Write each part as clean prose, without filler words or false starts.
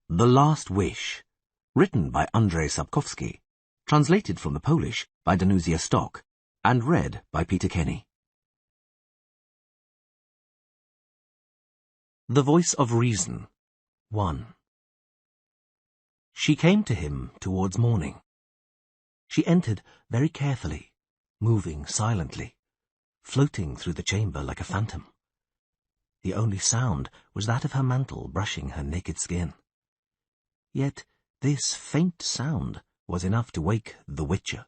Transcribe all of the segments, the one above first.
The Last Wish, written by Andrzej Sapkowski, translated from the Polish by Danusia Stock, and read by Peter Kenny. The Voice of Reason. 1. She came to him towards morning. She entered very carefully, moving silently, floating through the chamber like a phantom. The only sound was that of her mantle brushing her naked skin. Yet this faint sound was enough to wake the Witcher.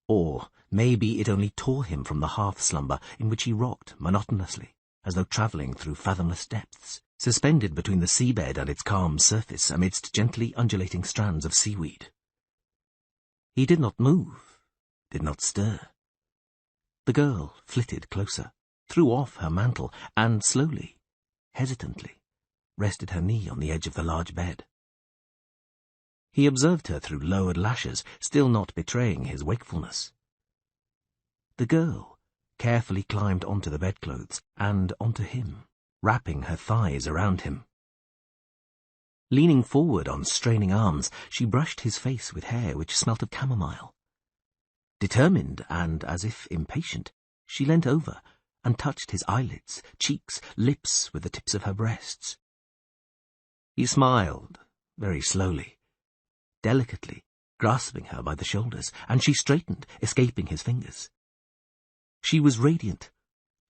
Or maybe it only tore him from the half-slumber in which he rocked monotonously, as though travelling through fathomless depths, suspended between the seabed and its calm surface amidst gently undulating strands of seaweed. He did not move, did not stir. The girl flitted closer, threw off her mantle, and slowly, hesitantly, rested her knee on the edge of the large bed. He observed her through lowered lashes, still not betraying his wakefulness. The girl carefully climbed onto the bedclothes and onto him, wrapping her thighs around him. Leaning forward on straining arms, she brushed his face with hair which smelt of chamomile. Determined and as if impatient, she leant over and touched his eyelids, cheeks, lips with the tips of her breasts. He smiled, very slowly, delicately, grasping her by the shoulders, and she straightened, escaping his fingers. She was radiant,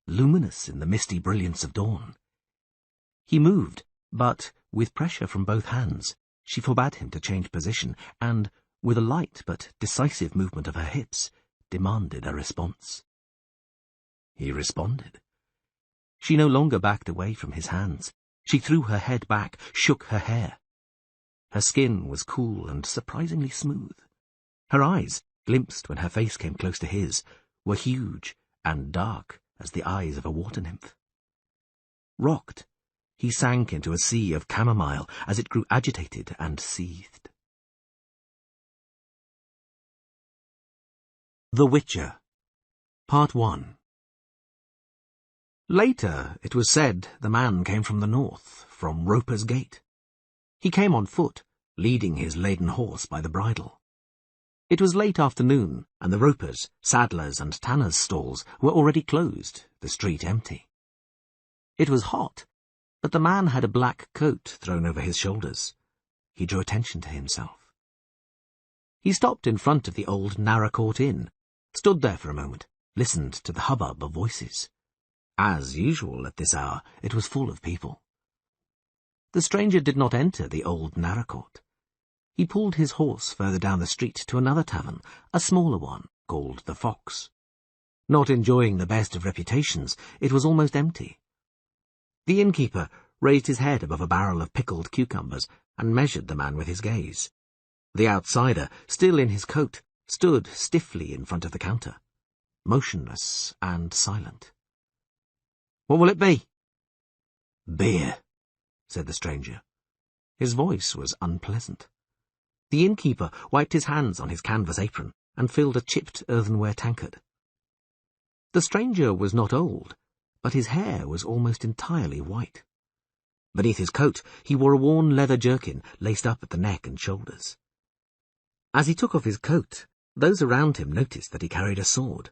luminous in the misty brilliance of dawn. He moved, but, with pressure from both hands, she forbade him to change position, and, with a light but decisive movement of her hips, demanded a response. He responded. She no longer backed away from his hands. She threw her head back, shook her hair. Her skin was cool and surprisingly smooth. Her eyes, glimpsed when her face came close to his, were huge and dark as the eyes of a water nymph. Rocked, he sank into a sea of chamomile as it grew agitated and seethed. The Witcher. Part 1. Later, it was said, the man came from the north, from Roper's Gate. He came on foot, leading his laden horse by the bridle. It was late afternoon, and the ropers', saddlers' and tanners' stalls were already closed, the street empty. It was hot, but the man had a black coat thrown over his shoulders. He drew attention to himself. He stopped in front of the old Narracourt Inn, stood there for a moment, listened to the hubbub of voices. As usual at this hour, it was full of people. The stranger did not enter the old Narracourt. He pulled his horse further down the street to another tavern, a smaller one, called the Fox. Not enjoying the best of reputations, it was almost empty. The innkeeper raised his head above a barrel of pickled cucumbers and measured the man with his gaze. The outsider, still in his coat, stood stiffly in front of the counter, motionless and silent. "What will it be?" "Beer," said the stranger. His voice was unpleasant. The innkeeper wiped his hands on his canvas apron and filled a chipped earthenware tankard. The stranger was not old, but his hair was almost entirely white. Beneath his coat he wore a worn leather jerkin laced up at the neck and shoulders. As he took off his coat, those around him noticed that he carried a sword.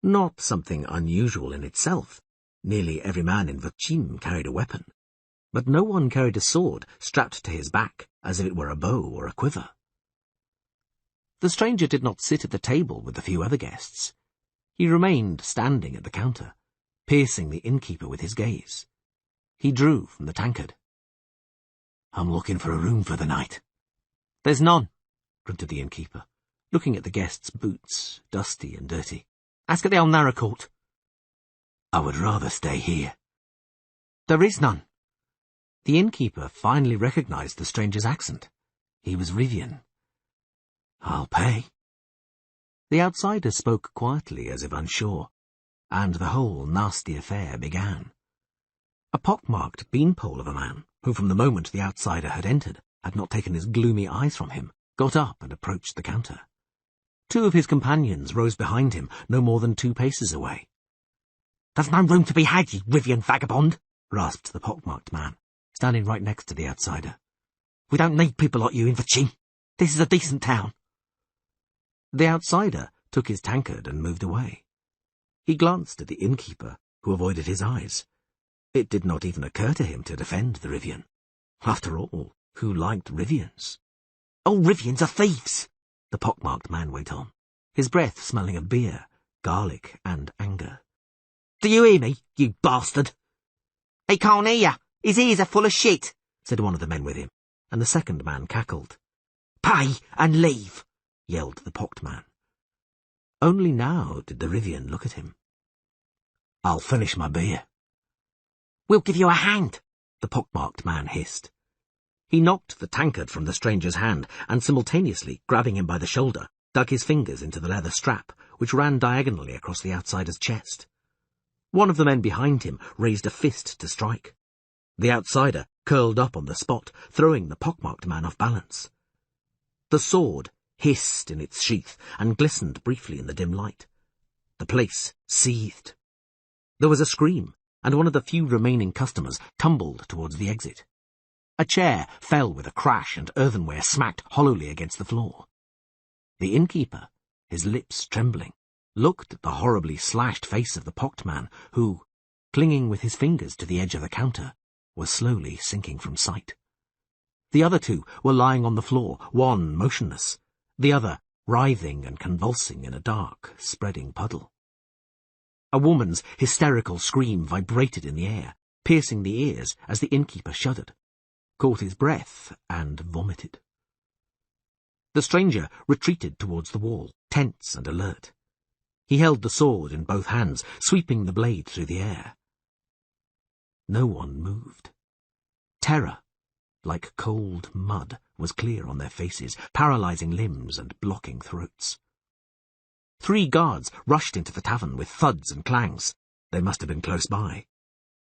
Not something unusual in itself. Nearly every man in Vochim carried a weapon. But no one carried a sword strapped to his back as if it were a bow or a quiver. The stranger did not sit at the table with the few other guests. He remained standing at the counter, piercing the innkeeper with his gaze. He drew from the tankard. "I'm looking for a room for the night." "There's none," grunted the innkeeper, looking at the guest's boots, dusty and dirty. "Ask at the old Narracourt." "I would rather stay here." "There is none." The innkeeper finally recognized the stranger's accent. He was Rivian. "I'll pay." The outsider spoke quietly as if unsure, and the whole nasty affair began. A pockmarked beanpole of a man, who from the moment the outsider had entered had not taken his gloomy eyes from him, got up and approached the counter. Two of his companions rose behind him, no more than 2 paces away. "There's no room to be had, ye Rivian vagabond," rasped the pockmarked man, standing right next to the outsider. We don't need people like you in Vachim. This is a decent town. The outsider took his tankard and moved away. He glanced at the innkeeper, who avoided his eyes. It did not even occur to him to defend the Rivian. After all, who liked Rivians? "All Rivians are thieves," the pockmarked man went on, his breath smelling of beer, garlic, and anger. "Do you hear me, you bastard?" "He can't hear you. His ears are full of shit," said one of the men with him, and the second man cackled. "Pay and leave," yelled the pocked man. Only now did the Rivian look at him. "I'll finish my beer." "We'll give you a hand," the pockmarked man hissed. He knocked the tankard from the stranger's hand and, simultaneously grabbing him by the shoulder, dug his fingers into the leather strap, which ran diagonally across the outsider's chest. One of the men behind him raised a fist to strike. The outsider curled up on the spot, throwing the pockmarked man off balance. The sword hissed in its sheath and glistened briefly in the dim light. The place seethed. There was a scream, and one of the few remaining customers tumbled towards the exit. A chair fell with a crash and earthenware smacked hollowly against the floor. The innkeeper, his lips trembling, looked at the horribly slashed face of the pocked man who, clinging with his fingers to the edge of the counter, was slowly sinking from sight. The other two were lying on the floor, one motionless, the other writhing and convulsing in a dark, spreading puddle. A woman's hysterical scream vibrated in the air, piercing the ears as the innkeeper shuddered, caught his breath, and vomited. The stranger retreated towards the wall, tense and alert. He held the sword in both hands, sweeping the blade through the air. No one moved. Terror, like cold mud, was clear on their faces, paralyzing limbs and blocking throats. 3 guards rushed into the tavern with thuds and clangs. They must have been close by.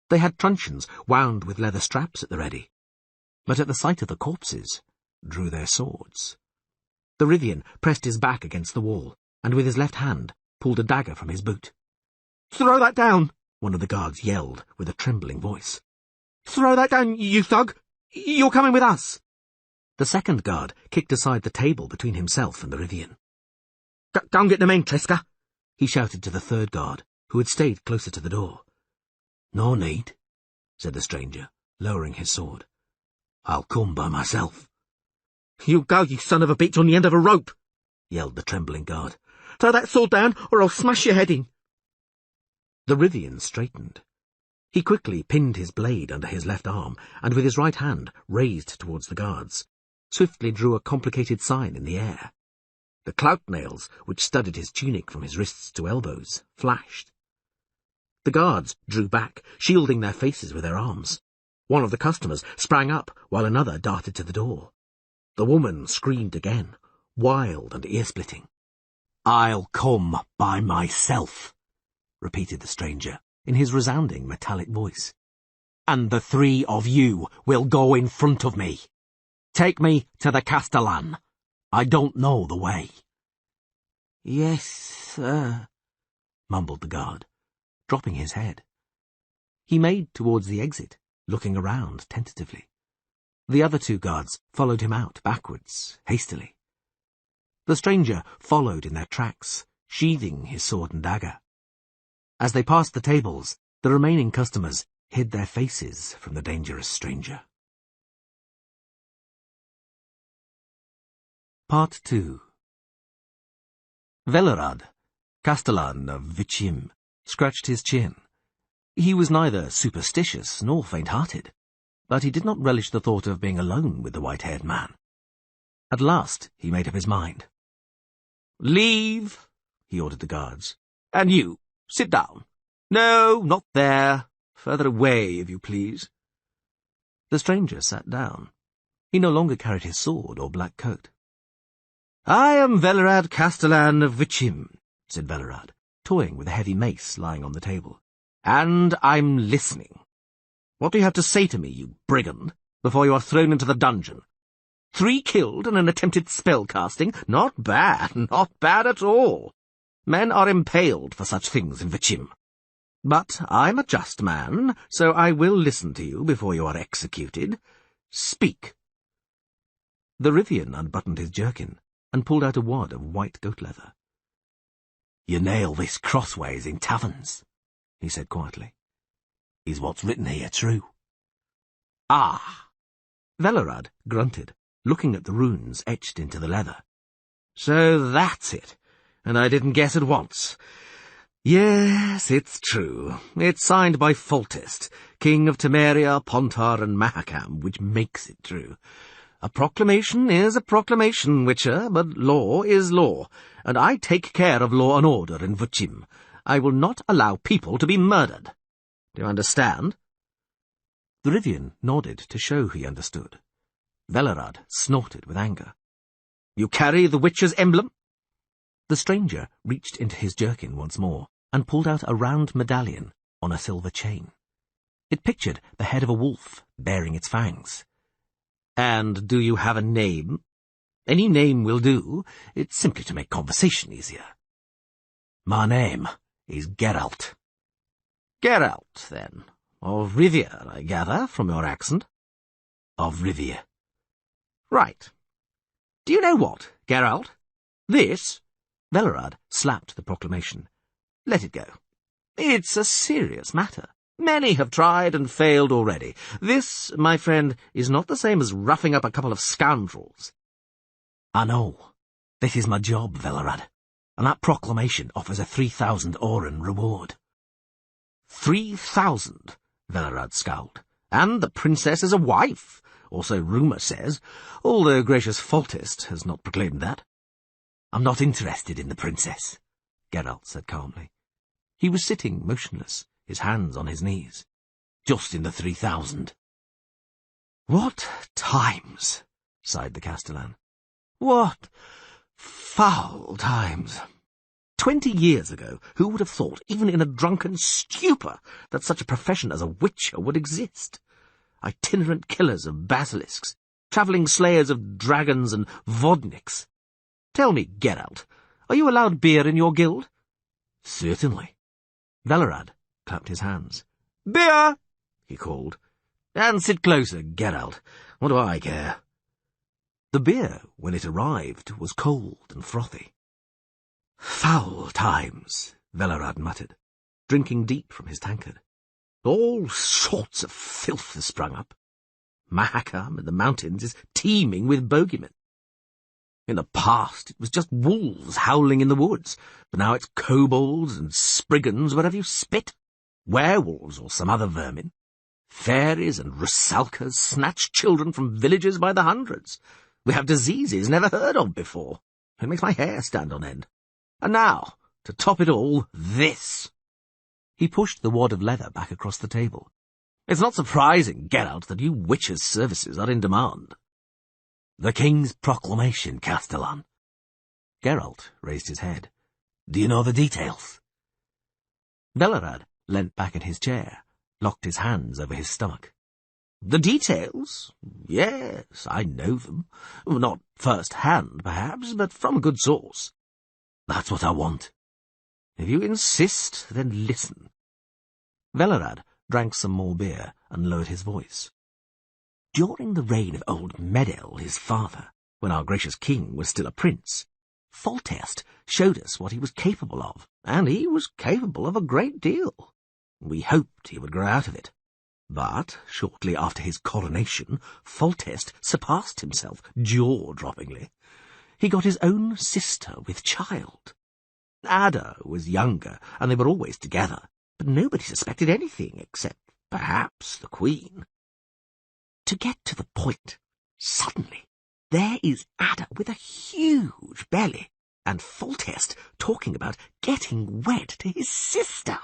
They had truncheons wound with leather straps at the ready, but at the sight of the corpses, drew their swords. The Rivian pressed his back against the wall, and with his left hand pulled a dagger from his boot. "Throw that down!" one of the guards yelled with a trembling voice. "Throw that down, you thug! You're coming with us!" The second guard kicked aside the table between himself and the Rivian. "Go and get the men, Triska," he shouted to the third guard, who had stayed closer to the door. "No need," said the stranger, lowering his sword. "I'll come by myself." "You go, you son of a bitch, on the end of a rope!" yelled the trembling guard. "Throw that sword down, or I'll smash your head in." The Rivian straightened. He quickly pinned his blade under his left arm, and with his right hand, raised towards the guards, swiftly drew a complicated sign in the air. The clout nails, which studded his tunic from his wrists to elbows, flashed. The guards drew back, shielding their faces with their arms. One of the customers sprang up, while another darted to the door. The woman screamed again, wild and ear-splitting. "I'll come by myself," repeated the stranger, in his resounding metallic voice. "And the 3 of you will go in front of me. Take me to the Castellan. I don't know the way." "Yes, sir," mumbled the guard, dropping his head. He made towards the exit, looking around tentatively. The other 2 guards followed him out backwards, hastily. The stranger followed in their tracks, sheathing his sword and dagger. As they passed the tables, the remaining customers hid their faces from the dangerous stranger. Part 2. Velerad, Castellan of Vachim, scratched his chin. He was neither superstitious nor faint-hearted, but he did not relish the thought of being alone with the white-haired man. At last he made up his mind. "Leave," he ordered the guards. "And you, sit down. No, not there. Further away, if you please." The stranger sat down. He no longer carried his sword or black coat. "I am Velerad Castellan of Vachim," said Velerad, toying with a heavy mace lying on the table. "And I'm listening. What do you have to say to me, you brigand, before you are thrown into the dungeon? 3 killed in an attempted spell-casting? Not bad at all. Men are impaled for such things in Vachim. But I'm a just man, so I will listen to you before you are executed. Speak." The Rivian unbuttoned his jerkin and pulled out a wad of white goat leather. "You nail this crossways in taverns," he said quietly. "Is what's written here true?" "Ah!" Velerad grunted, looking at the runes etched into the leather. "So that's it, and I didn't guess at once. Yes, it's true. It's signed by Foltest, King of Temeria, Pontar, and Mahakam, which makes it true. A proclamation is a proclamation, Witcher, but law is law, and I take care of law and order in Vuchim. I will not allow people to be murdered. Do you understand?" The Rivian nodded to show he understood. Velerad snorted with anger. "You carry the Witcher's emblem?" The stranger reached into his jerkin once more and pulled out a round medallion on a silver chain. It pictured the head of a wolf baring its fangs. "And do you have a name?" "Any name will do. It's simply to make conversation easier." "My name is Geralt." "Geralt, then. Of Rivia, I gather, from your accent." "Of Rivia." "Right. Do you know what, Geralt? This—" Velerad slapped the proclamation. "Let it go. It's a serious matter. Many have tried and failed already. This, my friend, is not the same as roughing up a couple of scoundrels." "I know. This is my job, Velerad, and that proclamation offers a 3,000 Oren reward." 3,000, Velerad scowled. "And the princess is a wife, or so rumour says, although gracious Foltest has not proclaimed that." "I'm not interested in the princess," Geralt said calmly. He was sitting motionless, his hands on his knees. "Just in the 3,000. "What times!" sighed the Castellan. "What foul times! 20 years ago, who would have thought, even in a drunken stupor, that such a profession as a witcher would exist? Itinerant killers of basilisks, travelling slayers of dragons and vodniks. Tell me, Geralt, are you allowed beer in your guild?" "Certainly." Velerad clapped his hands. "Beer!" he called. "And sit closer, Geralt. What do I care?" The beer, when it arrived, was cold and frothy. "Foul times," Velerad muttered, drinking deep from his tankard. "All sorts of filth has sprung up. Mahakam in the mountains is teeming with bogeymen. In the past it was just wolves howling in the woods, but now it's kobolds and spriggans wherever you spit, werewolves or some other vermin. Fairies and rusalkas snatch children from villages by the hundreds. We have diseases never heard of before. It makes my hair stand on end. And now, to top it all, this." He pushed the wad of leather back across the table. "It's not surprising, Geralt, that you witches' services are in demand." "The king's proclamation, Castellan." Geralt raised his head. "Do you know the details?" Velerad leant back in his chair, locked his hands over his stomach. "The details? Yes, I know them. Not first-hand, perhaps, but from a good source." "That's what I want." "If you insist, then listen." Velerad drank some more beer and lowered his voice. "During the reign of old Medel, his father, when our gracious king was still a prince, Foltest showed us what he was capable of, and he was capable of a great deal. We hoped he would grow out of it. But, shortly after his coronation, Foltest surpassed himself, jaw-droppingly. He got his own sister with child. Ada was younger, and they were always together, but nobody suspected anything except, perhaps, the Queen. To get to the point, suddenly, there is Ada with a huge belly, and Foltest talking about getting wed to his sister.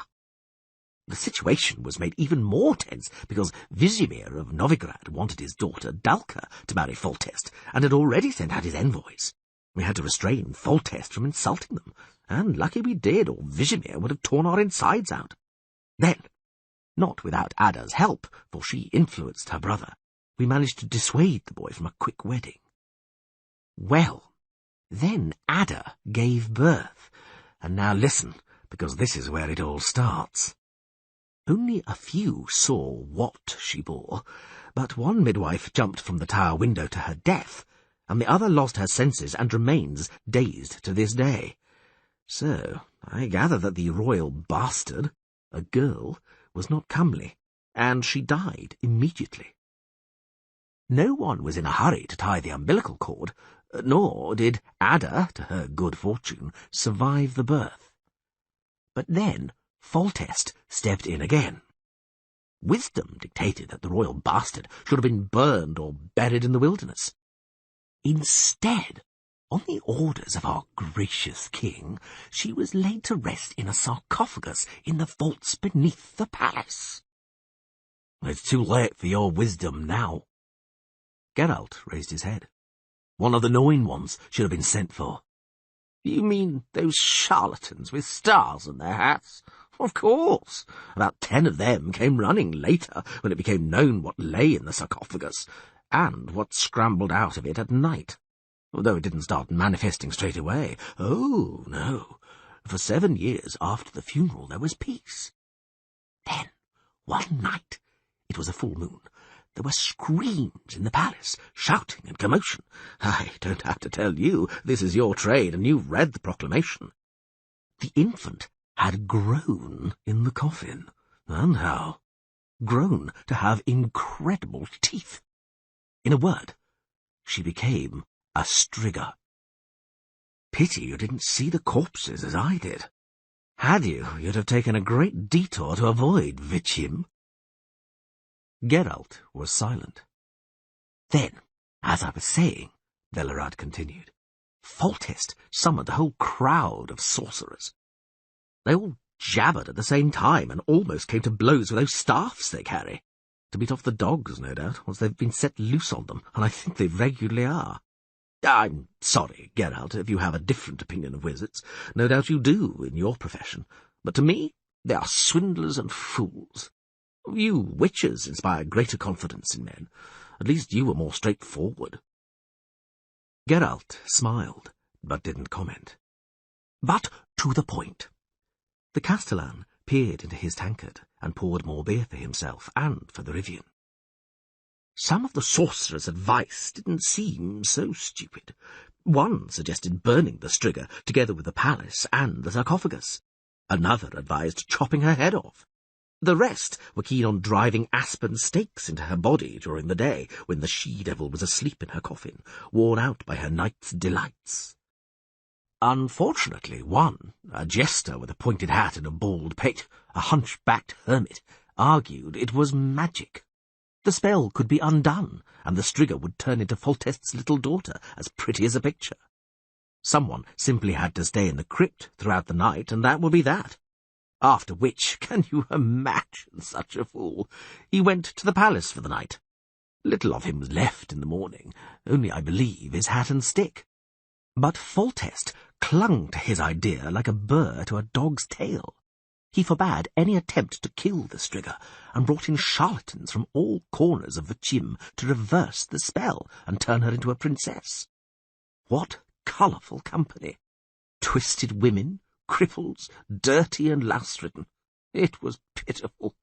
The situation was made even more tense because Vizimir of Novigrad wanted his daughter Dalka to marry Foltest and had already sent out his envoys. We had to restrain Foltest from insulting them, and lucky we did, or Vizimir would have torn our insides out. Then, not without Ada's help, for she influenced her brother, we managed to dissuade the boy from a quick wedding. Well, then Ada gave birth, and now listen, because this is where it all starts. Only a few saw what she bore, but one midwife jumped from the tower window to her death, and the other lost her senses and remains dazed to this day. So I gather that the royal bastard, a girl, was not comely, and she died immediately. No one was in a hurry to tie the umbilical cord, nor did Ada, to her good fortune, survive the birth. But then Foltest stepped in again. Wisdom dictated that the royal bastard should have been burned or buried in the wilderness. Instead, on the orders of our gracious king, she was laid to rest in a sarcophagus in the vaults beneath the palace. It's too late for your wisdom now. Geralt raised his head. One of the knowing ones should have been sent for. You mean those charlatans with stars on their hats? Of course. About 10 of them came running later, when it became known what lay in the sarcophagus, and what scrambled out of it at night. Although it didn't start manifesting straight away. Oh, no. For 7 years after the funeral there was peace. Then, one night, it was a full moon, there were screams in the palace, shouting and commotion. I don't have to tell you, this is your trade, and you've read the proclamation. The infant had grown in the coffin. And how? Grown to have incredible teeth. In a word, she became a Strigger. Pity you didn't see the corpses as I did. Had you, you'd have taken a great detour to avoid Vichim. Geralt was silent. Then, as I was saying, Velerad continued, Foltest summoned a whole crowd of sorcerers. They all jabbered at the same time and almost came to blows with those staffs they carry. To beat off the dogs, no doubt, once they've been set loose on them, and I think they regularly are. I'm sorry, Geralt, if you have a different opinion of wizards. No doubt you do in your profession. But to me, they are swindlers and fools. You witches inspire greater confidence in men. At least you were more straightforward. Geralt smiled, but didn't comment. But to the point. The Castellan peered into his tankard and poured more beer for himself and for the Rivian. Some of the sorcerer's advice didn't seem so stupid. One suggested burning the Strigger together with the palace and the sarcophagus. Another advised chopping her head off. The rest were keen on driving aspen stakes into her body during the day, when the she-devil was asleep in her coffin, worn out by her night's delights. Unfortunately, one, a jester with a pointed hat and a bald pate, a hunchbacked hermit, argued it was magic. The spell could be undone, and the Strigger would turn into Foltest's little daughter, as pretty as a picture. Someone simply had to stay in the crypt throughout the night, and that would be that. After which, can you imagine such a fool? He went to the palace for the night. Little of him was left in the morning, only, I believe, his hat and stick. But Foltest clung to his idea like a burr to a dog's tail. He forbade any attempt to kill the Strigger, and brought in charlatans from all corners of the Chim to reverse the spell and turn her into a princess. What colourful company! Twisted women, cripples, dirty and louse-ridden. It was pitiful.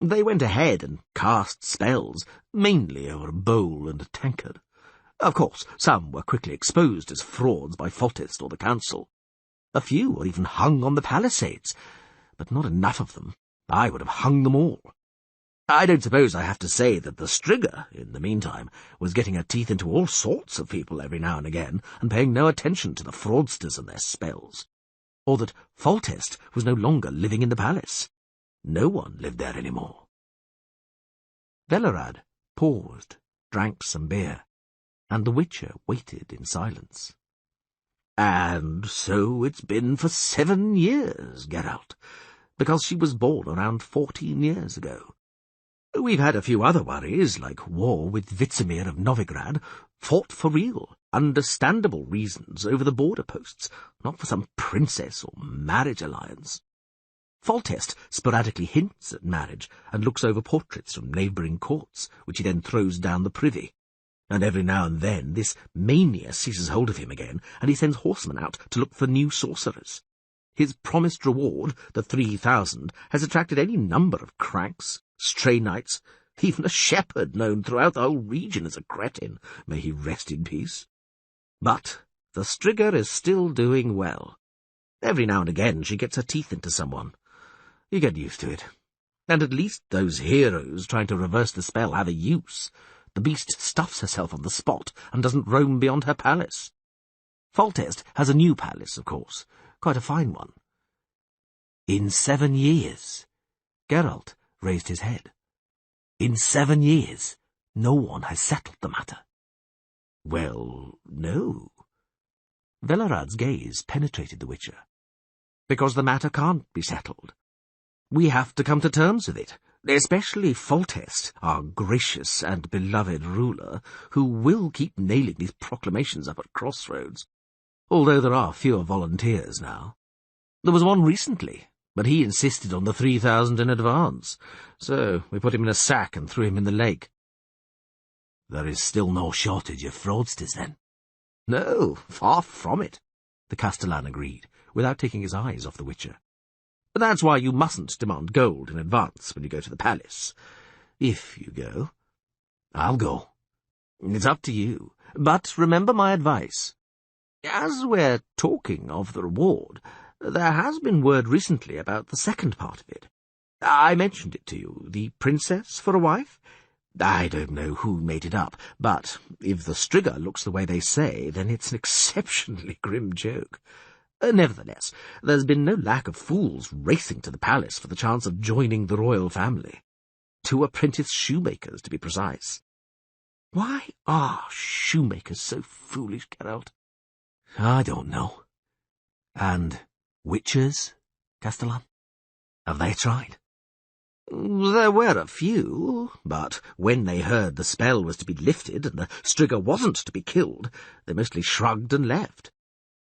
They went ahead and cast spells, mainly over a bowl and a tankard. Of course, some were quickly exposed as frauds by Foltest or the council. A few were even hung on the palisades, but not enough of them. I would have hung them all. I don't suppose I have to say that the Strigger, in the meantime, was getting her teeth into all sorts of people every now and again, and paying no attention to the fraudsters and their spells. Or that Foltest was no longer living in the palace. No one lived there any more. Velerad paused, drank some beer, and the Witcher waited in silence. And so it's been for 7 years, Geralt, because she was born around 14 years ago. We've had a few other worries, like war with Vizimir of Novigrad, fought for real, understandable reasons over the border posts, not for some princess or marriage alliance. Foltest sporadically hints at marriage and looks over portraits from neighbouring courts, which he then throws down the privy. And every now and then this mania seizes hold of him again, and he sends horsemen out to look for new sorcerers. His promised reward, the 3,000, has attracted any number of cranks, stray knights, Even a shepherd known throughout the whole region as a cretin, may he rest in peace. But the Strigger is still doing well. Every now and again she gets her teeth into someone. You get used to it. And at least those heroes trying to reverse the spell have a use. The beast stuffs herself on the spot and doesn't roam beyond her palace. Foltest has a new palace, of course, quite a fine one. In 7 years, Geralt raised his head. In 7 years, no one has settled the matter. Well, no. Velerad's gaze penetrated the Witcher. Because the matter can't be settled. We have to come to terms with it, especially Foltest, our gracious and beloved ruler, who will keep nailing these proclamations up at crossroads, although there are fewer volunteers now. There was one recently, but he insisted on the 3,000 in advance, so we put him in a sack and threw him in the lake. There is still no shortage of fraudsters, then? No, far from it, the Castellan agreed, without taking his eyes off the Witcher. But that's why you mustn't demand gold in advance when you go to the palace. If you go. I'll go. It's up to you, but remember my advice. As we're talking of the reward, there has been word recently about the second part of it. I mentioned it to you, the princess for a wife. I don't know who made it up, but if the Strigger looks the way they say, then it's an exceptionally grim joke. Nevertheless, there's been no lack of fools racing to the palace for the chance of joining the royal family. 2 apprentice shoemakers, to be precise. Why are shoemakers so foolish, Geralt? I don't know. And witchers, Castellan? Have they tried? There were a few, but when they heard the spell was to be lifted and the Strigger wasn't to be killed, they mostly shrugged and left.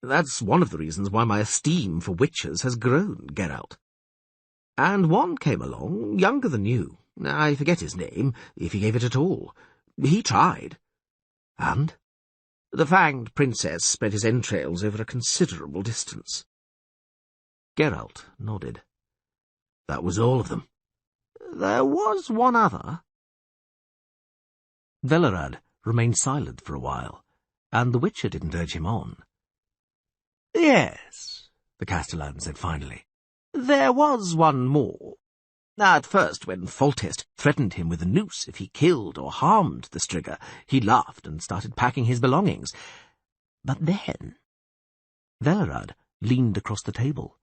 That's one of the reasons why my esteem for witchers has grown, Geralt. And one came along, younger than you. I forget his name, if he gave it at all. He tried. And? The fanged princess spread his entrails over a considerable distance. Geralt nodded. That was all of them. There was one other. Velerad remained silent for a while, and the Witcher didn't urge him on. Yes, the Castellan said finally. There was one more. At first, when Foltest threatened him with a noose if he killed or harmed the Strigger, he laughed and started packing his belongings. But then... Velerad leaned across the table,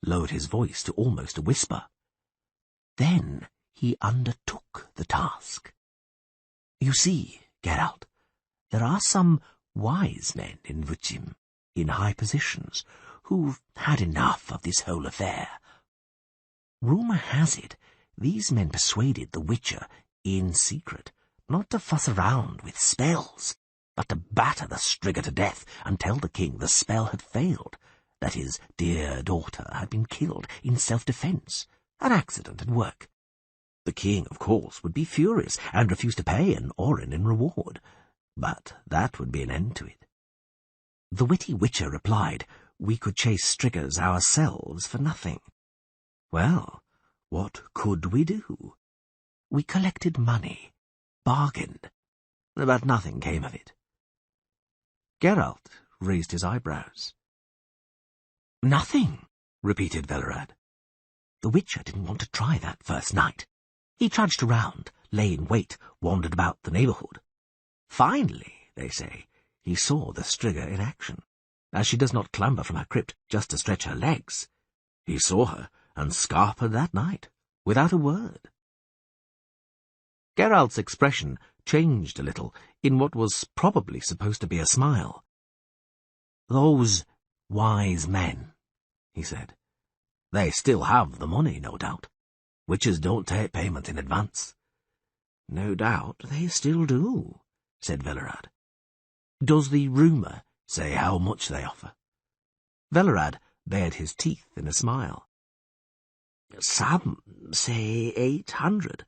lowered his voice to almost a whisper. Then he undertook the task. You see, Geralt, there are some wise men in Vucim, in high positions, who've had enough of this whole affair. Rumour has it these men persuaded the Witcher, in secret, not to fuss around with spells, but to batter the Strigger to death and tell the king the spell had failed, that his dear daughter had been killed in self-defence, an accident at work. The king, of course, would be furious and refuse to pay an Orin in reward, but that would be an end to it. The witty Witcher replied, we could chase Striggers ourselves for nothing. Well, what could we do? We collected money, bargained, but nothing came of it. Geralt raised his eyebrows. Nothing, repeated Velerad. The Witcher didn't want to try that first night. He trudged around, lay in wait, wandered about the neighbourhood. Finally, they say, he saw the Strigger in action, as she does not clamber from her crypt just to stretch her legs. He saw her and scarpered that night, without a word. Geralt's expression changed a little in what was probably supposed to be a smile. Those wise men, he said. They still have the money, no doubt. Witches don't take payment in advance. No doubt they still do, said Velerad. Does the rumour say how much they offer? Velerad bared his teeth in a smile. Some say 800.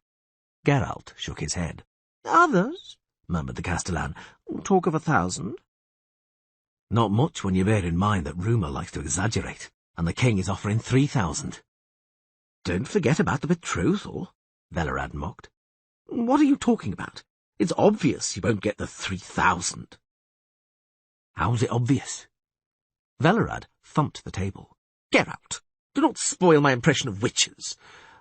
Geralt shook his head. Others, murmured the Castellan, talk of 1,000. Not much when you bear in mind that rumour likes to exaggerate, and the king is offering 3,000. Don't forget about the betrothal, Velerad mocked. What are you talking about? It's obvious you won't get the 3,000. How's it obvious? Velerad thumped the table. Get out! Do not spoil my impression of witches.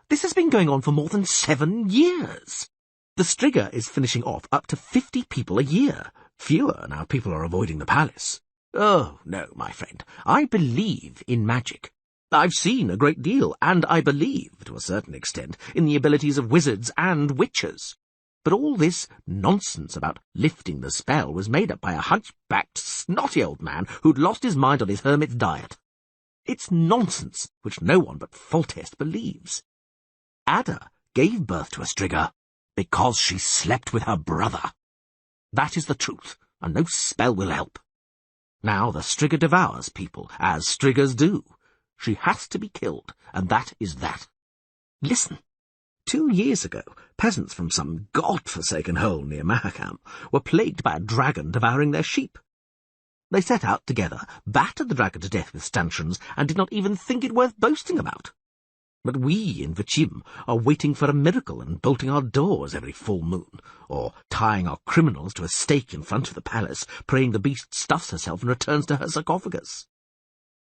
This has been going on for more than 7 years. The Strigger is finishing off up to 50 people a year. Fewer now people are avoiding the palace. Oh, no, my friend. I believe in magic. I've seen a great deal, and I believe, to a certain extent, in the abilities of wizards and witches. But all this nonsense about lifting the spell was made up by a hunchbacked, snotty old man who'd lost his mind on his hermit's diet. It's nonsense, which no one but Foltest believes. Ada gave birth to a Strigger because she slept with her brother. That is the truth, and no spell will help. Now the Strigger devours people, as Striggers do. She has to be killed, and that is that. Listen. 2 years ago, peasants from some god-forsaken hole near Mahakam were plagued by a dragon devouring their sheep. They set out together, battered the dragon to death with stanchions, and did not even think it worth boasting about. But we in Vichim are waiting for a miracle and bolting our doors every full moon, or tying our criminals to a stake in front of the palace, praying the beast stuffs herself and returns to her sarcophagus.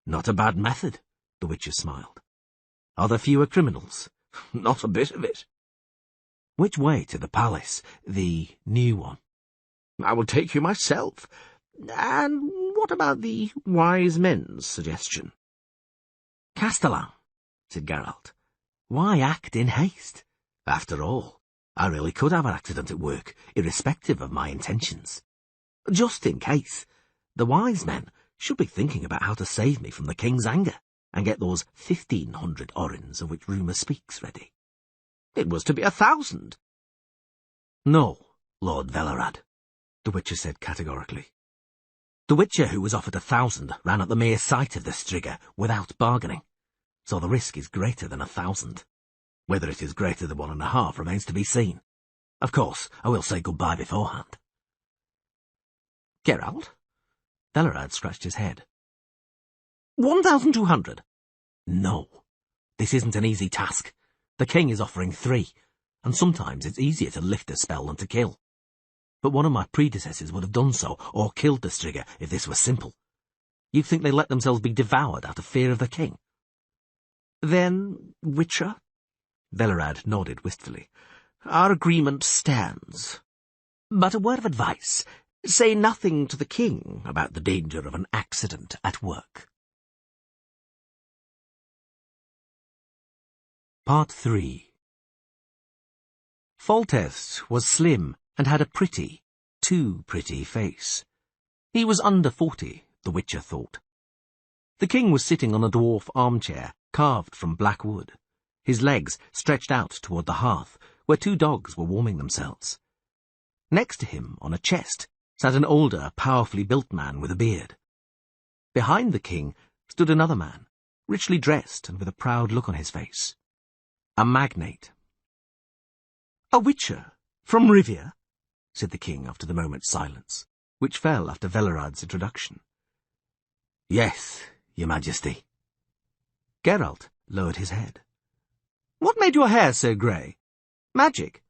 Not a bad method, the Witcher smiled. Are there fewer criminals? Not a bit of it. Which way to the palace, the new one? I will take you myself. And what about the wise men's suggestion? Castellan, said Geralt. Why act in haste? After all, I really could have an accident at work, irrespective of my intentions. Just in case, the wise men should be thinking about how to save me from the king's anger and get those 1,500 orins of which rumour speaks ready. It was to be 1,000. No, Lord Velerad, the Witcher said categorically. The Witcher who was offered 1,000 ran at the mere sight of the Strigger without bargaining, so the risk is greater than 1,000. Whether it is greater than 1.5 remains to be seen. Of course, I will say goodbye beforehand. Geralt? Velerad scratched his head. 1,200. No, this isn't an easy task. The king is offering 3, and sometimes it's easier to lift a spell than to kill. But one of my predecessors would have done so, or killed the Strigger, if this were simple. You'd think they'd let themselves be devoured out of fear of the king? Then, Witcher? Velerad nodded wistfully. Our agreement stands. But a word of advice. Say nothing to the king about the danger of an accident at work. Part 3. Foltest was slim and had a pretty, too pretty face. He was under 40, the Witcher thought. The king was sitting on a dwarf armchair, carved from black wood, his legs stretched out toward the hearth, where 2 dogs were warming themselves. Next to him, on a chest, sat an older, powerfully built man with a beard. Behind the king stood another man, richly dressed and with a proud look on his face. A magnate. A Witcher? From Rivia? said the king after the moment's silence, which fell after Velerad's introduction. Yes, your majesty. Geralt lowered his head. What made your hair so grey? Magic?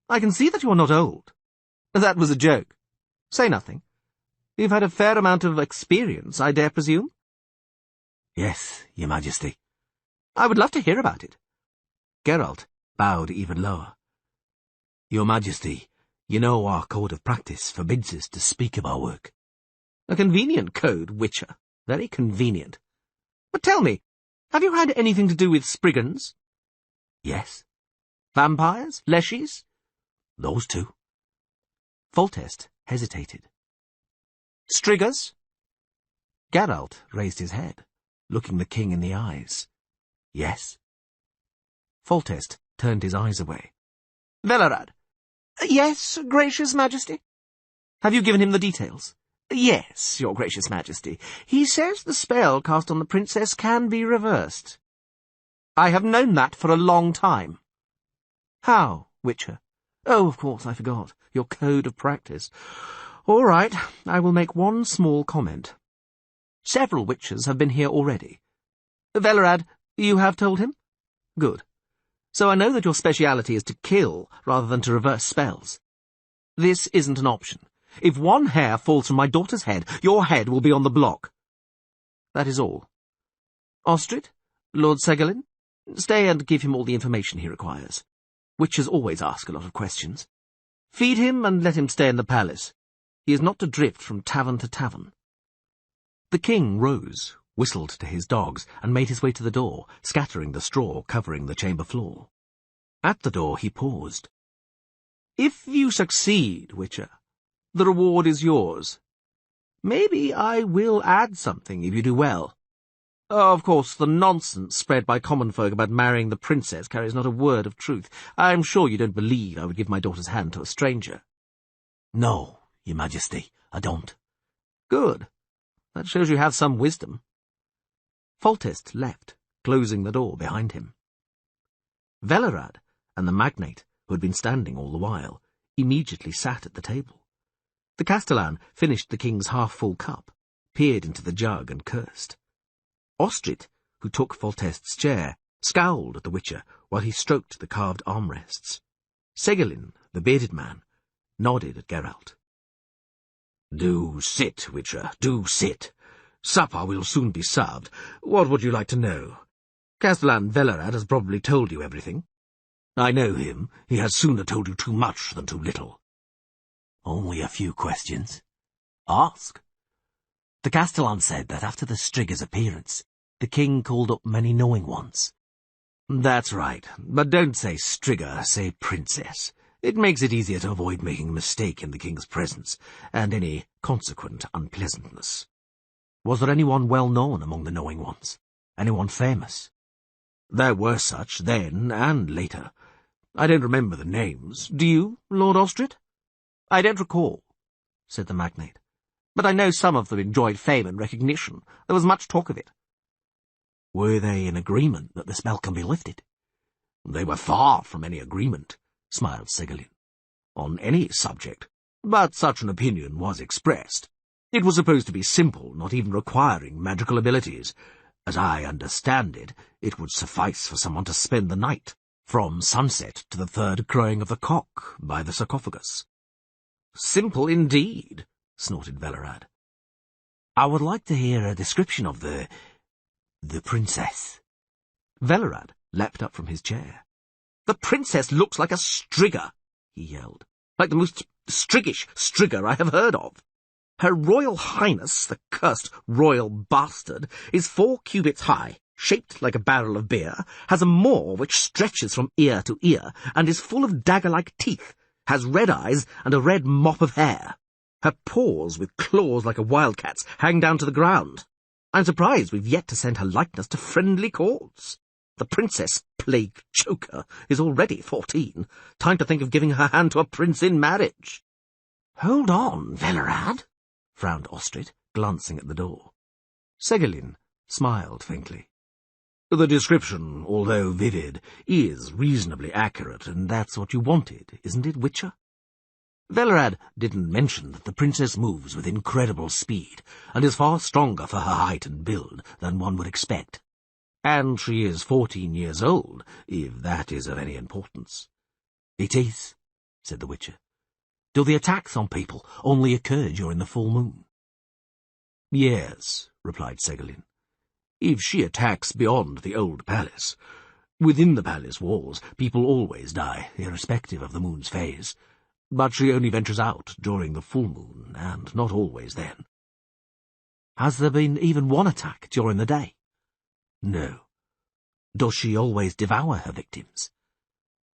I can see that you are not old. That was a joke. Say nothing. You've had a fair amount of experience, I dare presume? Yes, your majesty. I would love to hear about it. Geralt bowed even lower. Your majesty, you know our code of practice forbids us to speak of our work. A convenient code, Witcher. Very convenient. But tell me, have you had anything to do with Spriggans? Yes. Vampires? Leshies? Those 2. Foltest hesitated. Striggers? Geralt raised his head, looking the king in the eyes. Yes. Foltest turned his eyes away. Velerad. Yes, gracious majesty. Have you given him the details? Yes, your gracious majesty. He says the spell cast on the princess can be reversed. I have known that for a long time. How, Witcher? Oh, of course, I forgot. Your code of practice. All right, I will make one small comment. Several witches have been here already. Velerad, you have told him? Good. So I know that your speciality is to kill rather than to reverse spells. This isn't an option. If one hair falls from my daughter's head, your head will be on the block. That is all. Ostrid, Lord Segolin, stay and give him all the information he requires. Witches always ask a lot of questions. Feed him and let him stay in the palace. He is not to drift from tavern to tavern. The king rose, whistled to his dogs, and made his way to the door, scattering the straw covering the chamber floor. At the door he paused. If you succeed, Witcher, the reward is yours. Maybe I will add something if you do well. Of course, the nonsense spread by common folk about marrying the princess carries not a word of truth. I am sure you don't believe I would give my daughter's hand to a stranger. No, Your Majesty, I don't. Good. That shows you have some wisdom. Foltest left, closing the door behind him. Velerad and the magnate, who had been standing all the while, immediately sat at the table. The Castellan finished the king's half-full cup, peered into the jug and cursed. Ostrid, who took Foltest's chair, scowled at the Witcher while he stroked the carved armrests. Segolin, the bearded man, nodded at Geralt. Do sit, Witcher, do sit. Supper will soon be served. What would you like to know? Castellan Velerad has probably told you everything. I know him. He has sooner told you too much than too little. Only a few questions. Ask. The Castellan said that after the Strigger's appearance, the king called up many knowing ones. That's right, but don't say Strigger, say princess. It makes it easier to avoid making a mistake in the king's presence, and any consequent unpleasantness. Was there anyone well known among the knowing ones? Anyone famous? There were such then and later. I don't remember the names. Do you, Lord Ostrid? I don't recall, said the magnate, but I know some of them enjoyed fame and recognition. There was much talk of it. Were they in agreement that the spell can be lifted? They were far from any agreement, smiled Segolin, on any subject, but such an opinion was expressed. It was supposed to be simple, not even requiring magical abilities. As I understand it, it would suffice for someone to spend the night, from sunset to the third crowing of the cock, by the sarcophagus. Simple indeed, snorted Velerad. I would like to hear a description of the princess. Velerad leapt up from his chair. The princess looks like a strigger, he yelled, like the most striggish strigger I have heard of. Her Royal Highness, the cursed royal bastard, is 4 cubits high, shaped like a barrel of beer, has a maw which stretches from ear to ear, and is full of dagger-like teeth, has red eyes and a red mop of hair. Her paws, with claws like a wildcat's, hang down to the ground. I'm surprised we've yet to send her likeness to friendly courts. The princess, plague choker, is already 14. Time to think of giving her hand to a prince in marriage. Hold on, Velerad, frowned Ostrid, glancing at the door. Segolin smiled faintly. The description, although vivid, is reasonably accurate, and that's what you wanted, isn't it, Witcher? Velerad didn't mention that the princess moves with incredible speed, and is far stronger for her height and build than one would expect. And she is 14 years old, if that is of any importance. It is, said the Witcher. Do the attacks on people only occur during the full moon? Yes, replied Segolin. If she attacks beyond the old palace. Within the palace walls, people always die, irrespective of the moon's phase. But she only ventures out during the full moon, and not always then. Has there been even one attack during the day? No. Does she always devour her victims?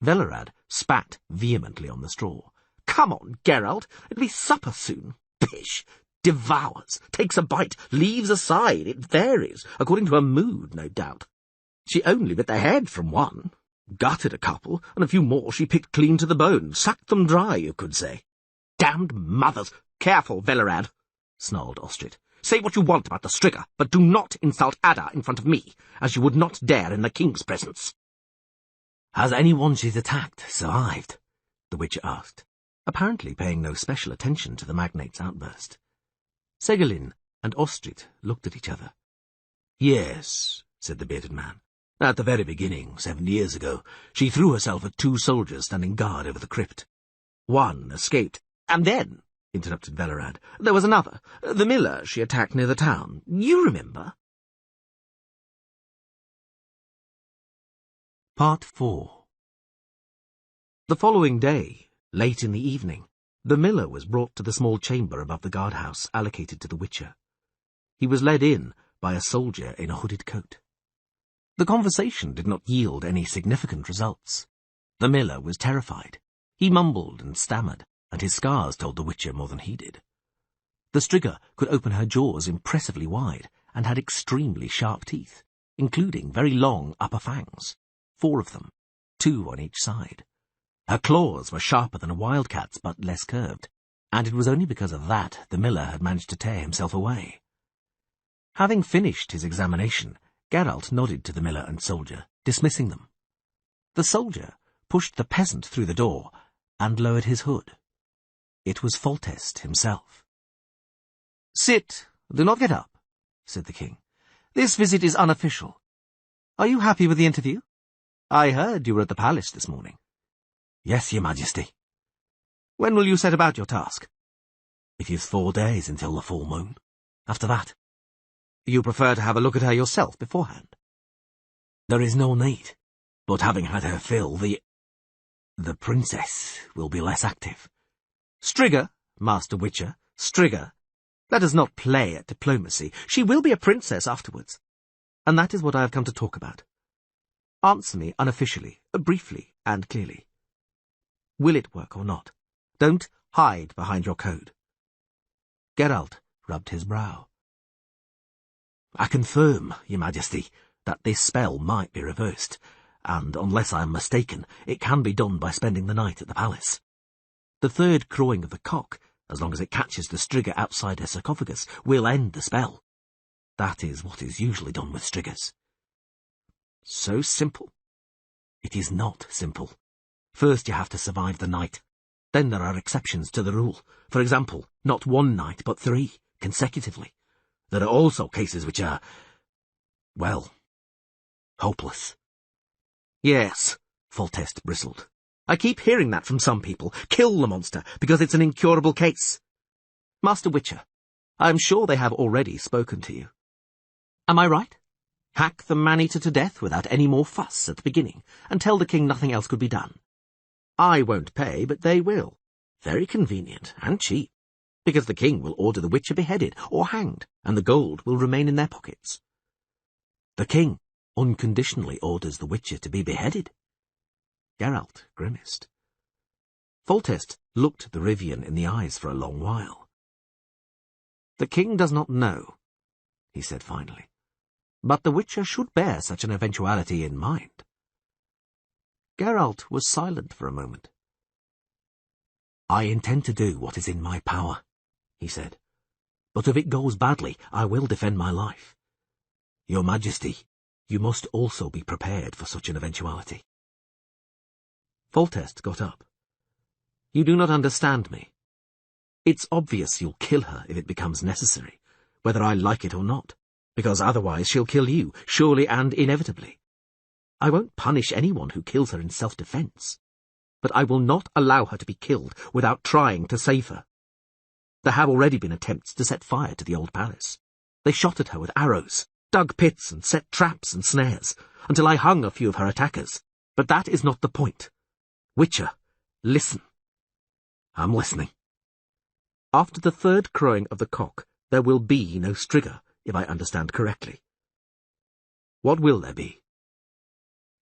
Velerad spat vehemently on the straw. Come on, Geralt, it'll be supper soon. Pish! Devours, takes a bite, leaves a side. It varies, according to her mood, no doubt. She only bit the head from one, gutted a couple, and a few more she picked clean to the bone, sucked them dry, you could say. Damned mothers! Careful, Velerad, snarled Ostrid. Say what you want about the Strigger, but do not insult Ada in front of me, as you would not dare in the king's presence. Has anyone she's attacked survived? The Witcher asked, apparently paying no special attention to the magnate's outburst. Segolin and Ostrid looked at each other. Yes, said the bearded man. At the very beginning, 7 years ago, she threw herself at 2 soldiers standing guard over the crypt. One escaped. And then, interrupted Velerad, there was another, the miller she attacked near the town. You remember? Part 4. The following day, late in the evening, the miller was brought to the small chamber above the guardhouse allocated to the Witcher. He was led in by a soldier in a hooded coat. The conversation did not yield any significant results. The miller was terrified. He mumbled and stammered, and his scars told the Witcher more than he did. The Striga could open her jaws impressively wide and had extremely sharp teeth, including very long upper fangs, 4 of them, 2 on each side. Her claws were sharper than a wildcat's but less curved, and it was only because of that the miller had managed to tear himself away. Having finished his examination, Geralt nodded to the miller and soldier, dismissing them. The soldier pushed the peasant through the door and lowered his hood. It was Foltest himself. "Sit, do not get up," said the king. "This visit is unofficial. Are you happy with the interview? I heard you were at the palace this morning." "Yes, your majesty." "When will you set about your task?" "It is 4 days until the full moon. After that." "You prefer to have a look at her yourself beforehand?" "There is no need, but having had her fill, the princess will be less active." "Striga, Master Witcher, Striga. Let us not play at diplomacy. She will be a princess afterwards. And that is what I have come to talk about. Answer me unofficially, briefly and clearly. Will it work or not? Don't hide behind your code." Geralt rubbed his brow. "I confirm, your majesty, that this spell might be reversed, and unless I am mistaken, it can be done by spending the night at the palace. The 3rd crowing of the cock, as long as it catches the Striga outside her sarcophagus, will end the spell. That is what is usually done with Strigas." "So simple?" "It is not simple. First you have to survive the night. Then there are exceptions to the rule. For example, not 1 night, but 3, consecutively. There are also cases which are, well, hopeless." "Yes," Foltest bristled. "I keep hearing that from some people. Kill the monster, because it's an incurable case. Master Witcher, I am sure they have already spoken to you. Am I right? Hack the man-eater to death without any more fuss at the beginning, and tell the king nothing else could be done. I won't pay, but they will. Very convenient and cheap, because the king will order the Witcher beheaded or hanged, and the gold will remain in their pockets." "The king unconditionally orders the Witcher to be beheaded." Geralt grimaced. Foltest looked the Rivian in the eyes for a long while. "The king does not know," he said finally, "but the Witcher should bear such an eventuality in mind." Geralt was silent for a moment. "I intend to do what is in my power," he said. "But if it goes badly, I will defend my life. Your Majesty, you must also be prepared for such an eventuality." Foltest got up. "You do not understand me. It's obvious you'll kill her if it becomes necessary, whether I like it or not, because otherwise she'll kill you, surely and inevitably. I won't punish anyone who kills her in self-defense, but I will not allow her to be killed without trying to save her. There have already been attempts to set fire to the old palace. They shot at her with arrows, dug pits and set traps and snares, until I hung a few of her attackers. But that is not the point. Witcher, listen." "I'm listening." "After the 3rd crowing of the cock, there will be no Striga, if I understand correctly. What will there be?"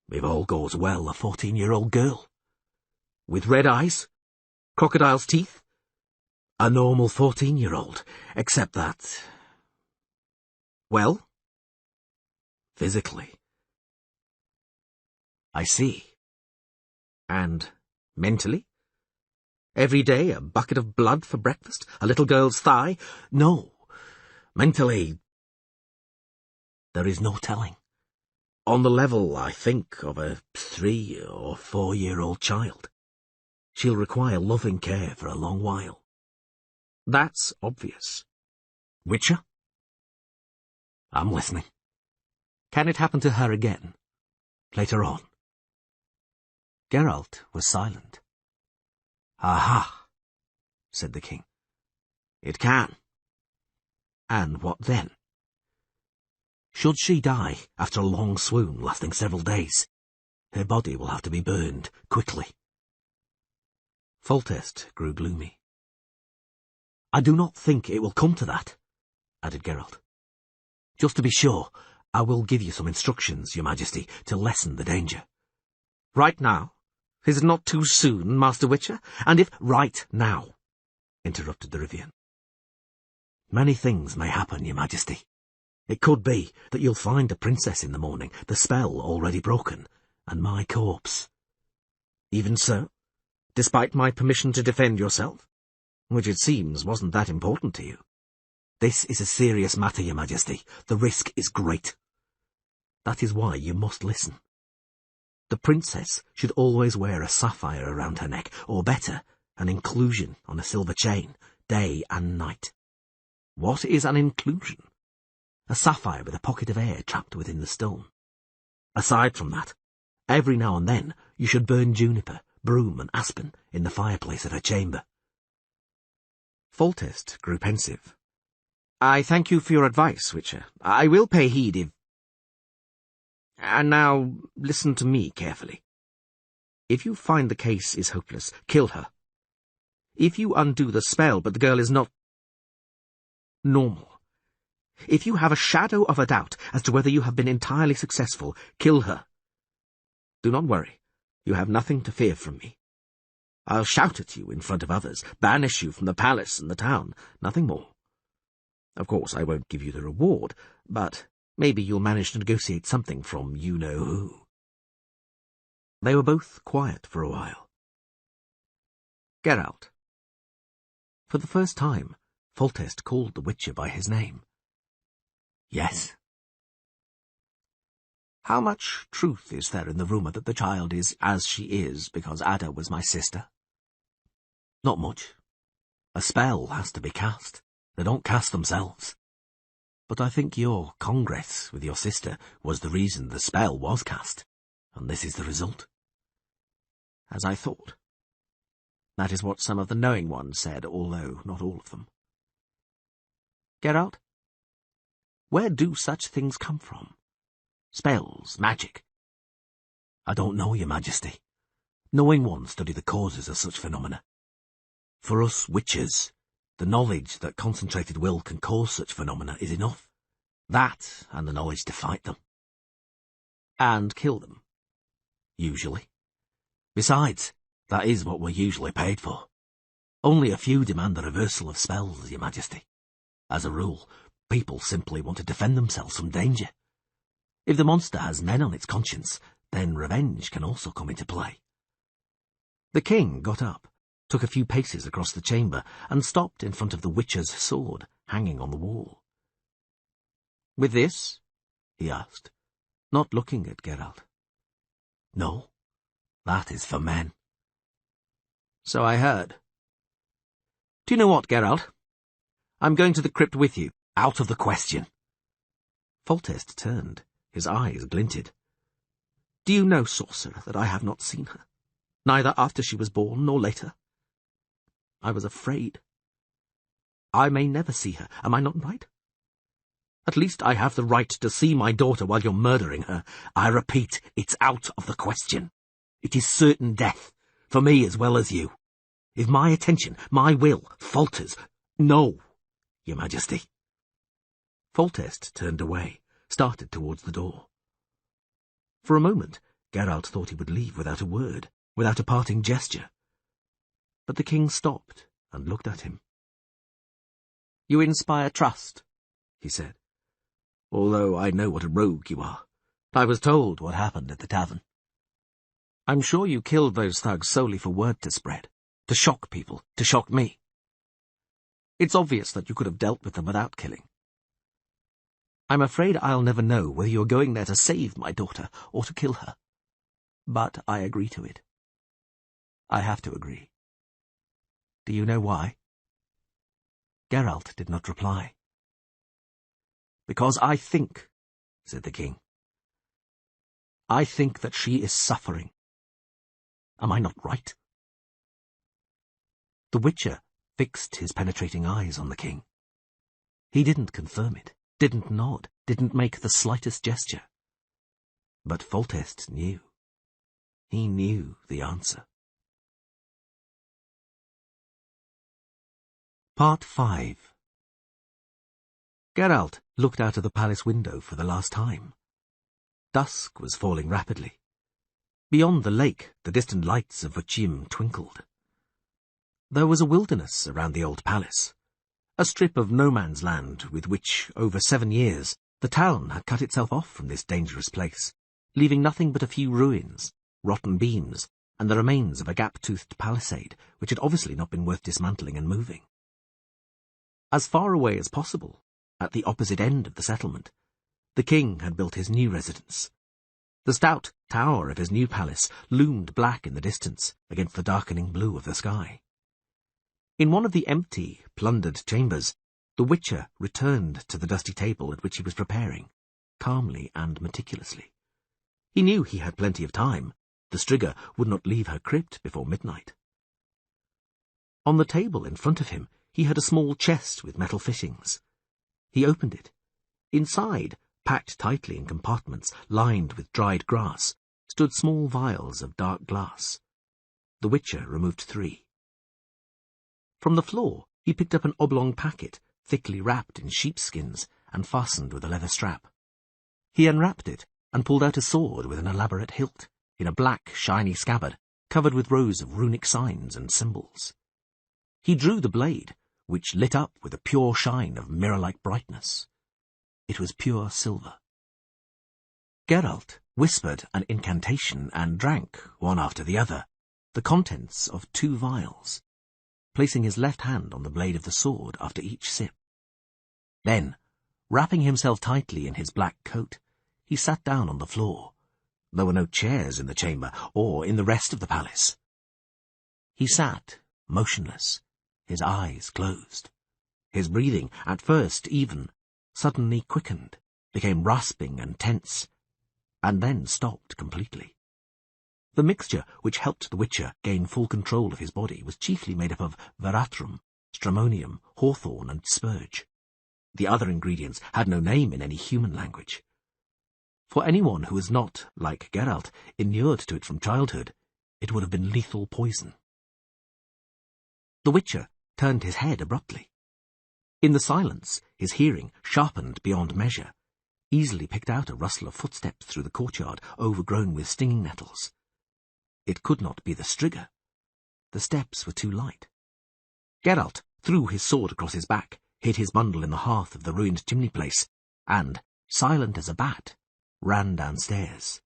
"If all goes well, a 14-year-old girl." "With red eyes? Crocodile's teeth?" "A normal 14-year-old, except that—" "Well?" "Physically." "I see. And mentally? Every day a bucket of blood for breakfast, a little girl's thigh?" "No. Mentally, there is no telling. On the level, I think, of a 3 or 4-year-old child. She'll require loving care for a long while." "That's obvious." "Witcher?" "I'm listening." "Can it happen to her again?" later on." Geralt was silent. "Aha," said the king. "It can. And what then?" "Should she die after a long swoon lasting several days, her body will have to be burned quickly." Foltest grew gloomy. "I do not think it will come to that," added Geralt. "Just to be sure, I will give you some instructions, your majesty, to lessen the danger." "Right now? Is it not too soon, Master Witcher? And if—" "Right now," interrupted the Rivian. "Many things may happen, your majesty. It could be that you'll find the princess in the morning, the spell already broken, and my corpse." "Even so? Despite my permission to defend yourself? Which it seems wasn't that important to you." "This is a serious matter, your majesty. The risk is great. That is why you must listen. The princess should always wear a sapphire around her neck, or better, an inclusion on a silver chain, day and night." "What is an inclusion?" "A sapphire with a pocket of air trapped within the stone. Aside from that, every now and then you should burn juniper, broom and aspen in the fireplace of her chamber." Foltest grew pensive. "I thank you for your advice, Witcher. I will pay heed if— And now, listen to me carefully. If you find the case is hopeless, kill her. If you undo the spell, but the girl is not normal, if you have a shadow of a doubt as to whether you have been entirely successful, kill her. Do not worry. You have nothing to fear from me. I'll shout at you in front of others, banish you from the palace and the town, nothing more. Of course, I won't give you the reward, but maybe you'll manage to negotiate something from you-know-who." They were both quiet for a while. "Geralt." For the first time, Foltest called the Witcher by his name. "Yes." "How much truth is there in the rumour that the child is as she is because Ada was my sister?" "Not much. A spell has to be cast. They don't cast themselves. But I think your congress with your sister was the reason the spell was cast, and this is the result." "As I thought. That is what some of the knowing ones said, although not all of them. Geralt, where do such things come from? Spells, magic?" "I don't know, your majesty. Knowing ones study the causes of such phenomena. For us witches, the knowledge that concentrated will can cause such phenomena is enough. That, and the knowledge to fight them." "And kill them?" "Usually. Besides, that is what we're usually paid for. Only a few demand the reversal of spells, your majesty. As a rule, people simply want to defend themselves from danger. If the monster has men on its conscience, then revenge can also come into play." The king got up, took a few paces across the chamber, and stopped in front of the Witcher's sword, hanging on the wall. "With this?" he asked, not looking at Geralt. "No, that is for men." "So I heard. Do you know what, Geralt? I'm going to the crypt with you." "Out of the question." Foltest turned. His eyes glinted. "Do you know, sorcerer, that I have not seen her? Neither after she was born nor later. I was afraid. I may never see her, am I not right? At least I have the right to see my daughter while you're murdering her. I repeat, it's out of the question. It is certain death, for me as well as you. If my attention, my will, falters, no, your majesty." Foltest turned away, started towards the door. For a moment, Geralt thought he would leave without a word, without a parting gesture. But the king stopped and looked at him. "You inspire trust," he said, "although I know what a rogue you are. I was told what happened at the tavern. I'm sure you killed those thugs solely for word to spread, to shock people, to shock me. It's obvious that you could have dealt with them without killing. I'm afraid I'll never know whether you're going there to save my daughter or to kill her. But I agree to it. I have to agree. Do you know why?" Geralt did not reply. "Because I think," said the king. I think that she is suffering. Am I not right?" The Witcher fixed his penetrating eyes on the king. He didn't confirm it, didn't nod, didn't make the slightest gesture. But Foltest knew. He knew the answer. Part 5. Geralt looked out of the palace window for the last time. Dusk was falling rapidly. Beyond the lake, the distant lights of Vachim twinkled. There was a wilderness around the old palace, a strip of no-man's land with which, over 7 years, the town had cut itself off from this dangerous place, leaving nothing but a few ruins, rotten beams, and the remains of a gap-toothed palisade which had obviously not been worth dismantling and moving. As far away as possible, at the opposite end of the settlement, the king had built his new residence. The stout tower of his new palace loomed black in the distance against the darkening blue of the sky. In one of the empty, plundered chambers, the Witcher returned to the dusty table at which he was preparing, calmly and meticulously. He knew he had plenty of time. The Striga would not leave her crypt before midnight. On the table in front of him, he had a small chest with metal fittings. He opened it. Inside, packed tightly in compartments lined with dried grass, stood small vials of dark glass. The Witcher removed 3. From the floor, he picked up an oblong packet, thickly wrapped in sheepskins and fastened with a leather strap. He unwrapped it and pulled out a sword with an elaborate hilt, in a black, shiny scabbard, covered with rows of runic signs and symbols. He drew the blade, which lit up with a pure shine of mirror-like brightness. It was pure silver. Geralt whispered an incantation and drank, one after the other, the contents of 2 vials, placing his left hand on the blade of the sword after each sip. Then, wrapping himself tightly in his black coat, he sat down on the floor. There were no chairs in the chamber or in the rest of the palace. He sat, motionless, his eyes closed. His breathing, at first even, suddenly quickened, became rasping and tense, and then stopped completely. The mixture which helped the Witcher gain full control of his body was chiefly made up of veratrum, stramonium, hawthorn, and spurge. The other ingredients had no name in any human language. For anyone who was not, like Geralt, inured to it from childhood, it would have been lethal poison. The Witcher turned his head abruptly. In the silence, his hearing, sharpened beyond measure, easily picked out a rustle of footsteps through the courtyard overgrown with stinging nettles. It could not be the Striga. The steps were too light. Geralt threw his sword across his back, hid his bundle in the hearth of the ruined chimney place, and, silent as a bat, ran downstairs.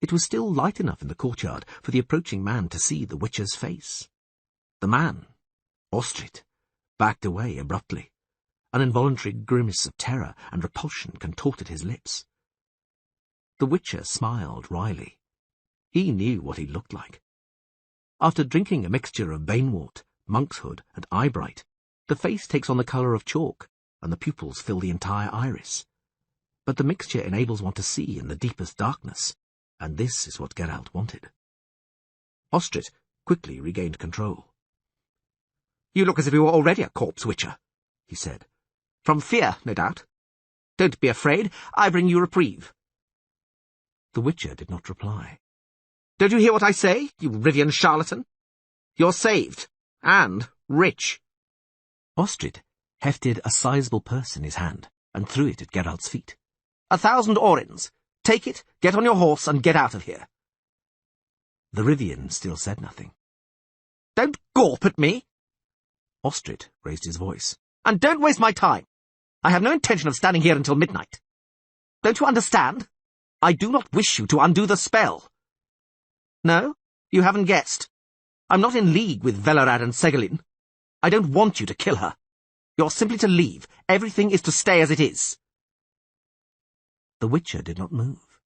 It was still light enough in the courtyard for the approaching man to see the Witcher's face. The man, Ostrit, backed away abruptly. An involuntary grimace of terror and repulsion contorted his lips. The Witcher smiled wryly. He knew what he looked like. After drinking a mixture of banewort, monkshood, and eyebright, the face takes on the colour of chalk, and the pupils fill the entire iris. But the mixture enables one to see in the deepest darkness, and this is what Geralt wanted. Ostrit quickly regained control. "You look as if you were already a corpse, Witcher," he said. "From fear, no doubt. Don't be afraid, I bring you reprieve." The Witcher did not reply. "Don't you hear what I say, you Rivian charlatan? You're saved, and rich." Ostrit hefted a sizable purse in his hand and threw it at Geralt's feet. 1,000 orins. Take it, get on your horse, and get out of here." The Rivian still said nothing. "Don't gawp at me!" Ostrit raised his voice. "And don't waste my time. I have no intention of standing here until midnight. Don't you understand? I do not wish you to undo the spell. No, you haven't guessed. I'm not in league with Velerad and Segalin. I don't want you to kill her. You're simply to leave. Everything is to stay as it is." The Witcher did not move.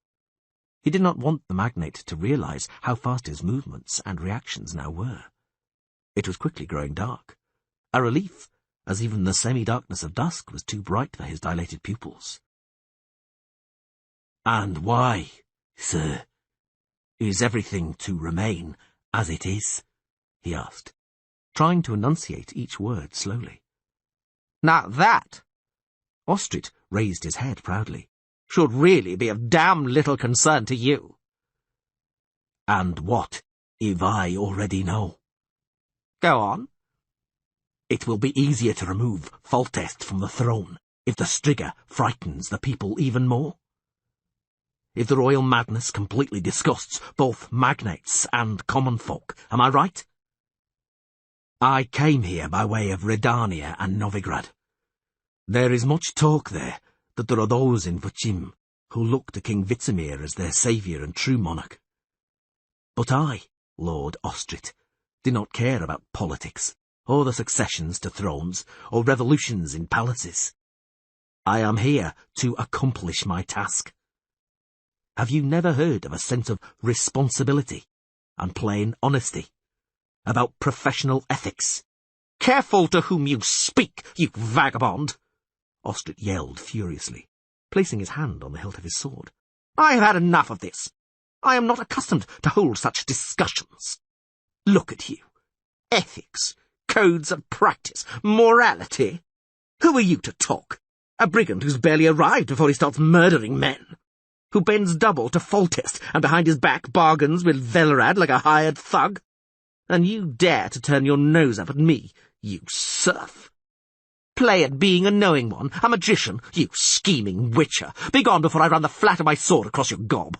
He did not want the magnate to realize how fast his movements and reactions now were. It was quickly growing dark. A relief, as even the semi-darkness of dusk was too bright for his dilated pupils. And why, sir, is everything to remain as it is? He asked, trying to enunciate each word slowly. Now that, Ostrit raised his head proudly, should really be of damn little concern to you. And what if I already know? Go on. It will be easier to remove Foltest from the throne if the Striga frightens the people even more. If the royal madness completely disgusts both magnates and common folk, am I right? I came here by way of Redania and Novigrad. There is much talk there that there are those in Vuchim who look to King Vitzimir as their saviour and true monarch. But I, Lord Ostrit, do not care about politics, or the successions to thrones, or revolutions in palaces. I am here to accomplish my task. Have you never heard of a sense of responsibility and plain honesty? About professional ethics? Careful to whom you speak, you vagabond! Ostrit yelled furiously, placing his hand on the hilt of his sword. I have had enough of this. I am not accustomed to hold such discussions. Look at you. Ethics, codes of practice, morality. Who are you to talk? A brigand who's barely arrived before he starts murdering men. Who bends double to Foltest and behind his back bargains with Velerad like a hired thug. And you dare to turn your nose up at me, you serf. Play at being a knowing one, a magician, you scheming witcher. Begone before I run the flat of my sword across your gob.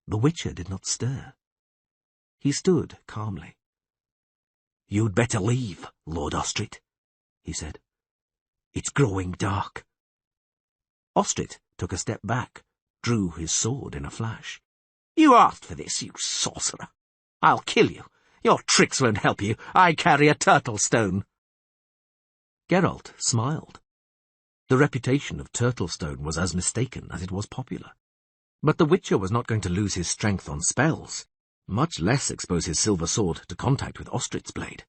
The witcher did not stir. He stood calmly. You'd better leave, Lord Ostrit, he said. It's growing dark. Ostrit took a step back, drew his sword in a flash. You asked for this, you sorcerer. I'll kill you. Your tricks won't help you. I carry a turtle stone. Geralt smiled. The reputation of Turtlestone was as mistaken as it was popular. But the Witcher was not going to lose his strength on spells, much less expose his silver sword to contact with Ostrit's blade.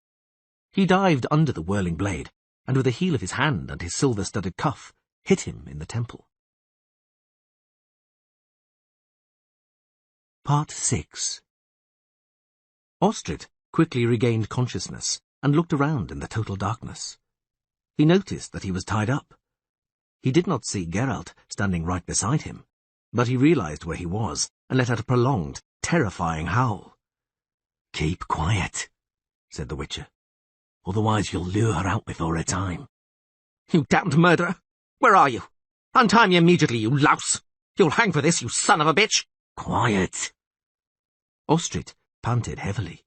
He dived under the whirling blade, and with the heel of his hand and his silver-studded cuff, hit him in the temple. Part 6. Ostrit quickly regained consciousness and looked around in the total darkness. He noticed that he was tied up. He did not see Geralt standing right beside him, but he realized where he was and let out a prolonged, terrifying howl. "Keep quiet," said the Witcher. "Otherwise you'll lure her out before her time." You damned murderer! Where are you? Untie me immediately, you louse! You'll hang for this, you son of a bitch! Quiet! Ostrit panted heavily.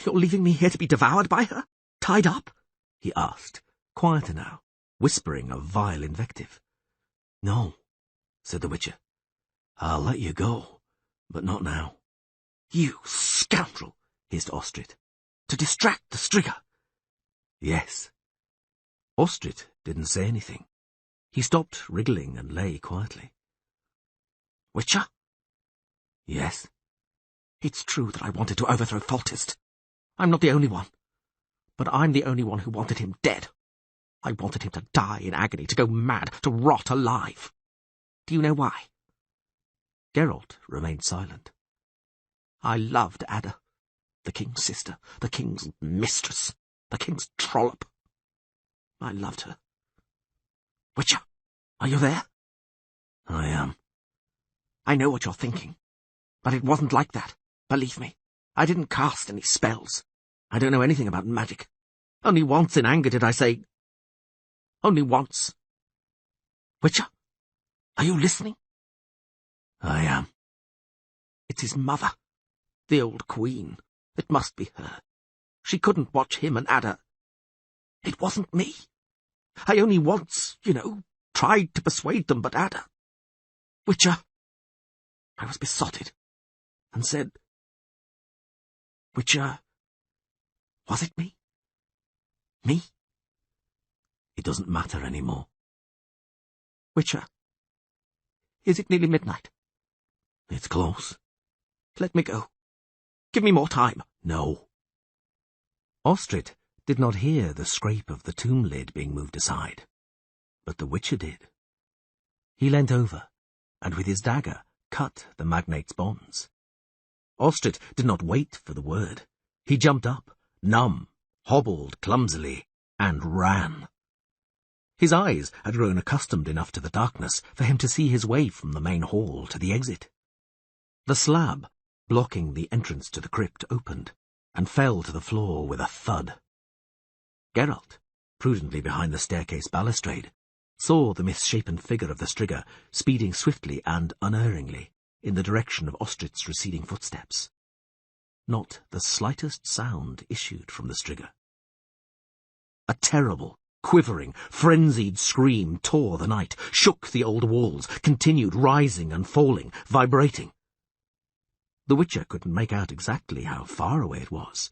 You're leaving me here to be devoured by her? Tied up? He asked, quieter now, whispering a vile invective. "No," said the Witcher. "I'll let you go, but not now." You scoundrel! hissed Ostrit. To distract the Striga! Yes. Ostrit didn't say anything. He stopped wriggling and lay quietly. Witcher? Yes. It's true that I wanted to overthrow Foltest. I'm not the only one. But I'm the only one who wanted him dead. I wanted him to die in agony, to go mad, to rot alive. Do you know why? Geralt remained silent. I loved Ada, the king's sister, the king's mistress, the king's trollop. I loved her. Witcher, are you there? I am. I know what you're thinking, but it wasn't like that. Believe me, I didn't cast any spells. I don't know anything about magic. Only once in anger did I say... Only once. Witcher, are you listening? I am. It's his mother, the old queen. It must be her. She couldn't watch him and Ada. It wasn't me. I only once, tried to persuade them, but Ada... Witcher, I was besotted, and said... Witcher, was it me? Me? It doesn't matter anymore. Witcher, is it nearly midnight? It's close. Let me go. Give me more time. No. Ostrit did not hear the scrape of the tomb lid being moved aside, but the Witcher did. He leant over and with his dagger cut the magnate's bonds. Ostrit did not wait for the word. He jumped up, numb, hobbled clumsily, and ran. His eyes had grown accustomed enough to the darkness for him to see his way from the main hall to the exit. The slab blocking the entrance to the crypt opened, and fell to the floor with a thud. Geralt, prudently behind the staircase balustrade, saw the misshapen figure of the Striga speeding swiftly and unerringly in the direction of Ostrit's receding footsteps. Not the slightest sound issued from the Striga. A terrible, quivering, frenzied scream tore the night, shook the old walls, continued rising and falling, vibrating. The Witcher couldn't make out exactly how far away it was.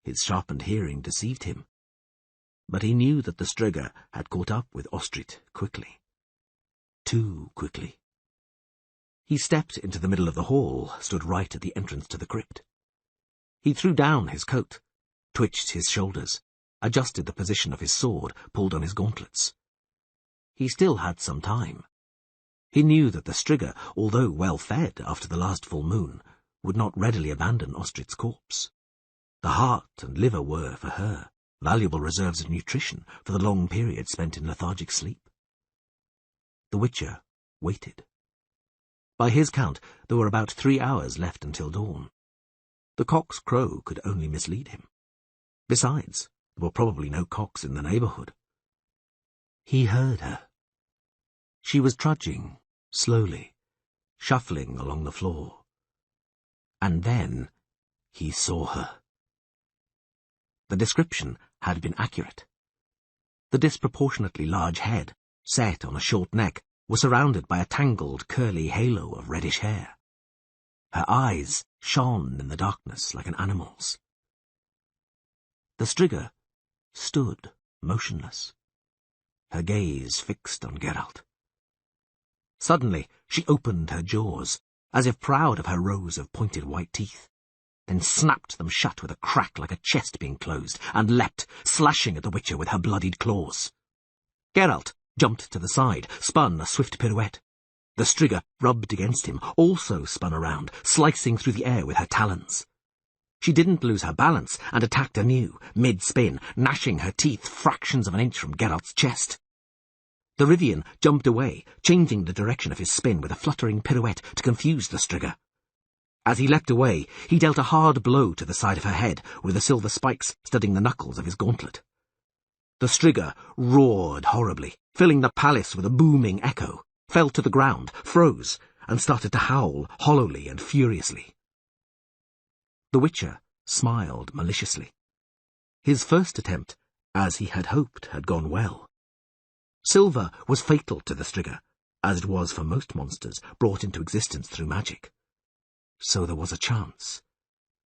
His sharpened hearing deceived him. But he knew that the Striga had caught up with Ostrit quickly. Too quickly. He stepped into the middle of the hall, stood right at the entrance to the crypt. He threw down his coat, twitched his shoulders, adjusted the position of his sword, pulled on his gauntlets. He still had some time. He knew that the Striga, although well fed after the last full moon, would not readily abandon Ostrit's corpse. The heart and liver were, for her, valuable reserves of nutrition for the long period spent in lethargic sleep. The Witcher waited. By his count, there were about 3 hours left until dawn. The cock's crow could only mislead him. Besides, there were probably no cocks in the neighbourhood. He heard her. She was trudging, slowly, shuffling along the floor. And then he saw her. The description had been accurate. The disproportionately large head, set on a short neck, was surrounded by a tangled, curly halo of reddish hair. Her eyes shone in the darkness like an animal's. The Striga stood motionless, her gaze fixed on Geralt. Suddenly she opened her jaws, as if proud of her rows of pointed white teeth, then snapped them shut with a crack like a chest being closed, and leapt, slashing at the Witcher with her bloodied claws. Geralt jumped to the side, spun a swift pirouette. The Striga rubbed against him, also spun around, slicing through the air with her talons. She didn't lose her balance, and attacked anew, mid-spin, gnashing her teeth fractions of an inch from Geralt's chest. The Rivian jumped away, changing the direction of his spin with a fluttering pirouette to confuse the Striga. As he leapt away, he dealt a hard blow to the side of her head, with the silver spikes studding the knuckles of his gauntlet. The Striga roared horribly, filling the palace with a booming echo, fell to the ground, froze, and started to howl hollowly and furiously. The Witcher smiled maliciously. His first attempt, as he had hoped, had gone well. Silver was fatal to the Striga, as it was for most monsters brought into existence through magic. So there was a chance.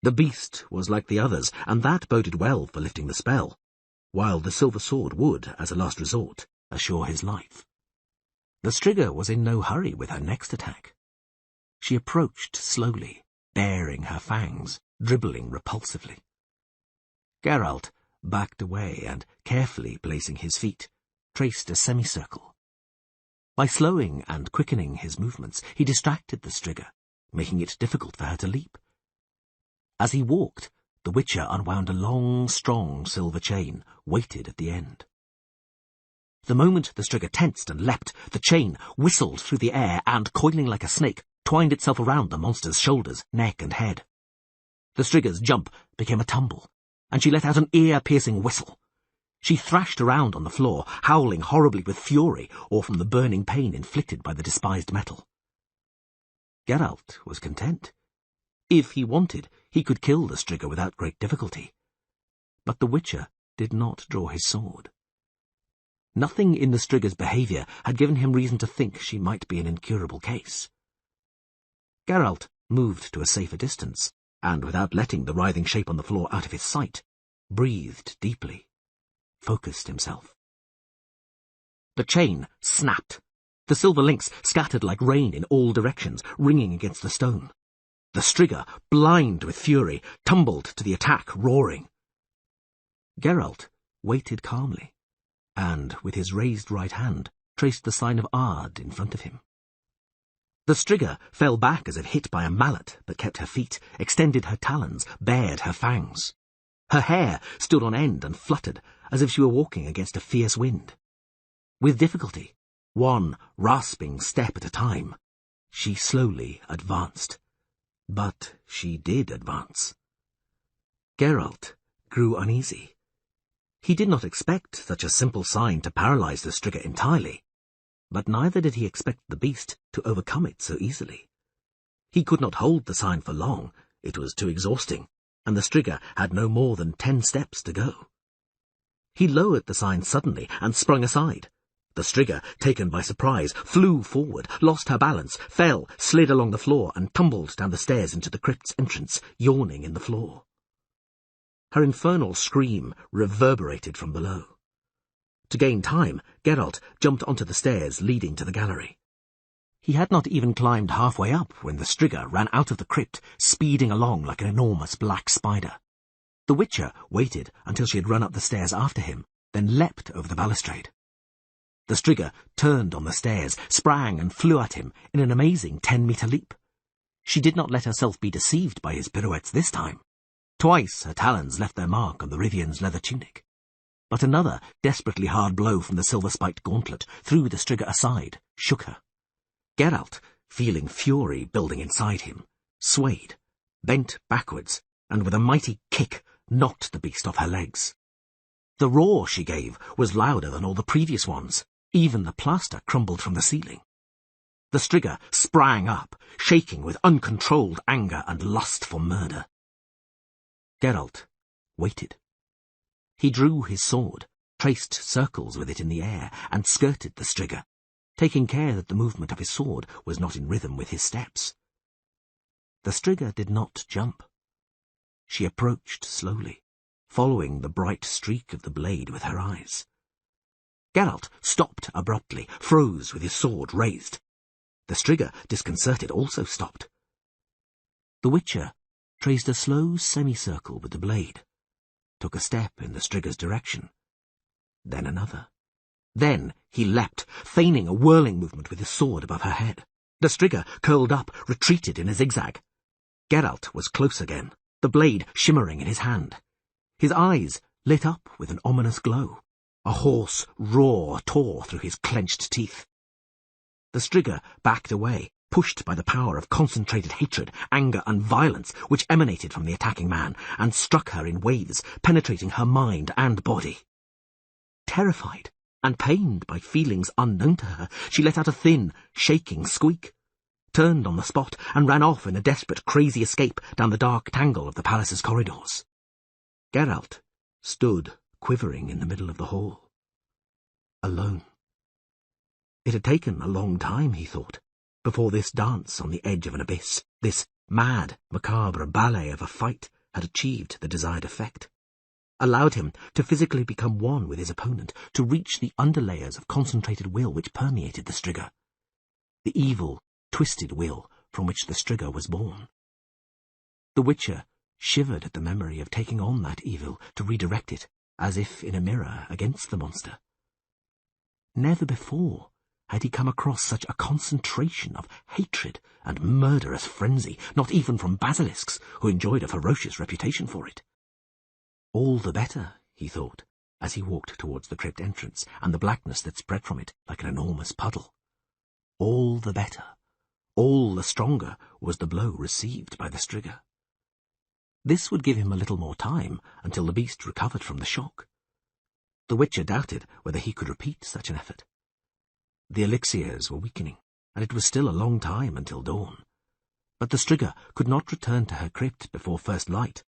The beast was like the others, and that boded well for lifting the spell, while the silver sword would, as a last resort, assure his life. The Striga was in no hurry with her next attack. She approached slowly, baring her fangs, dribbling repulsively. Geralt backed away and, carefully placing his feet, traced a semicircle. By slowing and quickening his movements, he distracted the Striga, making it difficult for her to leap. As he walked, the Witcher unwound a long, strong silver chain, weighted at the end. The moment the Striga tensed and leapt, the chain whistled through the air and, coiling like a snake, twined itself around the monster's shoulders, neck and head. The Striga's jump became a tumble, and she let out an ear-piercing whistle. She thrashed around on the floor, howling horribly with fury or from the burning pain inflicted by the despised metal. Geralt was content. If he wanted, he could kill the Striga without great difficulty. But the Witcher did not draw his sword. Nothing in the Striga's behaviour had given him reason to think she might be an incurable case. Geralt moved to a safer distance, and without letting the writhing shape on the floor out of his sight, breathed deeply, focused himself. The chain snapped. The silver links scattered like rain in all directions, ringing against the stone. The Striga, blind with fury, tumbled to the attack, roaring. Geralt waited calmly, and, with his raised right hand, traced the sign of Ard in front of him. The Strigger fell back as if hit by a mallet, but kept her feet, extended her talons, bared her fangs. Her hair stood on end and fluttered, as if she were walking against a fierce wind. With difficulty, one rasping step at a time, she slowly advanced. But she did advance. Geralt grew uneasy. He did not expect such a simple sign to paralyze the Strigger entirely, but neither did he expect the beast to overcome it so easily. He could not hold the sign for long, it was too exhausting, and the Strigger had no more than 10 steps to go. He lowered the sign suddenly and sprung aside. The Strigger, taken by surprise, flew forward, lost her balance, fell, slid along the floor, and tumbled down the stairs into the crypt's entrance, yawning in the floor. Her infernal scream reverberated from below. To gain time, Geralt jumped onto the stairs leading to the gallery. He had not even climbed halfway up when the Strigger ran out of the crypt, speeding along like an enormous black spider. The Witcher waited until she had run up the stairs after him, then leapt over the balustrade. The Strigger turned on the stairs, sprang and flew at him in an amazing 10-meter leap. She did not let herself be deceived by his pirouettes this time. Twice her talons left their mark on the Rivian's leather tunic. But another desperately hard blow from the silver-spiked gauntlet threw the Strigger aside, shook her. Geralt, feeling fury building inside him, swayed, bent backwards, and with a mighty kick knocked the beast off her legs. The roar she gave was louder than all the previous ones. Even the plaster crumbled from the ceiling. The Strigger sprang up, shaking with uncontrolled anger and lust for murder. Geralt waited. He drew his sword, traced circles with it in the air, and skirted the Strigger, taking care that the movement of his sword was not in rhythm with his steps. The Strigger did not jump. She approached slowly, following the bright streak of the blade with her eyes. Geralt stopped abruptly, froze with his sword raised. The Strigger, disconcerted, also stopped. The Witcher traced a slow semicircle with the blade, took a step in the Strigger's direction, then another. Then he leapt, feigning a whirling movement with his sword above her head. The Strigger curled up, retreated in a zigzag. Geralt was close again, the blade shimmering in his hand. His eyes lit up with an ominous glow. A hoarse roar tore through his clenched teeth. The Strigger backed away, pushed by the power of concentrated hatred, anger, and violence which emanated from the attacking man, and struck her in waves, penetrating her mind and body. Terrified and pained by feelings unknown to her, she let out a thin, shaking squeak, turned on the spot, and ran off in a desperate, crazy escape down the dark tangle of the palace's corridors. Geralt stood quivering in the middle of the hall. Alone. It had taken a long time, he thought, before this dance on the edge of an abyss, this mad, macabre ballet of a fight, had achieved the desired effect, allowed him to physically become one with his opponent, to reach the underlayers of concentrated will which permeated the Strigger, the evil, twisted will from which the Strigger was born. The Witcher shivered at the memory of taking on that evil to redirect it, as if in a mirror against the monster. Never before had he come across such a concentration of hatred and murderous frenzy, not even from basilisks, who enjoyed a ferocious reputation for it. All the better, he thought, as he walked towards the crypt entrance and the blackness that spread from it like an enormous puddle. All the better, all the stronger was the blow received by the Strigger. This would give him a little more time until the beast recovered from the shock. The Witcher doubted whether he could repeat such an effort. The elixirs were weakening, and it was still a long time until dawn. But the Strigger could not return to her crypt before first light,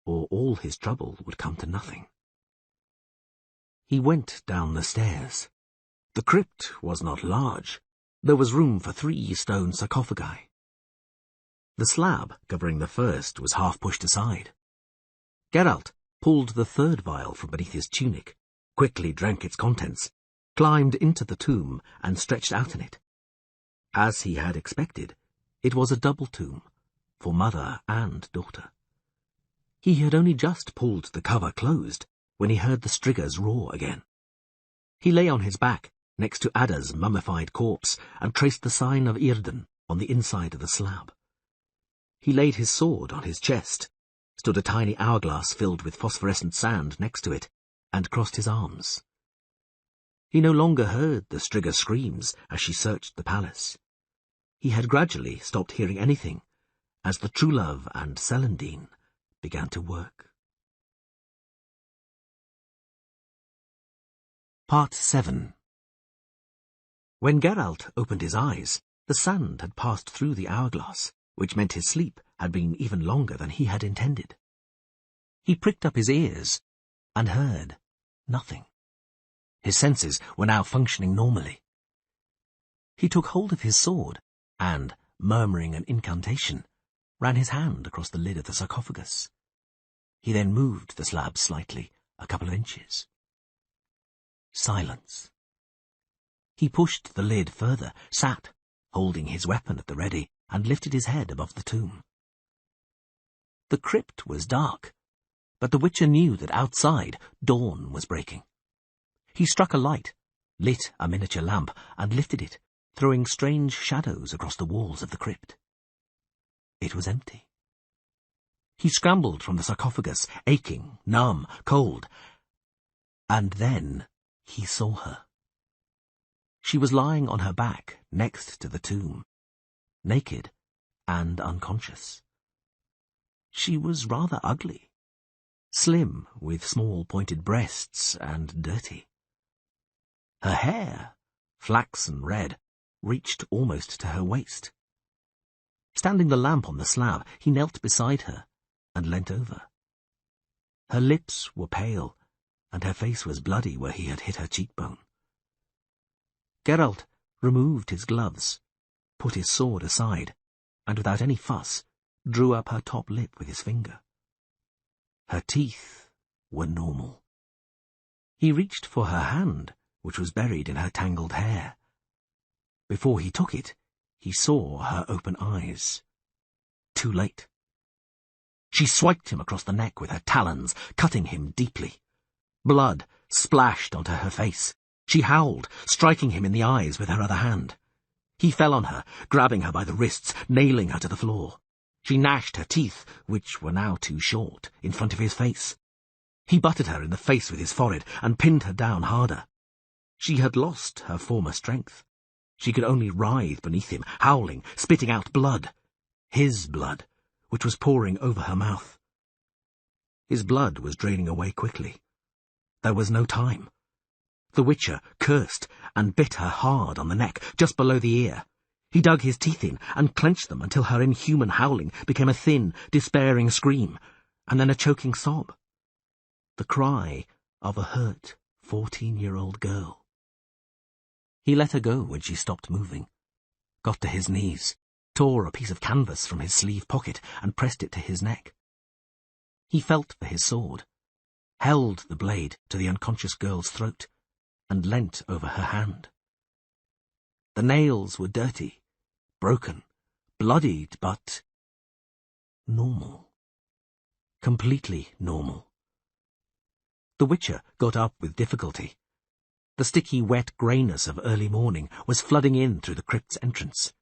or all his trouble would come to nothing. He went down the stairs. The crypt was not large. There was room for 3 stone sarcophagi. The slab covering the first was half pushed aside. Geralt pulled the 3rd vial from beneath his tunic, quickly drank its contents, climbed into the tomb, and stretched out in it. As he had expected, it was a double tomb, for mother and daughter. He had only just pulled the cover closed when he heard the Strigger's roar again. He lay on his back, next to Ada's mummified corpse, and traced the sign of Irden, on the inside of the slab. He laid his sword on his chest, stood a tiny hourglass filled with phosphorescent sand next to it, and crossed his arms. He no longer heard the Striga screams as she searched the palace. He had gradually stopped hearing anything as the Truelove and Celandine began to work. Part 7. When Geralt opened his eyes, the sand had passed through the hourglass, which meant his sleep had been even longer than he had intended. He pricked up his ears and heard nothing. His senses were now functioning normally. He took hold of his sword and, murmuring an incantation, ran his hand across the lid of the sarcophagus. He then moved the slab slightly, a couple of inches. Silence. He pushed the lid further, sat, holding his weapon at the ready, and lifted his head above the tomb. The crypt was dark, but the Witcher knew that outside dawn was breaking. He struck a light, lit a miniature lamp, and lifted it, throwing strange shadows across the walls of the crypt. It was empty. He scrambled from the sarcophagus, aching, numb, cold, and then he saw her. She was lying on her back next to the tomb, naked and unconscious. She was rather ugly, slim, with small pointed breasts, and dirty. Her hair, flaxen red, reached almost to her waist. Standing the lamp on the slab, he knelt beside her and leant over. Her lips were pale, and her face was bloody where he had hit her cheekbone. Geralt removed his gloves, put his sword aside, and without any fuss, drew up her top lip with his finger. Her teeth were normal. He reached for her hand, which was buried in her tangled hair. Before he took it, he saw her open eyes. Too late. She swiped him across the neck with her talons, cutting him deeply. Blood splashed onto her face. She howled, striking him in the eyes with her other hand. He fell on her, grabbing her by the wrists, nailing her to the floor. She gnashed her teeth, which were now too short, in front of his face. He butted her in the face with his forehead and pinned her down harder. She had lost her former strength. She could only writhe beneath him, howling, spitting out blood. His blood, which was pouring over her mouth. His blood was draining away quickly. There was no time. The Witcher cursed and bit her hard on the neck, just below the ear. He dug his teeth in and clenched them until her inhuman howling became a thin, despairing scream, and then a choking sob. The cry of a hurt 14-year-old girl. He let her go when she stopped moving, got to his knees, tore a piece of canvas from his sleeve pocket and pressed it to his neck. He felt for his sword, held the blade to the unconscious girl's throat, and leant over her hand. The nails were dirty, broken, bloodied, but normal. Completely normal. The Witcher got up with difficulty. The sticky, wet greyness of early morning was flooding in through the crypt's entrance.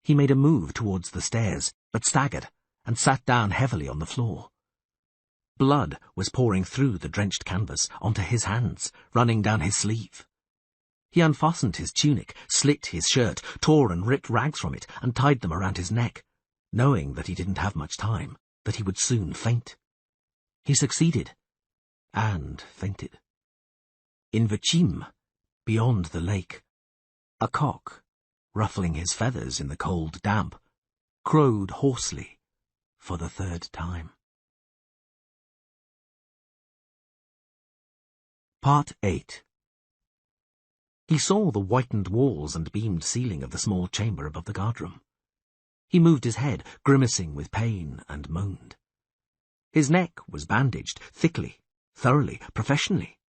He made a move towards the stairs, but staggered and sat down heavily on the floor. Blood was pouring through the drenched canvas onto his hands, running down his sleeve. He unfastened his tunic, slit his shirt, tore and ripped rags from it, and tied them around his neck, knowing that he didn't have much time, that he would soon faint. He succeeded, and fainted. In Vachim, beyond the lake, a cock, ruffling his feathers in the cold damp, crowed hoarsely for the third time. Part 8. He saw the whitened walls and beamed ceiling of the small chamber above the guardroom. He moved his head, grimacing with pain, and moaned. His neck was bandaged, thickly, thoroughly, professionally.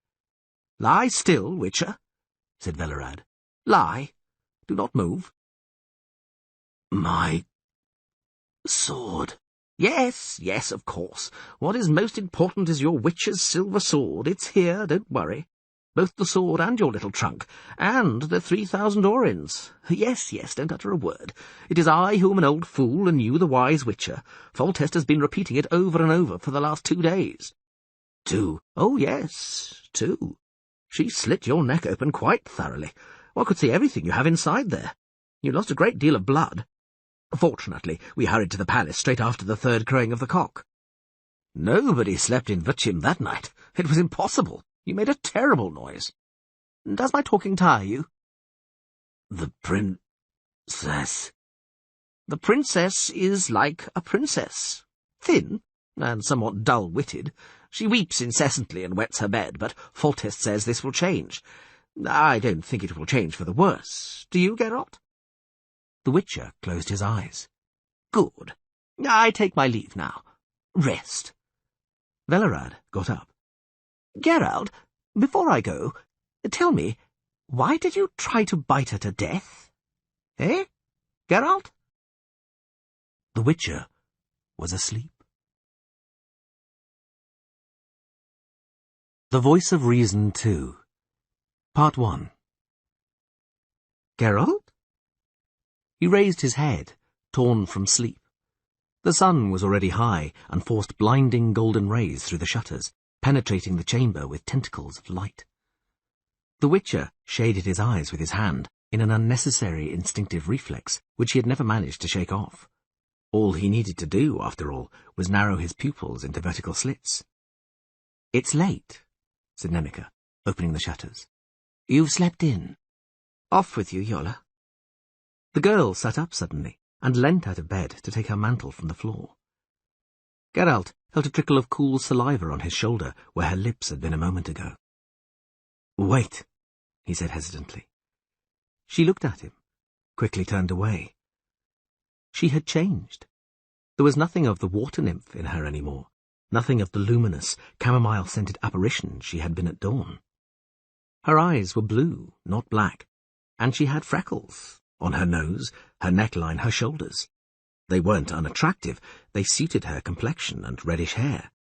"Lie still, Witcher," said Velerad. "Lie. Do not move." "My sword." "Yes, yes, of course. What is most important is your Witcher's silver sword. It's here, don't worry. both the sword and your little trunk, and the 3,000 orins. Yes, yes, don't utter a word. It is I who am an old fool, and you the wise witcher. Foltest has been repeating it over and over for the last 2 days. 2? Oh, yes, 2. She slit your neck open quite thoroughly. One could see everything you have inside there. You lost a great deal of blood. Fortunately, we hurried to the palace straight after the 3rd crowing of the cock. Nobody slept in Vuchim that night. It was impossible. You made a terrible noise. Does my talking tire you? The princess. The princess is like a princess. Thin, and somewhat dull-witted. She weeps incessantly and wets her bed, but Foltest says this will change. I don't think it will change for the worse. Do you, Geralt? The Witcher closed his eyes. Good. I take my leave now. Rest. Velerad got up. Geralt, before I go, tell me, why did you try to bite her to death? Eh, Geralt? The Witcher was asleep. The Voice of Reason 2, Part 1. Geralt? He raised his head, torn from sleep. The sun was already high and forced blinding golden rays through the shutters, penetrating the chamber with tentacles of light. The Witcher shaded his eyes with his hand in an unnecessary instinctive reflex which he had never managed to shake off. All he needed to do, after all, was narrow his pupils into vertical slits. "It's late," said Nenneke, opening the shutters. "You've slept in. Off with you, Yola." The girl sat up suddenly and leant out of bed to take her mantle from the floor. Geralt felt a trickle of cool saliva on his shoulder where her lips had been a moment ago. "Wait," he said hesitantly. She looked at him, quickly turned away. She had changed. There was nothing of the water nymph in her any more, nothing of the luminous, chamomile-scented apparition she had been at dawn. Her eyes were blue, not black, and she had freckles on her nose, her neckline, her shoulders. They weren't unattractive, they suited her complexion and reddish hair.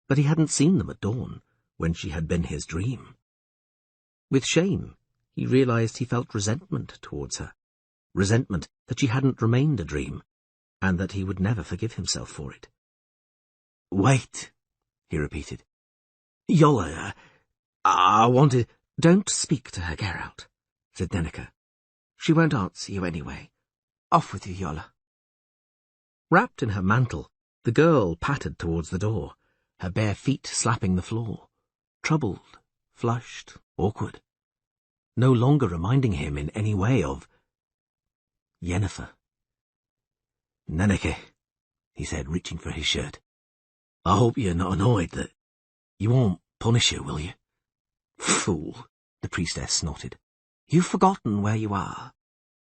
But he hadn't seen them at dawn, when she had been his dream. With shame, he realized he felt resentment towards her, resentment that she hadn't remained a dream, and that he would never forgive himself for it. "Wait," he repeated. "Yola, I wanted—" "Don't speak to her, Geralt," said Nenneke. "She won't answer you anyway. Off with you, Yola." Wrapped in her mantle, the girl pattered towards the door, her bare feet slapping the floor, troubled, flushed, awkward, no longer reminding him in any way of Yennefer. "Nenneke," he said, reaching for his shirt. "I hope you're not annoyed that you won't punish her, will you?" "Fool," the priestess snorted. "You've forgotten where you are.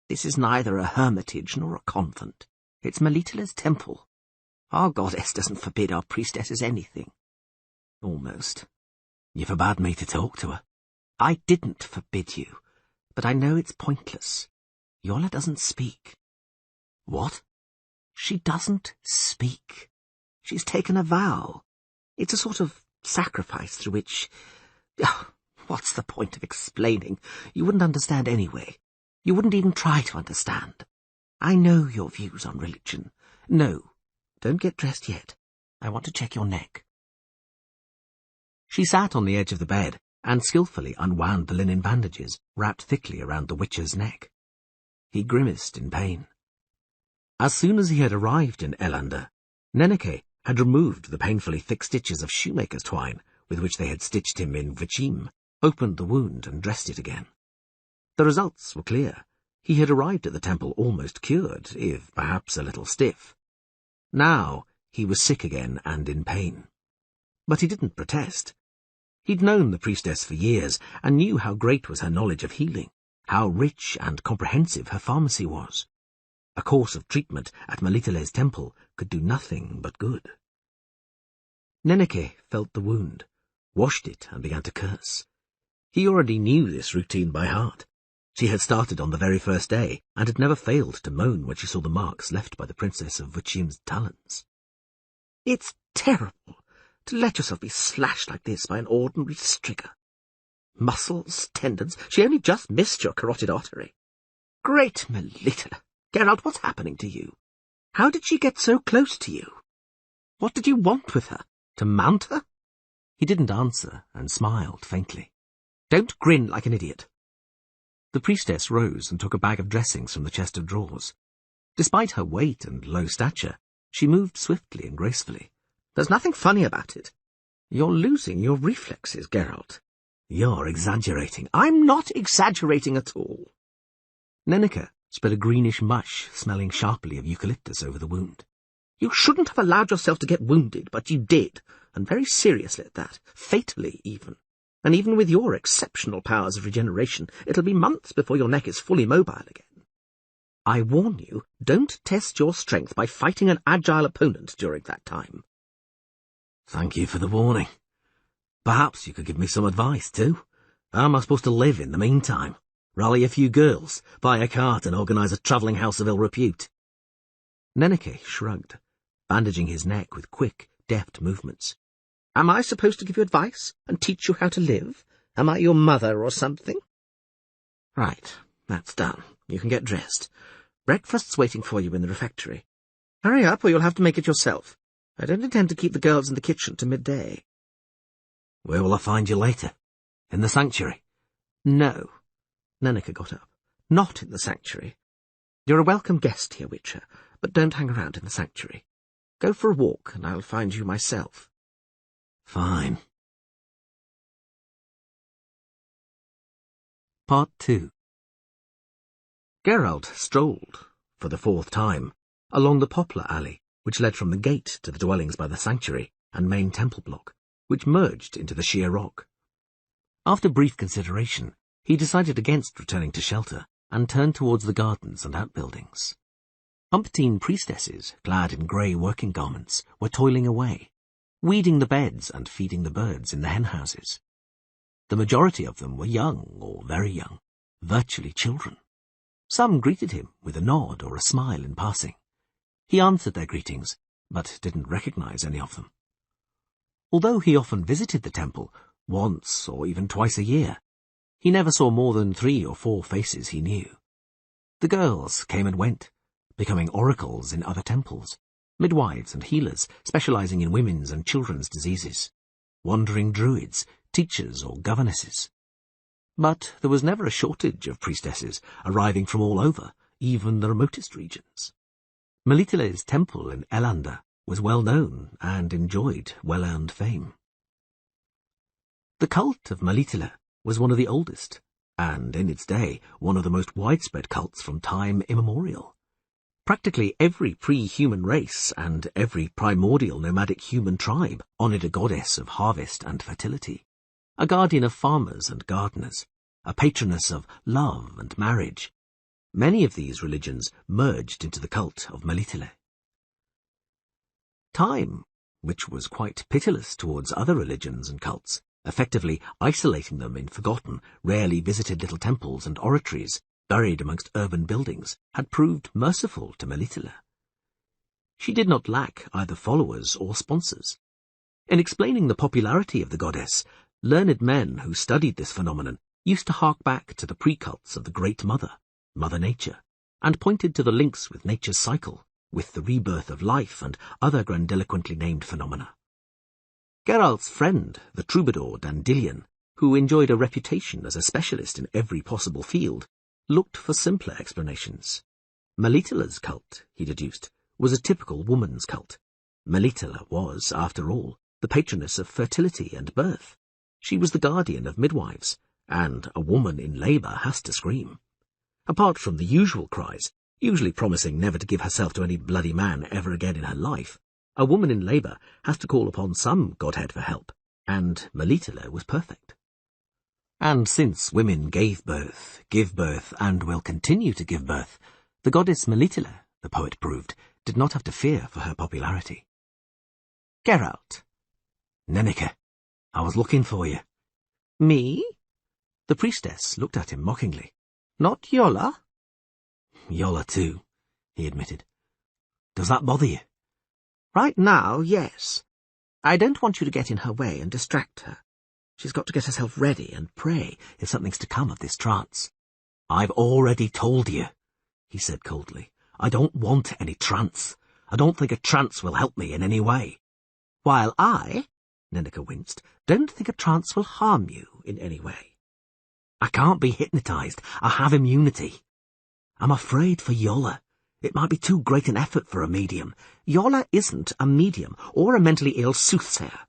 This is neither a hermitage nor a convent. It's Melitele's temple. Our goddess doesn't forbid our priestesses anything." "Almost. You forbade me to talk to her." "I didn't forbid you, but I know it's pointless. Yola doesn't speak." "What?" "She doesn't speak. She's taken a vow. It's a sort of sacrifice through which— what's the point of explaining? You wouldn't understand anyway. You wouldn't even try to understand. I know your views on religion. No, don't get dressed yet. I want to check your neck." She sat on the edge of the bed and skillfully unwound the linen bandages wrapped thickly around the Witcher's neck. He grimaced in pain. As soon as he had arrived in Elander, Nenneke had removed the painfully thick stitches of shoemaker's twine with which they had stitched him in Vuchim, opened the wound and dressed it again. The results were clear. He had arrived at the temple almost cured, if perhaps a little stiff. Now he was sick again and in pain. But he didn't protest. He'd known the priestess for years and knew how great was her knowledge of healing, how rich and comprehensive her pharmacy was. A course of treatment at Melitele's temple could do nothing but good. Nenneke felt the wound, washed it and began to curse. He already knew this routine by heart. She had started on the very first day, and had never failed to moan when she saw the marks left by the Princess of Vuchim's talons. "It's terrible to let yourself be slashed like this by an ordinary strigger." Muscles, tendons, she only just missed your carotid artery. Great Melita! Geralt, what's happening to you? How did she get so close to you? What did you want with her? To mount her? He didn't answer and smiled faintly. Don't grin like an idiot. The priestess rose and took a bag of dressings from the chest of drawers. Despite her weight and low stature, she moved swiftly and gracefully. There's nothing funny about it. You're losing your reflexes, Geralt. You're exaggerating. I'm not exaggerating at all. Nenneke spread a greenish mush smelling sharply of eucalyptus over the wound. You shouldn't have allowed yourself to get wounded, but you did, and very seriously at that, fatally even. And even with your exceptional powers of regeneration, it'll be months before your neck is fully mobile again. I warn you, don't test your strength by fighting an agile opponent during that time. Thank you for the warning. Perhaps you could give me some advice, too. How am I supposed to live in the meantime? Rally a few girls, buy a cart and organise a travelling house of ill repute? Nenneke shrugged, bandaging his neck with quick, deft movements. Am I supposed to give you advice and teach you how to live? Am I your mother or something? Right, that's done. You can get dressed. Breakfast's waiting for you in the refectory. Hurry up or you'll have to make it yourself. I don't intend to keep the girls in the kitchen to midday. Where will I find you later? In the sanctuary? No. Nenneke got up. Not in the sanctuary. You're a welcome guest here, Witcher, but don't hang around in the sanctuary. Go for a walk, and I'll find you myself. Fine. Part 2. Geralt strolled, for the fourth time, along the poplar alley, which led from the gate to the dwellings by the sanctuary and main temple block, which merged into the sheer rock. After brief consideration, he decided against returning to shelter and turned towards the gardens and outbuildings. Umpteen priestesses, clad in grey working garments, were toiling away, weeding the beds and feeding the birds in the henhouses. The majority of them were young or very young, virtually children. Some greeted him with a nod or a smile in passing. He answered their greetings, but didn't recognize any of them. Although he often visited the temple, once or even twice a year, he never saw more than 3 or 4 faces he knew. The girls came and went, becoming oracles in other temples, midwives and healers specializing in women's and children's diseases, wandering druids, teachers or governesses. But there was never a shortage of priestesses arriving from all over, even the remotest regions. Melitile's temple in Elander was well known and enjoyed well-earned fame. The cult of Melitile was one of the oldest, and in its day one of the most widespread cults from time immemorial. Practically every pre-human race and every primordial nomadic human tribe honoured a goddess of harvest and fertility, a guardian of farmers and gardeners, a patroness of love and marriage. Many of these religions merged into the cult of Melitile. Time, which was quite pitiless towards other religions and cults, effectively isolating them in forgotten, rarely visited little temples and oratories, buried amongst urban buildings, had proved merciful to Melitile. She did not lack either followers or sponsors. In explaining the popularity of the goddess, learned men who studied this phenomenon used to hark back to the pre-cults of the Great Mother, Mother Nature, and pointed to the links with nature's cycle, with the rebirth of life and other grandiloquently named phenomena. Geralt's friend, the troubadour Dandelion, who enjoyed a reputation as a specialist in every possible field, looked for simpler explanations. Melitile's cult, he deduced, was a typical woman's cult. Melitile was, after all, the patroness of fertility and birth. She was the guardian of midwives, and a woman in labour has to scream. Apart from the usual cries, usually promising never to give herself to any bloody man ever again in her life, a woman in labour has to call upon some godhead for help, and Melitile was perfect. And since women gave birth, give birth, and will continue to give birth, the goddess Melitile, the poet proved, did not have to fear for her popularity. Geralt. Nenneke, I was looking for you. Me? The priestess looked at him mockingly. Not Yola? Yola too, he admitted. Does that bother you? Right now, yes. I don't want you to get in her way and distract her. She's got to get herself ready and pray if something's to come of this trance. I've already told you, he said coldly. I don't want any trance. I don't think a trance will help me in any way. While I, Nenneke winced, don't think a trance will harm you in any way. I can't be hypnotized. I have immunity. I'm afraid for Yola. It might be too great an effort for a medium. Yola isn't a medium or a mentally ill soothsayer.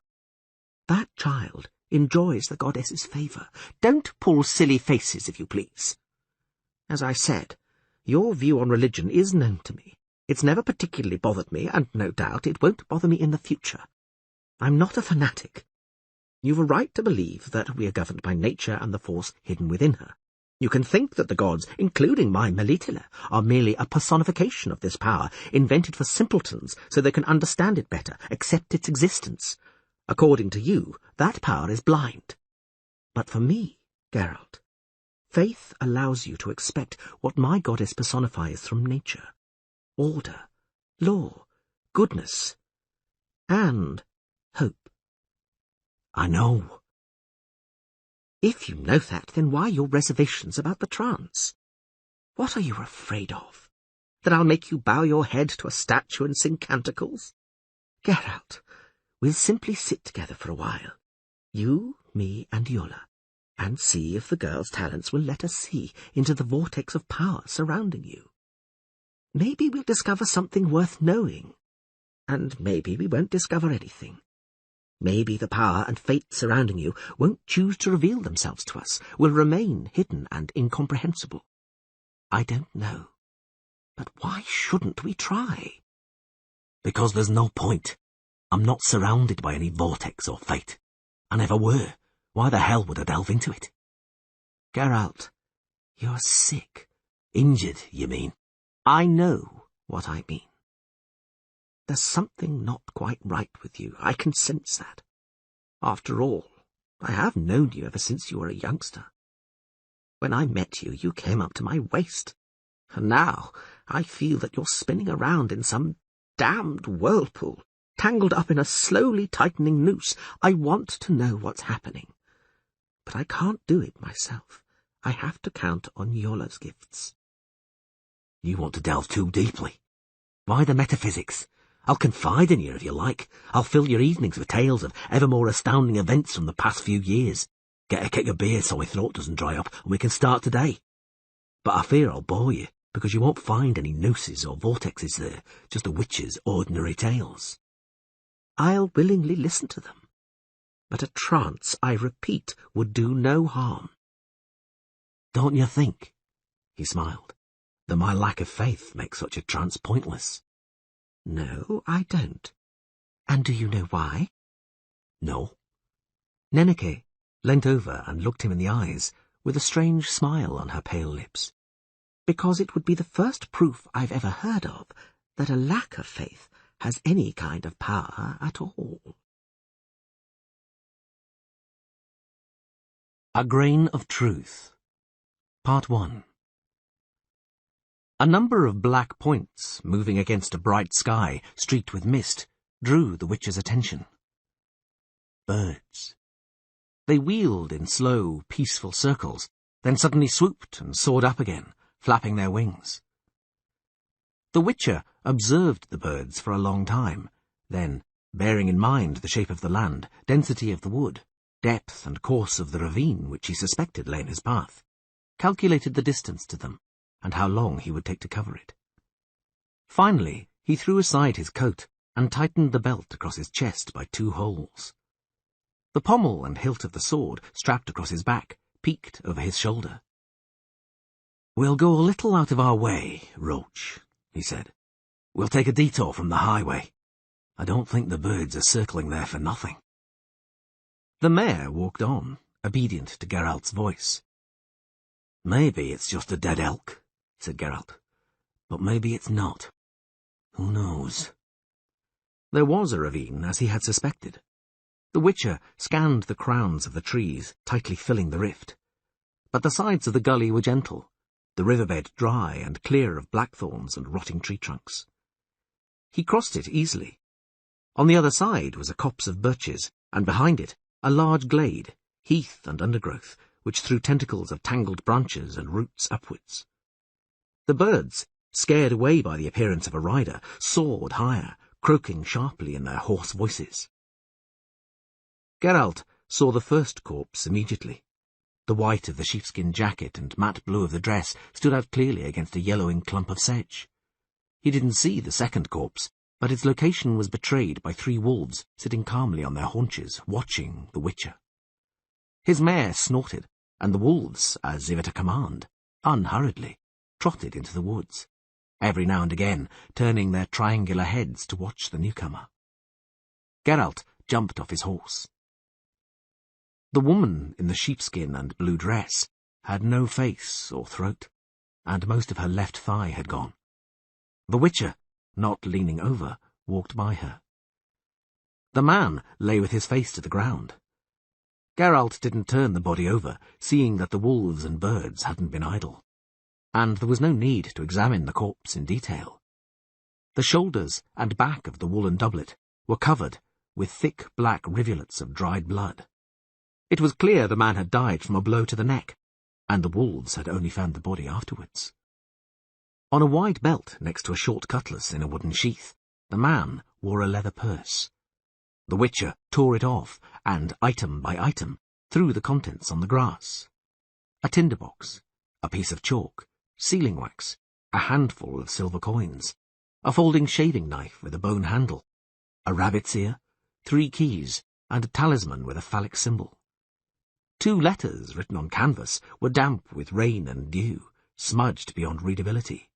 That child enjoys the goddess's favour. Don't pull silly faces, if you please. As I said, your view on religion is known to me. It's never particularly bothered me, and no doubt it won't bother me in the future. I'm not a fanatic. You've a right to believe that we are governed by nature and the force hidden within her. You can think that the gods, including my Melitele, are merely a personification of this power, invented for simpletons so they can understand it better, accept its existence. According to you, that power is blind. But for me, Geralt, faith allows you to expect what my goddess personifies from nature. Order, law, goodness, and hope. I know. If you know that, then why your reservations about the trance? What are you afraid of? That I'll make you bow your head to a statue and sing canticles? Geralt, we'll simply sit together for a while. You, me, and Yola, and see if the girl's talents will let us see into the vortex of power surrounding you. Maybe we'll discover something worth knowing, and maybe we won't discover anything. Maybe the power and fate surrounding you won't choose to reveal themselves to us, will remain hidden and incomprehensible. I don't know. But why shouldn't we try? Because there's no point. I'm not surrounded by any vortex or fate. I never were. Why the hell would I delve into it? Geralt, you're sick. Injured, you mean? I know what I mean. There's something not quite right with you. I can sense that. After all, I have known you ever since you were a youngster. When I met you, you came up to my waist. And now I feel that you're spinning around in some damned whirlpool, tangled up in a slowly tightening noose. I want to know what's happening. But I can't do it myself. I have to count on Yola's gifts. You want to delve too deeply. Why the metaphysics? I'll confide in you if you like. I'll fill your evenings with tales of ever more astounding events from the past few years. Get a kick of beer so my throat doesn't dry up, and we can start today. But I fear I'll bore you, because you won't find any nooses or vortexes there, just a witch's ordinary tales. I'll willingly listen to them. But a trance, I repeat, would do no harm. Don't you think, he smiled, that my lack of faith makes such a trance pointless? No, I don't. And do you know why? No. Nenneke leant over and looked him in the eyes, with a strange smile on her pale lips. Because it would be the first proof I've ever heard of that a lack of faith has any kind of power at all. A Grain of Truth. Part 1. A number of black points, moving against a bright sky, streaked with mist, drew the witch's attention. Birds. They wheeled in slow, peaceful circles, then suddenly swooped and soared up again, flapping their wings. The witcher observed the birds for a long time, then, bearing in mind the shape of the land, density of the wood, depth and course of the ravine which he suspected lay in his path, calculated the distance to them, and how long he would take to cover it. Finally, he threw aside his coat and tightened the belt across his chest by 2 holes. The pommel and hilt of the sword, strapped across his back, peeked over his shoulder. "We'll go a little out of our way, Roach," he said. "We'll take a detour from the highway. I don't think the birds are circling there for nothing." The mare walked on, obedient to Geralt's voice. "Maybe it's just a dead elk," said Geralt. "But maybe it's not. Who knows?" There was a ravine, as he had suspected. The witcher scanned the crowns of the trees, tightly filling the rift. But the sides of the gully were gentle, the riverbed dry and clear of blackthorns and rotting tree trunks. He crossed it easily. On the other side was a copse of birches, and behind it a large glade, heath and undergrowth, which threw tentacles of tangled branches and roots upwards. The birds, scared away by the appearance of a rider, soared higher, croaking sharply in their hoarse voices. Geralt saw the first corpse immediately. The white of the sheepskin jacket and matte blue of the dress stood out clearly against a yellowing clump of sedge. He didn't see the second corpse, but its location was betrayed by 3 wolves sitting calmly on their haunches, watching the Witcher. His mare snorted, and the wolves, as if at a command, unhurriedly, trotted into the woods, every now and again turning their triangular heads to watch the newcomer. Geralt jumped off his horse. The woman in the sheepskin and blue dress had no face or throat, and most of her left thigh had gone. The Witcher, not leaning over, walked by her. The man lay with his face to the ground. Geralt didn't turn the body over, seeing that the wolves and birds hadn't been idle, and there was no need to examine the corpse in detail. The shoulders and back of the woolen doublet were covered with thick black rivulets of dried blood. It was clear the man had died from a blow to the neck, and the wolves had only found the body afterwards. On a wide belt next to a short cutlass in a wooden sheath, the man wore a leather purse. The Witcher tore it off, and, item by item, threw the contents on the grass. A tinderbox, a piece of chalk, sealing wax, a handful of silver coins, a folding shaving knife with a bone handle, a rabbit's ear, 3 keys, and a talisman with a phallic symbol. 2 letters written on canvas were damp with rain and dew, smudged beyond readability.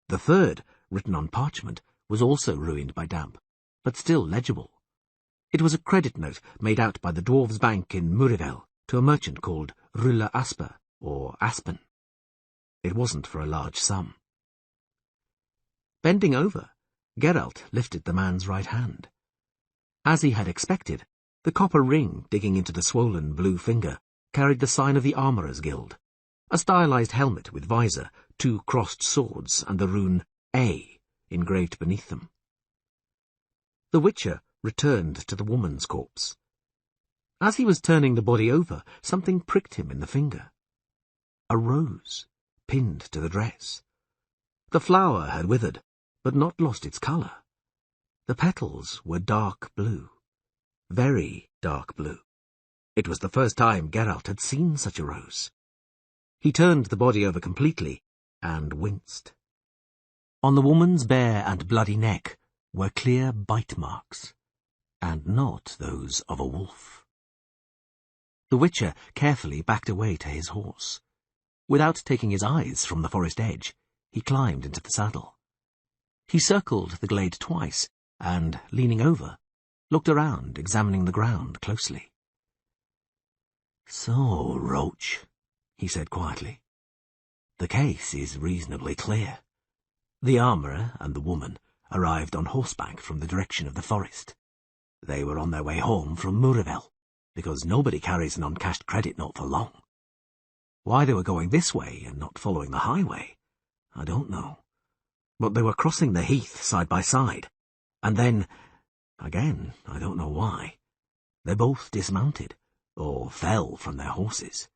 The 3rd, written on parchment, was also ruined by damp, but still legible. It was a credit note made out by the Dwarves' Bank in Murivel to a merchant called Rulla Asper, or Aspen. It wasn't for a large sum. Bending over, Geralt lifted the man's right hand. As he had expected, the copper ring digging into the swollen blue finger carried the sign of the Armourers' Guild, a stylized helmet with visor, 2 crossed swords, and the rune A engraved beneath them. The Witcher returned to the woman's corpse. As he was turning the body over, something pricked him in the finger. A rose, pinned to the dress. The flower had withered, but not lost its colour. The petals were dark blue, very dark blue. It was the first time Geralt had seen such a rose. He turned the body over completely, and winced. On the woman's bare and bloody neck were clear bite marks, and not those of a wolf. The Witcher carefully backed away to his horse. Without taking his eyes from the forest edge, he climbed into the saddle. He circled the glade twice, and, leaning over, looked around, examining the ground closely. "So, Roach," he said quietly, "the case is reasonably clear. The armourer and the woman arrived on horseback from the direction of the forest. They were on their way home from Murivel, because nobody carries an uncashed credit note for long. Why they were going this way and not following the highway, I don't know. But they were crossing the heath side by side, and then, again, I don't know why, they both dismounted, or fell from their horses.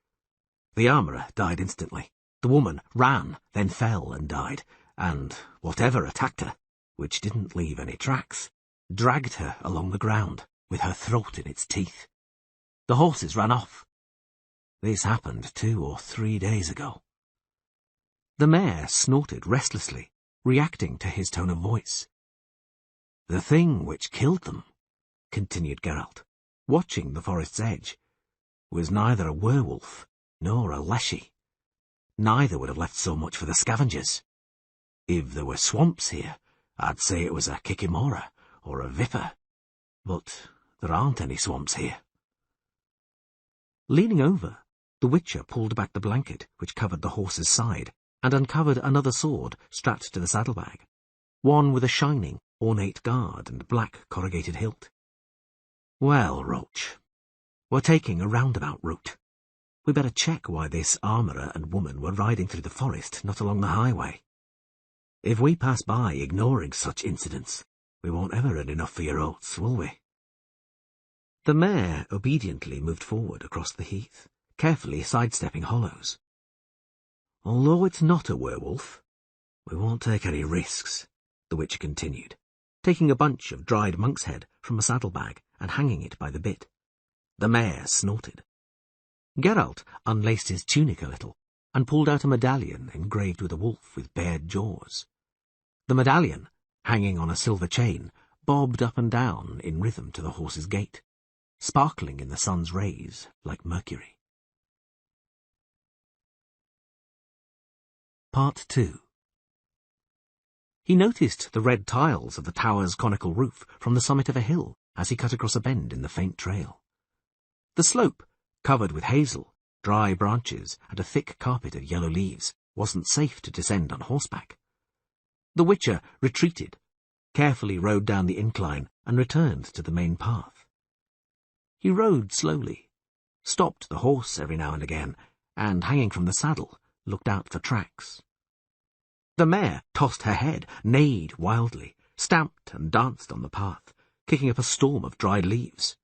The armourer died instantly. The woman ran, then fell and died, and whatever attacked her, which didn't leave any tracks, dragged her along the ground, with her throat in its teeth. The horses ran off. This happened 2 or 3 days ago." The mare snorted restlessly, reacting to his tone of voice. "The thing which killed them," continued Geralt, watching the forest's edge, "was neither a werewolf nor a leshy. Neither would have left so much for the scavengers. If there were swamps here, I'd say it was a kikimora or a viper, but there aren't any swamps here." Leaning over, the Witcher pulled back the blanket which covered the horse's side and uncovered another sword strapped to the saddlebag, one with a shining, ornate guard and black corrugated hilt. "Well, Roach, we're taking a roundabout route. We better check why this armourer and woman were riding through the forest, not along the highway. If we pass by ignoring such incidents, we won't ever earn enough for your oats, will we?" The mare obediently moved forward across the heath, carefully sidestepping hollows. "Although it's not a werewolf, we won't take any risks," the Witcher continued, taking a bunch of dried monk's head from a saddlebag and hanging it by the bit. The mare snorted. Geralt unlaced his tunic a little and pulled out a medallion engraved with a wolf with bared jaws. The medallion, hanging on a silver chain, bobbed up and down in rhythm to the horse's gait, sparkling in the sun's rays like mercury. Part 2. He noticed the red tiles of the tower's conical roof from the summit of a hill as he cut across a bend in the faint trail. The slope, covered with hazel, dry branches, and a thick carpet of yellow leaves, wasn't safe to descend on horseback. The Witcher retreated, carefully rode down the incline, and returned to the main path. He rode slowly, stopped the horse every now and again, and, hanging from the saddle, looked out for tracks. The mare tossed her head, neighed wildly, stamped and danced on the path, kicking up a storm of dried leaves.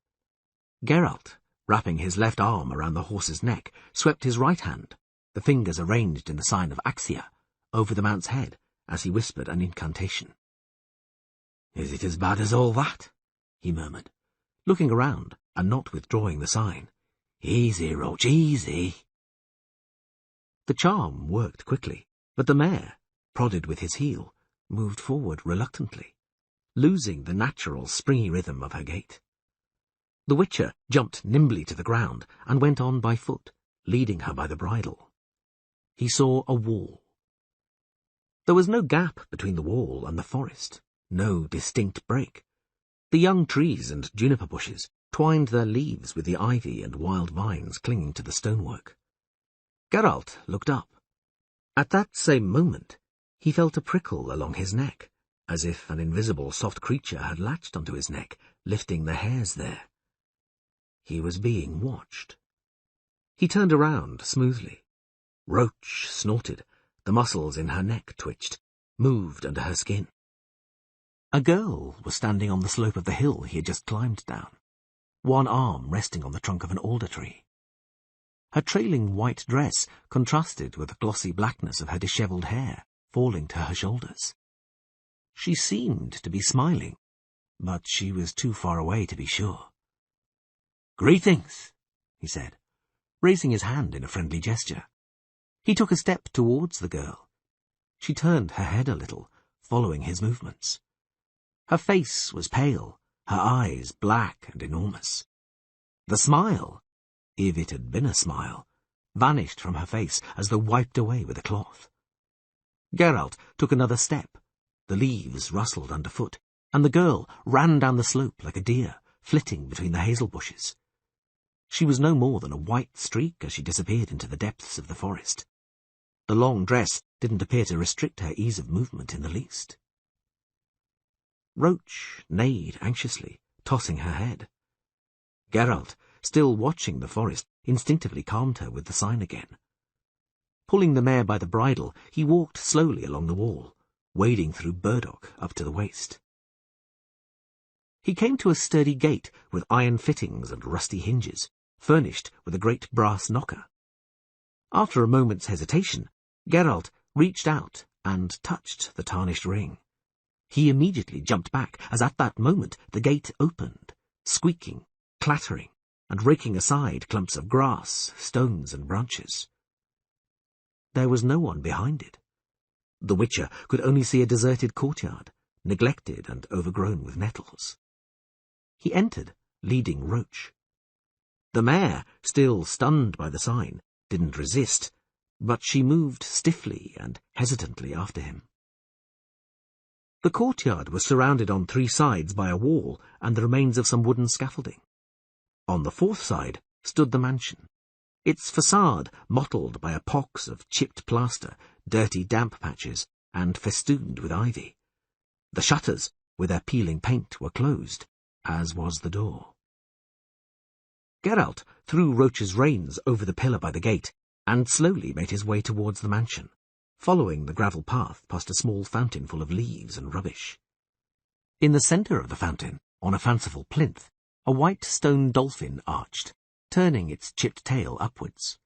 Geralt, wrapping his left arm around the horse's neck, swept his right hand, the fingers arranged in the sign of Axia, over the mount's head as he whispered an incantation. "Is it as bad as all that?" he murmured, looking around and not withdrawing the sign. "Easy, Roach, easy." The charm worked quickly, but the mare, prodded with his heel, moved forward reluctantly, losing the natural springy rhythm of her gait. The Witcher jumped nimbly to the ground and went on by foot, leading her by the bridle. He saw a wall. There was no gap between the wall and the forest, no distinct break. The young trees and juniper bushes twined their leaves with the ivy and wild vines clinging to the stonework. Geralt looked up. At that same moment, he felt a prickle along his neck, as if an invisible soft creature had latched onto his neck, lifting the hairs there. He was being watched. He turned around smoothly. Roach snorted, the muscles in her neck twitched, moved under her skin. A girl was standing on the slope of the hill he had just climbed down, one arm resting on the trunk of an alder tree. Her trailing white dress contrasted with the glossy blackness of her dishevelled hair, falling to her shoulders. She seemed to be smiling, but she was too far away to be sure. "Greetings," he said, raising his hand in a friendly gesture. He took a step towards the girl. She turned her head a little, following his movements. Her face was pale, her eyes black and enormous. The smile, if it had been a smile, vanished from her face as though wiped away with a cloth. Geralt took another step. The leaves rustled underfoot, and the girl ran down the slope like a deer, flitting between the hazel bushes. She was no more than a white streak as she disappeared into the depths of the forest. The long dress didn't appear to restrict her ease of movement in the least. Roach neighed anxiously, tossing her head. Geralt, still watching the forest, instinctively calmed her with the sign again. Pulling the mare by the bridle, he walked slowly along the wall, wading through burdock up to the waist. He came to a sturdy gate with iron fittings and rusty hinges, furnished with a great brass knocker. After a moment's hesitation, Geralt reached out and touched the tarnished ring. He immediately jumped back, as at that moment the gate opened, squeaking, clattering, and raking aside clumps of grass, stones, and branches. There was no one behind it. The Witcher could only see a deserted courtyard, neglected and overgrown with nettles. He entered, leading Roach. The mare, still stunned by the sign, didn't resist, but she moved stiffly and hesitantly after him. The courtyard was surrounded on 3 sides by a wall and the remains of some wooden scaffolding. On the 4th side stood the mansion, its facade mottled by a pox of chipped plaster, dirty damp patches, and festooned with ivy. The shutters, with their peeling paint, were closed, as was the door. Geralt threw Roach's reins over the pillar by the gate and slowly made his way towards the mansion, following the gravel path past a small fountain full of leaves and rubbish. In the centre of the fountain, on a fanciful plinth, A white stone dolphin arched, turning its chipped tail upwards.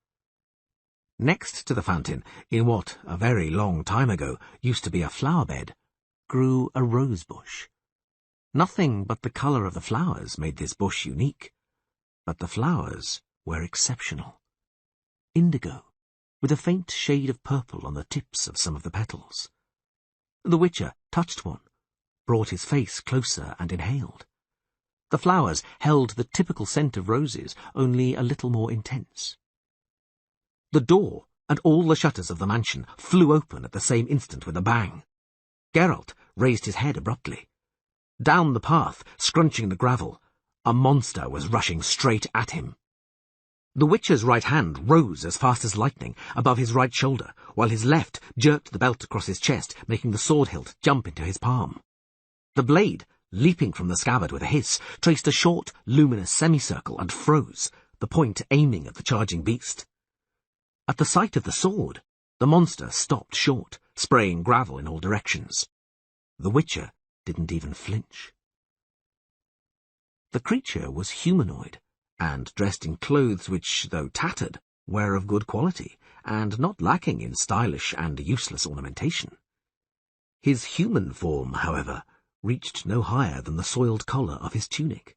Next to the fountain, in what, a very long time ago, used to be a flower bed, grew a rose bush. Nothing but the colour of the flowers made this bush unique, but the flowers were exceptional. Indigo, with a faint shade of purple on the tips of some of the petals. The Witcher touched one, brought his face closer and inhaled. The flowers held the typical scent of roses, only a little more intense. The door and all the shutters of the mansion flew open at the same instant with a bang. Geralt raised his head abruptly. Down the path, scrunching the gravel, a monster was rushing straight at him. The Witcher's right hand rose as fast as lightning above his right shoulder, while his left jerked the belt across his chest, making the sword hilt jump into his palm. The blade, leaping from the scabbard with a hiss, traced a short, luminous semicircle and froze, the point aiming at the charging beast. At the sight of the sword, the monster stopped short, spraying gravel in all directions. The Witcher didn't even flinch. The creature was humanoid, and dressed in clothes which, though tattered, were of good quality, and not lacking in stylish and useless ornamentation. His human form, however, reached no higher than the soiled collar of his tunic,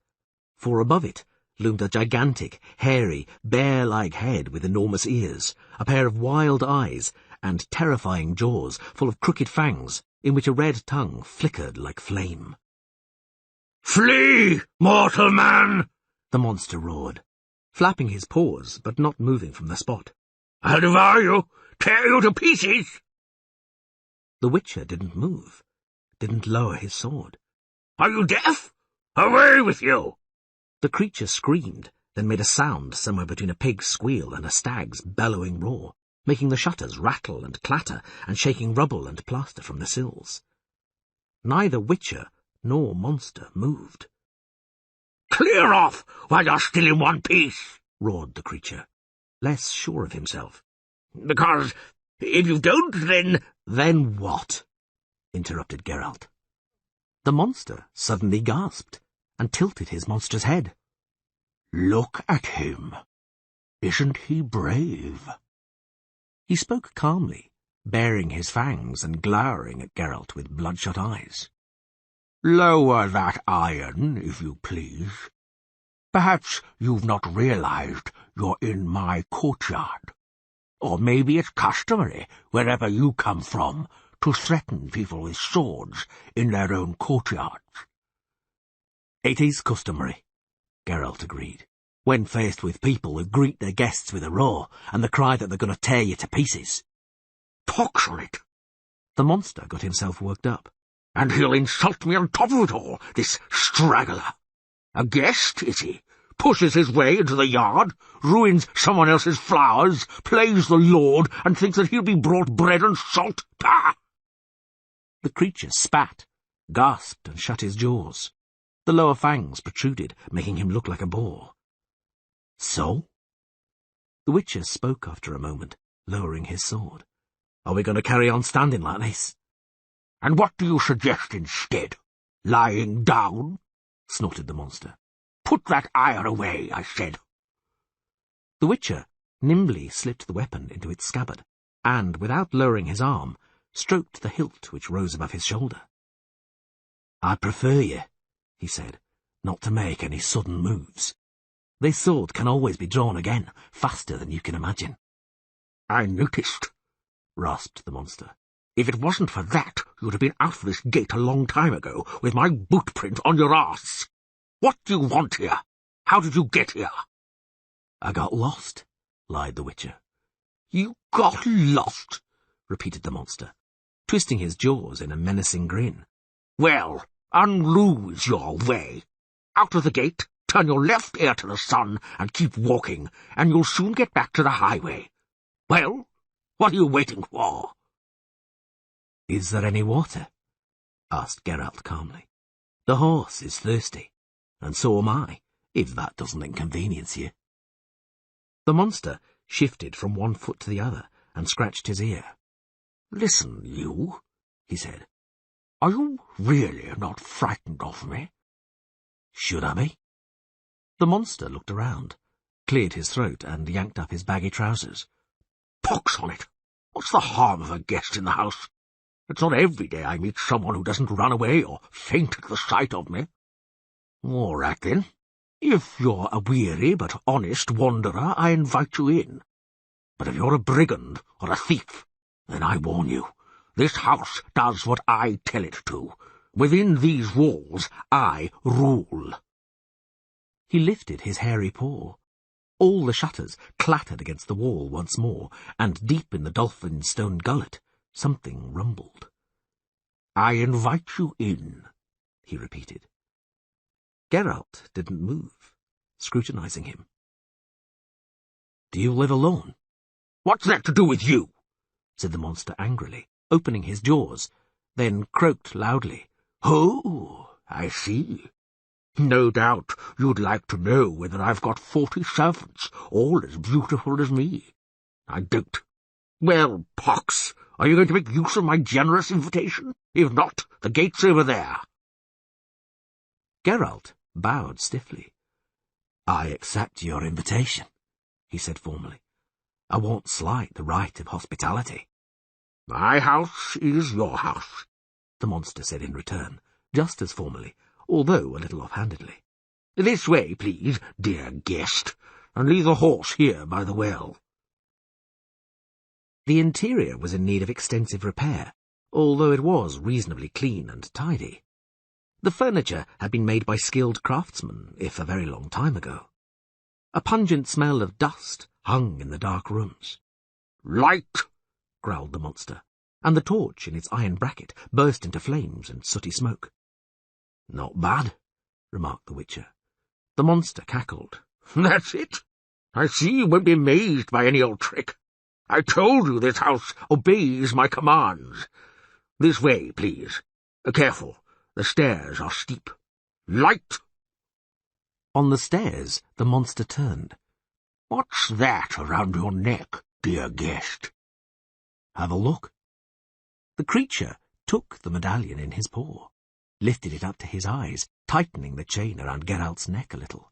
for above it loomed a gigantic, hairy, bear-like head with enormous ears, a pair of wild eyes, and terrifying jaws full of crooked fangs, in which a red tongue flickered like flame. "Flee, mortal man!" the monster roared, flapping his paws but not moving from the spot. "I'll devour you, tear you to pieces!" The Witcher didn't move, didn't lower his sword. "Are you deaf? Away with you!" The creature screamed, then made a sound somewhere between a pig's squeal and a stag's bellowing roar, making the shutters rattle and clatter and shaking rubble and plaster from the sills. Neither Witcher nor monster moved. "Clear off while you're still in one piece!" roared the creature, less sure of himself. "Because if you don't, then—" "Then what?" interrupted Geralt. The monster suddenly gasped and tilted his monstrous head. "Look at him. Isn't he brave?" He spoke calmly, baring his fangs and glowering at Geralt with bloodshot eyes. "Lower that iron, if you please. Perhaps you've not realized you're in my courtyard. Or maybe it's customary, wherever you come from, to threaten people with swords in their own courtyards." "It is customary," Geralt agreed, "when faced with people who greet their guests with a roar and the cry that they're going to tear you to pieces." "Pox on it!" The monster got himself worked up. "And he'll insult me on top of it all, this straggler. A guest, is he? Pushes his way into the yard, ruins someone else's flowers, plays the lord, and thinks that he'll be brought bread and salt. Pah!" The creature spat, gasped, and shut his jaws. The lower fangs protruded, making him look like a boar. "So?" The Witcher spoke after a moment, lowering his sword. "Are we going to carry on standing like this?" "And what do you suggest instead? Lying down?" snorted the monster. "Put that iron away, I said." The Witcher nimbly slipped the weapon into its scabbard, and, without lowering his arm, stroked the hilt which rose above his shoulder. "I prefer you," he said, "not to make any sudden moves. This sword can always be drawn again, faster than you can imagine." "I noticed," rasped the monster. "If it wasn't for that, you'd have been out of this gate a long time ago, with my boot print on your arse. What do you want here? How did you get here?" "I got lost," lied the Witcher. "You got lost?" repeated the monster, twisting his jaws in a menacing grin. "Well, unloose your way. Out of the gate, turn your left ear to the sun, and keep walking, and you'll soon get back to the highway. Well, what are you waiting for?" "Is there any water?" asked Geralt calmly. "The horse is thirsty, and so am I, if that doesn't inconvenience you." The monster shifted from one foot to the other and scratched his ear. "Listen, you," he said. "Are you really not frightened of me?" "Should I be?" The monster looked around, cleared his throat, and yanked up his baggy trousers. Pox on it! What's the harm of a guest in the house? It's not every day I meet someone who doesn't run away or faint at the sight of me. All right, then. If you're a weary but honest wanderer, I invite you in. But if you're a brigand or a thief, then I warn you, this house does what I tell it to. Within these walls, I rule. He lifted his hairy paw. All the shutters clattered against the wall once more, and deep in the dolphin's stone gullet, something rumbled. I invite you in, he repeated. Geralt didn't move, scrutinizing him. Do you live alone? What's that to do with you? Said the monster angrily, opening his jaws, then croaked loudly. Oh, I see. No doubt you'd like to know whether I've got 40 servants, all as beautiful as me. I don't. Well, pox, are you going to make use of my generous invitation? If not, the gate's over there. Geralt bowed stiffly. I accept your invitation, he said formally. I won't slight the right of hospitality. My house is your house, the monster said in return, just as formally, although a little offhandedly. This way, please, dear guest, and leave the horse here by the well. The interior was in need of extensive repair, although it was reasonably clean and tidy. The furniture had been made by skilled craftsmen, if a very long time ago. A pungent smell of dust hung in the dark rooms. Light! growled the monster, and the torch in its iron bracket burst into flames and sooty smoke. Not bad, remarked the Witcher. The monster cackled. That's it. I see you won't be amazed by any old trick. I told you this house obeys my commands. This way, please. Careful, the stairs are steep. Light! On the stairs, the monster turned. What's that around your neck, dear guest? Have a look. The creature took the medallion in his paw, lifted it up to his eyes, tightening the chain around Geralt's neck a little.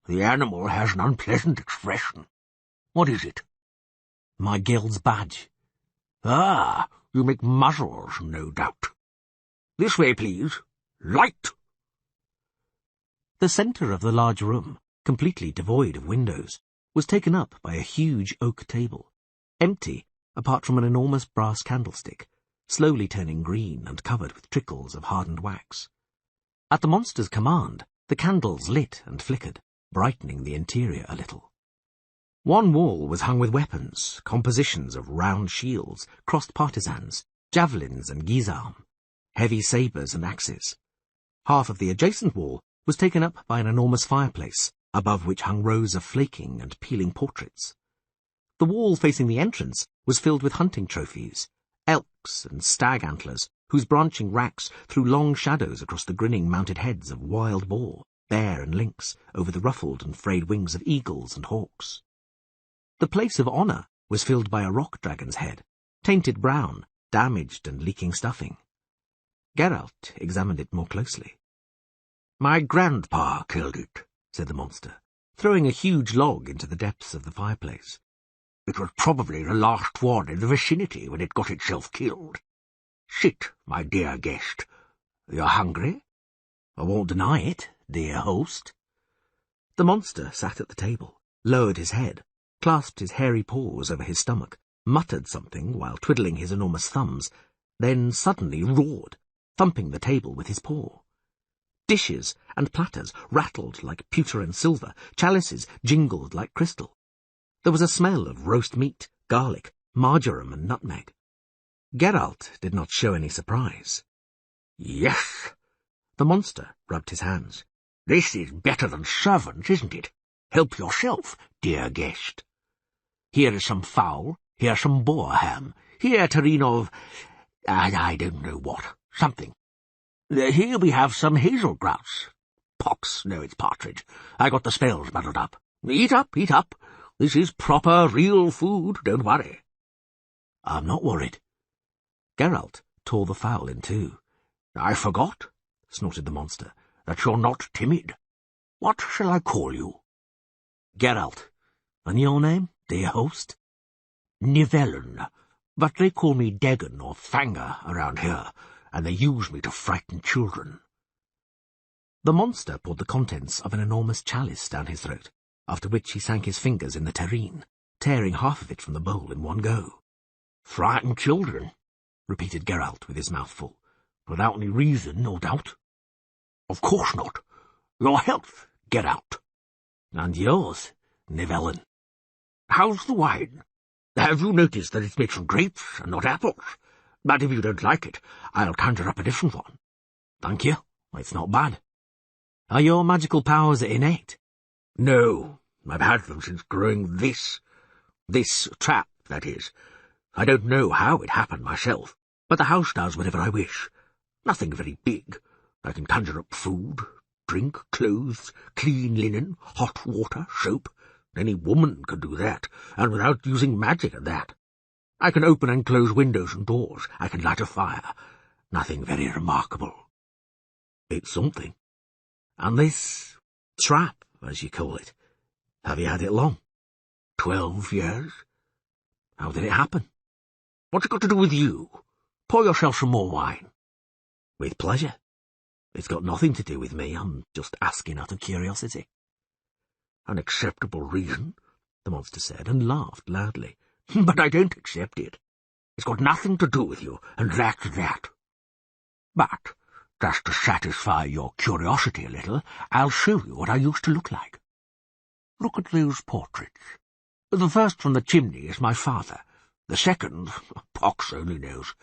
The animal has an unpleasant expression. What is it? My guild's badge. Ah, you make muzzles, no doubt. This way, please. Light! The centre of the large room, completely devoid of windows, was taken up by a huge oak table, empty apart from an enormous brass candlestick, slowly turning green and covered with trickles of hardened wax. At the monster's command, the candles lit and flickered, brightening the interior a little. One wall was hung with weapons, compositions of round shields, crossed partisans, javelins and guisarmes, heavy sabres and axes. Half of the adjacent wall was taken up by an enormous fireplace, above which hung rows of flaking and peeling portraits. The wall facing the entrance was filled with hunting trophies, elks and stag antlers, whose branching racks threw long shadows across the grinning mounted heads of wild boar, bear and lynx, over the ruffled and frayed wings of eagles and hawks. The place of honour was filled by a rock dragon's head, tainted brown, damaged and leaking stuffing. Geralt examined it more closely. My grandpa killed it, said the monster, throwing a huge log into the depths of the fireplace. It was probably the last one in the vicinity when it got itself killed. Sit, my dear guest. You're hungry? I won't deny it, dear host. The monster sat at the table, lowered his head, clasped his hairy paws over his stomach, muttered something while twiddling his enormous thumbs, then suddenly roared, thumping the table with his paw. Dishes and platters rattled like pewter and silver, chalices jingled like crystal. There was a smell of roast meat, garlic, marjoram and nutmeg. Geralt did not show any surprise. Yes, the monster rubbed his hands. This is better than servants, isn't it? Help yourself, dear guest. Here is some fowl, here's some boar ham, here a tureen of, I don't know what, something. Here we have some hazel grouse. Pox, no, it's partridge. I got the spells muddled up. Eat up, eat up. This is proper, real food, don't worry. I'm not worried. Geralt tore the fowl in two. I forgot, snorted the monster, that you're not timid. What shall I call you? Geralt. And your name, dear host? Nivellen, but they call me Daggon or Fanger around here, and they use me to frighten children. The monster poured the contents of an enormous chalice down his throat, after which he sank his fingers in the terrine, tearing half of it from the bowl in one go. Frighten children, repeated Geralt with his mouth full. Without any reason, no doubt. Of course not. Your health, Geralt. And yours, Nivellen. How's the wine? Have you noticed that it's made from grapes and not apples? But if you don't like it, I'll conjure up a different one. Thank you. It's not bad. Are your magical powers innate? No, I've had them since growing this. This trap, that is. I don't know how it happened myself, but the house does whatever I wish. Nothing very big. I can conjure up food, drink, clothes, clean linen, hot water, soap. Any woman could do that, and without using magic at that. I can open and close windows and doors. I can light a fire. Nothing very remarkable. It's something. And this trap, as you call it, have you had it long? 12 years. How did it happen? What's it got to do with you? Pour yourself some more wine. With pleasure. It's got nothing to do with me. I'm just asking out of curiosity. An acceptable reason, the monster said, and laughed loudly. But I don't accept it. It's got nothing to do with you, and that's that. But, just to satisfy your curiosity a little, I'll show you what I used to look like. Look at those portraits. The first from the chimney is my father. The second, pox only knows.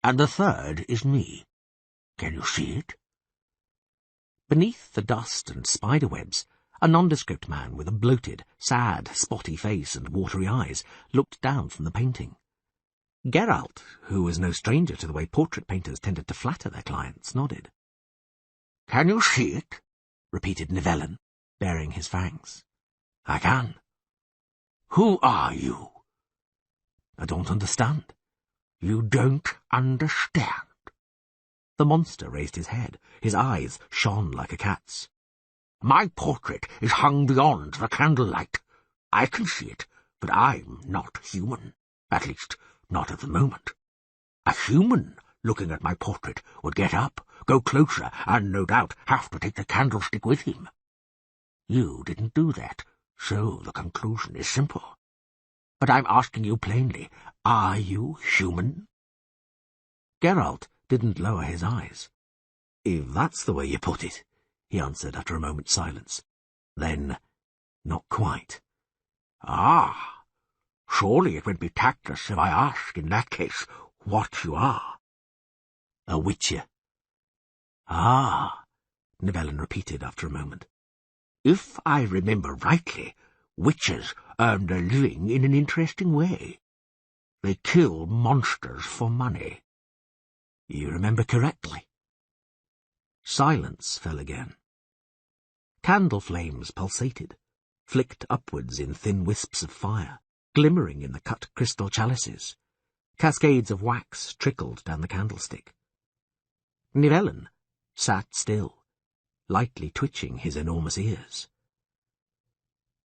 And the third is me. Can you see it? Beneath the dust and spiderwebs, a nondescript man with a bloated, sad, spotty face and watery eyes looked down from the painting. Geralt, who was no stranger to the way portrait painters tended to flatter their clients, nodded. "Can you see it?" repeated Nivellen, baring his fangs. "I can." "Who are you?" "I don't understand." "You don't understand?" The monster raised his head. His eyes shone like a cat's. "My portrait is hung beyond the candlelight. I can see it, but I'm not human. At least, not at the moment. A human, looking at my portrait, would get up, go closer, and no doubt have to take the candlestick with him. You didn't do that, so the conclusion is simple. But I'm asking you plainly, are you human?" Geralt didn't lower his eyes. "If that's the way you put it," he answered after a moment's silence, "then not quite." "Ah, surely it would be tactless if I ask, in that case, what you are." "A witcher." "Ah," Nivellen repeated after a moment. "If I remember rightly, witches earn their living in an interesting way. They kill monsters for money." "You remember correctly." Silence fell again. Candle flames pulsated, flicked upwards in thin wisps of fire, glimmering in the cut crystal chalices. Cascades of wax trickled down the candlestick. Nivellen sat still, lightly twitching his enormous ears.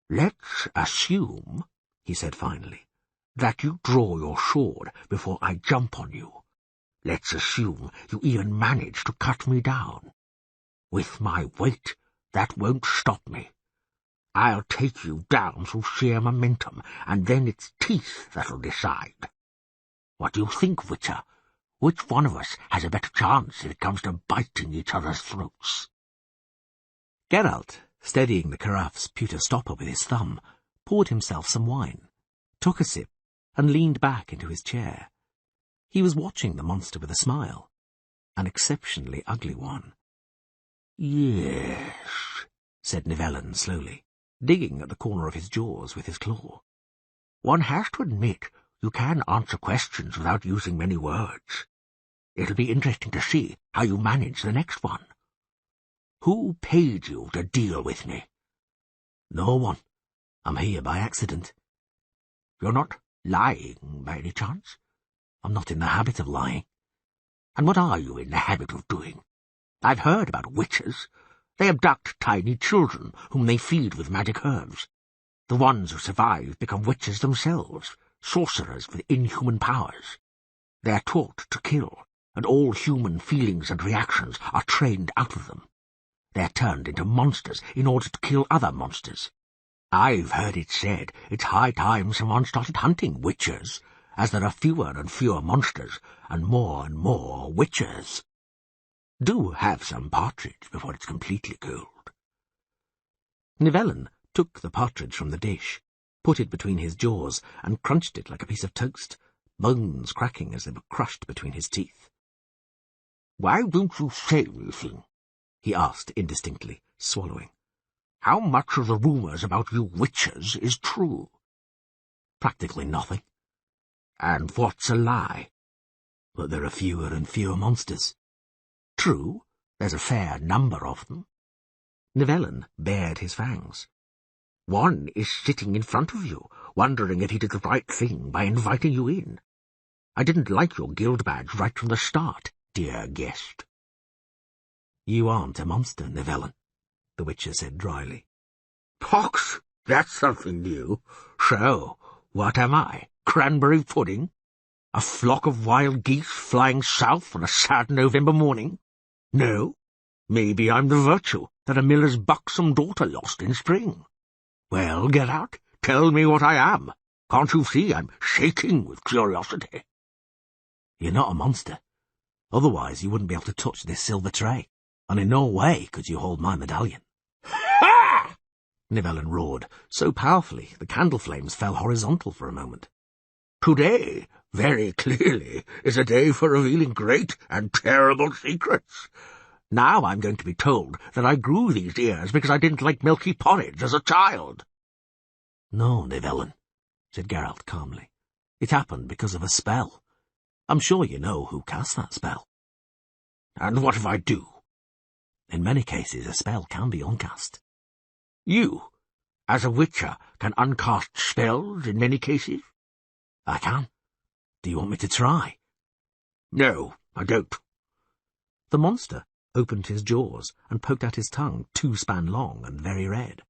"Let's assume," he said finally, "that you draw your sword before I jump on you. Let's assume you even manage to cut me down. With my weight, that won't stop me. I'll take you down through sheer momentum, and then it's teeth that'll decide. What do you think, Witcher? Which one of us has a better chance if it comes to biting each other's throats?" Geralt, steadying the carafe's pewter stopper with his thumb, poured himself some wine, took a sip, and leaned back into his chair. He was watching the monster with a smile, an exceptionally ugly one. "Yes," said Nivellen slowly, digging at the corner of his jaws with his claw. "One has to admit you can answer questions without using many words. It'll be interesting to see how you manage the next one. Who paid you to deal with me?" "No one. I'm here by accident." "You're not lying, by any chance?" "I'm not in the habit of lying." "And what are you in the habit of doing? I've heard about witches. They abduct tiny children, whom they feed with magic herbs. The ones who survive become witches themselves, sorcerers with inhuman powers. They are taught to kill, and all human feelings and reactions are trained out of them. They are turned into monsters in order to kill other monsters. I've heard it said it's high time someone started hunting witches, as there are fewer and fewer monsters and more witches. Do have some partridge before it's completely cold. Nivellen took the partridge from the dish, put it between his jaws, and crunched it like a piece of toast, bones cracking as they were crushed between his teeth. "Why don't you say anything?" he asked indistinctly, swallowing. "How much of the rumours about you witches is true?" "Practically nothing." "And what's a lie?" "That there are fewer and fewer monsters." "True, there's a fair number of them." Nivellen bared his fangs. "One is sitting in front of you, wondering if he did the right thing by inviting you in. I didn't like your guild badge right from the start, dear guest." "You aren't a monster, Nivellen," the Witcher said dryly. "Pox, that's something new. So, what am I? Cranberry pudding? A flock of wild geese flying south on a sad November morning? No, maybe I'm the virtue that a miller's buxom daughter lost in spring. Well, get out, tell me what I am. Can't you see I'm shaking with curiosity?" "You're not a monster. Otherwise you wouldn't be able to touch this silver tray, and in no way could you hold my medallion." "Ha!" Nivellen roared, so powerfully the candle flames fell horizontal for a moment. "Today, very clearly, is a day for revealing great and terrible secrets. Now I'm going to be told that I grew these ears because I didn't like milky porridge as a child." "No, Nivellen," said Geralt calmly. "It happened because of a spell. I'm sure you know who cast that spell." "And what if I do?" "In many cases a spell can be uncast." "You, as a witcher, can uncast spells in many cases?" "I can. Do you want me to try?" "No, I don't." The monster opened his jaws and poked out his tongue 2 span long and very red.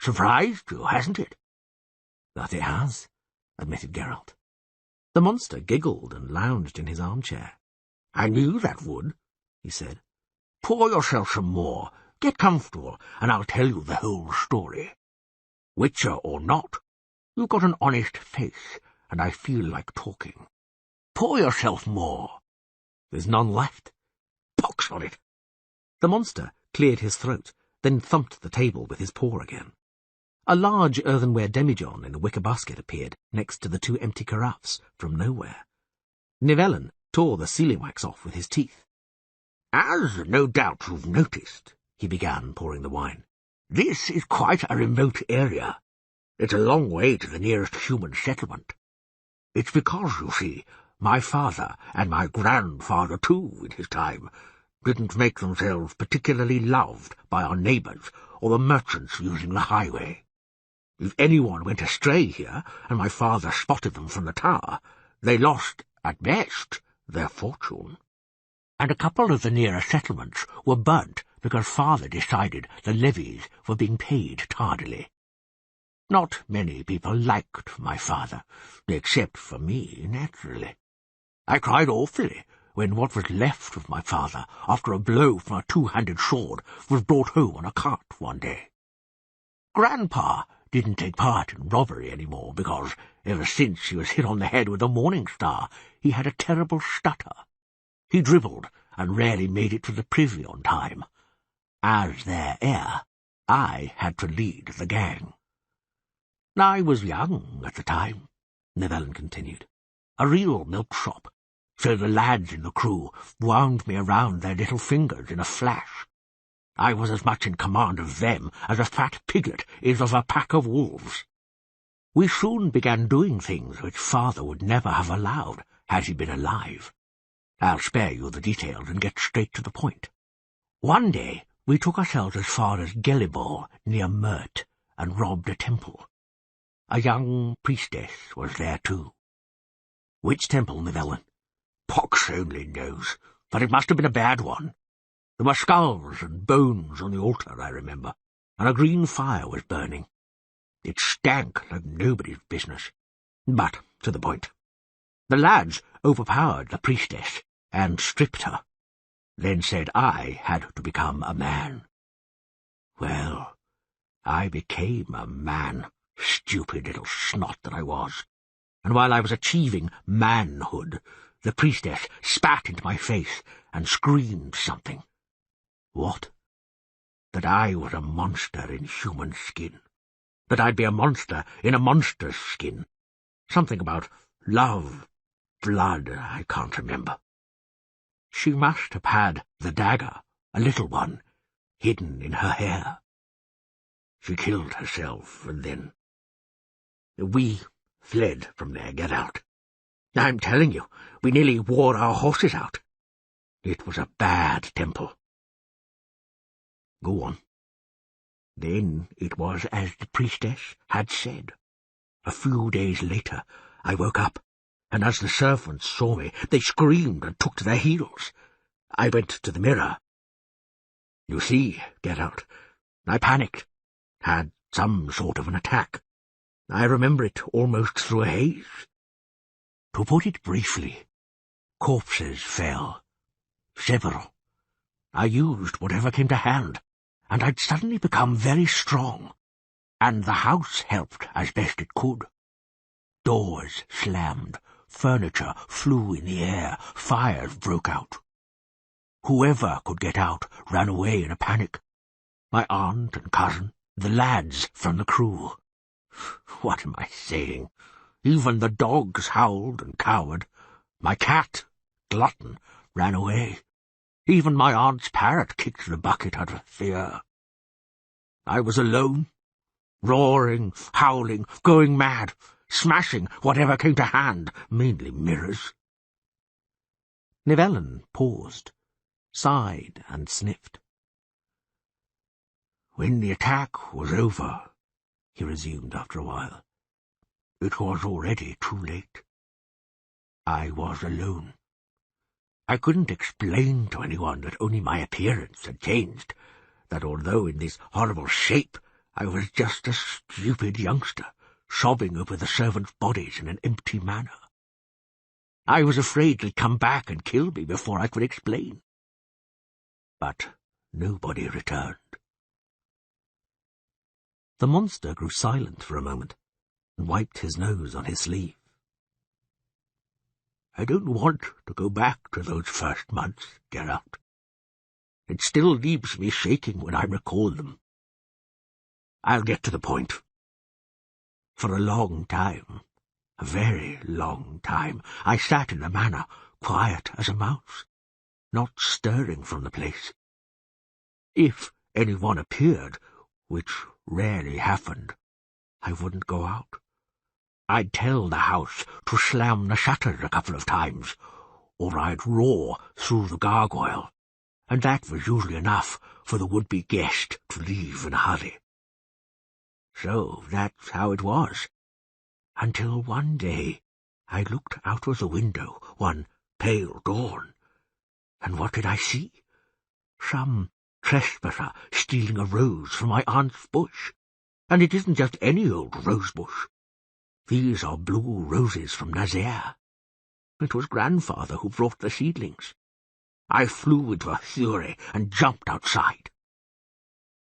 "Surprised you, hasn't it?" "That it has," admitted Geralt. The monster giggled and lounged in his armchair. "I knew that would," he said. "Pour yourself some more, get comfortable, and I'll tell you the whole story. Witcher or not, you've got an honest face, and I feel like talking. Pour yourself more." "There's none left." "Pox on it." The monster cleared his throat, then thumped the table with his paw again. A large earthenware demijohn in a wicker basket appeared next to the 2 empty carafes from nowhere. Nivellen tore the sealing wax off with his teeth. "As no doubt you've noticed," he began, pouring the wine, "this is quite a remote area. It's a long way to the nearest human settlement. It's because, you see, my father, and my grandfather too, in his time, didn't make themselves particularly loved by our neighbours or the merchants using the highway. If anyone went astray here, and my father spotted them from the tower, they lost, at best, their fortune. And a couple of the nearer settlements were burnt because father decided the levies were being paid tardily. Not many people liked my father, except for me, naturally. I cried awfully when what was left of my father, after a blow from a 2-handed sword, was brought home on a cart one day. Grandpa didn't take part in robbery any more because, ever since he was hit on the head with a morning star, he had a terrible stutter. He dribbled and rarely made it to the privy on time. As their heir, I had to lead the gang. I was young at the time," Nivellen continued. "A real milksop, so the lads in the crew wound me around their little fingers in a flash. I was as much in command of them as a fat piglet is of a pack of wolves. We soon began doing things which father would never have allowed had he been alive. I'll spare you the details and get straight to the point. One day we took ourselves as far as Gelibor, near Mert, and robbed a temple. A young priestess was there too." "Which temple, Nivellen?" "Pox only knows, but it must have been a bad one. There were skulls and bones on the altar, I remember, and a green fire was burning. It stank like nobody's business. But to the point. The lads overpowered the priestess and stripped her, then said I had to become a man. Well, I became a man, stupid little snot that I was, and while I was achieving manhood, the priestess spat into my face and screamed something. What? That I was a monster in human skin. That I'd be a monster in a monster's skin. Something about love, blood, I can't remember. She must have had the dagger, a little one, hidden in her hair. She killed herself, and then we fled from there, get out. I'm telling you, we nearly wore our horses out. It was a bad temple. Go on. Then it was as the priestess had said. A few days later, I woke up, and as the servants saw me, they screamed and took to their heels. I went to the mirror. You see, get out, I panicked, had some sort of an attack. I remember it almost through a haze. To put it briefly, corpses fell. Several. I used whatever came to hand, and I'd suddenly become very strong, and the house helped as best it could. Doors slammed, furniture flew in the air, fires broke out. Whoever could get out ran away in a panic. My aunt and cousin, the lads from the crew. What am I saying? Even the dogs howled and cowered. My cat, Glutton, ran away. Even my aunt's parrot kicked the bucket out of fear. I was alone, roaring, howling, going mad, smashing whatever came to hand, mainly mirrors. Llewellyn paused, sighed and sniffed. When the attack was over, he resumed after a while, it was already too late. I was alone. I couldn't explain to anyone that only my appearance had changed, that although in this horrible shape, I was just a stupid youngster, sobbing over the servants' bodies in an empty manor. I was afraid they'd come back and kill me before I could explain. But nobody returned. The monster grew silent for a moment, and wiped his nose on his sleeve. I don't want to go back to those first months, Geralt. It still leaves me shaking when I recall them. I'll get to the point. For a long time, a very long time, I sat in the manor, quiet as a mouse, not stirring from the place. If anyone appeared, which rarely happened, I wouldn't go out. I'd tell the house to slam the shutters a couple of times, or I'd roar through the gargoyle, and that was usually enough for the would-be guest to leave in a hurry. So that's how it was, until one day I looked out of the window one pale dawn, and what did I see? Some trespasser stealing a rose from my aunt's bush, and it isn't just any old rose bush. These are blue roses from Nazaire. It was grandfather who brought the seedlings. I flew into a fury and jumped outside.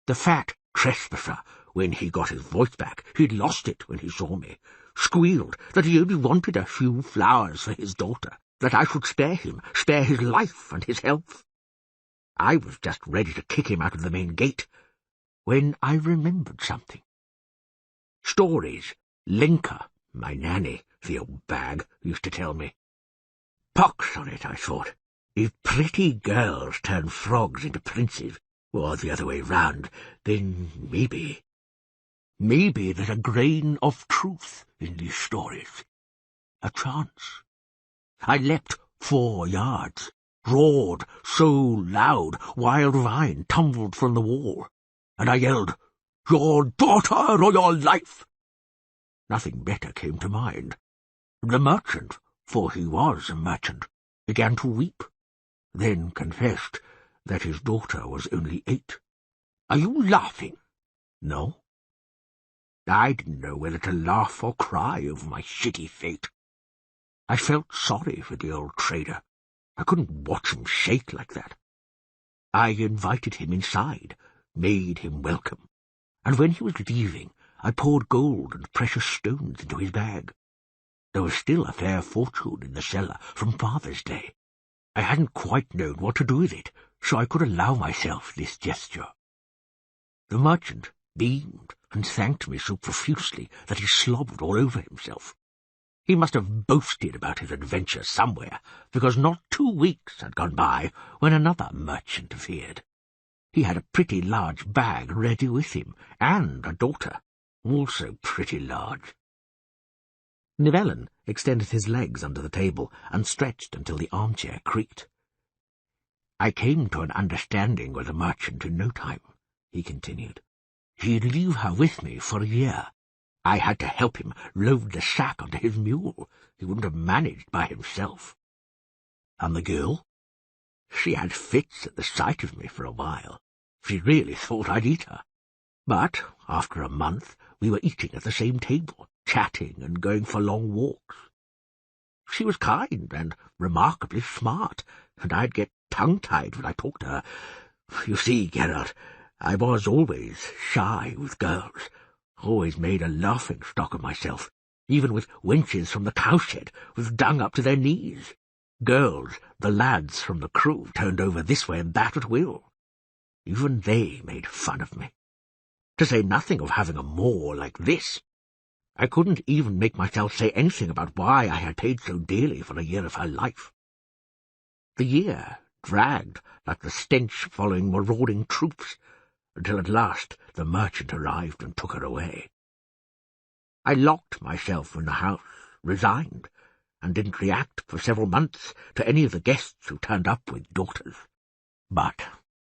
The fat trespasser, when he got his voice back, he'd lost it when he saw me, squealed that he only wanted a few flowers for his daughter, that I should spare him, spare his life and his health. I was just ready to kick him out of the main gate, when I remembered something. Stories Linka, my nanny, the old bag, used to tell me. Pox on it, I thought. If pretty girls turn frogs into princes, or the other way round, then maybe there's a grain of truth in these stories. A chance. I leapt 4 yards, roared so loud Wild Vine tumbled from the wall, and I yelled, "Your daughter or your life!" Nothing better came to mind. The merchant, for he was a merchant, began to weep, then confessed that his daughter was only 8. Are you laughing? No. I didn't know whether to laugh or cry over my shitty fate. I felt sorry for the old trader. I couldn't watch him shake like that. I invited him inside, made him welcome, and when he was leaving, I poured gold and precious stones into his bag. There was still a fair fortune in the cellar from Father's Day. I hadn't quite known what to do with it, so I could allow myself this gesture. The merchant beamed and thanked me so profusely that he slobbered all over himself. He must have boasted about his adventure somewhere, because not 2 weeks had gone by when another merchant appeared. He had a pretty large bag ready with him, and a daughter, also pretty large. Llewellyn extended his legs under the table and stretched until the armchair creaked. I came to an understanding with the merchant in no time, he continued. He'd leave her with me for a year. I had to help him load the sack onto his mule. He wouldn't have managed by himself. And the girl? She had fits at the sight of me for a while. She really thought I'd eat her. But after a month we were eating at the same table, chatting and going for long walks. She was kind and remarkably smart, and I'd get tongue-tied when I talked to her. You see, Gerard, I was always shy with girls, always made a laughing-stock of myself, even with wenches from the cowshed, with dung up to their knees. Girls, the lads from the crew, turned over this way and that at will. Even they made fun of me. To say nothing of having a maw like this. I couldn't even make myself say anything about why I had paid so dearly for a year of her life. The year dragged like the stench following marauding troops, until at last the merchant arrived and took her away. I locked myself in the house, resigned, and didn't react for several months to any of the guests who turned up with daughters. But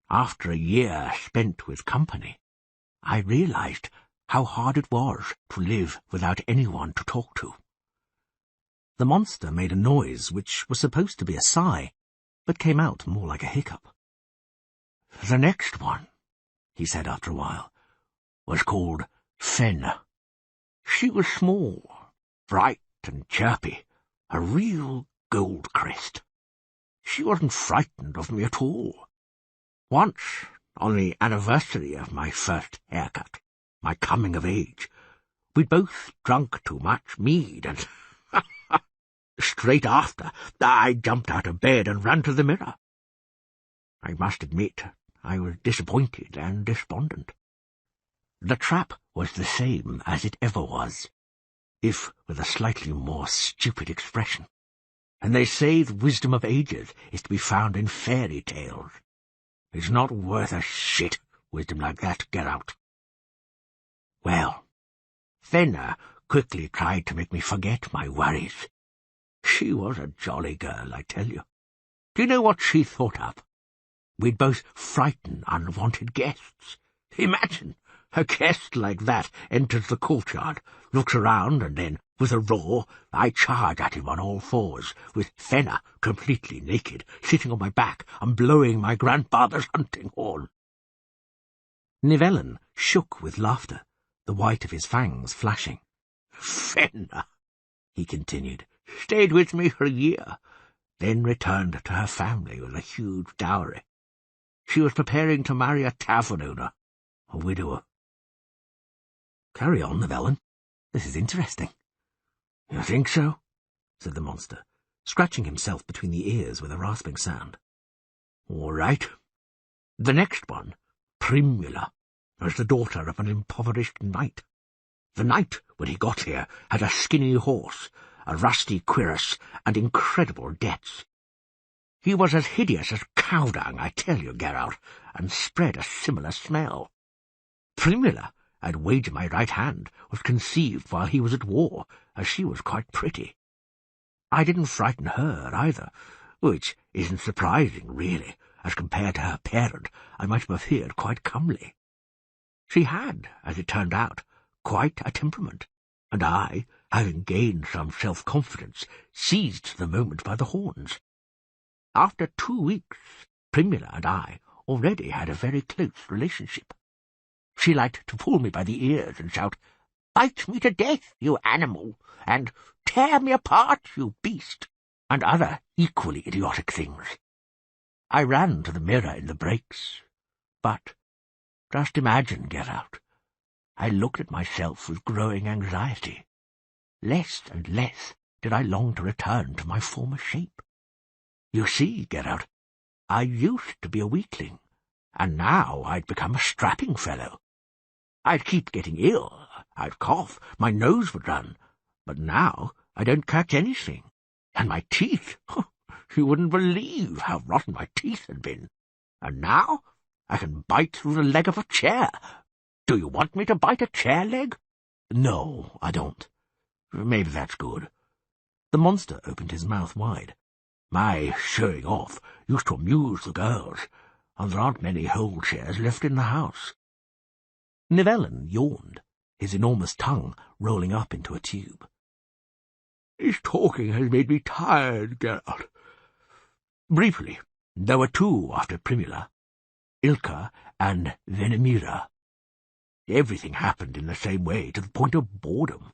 after a year spent with company, I realized how hard it was to live without anyone to talk to. The monster made a noise which was supposed to be a sigh, but came out more like a hiccup. The next one, he said after a while, was called Fenna. She was small, bright and chirpy, a real Goldcrest. She wasn't frightened of me at all. Once, on the anniversary of my first haircut, my coming of age, we'd both drunk too much mead, and straight after, I jumped out of bed and ran to the mirror. I must admit, I was disappointed and despondent. The trap was the same as it ever was, if with a slightly more stupid expression, and they say the wisdom of ages is to be found in fairy tales. It's not worth a shit, wisdom like that, get out. Well, Fenna quickly tried to make me forget my worries. She was a jolly girl, I tell you. Do you know what she thought up? We'd both frighten unwanted guests. Imagine, a guest like that enters the courtyard, looks around, and then, with a roar, I charge at him on all fours, with Fenna completely naked, sitting on my back and blowing my grandfather's hunting horn. Llewellyn shook with laughter, the white of his fangs flashing. Fenna, he continued, stayed with me for a year, then returned to her family with a huge dowry. She was preparing to marry a tavern owner, a widower. Carry on, Llewellyn. This is interesting. You think so? Said the monster, scratching himself between the ears with a rasping sound. All right. The next one, Primula, was the daughter of an impoverished knight. The knight, when he got here, had a skinny horse, a rusty cuirass, and incredible debts. He was as hideous as cow dung, I tell you, Geralt, and spread a similar smell. Primula, I'd wager my right hand, was conceived while he was at war, as she was quite pretty. I didn't frighten her either, which isn't surprising, really, as compared to her parent. I might have appeared quite comely. She had, as it turned out, quite a temperament, and I, having gained some self-confidence, seized the moment by the horns. After 2 weeks, Primula and I, already had a very close relationship. She liked to pull me by the ears and shout, "Bite me to death, you animal!" and "Tear me apart, you beast!" and other equally idiotic things. I ran to the mirror in the breaks, but just imagine, Geralt, I looked at myself with growing anxiety. Less and less did I long to return to my former shape. You see, Geralt, I used to be a weakling, and now I'd become a strapping fellow. I'd keep getting ill, I'd cough, my nose would run, but now I don't catch anything. And my teeth, you wouldn't believe how rotten my teeth had been. And now I can bite through the leg of a chair. Do you want me to bite a chair leg? No, I don't. Maybe that's good. The monster opened his mouth wide. My showing off used to amuse the girls, and there aren't many whole chairs left in the house. Nivellen yawned, his enormous tongue rolling up into a tube. This talking has made me tired, Geralt. Briefly, there were two after Primula, Ilka and Venemira. Everything happened in the same way, to the point of boredom.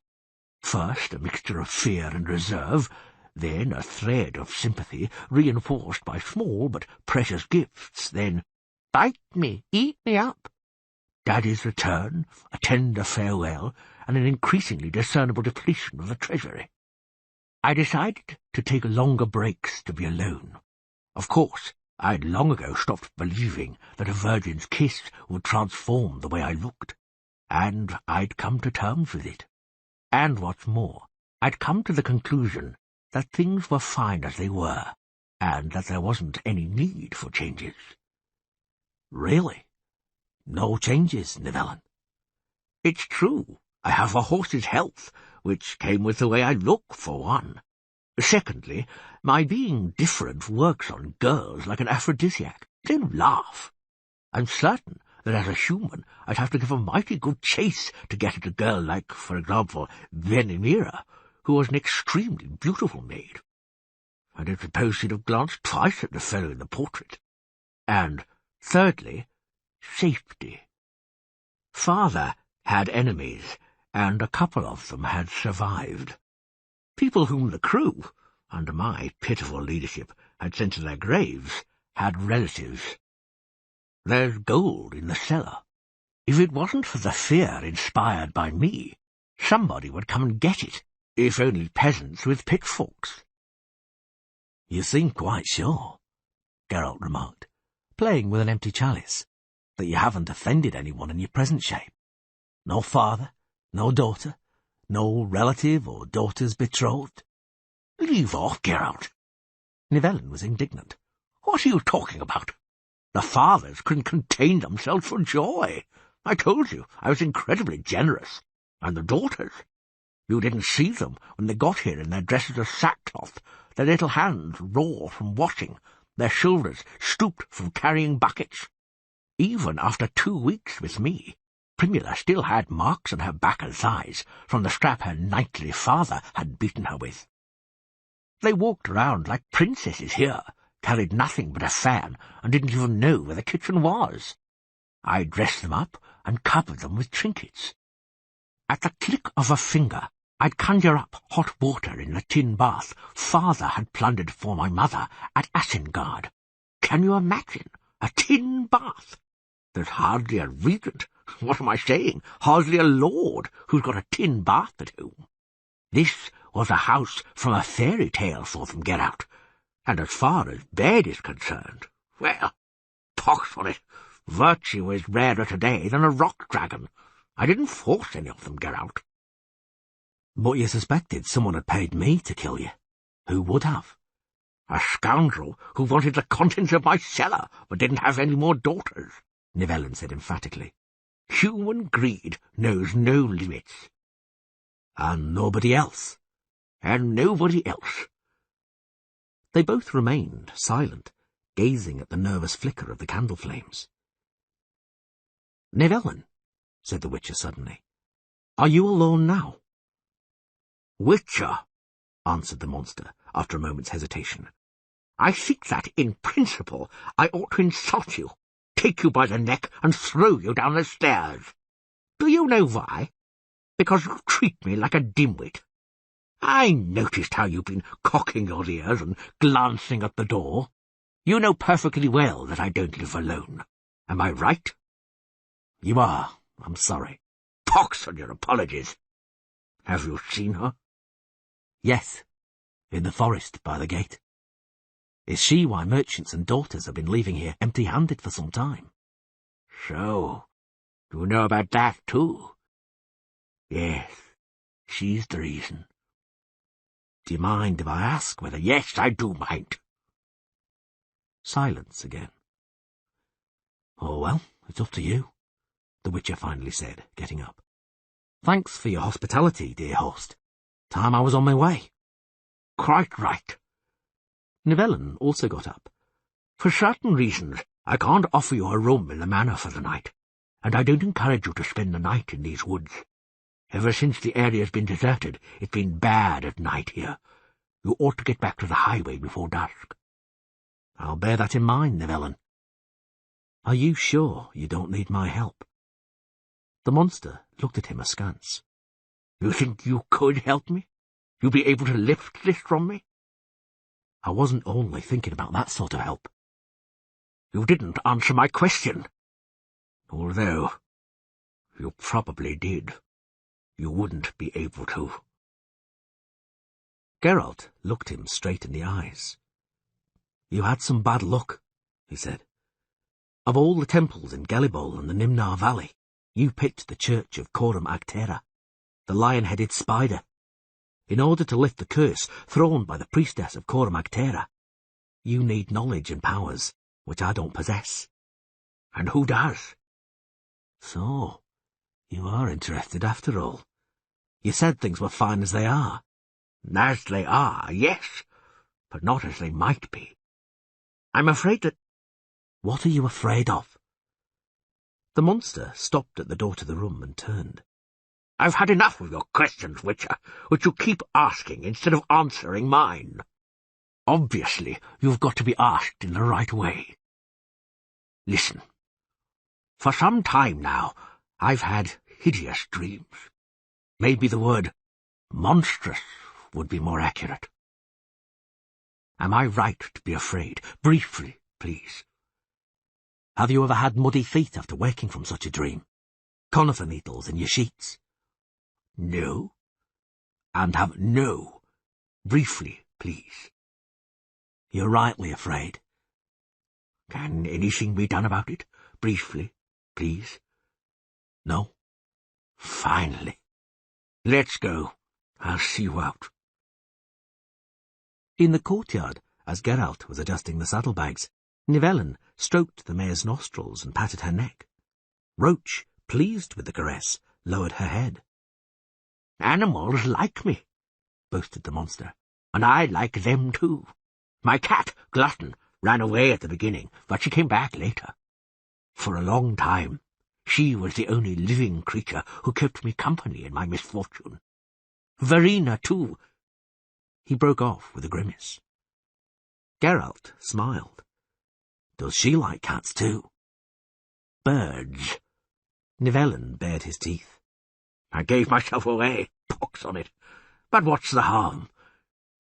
First a mixture of fear and reserve, then a thread of sympathy, reinforced by small but precious gifts, then, "Bite me, eat me up." Daddy's return, a tender farewell, and an increasingly discernible depletion of the treasury. I decided to take longer breaks to be alone. Of course, I'd long ago stopped believing that a virgin's kiss would transform the way I looked, and I'd come to terms with it. And what's more, I'd come to the conclusion that things were fine as they were, and that there wasn't any need for changes. Really? No changes, Nivellen? It's true. I have a horse's health, which came with the way I look, for one. Secondly, my being different works on girls like an aphrodisiac. Don't laugh. I'm certain that as a human I'd have to give a mighty good chase to get at a girl like, for example, Venemira, who was an extremely beautiful maid. I don't suppose she'd have glanced twice at the fellow in the portrait. And, thirdly, safety. Father had enemies, and a couple of them had survived. People whom the crew, under my pitiful leadership, had sent to their graves, had relatives. There's gold in the cellar. If it wasn't for the fear inspired by me, somebody would come and get it, if only peasants with pitchforks. You seem quite sure, Geralt remarked, playing with an empty chalice, that you haven't offended anyone in your present shape. No father, no daughter, no relative or daughter's betrothed. Leave off, Geralt. Nivellen was indignant. What are you talking about? The fathers couldn't contain themselves for joy. I told you I was incredibly generous. And the daughters? You didn't see them when they got here in their dresses of sackcloth, their little hands raw from washing, their shoulders stooped from carrying buckets. Even after 2 weeks with me, Primula still had marks on her back and thighs from the strap her knightly father had beaten her with. They walked around like princesses here, carried nothing but a fan, and didn't even know where the kitchen was. I dressed them up and covered them with trinkets. At the click of a finger, I'd conjure up hot water in the tin bath father had plundered for my mother at Isengard. Can you imagine? A tin bath? There's hardly a regent, what am I saying, hardly a lord who's got a tin bath at home. This was a house from a fairy tale for them, Geralt. And as far as bed is concerned, well, pox on it, virtue is rarer today than a rock dragon. I didn't force any of them, Geralt. But you suspected someone had paid me to kill you. Who would have? A scoundrel who wanted the contents of my cellar, but didn't have any more daughters, Nivellen said emphatically. Human greed knows no limits. And nobody else? And nobody else. They both remained silent, gazing at the nervous flicker of the candle flames. "Nivellen," said the Witcher suddenly, "are you alone now?" "Witcher," answered the monster, after a moment's hesitation, "I think that, in principle, I ought to insult you. take you by the neck and throw you down the stairs. Do you know why? Because you treat me like a dimwit. I noticed how you've been cocking your ears and glancing at the door. You know perfectly well that I don't live alone. Am I right? You are. I'm sorry. Pox on your apologies. Have you seen her? Yes, in the forest by the gate. Is she why merchants and daughters have been leaving here empty-handed for some time? So, you know about that too? Yes, she's the reason. Do you mind if I ask whether... Yes, I do mind. Silence again. Oh, well, it's up to you, the Witcher finally said, getting up. Thanks for your hospitality, dear host. Time I was on my way. Quite right. Nivellen also got up. For certain reasons, I can't offer you a room in the manor for the night, and I don't encourage you to spend the night in these woods. Ever since the area's been deserted, it's been bad at night here. You ought to get back to the highway before dusk. I'll bear that in mind, Nivellen. Are you sure you don't need my help? The monster looked at him askance. You think you could help me? You'd be able to lift this from me? I wasn't only thinking about that sort of help. You didn't answer my question. Although, you probably did. You wouldn't be able to. Geralt looked him straight in the eyes. You had some bad luck, he said. Of all the temples in Gelibol and the Nimnar Valley, you picked the church of Coram Actera, the lion-headed spider. In order to lift the curse thrown by the priestess of Coram Actera, you need knowledge and powers which I don't possess. And who does? So, you are interested after all. You said things were fine as they are. As they are, yes, but not as they might be. I'm afraid that... What are you afraid of? The monster stopped at the door to the room and turned. I've had enough of your questions, Witcher, which you keep asking instead of answering mine. Obviously, you've got to be asked in the right way. Listen. For some time now, I've had hideous dreams. Maybe the word monstrous would be more accurate. Am I right to be afraid? Briefly, please. Have you ever had muddy feet after waking from such a dream? Conifer needles in your sheets? No. And have no. Briefly, please. You're rightly afraid. Can anything be done about it? Briefly, please. No. Finally. Let's go. I'll see you out. In the courtyard, as Geralt was adjusting the saddlebags, Nivellen stroked the mare's nostrils and patted her neck. Roach, pleased with the caress, lowered her head. Animals like me, boasted the monster, and I like them too. My cat, Glutton, ran away at the beginning, but she came back later. For a long time, she was the only living creature who kept me company in my misfortune. Verena, too. He broke off with a grimace. Geralt smiled. Does she like cats too? Birds. Nivellen bared his teeth. I gave myself away, pox on it. But what's the harm?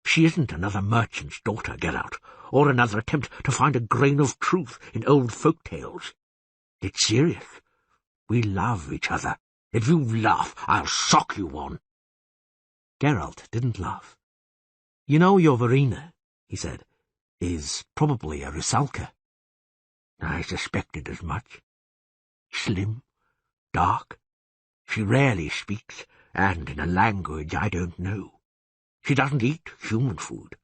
She isn't another merchant's daughter, Geralt, or another attempt to find a grain of truth in old folk tales. It's serious. We love each other. If you laugh, I'll sock you one. Geralt didn't laugh. You know your Verena, he said, is probably a Rusalka. I suspected as much. Slim, dark. She rarely speaks, and in a language I don't know. She doesn't eat human food.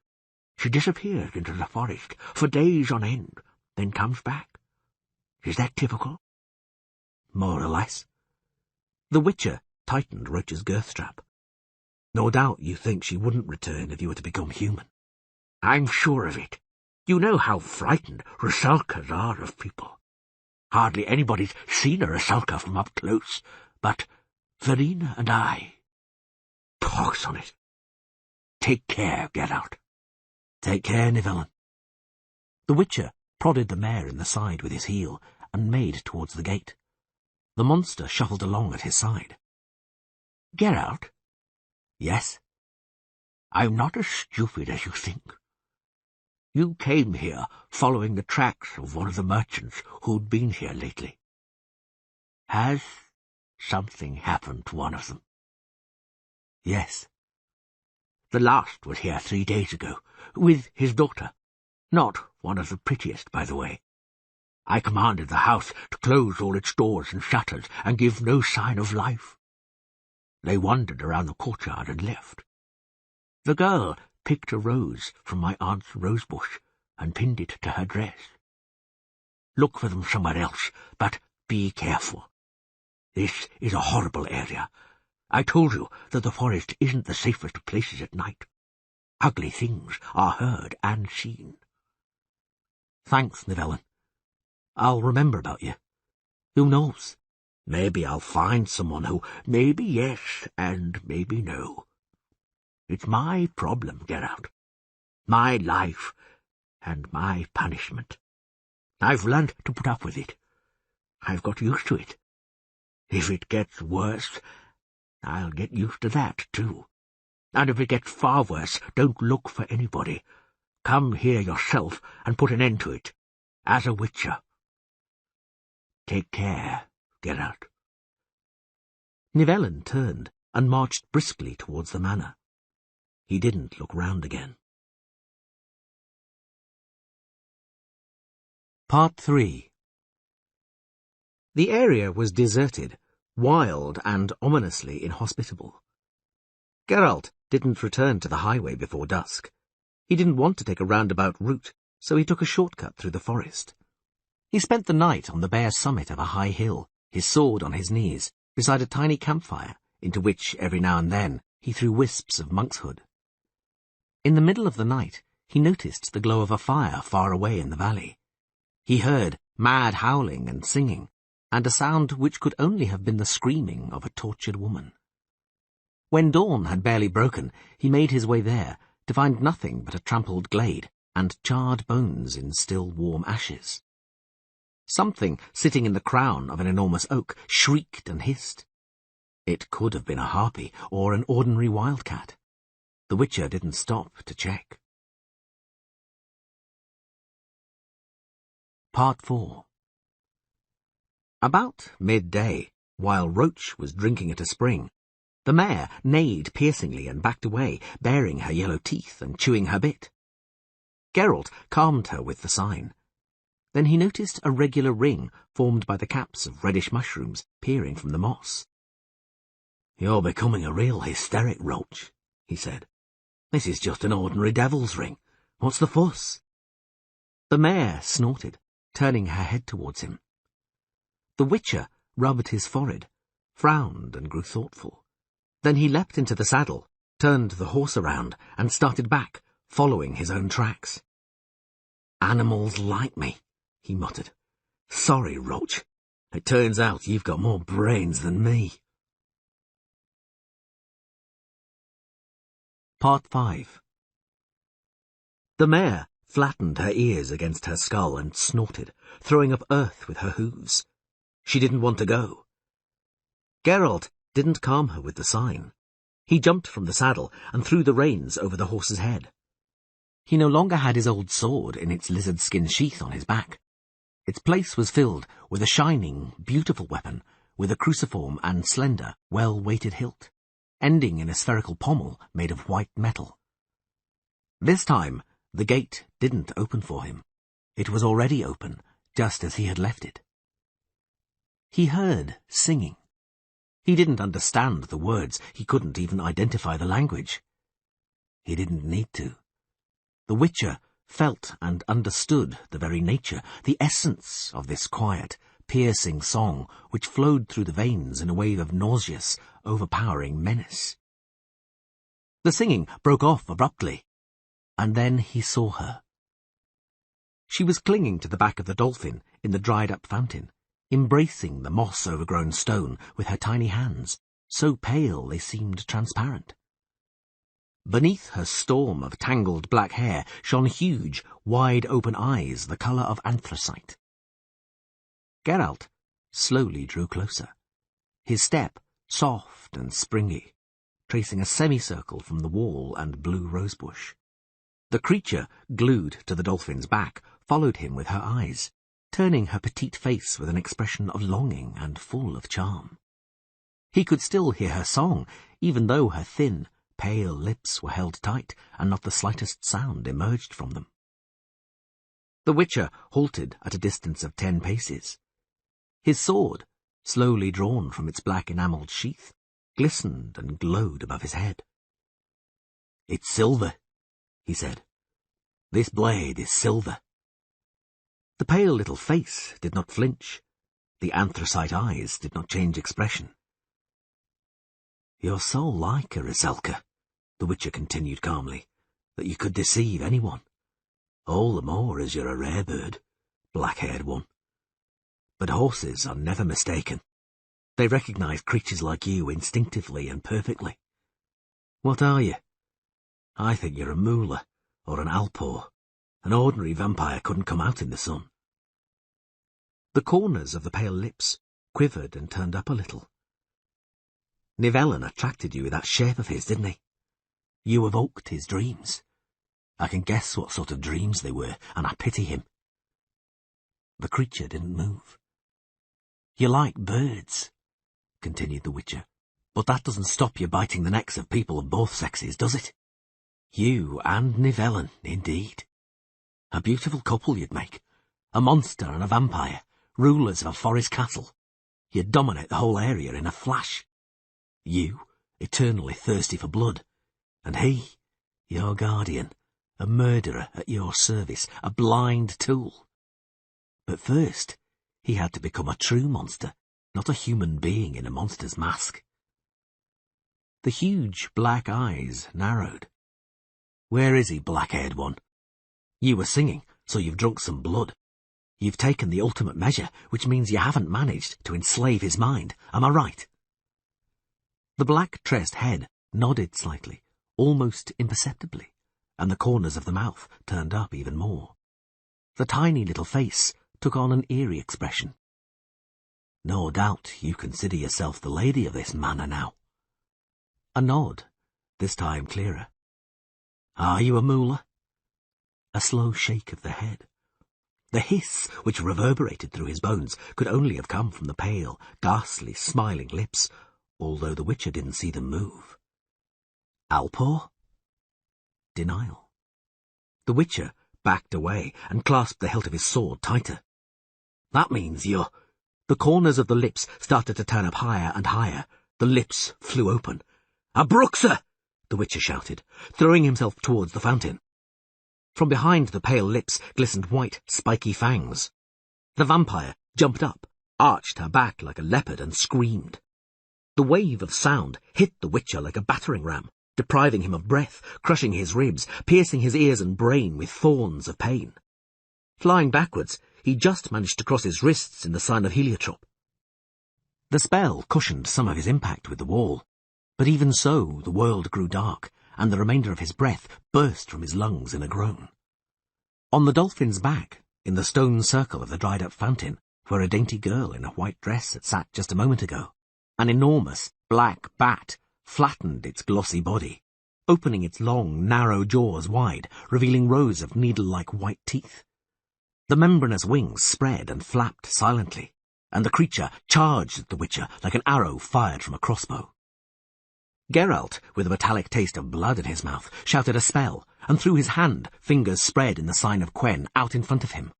She disappears into the forest for days on end, then comes back. Is that typical? More or less. The Witcher tightened Roach's girth strap. No doubt you think she wouldn't return if you were to become human. I'm sure of it. You know how frightened Rusalkas are of people. Hardly anybody's seen a Rusalka from up close, but Verena and I... Pox on it. Take care, Geralt. Take care, Nivellen. The Witcher prodded the mare in the side with his heel and made towards the gate. The monster shuffled along at his side. "Geralt?" "Yes?" "I'm not as stupid as you think. You came here following the tracks of one of the merchants who'd been here lately. Has something happened to one of them?" "Yes." "The last was here 3 days ago, with his daughter. Not one of the prettiest, by the way. I commanded the house to close all its doors and shutters and give no sign of life. They wandered around the courtyard and left. The girl picked a rose from my aunt's rosebush and pinned it to her dress. Look for them somewhere else, but be careful. This is a horrible area. I told you that the forest isn't the safest of places at night. Ugly things are heard and seen." "Thanks, Nivellen. I'll remember about you. Who knows? Maybe I'll find someone who, maybe yes and maybe no. It's my problem, Geralt. My life and my punishment. I've learned to put up with it. I've got used to it. If it gets worse, I'll get used to that, too. And if it gets far worse, don't look for anybody. Come here yourself and put an end to it, as a witcher. Take care, Geralt." Nivellen turned and marched briskly towards the manor. He didn't look round again. Part 3. The area was deserted, wild and ominously inhospitable. Geralt didn't return to the highway before dusk. He didn't want to take a roundabout route, so he took a shortcut through the forest. He spent the night on the bare summit of a high hill, his sword on his knees, beside a tiny campfire, into which, every now and then, he threw wisps of monkshood. In the middle of the night, he noticed the glow of a fire far away in the valley. He heard mad howling and singing, and a sound which could only have been the screaming of a tortured woman. When dawn had barely broken, he made his way there, to find nothing but a trampled glade and charred bones in still warm ashes. Something sitting in the crown of an enormous oak shrieked and hissed. It could have been a harpy or an ordinary wildcat. The Witcher didn't stop to check. Part 4. About midday, while Roach was drinking at a spring, the mare neighed piercingly and backed away, baring her yellow teeth and chewing her bit. Geralt calmed her with the sign. Then he noticed a regular ring formed by the caps of reddish mushrooms peering from the moss. "You're becoming a real hysteric, Roach," he said. "This is just an ordinary devil's ring. What's the fuss?" The mare snorted, turning her head towards him. The Witcher rubbed his forehead, frowned and grew thoughtful. Then he leapt into the saddle, turned the horse around, and started back, following his own tracks. "Animals like me," he muttered. "Sorry, Roach. It turns out you've got more brains than me." Part 5. The mare flattened her ears against her skull and snorted, throwing up earth with her hooves. She didn't want to go. Geralt didn't calm her with the sign. He jumped from the saddle and threw the reins over the horse's head. He no longer had his old sword in its lizard-skin sheath on his back. Its place was filled with a shining, beautiful weapon with a cruciform and slender, well-weighted hilt, ending in a spherical pommel made of white metal. This time, the gate didn't open for him. It was already open, just as he had left it. He heard singing. He didn't understand the words. He couldn't even identify the language. He didn't need to. The Witcher felt and understood the very nature, the essence of this quiet, piercing song which flowed through the veins in a wave of nauseous, overpowering menace. The singing broke off abruptly, and then he saw her. She was clinging to the back of the dolphin in the dried-up fountain, embracing the moss-overgrown stone with her tiny hands, so pale they seemed transparent. Beneath her storm of tangled black hair shone huge, wide-open eyes the colour of anthracite. Geralt slowly drew closer, his step soft and springy, tracing a semicircle from the wall and blue rosebush. The creature, glued to the dolphin's back, followed him with her eyes, turning her petite face with an expression of longing and full of charm. He could still hear her song, even though her thin, pale lips were held tight, and not the slightest sound emerged from them. The Witcher halted at a distance of 10 paces. His sword, slowly drawn from its black enamelled sheath, glistened and glowed above his head. "It's silver," he said. "This blade is silver." The pale little face did not flinch. The anthracite eyes did not change expression. "You're so like a Rusalka," the Witcher continued calmly, "that you could deceive anyone. All the more as you're a rare bird, black-haired one. But horses are never mistaken. They recognize creatures like you instinctively and perfectly. What are you? I think you're a moolah, or an alpor. An ordinary vampire couldn't come out in the sun." The corners of the pale lips quivered and turned up a little. "Nivellen attracted you with that shape of his, didn't he? You evoked his dreams. I can guess what sort of dreams they were, and I pity him." The creature didn't move. "You like birds," continued the Witcher, "but that doesn't stop you biting the necks of people of both sexes, does it? You and Nivellen, indeed. A beautiful couple you'd make. A monster and a vampire, rulers of a forest castle. You'd dominate the whole area in a flash. You, eternally thirsty for blood, and he, your guardian, a murderer at your service, a blind tool. But first, he had to become a true monster, not a human being in a monster's mask." The huge black eyes narrowed. "Where is he, black-haired one? You were singing, so you've drunk some blood. You've taken the ultimate measure, which means you haven't managed to enslave his mind. Am I right?" The black-tressed head nodded slightly, almost imperceptibly, and the corners of the mouth turned up even more. The tiny little face took on an eerie expression. "No doubt you consider yourself the lady of this manor now." A nod, this time clearer. "Are you a moolah?" A slow shake of the head. The hiss which reverberated through his bones could only have come from the pale, ghastly, smiling lips, although the Witcher didn't see them move. "Alpor?" Denial. The Witcher backed away and clasped the hilt of his sword tighter. "That means you're—" The corners of the lips started to turn up higher and higher. The lips flew open. "Abruxa!" the Witcher shouted, throwing himself towards the fountain. From behind the pale lips glistened white, spiky fangs. The vampire jumped up, arched her back like a leopard, and screamed. The wave of sound hit the Witcher like a battering ram, depriving him of breath, crushing his ribs, piercing his ears and brain with thorns of pain. Flying backwards, he just managed to cross his wrists in the sign of heliotrope. The spell cushioned some of his impact with the wall, but even so the world grew dark, and the remainder of his breath burst from his lungs in a groan. On the dolphin's back, in the stone circle of the dried-up fountain, where a dainty girl in a white dress had sat just a moment ago, an enormous black bat flattened its glossy body, opening its long, narrow jaws wide, revealing rows of needle-like white teeth. The membranous wings spread and flapped silently, and the creature charged at the Witcher like an arrow fired from a crossbow. Geralt, with a metallic taste of blood in his mouth, shouted a spell, and threw his hand, fingers spread in the sign of Quen, out in front of him.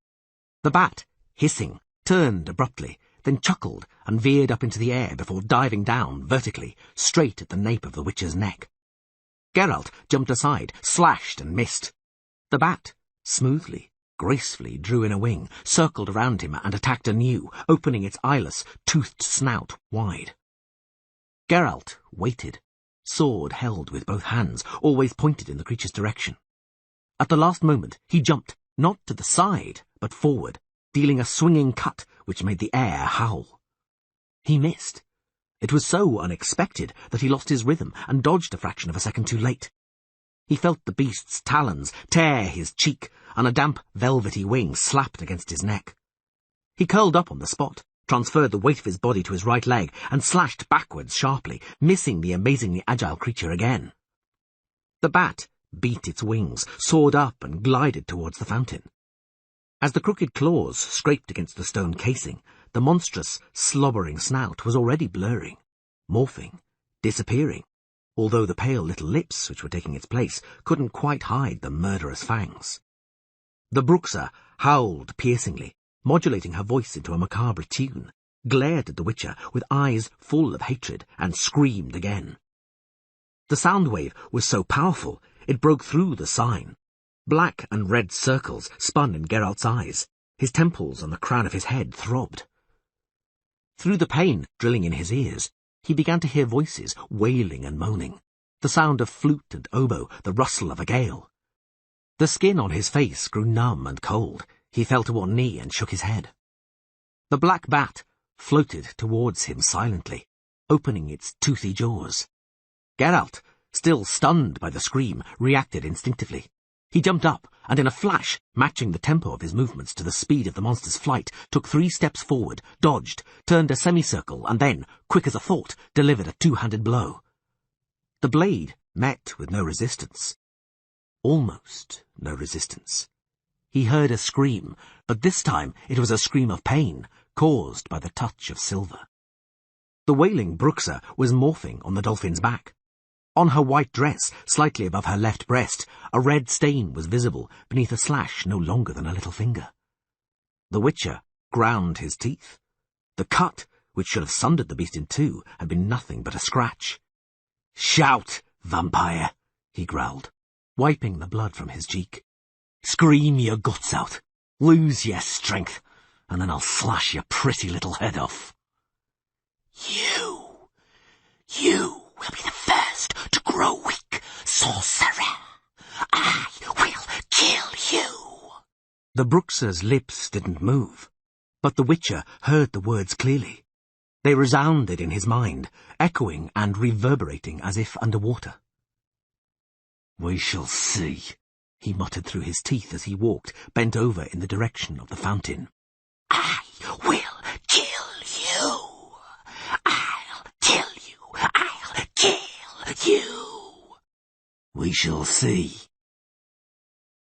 The bat, hissing, turned abruptly, then chuckled and veered up into the air before diving down vertically, straight at the nape of the Witcher's neck. Geralt jumped aside, slashed and missed. The bat, smoothly, gracefully drew in a wing, circled around him and attacked anew, opening its eyeless, toothed snout wide. Geralt waited, sword held with both hands, always pointed in the creature's direction. At the last moment, he jumped, not to the side, but forward, dealing a swinging cut which made the air howl. He missed. It was so unexpected that he lost his rhythm and dodged a fraction of a second too late. He felt the beast's talons tear his cheek, and a damp, velvety wing slapped against his neck. He curled up on the spot, transferred the weight of his body to his right leg, and slashed backwards sharply, missing the amazingly agile creature again. The bat beat its wings, soared up, and glided towards the fountain. As the crooked claws scraped against the stone casing, the monstrous, slobbering snout was already blurring, morphing, disappearing, although the pale little lips which were taking its place couldn't quite hide the murderous fangs. The Bruxa howled piercingly, modulating her voice into a macabre tune, glared at the Witcher with eyes full of hatred, and screamed again. The sound wave was so powerful it broke through the sign. Black and red circles spun in Geralt's eyes. His temples and the crown of his head throbbed. Through the pain drilling in his ears, he began to hear voices wailing and moaning, the sound of flute and oboe, the rustle of a gale. The skin on his face grew numb and cold. He fell to one knee and shook his head. The black bat floated towards him silently, opening its toothy jaws. Geralt, still stunned by the scream, reacted instinctively. He jumped up, and in a flash, matching the tempo of his movements to the speed of the monster's flight, took 3 steps forward, dodged, turned a semicircle, and then, quick as a thought, delivered a 2-handed blow. The blade met with no resistance. Almost no resistance. He heard a scream, but this time it was a scream of pain, caused by the touch of silver. The wailing Bruxa was morphing on the dolphin's back. On her white dress, slightly above her left breast, a red stain was visible beneath a slash no longer than a little finger. The Witcher ground his teeth. The cut, which should have sundered the beast in two, had been nothing but a scratch. "Shout, vampire," he growled, wiping the blood from his cheek. "Scream your guts out, lose your strength, and then I'll slash your pretty little head off." You will be the first to grow weak, sorcerer. I will kill you. The Bruxa's lips didn't move, but the Witcher heard the words clearly. They resounded in his mind, echoing and reverberating as if underwater. "We shall see," he muttered through his teeth as he walked, bent over in the direction of the fountain. "I will kill you. I'll kill you. I'll kill you. We shall see."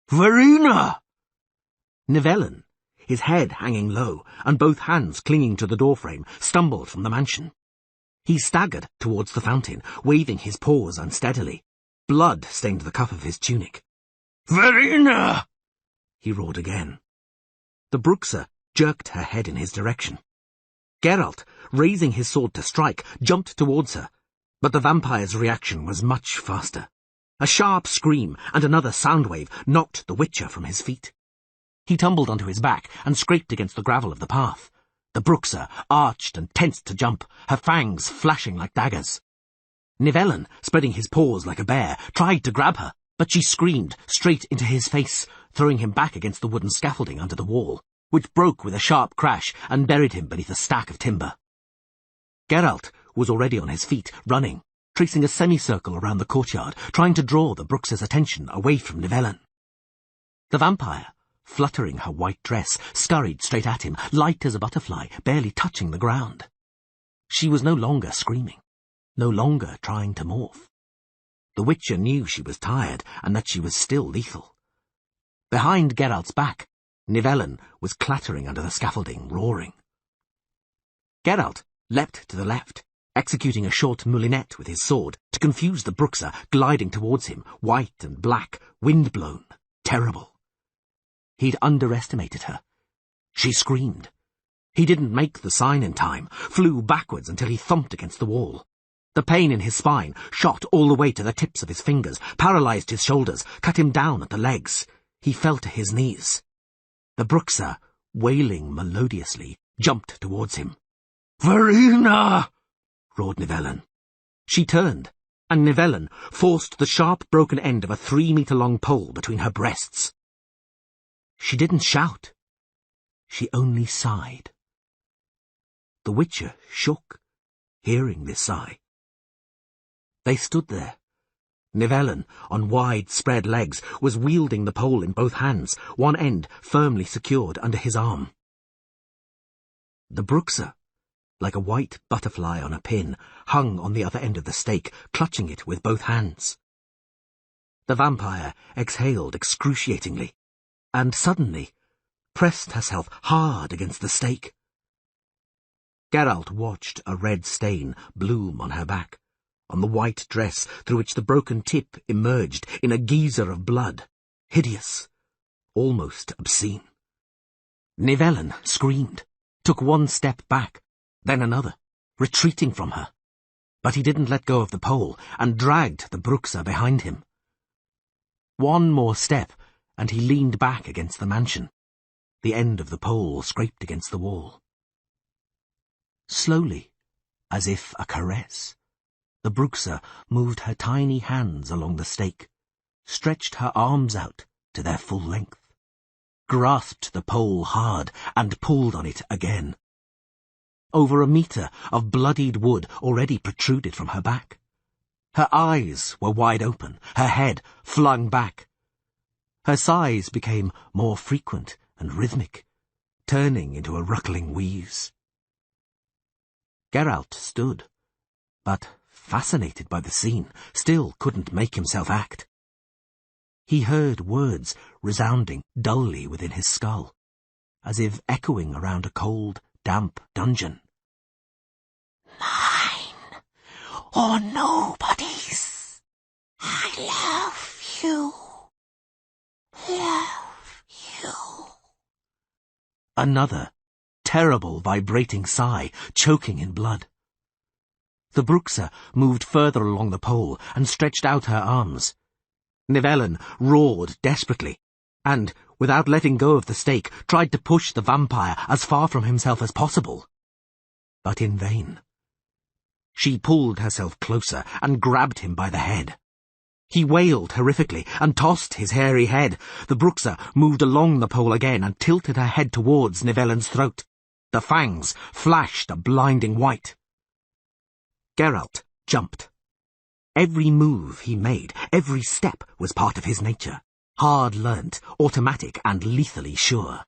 "Verena!" Nivellen, his head hanging low and both hands clinging to the doorframe, stumbled from the mansion. He staggered towards the fountain, waving his paws unsteadily. Blood stained the cuff of his tunic. "Verena!" he roared again. The Bruxa jerked her head in his direction. Geralt, raising his sword to strike, jumped towards her, but the vampire's reaction was much faster. A sharp scream and another sound wave knocked the Witcher from his feet. He tumbled onto his back and scraped against the gravel of the path. The Bruxa arched and tensed to jump, her fangs flashing like daggers. Nivellen, spreading his paws like a bear, tried to grab her, but she screamed straight into his face, throwing him back against the wooden scaffolding under the wall, which broke with a sharp crash and buried him beneath a stack of timber. Geralt was already on his feet, running, tracing a semicircle around the courtyard, trying to draw the Bruxa's attention away from Nivellen. The vampire, fluttering her white dress, scurried straight at him, light as a butterfly, barely touching the ground. She was no longer screaming, no longer trying to morph. The Witcher knew she was tired and that she was still lethal. Behind Geralt's back, Nivellen was clattering under the scaffolding, roaring. Geralt leapt to the left, executing a short moulinette with his sword to confuse the Bruxa gliding towards him, white and black, wind-blown, terrible. He'd underestimated her. She screamed. He didn't make the sign in time, flew backwards until he thumped against the wall. The pain in his spine shot all the way to the tips of his fingers, paralyzed his shoulders, cut him down at the legs. He fell to his knees. The Bruxa, wailing melodiously, jumped towards him. "Verena!" roared Nivellen. She turned, and Nivellen forced the sharp broken end of a 3-meter-long pole between her breasts. She didn't shout. She only sighed. The Witcher shook, hearing this sigh. They stood there. Nivellen, on wide-spread legs, was wielding the pole in both hands, one end firmly secured under his arm. The bruxa, like a white butterfly on a pin, hung on the other end of the stake, clutching it with both hands. The vampire exhaled excruciatingly, and suddenly pressed herself hard against the stake. Geralt watched a red stain bloom on her back, on the white dress through which the broken tip emerged in a geyser of blood, hideous, almost obscene. Nivellen screamed, took one step back, then another, retreating from her. But he didn't let go of the pole and dragged the bruxa behind him. One more step, and he leaned back against the mansion. The end of the pole scraped against the wall. Slowly, as if a caress, the bruxa moved her tiny hands along the stake, stretched her arms out to their full length, grasped the pole hard and pulled on it again. Over a metre of bloodied wood already protruded from her back. Her eyes were wide open, her head flung back. Her sighs became more frequent and rhythmic, turning into a ruckling wheeze. Geralt stood, but, fascinated by the scene, still couldn't make himself act. He heard words resounding dully within his skull, as if echoing around a cold, damp dungeon. Mine, or nobody's. I love you. Love you. Another terrible vibrating sigh, choking in blood. The bruxa moved further along the pole and stretched out her arms. Nivellen roared desperately, and, without letting go of the stake, tried to push the vampire as far from himself as possible. But in vain. She pulled herself closer and grabbed him by the head. He wailed horrifically and tossed his hairy head. The bruxa moved along the pole again and tilted her head towards Nivellen's throat. The fangs flashed a blinding white. Geralt jumped. Every move he made, every step was part of his nature, hard-learnt, automatic and lethally sure.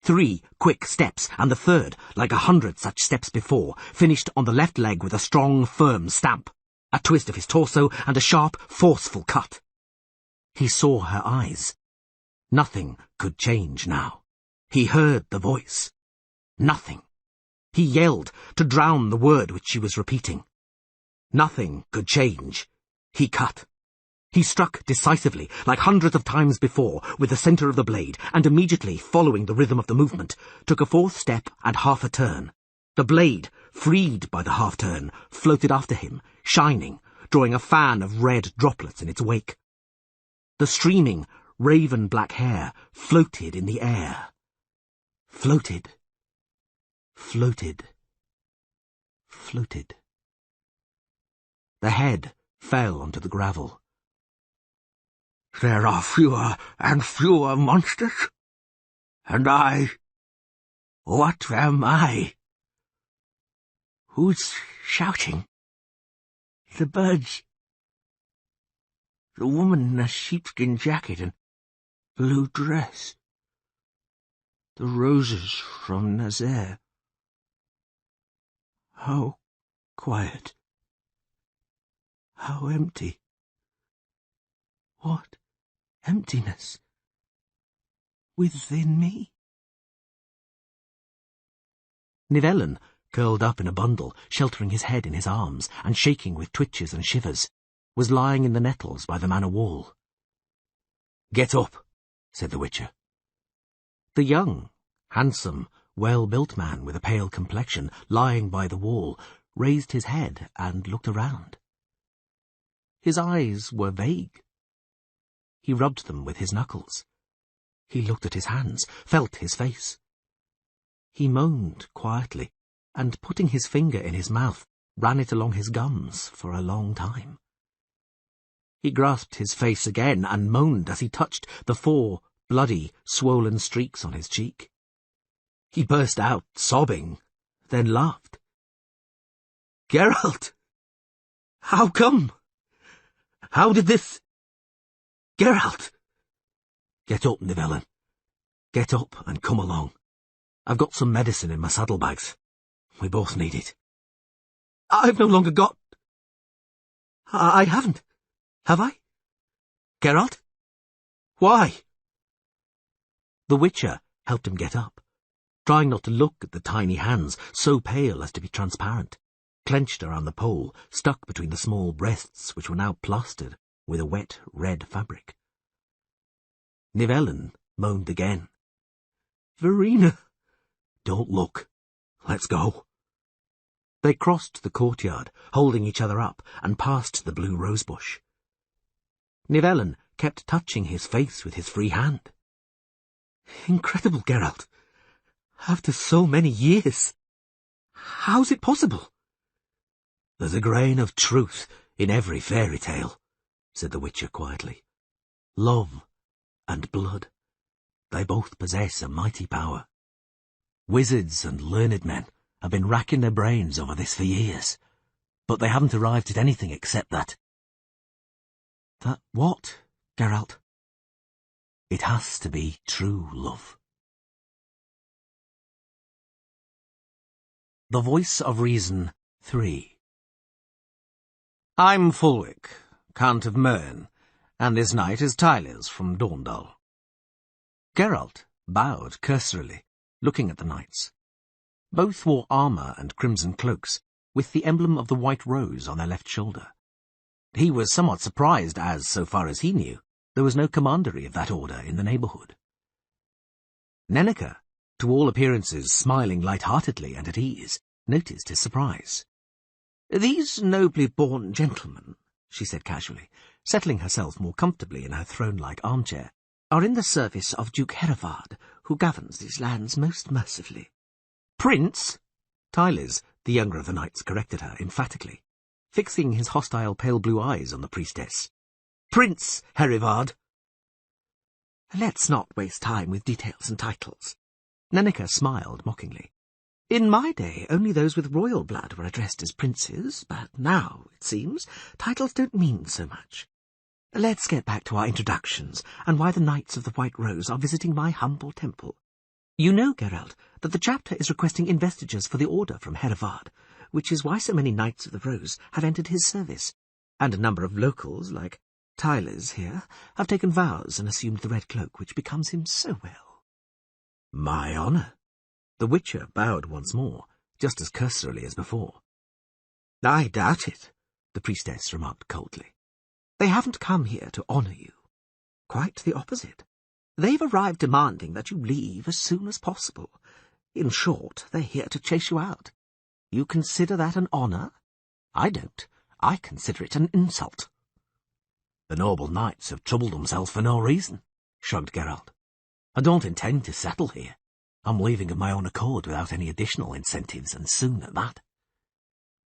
3 quick steps, and the third, like 100 such steps before, finished on the left leg with a strong, firm stamp, a twist of his torso and a sharp, forceful cut. He saw her eyes. Nothing could change now. He heard the voice. Nothing. He yelled to drown the word which she was repeating. Nothing could change. He cut. He struck decisively, like hundreds of times before, with the centre of the blade, and immediately, following the rhythm of the movement, took a 4th step and half a turn. The blade, freed by the half-turn, floated after him, shining, drawing a fan of red droplets in its wake. The streaming, raven-black hair floated in the air. Floated. Floated. Floated. The head fell onto the gravel. There are fewer and fewer monsters. And I... what am I? Who's shouting? The birds. The woman in a sheepskin jacket and blue dress. The roses from Nazaire. How quiet. How empty. What emptiness within me? Nivellen, curled up in a bundle, sheltering his head in his arms and shaking with twitches and shivers, was lying in the nettles by the manor wall. "Get up," said the Witcher. The young, handsome, well-built man with a pale complexion, lying by the wall, raised his head and looked around. His eyes were vague. He rubbed them with his knuckles. He looked at his hands, felt his face. He moaned quietly, and putting his finger in his mouth, ran it along his gums for a long time. He grasped his face again and moaned as he touched the 4 bloody, swollen streaks on his cheek. He burst out, sobbing, then laughed. "Geralt! How come? How did this... Geralt! Get up, Nivellen. Get up and come along. I've got some medicine in my saddlebags. We both need it. I've no longer got... I haven't, have I? Geralt? Why? The Witcher helped him get up, trying not to look at the tiny hands, so pale as to be transparent, clenched around the pole, stuck between the small breasts which were now plastered with a wet red fabric. Nivellen moaned again. Verena! Don't look. Let's go. They crossed the courtyard, holding each other up, and passed the blue rosebush. Nivellen kept touching his face with his free hand. Incredible, Geralt. After so many years. How's it possible? There's a grain of truth in every fairy tale, said the Witcher quietly. Love and blood, they both possess a mighty power. Wizards and learned men have been racking their brains over this for years, but they haven't arrived at anything except that. That what, Geralt? It has to be true love. The Voice of Reason 3. I'm Fulwick, Count of Mern, and this knight is Tylers from Dorndal. Geralt bowed cursorily, looking at the knights. Both wore armour and crimson cloaks, with the emblem of the White Rose on their left shoulder. He was somewhat surprised as, so far as he knew, there was no commandery of that order in the neighbourhood. Nenneke, to all appearances smiling light-heartedly and at ease, noticed his surprise. These nobly born gentlemen, she said casually, settling herself more comfortably in her throne-like armchair, are in the service of Duke Herivard, who governs these lands most mercifully. Prince! Tylers, the younger of the knights, corrected her emphatically, fixing his hostile pale blue eyes on the priestess. Prince Herivard! Let's not waste time with details and titles. Nenneke smiled mockingly. In my day, only those with royal blood were addressed as princes, but now, it seems, titles don't mean so much. Let's get back to our introductions, and why the Knights of the White Rose are visiting my humble temple. You know, Geralt, that the chapter is requesting investitures for the order from Herivard, which is why so many Knights of the Rose have entered his service, and a number of locals, like Tylers here, have taken vows and assumed the red cloak, which becomes him so well. My honour. The Witcher bowed once more, just as cursorily as before. I doubt it, the priestess remarked coldly. They haven't come here to honour you. Quite the opposite. They've arrived demanding that you leave as soon as possible. In short, they're here to chase you out. You consider that an honour? I don't. I consider it an insult. The noble knights have troubled themselves for no reason, shrugged Geralt. I don't intend to settle here. I'm leaving of my own accord without any additional incentives, and soon at that.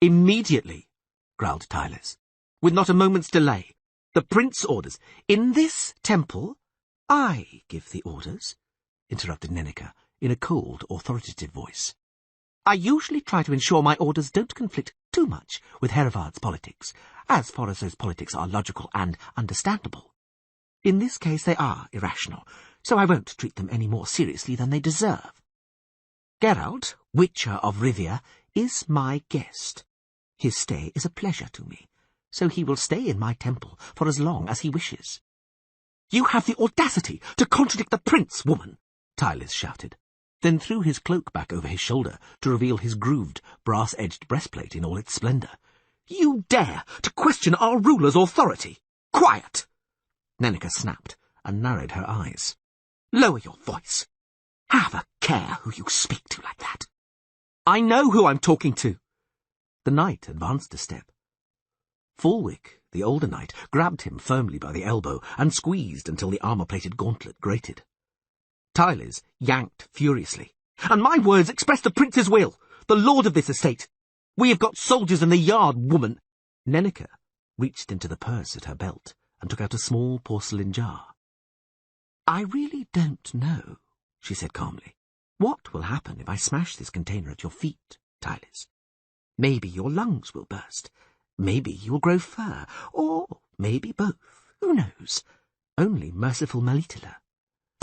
Immediately, growled Tylers, with not a moment's delay. The prince orders. In this temple, I give the orders, interrupted Nenneke in a cold, authoritative voice. I usually try to ensure my orders don't conflict too much with Herivard's politics, as far as those politics are logical and understandable. In this case they are irrational, so I won't treat them any more seriously than they deserve. Geralt, Witcher of Rivia, is my guest. His stay is a pleasure to me, so he will stay in my temple for as long as he wishes. You have the audacity to contradict the prince, woman, Tylers shouted, then threw his cloak back over his shoulder to reveal his grooved, brass-edged breastplate in all its splendour. You dare to question our ruler's authority! Quiet! Nenneke snapped and narrowed her eyes. Lower your voice. Have a care who you speak to like that. I know who I'm talking to. The knight advanced a step. Fulwick, the older knight, grabbed him firmly by the elbow and squeezed until the armour-plated gauntlet grated. Tylers yanked furiously. And my words express the prince's will, the lord of this estate. We have got soldiers in the yard, woman. Nenneke reached into the purse at her belt and took out a small porcelain jar. I really don't know, she said calmly, what will happen if I smash this container at your feet, Tylers. Maybe your lungs will burst. Maybe you will grow fur, or maybe both. Who knows? Only merciful Melitele.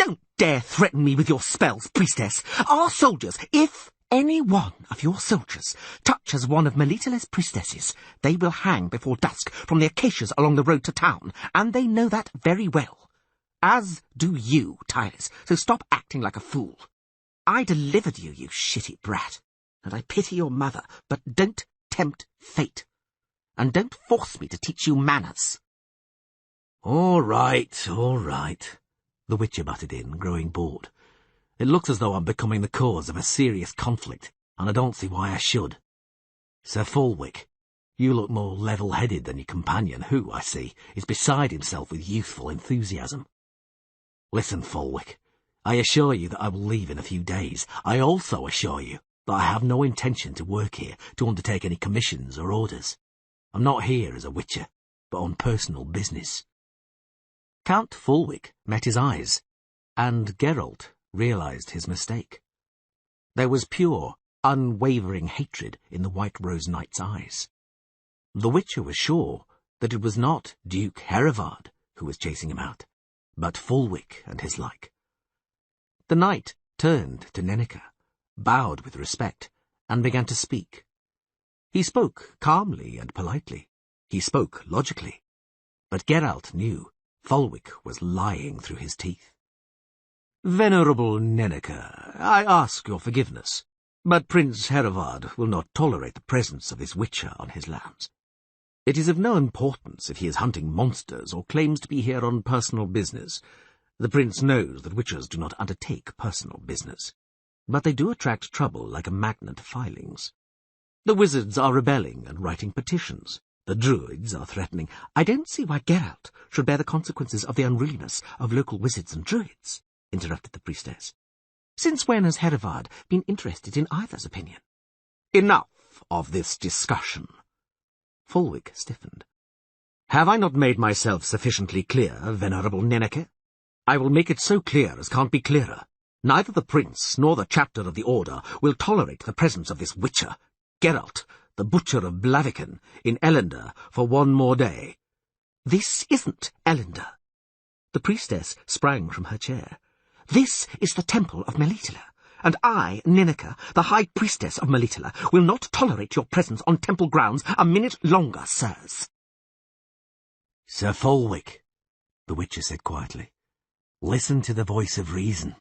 Don't dare threaten me with your spells, priestess. Our soldiers, if any one of your soldiers touches one of Melitele's priestesses, they will hang before dusk from the acacias along the road to town, and they know that very well. As do you, Tylis, so stop acting like a fool. I delivered you, you shitty brat, and I pity your mother, but don't tempt fate. And don't force me to teach you manners. All right, the Witcher butted in, growing bored. It looks as though I'm becoming the cause of a serious conflict, and I don't see why I should. Sir Fulwick, you look more level-headed than your companion, who, I see, is beside himself with youthful enthusiasm. Listen, Fulwick, I assure you that I will leave in a few days. I also assure you that I have no intention to work here to undertake any commissions or orders. I'm not here as a Witcher, but on personal business. Count Fulwick met his eyes, and Geralt realized his mistake. There was pure, unwavering hatred in the White Rose Knight's eyes. The Witcher was sure that it was not Duke Herivard who was chasing him out, but Fulwick and his like. The knight turned to Nenneke, bowed with respect, and began to speak. He spoke calmly and politely. He spoke logically. But Geralt knew Fulwick was lying through his teeth. Venerable Nenneke, I ask your forgiveness, but Prince Herivard will not tolerate the presence of this Witcher on his lands. It is of no importance if he is hunting monsters or claims to be here on personal business. The prince knows that Witchers do not undertake personal business, but they do attract trouble like a magnet to filings. The wizards are rebelling and writing petitions. The druids are threatening. I don't see why Geralt should bear the consequences of the unruliness of local wizards and druids, interrupted the priestess. Since when has Herivard been interested in either's opinion? Enough of this discussion. Fulwick stiffened. Have I not made myself sufficiently clear, Venerable Nenneke? I will make it so clear as can't be clearer. Neither the prince nor the chapter of the order will tolerate the presence of this Witcher, Geralt, the Butcher of Blaviken, in Elendor for one more day. This isn't Elendor. The priestess sprang from her chair. This is the temple of Melitele, and I, Nenneke, the high priestess of Melitele, will not tolerate your presence on temple grounds a minute longer, sirs. Sir Fulwick, the Witcher said quietly, listen to the voice of reason.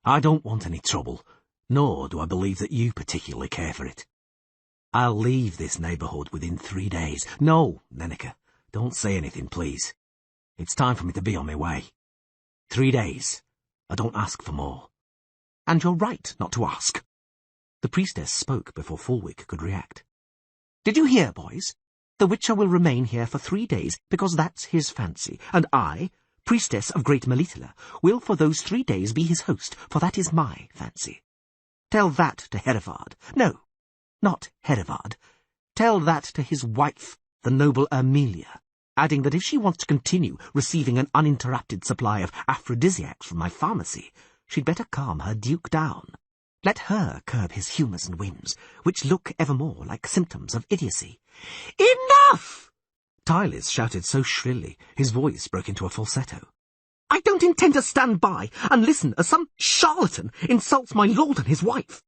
I don't want any trouble, nor do I believe that you particularly care for it. I'll leave this neighbourhood within 3 days. No, Nenneke, don't say anything, please. It's time for me to be on my way. 3 days. I don't ask for more. And you're right not to ask. The priestess spoke before Fulwick could react. Did you hear, boys? The Witcher will remain here for 3 days because that's his fancy, and I, priestess of Great Melitele, will for those 3 days be his host, for that is my fancy. Tell that to Herivard. No, not Herivard. Tell that to his wife, the noble Amelia, adding that if she wants to continue receiving an uninterrupted supply of aphrodisiacs from my pharmacy, she'd better calm her duke down. Let her curb his humours and whims, which look evermore like symptoms of idiocy. Enough! Tylis shouted so shrilly, his voice broke into a falsetto. I don't intend to stand by and listen as some charlatan insults my lord and his wife.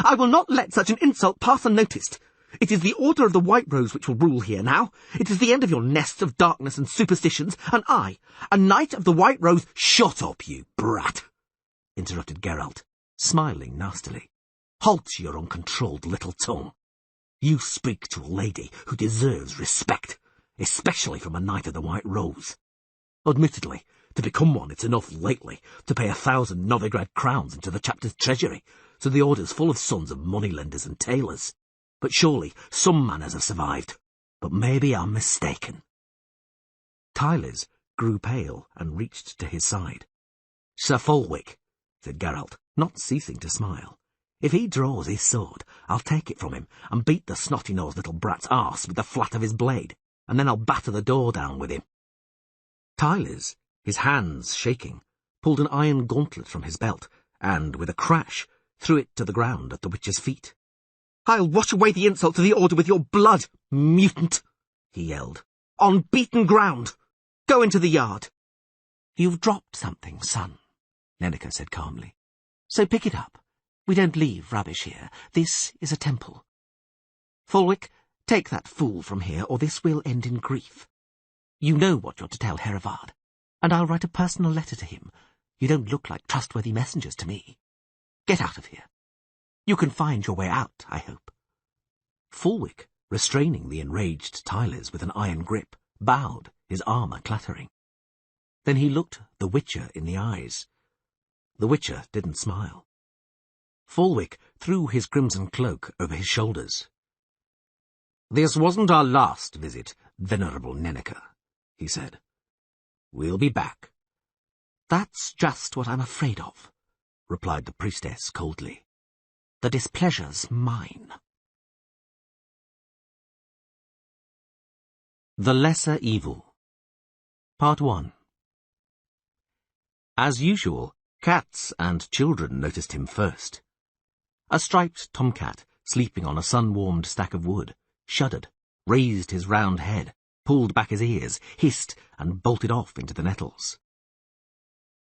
I will not let such an insult pass unnoticed. It is the Order of the White Rose which will rule here now. It is the end of your nests of darkness and superstitions, and I, a knight of the White Rose— Shut up, you brat, interrupted Geralt, smiling nastily. Halt your uncontrolled little tongue. You speak to a lady who deserves respect, especially from a knight of the White Rose. Admittedly, to become one it's enough lately to pay 1,000 Novigrad crowns into the chapter's treasury, so the order's full of sons of moneylenders and tailors. But surely some manners have survived. But maybe I'm mistaken. Tylis grew pale and reached to his side. Sir Fulwick, said Geralt, not ceasing to smile. If he draws his sword, I'll take it from him and beat the snotty-nosed little brat's arse with the flat of his blade, and then I'll batter the door down with him. Tylis, his hands shaking, pulled an iron gauntlet from his belt, and, with a crash, threw it to the ground at the witch's feet. I'll wash away the insult to the order with your blood, mutant, he yelled. On beaten ground. Go into the yard. You've dropped something, son, Nenneke said calmly. So pick it up. We don't leave rubbish here. This is a temple. Fulwick, take that fool from here, or this will end in grief. You know what you're to tell Hereward, and I'll write a personal letter to him. You don't look like trustworthy messengers to me. Get out of here. You can find your way out, I hope. Fulwick, restraining the enraged Tylers with an iron grip, bowed, his armour clattering. Then he looked the Witcher in the eyes. The Witcher didn't smile. Fulwick threw his crimson cloak over his shoulders. "This wasn't our last visit, Venerable Nenneke," he said. "We'll be back." "That's just what I'm afraid of," replied the priestess coldly. "The displeasure's mine." The Lesser Evil. Part 1. As usual, cats and children noticed him first. A striped tomcat, sleeping on a sun-warmed stack of wood, shuddered, raised his round head, pulled back his ears, hissed, and bolted off into the nettles.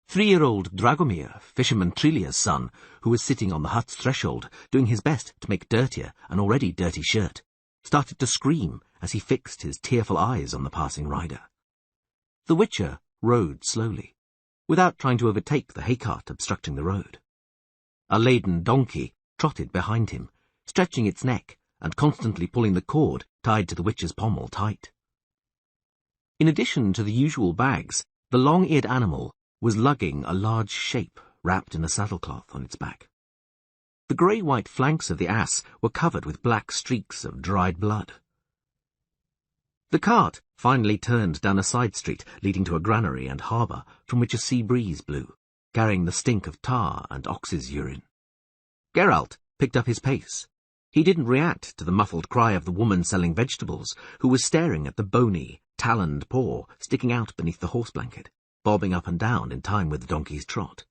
3-year-old Dragomir, fisherman Trilia's son, who was sitting on the hut's threshold, doing his best to make dirtier an already dirty shirt, started to scream as he fixed his tearful eyes on the passing rider. The Witcher rode slowly, without trying to overtake the hay-cart obstructing the road. A laden donkey trotted behind him, stretching its neck and constantly pulling the cord tied to the Witcher's pommel tight. In addition to the usual bags, the long-eared animal was lugging a large shape wrapped in a saddlecloth on its back. The grey-white flanks of the ass were covered with black streaks of dried blood. The cart finally turned down a side street leading to a granary and harbour from which a sea breeze blew, carrying the stink of tar and ox's urine. Geralt picked up his pace. He didn't react to the muffled cry of the woman selling vegetables, who was staring at the bony, taloned paw sticking out beneath the horse blanket, bobbing up and down in time with the donkey's trot.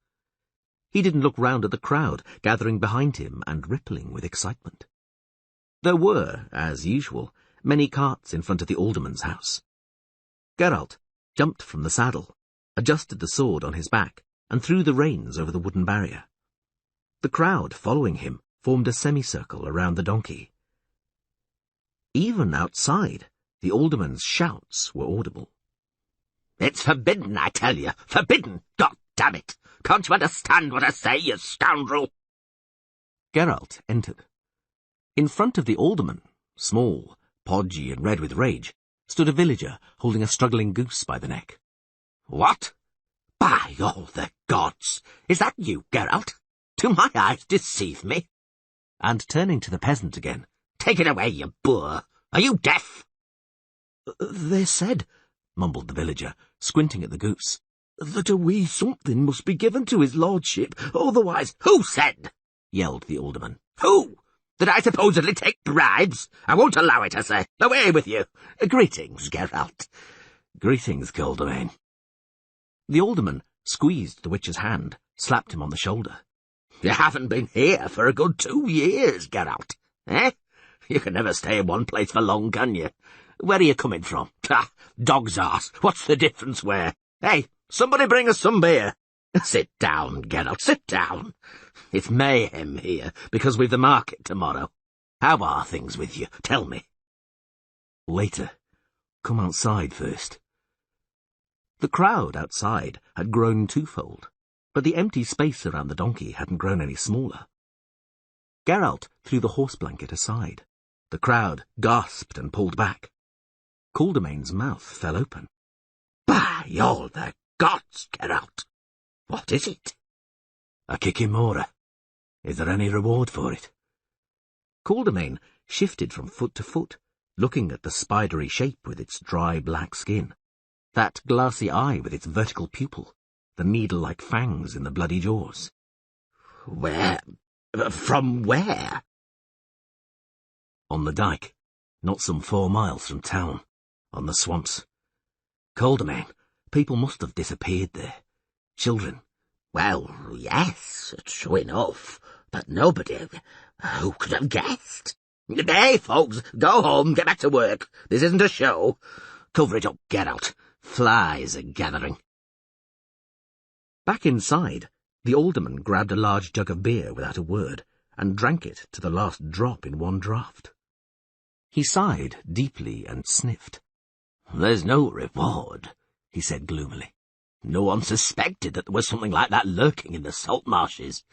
He didn't look round at the crowd gathering behind him and rippling with excitement. There were, as usual, many carts in front of the alderman's house. Geralt jumped from the saddle, adjusted the sword on his back, and threw the reins over the wooden barrier. The crowd following him formed a semicircle around the donkey. Even outside, the alderman's shouts were audible. "It's forbidden, I tell you! Forbidden! God damn it! Can't you understand what I say, you scoundrel?" Geralt entered. In front of the alderman, small, podgy and red with rage, stood a villager holding a struggling goose by the neck. "What? By all the gods! Is that you, Geralt? Do my eyes deceive me?" And turning to the peasant again, "Take it away, you boor! Are you deaf?" "They said," mumbled the villager, squinting at the goose, "that a wee something must be given to his lordship, otherwise—" "Who said?" yelled the alderman. "Who? That I supposedly take bribes? I won't allow it, I say. Away with you. Greetings, Geralt." "Greetings, Coldamain." The alderman squeezed the Witcher's hand, slapped him on the shoulder. "You haven't been here for a good 2 years, Geralt, eh? You can never stay in one place for long, can you? Where are you coming from? Ah, dog's arse. What's the difference where? Hey, somebody bring us some beer. Sit down, Geralt, sit down. It's mayhem here, because we've the market tomorrow. How are things with you? Tell me." "Later. Come outside first." The crowd outside had grown twofold, but the empty space around the donkey hadn't grown any smaller. Geralt threw the horse blanket aside. The crowd gasped and pulled back. Coldamain's mouth fell open. "By all the gods, Geralt! What is it?" "A Kikimora. Is there any reward for it?" Coldamain shifted from foot to foot, looking at the spidery shape with its dry black skin, that glassy eye with its vertical pupil, the needle-like fangs in the bloody jaws. "Where? From where?" "On the dike, not some 4 miles from town, on the swamps. Coldamain, people must have disappeared there. Children." "Well, yes, true enough, but nobody... Who could have guessed? Hey, folks, go home, get back to work. This isn't a show. Cover it up, Geralt. Flies are gathering." Back inside, The alderman grabbed a large jug of beer without a word, and drank it to the last drop in one draught. He sighed deeply and sniffed. "There's no reward," he said gloomily. "No one suspected that there was something like that lurking in the salt marshes.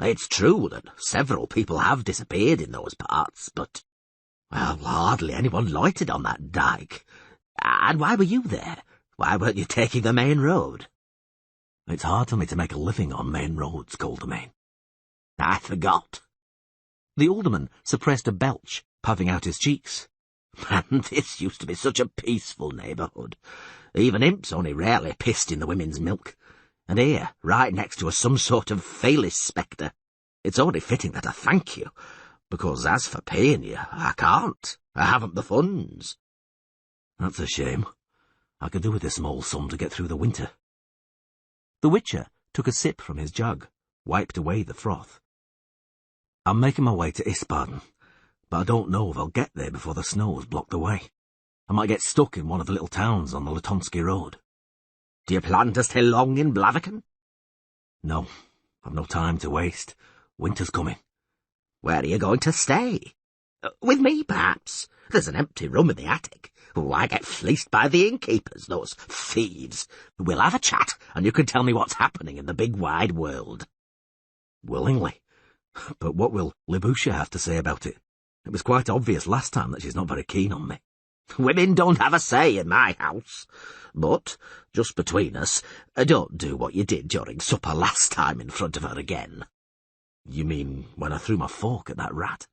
It's true that several people have disappeared in those parts, but, well, hardly anyone loitered on that dike. And why were you there? Why weren't you taking the main road?" "It's hard for me to make a living on main roads, Caldermain." "I forgot." The alderman suppressed a belch, puffing out his cheeks. "And this used to be such a peaceful neighbourhood. Even imps only rarely pissed in the women's milk. And here, right next to us, some sort of Felis spectre. It's only fitting that I thank you, because as for paying you, I can't. I haven't the funds." "That's a shame. I could do with a small sum to get through the winter." The Witcher took a sip from his jug, wiped away the froth. "I'm making my way to Isbaden, but I don't know if I'll get there before the snows block the way. I might get stuck in one of the little towns on the Latonsky road." "Do you plan to stay long in Blaviken?" "No, I've no time to waste. Winter's coming." "Where are you going to stay? With me, perhaps? There's an empty room in the attic. Oh, I get fleeced by the innkeepers, those thieves. We'll have a chat, and you can tell me what's happening in the big wide world." "Willingly. But what will Libusha have to say about it? It was quite obvious last time that she's not very keen on me." "Women don't have a say in my house. But, just between us, don't do what you did during supper last time in front of her again." "You mean when I threw my fork at that rat?"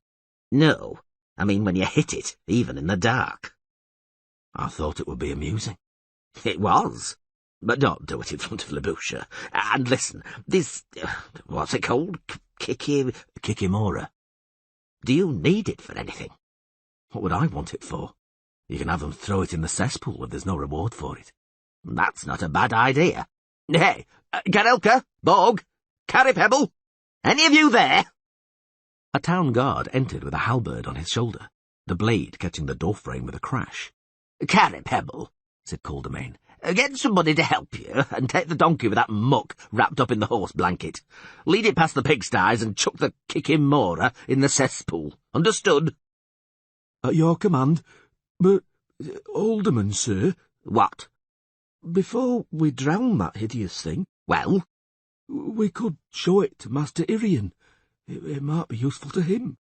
"No, I mean when you hit it, even in the dark." "I thought it would be amusing." "It was. But don't do it in front of Libusha. And listen, this, what's it called? Kikimora. Do you need it for anything?" "What would I want it for? You can have them throw it in the cesspool if there's no reward for it." "That's not a bad idea. Hey, Garelka, Bog, Carry Pebble, any of you there?" A town guard entered with a halberd on his shoulder, the blade catching the door frame with a crash. "Carry Pebble," said Caldermain. "Get somebody to help you, and take the donkey with that muck wrapped up in the horse blanket. Lead it past the pigsties and chuck the Kikimora in the cesspool. Understood?" "At your command. But, Alderman, sir—" "What?" "Before we drown that hideous thing—" "Well?" "We could show it to Master Irian. It might be useful to him."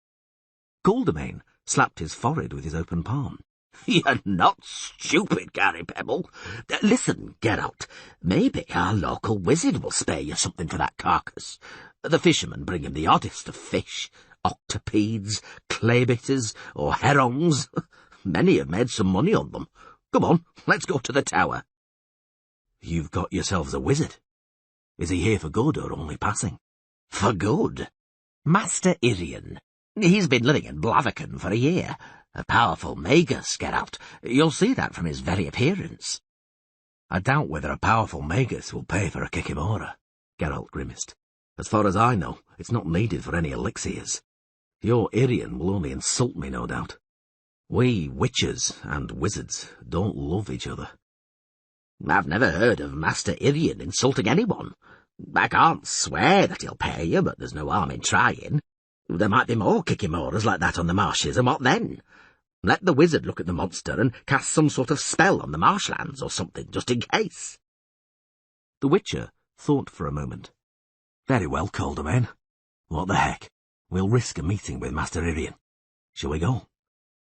Caldermain slapped his forehead with his open palm. "You're not stupid, Gary Pebble. Listen, Geralt, maybe our local wizard will spare you something for that carcass. The fishermen bring him the oddest of fish, octopedes, claybitters, or herons. Many have made some money on them. Come on, let's go to the tower." "You've got yourselves a wizard. Is he here for good or only passing?" "For good. Master Irian. He's been living in Blaviken for a year. A powerful magus, Geralt. You'll see that from his very appearance." "I doubt whether a powerful magus will pay for a Kikimora," Geralt grimaced. "As far as I know, it's not needed for any elixirs. Your Irian will only insult me, no doubt. We witches and wizards don't love each other." "I've never heard of Master Irian insulting anyone. I can't swear that he'll pay you, but there's no harm in trying. There might be more Kikimoras like that on the marshes, and what then? Let the wizard look at the monster and cast some sort of spell on the marshlands or something, just in case." The Witcher thought for a moment. "Very well, Caldermain. What the heck? We'll risk a meeting with Master Irian. Shall we go?"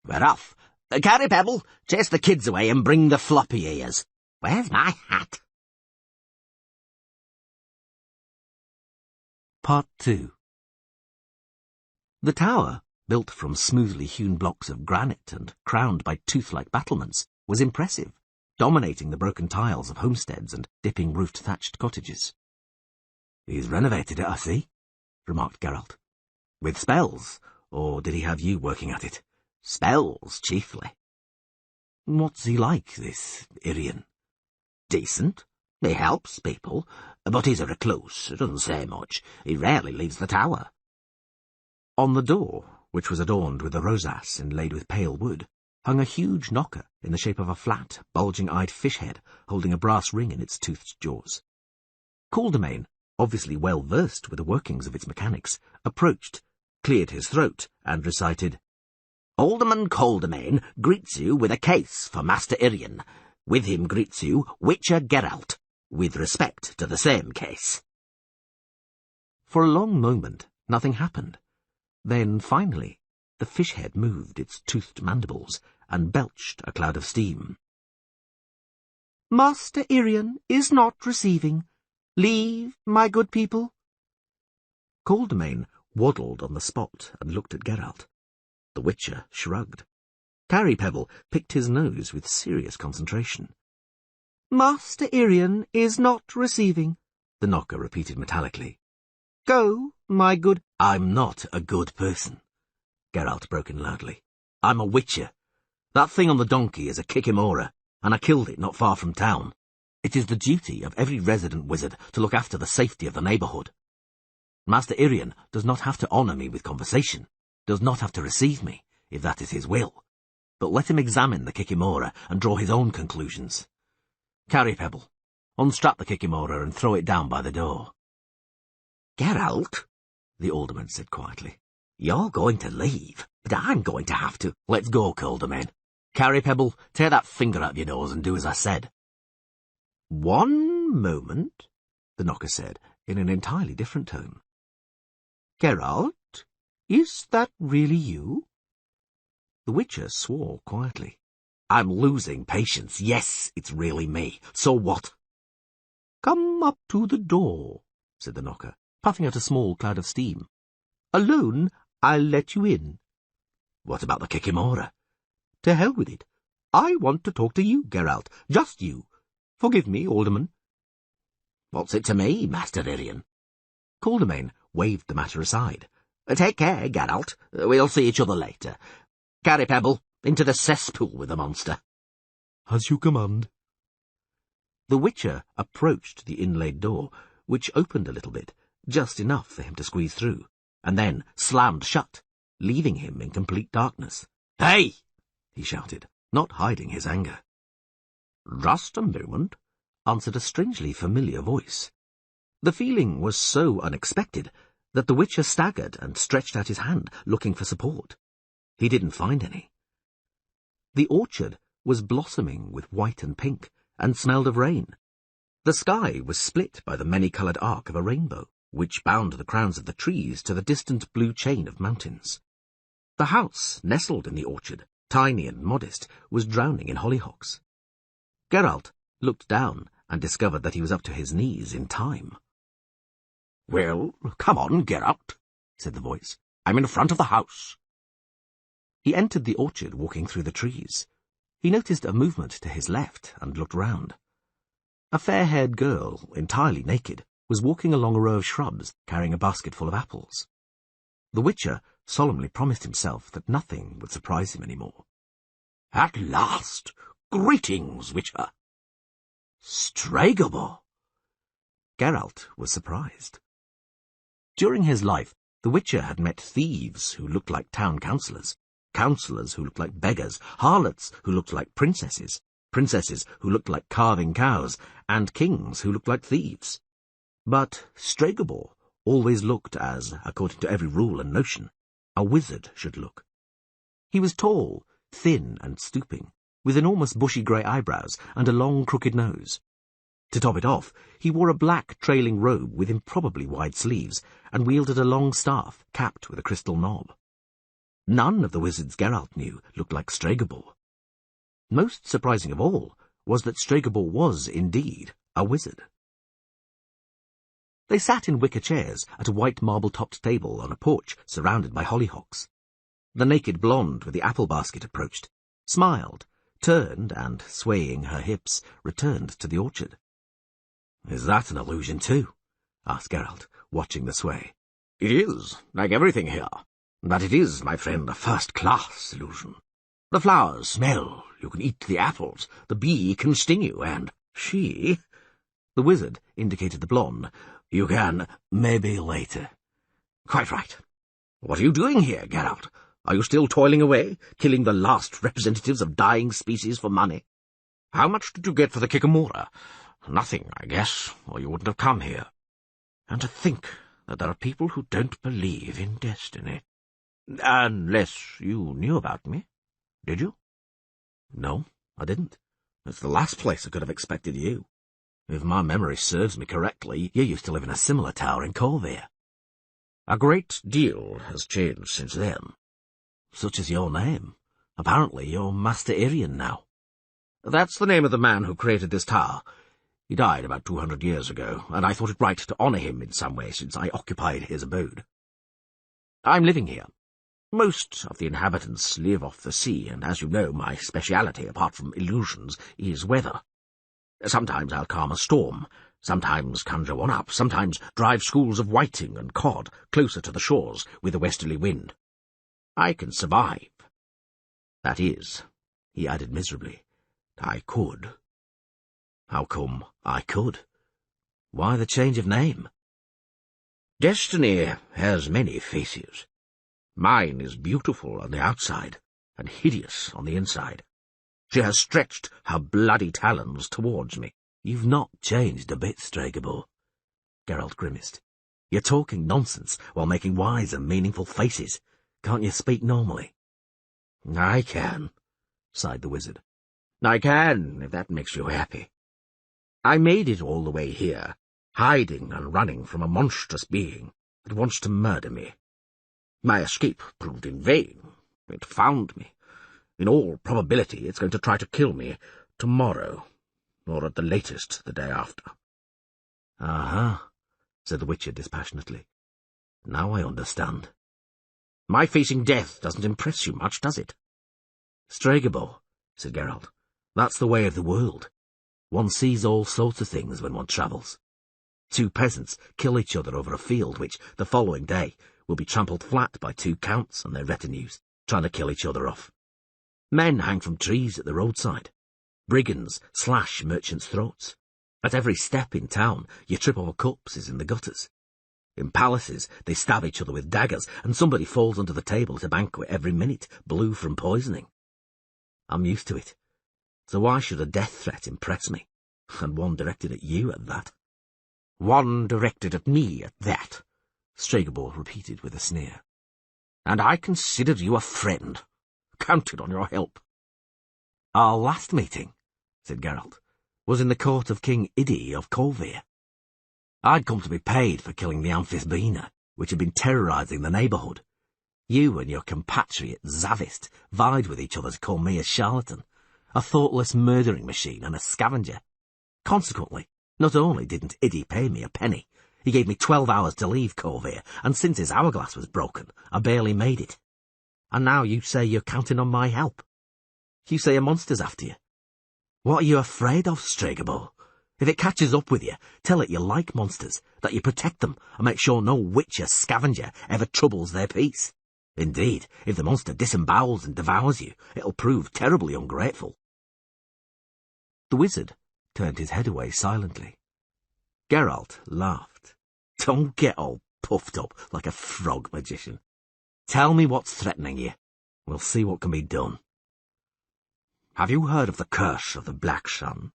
"We're off. Carry Pebble, chase the kids away and bring the floppy ears. Where's my hat?" Part 2. The tower, built from smoothly hewn blocks of granite and crowned by tooth-like battlements, was impressive, dominating the broken tiles of homesteads and dipping-roofed thatched cottages. "He's renovated it, I see," remarked Geralt. "With spells, or did he have you working at it?" "Spells, chiefly." "What's he like, this Irian?" "Decent. He helps people, but he's a recluse, doesn't say much. He rarely leaves the tower." On the door, which was adorned with a rosace inlaid with pale wood, hung a huge knocker in the shape of a flat, bulging-eyed fish head holding a brass ring in its toothed jaws. Caldermain obviously well versed with the workings of its mechanics, approached, cleared his throat, and recited, "Alderman Coldemain greets you with a case for Master Irian. With him greets you Witcher Geralt, with respect to the same case." For a long moment, nothing happened. Then, finally, the fish head moved its toothed mandibles and belched a cloud of steam. "Master Irian is not receiving. Leave, my good people." Coldemain waddled on the spot and looked at Geralt. The Witcher shrugged. Carrypebble picked his nose with serious concentration. "Master Irian is not receiving," the knocker repeated metallically. "Go, my good—" "I'm not a good person," Geralt broke in loudly. "I'm a witcher. That thing on the donkey is a Kikimora, and I killed it not far from town. It is the duty of every resident wizard to look after the safety of the neighbourhood. Master Irian does not have to honour me with conversation, does not have to receive me, if that is his will. But let him examine the Kikimora and draw his own conclusions. Carrypebble, unstrap the Kikimora and throw it down by the door." "Geralt," the alderman said quietly, "you're going to leave, but I'm going to have to—" "Let's go, Coldemain. Carrypebble, tear that finger out of your nose and do as I said." "One moment," the knocker said, in an entirely different tone. "Geralt, is that really you?" The Witcher swore quietly. "I'm losing patience. Yes, it's really me. So what?" "Come up to the door," said the knocker, puffing out a small cloud of steam. "Alone, I'll let you in." "What about the Kikimora?" "To hell with it. I want to talk to you, Geralt. Just you. Forgive me, Alderman." "What's it to me, Master Irian?" Coldemain waved the matter aside. "Take care, Geralt. We'll see each other later. Carrypebble, into the cesspool with the monster." "As you command." The Witcher approached the inlaid door, which opened a little bit, just enough for him to squeeze through, and then slammed shut, leaving him in complete darkness. "Hey!" he shouted, not hiding his anger. "Just a moment," answered a strangely familiar voice. The feeling was so unexpected that the Witcher staggered and stretched out his hand, looking for support. He didn't find any. The orchard was blossoming with white and pink, and smelled of rain. The sky was split by the many-coloured arc of a rainbow, which bound the crowns of the trees to the distant blue chain of mountains. The house, nestled in the orchard, tiny and modest, was drowning in hollyhocks. Geralt looked down and discovered that he was up to his knees in thyme. "Well, come on, Geralt," said the voice. "I'm in front of the house." He entered the orchard, walking through the trees. He noticed a movement to his left and looked round. A fair-haired girl, entirely naked, was walking along a row of shrubs, carrying a basket full of apples. The Witcher solemnly promised himself that nothing would surprise him any more. "At last! Greetings, Witcher!" "Stregobor!" Geralt was surprised. During his life, the Witcher had met thieves who looked like town councillors, councillors who looked like beggars, harlots who looked like princesses, princesses who looked like calving cows, and kings who looked like thieves. But Stregobor always looked as, according to every rule and notion, a wizard should look. He was tall, thin and stooping, with enormous bushy grey eyebrows and a long crooked nose. To top it off, he wore a black trailing robe with improbably wide sleeves, and wielded a long staff capped with a crystal knob. None of the wizards Geralt knew looked like Stregobor. Most surprising of all was that Stregobor was, indeed, a wizard. They sat in wicker chairs at a white marble-topped table on a porch surrounded by hollyhocks. The naked blonde with the apple basket approached, smiled, turned, and, swaying her hips, returned to the orchard. "Is that an illusion too?" asked Geralt, watching the sway. "It is, like everything here. But it is, my friend, a first-class illusion. The flowers smell, you can eat the apples, the bee can sting you, and she—" The wizard indicated the blonde. "You can, maybe later." "Quite right. What are you doing here, Geralt? Are you still toiling away, killing the last representatives of dying species for money? How much did you get for the Kikimora? Nothing, I guess, or you wouldn't have come here." And to think that there are people who don't believe in destiny. Unless you knew about me, did you? No, I didn't. It's the last place I could have expected you. If my memory serves me correctly, you used to live in a similar tower in Corvair. A great deal has changed since then. Such is your name. Apparently you're Master Irian now. That's the name of the man who created this tower. He died about 200 years ago, and I thought it right to honour him in some way since I occupied his abode. I'm living here. Most of the inhabitants live off the sea, and as you know, my speciality, apart from illusions, is weather. Sometimes I'll calm a storm, sometimes conjure one up, sometimes drive schools of whiting and cod closer to the shores with a westerly wind. I can survive. That is, he added miserably, I could. How come I could? Why the change of name? Destiny has many faces. Mine is beautiful on the outside and hideous on the inside. She has stretched her bloody talons towards me. You've not changed a bit, Stregobor. Geralt grimaced. You're talking nonsense while making wise and meaningful faces. Can't you speak normally? I can, sighed the wizard. I can, if that makes you happy. I made it all the way here, hiding and running from a monstrous being that wants to murder me. My escape proved in vain. It found me. In all probability, it's going to try to kill me tomorrow, or at the latest the day after. "Uh-huh," said the Witcher dispassionately. "Now I understand." My facing death doesn't impress you much, does it? "Stregobor," said Geralt, "that's the way of the world. One sees all sorts of things when one travels. Two peasants kill each other over a field which, the following day, will be trampled flat by two counts and their retinues, trying to kill each other off. Men hang from trees at the roadside. Brigands slash merchants' throats. At every step in town, you trip over corpses in the gutters. In palaces, they stab each other with daggers, and somebody falls under the table at a banquet every minute, blue from poisoning. I'm used to it. So why should a death threat impress me? And one directed at you at that. One directed at me at that, Stregobor repeated with a sneer. And I considered you a friend. Counted on your help. Our last meeting, said Geralt, was in the court of King Idi of Corvair. I'd come to be paid for killing the Amphisbaena, which had been terrorising the neighbourhood. You and your compatriot Zavist vied with each other to call me a charlatan, a thoughtless murdering machine and a scavenger. Consequently, not only didn't Idi pay me a penny, he gave me 12 hours to leave Corvair, and since his hourglass was broken, I barely made it. And now you say you're counting on my help. You say a monster's after you. What are you afraid of, Stregobor? If it catches up with you, tell it you like monsters, that you protect them, and make sure no witch or scavenger ever troubles their peace. Indeed, if the monster disembowels and devours you, it'll prove terribly ungrateful. The wizard turned his head away silently. Geralt laughed. Don't get all puffed up like a frog magician. Tell me what's threatening you. We'll see what can be done. Have you heard of the curse of the Black Sun?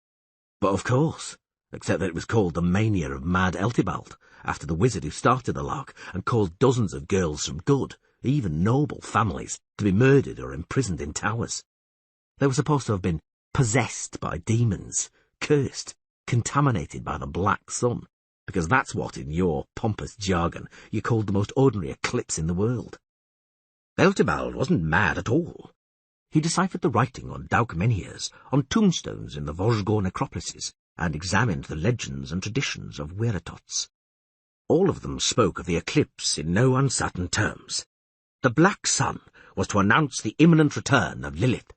But of course, except that it was called the Mania of Mad Eltibald, after the wizard who started the lark and caused dozens of girls from good, even noble families, to be murdered or imprisoned in towers. They were supposed to have been possessed by demons, cursed, contaminated by the Black Sun, because that's what, in your pompous jargon, you called the most ordinary eclipse in the world. Eltibald wasn't mad at all. He deciphered the writing on Daukmeniers, on tombstones in the Vosgor necropolises, and examined the legends and traditions of Weretots. All of them spoke of the eclipse in no uncertain terms. The Black Sun was to announce the imminent return of Lilith,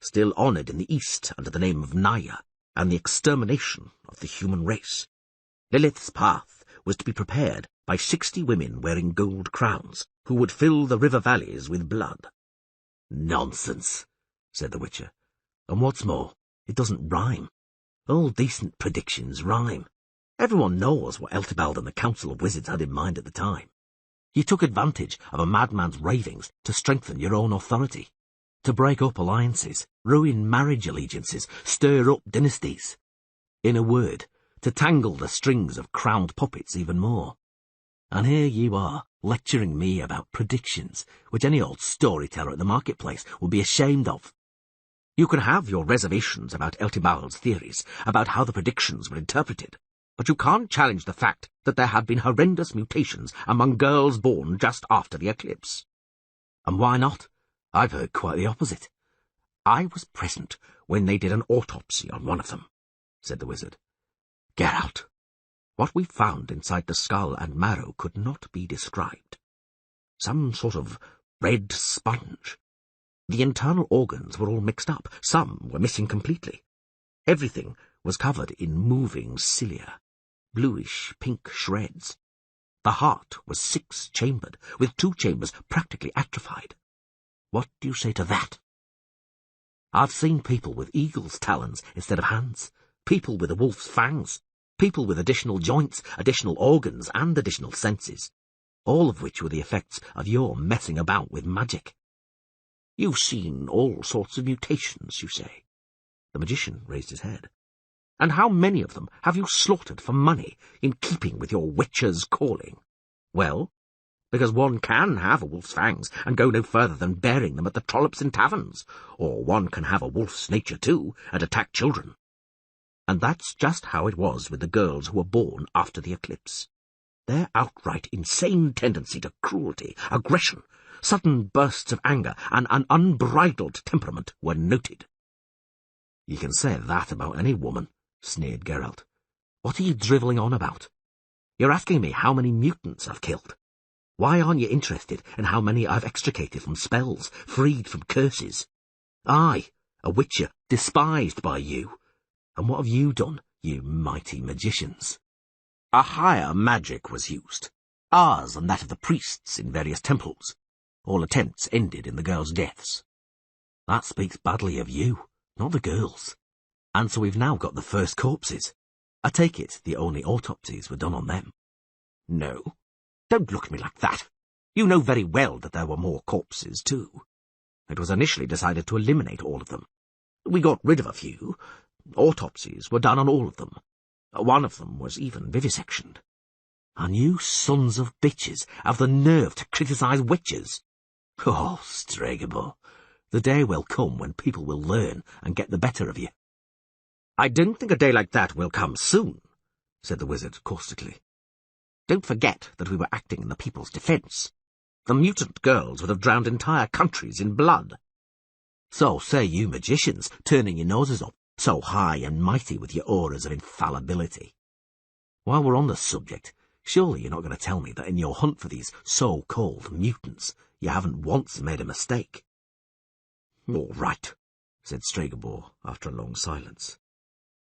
still honoured in the East under the name of Naya, and the extermination of the human race. Lilith's path was to be prepared by 60 women wearing gold crowns, who would fill the river valleys with blood. Nonsense, said the Witcher. And what's more, it doesn't rhyme. All decent predictions rhyme. Everyone knows what Eltibald and the Council of Wizards had in mind at the time. You took advantage of a madman's ravings to strengthen your own authority, to break up alliances, ruin marriage allegiances, stir up dynasties. In a word, to tangle the strings of crowned puppets even more. And here you are, lecturing me about predictions, which any old storyteller at the marketplace would be ashamed of. You can have your reservations about Eltibal's theories, about how the predictions were interpreted, but you can't challenge the fact that there have been horrendous mutations among girls born just after the eclipse. And why not? I've heard quite the opposite. I was present when they did an autopsy on one of them, said the wizard. Geralt, what we found inside the skull and marrow could not be described. Some sort of red sponge. The internal organs were all mixed up. Some were missing completely. Everything was covered in moving cilia, bluish-pink shreds. The heart was 6-chambered, with 2 chambers practically atrophied. What do you say to that? I've seen people with eagle's talons instead of hands, people with a wolf's fangs, people with additional joints, additional organs, and additional senses, all of which were the effects of your messing about with magic. You've seen all sorts of mutations, you say. The magician raised his head. And how many of them have you slaughtered for money, in keeping with your witcher's calling? Well, because one can have a wolf's fangs and go no further than bearing them at the trollops in taverns, or one can have a wolf's nature too and attack children. And that's just how it was with the girls who were born after the eclipse. Their outright insane tendency to cruelty, aggression, sudden bursts of anger, and an unbridled temperament were noted. You can say that about any woman, sneered Geralt. What are you drivelling on about? You're asking me how many mutants I've killed. Why aren't you interested in how many I've extricated from spells, freed from curses? I, a witcher, despised by you. And what have you done, you mighty magicians? A higher magic was used, ours and that of the priests in various temples. All attempts ended in the girls' deaths. That speaks badly of you, not the girls. And so we've now got the first corpses. I take it the only autopsies were done on them. No, don't look at me like that. You know very well that there were more corpses, too. It was initially decided to eliminate all of them. We got rid of a few. Autopsies were done on all of them. One of them was even vivisectioned. And you sons of bitches have the nerve to criticise witches. Oh, Stregobor, the day will come when people will learn and get the better of you. I don't think a day like that will come soon, said the wizard caustically. Don't forget that we were acting in the people's defence. The mutant girls would have drowned entire countries in blood. So say you magicians, turning your noses up, so high and mighty with your auras of infallibility. While we're on the subject, surely you're not going to tell me that in your hunt for these so-called mutants, you haven't once made a mistake. All right, said Stregobor after a long silence.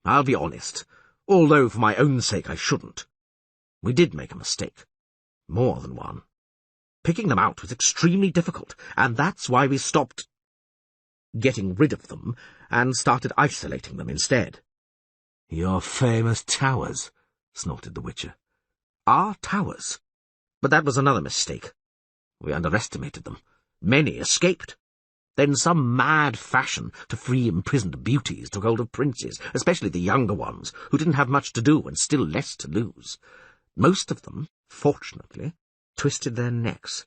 I'll be honest, although for my own sake I shouldn't. We did make a mistake. More than one. Picking them out was extremely difficult, and that's why we stopped getting rid of them and started isolating them instead. Your famous towers, snorted the Witcher. Our towers. But that was another mistake. We underestimated them. Many escaped. Then some mad fashion to free imprisoned beauties took hold of princes, especially the younger ones, who didn't have much to do and still less to lose. Most of them, fortunately, twisted their necks.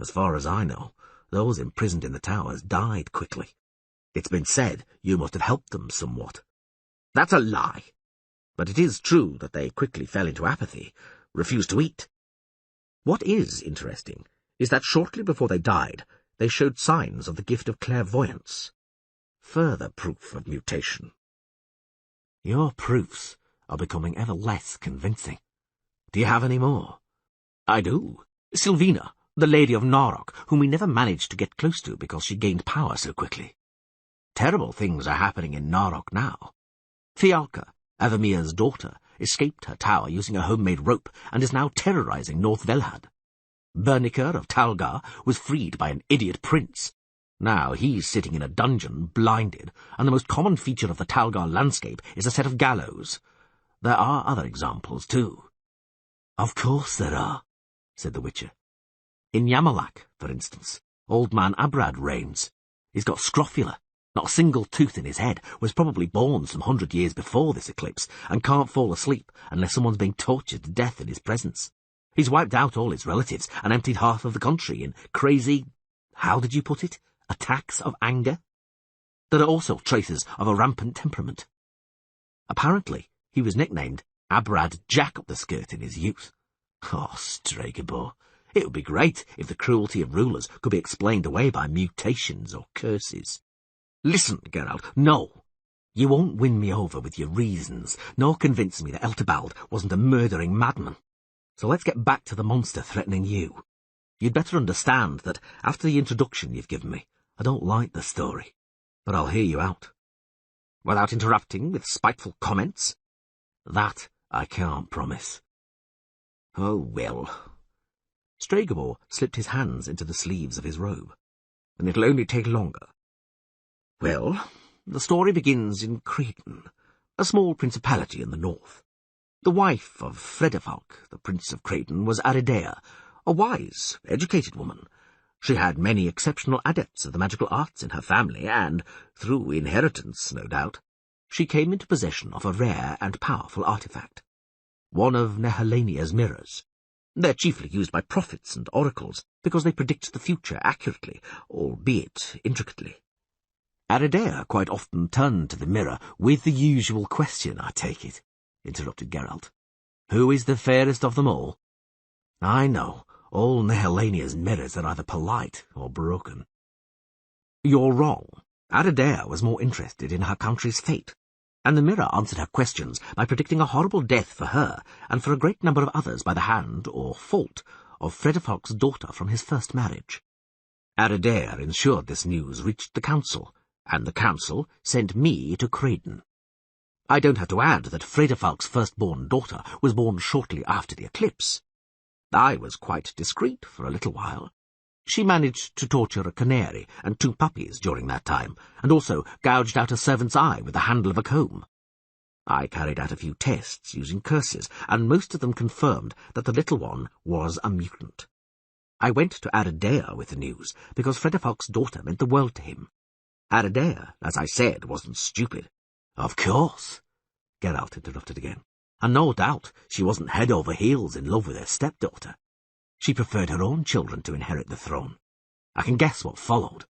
As far as I know, those imprisoned in the towers died quickly. It's been said you must have helped them somewhat. That's a lie. But it is true that they quickly fell into apathy, refused to eat. What is interesting is that shortly before they died, they showed signs of the gift of clairvoyance. Further proof of mutation. Your proofs are becoming ever less convincing. Do you have any more? I do. Sylvina, the Lady of Narok, whom we never managed to get close to because she gained power so quickly. Terrible things are happening in Narok now. Fialka, Evermere's daughter, escaped her tower using a homemade rope and is now terrorizing North Velhad. Berniker of Talgar was freed by an idiot prince. Now he's sitting in a dungeon, blinded, and the most common feature of the Talgar landscape is a set of gallows. There are other examples, too. Of course there are, said the Witcher. In Yamalak, for instance, old man Abrad reigns. He's got scrofula. Not a single tooth in his head, was probably born some 100 years before this eclipse, and can't fall asleep unless someone's being tortured to death in his presence. He's wiped out all his relatives and emptied half of the country in crazy, how did you put it, attacks of anger? There are also traces of a rampant temperament. Apparently, he was nicknamed Abrad Jack-up-the-Skirt in his youth. Oh, Stregobor, it would be great if the cruelty of rulers could be explained away by mutations or curses. Listen, Geralt, no. You won't win me over with your reasons, nor convince me that Eltebald wasn't a murdering madman. So let's get back to the monster threatening you. You'd better understand that after the introduction you've given me, I don't like the story, but I'll hear you out. Without interrupting with spiteful comments? That I can't promise. Oh, well. Stregobor slipped his hands into the sleeves of his robe. And it'll only take longer. Well, the story begins in Creighton, a small principality in the north. The wife of Fredefalk, the Prince of Creighton, was Aridea, a wise, educated woman. She had many exceptional adepts of the magical arts in her family, and, through inheritance, no doubt, she came into possession of a rare and powerful artifact, one of Nehelania's mirrors. They're chiefly used by prophets and oracles, because they predict the future accurately, albeit intricately. Aridea quite often turned to the mirror with the usual question, I take it, interrupted Geralt. Who is the fairest of them all? I know, all Nehelania's mirrors are either polite or broken. You're wrong. Aridea was more interested in her country's fate, and the mirror answered her questions by predicting a horrible death for her, and for a great number of others by the hand, or fault, of Fredefalk's daughter from his first marriage. Aridea ensured this news reached the council, and the council sent me to Creighton. I don't have to add that Fredefalk's firstborn daughter was born shortly after the eclipse. I was quite discreet for a little while. She managed to torture a canary and 2 puppies during that time, and also gouged out a servant's eye with the handle of a comb. I carried out a few tests using curses, and most of them confirmed that the little one was a mutant. I went to Aridea with the news, because Fredefalk's daughter meant the world to him. Aridea, as I said, wasn't stupid. Of course, Geralt interrupted again, and no doubt she wasn't head over heels in love with her stepdaughter. She preferred her own children to inherit the throne. I can guess what followed.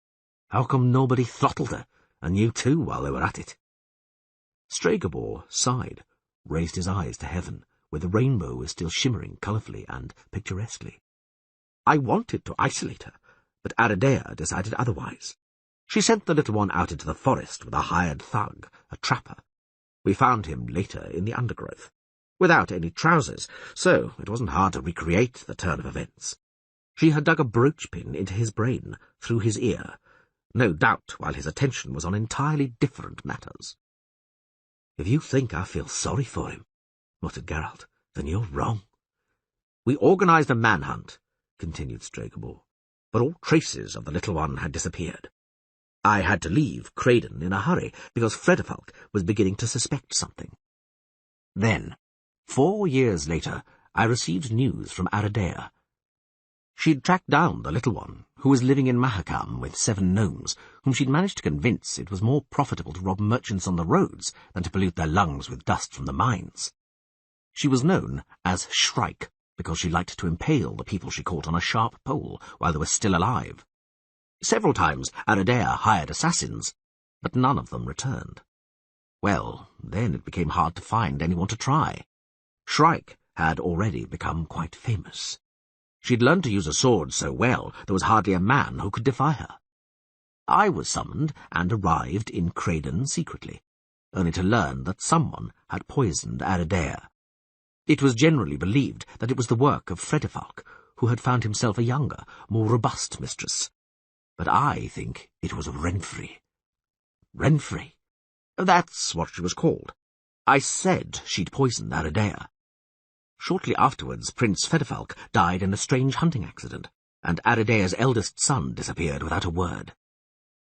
How come nobody throttled her, and you too, while they were at it? Stregobor sighed, raised his eyes to heaven, where the rainbow was still shimmering colourfully and picturesquely. I wanted to isolate her, but Aridea decided otherwise. She sent the little one out into the forest with a hired thug, a trapper. We found him later in the undergrowth, without any trousers, so it wasn't hard to recreate the turn of events. She had dug a brooch-pin into his brain, through his ear, no doubt while his attention was on entirely different matters. If you think I feel sorry for him, muttered Geralt, then you're wrong. We organised a manhunt, continued Stregobor, but all traces of the little one had disappeared. I had to leave Creighton in a hurry, because Fredefalk was beginning to suspect something. Then, 4 years later, I received news from Aridea. She'd tracked down the little one, who was living in Mahakam with 7 gnomes, whom she'd managed to convince it was more profitable to rob merchants on the roads than to pollute their lungs with dust from the mines. She was known as Shrike, because she liked to impale the people she caught on a sharp pole while they were still alive. Several times Aridea hired assassins, but none of them returned. Well, then it became hard to find anyone to try. Shrike had already become quite famous. She'd learned to use a sword so well there was hardly a man who could defy her. I was summoned and arrived in Creighton secretly, only to learn that someone had poisoned Aridea. It was generally believed that it was the work of Fredefalk, who had found himself a younger, more robust mistress. But I think it was Renfrey. Renfrey? That's what she was called. I said she'd poisoned Aridea. Shortly afterwards, Prince Fredefalk died in a strange hunting accident, and Aridea's eldest son disappeared without a word.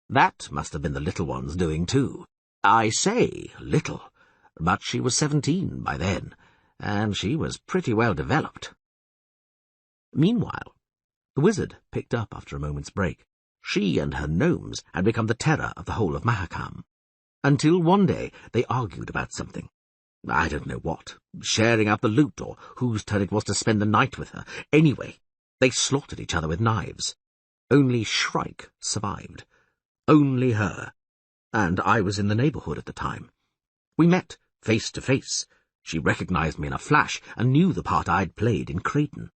That must have been the little one's doing too. I say little, but she was 17 by then, and she was pretty well developed. Meanwhile, the wizard picked up after a moment's break. She and her gnomes had become the terror of the whole of Mahakam, until one day they argued about something, I don't know what, sharing out the loot, or whose turn it was to spend the night with her. Anyway, they slaughtered each other with knives. Only Shrike survived. Only her. And I was in the neighbourhood at the time. We met, face to face. She recognized me in a flash, and knew the part I'd played in Creighton.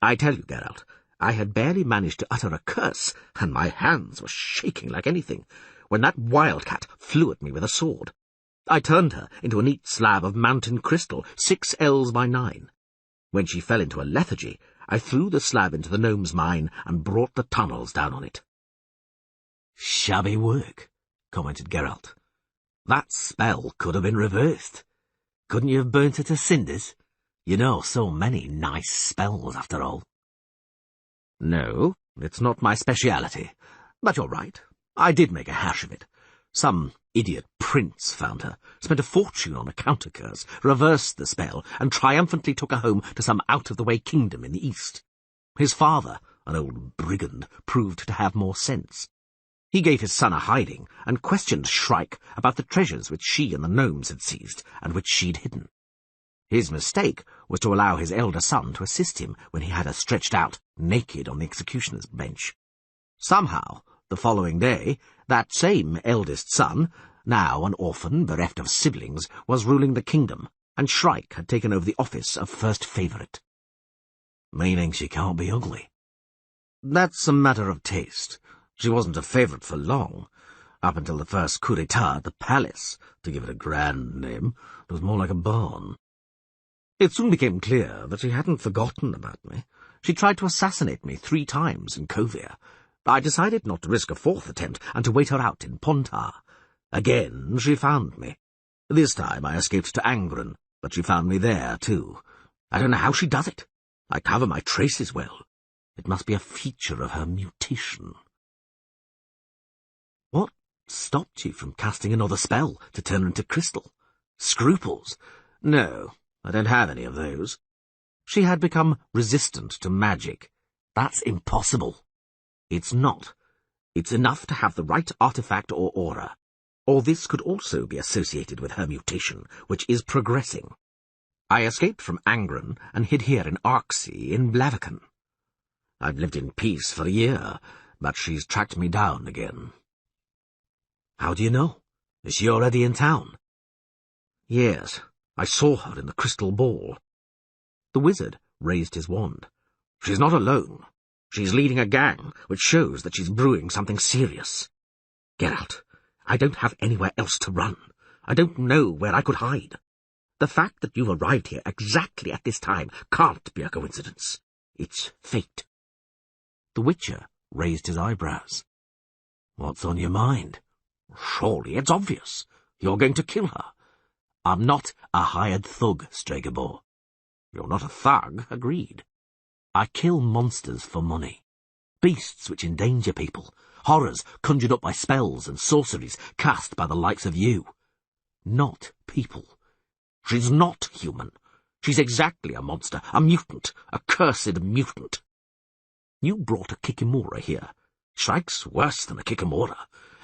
I tell you, Geralt, I had barely managed to utter a curse, and my hands were shaking like anything, when that wildcat flew at me with a sword. I turned her into a neat slab of mountain crystal, 6 ells by 9. When she fell into a lethargy, I threw the slab into the gnome's mine and brought the tunnels down on it. Shabby work, commented Geralt. That spell could have been reversed. Couldn't you have burnt her to cinders? You know so many nice spells, after all. No, it's not my speciality. But you're right. I did make a hash of it. Some idiot prince found her, spent a fortune on a counter-curse, reversed the spell, and triumphantly took her home to some out-of-the-way kingdom in the east. His father, an old brigand, proved to have more sense. He gave his son a hiding, and questioned Shrike about the treasures which she and the gnomes had seized, and which she'd hidden. His mistake was to allow his elder son to assist him when he had her stretched out, naked, on the executioner's bench. Somehow, the following day, that same eldest son, now an orphan bereft of siblings, was ruling the kingdom, and Shrike had taken over the office of first favourite. Meaning she can't be ugly? That's a matter of taste. She wasn't a favourite for long. Up until the first coup d'etat at the palace, to give it a grand name, it was more like a barn. It soon became clear that she hadn't forgotten about me. She tried to assassinate me 3 times in Kovia. I decided not to risk a 4th attempt and to wait her out in Pontar. Again she found me. This time I escaped to Angren, but she found me there too. I don't know how she does it. I cover my traces well. It must be a feature of her mutation. What stopped you from casting another spell to turn her into crystal? Scruples? No, I don't have any of those. She had become resistant to magic. That's impossible. It's not. It's enough to have the right artifact or aura. Or this could also be associated with her mutation, which is progressing. I escaped from Angren and hid here in Arksea in Blaviken. I've lived in peace for a year, but she's tracked me down again. How do you know? Is she already in town? Yes, I saw her in the crystal ball. The wizard raised his wand. She's not alone. She's leading a gang, which shows that she's brewing something serious. Geralt, I don't have anywhere else to run. I don't know where I could hide. The fact that you've arrived here exactly at this time can't be a coincidence. It's fate. The Witcher raised his eyebrows. What's on your mind? Surely it's obvious. You're going to kill her. I'm not a hired thug, Stregobor. You're not a thug, agreed. I kill monsters for money. Beasts which endanger people. Horrors conjured up by spells and sorceries cast by the likes of you. Not people. She's not human. She's exactly a monster, a mutant, a cursed mutant. You brought a Kikimora here. Shrike's worse than a Kikimora.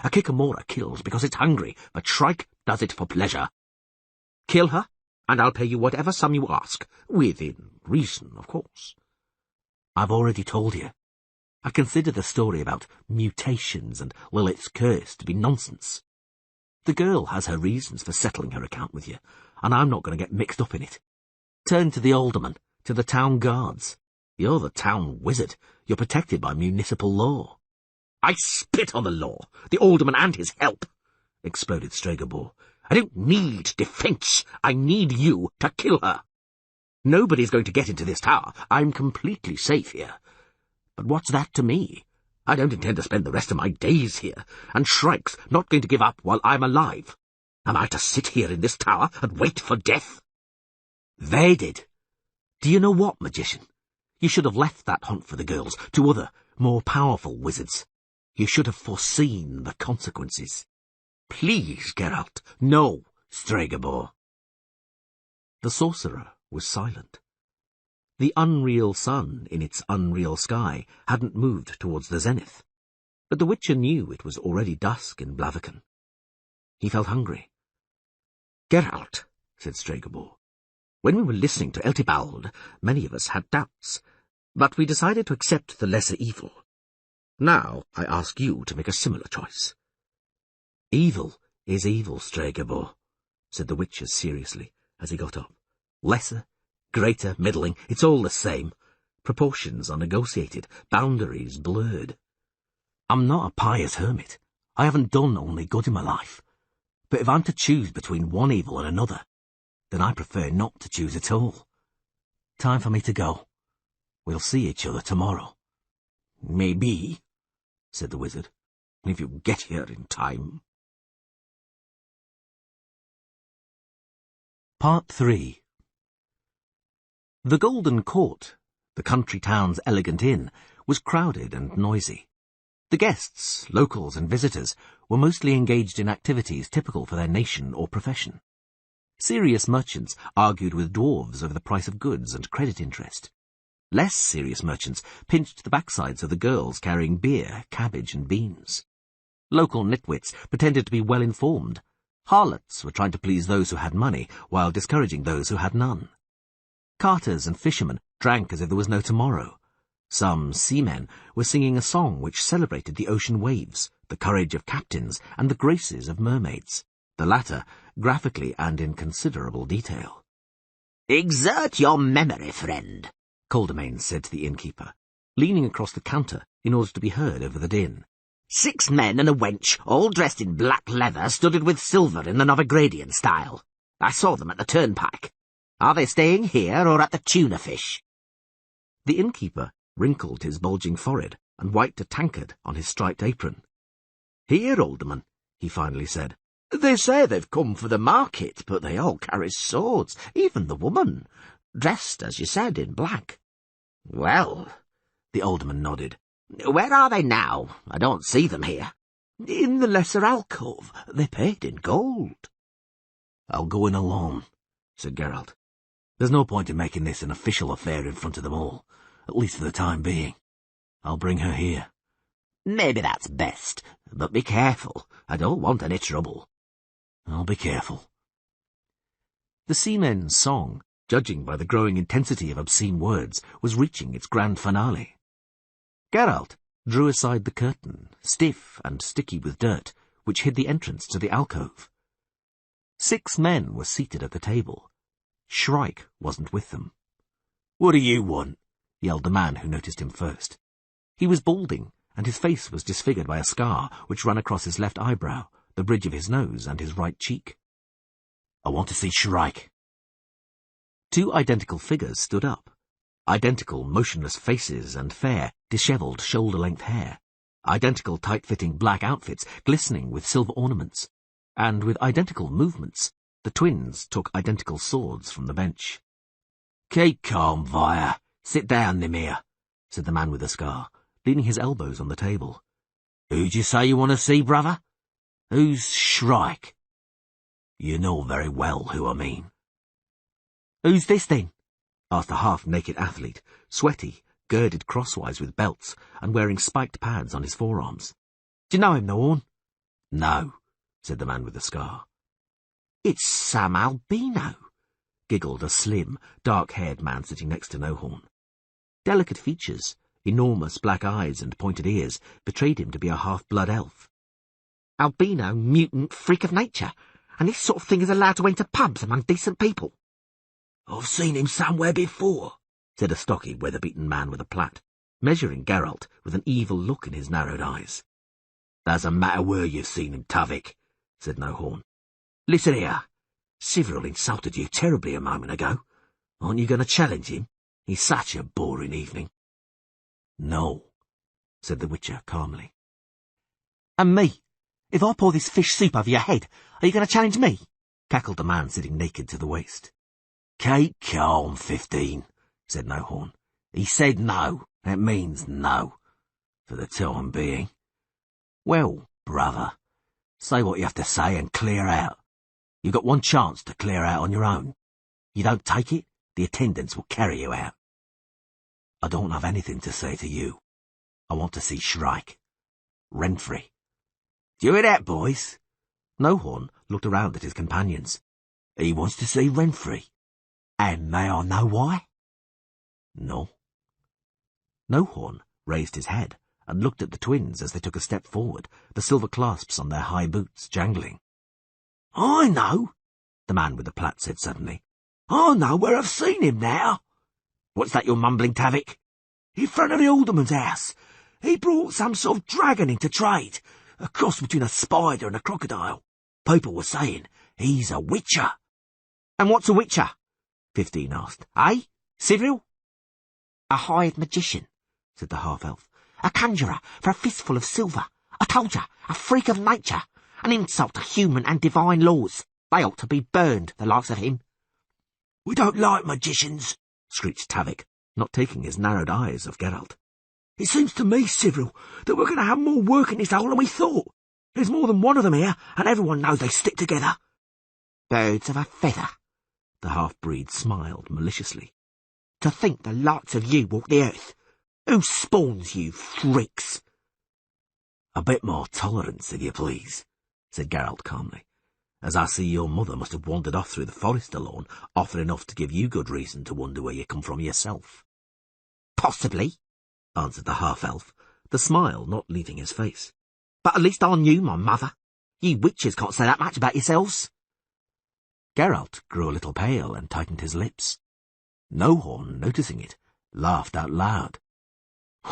A Kikimora kills because it's hungry, but Shrike does it for pleasure. Kill her, and I'll pay you whatever sum you ask, within reason, of course. I've already told you. I consider the story about mutations and Lilith's curse to be nonsense. The girl has her reasons for settling her account with you, and I'm not going to get mixed up in it. Turn to the alderman, to the town guards. You're the town wizard. You're protected by municipal law. I spit on the law, the alderman and his help, exploded Stregobor. I don't need defence. I need you to kill her. Nobody's going to get into this tower. I'm completely safe here. But what's that to me? I don't intend to spend the rest of my days here, and Shrike's not going to give up while I'm alive. Am I to sit here in this tower and wait for death? They did. Do you know what, magician? You should have left that hunt for the girls to other, more powerful wizards. You should have foreseen the consequences. Please, Geralt, no, Stregobor. The sorcerer was silent. The unreal sun in its unreal sky hadn't moved towards the zenith, but the Witcher knew it was already dusk in Blaviken. He felt hungry. Geralt, said Stregobor. When we were listening to Eltibald, many of us had doubts, but we decided to accept the lesser evil. Now I ask you to make a similar choice. Evil is evil, Stregobor, said the Witcher seriously, as he got up. Lesser, greater, middling, it's all the same. Proportions are negotiated, boundaries blurred. I'm not a pious hermit. I haven't done only good in my life. But if I'm to choose between one evil and another, then I prefer not to choose at all. Time for me to go. We'll see each other tomorrow. Maybe, said the wizard, if you get here in time. Part 3. The Golden Court, the country town's elegant inn, was crowded and noisy. The guests, locals and visitors, were mostly engaged in activities typical for their nation or profession. Serious merchants argued with dwarves over the price of goods and credit interest. Less serious merchants pinched the backsides of the girls carrying beer, cabbage and beans. Local nitwits pretended to be well-informed. Harlots were trying to please those who had money, while discouraging those who had none. Carters and fishermen drank as if there was no tomorrow. Some seamen were singing a song which celebrated the ocean waves, the courage of captains, and the graces of mermaids, the latter graphically and in considerable detail. "Exert your memory, friend," Caldermain said to the innkeeper, leaning across the counter in order to be heard over the din. 6 men and a wench, all dressed in black leather, studded with silver in the Novigradian style. I saw them at the turnpike. Are they staying here or at the tuna fish? The innkeeper wrinkled his bulging forehead and wiped a tankard on his striped apron. "Here, alderman," he finally said. "They say they've come for the market, but they all carry swords, even the woman, dressed, as you said, in black." "Well," the alderman nodded. "Where are they now? I don't see them here." "In the lesser alcove. They paid in gold." "I'll go in alone," said Geralt. "There's no point in making this an official affair in front of them all, at least for the time being. I'll bring her here." "Maybe that's best, but be careful. I don't want any trouble." "I'll be careful." The seamen's song, judging by the growing intensity of obscene words, was reaching its grand finale. Geralt drew aside the curtain, stiff and sticky with dirt, which hid the entrance to the alcove. 6 men were seated at the table. Shrike wasn't with them. "What do you want?" yelled the man who noticed him first. He was balding, and his face was disfigured by a scar which ran across his left eyebrow, the bridge of his nose, and his right cheek. "I want to see Shrike." 2 identical figures stood up. Identical motionless faces and fair, dishevelled shoulder-length hair. Identical tight-fitting black outfits glistening with silver ornaments. And with identical movements, the twins took identical swords from the bench. "Keep calm, Vire. Sit down, Nimir," said the man with the scar, leaning his elbows on the table. "Who'd you say you want to see, brother? Who's Shrike?" "You know very well who I mean." "Who's this, then?" asked a half-naked athlete, sweaty, girded crosswise with belts, and wearing spiked pads on his forearms. "Do you know him, Nohorn?" "No," said the man with the scar. "It's Sam Albino," giggled a slim, dark-haired man sitting next to Nohorn. Delicate features, enormous black eyes and pointed ears betrayed him to be a half-blood elf. "Albino, mutant, freak of nature, and this sort of thing is allowed to enter pubs among decent people." "I've seen him somewhere before," said a stocky, weather-beaten man with a plait, measuring Geralt with an evil look in his narrowed eyes. "Doesn't matter where you've seen him, Tuvik," said Nohorn. "Listen here. Sivril insulted you terribly a moment ago. Aren't you going to challenge him? He's such a boring evening." "No," said the Witcher calmly. "And me? If I pour this fish soup over your head, are you going to challenge me?" cackled the man sitting naked to the waist. "Keep calm, 15, said Nohorn. "He said no. That means no. For the time being. Well, brother, say what you have to say and clear out. You've got one chance to clear out on your own. You don't take it, the attendants will carry you out." "I don't have anything to say to you. I want to see Shrike. Renfrey. Do you hear that, boys?" Nohorn looked around at his companions. He wants to see Renfrey. And may I know why? No. Nohorn raised his head and looked at the twins as they took a step forward, the silver clasps on their high boots jangling. I know, the man with the plait said suddenly. I know where I've seen him now. What's that you're mumbling, Tavik? In front of the alderman's house. He brought some sort of dragon into trade, a cross between a spider and a crocodile. People were saying he's a witcher. And what's a witcher? 15 asked. Eh, Cyril? A hired magician, said the half-elf. A conjurer for a fistful of silver. I told you, a freak of nature. An insult to human and divine laws. They ought to be burned, the likes of him. We don't like magicians, screeched Tavik, not taking his narrowed eyes off Geralt. It seems to me, Cyril, that we're going to have more work in this hole than we thought. There's more than one of them here, and everyone knows they stick together. Birds of a feather, the half-breed smiled maliciously. To think the likes of you walk the earth. Who spawns you, freaks? A bit more tolerance, if you please, said Geralt calmly, as I see your mother must have wandered off through the forest alone, often enough to give you good reason to wonder where you come from yourself. Possibly, answered the half-elf, the smile not leaving his face. But at least I knew my mother. You witches can't say that much about yourselves. Geralt grew a little pale and tightened his lips. Nohorn, noticing it, laughed out loud.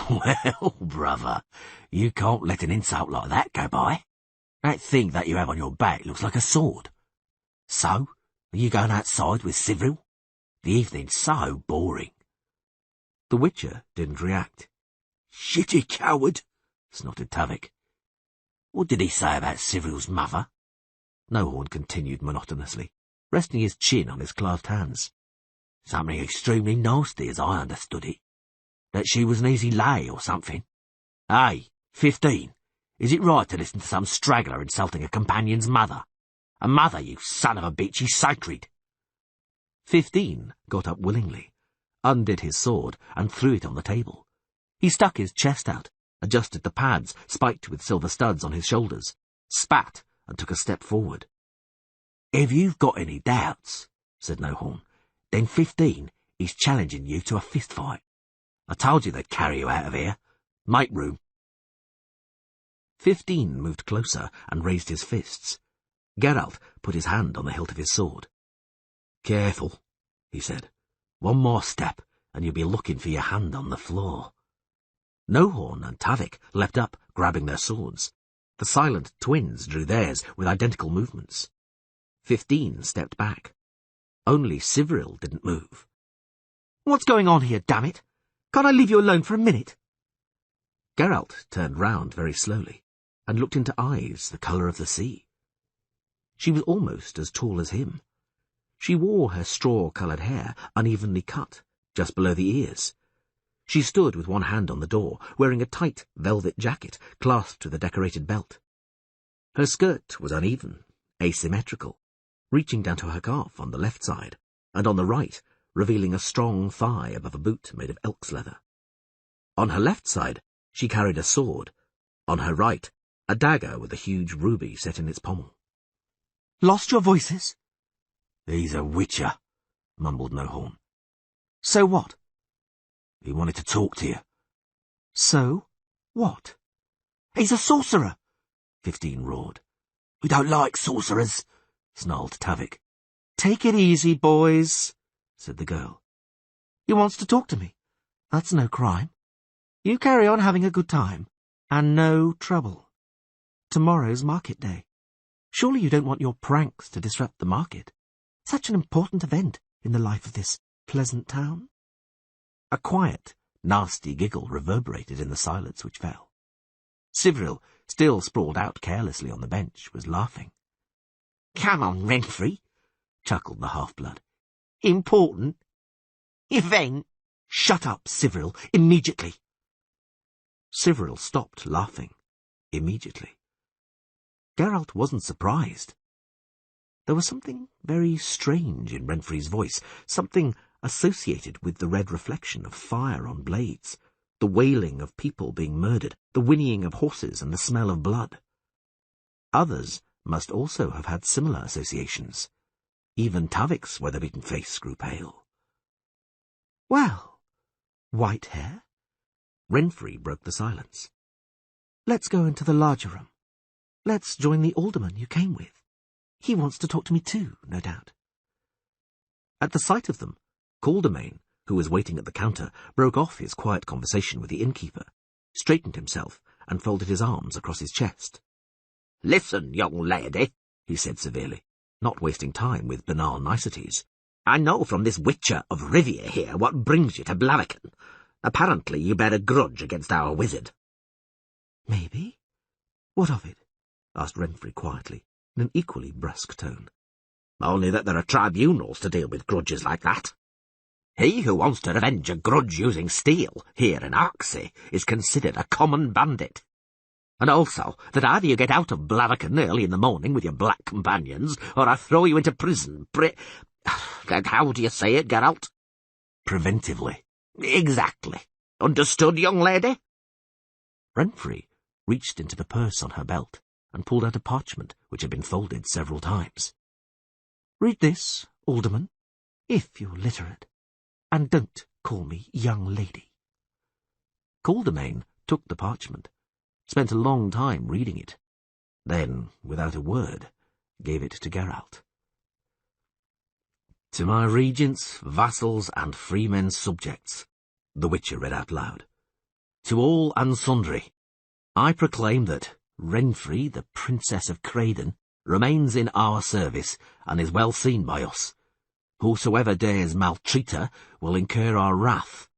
Well, brother, you can't let an insult like that go by. That thing that you have on your back looks like a sword. So, are you going outside with Cyril? The evening's so boring. The Witcher didn't react. Shitty coward, snorted Tavik. What did he say about Cyril's mother? Nohorn continued monotonously, resting his chin on his clasped hands. Something extremely nasty, as I understood it. That she was an easy lay or something. Hey, 15, is it right to listen to some straggler insulting a companion's mother? A mother, you son of a bitch, is sacred. 15 got up willingly, undid his sword, and threw it on the table. He stuck his chest out, adjusted the pads spiked with silver studs on his shoulders, spat, and took a step forward. If you've got any doubts, said Nohorn, then 15 is challenging you to a fist fight. I told you they'd carry you out of here. Make room. 15 moved closer and raised his fists. Geralt put his hand on the hilt of his sword. Careful, he said. One more step, and you'll be looking for your hand on the floor. Nohorn and Tavik leapt up, grabbing their swords. The silent twins drew theirs with identical movements. 15 stepped back. Only Cyril didn't move. What's going on here, damn it? Can't I leave you alone for a minute? Geralt turned round very slowly and looked into eyes the colour of the sea. She was almost as tall as him. She wore her straw-coloured hair unevenly cut, just below the ears. She stood with one hand on the door, wearing a tight velvet jacket clasped with a decorated belt. Her skirt was uneven, asymmetrical, reaching down to her calf on the left side, and on the right, revealing a strong thigh above a boot made of elk's leather. On her left side, she carried a sword. On her right, a dagger with a huge ruby set in its pommel. Lost your voices? He's a witcher, mumbled Nohorn. So what? He wanted to talk to you. So what? He's a sorcerer, 15 roared. We don't like sorcerers, snarled Tavik. Take it easy, boys, said the girl. He wants to talk to me. That's no crime. You carry on having a good time, and no trouble. Tomorrow's market day. Surely you don't want your pranks to disrupt the market. Such an important event in the life of this pleasant town. A quiet, nasty giggle reverberated in the silence which fell. Cyril, still sprawled out carelessly on the bench, was laughing. Come on, Renfrey, chuckled the half-blood. Important? Event? Shut up, Cyril, immediately. Cyril stopped laughing, immediately. Geralt wasn't surprised. There was something very strange in Renfrey's voice, something associated with the red reflection of fire on blades, the wailing of people being murdered, the whinnying of horses and the smell of blood. Others must also have had similar associations. Even Tavik's weather-beaten face grew pale. Well, white hair? Renfrey broke the silence. Let's go into the larger room. Let's join the alderman you came with. He wants to talk to me too, no doubt. At the sight of them, Caldermain, who was waiting at the counter, broke off his quiet conversation with the innkeeper, straightened himself, and folded his arms across his chest. "Listen, young lady," he said severely, not wasting time with banal niceties. "I know from this Witcher of Rivia here what brings you to Blaviken. Apparently you bear a grudge against our wizard." Maybe. What of it? Asked Renfrey quietly, in an equally brusque tone. "Only that there are tribunals to deal with grudges like that. He who wants to revenge a grudge using steel here in Arksey is considered a common bandit. And also that either you get out of Blaviken early in the morning with your black companions, or I throw you into prison how do you say it, Geralt?" "Preventively." "Exactly. Understood, young lady?" Renfrey reached into the purse on her belt and pulled out a parchment which had been folded several times. "Read this, alderman, if you're literate, and don't call me young lady." Caldermain took the parchment, spent a long time reading it, then, without a word, gave it to Geralt. "To my regents, vassals, and freemen's subjects," the Witcher read out loud, "to all and sundry, I proclaim that Renfrey, the Princess of Craden, remains in our service and is well seen by us. Whosoever dares maltreat her will incur our wrath.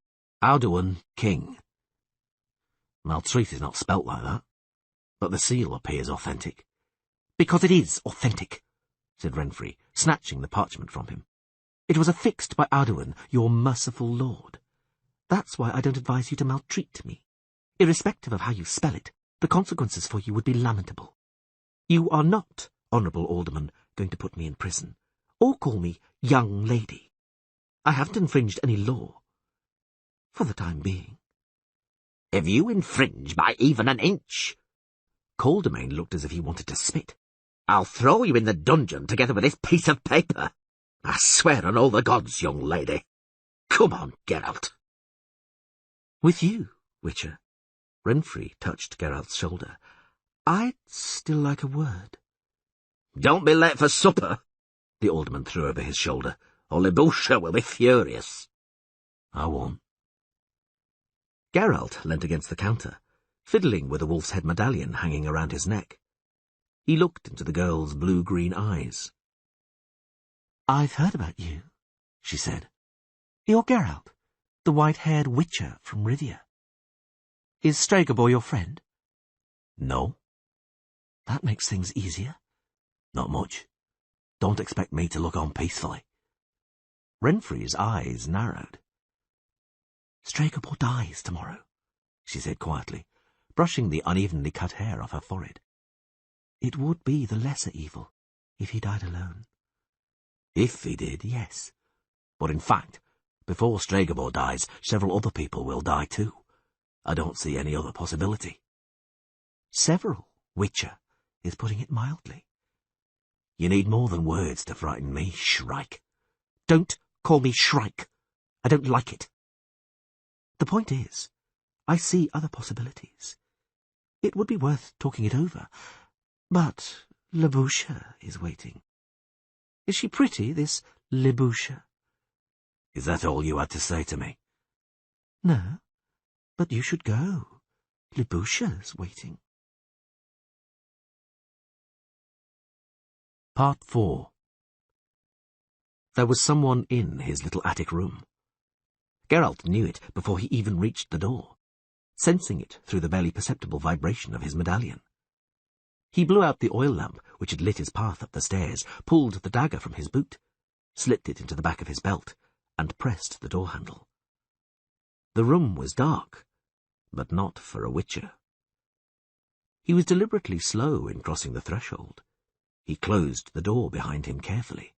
Arduin, King." Maltreat is not spelt like that, but the seal appears authentic. "Because it is authentic," said Renfrey, snatching the parchment from him. "It was affixed by Arduin, your merciful lord. That's why I don't advise you to maltreat me. Irrespective of how you spell it, the consequences for you would be lamentable. You are not, honourable alderman, going to put me in prison, or call me young lady. I haven't infringed any law. For the time being." "If you infringe by even an inch," Caldermain looked as if he wanted to spit, "I'll throw you in the dungeon together with this piece of paper. I swear on all the gods, young lady. Come on, Geralt." "With you, Witcher." Renfrey touched Geralt's shoulder. "I'd still like a word." "Don't be late for supper," the alderman threw over his shoulder, "or Libusha will be furious." "I won't." Geralt leant against the counter, fiddling with a wolf's head medallion hanging around his neck. He looked into the girl's blue-green eyes. "I've heard about you," she said. "You're Geralt, the white-haired Witcher from Rivia. Is Stregobor your friend?" "No." "That makes things easier." "Not much. Don't expect me to look on peacefully." Renfrey's eyes narrowed. "Stregobor dies tomorrow," she said quietly, brushing the unevenly cut hair off her forehead. "It would be the lesser evil if he died alone." "If he did, yes. But in fact, before Stregobor dies, several other people will die too. I don't see any other possibility." "Several, Witcher, is putting it mildly." "You need more than words to frighten me, Shrike." "Don't call me Shrike. I don't like it. The point is, I see other possibilities. It would be worth talking it over. But Libusha is waiting. Is she pretty, this Libusha?" "Is that all you had to say to me?" "No, but you should go. Libusha's waiting." Part 4. There was someone in his little attic room. Geralt knew it before he even reached the door, sensing it through the barely perceptible vibration of his medallion. He blew out the oil lamp which had lit his path up the stairs, pulled the dagger from his boot, slipped it into the back of his belt, and pressed the door handle. The room was dark, but not for a Witcher. He was deliberately slow in crossing the threshold. He closed the door behind him carefully.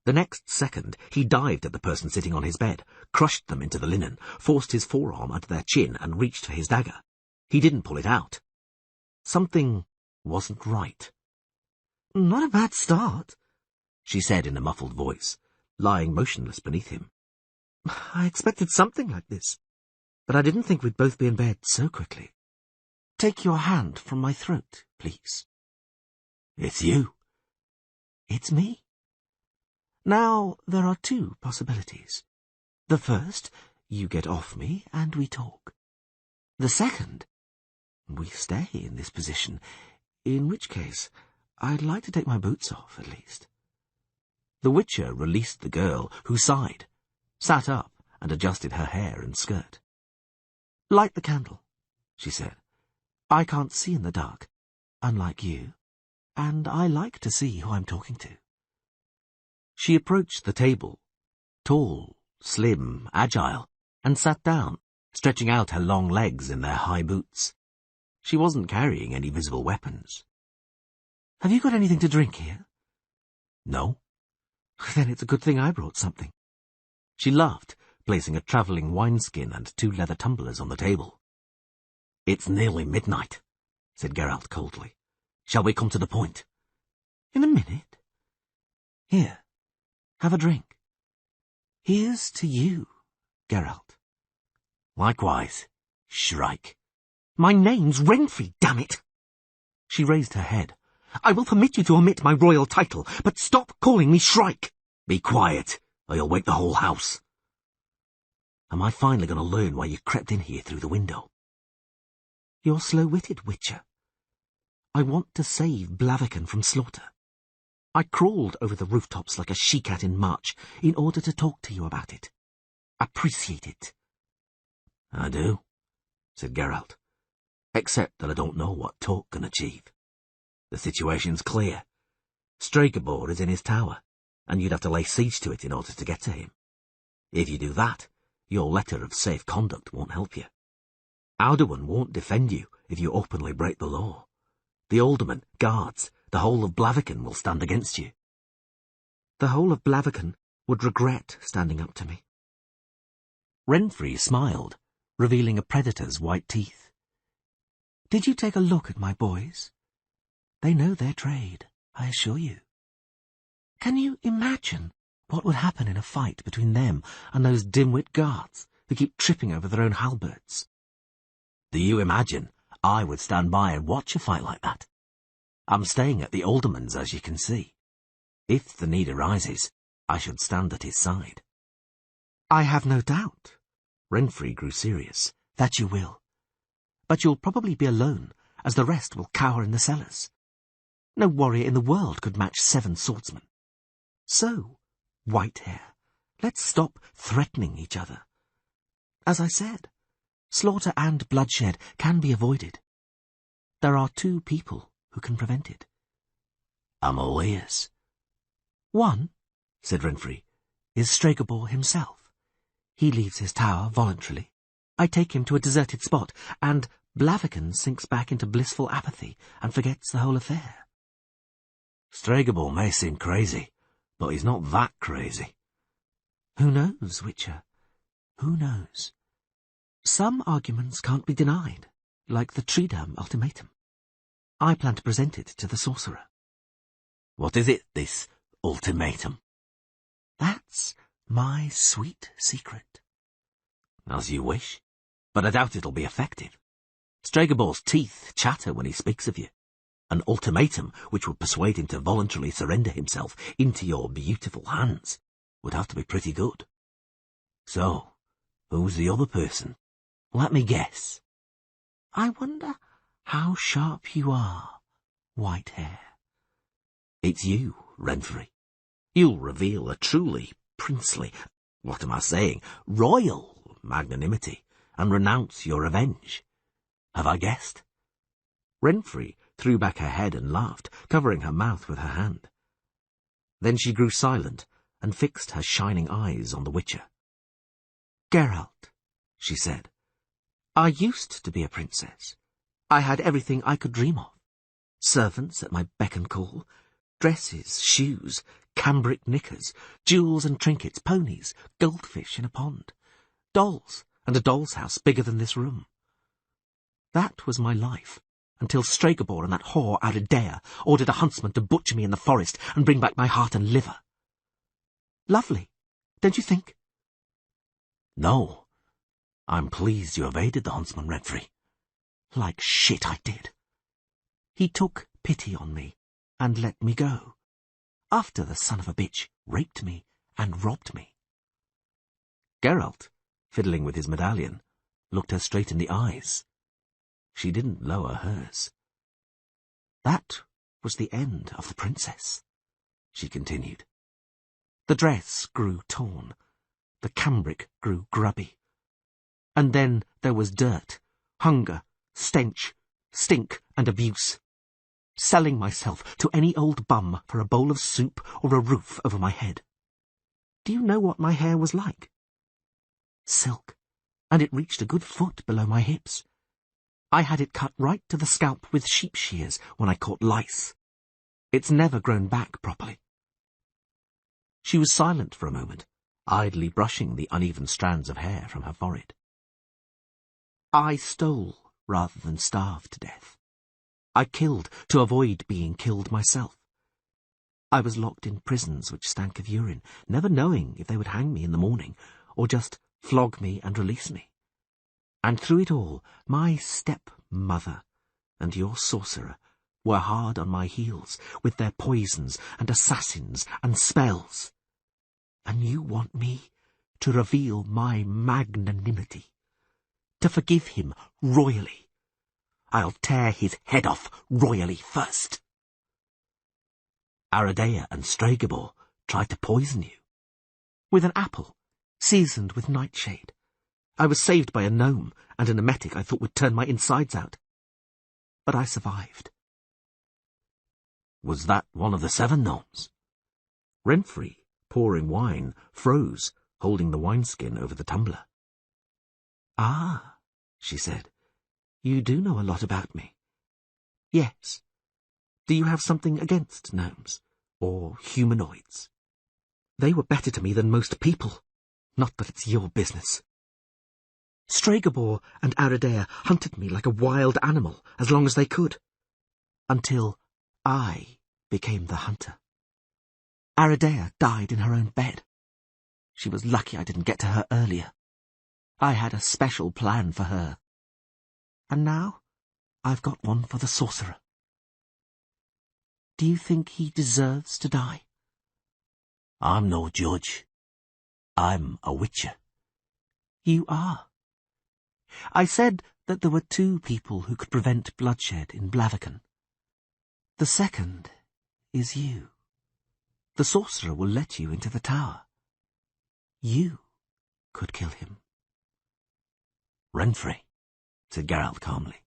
The next second, he dived at the person sitting on his bed, crushed them into the linen, forced his forearm under their chin, and reached for his dagger. He didn't pull it out. Something wasn't right. "Not a bad start." she said in a muffled voice, lying motionless beneath him. I expected something like this, but I didn't think we'd both be in bed so quickly. Take your hand from my throat, please. It's you. It's me. Now, there are two possibilities. The first, you get off me and we talk. The second, we stay in this position, in which case I'd like to take my boots off, at least. The Witcher released the girl, who sighed, sat up and adjusted her hair and skirt. Light the candle, she said. I can't see in the dark, unlike you, and I like to see who I'm talking to. She approached the table, tall, slim, agile, and sat down, stretching out her long legs in their high boots. She wasn't carrying any visible weapons. Have you got anything to drink here? No. Then it's a good thing I brought something. She laughed, placing a travelling wineskin and 2 leather tumblers on the table. It's nearly midnight, said Geralt coldly. Shall we come to the point? In a minute. Here, have a drink. Here's to you, Geralt. Likewise, Shrike. My name's Renfrey, damn it! She raised her head. I will permit you to omit my royal title, but stop calling me Shrike. Be quiet, or you'll wake the whole house. Am I finally going to learn why you crept in here through the window? You're slow-witted, Witcher. I want to save Blaviken from slaughter. I crawled over the rooftops like a she-cat in March in order to talk to you about it. Appreciate it. I do, said Geralt, except that I don't know what talk can achieve. The situation's clear. Stregobor is in his tower, and you'd have to lay siege to it in order to get to him. If you do that, your letter of safe conduct won't help you. Alduin won't defend you if you openly break the law. The aldermen, guards, the whole of Blaviken will stand against you. The whole of Blaviken would regret standing up to me. Renfrey smiled, revealing a predator's white teeth. Did you take a look at my boys? They know their trade, I assure you. Can you imagine what would happen in a fight between them and those dim-wit guards who keep tripping over their own halberds? Do you imagine I would stand by and watch a fight like that? I'm staying at the alderman's, as you can see. If the need arises, I should stand at his side. I have no doubt, Renfrey grew serious, that you will. But you'll probably be alone, as the rest will cower in the cellars. No warrior in the world could match 7 swordsmen. So, Whitehair, let's stop threatening each other. As I said, slaughter and bloodshed can be avoided. There are 2 people who can prevent it. I'm all ears. One, said Renfrey, is Stregobor himself. He leaves his tower voluntarily. I take him to a deserted spot, and Blaviken sinks back into blissful apathy and forgets the whole affair. Stregobor may seem crazy, but he's not that crazy. Who knows, Witcher? Who knows? Some arguments can't be denied, like the Tridam ultimatum. I plan to present it to the sorcerer. What is it, this ultimatum? That's my sweet secret. As you wish, but I doubt it'll be effective. Stregobor's teeth chatter when he speaks of you. An ultimatum which would persuade him to voluntarily surrender himself into your beautiful hands would have to be pretty good. So, who's the other person? Let me guess. I wonder how sharp you are, Whitehair. It's you, Renfrey. You'll reveal a truly princely, what am I saying, royal magnanimity, and renounce your revenge. Have I guessed? Renfrey threw back her head and laughed, covering her mouth with her hand. Then she grew silent and fixed her shining eyes on the Witcher. Geralt, she said, I used to be a princess. I had everything I could dream of. Servants at my beck and call, dresses, shoes, cambric knickers, jewels and trinkets, ponies, goldfish in a pond, dolls, and a doll's house bigger than this room. That was my life, until Stregobor and that whore Aridea ordered a huntsman to butcher me in the forest and bring back my heart and liver. Lovely, don't you think? No. I'm pleased you evaded the huntsman, Renfrey. Like shit I did. He took pity on me and let me go, after the son of a bitch raped me and robbed me. Geralt, fiddling with his medallion, looked her straight in the eyes. She didn't lower hers. That was the end of the princess, she continued. The dress grew torn, the cambric grew grubby. And then there was dirt, hunger, stench, stink and abuse. Selling myself to any old bum for a bowl of soup or a roof over my head. Do you know what my hair was like? Silk, and it reached a good foot below my hips. I had it cut right to the scalp with sheep shears when I caught lice. It's never grown back properly. She was silent for a moment, idly brushing the uneven strands of hair from her forehead. I stole rather than starve to death. I killed to avoid being killed myself. I was locked in prisons which stank of urine, never knowing if they would hang me in the morning or just flog me and release me. And through it all, my stepmother and your sorcerer were hard on my heels with their poisons and assassins and spells. And you want me to reveal my magnanimity, to forgive him royally. I'll tear his head off royally first. Aridea and Stregobor tried to poison you. With an apple, seasoned with nightshade. I was saved by a gnome and an emetic I thought would turn my insides out. But I survived. Was that one of the 7 gnomes? Renfrey, pouring wine, froze, holding the wineskin over the tumbler. Ah, she said. You do know a lot about me. Yes. Do you have something against gnomes? Or humanoids? They were better to me than most people. Not that it's your business. Stregobor and Aridea hunted me like a wild animal as long as they could. Until I became the hunter. Aridea died in her own bed. She was lucky I didn't get to her earlier. I had a special plan for her. And now, I've got one for the sorcerer. Do you think he deserves to die? I'm no judge. I'm a witcher. You are. I said that there were 2 people who could prevent bloodshed in Blaviken. The second is you. The sorcerer will let you into the tower. You could kill him. Renfrey, said Geralt calmly.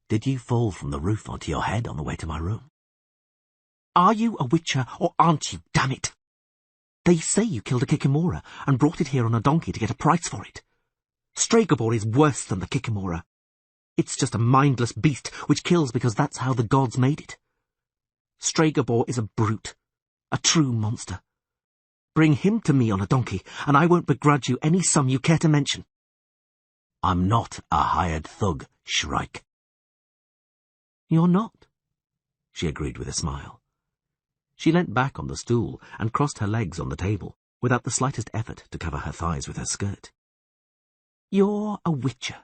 Did you fall from the roof onto your head on the way to my room? Are you a witcher or aren't you, damn it? They say you killed a Kikimora and brought it here on a donkey to get a price for it. Stregobor is worse than the Kikimora. It's just a mindless beast which kills because that's how the gods made it. Stregobor is a brute, a true monster. Bring him to me on a donkey, and I won't begrudge you any sum you care to mention. I'm not a hired thug, Shrike. You're not, she agreed with a smile. She leant back on the stool and crossed her legs on the table, without the slightest effort to cover her thighs with her skirt. You're a witcher,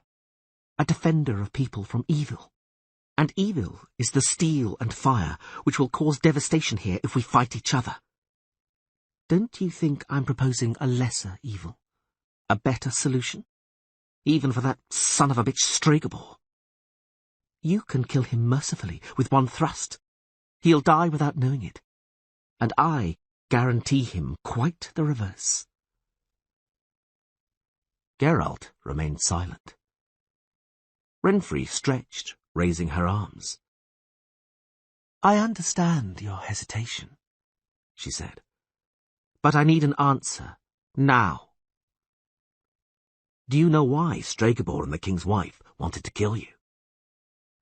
a defender of people from evil. And evil is the steel and fire which will cause devastation here if we fight each other. Don't you think I'm proposing a lesser evil? A better solution? Even for that son of a bitch Stregobor. You can kill him mercifully with one thrust. He'll die without knowing it. And I guarantee him quite the reverse. Geralt remained silent. Renfrey stretched, raising her arms. I understand your hesitation, she said. But I need an answer, now. Do you know why Stregobor and the king's wife wanted to kill you?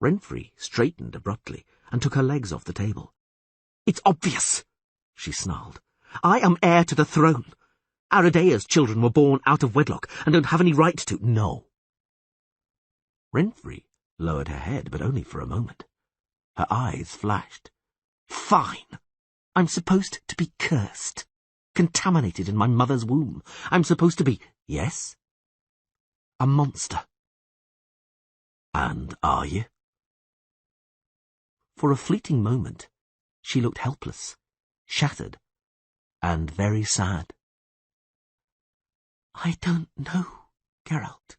Renfrey straightened abruptly and took her legs off the table. It's obvious, she snarled. I am heir to the throne. Aridea's children were born out of wedlock and don't have any right to. No. Renfrey lowered her head, but only for a moment. Her eyes flashed. Fine! I'm supposed to be cursed, contaminated in my mother's womb. I'm supposed to be, yes, a monster. And are you? For a fleeting moment, she looked helpless, shattered, and very sad. I don't know, Geralt,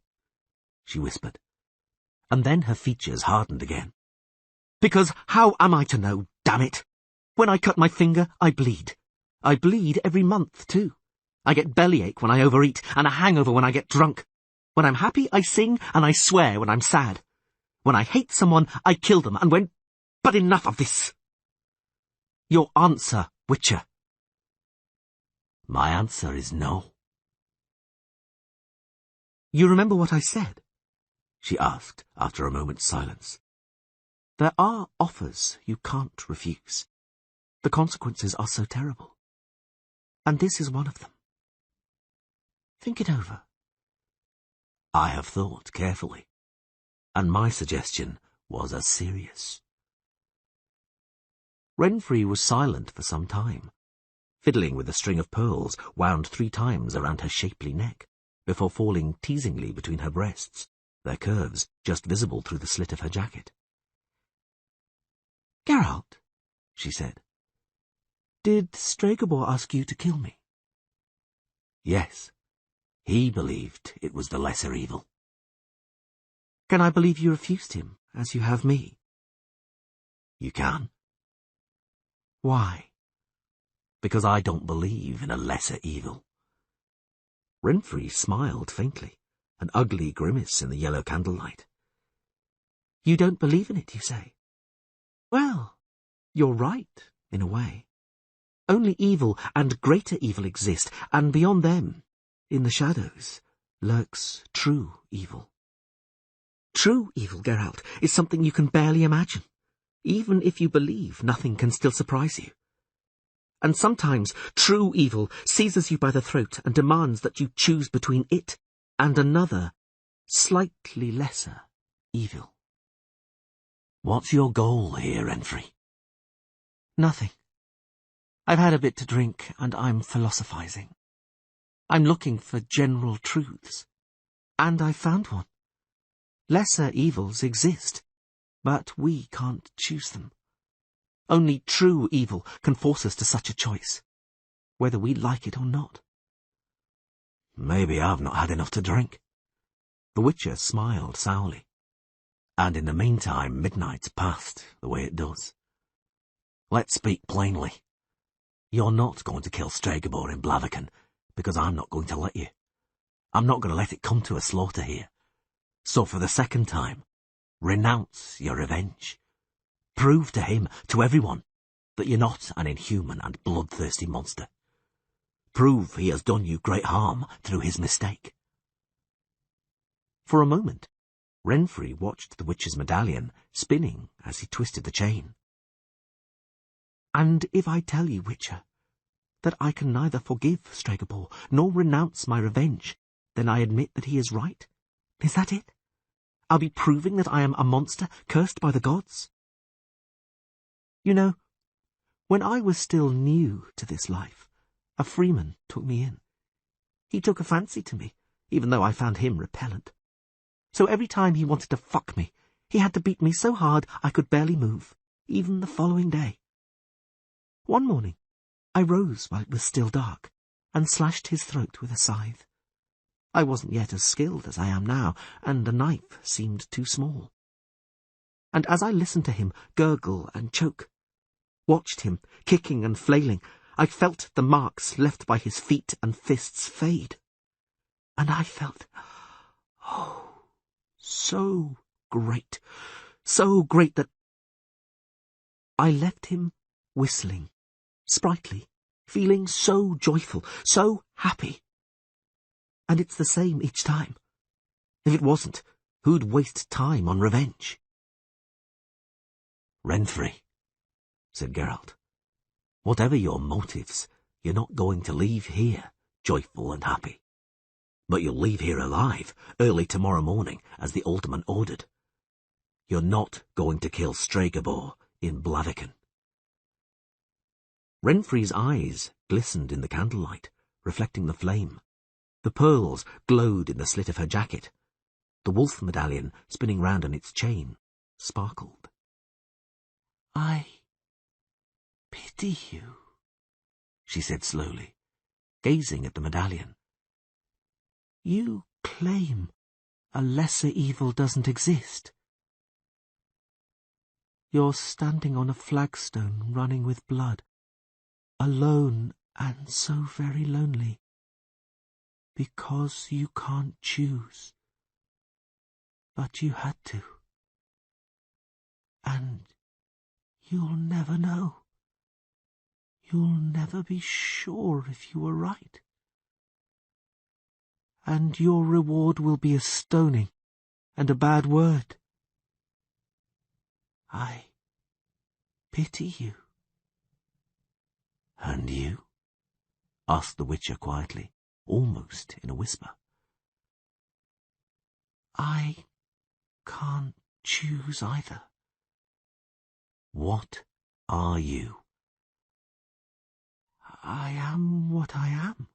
she whispered, and then her features hardened again. Because how am I to know, damn it? When I cut my finger, I bleed. I bleed every month, too. I get bellyache when I overeat, and a hangover when I get drunk. When I'm happy, I sing, and I swear when I'm sad. When I hate someone, I kill them, and when... But enough of this! Your answer, Witcher. My answer is no. You remember what I said? She asked after a moment's silence. There are offers you can't refuse. The consequences are so terrible. And this is one of them. Think it over. I have thought carefully, and my suggestion was as serious. Renfrey was silent for some time, fiddling with a string of pearls wound 3 times around her shapely neck, before falling teasingly between her breasts, their curves just visible through the slit of her jacket. Geralt, she said, did Stregobor ask you to kill me? Yes. He believed it was the lesser evil. Can I believe you refused him, as you have me? You can. Why? Because I don't believe in a lesser evil. Renfrey smiled faintly, an ugly grimace in the yellow candlelight. You don't believe in it, you say? Well, you're right, in a way. Only evil and greater evil exist, and beyond them, in the shadows, lurks true evil. True evil, Geralt, is something you can barely imagine. Even if you believe, nothing can still surprise you. And sometimes true evil seizes you by the throat and demands that you choose between it and another, slightly lesser evil. What's your goal here, Renfrey? Nothing. I've had a bit to drink, and I'm philosophizing. I'm looking for general truths. And I found one. Lesser evils exist, but we can't choose them. Only true evil can force us to such a choice, whether we like it or not. Maybe I've not had enough to drink. The Witcher smiled sourly. And in the meantime, midnight's passed the way it does. Let's speak plainly. You're not going to kill Stregobor in Blaviken, because I'm not going to let you. I'm not going to let it come to a slaughter here. So for the second time, renounce your revenge. Prove to him, to everyone, that you're not an inhuman and bloodthirsty monster. Prove he has done you great harm through his mistake. For a moment, Renfrey watched the Witcher's medallion spinning as he twisted the chain. And if I tell you, Witcher, that I can neither forgive Stregobor nor renounce my revenge, then I admit that he is right? Is that it? I'll be proving that I am a monster cursed by the gods? You know, when I was still new to this life, a freeman took me in. He took a fancy to me, even though I found him repellent. So every time he wanted to fuck me, he had to beat me so hard I could barely move, even the following day. One morning, I rose while it was still dark, and slashed his throat with a scythe. I wasn't yet as skilled as I am now, and the knife seemed too small. And as I listened to him gurgle and choke, watched him kicking and flailing, I felt the marks left by his feet and fists fade. And I felt, oh, so great that I left him whistling, sprightly, feeling so joyful, so happy. And it's the same each time. If it wasn't, who'd waste time on revenge? Renfrey, said Geralt, whatever your motives, you're not going to leave here joyful and happy. But you'll leave here alive early tomorrow morning, as the alderman ordered. You're not going to kill Stregobor in Blaviken. Renfrey's eyes glistened in the candlelight, reflecting the flame. The pearls glowed in the slit of her jacket. The wolf medallion, spinning round on its chain, sparkled. "I pity you," she said slowly, gazing at the medallion. "You claim a lesser evil doesn't exist. You're standing on a flagstone running with blood, alone and so very lonely, because you can't choose. But you had to. And you'll never know. You'll never be sure if you were right. And your reward will be a stoning and a bad word. I pity you." "And you?" asked the Witcher quietly, almost in a whisper. "I can't choose either." "What are you?" "I am what I am."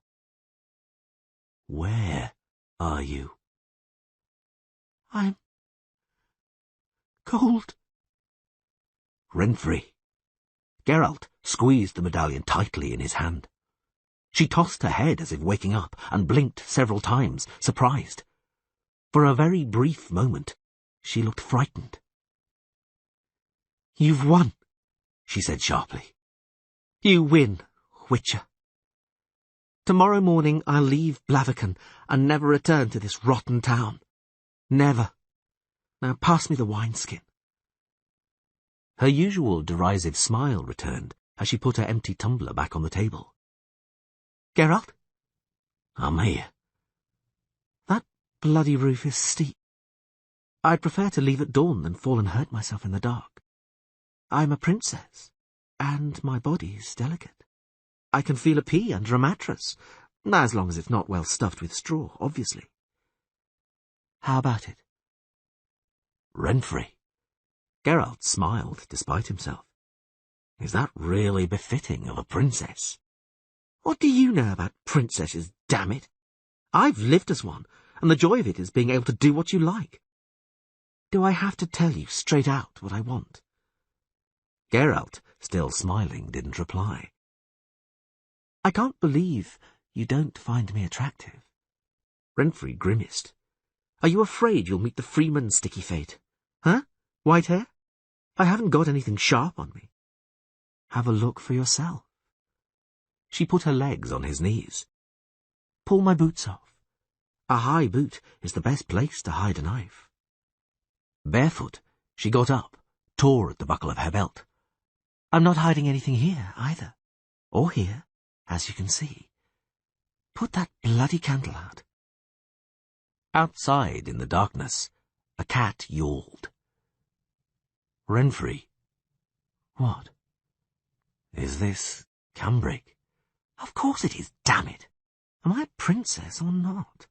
"Where are you?" "I'm cold." "Renfrey." Geralt squeezed the medallion tightly in his hand. She tossed her head as if waking up, and blinked several times, surprised. For a very brief moment, she looked frightened. "You've won," she said sharply. "You win, Witcher. Tomorrow morning I'll leave Blaviken and never return to this rotten town. Never. Now pass me the wineskin." Her usual derisive smile returned as she put her empty tumbler back on the table. "Geralt?" "I'm here." "That bloody roof is steep. I'd prefer to leave at dawn than fall and hurt myself in the dark. I'm a princess, and my body's delicate. I can feel a pea under a mattress, as long as it's not well stuffed with straw, obviously. How about it?" "Renfrey." Geralt smiled despite himself. "Is that really befitting of a princess?" "What do you know about princesses, damn it? I've lived as one, and the joy of it is being able to do what you like. Do I have to tell you straight out what I want?" Geralt, still smiling, didn't reply. "I can't believe you don't find me attractive." Renfrey grimaced. "Are you afraid you'll meet the Freeman sticky fate? Huh? White hair? I haven't got anything sharp on me. Have a look for yourself." She put her legs on his knees. "Pull my boots off. A high boot is the best place to hide a knife." Barefoot, she got up, tore at the buckle of her belt. "I'm not hiding anything here, either. Or here, as you can see. Put that bloody candle out." Outside, in the darkness, a cat yawned. "Renfrey." "What?" "Is this cambric?" "Of course it is, damn it. Am I a princess or not?"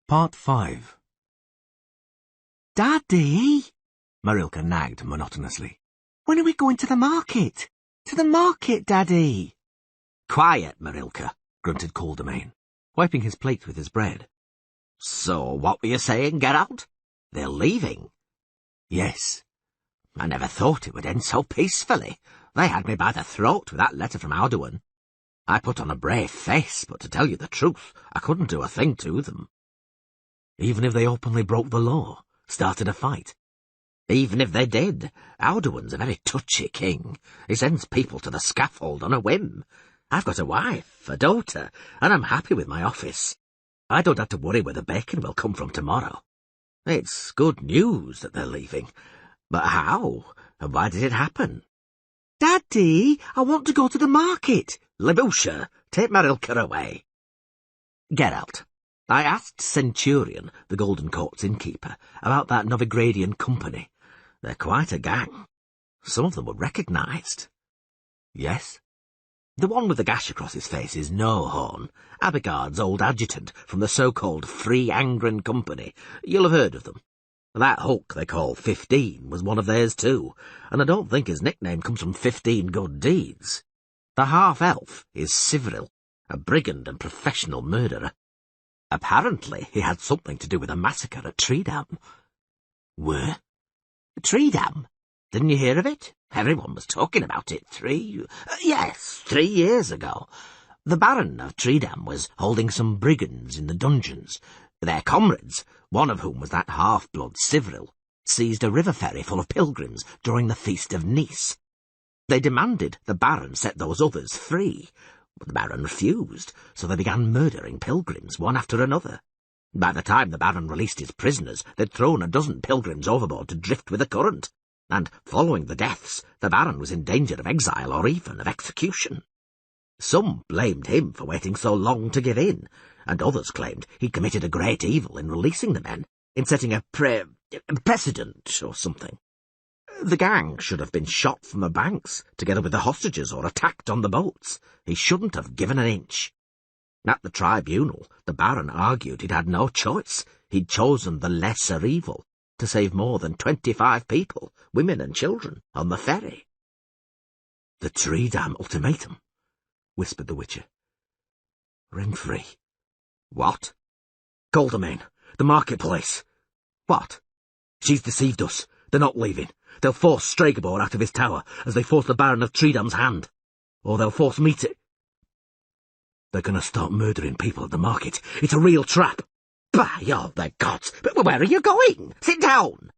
Part 5. "Daddy!" Marilka nagged monotonously. "When are we going to the market? To the market, Daddy!" "Quiet, Marilka," grunted Quatermain, wiping his plate with his bread. "So, what were you saying, Geralt? They're leaving?" "Yes." "I never thought it would end so peacefully. They had me by the throat with that letter from Alduin. I put on a brave face, but to tell you the truth, I couldn't do a thing to them." "Even if they openly broke the law, started a fight?" "Even if they did, Alduin's a very touchy king. He sends people to the scaffold on a whim. I've got a wife, a daughter, and I'm happy with my office. I don't have to worry where the bacon will come from tomorrow. It's good news that they're leaving. But how? And why did it happen?" "Daddy, I want to go to the market." "Libusha, take Marilka away." "Geralt, I asked Centurion, the Golden Court's innkeeper, about that Novigradian company. They're quite a gang. Some of them were recognised." "Yes?" The one with the gash across his face is No Horn, Abigard's old adjutant from the so-called Free Angren Company. You'll have heard of them. That Hulk they call 15 was one of theirs too, and I don't think his nickname comes from 15 good deeds. The half-elf is Sivril, a brigand and professional murderer. Apparently he had something to do with a massacre at Treedam. Where? Treedam? Didn't you hear of it? Everyone was talking about it 3 years ago. The Baron of Treedam was holding some brigands in the dungeons. Their comrades, one of whom was that half-blood Sivril, seized a river ferry full of pilgrims during the Feast of Nice. They demanded the Baron set those others free, but the Baron refused, so they began murdering pilgrims one after another. By the time the Baron released his prisoners, they'd thrown a dozen pilgrims overboard to drift with the current, and following the deaths, the Baron was in danger of exile or even of execution. Some blamed him for waiting so long to give in, and others claimed he'd committed a great evil in releasing the men, in setting a precedent or something. The gang should have been shot from the banks, together with the hostages, or attacked on the boats. He shouldn't have given an inch. At the tribunal, the Baron argued he'd had no choice. He'd chosen the lesser evil, to save more than 25 people, women and children, on the ferry. The Treedam ultimatum, whispered the Witcher. Renfrey. What? Goldemain, the marketplace. What? She's deceived us. They're not leaving. They'll force Stregobor out of his tower, as they forced the Baron of Treedam's hand. Or they'll force me to... They're going to start murdering people at the market. It's a real trap. By all the gods! But where are you going? Sit down!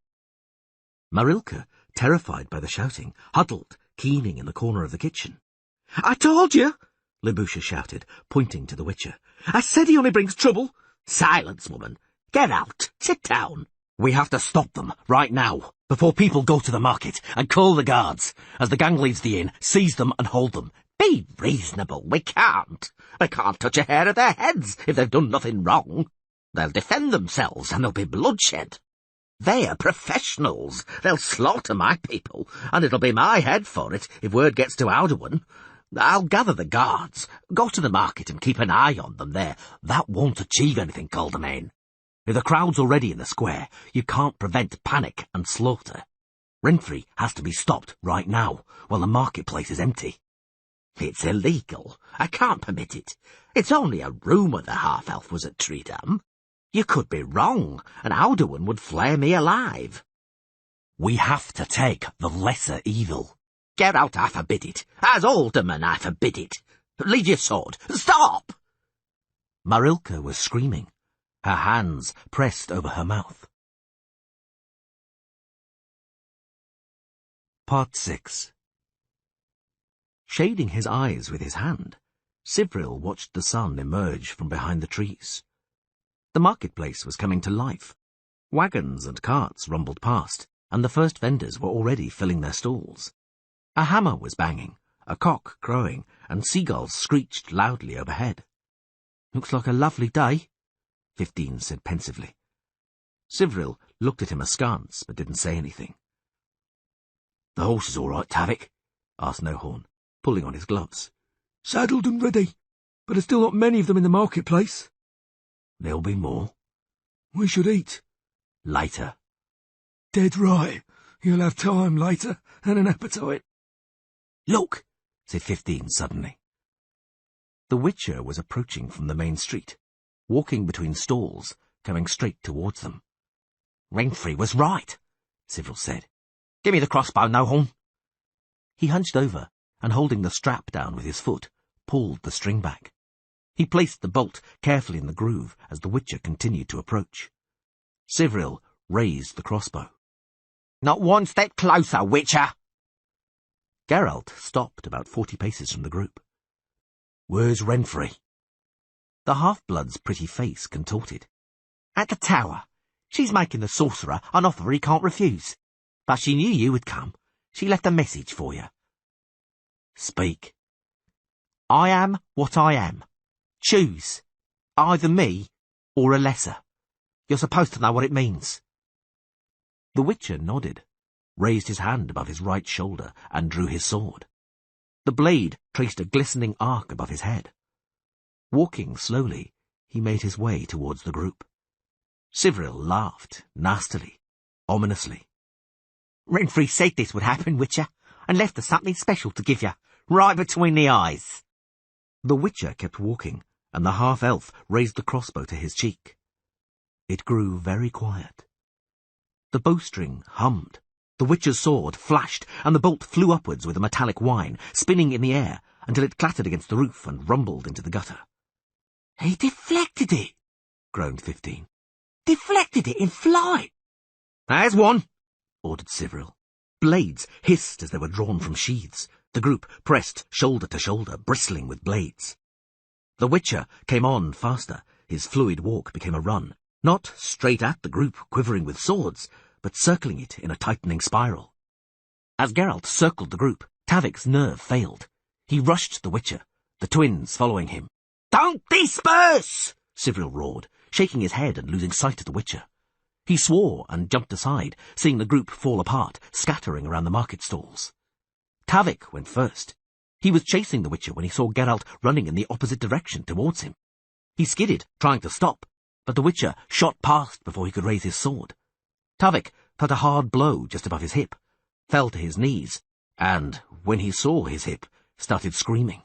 Marilka, terrified by the shouting, huddled, keening in the corner of the kitchen. I told you, Libusha shouted, pointing to the Witcher. I said he only brings trouble. Silence, woman. Get out. Sit down. We have to stop them, right now, before people go to the market, and call the guards. As the gang leaves the inn, seize them and hold them. Be reasonable. We can't. I can't touch a hair of their heads if they've done nothing wrong. They'll defend themselves, and there'll be bloodshed. They are professionals. They'll slaughter my people, and it'll be my head for it if word gets to Alduin. I'll gather the guards, go to the market and keep an eye on them there. That won't achieve anything, Goldemain. If the crowd's already in the square, you can't prevent panic and slaughter. Renfrey has to be stopped right now, while the marketplace is empty. It's illegal. I can't permit it. It's only a rumour the half-elf was at Treedam. You could be wrong, and Alduin would flay me alive. We have to take the lesser evil. Get out, I forbid it. As alderman, I forbid it. Leave your sword. Stop! Marilka was screaming, her hands pressed over her mouth. Part 6. Shading his eyes with his hand, Sivril watched the sun emerge from behind the trees. The marketplace was coming to life. Wagons and carts rumbled past, and the first vendors were already filling their stalls. A hammer was banging, a cock crowing, and seagulls screeched loudly overhead. Looks like a lovely day, 15 said pensively. Sivril looked at him askance, but didn't say anything. The horse is all right, Tavik? Asked Nohorn, pulling on his gloves. Saddled and ready, but there's still not many of them in the marketplace. There'll be more. We should eat. Later. Dead right. You'll have time later, and an appetite. Look, said 15 suddenly. The Witcher was approaching from the main street, walking between stalls, coming straight towards them. Renfrey was right, Sivril said. Give me the crossbow, Nohorn. He hunched over, and holding the strap down with his foot, pulled the string back. He placed the bolt carefully in the groove as the Witcher continued to approach. Sivril raised the crossbow. Not one step closer, Witcher! Geralt stopped about 40 paces from the group. Where's Renfrey? The half-blood's pretty face contorted. At the tower. She's making the sorcerer an offer he can't refuse. But she knew you would come. She left a message for you. Speak. I am what I am. Choose. Either me or a lesser. You're supposed to know what it means. The Witcher nodded, raised his hand above his right shoulder, and drew his sword. The blade traced a glistening arc above his head. Walking slowly, he made his way towards the group. Sivril laughed, nastily, ominously. Renfrey said this would happen, Witcher, and left us something special to give you, right between the eyes. The Witcher kept walking, and the half-elf raised the crossbow to his cheek. It grew very quiet. The bowstring hummed. The Witcher's sword flashed, and the bolt flew upwards with a metallic whine, spinning in the air until it clattered against the roof and rumbled into the gutter. He deflected it, groaned 15. Deflected it in flight. There's one, ordered Sivril. Blades hissed as they were drawn from sheaths. The group pressed shoulder to shoulder, bristling with blades. The Witcher came on faster. His fluid walk became a run, not straight at the group quivering with swords, but circling it in a tightening spiral. As Geralt circled the group, Tavik's nerve failed. He rushed the Witcher, the twins following him. Don't disperse! Sivril roared, shaking his head and losing sight of the Witcher. He swore and jumped aside, seeing the group fall apart, scattering around the market stalls. Tavik went first. He was chasing the Witcher when he saw Geralt running in the opposite direction towards him. He skidded, trying to stop, but the Witcher shot past before he could raise his sword. Tavik felt a hard blow just above his hip, fell to his knees, and, when he saw his hip, started screaming.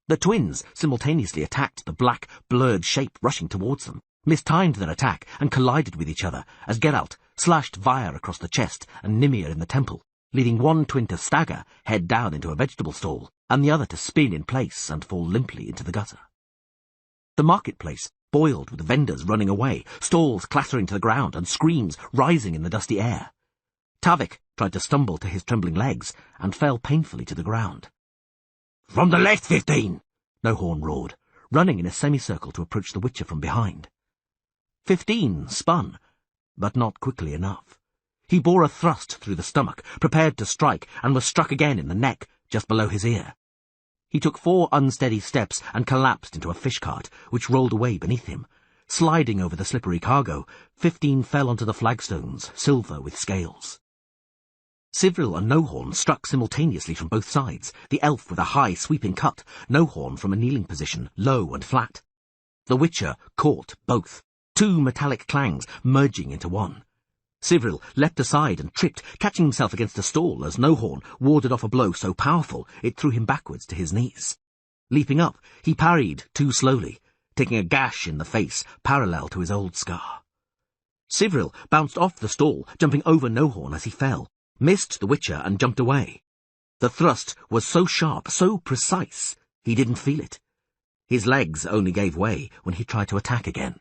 The twins simultaneously attacked the black, blurred shape rushing towards them, mistimed their attack, and collided with each other as Geralt slashed Vyre across the chest and Nimir in the temple, leading one twin to stagger, head down into a vegetable stall, and the other to spin in place and fall limply into the gutter. The marketplace boiled with vendors running away, stalls clattering to the ground, and screams rising in the dusty air. Tavik tried to stumble to his trembling legs, and fell painfully to the ground. "From the left, 15!" Nohorn roared, running in a semicircle to approach the Witcher from behind. 15 spun, but not quickly enough. He bore a thrust through the stomach, prepared to strike, and was struck again in the neck, just below his ear. He took 4 unsteady steps and collapsed into a fish cart, which rolled away beneath him. Sliding over the slippery cargo, 15 fell onto the flagstones, silver with scales. Sivril and Nohorn struck simultaneously from both sides, the elf with a high, sweeping cut, Nohorn from a kneeling position, low and flat. The Witcher caught both, 2 metallic clangs merging into one. Sivril leapt aside and tripped, catching himself against a stall as Nohorn warded off a blow so powerful it threw him backwards to his knees. Leaping up, he parried too slowly, taking a gash in the face parallel to his old scar. Sivril bounced off the stall, jumping over Nohorn as he fell, missed the Witcher and jumped away. The thrust was so sharp, so precise, he didn't feel it. His legs only gave way when he tried to attack again.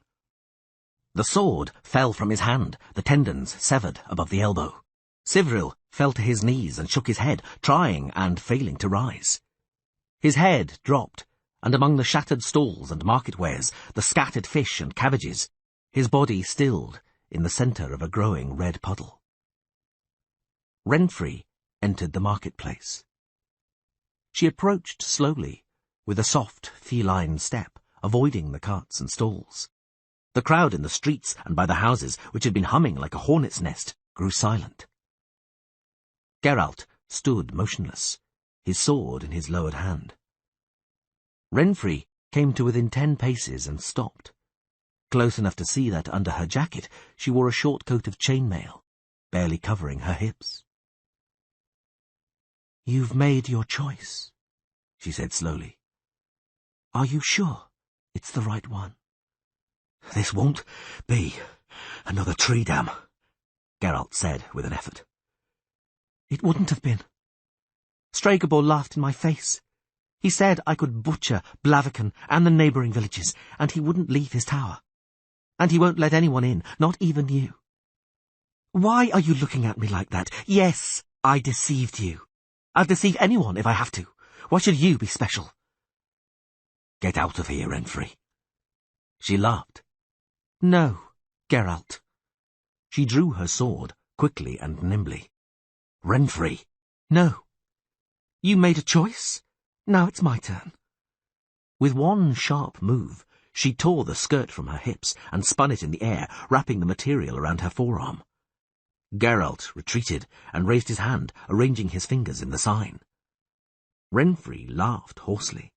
The sword fell from his hand, the tendons severed above the elbow. Sivril fell to his knees and shook his head, trying and failing to rise. His head dropped, and among the shattered stalls and market wares, the scattered fish and cabbages, his body stilled in the centre of a growing red puddle. Renfrey entered the marketplace. She approached slowly, with a soft, feline step, avoiding the carts and stalls. The crowd in the streets and by the houses, which had been humming like a hornet's nest, grew silent. Geralt stood motionless, his sword in his lowered hand. Renfrey came to within 10 paces and stopped, close enough to see that under her jacket she wore a short coat of chainmail, barely covering her hips. "You've made your choice," she said slowly. "Are you sure it's the right one?" "This won't be another tree dam," Geralt said with an effort. "It wouldn't have been. Stregobor laughed in my face. He said I could butcher Blaviken and the neighbouring villages, and he wouldn't leave his tower. And he won't let anyone in, not even you. Why are you looking at me like that? Yes, I deceived you. I'll deceive anyone if I have to. Why should you be special?" "Get out of here, Renfrey." She laughed. "No, Geralt." She drew her sword, quickly and nimbly. "Renfrey." "No. You made a choice. Now it's my turn." With one sharp move, she tore the skirt from her hips and spun it in the air, wrapping the material around her forearm. Geralt retreated and raised his hand, arranging his fingers in the sign. Renfrey laughed hoarsely.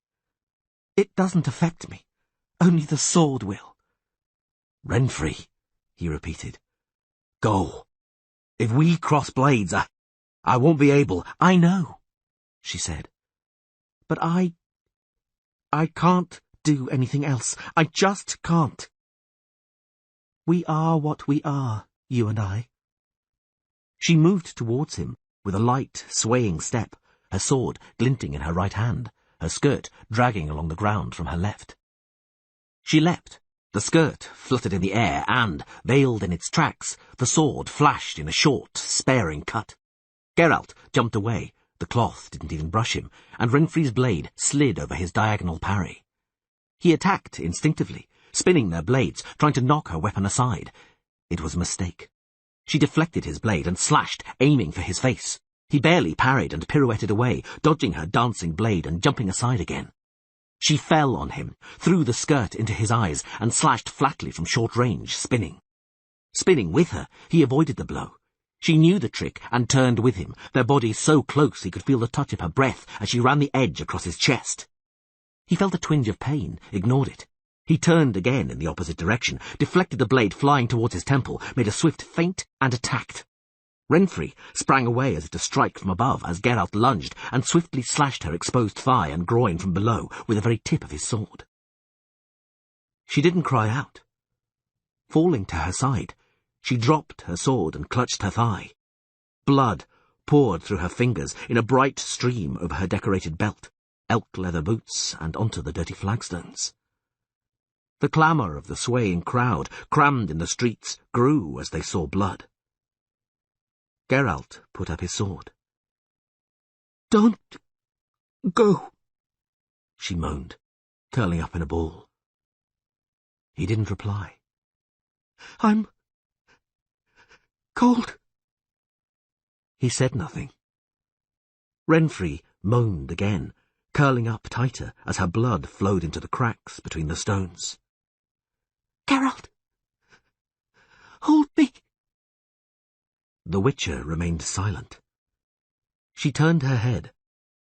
It doesn't affect me. Only the sword will. Renfrey, he repeated. Go. If we cross blades, I won't be able. I know, she said. But I can't do anything else. I just can't. We are what we are, you and I. She moved towards him with a light, swaying step, her sword glinting in her right hand, her skirt dragging along the ground from her left. She leapt. The skirt fluttered in the air and, veiled in its tracks, the sword flashed in a short, sparing cut. Geralt jumped away. The cloth didn't even brush him, and Renfrey's blade slid over his diagonal parry. He attacked instinctively, spinning their blades, trying to knock her weapon aside. It was a mistake. She deflected his blade and slashed, aiming for his face. He barely parried and pirouetted away, dodging her dancing blade and jumping aside again. She fell on him, threw the skirt into his eyes, and slashed flatly from short range, spinning. Spinning with her, he avoided the blow. She knew the trick and turned with him, their bodies so close he could feel the touch of her breath as she ran the edge across his chest. He felt a twinge of pain, ignored it. He turned again in the opposite direction, deflected the blade flying towards his temple, made a swift feint, and attacked. Renfrey sprang away as if to strike from above as Geralt lunged and swiftly slashed her exposed thigh and groin from below with the very tip of his sword. She didn't cry out. Falling to her side, she dropped her sword and clutched her thigh. Blood poured through her fingers in a bright stream over her decorated belt, elk-leather boots, and onto the dirty flagstones. The clamour of the swaying crowd, crammed in the streets, grew as they saw blood. Geralt put up his sword. Don't go, she moaned, curling up in a ball. He didn't reply. I'm cold. He said nothing. Renfrey moaned again, curling up tighter as her blood flowed into the cracks between the stones. Geralt, hold me. The Witcher remained silent. She turned her head,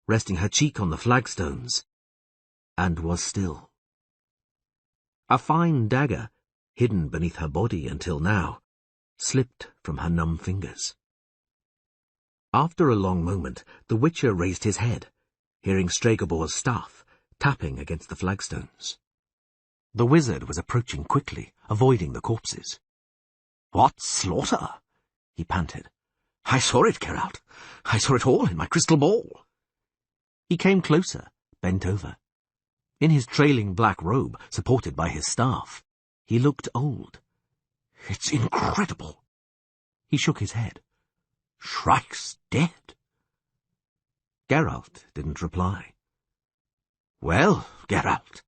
resting her cheek on the flagstones, and was still. A fine dagger, hidden beneath her body until now, slipped from her numb fingers. After a long moment, the Witcher raised his head, hearing Stregobor's staff tapping against the flagstones. The wizard was approaching quickly, avoiding the corpses. What slaughter! He panted. I saw it, Geralt. I saw it all in my crystal ball. He came closer, bent over. In his trailing black robe, supported by his staff, he looked old. It's incredible. He shook his head. Shrike's dead. Geralt didn't reply. Well, Geralt.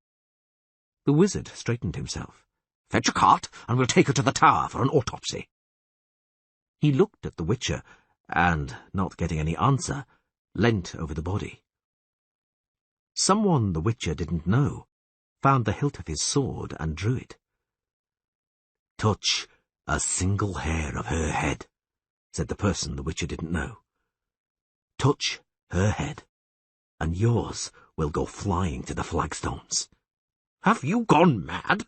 The wizard straightened himself. Fetch a cart, and we'll take her to the tower for an autopsy. He looked at the Witcher, and, not getting any answer, leant over the body. Someone the Witcher didn't know found the hilt of his sword and drew it. Touch a single hair of her head, said the person the Witcher didn't know. Touch her head, and yours will go flying to the flagstones. Have you gone mad?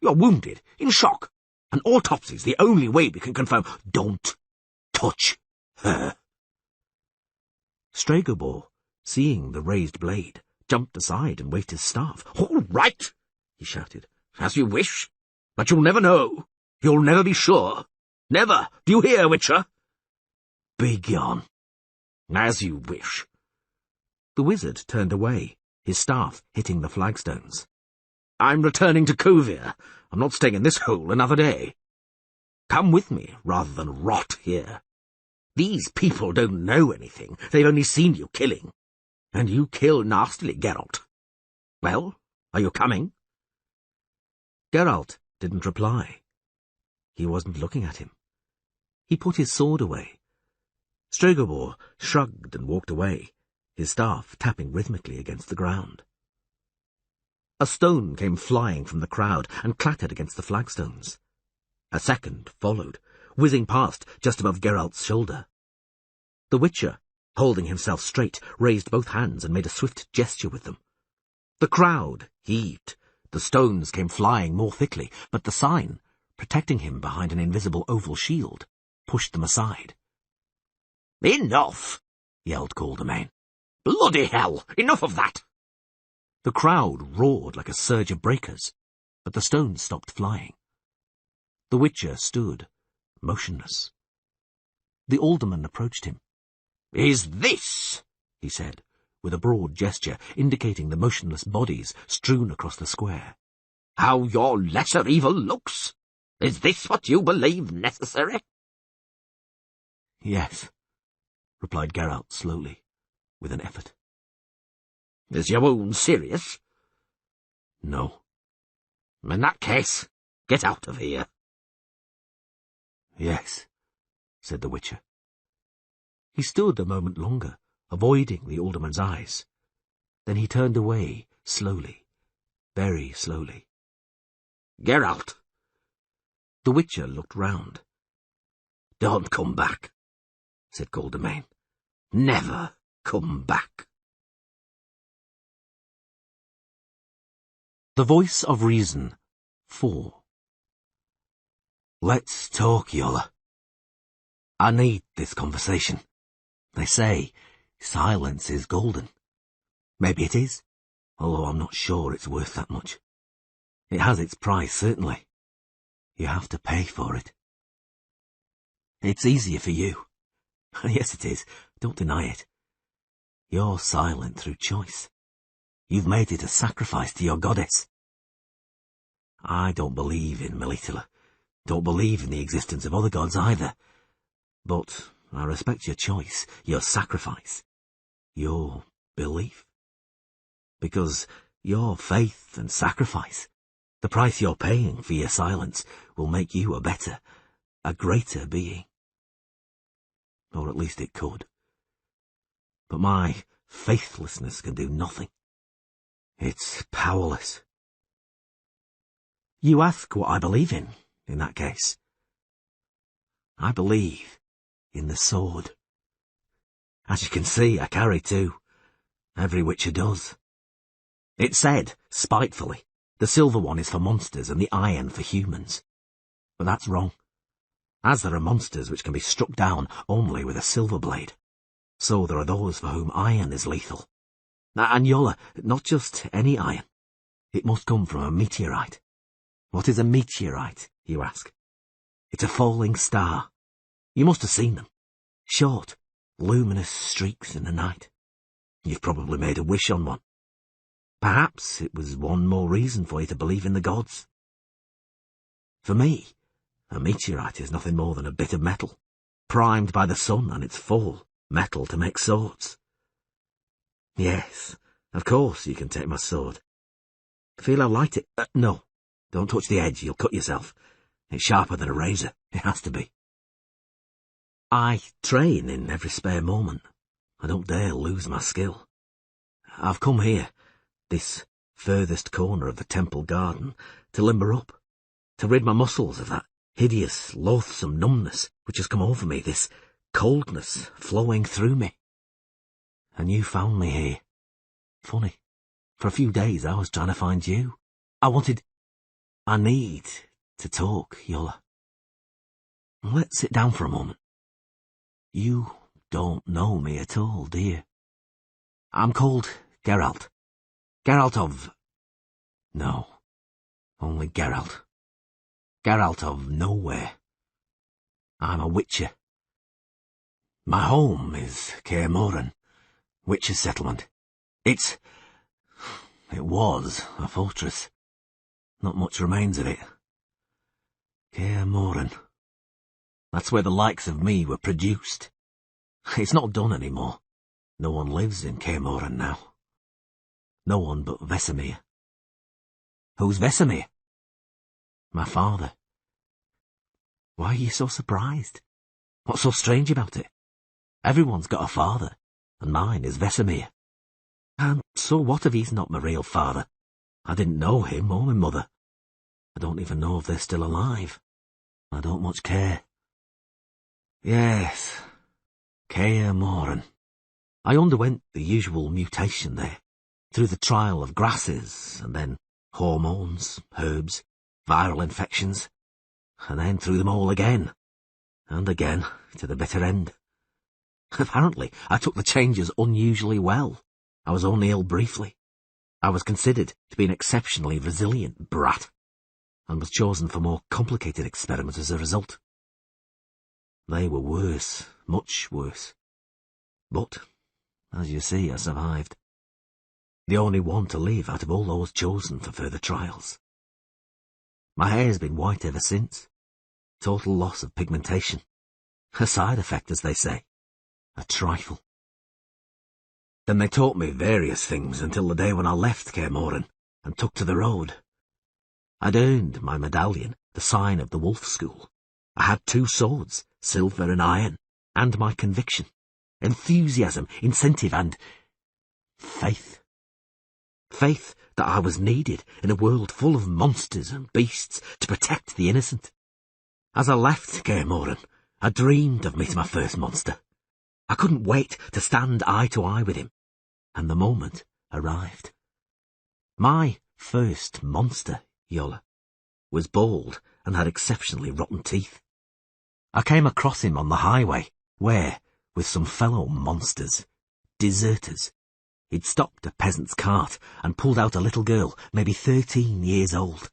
You're wounded, in shock. An autopsy's the only way we can confirm. Don't touch her. Stregobor, seeing the raised blade, jumped aside and waved his staff. All right, he shouted. As you wish. But you'll never know. You'll never be sure. Never. Do you hear, Witcher? Begone. As you wish. The wizard turned away, his staff hitting the flagstones. I'm returning to Kovir. I'm not staying in this hole another day. Come with me, rather than rot here. These people don't know anything. They've only seen you killing. And you kill nastily, Geralt. Well, are you coming? Geralt didn't reply. He wasn't looking at him. He put his sword away. Stregobor shrugged and walked away, his staff tapping rhythmically against the ground. A stone came flying from the crowd and clattered against the flagstones. A second followed, whizzing past just above Geralt's shoulder. The Witcher, holding himself straight, raised both hands and made a swift gesture with them. The crowd heaved. The stones came flying more thickly, but the sign, protecting him behind an invisible oval shield, pushed them aside. "Enough!" yelled Quatermain. "Bloody hell! Enough of that!" The crowd roared like a surge of breakers, but the stones stopped flying. The Witcher stood, motionless. The alderman approached him. "Is this," he said, with a broad gesture indicating the motionless bodies strewn across the square, "how your lesser evil looks? Is this what you believe necessary?" "Yes," replied Geralt slowly, with an effort. "Is your wound serious?" "No." "In that case, get out of here." "Yes," said the Witcher. He stood a moment longer, avoiding the alderman's eyes. Then he turned away, slowly, very slowly. "Geralt!" The Witcher looked round. "Don't come back," said Quatermain. "Never come back." The Voice of Reason, 4. Let's talk, Yola. I need this conversation. They say silence is golden. Maybe it is, although I'm not sure it's worth that much. It has its price, certainly. You have to pay for it. It's easier for you. Yes, it is. Don't deny it. You're silent through choice. You've made it a sacrifice to your goddess. I don't believe in Melitele. Don't believe in the existence of other gods either. But I respect your choice, your sacrifice, your belief. Because your faith and sacrifice, the price you're paying for your silence, will make you a better, a greater being. Or at least it could. But my faithlessness can do nothing. It's powerless. You ask what I believe in that case. I believe in the sword. As you can see, I carry two. Every Witcher does. It said, spitefully, the silver one is for monsters and the iron for humans. But that's wrong. As there are monsters which can be struck down only with a silver blade, so there are those for whom iron is lethal. And Yola, not just any iron. It must come from a meteorite. What is a meteorite, you ask? It's a falling star. You must have seen them. Short, luminous streaks in the night. You've probably made a wish on one. Perhaps it was one more reason for you to believe in the gods. For me, a meteorite is nothing more than a bit of metal, primed by the sun and its full metal to make swords. Yes, of course you can take my sword. Feel how light it... no, don't touch the edge, you'll cut yourself. It's sharper than a razor, it has to be. I train in every spare moment. I don't dare lose my skill. I've come here, this furthest corner of the temple garden, to limber up, to rid my muscles of that hideous, loathsome numbness which has come over me, this coldness flowing through me. And you found me here. Funny. For a few days I was trying to find you. I need to talk, Yola. Let's sit down for a moment. You don't know me at all, do you? I'm called Geralt. Geralt of... No, only Geralt. Geralt of nowhere. I'm a Witcher. My home is Kaer Morhen, Witcher's settlement. It was a fortress. Not much remains of it. Kaer Morhen. That's where the likes of me were produced. It's not done anymore. No one lives in Kaer Morhen now. No one but Vesemir. Who's Vesemir? My father. Why are you so surprised? What's so strange about it? Everyone's got a father, and mine is Vesemir. And so what if he's not my real father? I didn't know him or my mother. I don't even know if they're still alive. I don't much care. Yes, Kaer Morhen. I underwent the usual mutation there, through the trial of grasses, and then hormones, herbs, viral infections, and then through them all again, and again, to the bitter end. Apparently, I took the changes unusually well. I was only ill briefly. I was considered to be an exceptionally resilient brat, and was chosen for more complicated experiments as a result. They were worse, much worse. But, as you see, I survived. The only one to live out of all those chosen for further trials. My hair's been white ever since. Total loss of pigmentation. A side effect, as they say. A trifle. Then they taught me various things until the day when I left Kaer and took to the road. I'd earned my medallion, the sign of the Wolf School. I had 2 swords, silver and iron, and my conviction, enthusiasm, incentive, and faith. Faith that I was needed in a world full of monsters and beasts to protect the innocent. As I left Kaer I dreamed of meeting my first monster. I couldn't wait to stand eye to eye with him, and the moment arrived. My first monster, Yola, was bald and had exceptionally rotten teeth. I came across him on the highway, where, with some fellow monsters, deserters, he'd stopped a peasant's cart and pulled out a little girl, maybe 13 years old.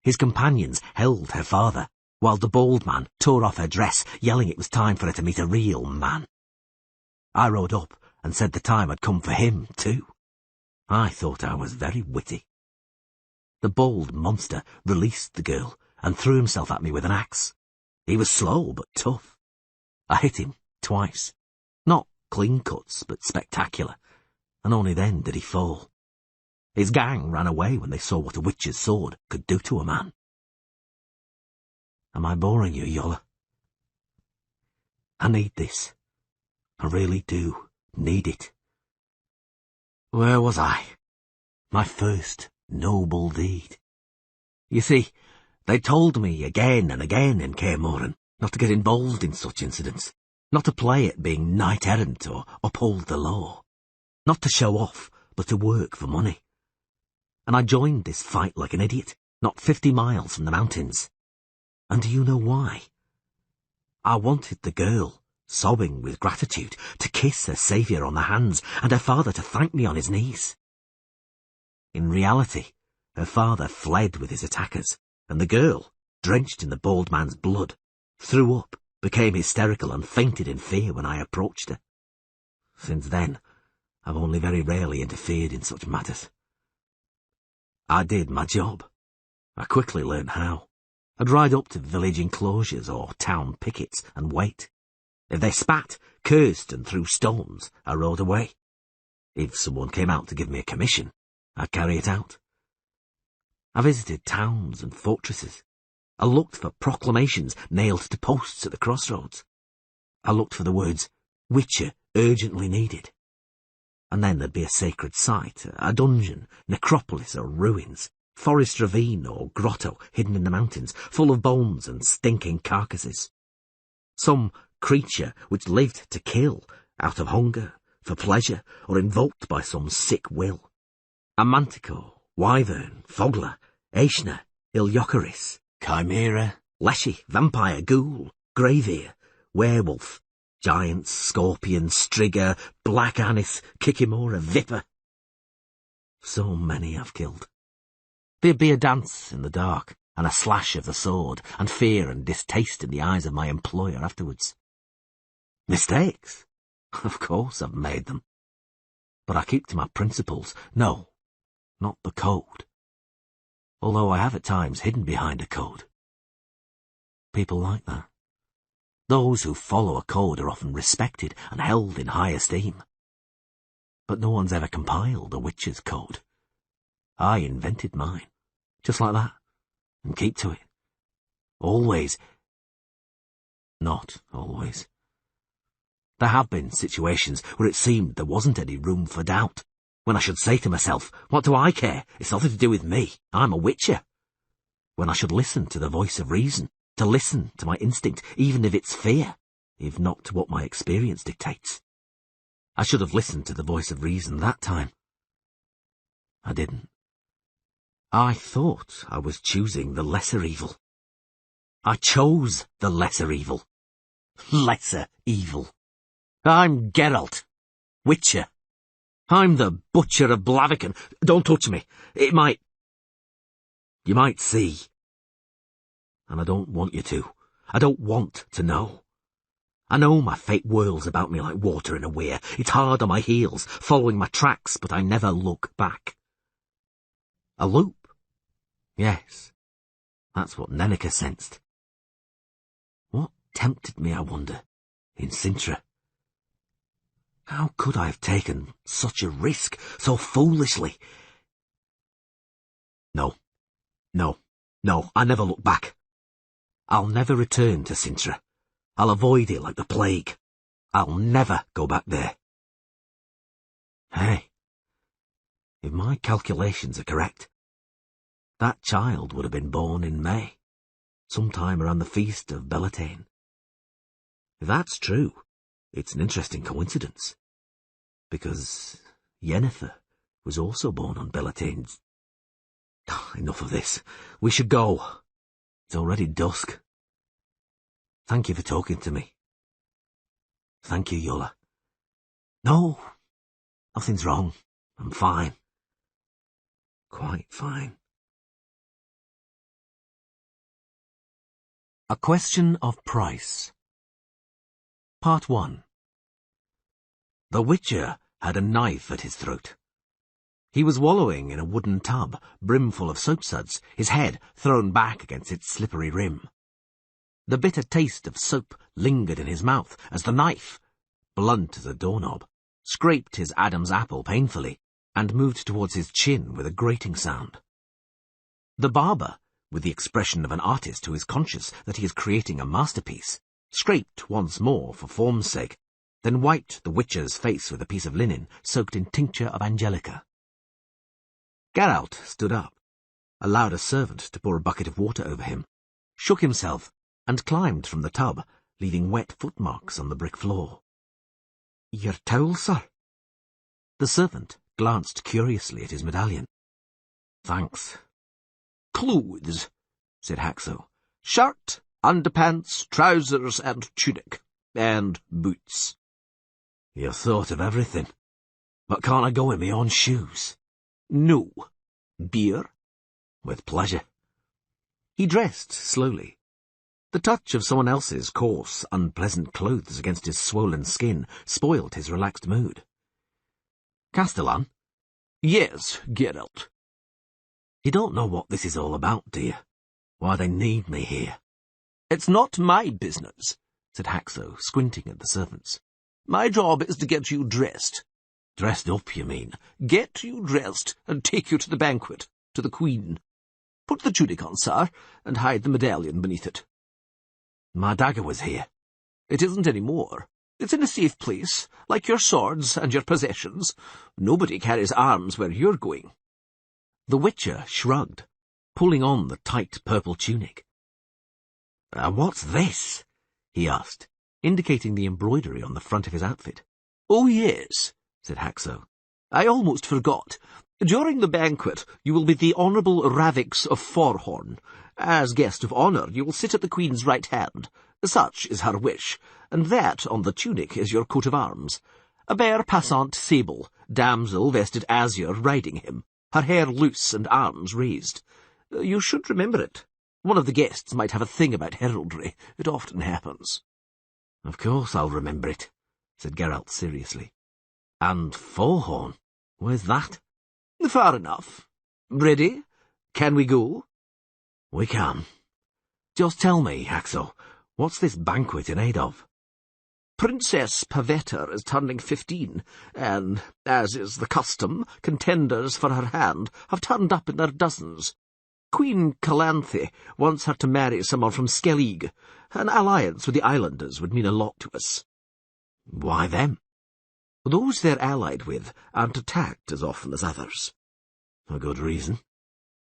His companions held her father, while the bald man tore off her dress, yelling it was time for her to meet a real man. I rode up and said the time had come for him, too. I thought I was very witty. The bald monster released the girl and threw himself at me with an axe. He was slow but tough. I hit him twice. Not clean cuts, but spectacular, and only then did he fall. His gang ran away when they saw what a witch's sword could do to a man. Am I boring you, Yola? I need this. I really do need it. Where was I? My first noble deed. You see, they told me again and again in Kaer not to get involved in such incidents, not to play at being knight-errant or uphold the law, not to show off, but to work for money. And I joined this fight like an idiot, not 50 miles from the mountains. And do you know why? I wanted the girl, sobbing with gratitude, to kiss her saviour on the hands and her father to thank me on his knees. In reality, her father fled with his attackers, and the girl, drenched in the bald man's blood, threw up, became hysterical and fainted in fear when I approached her. Since then, I've only very rarely interfered in such matters. I did my job. I quickly learned how. I'd ride up to village enclosures or town pickets and wait. If they spat, cursed and threw stones, I rode away. If someone came out to give me a commission, I'd carry it out. I visited towns and fortresses. I looked for proclamations nailed to posts at the crossroads. I looked for the words, Witcher urgently needed. And then there'd be a sacred site, a dungeon, necropolis or ruins, forest ravine or grotto hidden in the mountains, full of bones and stinking carcasses. Some creature which lived to kill, out of hunger, for pleasure, or invoked by some sick will. A manticore, wyvern, fogler, aishna, ilyocaris, chimera, leshy, vampire, ghoul, greyveer, werewolf, giants, scorpion, striga, black anis, kikimora, viper. So many I've killed. There'd be a dance in the dark, and a slash of the sword, and fear and distaste in the eyes of my employer afterwards. Mistakes? Of course I've made them. But I keep to my principles. No, not the code. Although I have at times hidden behind a code. People like that. Those who follow a code are often respected and held in high esteem. But no one's ever compiled a witch's code. I invented mine, just like that, and keep to it. Always. Not always. There have been situations where it seemed there wasn't any room for doubt, when I should say to myself, what do I care? It's nothing to do with me. I'm a witcher. When I should listen to the voice of reason, to listen to my instinct, even if it's fear, if not to what my experience dictates. I should have listened to the voice of reason that time. I didn't. I thought I was choosing the lesser evil. I chose the lesser evil. Lesser evil. I'm Geralt, Witcher. I'm the Butcher of Blaviken. Don't touch me. You might see. And I don't want you to. I don't want to know. I know my fate whirls about me like water in a weir. It's hard on my heels, following my tracks, but I never look back. A loop? Yes. That's what Nenneker sensed. What tempted me, I wonder, in Sintra? How could I have taken such a risk, so foolishly? No, I never look back. I'll never return to Sintra. I'll avoid it like the plague. I'll never go back there. Hey, if my calculations are correct, that child would have been born in May, sometime around the feast of Beltane. If that's true, it's an interesting coincidence, because Yennefer was also born on Beltane's. Enough of this. We should go. It's already dusk. Thank you for talking to me. Thank you, Yola. No, nothing's wrong. I'm fine. Quite fine. A Question of Price. Part 1. The Witcher had a knife at his throat. He was wallowing in a wooden tub, brimful of soapsuds, his head thrown back against its slippery rim. The bitter taste of soap lingered in his mouth as the knife, blunt as a doorknob, scraped his Adam's apple painfully and moved towards his chin with a grating sound. The barber, with the expression of an artist who is conscious that he is creating a masterpiece, scraped once more for form's sake, then wiped the Witcher's face with a piece of linen soaked in tincture of angelica. Geralt stood up, allowed a servant to pour a bucket of water over him, shook himself, and climbed from the tub, leaving wet footmarks on the brick floor. "Your towel, sir?" The servant glanced curiously at his medallion. "Thanks." "Clothes," said Haxo. "Shirt, underpants, trousers, and tunic, and boots." "You've thought of everything. But can't I go in my own shoes?" "No. Beer?" "With pleasure." He dressed slowly. The touch of someone else's coarse, unpleasant clothes against his swollen skin spoiled his relaxed mood. "Castellan?" "Yes, Geralt." "You don't know what this is all about, do you? Why they need me here?" "It's not my business," said Haxo, squinting at the servants. "My job is to get you dressed." "Dressed up, you mean?" "Get you dressed and take you to the banquet, to the Queen. Put the tunic on, sir, and hide the medallion beneath it." "My dagger was here." "It isn't any more. It's in a safe place, like your swords and your possessions. Nobody carries arms where you're going." The Witcher shrugged, pulling on the tight purple tunic. "What's this?" he asked, indicating the embroidery on the front of his outfit. "Oh, yes," said Haxo. "I almost forgot. During the banquet, you will be the Honourable Ravix of Forhorn. As guest of honour, you will sit at the Queen's right hand. Such is her wish, and that on the tunic is your coat of arms. A bare passant sable, damsel vested azure riding him, her hair loose and arms raised. You should remember it. One of the guests might have a thing about heraldry. It often happens." "Of course I'll remember it," said Geralt seriously. "And Forhorn, where's that?" "Far enough. Ready? Can we go?" "We can. Just tell me, Haxo, what's this banquet in aid of?" "Princess Pavetta is turning 15, and, as is the custom, contenders for her hand have turned up in their dozens. Queen Calanthe wants her to marry someone from Skellige. An alliance with the islanders would mean a lot to us." "Why them?" "Those they're allied with aren't attacked as often as others." "A good reason."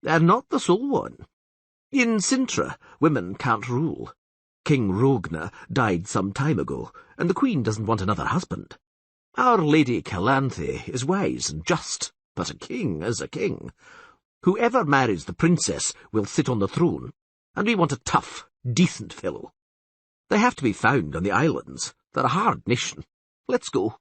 "And not the sole one. In Sintra, women can't rule. King Rogna died some time ago, and the Queen doesn't want another husband. Our Lady Calanthe is wise and just, but a king is a king. Whoever marries the princess will sit on the throne, and we want a tough, decent fellow. They have to be found on the islands. They're a hard nation. Let's go.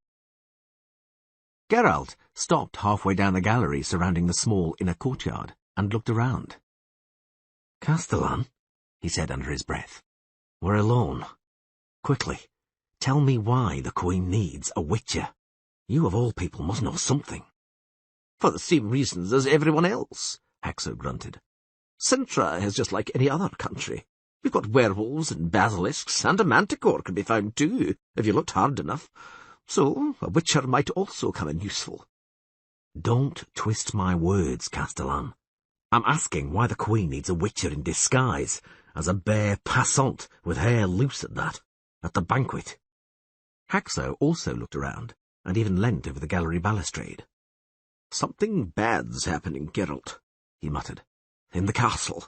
Geralt stopped halfway down the gallery surrounding the small inner courtyard and looked around. "Castellan," he said under his breath, "we're alone. Quickly, tell me why the Queen needs a witcher. You of all people must know something." For the same reasons as everyone else, Haxo grunted. Sintra is just like any other country. We've got werewolves and basilisks, and a manticore can be found too, if you looked hard enough. So a witcher might also come in useful. Don't twist my words, Castellan. I'm asking why the Queen needs a witcher in disguise, as a bare passant with hair loose at that, at the banquet. Haxo also looked around, and even leant over the gallery balustrade. Something bad's happening, Geralt, he muttered. In the castle.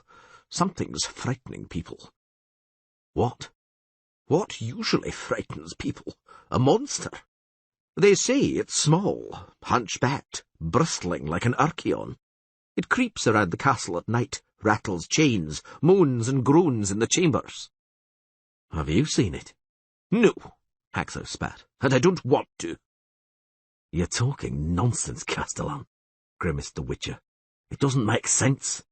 Something's frightening people. What? What usually frightens people? A monster. They say it's small, hunchbacked, bristling like an Archeon. It creeps around the castle at night, rattles chains, moans and groans in the chambers. Have you seen it? No, Haxo spat, and I don't want to. You're talking nonsense, Castellan, grimaced the Witcher. It doesn't make sense.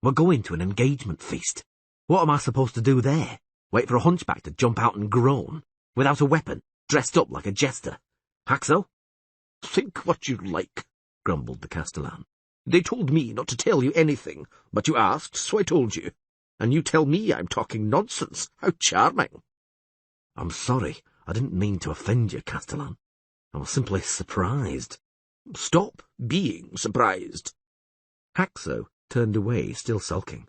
We're going to an engagement feast. What am I supposed to do there? Wait for a hunchback to jump out and groan, without a weapon, dressed up like a jester? Haxo? Think what you like, grumbled the Castellan. They told me not to tell you anything, but you asked, so I told you. And you tell me I'm talking nonsense. How charming. I'm sorry. I didn't mean to offend you, Castellan. I was simply surprised. Stop being surprised. Haxo turned away, still sulking.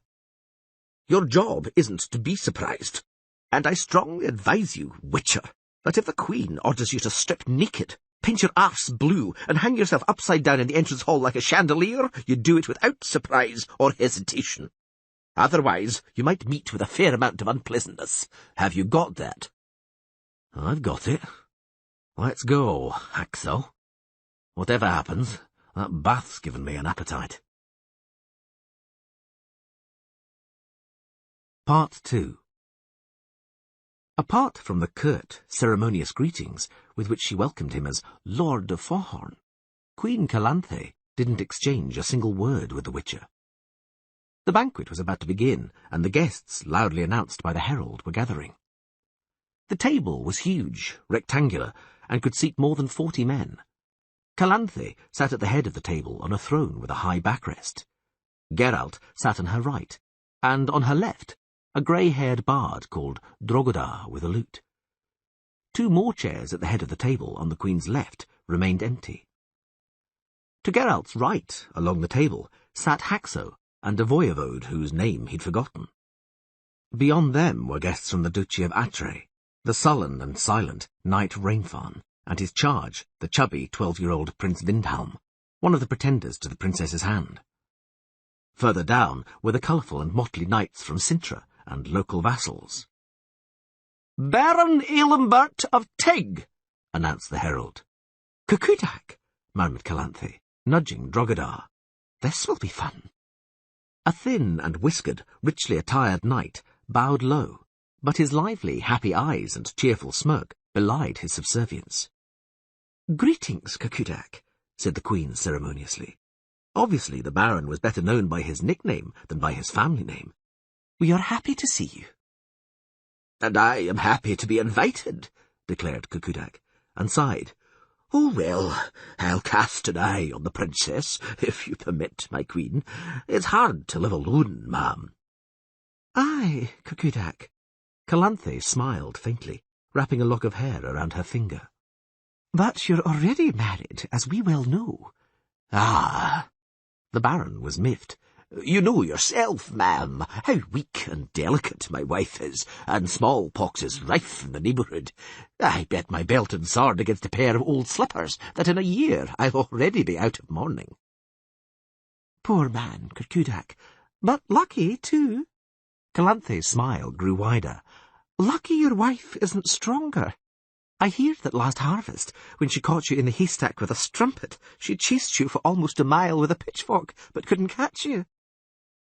Your job isn't to be surprised. And I strongly advise you, Witcher, that if the Queen orders you to strip naked, paint your arse blue, and hang yourself upside down in the entrance hall like a chandelier, you do it without surprise or hesitation. Otherwise, you might meet with a fair amount of unpleasantness. Have you got that? I've got it. Let's go, Haxo. Whatever happens, that bath's given me an appetite. Part 2. Apart from the curt, ceremonious greetings with which she welcomed him as Lord of Faughorn, Queen Calanthe didn't exchange a single word with the Witcher. The banquet was about to begin, and the guests, loudly announced by the herald, were gathering. The table was huge, rectangular, and could seat more than 40 men. Calanthe sat at the head of the table on a throne with a high backrest. Geralt sat on her right, and on her left, a grey-haired bard called Drogodar with a lute. 2 more chairs at the head of the table on the Queen's left remained empty. To Geralt's right, along the table, sat Haxo and a voivode whose name he'd forgotten. Beyond them were guests from the Duchy of Atre, the sullen and silent Knight Rainfarn, and his charge, the chubby 12-year-old Prince Vindhelm, one of the pretenders to the princess's hand. Further down were the colourful and motley knights from Sintra and local vassals. Baron Elenbert of Tig, announced the herald. Cucudac, murmured Calanthe, nudging Drogodar. This will be fun. A thin and whiskered, richly attired knight bowed low, but his lively, happy eyes and cheerful smirk belied his subservience. Greetings, Cucudac, said the Queen ceremoniously. Obviously the Baron was better known by his nickname than by his family name. We are happy to see you. And I am happy to be invited, declared Cucudac, and sighed. Oh, well, I'll cast an eye on the princess, if you permit, my queen. It's hard to live alone, ma'am. Aye, Cucudac. Calanthe smiled faintly, wrapping a lock of hair around her finger. But you're already married, as we well know. Ah! The Baron was miffed. You know yourself, ma'am, how weak and delicate my wife is, and smallpox is rife in the neighbourhood. I bet my belt and sword against a pair of old slippers that in a year I'll already be out of mourning. Poor man, Cucudac, but lucky, too. Calanthe's smile grew wider. Lucky your wife isn't stronger. I hear that last harvest, when she caught you in the haystack with a strumpet, she chased you for almost a mile with a pitchfork, but couldn't catch you.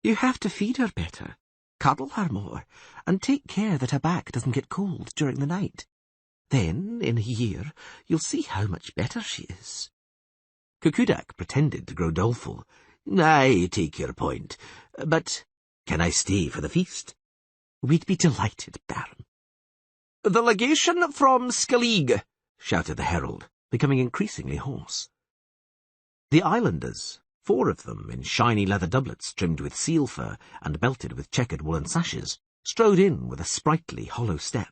You have to feed her better, cuddle her more, and take care that her back doesn't get cold during the night. Then, in a year, you'll see how much better she is. Kukudak pretended to grow doleful. I take your point, but can I stay for the feast? We'd be delighted, Baron. The legation from Skellige, shouted the herald, becoming increasingly hoarse. The islanders, 4 of them in shiny leather doublets trimmed with seal fur and belted with checkered woolen sashes, strode in with a sprightly, hollow step.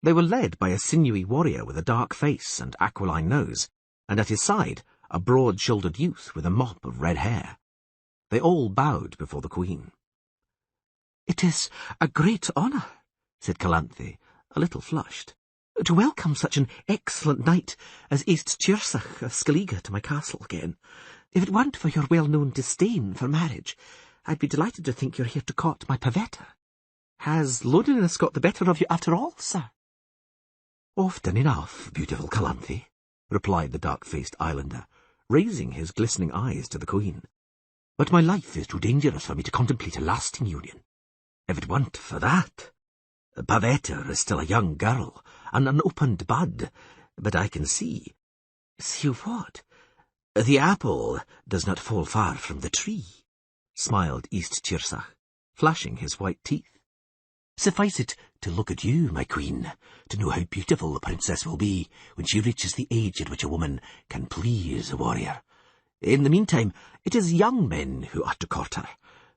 They were led by a sinewy warrior with a dark face and aquiline nose, and at his side a broad-shouldered youth with a mop of red hair. They all bowed before the Queen. "It is a great honour," said Calanthe, a little flushed, "to welcome such an excellent knight as East Tjursach of Skellige to my castle again. If it weren't for your well-known disdain for marriage, I'd be delighted to think you're here to court my Pavetta. Has loneliness got the better of you after all, sir?" "Often enough, beautiful Calanthe," replied the dark-faced islander, raising his glistening eyes to the Queen. "But my life is too dangerous for me to contemplate a lasting union. If it weren't for that, Pavetta is still a young girl, and an opened bud, but I can see—" "See what?" "The apple does not fall far from the tree," smiled East Tjursach, flashing his white teeth. "Suffice it to look at you, my Queen, to know how beautiful the princess will be when she reaches the age at which a woman can please a warrior. In the meantime, it is young men who are to court her,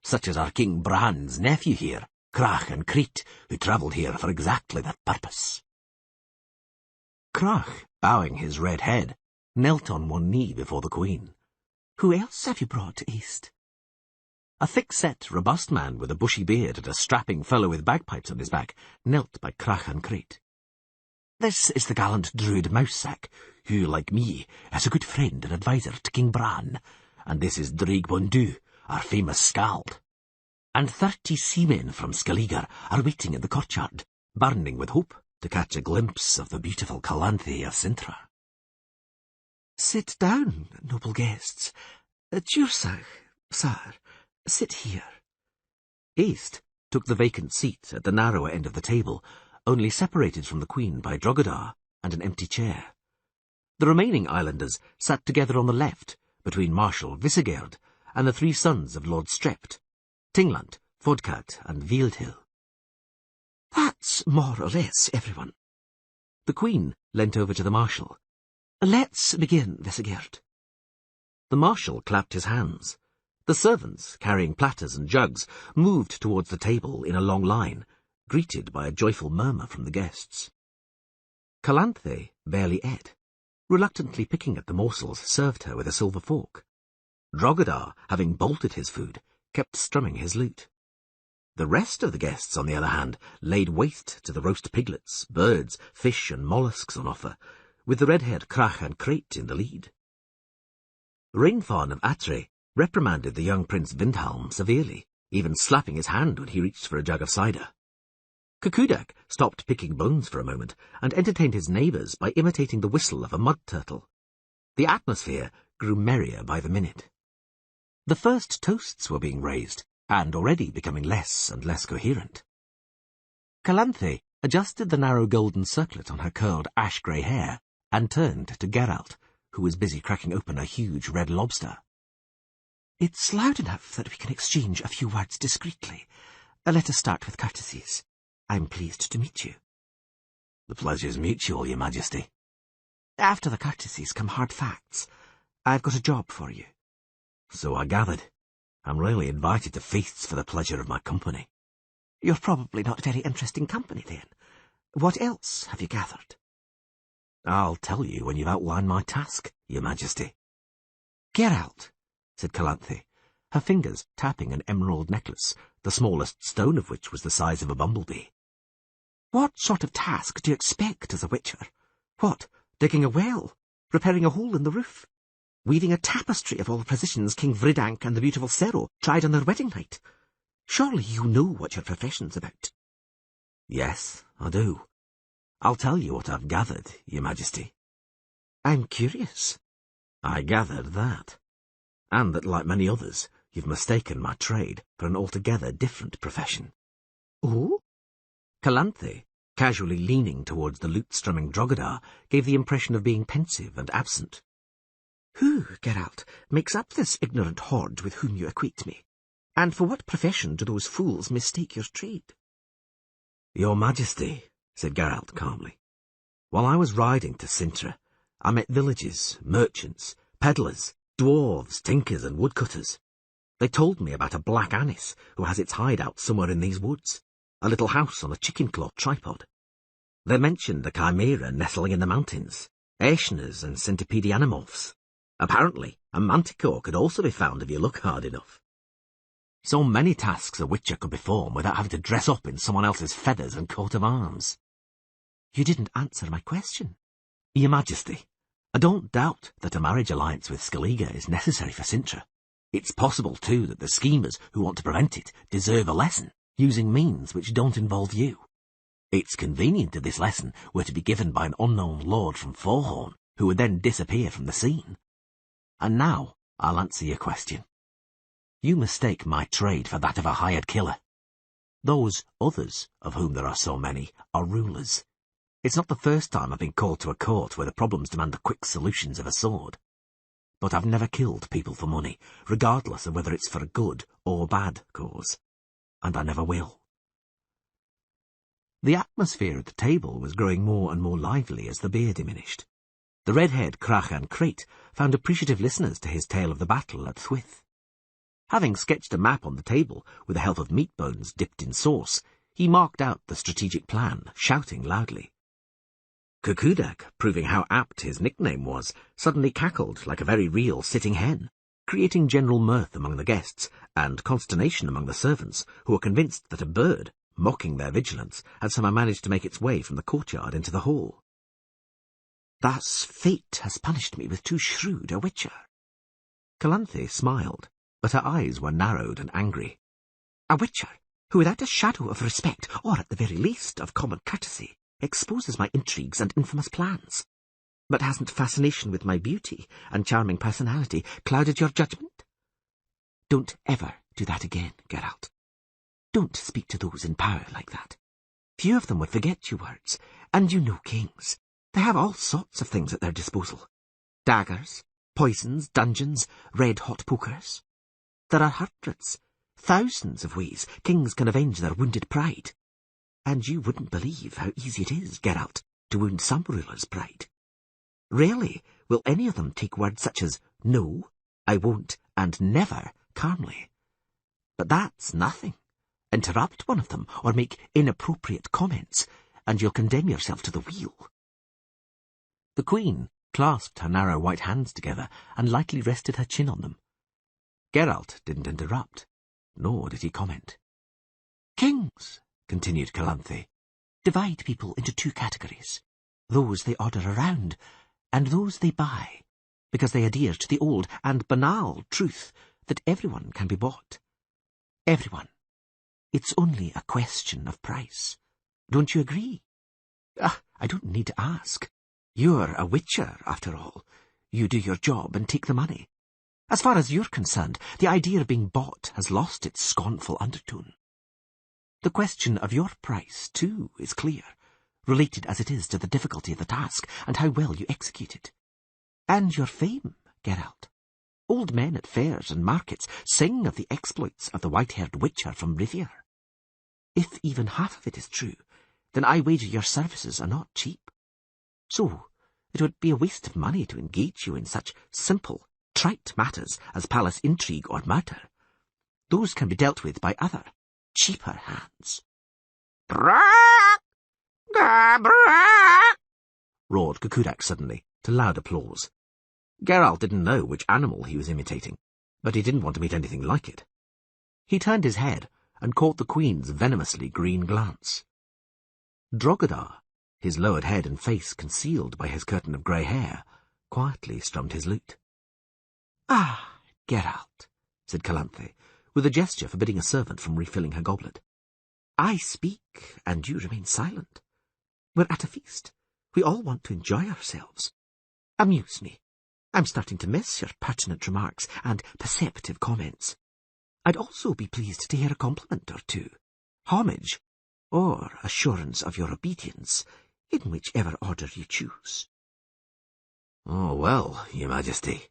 such as our King Bran's nephew here, Crach and Crete, who travelled here for exactly that purpose." Crach, bowing his red head, knelt on one knee before the Queen. "Who else have you brought, East?" A thick-set, robust man with a bushy beard and a strapping fellow with bagpipes on his back knelt by Crach and Crete. "This is the gallant druid Mousesack, who, like me, is a good friend and adviser to King Bran, and this is Draig Bondu, our famous skald. And 30 seamen from Skellige are waiting in the courtyard, burning with hope to catch a glimpse of the beautiful Calanthe of Sintra." "Sit down, noble guests. Tjursach, sir, sit here." East took the vacant seat at the narrower end of the table, only separated from the Queen by Drogodar and an empty chair. The remaining islanders sat together on the left, between Marshal Visegerd and the 3 sons of Lord Strept, Tingland, Fodkat, and Wildhill. "That's more or less everyone." The Queen leant over to the Marshal. "Let's begin, Visegerd." The Marshal clapped his hands. The servants, carrying platters and jugs, moved towards the table in a long line, greeted by a joyful murmur from the guests. Calanthe barely ate, reluctantly picking at the morsels served her with a silver fork. Drogodar, having bolted his food, kept strumming his lute. The rest of the guests, on the other hand, laid waste to the roast piglets, birds, fish, and mollusks on offer, with the red-haired Crach and Crete in the lead. Ringthorn of Atre reprimanded the young Prince Vindhelm severely, even slapping his hand when he reached for a jug of cider. Kukudak stopped picking bones for a moment and entertained his neighbours by imitating the whistle of a mud turtle. The atmosphere grew merrier by the minute. The first toasts were being raised, and already becoming less and less coherent. Calanthe adjusted the narrow golden circlet on her curled ash-grey hair and turned to Geralt, who was busy cracking open a huge red lobster. "It's loud enough that we can exchange a few words discreetly. Let us start with courtesies. I'm pleased to meet you." "The pleasure's mutual, Your Majesty." "After the courtesies come hard facts. I've got a job for you." "So I gathered. I'm rarely invited to feasts for the pleasure of my company." "You're probably not very interesting company, then. What else have you gathered?" "I'll tell you when you've outlined my task, Your Majesty." "Geralt," said Calanthe, her fingers tapping an emerald necklace, the smallest stone of which was the size of a bumblebee. "What sort of task do you expect as a witcher? What, digging a well, repairing a hole in the roof, weaving a tapestry of all the positions King Vridank and the beautiful Sero tried on their wedding night? Surely you know what your profession's about." "Yes, I do. I'll tell you what I've gathered, Your Majesty. I'm curious. I gathered that. And that, like many others, you've mistaken my trade for an altogether different profession. Oh? Calanthe, casually leaning towards the lute-strumming Drogheda, gave the impression of being pensive and absent. Who, Geralt, makes up this ignorant horde with whom you acquaint me? And for what profession do those fools mistake your trade? Your Majesty, said Geralt calmly, while I was riding to Cintra, I met villages, merchants, peddlers, dwarves, tinkers, and woodcutters. They told me about a black anise who has its hideout somewhere in these woods, a little house on a chicken-claw tripod. They mentioned a chimera nestling in the mountains, Aeshnas and centipede animorphs. Apparently, a manticore could also be found if you look hard enough. So many tasks a witcher could perform without having to dress up in someone else's feathers and coat of arms. You didn't answer my question. Your Majesty, I don't doubt that a marriage alliance with Skellige is necessary for Cintra. It's possible, too, that the schemers who want to prevent it deserve a lesson, using means which don't involve you. It's convenient if this lesson were to be given by an unknown lord from Forhorn, who would then disappear from the scene. And now I'll answer your question. You mistake my trade for that of a hired killer. Those others, of whom there are so many, are rulers. It's not the first time I've been called to a court where the problems demand the quick solutions of a sword. But I've never killed people for money, regardless of whether it's for a good or bad cause. And I never will. The atmosphere at the table was growing more and more lively as the beer diminished. The red-haired Crach and Crate found appreciative listeners to his tale of the battle at Thwith. Having sketched a map on the table with the help of meat bones dipped in sauce, he marked out the strategic plan, shouting loudly. Kukudak, proving how apt his nickname was, suddenly cackled like a very real sitting hen, creating general mirth among the guests and consternation among the servants, who were convinced that a bird, mocking their vigilance, had somehow managed to make its way from the courtyard into the hall. Thus fate has punished me with too shrewd a witcher. Calanthe smiled, but her eyes were narrowed and angry. A witcher who, without a shadow of respect, or at the very least of common courtesy, exposes my intrigues and infamous plans. But hasn't fascination with my beauty and charming personality clouded your judgment? Don't ever do that again, Geralt. Don't speak to those in power like that. Few of them would forget your words, and you know kings. They have all sorts of things at their disposal. Daggers, poisons, dungeons, red-hot pokers. There are hundreds, thousands of ways kings can avenge their wounded pride. And you wouldn't believe how easy it is, Geralt, to wound some ruler's pride. Rarely will any of them take words such as no, I won't, and never calmly. But that's nothing. Interrupt one of them, or make inappropriate comments, and you'll condemn yourself to the wheel. The Queen clasped her narrow white hands together and lightly rested her chin on them. Geralt didn't interrupt, nor did he comment. Kings, continued Calanthe, divide people into two categories. Those they order around, and those they buy, because they adhere to the old and banal truth that everyone can be bought. Everyone. It's only a question of price. Don't you agree? I don't need to ask. You're a witcher, after all. You do your job and take the money. As far as you're concerned, the idea of being bought has lost its scornful undertone. The question of your price, too, is clear, related as it is to the difficulty of the task and how well you execute it. And your fame, Geralt. Old men at fairs and markets sing of the exploits of the white-haired witcher from Rivia. If even half of it is true, then I wager your services are not cheap. So, it would be a waste of money to engage you in such simple, trite matters as palace intrigue or murder. Those can be dealt with by other, cheaper hands. Brak! Brak! Roared Kukudak suddenly, to loud applause. Geralt didn't know which animal he was imitating, but he didn't want to meet anything like it. He turned his head and caught the Queen's venomously green glance. Drogheda, his lowered head and face concealed by his curtain of grey hair, quietly strummed his lute. Ah, Geralt, said Calanthe, with a gesture forbidding a servant from refilling her goblet. I speak, and you remain silent. We're at a feast. We all want to enjoy ourselves. Amuse me. I'm starting to miss your pertinent remarks and perceptive comments. I'd also be pleased to hear a compliment or two, homage, or assurance of your obedience, in whichever order you choose. Oh, well, your Majesty,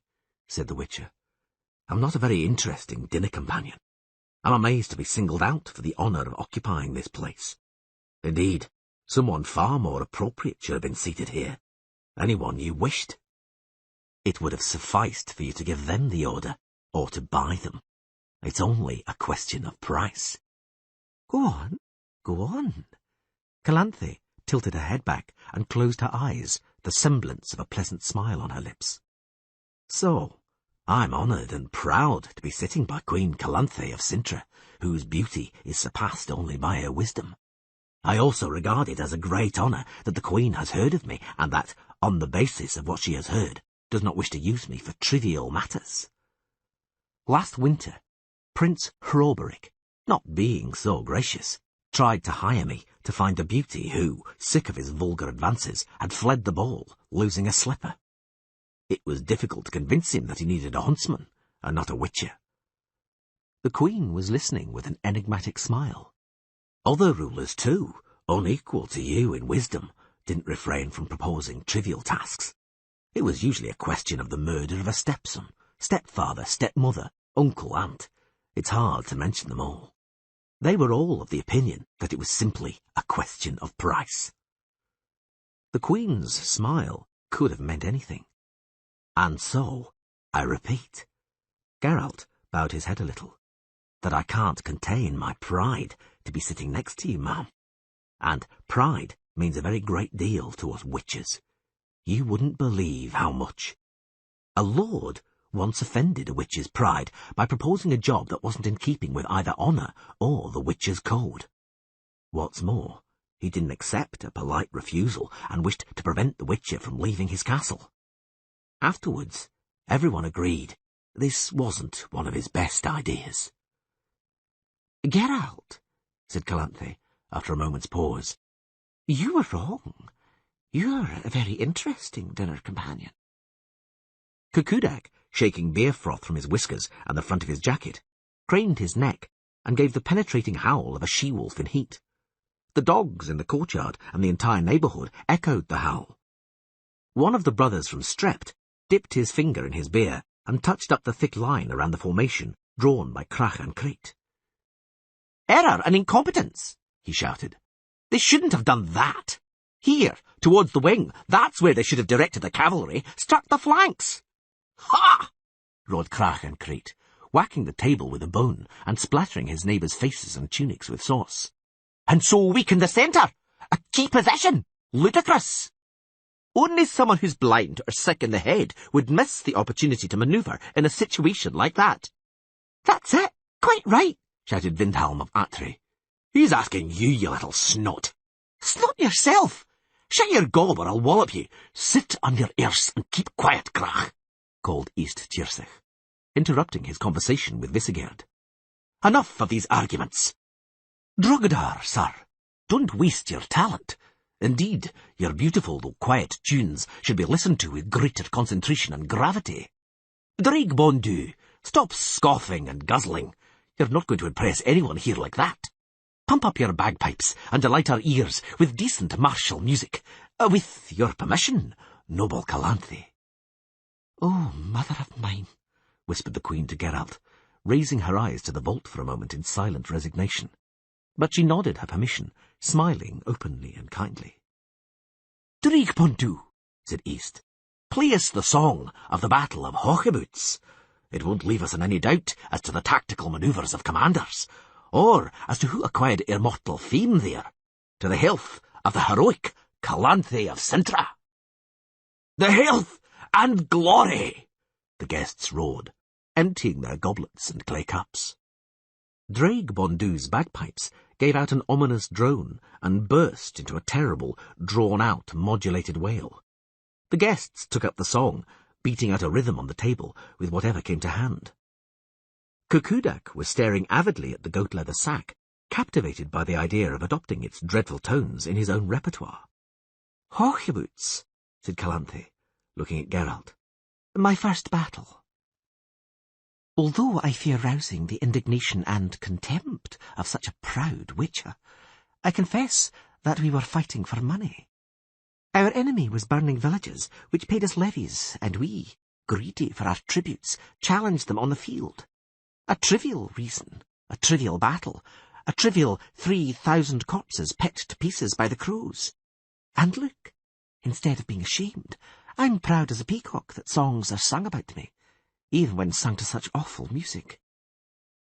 said the Witcher, I'm not a very interesting dinner companion. I'm amazed to be singled out for the honour of occupying this place. Indeed, someone far more appropriate should have been seated here. Anyone you wished. It would have sufficed for you to give them the order, or to buy them. It's only a question of price. Go on, go on. Calanthe tilted her head back and closed her eyes, the semblance of a pleasant smile on her lips. So, I'm honoured and proud to be sitting by Queen Calanthe of Cintra, whose beauty is surpassed only by her wisdom. I also regard it as a great honour that the Queen has heard of me, and that, on the basis of what she has heard, does not wish to use me for trivial matters. Last winter, Prince Hroberic, not being so gracious, tried to hire me to find a beauty who, sick of his vulgar advances, had fled the ball, losing a slipper. It was difficult to convince him that he needed a huntsman, and not a witcher. The Queen was listening with an enigmatic smile. Other rulers, too, unequal to you in wisdom, didn't refrain from proposing trivial tasks. It was usually a question of the murder of a stepson, stepfather, stepmother, uncle, aunt. It's hard to mention them all. They were all of the opinion that it was simply a question of price. The Queen's smile could have meant anything. And so, I repeat, Geralt bowed his head a little, that I can't contain my pride to be sitting next to you, ma'am. And pride means a very great deal to us witches. You wouldn't believe how much. A lord once offended a witch's pride by proposing a job that wasn't in keeping with either honour or the witch's code. What's more, he didn't accept a polite refusal and wished to prevent the witcher from leaving his castle. Afterwards, everyone agreed this wasn't one of his best ideas. Geralt, said Calanthe, after a moment's pause, you were wrong. You're a very interesting dinner companion. Kukudak, shaking beer froth from his whiskers and the front of his jacket, craned his neck and gave the penetrating howl of a she-wolf in heat. The dogs in the courtyard and the entire neighbourhood echoed the howl. One of the brothers from Strept dipped his finger in his beer and touched up the thick line around the formation drawn by Crach and Crete. "Error and incompetence!" he shouted. "They shouldn't have done that. Here, towards the wing, that's where they should have directed the cavalry, struck the flanks." "Ha!" roared Crach and Crete, whacking the table with a bone and splattering his neighbours' faces and tunics with sauce. "And so weaken the centre! A key possession! Ludicrous! Only someone who's blind or sick in the head would miss the opportunity to manoeuvre in a situation like that." "That's it! Quite right!" shouted Vindhelm of Atre. "Who's asking you, you little snot?" "Snot yourself! Shut your gob or I'll wallop you. Sit on your ears and keep quiet, Crach," called East Tiersich, interrupting his conversation with Visigerd. "Enough of these arguments. Drogadar, sir, don't waste your talent. Indeed, your beautiful though quiet tunes should be listened to with greater concentration and gravity. Draig Bondu, stop scoffing and guzzling. You're not going to impress anyone here like that. Pump up your bagpipes and delight our ears with decent martial music. With your permission, noble Calanthe." "Oh, mother of mine," whispered the Queen to Geralt, raising her eyes to the vault for a moment in silent resignation. But she nodded her permission, smiling openly and kindly. "Draig Bondu," said East, "play us the song of the Battle of Hocheboots. It won't leave us in any doubt as to the tactical manoeuvres of commanders, or as to who acquired immortal fame there, to the health of the heroic Calanthe of Cintra." "The health and glory!" the guests roared, emptying their goblets and clay cups. Draig Bondu's bagpipes gave out an ominous drone and burst into a terrible, drawn-out, modulated wail. The guests took up the song, beating out a rhythm on the table with whatever came to hand. Kukudak was staring avidly at the goat-leather sack, captivated by the idea of adopting its dreadful tones in his own repertoire. Hochgeboots, said Calanthe, looking at Geralt. My first battle. Although I fear rousing the indignation and contempt of such a proud witcher, I confess that we were fighting for money. Our enemy was burning villages which paid us levies, and we, greedy for our tributes, challenged them on the field. A trivial reason, a trivial battle, a trivial 3,000 corpses pecked to pieces by the crows. And look, instead of being ashamed, I'm proud as a peacock that songs are sung about me, even when sung to such awful music.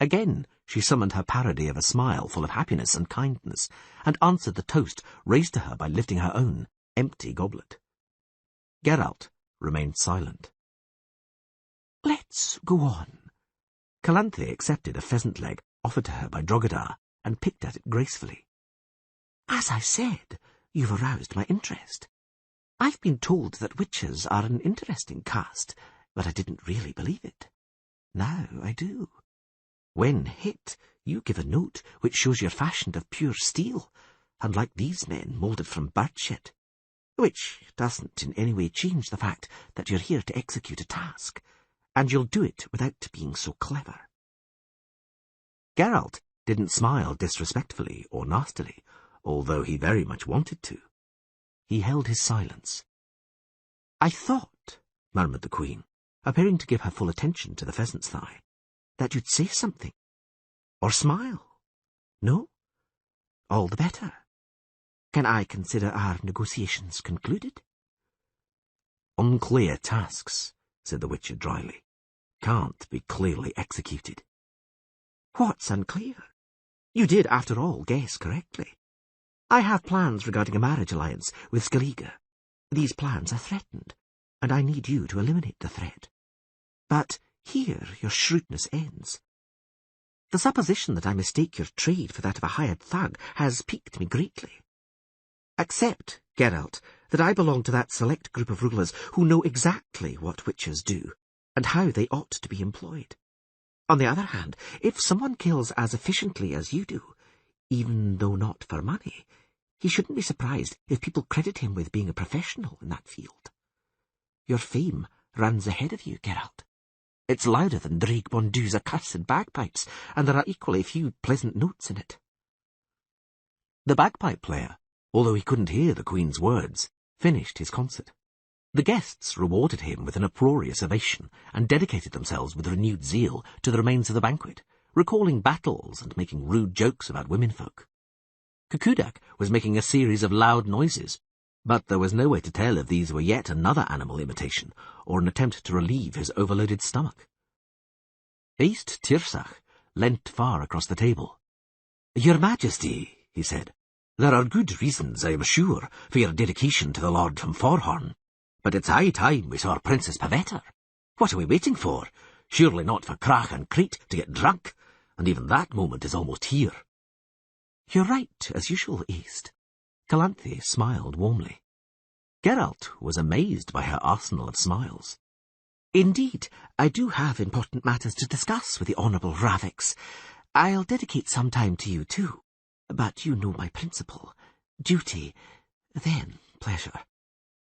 Again she summoned her parody of a smile full of happiness and kindness, and answered the toast raised to her by lifting her own empty goblet. Geralt remained silent. Let's go on. Calanthe accepted a pheasant leg offered to her by Drogadar, and picked at it gracefully. As I said, you've aroused my interest. I've been told that witches are an interesting caste, but I didn't really believe it. Now I do. When hit, you give a note which shows you're fashioned of pure steel, unlike these men moulded from bird shit, which doesn't in any way change the fact that you're here to execute a task, and you'll do it without being so clever. Geralt didn't smile disrespectfully or nastily, although he very much wanted to. He held his silence. I thought, murmured the Queen, appearing to give her full attention to the pheasant's thigh, that you'd say something. Or smile. No? All the better. Can I consider our negotiations concluded? Unclear tasks, said the Witcher dryly, can't be clearly executed. What's unclear? You did, after all, guess correctly. I have plans regarding a marriage alliance with Skellige. These plans are threatened, and I need you to eliminate the threat. But here your shrewdness ends. The supposition that I mistake your trade for that of a hired thug has piqued me greatly. Accept, Geralt, that I belong to that select group of rulers who know exactly what witches do, and how they ought to be employed. On the other hand, if someone kills as efficiently as you do, even though not for money, he shouldn't be surprised if people credit him with being a professional in that field. Your fame runs ahead of you, Geralt. It's louder than Draig Bondu's accursed bagpipes, and there are equally few pleasant notes in it. The bagpipe player, although he couldn't hear the Queen's words, finished his concert. The guests rewarded him with an uproarious ovation, and dedicated themselves with renewed zeal to the remains of the banquet, recalling battles and making rude jokes about womenfolk. Kukudak was making a series of loud noises, but there was no way to tell if these were yet another animal imitation, or an attempt to relieve his overloaded stomach. East Tirsach leant far across the table. "Your Majesty," he said, "there are good reasons, I am sure, for your dedication to the Lord from Forhorn. But it's high time we saw Princess Pavetta. What are we waiting for? Surely not for Crach and Crete to get drunk, and even that moment is almost here." "You're right, as usual, East." Calanthe smiled warmly. Geralt was amazed by her arsenal of smiles. "Indeed, I do have important matters to discuss with the Honourable Ravix. I'll dedicate some time to you, too. But you know my principle. Duty, then pleasure.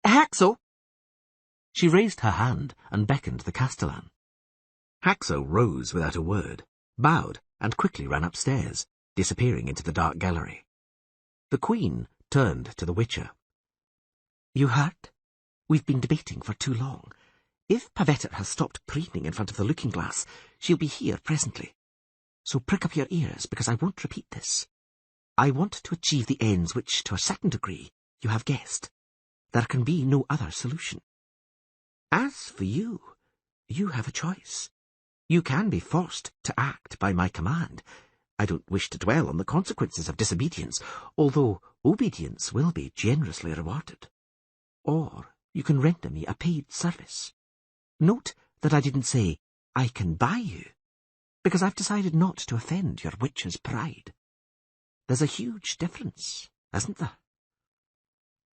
Haxo!" She raised her hand and beckoned the Castellan. Haxo rose without a word, bowed, and quickly ran upstairs, disappearing into the dark gallery. The Queen turned to the Witcher. "You heard? We've been debating for too long. If Pavetta has stopped preening in front of the looking-glass, she'll be here presently. So prick up your ears, because I won't repeat this. I want to achieve the ends which, to a certain degree, you have guessed. There can be no other solution. As for you, you have a choice. You can be forced to act by my command. I don't wish to dwell on the consequences of disobedience, although obedience will be generously rewarded. Or you can render me a paid service. Note that I didn't say, I can buy you, because I've decided not to offend your witch's pride. There's a huge difference, isn't there?"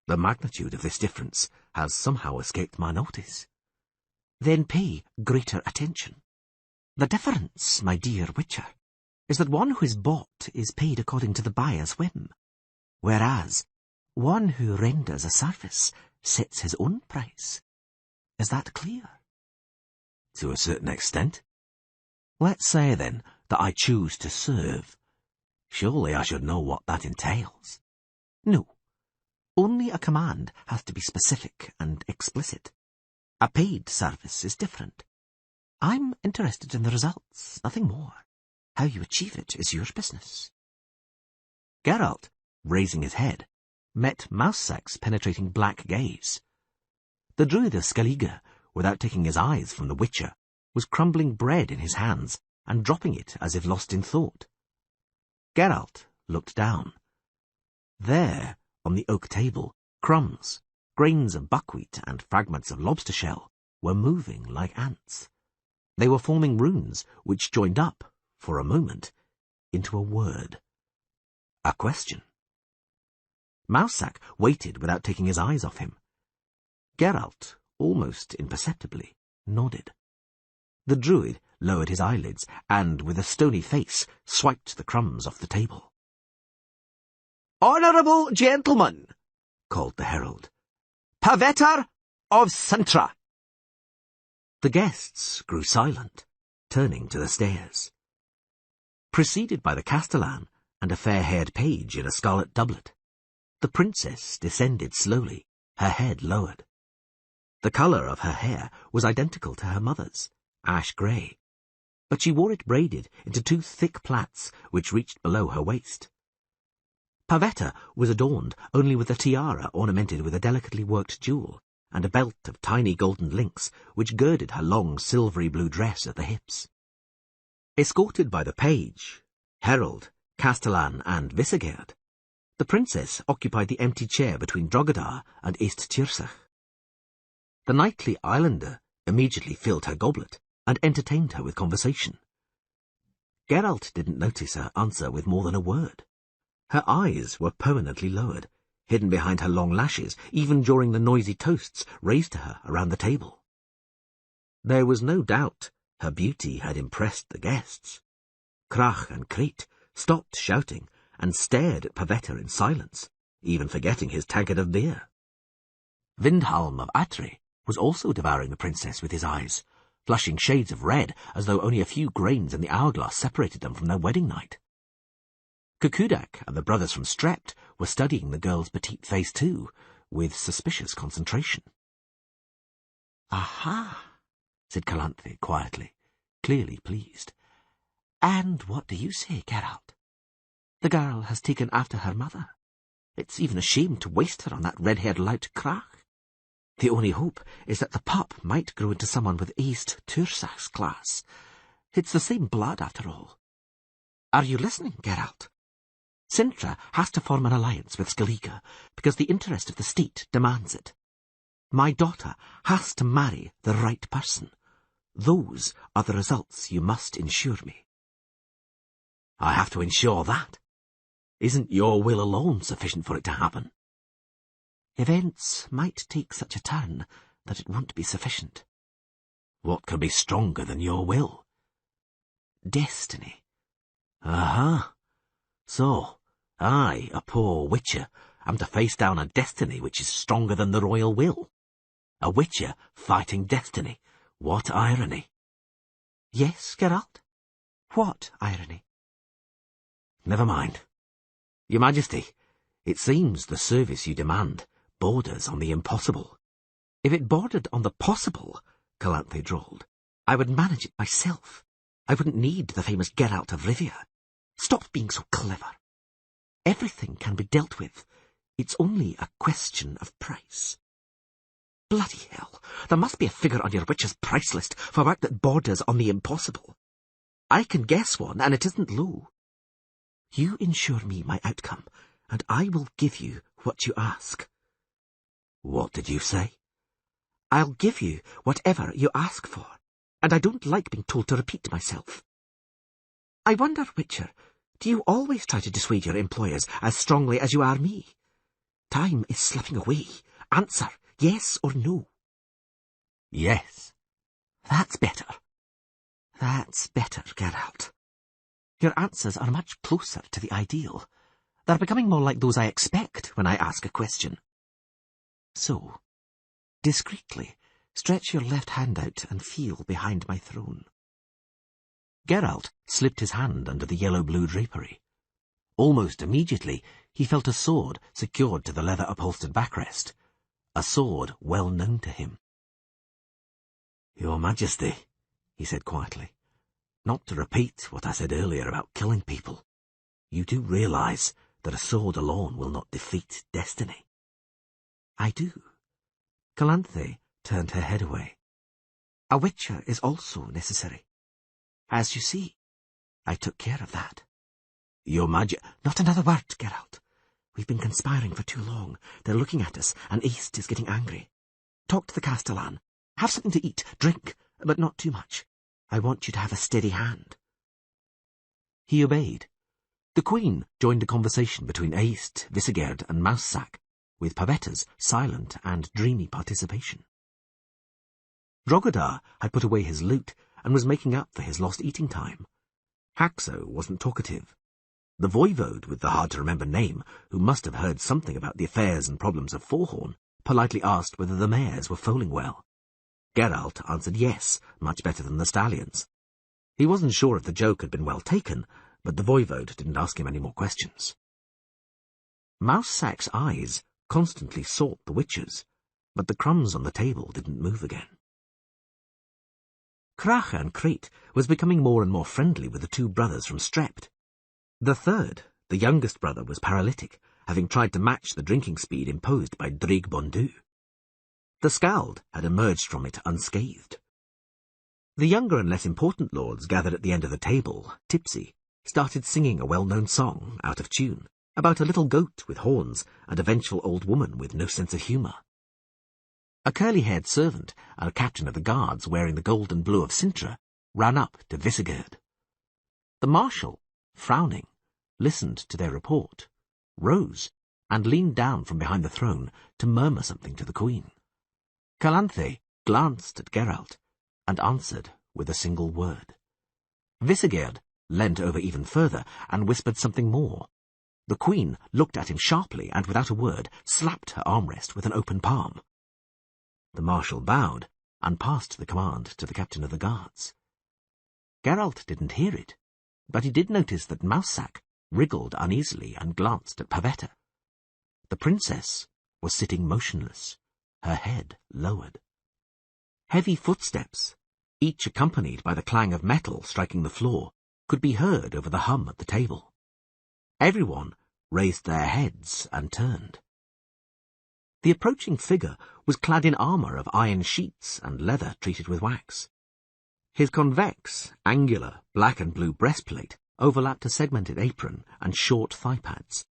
"The magnitude of this difference has somehow escaped my notice." "Then pay greater attention. The difference, my dear Witcher, is that one who is bought is paid according to the buyer's whim, whereas One who renders a service sets his own price. Is that clear? To a certain extent. Let's say, then, that I choose to serve. Surely I should know what that entails. No. Only a command has to be specific and explicit. A paid service is different. I'm interested in the results, nothing more. How you achieve it is your business. Geralt, raising his head, met Mousesack's penetrating black gaze. The druid of Skellige, without taking his eyes from the Witcher, was crumbling bread in his hands and dropping it as if lost in thought. Geralt looked down. There, on the oak table, crumbs, grains of buckwheat and fragments of lobster shell were moving like ants. They were forming runes which joined up, for a moment, into a word. A question. Mousesack waited without taking his eyes off him. Geralt, almost imperceptibly, nodded. The druid lowered his eyelids and, with a stony face, swiped the crumbs off the table. "Honourable gentlemen," called the herald, "Pavetta of Sintra." The guests grew silent, turning to the stairs. Preceded by the castellan and a fair-haired page in a scarlet doublet, the princess descended slowly, her head lowered. The colour of her hair was identical to her mother's, ash-grey, but she wore it braided into two thick plaits which reached below her waist. Pavetta was adorned only with a tiara ornamented with a delicately worked jewel, and a belt of tiny golden links which girded her long silvery blue dress at the hips. Escorted by the page, herald, castellan, and Visegerd, the princess occupied the empty chair between Drogadar and East Tirsach. The knightly islander immediately filled her goblet and entertained her with conversation. Geralt didn't notice her answer with more than a word. Her eyes were permanently lowered, hidden behind her long lashes, even during the noisy toasts raised to her around the table. There was no doubt her beauty had impressed the guests. Crach and Crete stopped shouting and stared at Pavetta in silence, even forgetting his tankard of beer. Vindhalm of Atre was also devouring the princess with his eyes, flushing shades of red as though only a few grains in the hourglass separated them from their wedding night. Kukudak and the brothers from Strept were studying the girl's petite face too, with suspicious concentration. "Aha," said Calanthe quietly, clearly pleased. "And what do you say, Geralt? The girl has taken after her mother. It's even a shame to waste her on that red-haired lout Crach. The only hope is that the pup might grow into someone with East Tirsach's class. It's the same blood, after all. Are you listening, Geralt? Sintra has to form an alliance with Skellige because the interest of the state demands it. My daughter has to marry the right person. Those are the results you must ensure me." "I have to ensure that? Isn't your will alone sufficient for it to happen?" "Events might take such a turn that it won't be sufficient." "What can be stronger than your will?" "Destiny." "Uh-huh. So, I, a poor witcher, am to face down a destiny which is stronger than the royal will. A witcher fighting destiny. What irony!" "Yes, Geralt? What irony?" "Never mind. Your Majesty, it seems the service you demand borders on the impossible." "If it bordered on the possible," Calanthe drawled, "I would manage it myself. I wouldn't need the famous Geralt of Rivia. Stop being so clever. Everything can be dealt with. It's only a question of price." "Bloody hell, there must be a figure on your witch's price list for work that borders on the impossible. I can guess one, and it isn't low. You ensure me my outcome, and I will give you what you ask." "What did you say?" "I'll give you whatever you ask for, and I don't like being told to repeat myself. I wonder, Witcher, do you always try to dissuade your employers as strongly as you are me? Time is slipping away. Answer, yes or no." "Yes." "That's better. That's better, Geralt. Your answers are much closer to the ideal. They're becoming more like those I expect when I ask a question. So, discreetly, stretch your left hand out and feel behind my throne. Geralt slipped his hand under the yellow-blue drapery. Almost immediately, he felt a sword secured to the leather-upholstered backrest, a sword well known to him. Your Majesty, he said quietly, not to repeat what I said earlier about killing people, you do realize that a sword alone will not defeat destiny. I do. Calanthe turned her head away. A witcher is also necessary. As you see, I took care of that. Your Majesty— Not another word, Geralt. We've been conspiring for too long. They're looking at us, and East is getting angry. Talk to the Castellan. Have something to eat, drink, but not too much. I want you to have a steady hand. He obeyed. The Queen joined the conversation between Eist, Visigerd, and Moussac, with Pavetta's silent and dreamy participation. Drogodar had put away his lute and was making up for his lost eating time. Haxo wasn't talkative. The voivode with the hard-to-remember name, who must have heard something about the affairs and problems of Forhorn, politely asked whether the mares were foaling well. Geralt answered yes, much better than the stallions. He wasn't sure if the joke had been well taken, but the voivode didn't ask him any more questions. Moussac's eyes constantly sought the witches, but the crumbs on the table didn't move again. Cracha and Crete was becoming more and more friendly with the two brothers from Strept. The third, the youngest brother, was paralytic, having tried to match the drinking speed imposed by Drig Bondu. The Skald had emerged from it unscathed. The younger and less important lords gathered at the end of the table, tipsy, started singing a well-known song, out of tune, about a little goat with horns and a vengeful old woman with no sense of humour. A curly-haired servant and a captain of the guards wearing the gold and blue of Sintra ran up to Visigerd. The marshal, frowning, listened to their report, rose, and leaned down from behind the throne to murmur something to the Queen. Calanthe glanced at Geralt and answered with a single word. Visigerd leant over even further and whispered something more. The Queen looked at him sharply and, without a word, slapped her armrest with an open palm. The marshal bowed and passed the command to the captain of the guards. Geralt didn't hear it, but he did notice that Moussac wriggled uneasily and glanced at Pavetta. The princess was sitting motionless, her head lowered. Heavy footsteps, each accompanied by the clang of metal striking the floor, could be heard over the hum at the table. Everyone raised their heads and turned. The approaching figure was clad in armour of iron sheets and leather treated with wax. His convex, angular, black and blue breastplate overlapped a segmented apron and short thigh pads.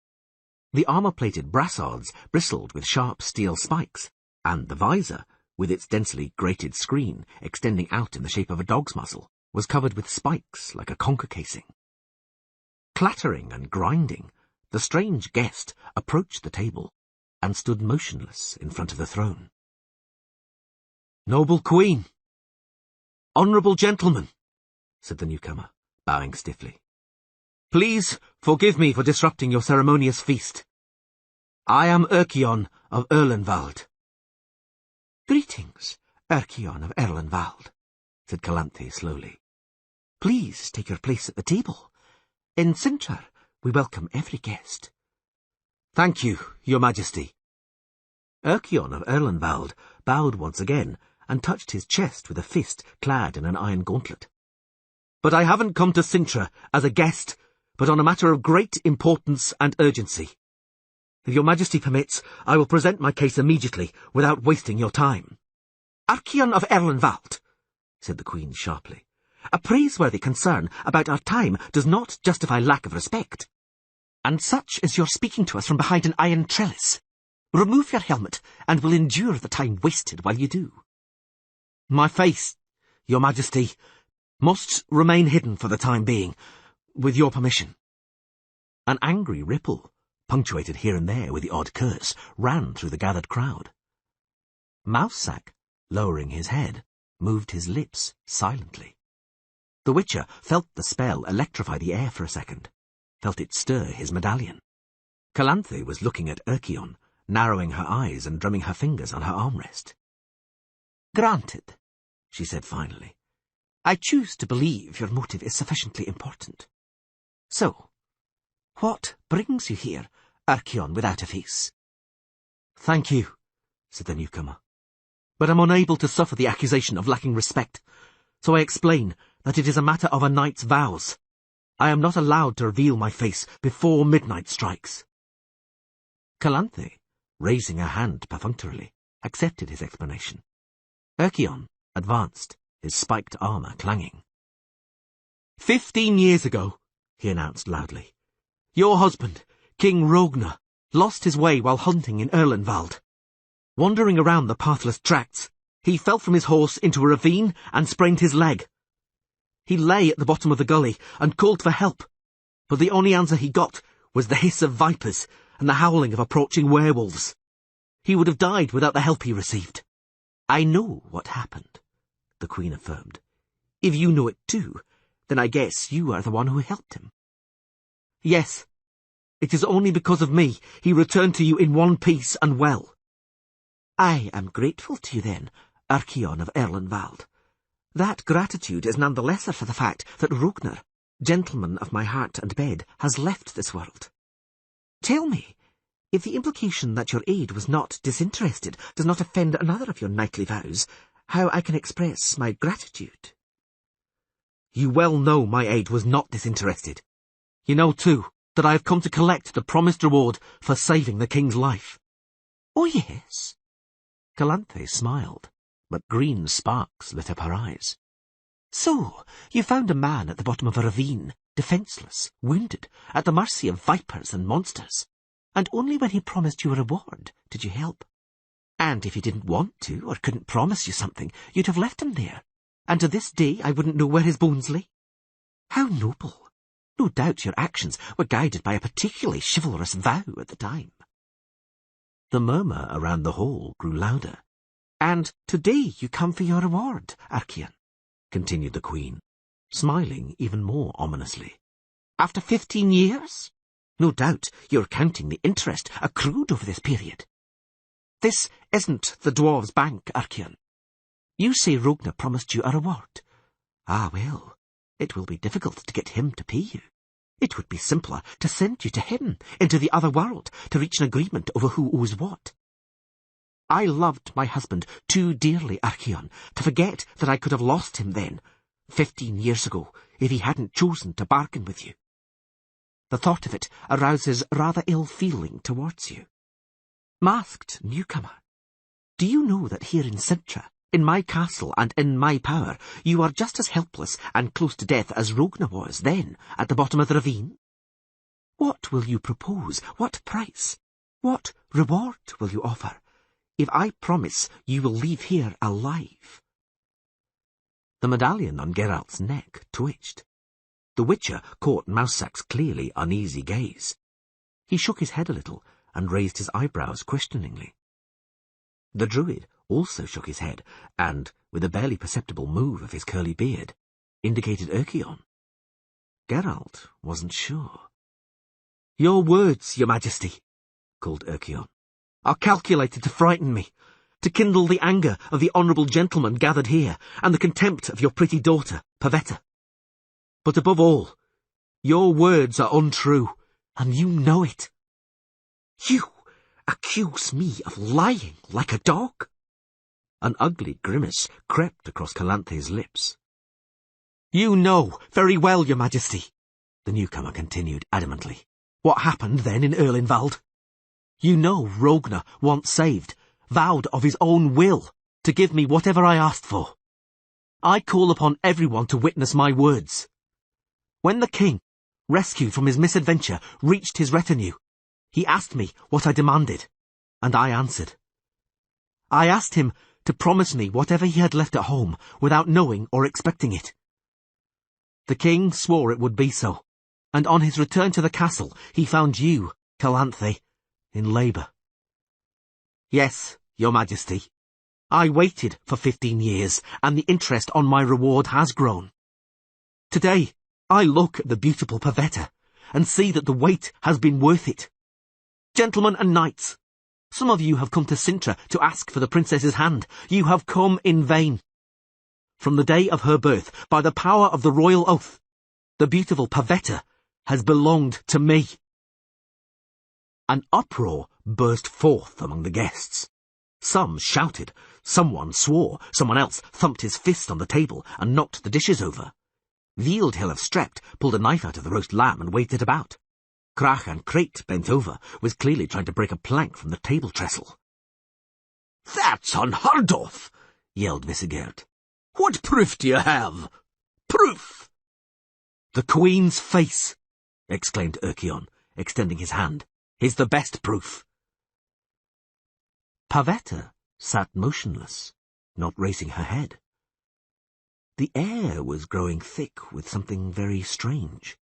The armour-plated brassards bristled with sharp steel spikes, and the visor, with its densely grated screen extending out in the shape of a dog's muzzle, was covered with spikes like a conker casing. Clattering and grinding, the strange guest approached the table and stood motionless in front of the throne. "Noble Queen! Honourable gentlemen," said the newcomer, bowing stiffly. "Please forgive me for disrupting your ceremonious feast. I am Erkion of Erlenwald." "Greetings, Erkion of Erlenwald," said Calanthe slowly. "Please take your place at the table. In Sintra, we welcome every guest." "Thank you, your Majesty." Erkion of Erlenwald bowed once again and touched his chest with a fist clad in an iron gauntlet. "But I haven't come to Sintra as a guest, but on a matter of great importance and urgency. If your Majesty permits, I will present my case immediately, without wasting your time." "Erkion of Erlenwald," said the Queen sharply. "A praiseworthy concern about our time does not justify lack of respect. And such as your speaking to us from behind an iron trellis. Remove your helmet, and we'll endure the time wasted while you do." "My face, your Majesty, must remain hidden for the time being, with your permission." An angry ripple, punctuated here and there with the odd curse, ran through the gathered crowd. Moussac, lowering his head, moved his lips silently. The Witcher felt the spell electrify the air for a second, felt it stir his medallion. Calanthe was looking at Erchion, narrowing her eyes and drumming her fingers on her armrest. Granted, she said finally. I choose to believe your motive is sufficiently important. So, what brings you here, Erchion without a face? Thank you, said the newcomer. But I'm unable to suffer the accusation of lacking respect, so I explain that it is a matter of a knight's vows. I am not allowed to reveal my face before midnight strikes. Calanthe, raising her hand perfunctorily, accepted his explanation. Erchion advanced, his spiked armour clanging. 15 years ago, he announced loudly, your husband, King Rogner, lost his way while hunting in Erlenwald. Wandering around the pathless tracts, he fell from his horse into a ravine and sprained his leg. He lay at the bottom of the gully and called for help, but the only answer he got was the hiss of vipers and the howling of approaching werewolves. He would have died without the help he received. I know what happened, the Queen affirmed. If you know it too, then I guess you are the one who helped him. Yes, it is only because of me he returned to you in one piece and well. I am grateful to you then, Erchion of Erlenwald. That gratitude is none the lesser for the fact that Rogner, gentleman of my heart and bed, has left this world. Tell me, if the implication that your aid was not disinterested does not offend another of your knightly vows, how I can express my gratitude. You well know my aid was not disinterested. You know, too, that I have come to collect the promised reward for saving the king's life. Oh, yes. Calanthe smiled, but green sparks lit up her eyes. So, you found a man at the bottom of a ravine, defenceless, wounded, at the mercy of vipers and monsters, and only when he promised you a reward did you help. And if he didn't want to, or couldn't promise you something, you'd have left him there, and to this day I wouldn't know where his bones lay. How noble! No doubt your actions were guided by a particularly chivalrous vow at the time. The murmur around the hall grew louder. And today you come for your reward, Erchion, continued the Queen, smiling even more ominously. After 15 years? No doubt you're counting the interest accrued over this period. This isn't the Dwarves' Bank, Erchion. You say Rogner promised you a reward. Ah, well, it will be difficult to get him to pay you. It would be simpler to send you to him, into the other world, to reach an agreement over who owes what. I loved my husband too dearly, Erchion, to forget that I could have lost him then, 15 years ago, if he hadn't chosen to bargain with you. The thought of it arouses rather ill feeling towards you. Masked newcomer, do you know that here in Sintra, in my castle and in my power, you are just as helpless and close to death as Rogner was then, at the bottom of the ravine? What will you propose? What price? What reward will you offer, if I promise you will leave here alive? The medallion on Geralt's neck twitched. The Witcher caught Mousesack's clearly uneasy gaze. He shook his head a little and raised his eyebrows questioningly. The Druid also shook his head and, with a barely perceptible move of his curly beard, indicated Erchion. Geralt wasn't sure. "Your words, your Majesty," called Erchion, "are calculated to frighten me, to kindle the anger of the honourable gentlemen gathered here, and the contempt of your pretty daughter, Pavetta. But above all, your words are untrue, and you know it." "You accuse me of lying like a dog?" An ugly grimace crept across Calanthe's lips. "You know very well, your Majesty," the newcomer continued adamantly, "what happened then in Erlenwald. You know Rogner, once saved, vowed of his own will to give me whatever I asked for. I call upon everyone to witness my words. When the king, rescued from his misadventure, reached his retinue, he asked me what I demanded, and I answered. I asked him to promise me whatever he had left at home, without knowing or expecting it. The king swore it would be so, and on his return to the castle he found you, Calanthe, in labour. Yes, your Majesty, I waited for 15 years, and the interest on my reward has grown. Today I look at the beautiful Pavetta, and see that the wait has been worth it. Gentlemen and knights, some of you have come to Sintra to ask for the princess's hand. You have come in vain. From the day of her birth, by the power of the royal oath, the beautiful Pavetta has belonged to me." An uproar burst forth among the guests. Some shouted, someone swore, someone else thumped his fist on the table and knocked the dishes over. Wieldhill of Strept pulled a knife out of the roast lamb and waved it about. Crach and Crate, bent over, was clearly trying to break a plank from the table trestle. "That's unheard of!" yelled Visigerd. "What proof do you have? Proof!" "The Queen's face," exclaimed Erkion, extending his hand, "is the best proof." Pavetta sat motionless, not raising her head. The air was growing thick with something very strange.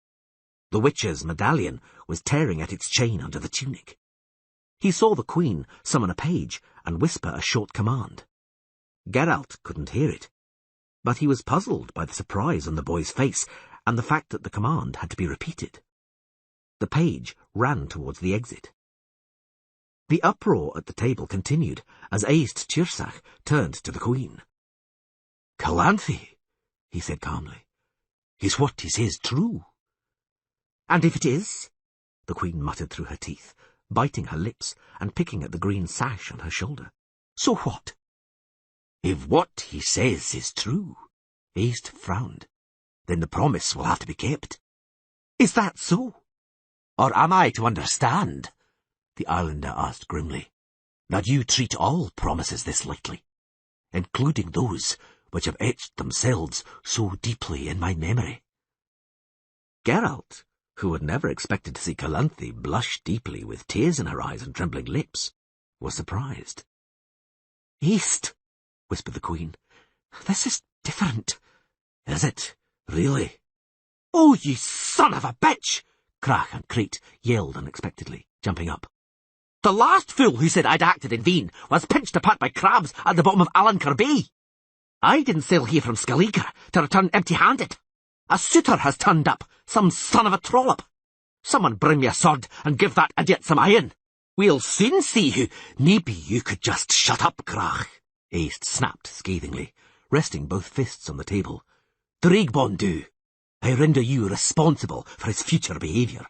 The Witcher's medallion was tearing at its chain under the tunic. He saw the Queen summon a page and whisper a short command. Geralt couldn't hear it, but he was puzzled by the surprise on the boy's face and the fact that the command had to be repeated. The page ran towards the exit. The uproar at the table continued as Aist Tirsach turned to the Queen. "Calanthe," he said calmly, "is what he says true?" "And if it is?" the Queen muttered through her teeth, biting her lips and picking at the green sash on her shoulder. "So what?" "If what he says is true," Aist frowned, "then the promise will have to be kept." "Is that so?" "Or am I to understand," the Islander asked grimly, "that you treat all promises this lightly, including those which have etched themselves so deeply in my memory?" Geralt, who had never expected to see Calanthe blush deeply with tears in her eyes and trembling lips, was surprised. "Aist," whispered the Queen, "this is different." "Is it, really?" "Oh, you son of a bitch!" Crach and Crate yelled unexpectedly, jumping up. "The last fool who said I'd acted in vain was pinched apart by crabs at the bottom of Alan Bay. I didn't sail here from Scaliger to return empty-handed. A suitor has turned up, some son of a trollop. Someone bring me a sword and give that idiot some iron. We'll soon see who—" "Maybe you could just shut up, Crach," Aist snapped scathingly, resting both fists on the table. "Draigbondu, I render you responsible for his future behaviour."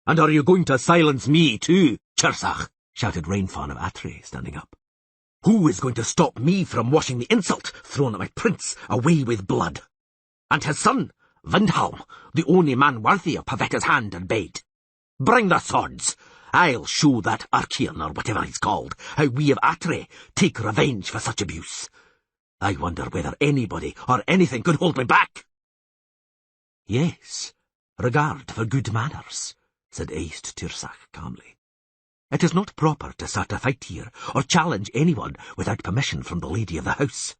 "And are you going to silence me too, Tirsach?" shouted Rainfawn of Atre, standing up. "Who is going to stop me from washing the insult thrown at my prince away with blood? And his son, Windhelm, the only man worthy of Pavetta's hand and bed. Bring the swords. I'll show that Archeon, or whatever he's called, how we of Atre take revenge for such abuse. I wonder whether anybody or anything could hold me back." "Yes, regard for good manners," said Aist Tirsach calmly. "It is not proper to start a fight here, or challenge anyone without permission from the lady of the house.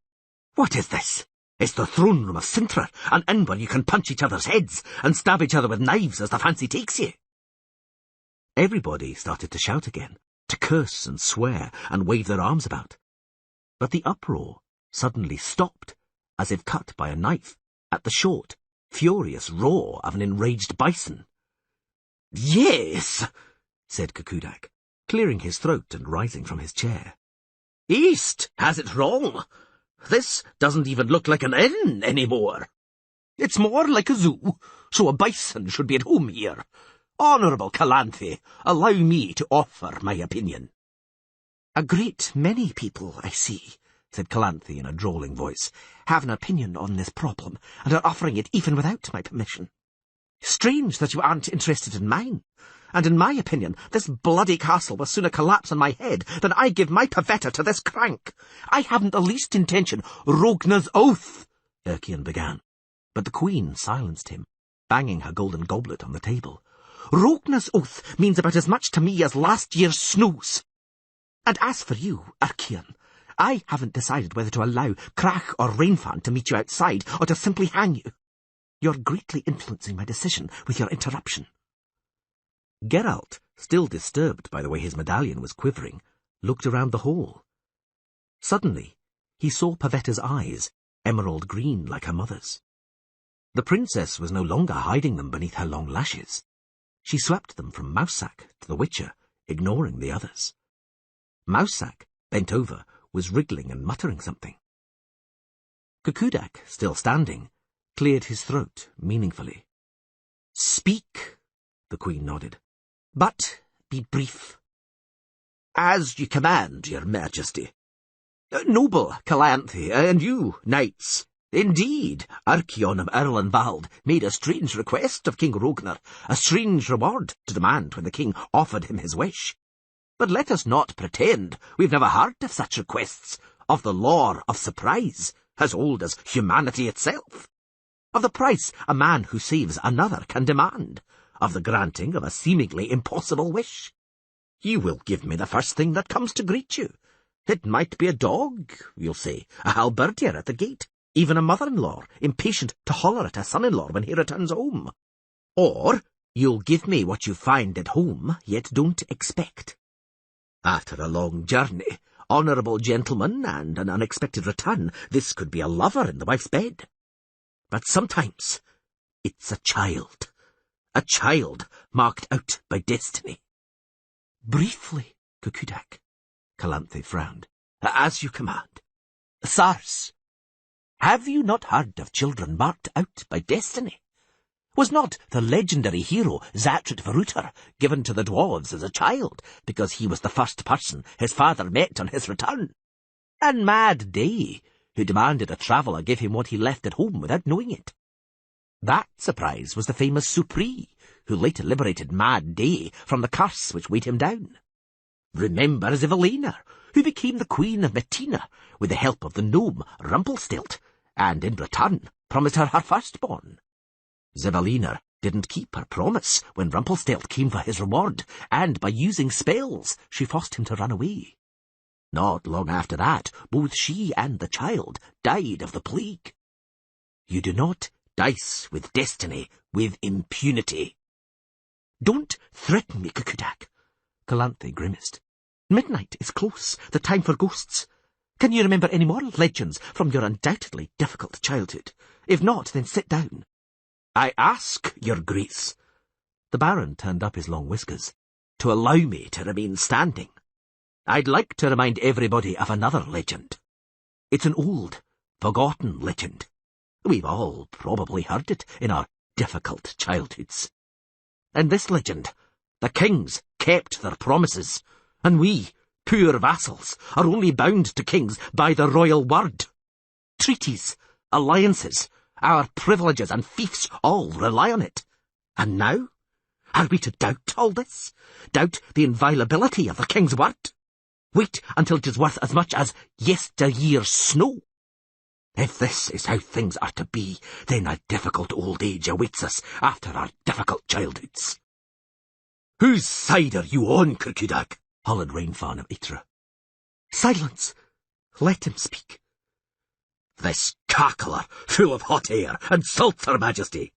What is this? It's the throne room of Sintra, an inn where you can punch each other's heads and stab each other with knives as the fancy takes you." Everybody started to shout again, to curse and swear and wave their arms about. But the uproar suddenly stopped, as if cut by a knife, at the short, furious roar of an enraged bison. "Yes," said Kukudak, clearing his throat and rising from his chair. "Aist has it wrong. This doesn't even look like an inn anymore. It's more like a zoo, so a bison should be at home here. Honourable Calanthe, allow me to offer my opinion." "A great many people, I see," said Calanthe in a drawling voice, "have an opinion on this problem, and are offering it even without my permission. Strange that you aren't interested in mine. And in my opinion, this bloody castle will sooner collapse on my head than I give my Pavetta to this crank. I haven't the least intention—" "Rogna's oath," Erkion began, but the Queen silenced him, banging her golden goblet on the table. "Rogna's oath means about as much to me as last year's snows. And as for you, Erkion, I haven't decided whether to allow Crach or Rainfawn to meet you outside or to simply hang you. You're greatly influencing my decision with your interruption." Geralt, still disturbed by the way his medallion was quivering, looked around the hall. Suddenly, he saw Pavetta's eyes, emerald green like her mother's. The princess was no longer hiding them beneath her long lashes. She swept them from Mousesack to the Witcher ignoring the others. Mousesack, bent over, was wriggling and muttering something. Kukudak, still standing, cleared his throat meaningfully. "Speak," the Queen nodded, "but be brief." "As you command, your Majesty. Noble Calanthe, and you, knights. Indeed, Archeon of Erlenwald made a strange request of King Rognar, a strange reward to demand when the king offered him his wish. But let us not pretend we've never heard of such requests, of the lore of surprise, as old as humanity itself, of the price a man who saves another can demand, of the granting of a seemingly impossible wish. You will give me the first thing that comes to greet you. It might be a dog, you'll say, a halberdier at the gate, even a mother-in-law, impatient to holler at a son-in-law when he returns home. Or you'll give me what you find at home, yet don't expect. After a long journey, honourable gentleman, and an unexpected return, this could be a lover in the wife's bed. But sometimes it's a child marked out by destiny." "Briefly, Kukudak," Calanthe frowned. "As you command." "Sirs, have you not heard of children marked out by destiny? Was not the legendary hero Zatrit Varuter given to the dwarves as a child because he was the first person his father met on his return? And Mad Day, who demanded a traveller give him what he left at home without knowing it? That surprise was the famous Supri, who later liberated Mad Day from the curse which weighed him down. Remember Zivelina, who became the Queen of Metina with the help of the gnome Rumpelstiltskin, and in return promised her firstborn. Zivelina didn't keep her promise when Rumpelstiltskin came for his reward, and by using spells she forced him to run away. Not long after that, both she and the child died of the plague. You do not dice with destiny with impunity." "Don't threaten me, Kukudak," Calanthe grimaced. "Midnight is close, the time for ghosts. Can you remember any more legends from your undoubtedly difficult childhood? If not, then sit down." "I ask, your grace," the Baron turned up his long whiskers, "to allow me to remain standing. I'd like to remind everybody of another legend. It's an old, forgotten legend. We've all probably heard it in our difficult childhoods. In this legend, the kings kept their promises, and we, poor vassals, are only bound to kings by the royal word. Treaties, alliances, our privileges and fiefs all rely on it. And now, are we to doubt all this? Doubt the inviolability of the king's word? Wait until it is worth as much as yesteryear's snow? If this is how things are to be, then a difficult old age awaits us after our difficult childhoods." "Whose side are you on, Kukudak?" hollered Rainfawn of Ytre. "Silence! Let him speak." "This cackler, full of hot air, insults Her Majesty."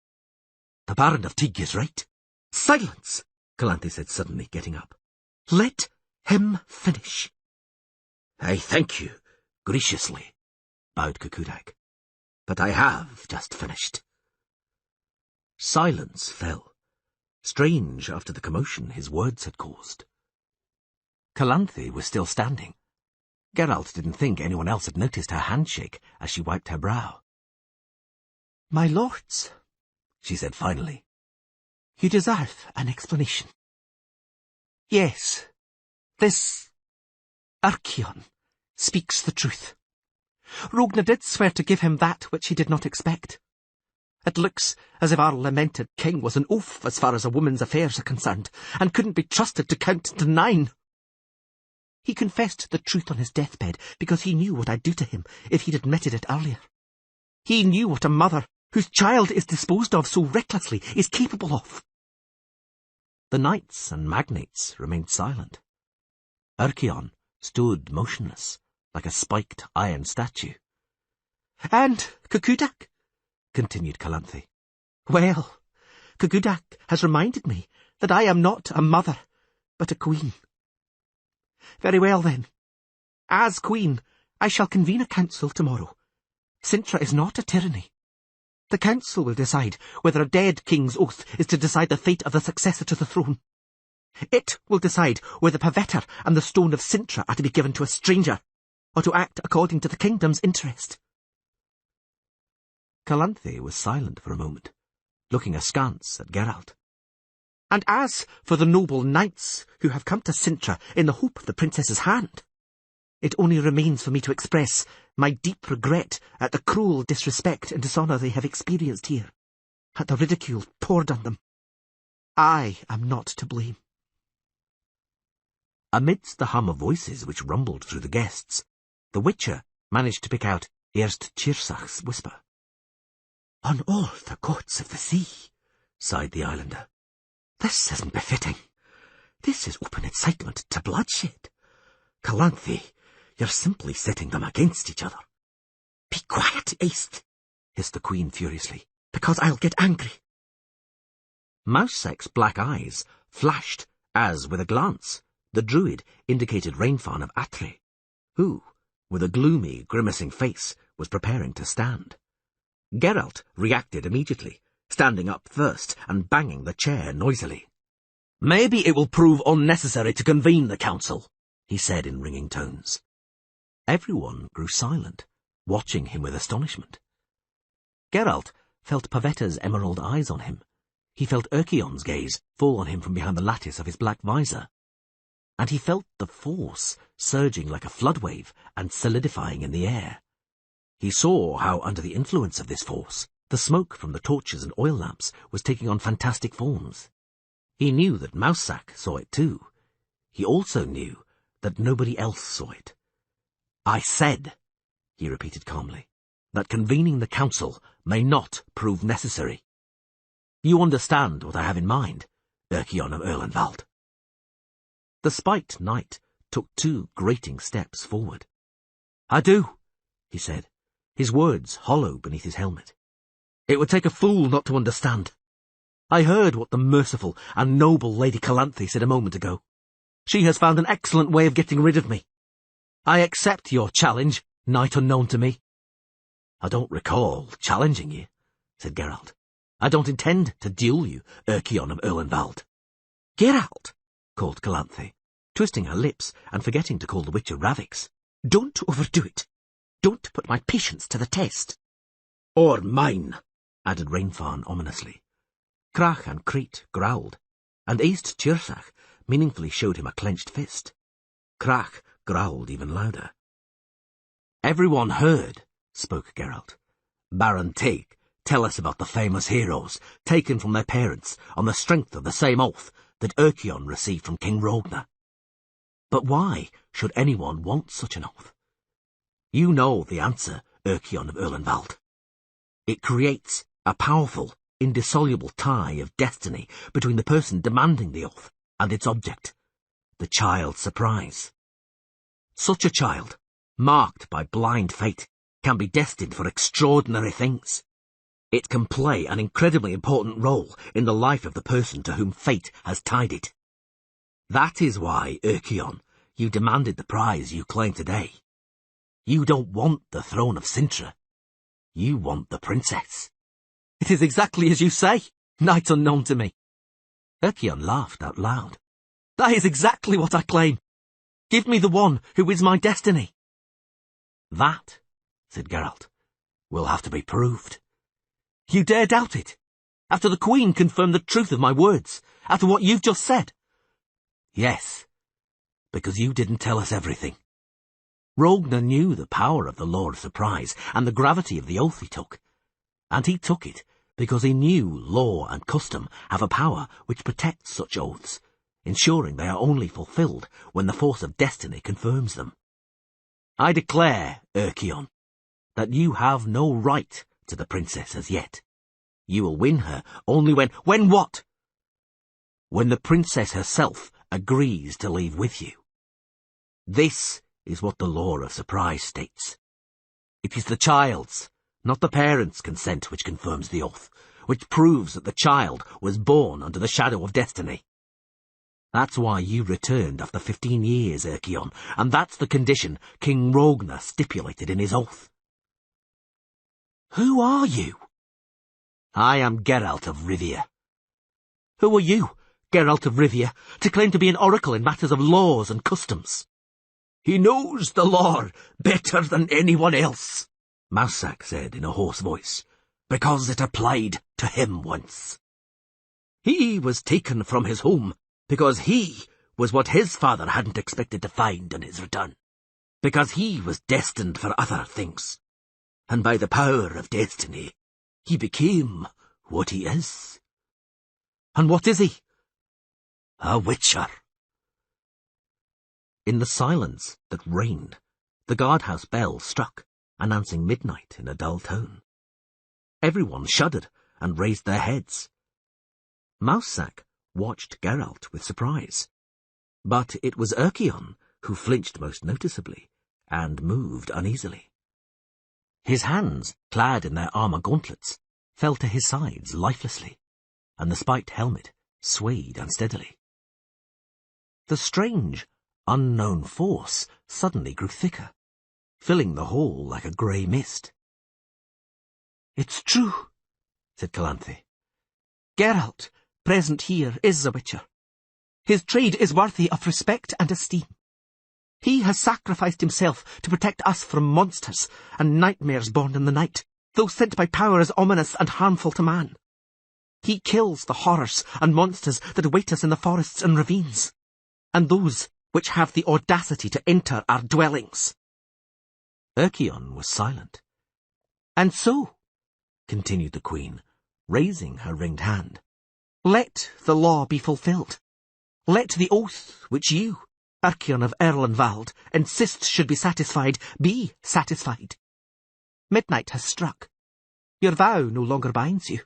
"The Baron of Tig is right." "Silence!" Calanthe said suddenly, getting up. "Let him finish." "I thank you, graciously," bowed Kukudak, "but I have just finished." Silence fell, strange after the commotion his words had caused. Calanthe was still standing. Geralt didn't think anyone else had noticed her handshake as she wiped her brow. "My lords," she said finally, "you deserve an explanation. Yes, this Archeon speaks the truth. Rognar did swear to give him that which he did not expect. It looks as if our lamented king was an oaf as far as a woman's affairs are concerned, and couldn't be trusted to count to 9. He confessed the truth on his deathbed because he knew what I'd do to him if he'd admitted it earlier. He knew what a mother whose child is disposed of so recklessly is capable of." The knights and magnates remained silent. Archeon stood motionless, like a spiked iron statue. "And Kukudak," continued Calanthe. "Well, Kukudak has reminded me that I am not a mother, but a queen. Very well, then. As queen, I shall convene a council tomorrow. Sintra is not a tyranny. The council will decide whether a dead king's oath is to decide the fate of the successor to the throne. It will decide whether Pavetta and the Stone of Sintra are to be given to a stranger, or to act according to the kingdom's interest. Calanthe was silent for a moment, looking askance at Geralt. And as for the noble knights who have come to Sintra in the hope of the princess's hand, it only remains for me to express my deep regret at the cruel disrespect and dishonour they have experienced here, at the ridicule poured on them. I am not to blame. Amidst the hum of voices which rumbled through the guests, the Witcher managed to pick out Erst Tchirsach's whisper. "On all the gods of the sea," sighed the islander. "This isn't befitting. This is open incitement to bloodshed. Calanthe, you're simply setting them against each other." "Be quiet, East," hissed the Queen furiously, "because I'll get angry." Mousesack's black eyes flashed as, with a glance, the druid indicated Rainfawn of Atre, who, with a gloomy, grimacing face, was preparing to stand. Geralt reacted immediately, standing up first and banging the chair noisily. "Maybe it will prove unnecessary to convene the council," he said in ringing tones. Everyone grew silent, watching him with astonishment. Geralt felt Pavetta's emerald eyes on him. He felt Erchion's gaze fall on him from behind the lattice of his black visor. And he felt the force surging like a flood wave and solidifying in the air. He saw how, under the influence of this force, the smoke from the torches and oil lamps was taking on fantastic forms. He knew that Mousesack saw it too. He also knew that nobody else saw it. "I said," he repeated calmly, "that convening the council may not prove necessary. You understand what I have in mind, Erchion of Erlenwald." The spiked knight took 2 grating steps forward. "I do," he said, his words hollow beneath his helmet. "It would take a fool not to understand. I heard what the merciful and noble Lady Calanthe said a moment ago. She has found an excellent way of getting rid of me. I accept your challenge, knight unknown to me." "I don't recall challenging you," said Geralt. "I don't intend to duel you, Erchion of Erlenwald." "Geralt," called Calanthe, twisting her lips and forgetting to call the Witcher Ravix. "Don't overdo it. Don't put my patience to the test." "Or mine," added Rainfawn ominously. Crach and Crete growled, and East Tchirsach meaningfully showed him a clenched fist. Crach growled even louder. "Everyone heard," spoke Geralt. "Baron Teig tell us about the famous heroes taken from their parents on the strength of the same oath that Erchion received from King Rogner. But why should anyone want such an oath? You know the answer, Erchion of Erlenwald. It creates a powerful, indissoluble tie of destiny between the person demanding the oath and its object, the child's surprise. Such a child, marked by blind fate, can be destined for extraordinary things. It can play an incredibly important role in the life of the person to whom fate has tied it. That is why, Erchion, you demanded the prize you claim today. You don't want the throne of Sintra. You want the princess." "It is exactly as you say, knight unknown to me." Erchion laughed out loud. "That is exactly what I claim. Give me the one who is my destiny." "That," said Geralt, "will have to be proved." "You dare doubt it? After the Queen confirmed the truth of my words? After what you've just said?" "Yes, because you didn't tell us everything. Rogner knew the power of the Law of Surprise and the gravity of the oath he took, and he took it because he knew law and custom have a power which protects such oaths, ensuring they are only fulfilled when the force of destiny confirms them. I declare, Erchion, that you have no right to the princess as yet. You will win her only when— When what? When the princess herself agrees to leave with you. This is what the Law of Surprise states. It is the child's, not the parent's consent which confirms the oath, which proves that the child was born under the shadow of destiny. That's why you returned after 15 years, Erchion, and that's the condition King Rogner stipulated in his oath. Who are you? I am Geralt of Rivia. Who are you, Geralt of Rivia, to claim to be an oracle in matters of laws and customs. He knows the law better than anyone else, Mousesack said in a hoarse voice, because it applied to him once. He was taken from his home because he was what his father hadn't expected to find on his return, because he was destined for other things, and by the power of destiny, he became what he is. And what is he? A witcher. In the silence that reigned, the guardhouse bell struck, announcing midnight in a dull tone. Everyone shuddered and raised their heads. Mousesack watched Geralt with surprise, but it was Erkion who flinched most noticeably and moved uneasily. His hands, clad in their armour gauntlets, fell to his sides lifelessly, and the spiked helmet swayed unsteadily. The strange, unknown force suddenly grew thicker, filling the hall like a grey mist. "It's true," said Calanthe. "Geralt, present here, is a witcher. His trade is worthy of respect and esteem. He has sacrificed himself to protect us from monsters and nightmares born in the night, those sent by powers ominous and harmful to man. He kills the horrors and monsters that await us in the forests and ravines, and those which have the audacity to enter our dwellings." Erkion was silent. "And so," continued the Queen, raising her ringed hand, "let the law be fulfilled. Let the oath which you, Erkion of Erlenwald, insist should be satisfied, be satisfied. Midnight has struck. Your vow no longer binds you.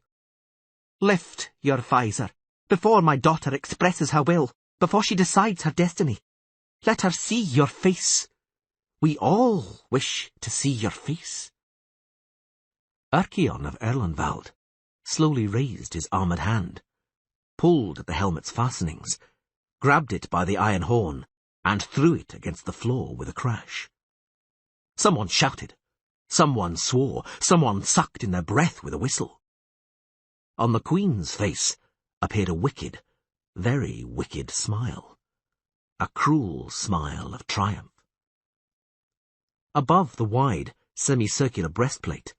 Lift your visor, before my daughter expresses her will, before she decides her destiny. Let her see your face. We all wish to see your face." Erkion of Erlenwald slowly raised his armoured hand, pulled at the helmet's fastenings, grabbed it by the iron horn, and threw it against the floor with a crash. Someone shouted, someone swore, someone sucked in their breath with a whistle. On the Queen's face appeared a wicked, very wicked smile, a cruel smile of triumph. Above the wide, semicircular breastplate,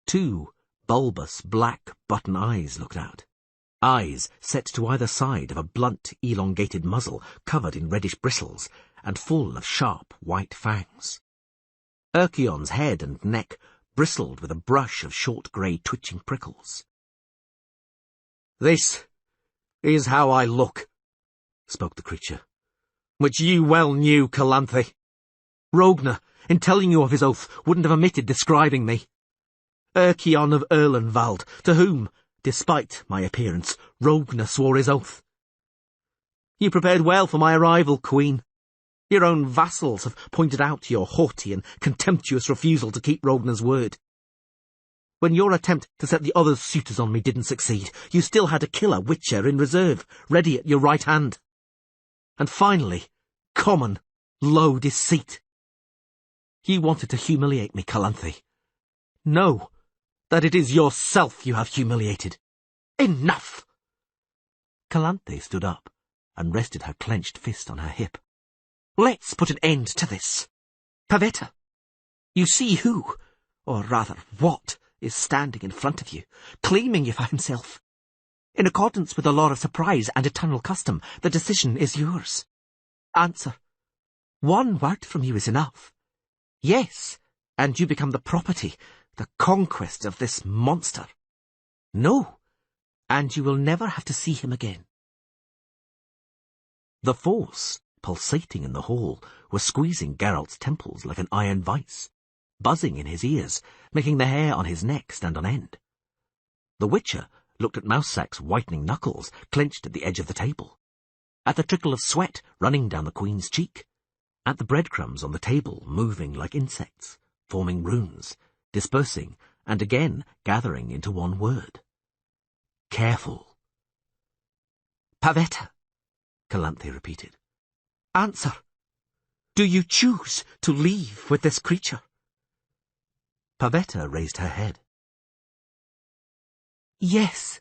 two bulbous black button eyes looked out, eyes set to either side of a blunt, elongated muzzle covered in reddish bristles and full of sharp white fangs. Erkion's head and neck bristled with a brush of short grey twitching prickles. "This is how I look," spoke the creature, "which you well knew, Calanthe. Rogner, in telling you of his oath, wouldn't have omitted describing me. Erkion of Erlenwald, to whom, despite my appearance, Rogner swore his oath. You prepared well for my arrival, Queen. Your own vassals have pointed out your haughty and contemptuous refusal to keep Rogner's word. When your attempt to set the other suitors on me didn't succeed, you still had a killer witcher in reserve, ready at your right hand. And finally, common, low deceit. You wanted to humiliate me, Calanthe. Know that it is yourself you have humiliated. Enough!" Calanthe stood up and rested her clenched fist on her hip. "Let's put an end to this. Pavetta, you see who, or rather what, is standing in front of you, claiming you for himself. In accordance with the law of surprise and eternal custom, the decision is yours. Answer. One word from you is enough. Yes, and you become the property, the conquest of this monster. No, and you will never have to see him again." The force pulsating in the hall was squeezing Geralt's temples like an iron vice, buzzing in his ears, making the hair on his neck stand on end. The Witcher looked at Mousesack's whitening knuckles clenched at the edge of the table, at the trickle of sweat running down the Queen's cheek, at the breadcrumbs on the table moving like insects, forming runes, dispersing, and again gathering into one word. Careful. "Pavetta," Calanthe repeated. "Answer. Do you choose to leave with this creature?" Pavetta raised her head. "Yes."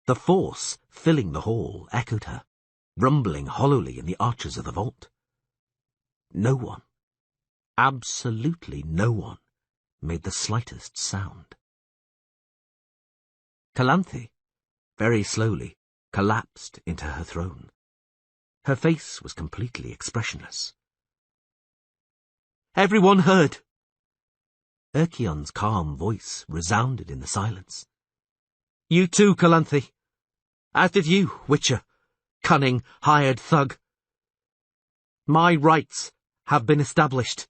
The force filling the hall echoed her, rumbling hollowly in the arches of the vault. No one, absolutely no one, made the slightest sound. Calanthe, very slowly, collapsed into her throne. Her face was completely expressionless. Everyone heard. Erchion's calm voice resounded in the silence. You too, Calanthe. As did you, Witcher, cunning, hired thug. My rights have been established.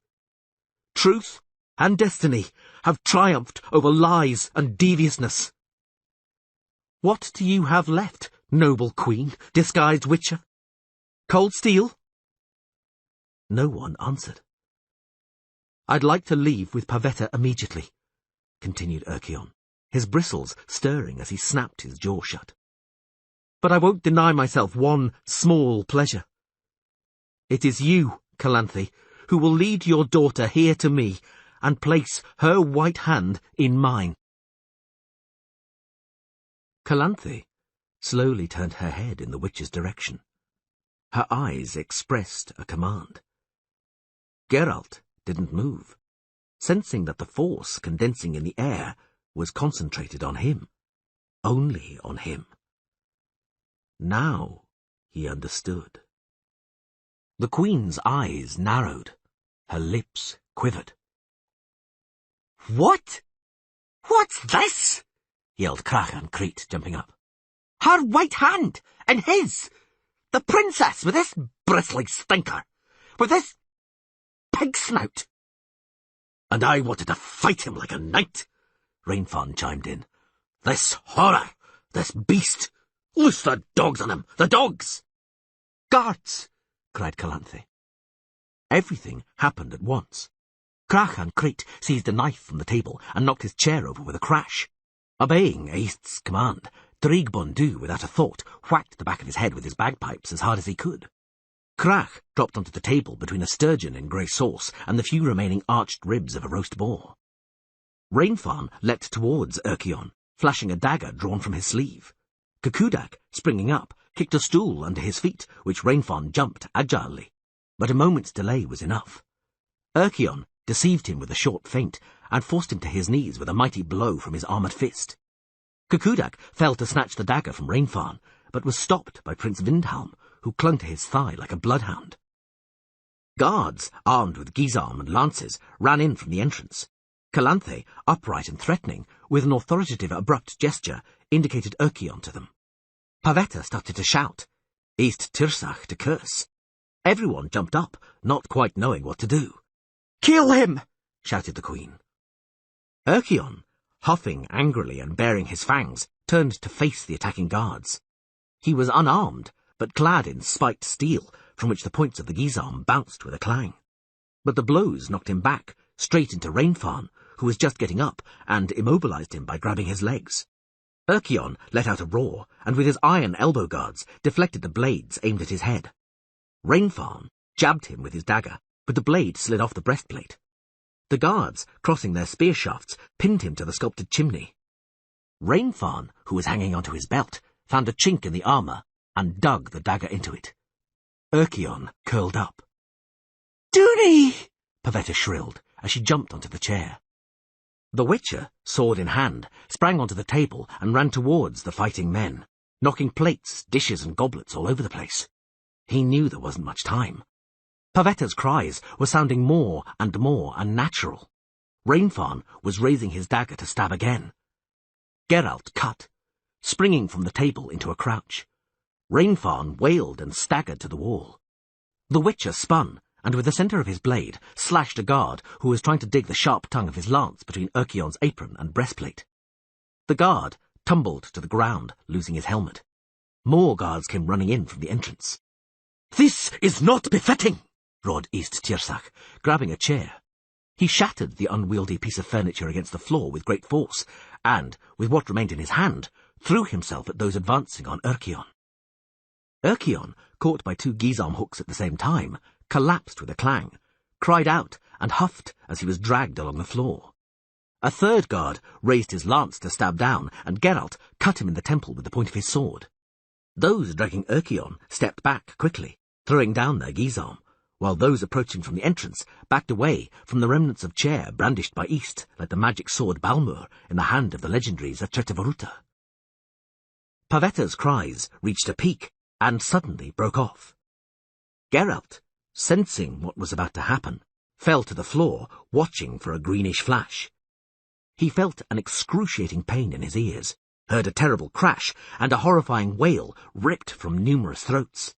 Truth and destiny have triumphed over lies and deviousness. What do you have left, noble queen, disguised Witcher? Cold steel? No one answered. I'd like to leave with Pavetta immediately, continued Erchion, his bristles stirring as he snapped his jaw shut. But I won't deny myself one small pleasure. It is you, Calanthe, who will lead your daughter here to me and place her white hand in mine. Calanthe slowly turned her head in the witch's direction. Her eyes expressed a command. Geralt didn't move, sensing that the force condensing in the air was concentrated on him, only on him. Now he understood. The queen's eyes narrowed, her lips quivered. What? What's this? Yelled Crach-an-Cret, jumping up. Her white hand, and his! The princess with this bristly stinker, with this pig snout. And I wanted to fight him like a knight, Rainfawn chimed in. This horror, this beast. Loose the dogs on him, the dogs! Guards! Cried Calanthe. Everything happened at once. Crach-an-Cret seized a knife from the table and knocked his chair over with a crash. Obeying Aist's command, Drig Bondu, without a thought, whacked the back of his head with his bagpipes as hard as he could. Crach dropped onto the table between a sturgeon in grey sauce and the few remaining arched ribs of a roast boar. Rainfawn leapt towards Erchion, flashing a dagger drawn from his sleeve. Cacudac, springing up, kicked a stool under his feet, which Rainfawn jumped agilely. But a moment's delay was enough. Erchion deceived him with a short feint and forced him to his knees with a mighty blow from his armoured fist. Cacudac fell to snatch the dagger from Rainfawn, but was stopped by Prince Windhelm, who clung to his thigh like a bloodhound. Guards, armed with guisarmes and lances, ran in from the entrance. Calanthe, upright and threatening, with an authoritative abrupt gesture, indicated Erchion to them. Pavetta started to shout, East Tirsach to curse. Everyone jumped up, not quite knowing what to do. Kill him! Shouted the queen. Erchion, huffing angrily and baring his fangs, turned to face the attacking guards. He was unarmed, but clad in spiked steel, from which the points of the guisarme bounced with a clang. But the blows knocked him back, straight into Rainfawn, who was just getting up, and immobilized him by grabbing his legs. Erchion let out a roar, and with his iron elbow guards, deflected the blades aimed at his head. Rainfawn jabbed him with his dagger, but the blade slid off the breastplate. The guards, crossing their spear shafts, pinned him to the sculpted chimney. Rainfawn, who was hanging onto his belt, found a chink in the armour, and dug the dagger into it. Erchion curled up. Dooney! Pavetta shrilled, as she jumped onto the chair. The Witcher, sword in hand, sprang onto the table and ran towards the fighting men, knocking plates, dishes and goblets all over the place. He knew there wasn't much time. Pavetta's cries were sounding more and more unnatural. Rainfawn was raising his dagger to stab again. Geralt cut, springing from the table into a crouch. Rainfawn wailed and staggered to the wall. The Witcher spun, and with the centre of his blade, slashed a guard who was trying to dig the sharp tongue of his lance between Erchion's apron and breastplate. The guard tumbled to the ground, losing his helmet. More guards came running in from the entrance. This is not befitting, roared East Tirsach, grabbing a chair. He shattered the unwieldy piece of furniture against the floor with great force, and, with what remained in his hand, threw himself at those advancing on Erchion. Erchion, caught by two guisarme hooks at the same time, collapsed with a clang, cried out and huffed as he was dragged along the floor. A third guard raised his lance to stab down, and Geralt cut him in the temple with the point of his sword. Those dragging Erkion stepped back quickly, throwing down their gizarm, while those approaching from the entrance backed away from the remnants of chair brandished by East like the magic sword Balmur in the hand of the legendaries at Tretovaruta. Pavetta's cries reached a peak and suddenly broke off. Geralt, sensing what was about to happen, fell to the floor, watching for a greenish flash. He felt an excruciating pain in his ears, heard a terrible crash, and a horrifying wail ripped from numerous throats,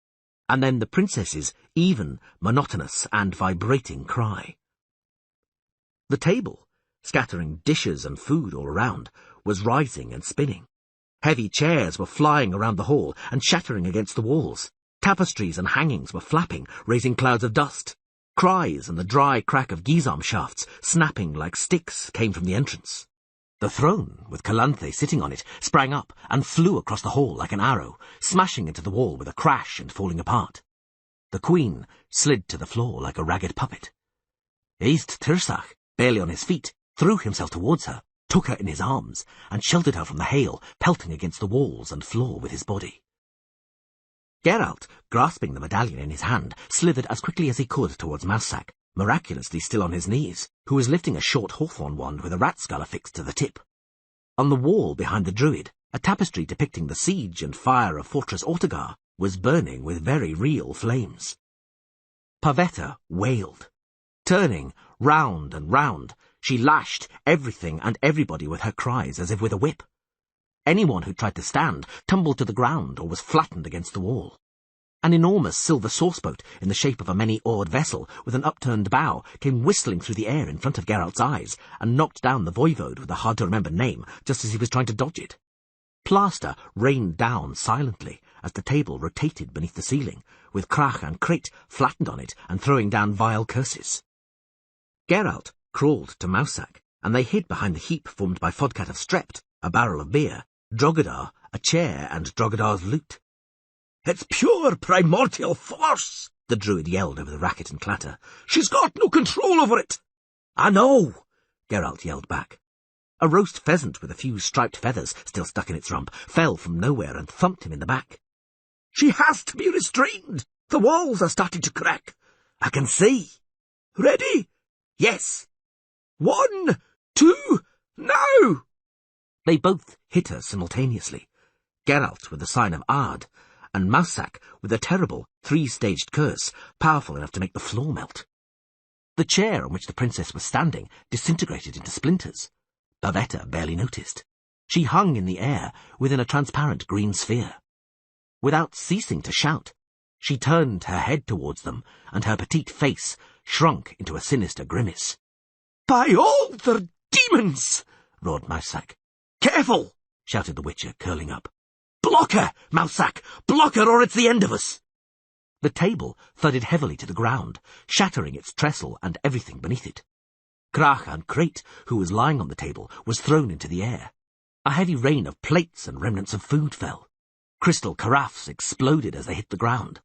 and then the princess's even, monotonous, and vibrating cry. The table, scattering dishes and food all around, was rising and spinning. Heavy chairs were flying around the hall and shattering against the walls. Tapestries and hangings were flapping, raising clouds of dust. Cries and the dry crack of gizarm shafts, snapping like sticks, came from the entrance. The throne, with Calanthe sitting on it, sprang up and flew across the hall like an arrow, smashing into the wall with a crash and falling apart. The queen slid to the floor like a ragged puppet. East Tirsach, barely on his feet, threw himself towards her, took her in his arms, and sheltered her from the hail, pelting against the walls and floor with his body. Geralt, grasping the medallion in his hand, slithered as quickly as he could towards Mousesack, miraculously still on his knees, who was lifting a short hawthorn wand with a rat skull affixed to the tip. On the wall behind the druid, a tapestry depicting the siege and fire of Fortress Ortegar was burning with very real flames. Pavetta wailed. Turning round and round, she lashed everything and everybody with her cries as if with a whip. Anyone who tried to stand tumbled to the ground or was flattened against the wall. An enormous silver sauceboat in the shape of a many-oared vessel with an upturned bow came whistling through the air in front of Geralt's eyes and knocked down the voivode with a hard-to-remember name just as he was trying to dodge it. Plaster rained down silently as the table rotated beneath the ceiling, with Krach and Crate flattened on it and throwing down vile curses. Geralt crawled to Mousesack, and they hid behind the heap formed by Fodcat of Strept, a barrel of beer, Drogadar, a chair, and Drogadar's lute. "It's pure primordial force," the druid yelled over the racket and clatter. "She's got no control over it." "I know," Geralt yelled back. A roast pheasant with a few striped feathers still stuck in its rump fell from nowhere and thumped him in the back. "She has to be restrained. The walls are starting to crack. I can see. Ready? Yes. 1, 2, now!" They both hit her simultaneously, Geralt with the sign of Ard, and Mousesack with a terrible three-staged curse, powerful enough to make the floor melt. The chair on which the princess was standing disintegrated into splinters. Pavetta barely noticed. She hung in the air within a transparent green sphere. Without ceasing to shout, she turned her head towards them, and her petite face shrunk into a sinister grimace. "By all the demons!" roared Mousesack. "Careful!" shouted the Witcher, curling up. "Block her, Mousesack! Block her, or it's the end of us!" The table thudded heavily to the ground, shattering its trestle and everything beneath it. Krach and Crate, who was lying on the table, was thrown into the air. A heavy rain of plates and remnants of food fell. Crystal carafes exploded as they hit the ground.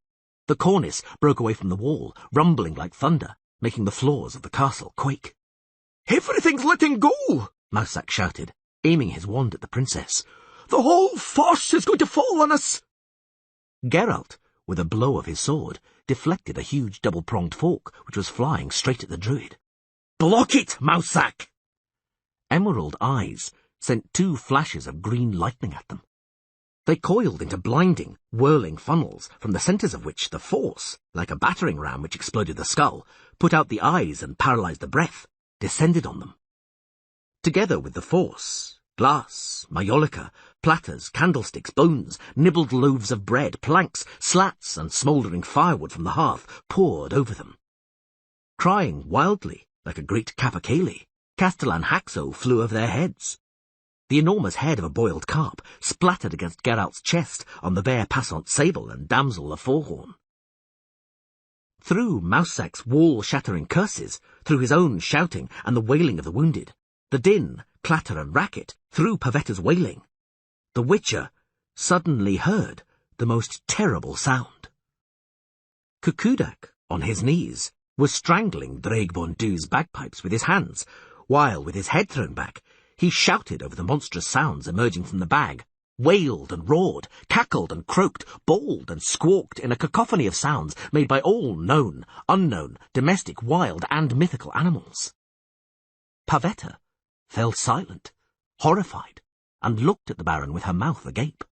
The cornice broke away from the wall, rumbling like thunder, making the floors of the castle quake. "Everything's letting go!" Mousesack shouted, aiming his wand at the princess. "The whole force is going to fall on us!" Geralt, with a blow of his sword, deflected a huge double-pronged fork which was flying straight at the druid. "Block it, Mousesack!" Emerald eyes sent 2 flashes of green lightning at them. They coiled into blinding, whirling funnels, from the centres of which the force, like a battering ram which exploded the skull, put out the eyes and paralysed the breath, descended on them. Together with the force, glass, maiolica, platters, candlesticks, bones, nibbled loaves of bread, planks, slats, and smouldering firewood from the hearth poured over them. Crying wildly, like a great capercaillie, Castellan Haxo flew over their heads. The enormous head of a boiled carp splattered against Geralt's chest on the bare passant sable and damsel of Forehorn. Through Mousesack's wall-shattering curses, through his own shouting and the wailing of the wounded, the din, clatter and racket, through Pavetta's wailing, the Witcher suddenly heard the most terrible sound. Cucudak, on his knees, was strangling Draig von Du's bagpipes with his hands, while, with his head thrown back, he shouted over the monstrous sounds emerging from the bag, wailed and roared, cackled and croaked, bawled and squawked in a cacophony of sounds made by all known, unknown, domestic, wild and mythical animals. Pavetta fell silent, horrified, and looked at the Baron with her mouth agape.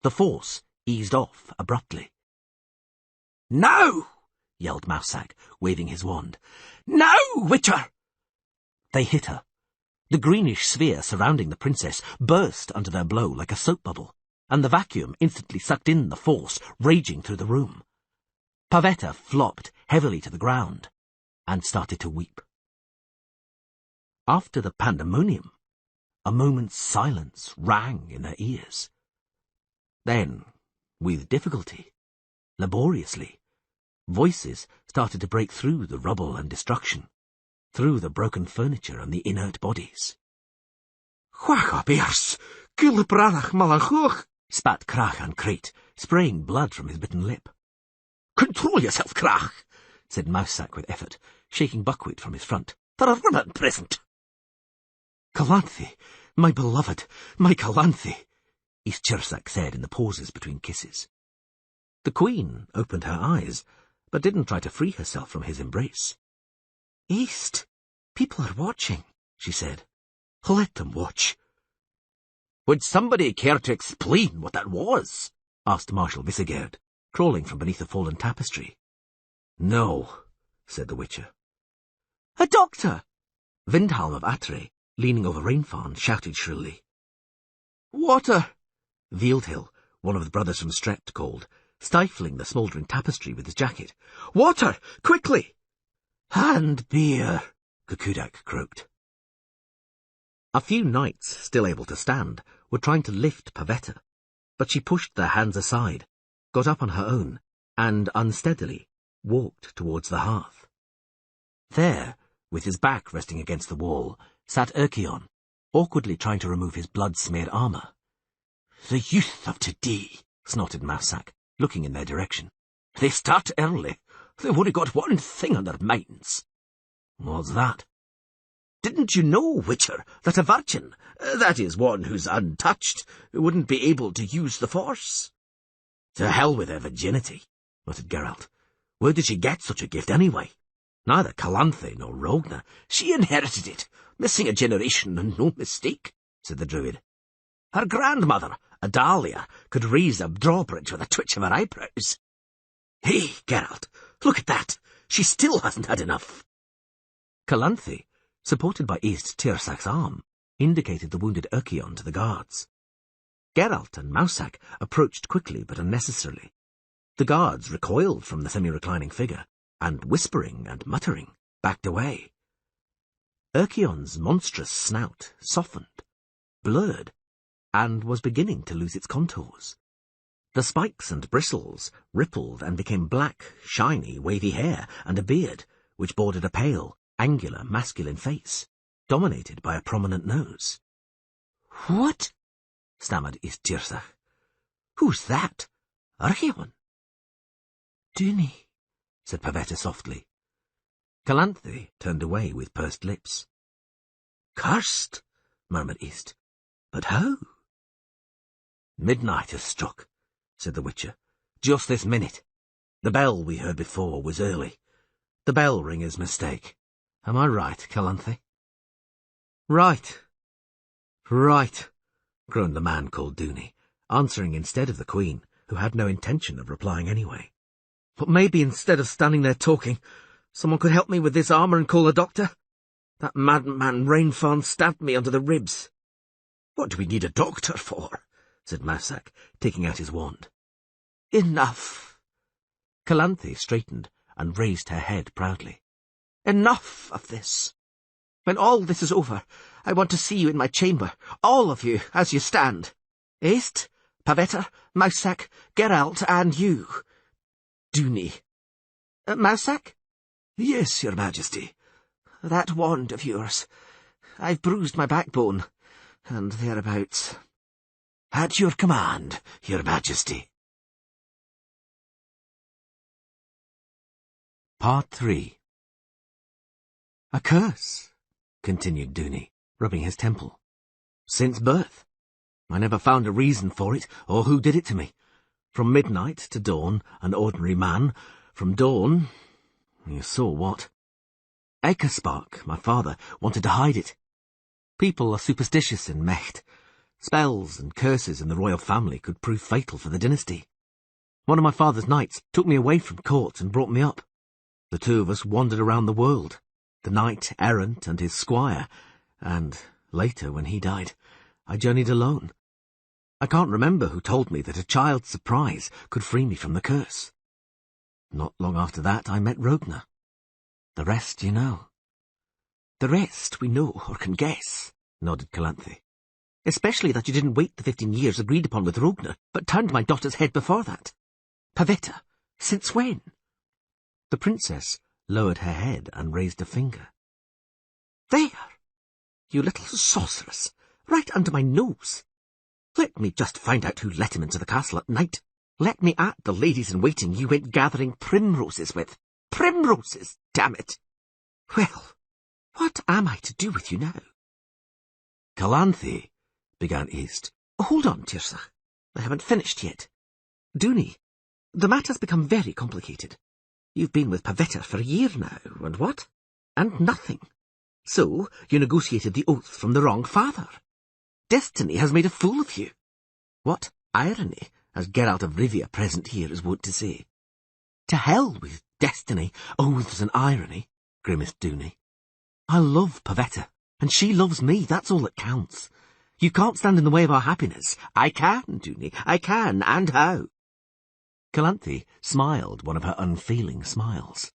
The force eased off abruptly. "Now!" yelled Mousesack, waving his wand. "Now, Witcher!" They hit her. The greenish sphere surrounding the princess burst under their blow like a soap bubble, and the vacuum instantly sucked in the force raging through the room. Pavetta flopped heavily to the ground and started to weep. After the pandemonium, a moment's silence rang in their ears. Then, with difficulty, laboriously, voices started to break through the rubble and destruction, through the broken furniture and the inert bodies. "Chwachabiars, gilbranach malanchoch," spat Crach and Crate, spraying blood from his bitten lip. "Control yourself, Crach," said Mousesack with effort, shaking buckwheat from his front. "There are women present." "Calanthe, my beloved, my Calanthe," East Tirsack said in the pauses between kisses. The Queen opened her eyes, but didn't try to free herself from his embrace. "East, people are watching," she said. "Let them watch." "Would somebody care to explain what that was?" asked Marshal Visegerd, crawling from beneath a fallen tapestry. "No," said the Witcher. "A doctor!" Vindhalm of Atre, leaning over Rainfarn, shouted shrilly. "Water!" Vealdhill, one of the brothers from Stret, called, stifling the smouldering tapestry with his jacket. "Water! Quickly!" "And beer," Kukudak croaked. A few knights, still able to stand, were trying to lift Pavetta, but she pushed their hands aside, got up on her own, and unsteadily walked towards the hearth. There, with his back resting against the wall, sat Erchion, awkwardly trying to remove his blood-smeared armour. "The youth of today," snorted Mousesack, looking in their direction. "They start early. They've only got one thing on their minds." "What's that?" "Didn't you know, Witcher, that a virgin, that is, one who's untouched, wouldn't be able to use the Force?" "To hell with her virginity," muttered Geralt. "Where did she get such a gift anyway? Neither Calanthe nor Rogna." "She inherited it, missing a generation and no mistake," said the Druid. "Her grandmother, Adalia, could raise a drawbridge with a twitch of her eyebrows. Hey, Geralt, look at that! She still hasn't had enough." Calanthe, supported by East Tirsack's arm, indicated the wounded Erchion to the guards. Geralt and Mousesack approached quickly but unnecessarily. The guards recoiled from the semi-reclining figure, and, whispering and muttering, backed away. Erchion's monstrous snout softened, blurred, and was beginning to lose its contours. The spikes and bristles rippled and became black, shiny, wavy hair and a beard, which bordered a pale, angular, masculine face, dominated by a prominent nose. "What?" stammered East Tirsack. "Who's that? Erchion?" "Dooney," said Pavetta softly. Calanthe turned away with pursed lips. "Cursed," murmured East. "But how?" "Midnight has struck," said the Witcher. "Just this minute. The bell we heard before was early. The bell ringer's mistake. Am I right, Calanthe?" "Right. Right," groaned the man called Dooney, answering instead of the Queen, who had no intention of replying anyway. "But maybe instead of standing there talking, someone could help me with this armour and call a doctor? That madman Rainfarn stabbed me under the ribs." "What do we need a doctor for?" said Mousesack, taking out his wand. "Enough." Calanthe straightened and raised her head proudly. "Enough of this. When all this is over, I want to see you in my chamber, all of you, as you stand. East, Pavetta, Mousesack, Geralt, and you. Dooney. Mousesack?" "Yes, your Majesty." "That wand of yours. I've bruised my backbone, and thereabouts." "At your command, your Majesty." Part 3. A curse. continued Dooney, rubbing his temple. Since birth. I never found a reason for it, or who did it to me. From midnight to dawn, an ordinary man. From dawn, you saw what. Eckerspark, my father, wanted to hide it. People are superstitious in Mecht. Spells and curses in the royal family could prove fatal for the dynasty. One of my father's knights took me away from court and brought me up. The two of us wandered around the world, the knight errant and his squire, and later, when he died, I journeyed alone. I can't remember who told me that a child's surprise could free me from the curse. Not long after that, I met Rogner. The rest you know. The rest we know or can guess, nodded Calanthe. Especially that you didn't wait the 15 years agreed upon with Rogner, but turned my daughter's head before that. Pavetta, since when? The princess lowered her head and raised a finger. There! You little sorceress, right under my nose. Let me just find out who let him into the castle at night. Let me at the ladies-in-waiting you went gathering primroses with. Primroses, damn it! Well, what am I to do with you now? Calanthe, began East. Hold on, Tirsa. I haven't finished yet. Dooney, the matter's become very complicated. You've been with Pavetta for a year now, and what? And nothing. So, you negotiated the oath from the wrong father. Destiny has made a fool of you. What irony, as Geralt of Rivia present here is wont to say. To hell with destiny, oaths and irony, grimaced Dooney. I love Pavetta, and she loves me, that's all that counts. You can't stand in the way of our happiness. I can, Dooney, I can, and how? Calanthe smiled one of her unfeeling smiles.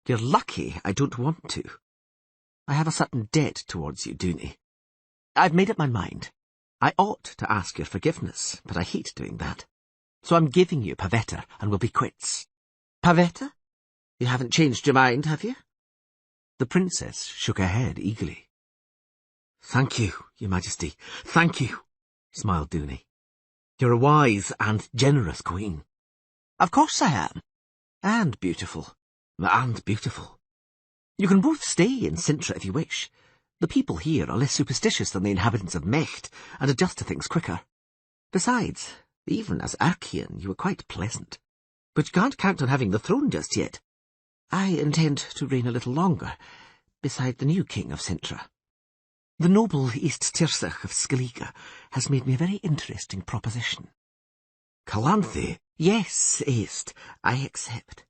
You're lucky I don't want to. I have a certain debt towards you, Dooney. I've made up my mind. I ought to ask your forgiveness, but I hate doing that. So I'm giving you Pavetta, and we'll be quits. Pavetta? You haven't changed your mind, have you? The princess shook her head eagerly. Thank you, your majesty, thank you, smiled Dooney. You're a wise and generous queen. Of course I am. And beautiful. And beautiful. You can both stay in Sintra if you wish. The people here are less superstitious than the inhabitants of Mecht, and adjust to things quicker. Besides, even as Archean, you were quite pleasant. But you can't count on having the throne just yet. I intend to reign a little longer, beside the new king of Sintra. The noble East Tirsach of Skellige has made me a very interesting proposition. Calanthe? Yes, East, I accept.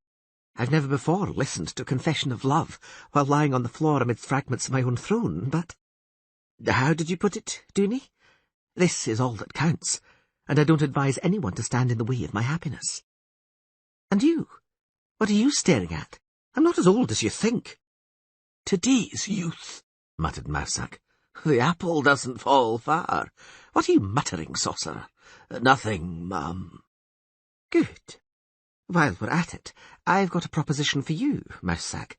I've never before listened to a confession of love while lying on the floor amidst fragments of my own throne, but... How did you put it, Dooney? This is all that counts, and I don't advise anyone to stand in the way of my happiness. And you? What are you staring at? I'm not as old as you think. Today's youth, muttered Mousak. The apple doesn't fall far. What are you muttering, sorcerer? Nothing, ma'am. Good. While we're at it, I've got a proposition for you, Mousak.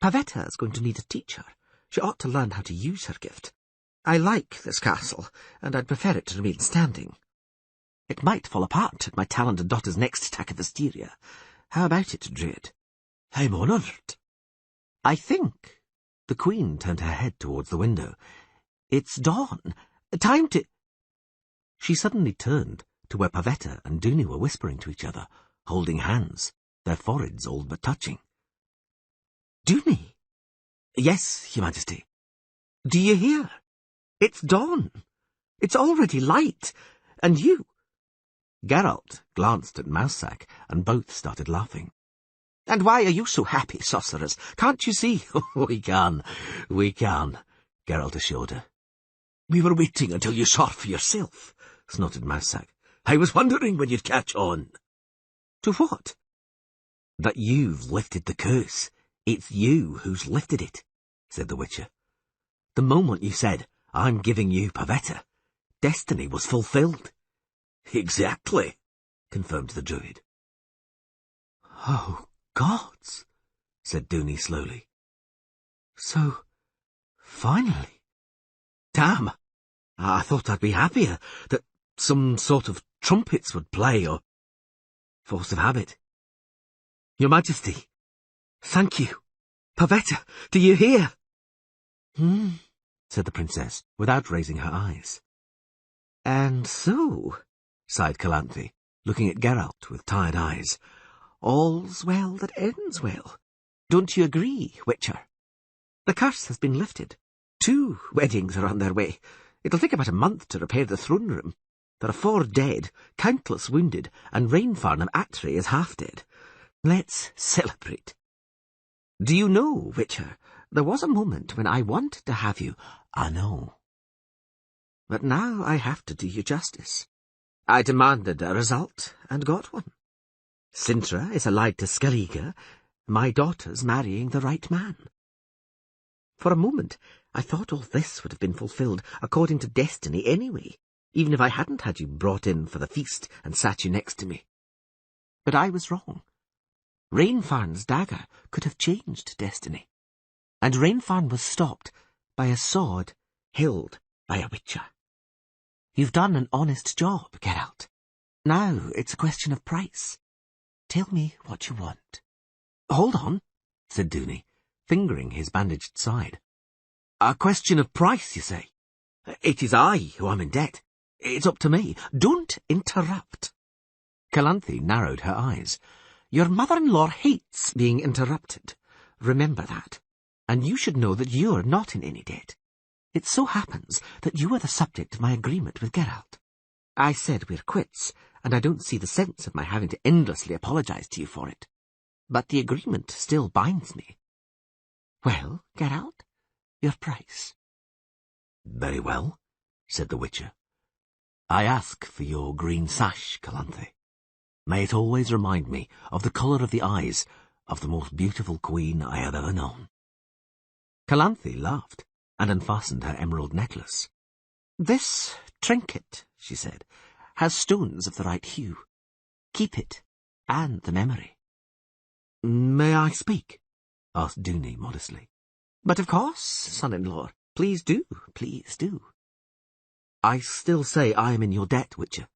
Pavetta's going to need a teacher. She ought to learn how to use her gift. I like this castle, and I'd prefer it to remain standing. It might fall apart at my talented daughter's next attack of hysteria. How about it, Druid? I'm honoured. I think. The Queen turned her head towards the window. It's dawn. Time to... She suddenly turned to where Pavetta and Dooney were whispering to each other, holding hands, their foreheads all but touching. Dooney? Yes, Your Majesty. Do you hear? It's dawn. It's already light. And you... Geralt glanced at Mousak, and both started laughing. And why are you so happy, sorcerers? Can't you see? We can, Geralt assured her. We were waiting until you saw for yourself, snorted Mousak. I was wondering when you'd catch on. To what? That you've lifted the curse. It's you who's lifted it, said the Witcher. The moment you said, I'm giving you Pavetta, destiny was fulfilled. Exactly, confirmed the Druid. Oh, gods, said Dooney slowly. So, finally. Damn, I thought I'd be happier, that some sort of trumpets would play, or force of habit. Your Majesty, thank you. Pavetta, do you hear? said the princess, without raising her eyes. And so, sighed Calanthe, looking at Geralt with tired eyes, all's well that ends well. Don't you agree, Witcher? The curse has been lifted. 2 weddings are on their way. It'll take about a month to repair the throne room. There are 4 dead, countless wounded, and Rainfarn of Actray is half dead. Let's celebrate. Do you know, Witcher, there was a moment when I wanted to have you. I know. But now I have to do you justice. I demanded a result, and got one. Cintra is allied to Skellige. My daughter's marrying the right man. For a moment, I thought all this would have been fulfilled according to destiny anyway, even if I hadn't had you brought in for the feast and sat you next to me. But I was wrong. Rainfarn's dagger could have changed destiny, and Rainfarn was stopped by a sword held by a witcher. You've done an honest job, Geralt. Now it's a question of price. Tell me what you want. Hold on, said Dooney, fingering his bandaged side. A question of price, you say? It is I who am in debt. It's up to me. Don't interrupt. Calanthe narrowed her eyes. Your mother-in-law hates being interrupted. Remember that. And you should know that you're not in any debt. It so happens that you are the subject of my agreement with Geralt. I said we're quits, and I don't see the sense of my having to endlessly apologize to you for it. But the agreement still binds me. Well, Geralt, your price. Very well, said the Witcher. I ask for your green sash, Calanthe. May it always remind me of the colour of the eyes of the most beautiful queen I have ever known. Calanthe laughed and unfastened her emerald necklace. This trinket, she said, has stones of the right hue. Keep it, and the memory. May I speak? Asked Dooney modestly. But of course, son-in-law. Please do, please do. I still say I am in your debt, Witcher.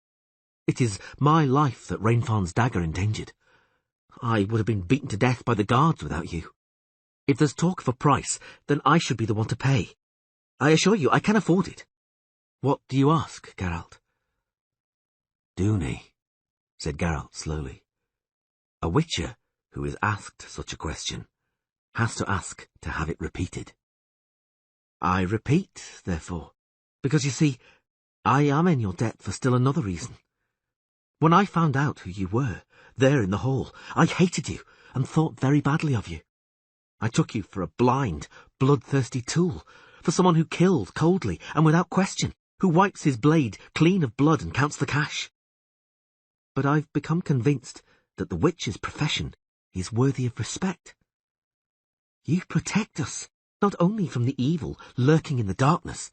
It is my life that Rainfarn's dagger endangered. I would have been beaten to death by the guards without you. If there's talk of a price, then I should be the one to pay. I assure you, I can afford it. What do you ask, Geralt? Dooney, said Geralt slowly. A Witcher who is asked such a question has to ask to have it repeated. I repeat, therefore, because you see, I am in your debt for still another reason. When I found out who you were, there in the hall, I hated you and thought very badly of you. I took you for a blind, bloodthirsty tool, for someone who killed coldly and without question, who wipes his blade clean of blood and counts the cash. But I've become convinced that the witch's profession is worthy of respect. You protect us, not only from the evil lurking in the darkness,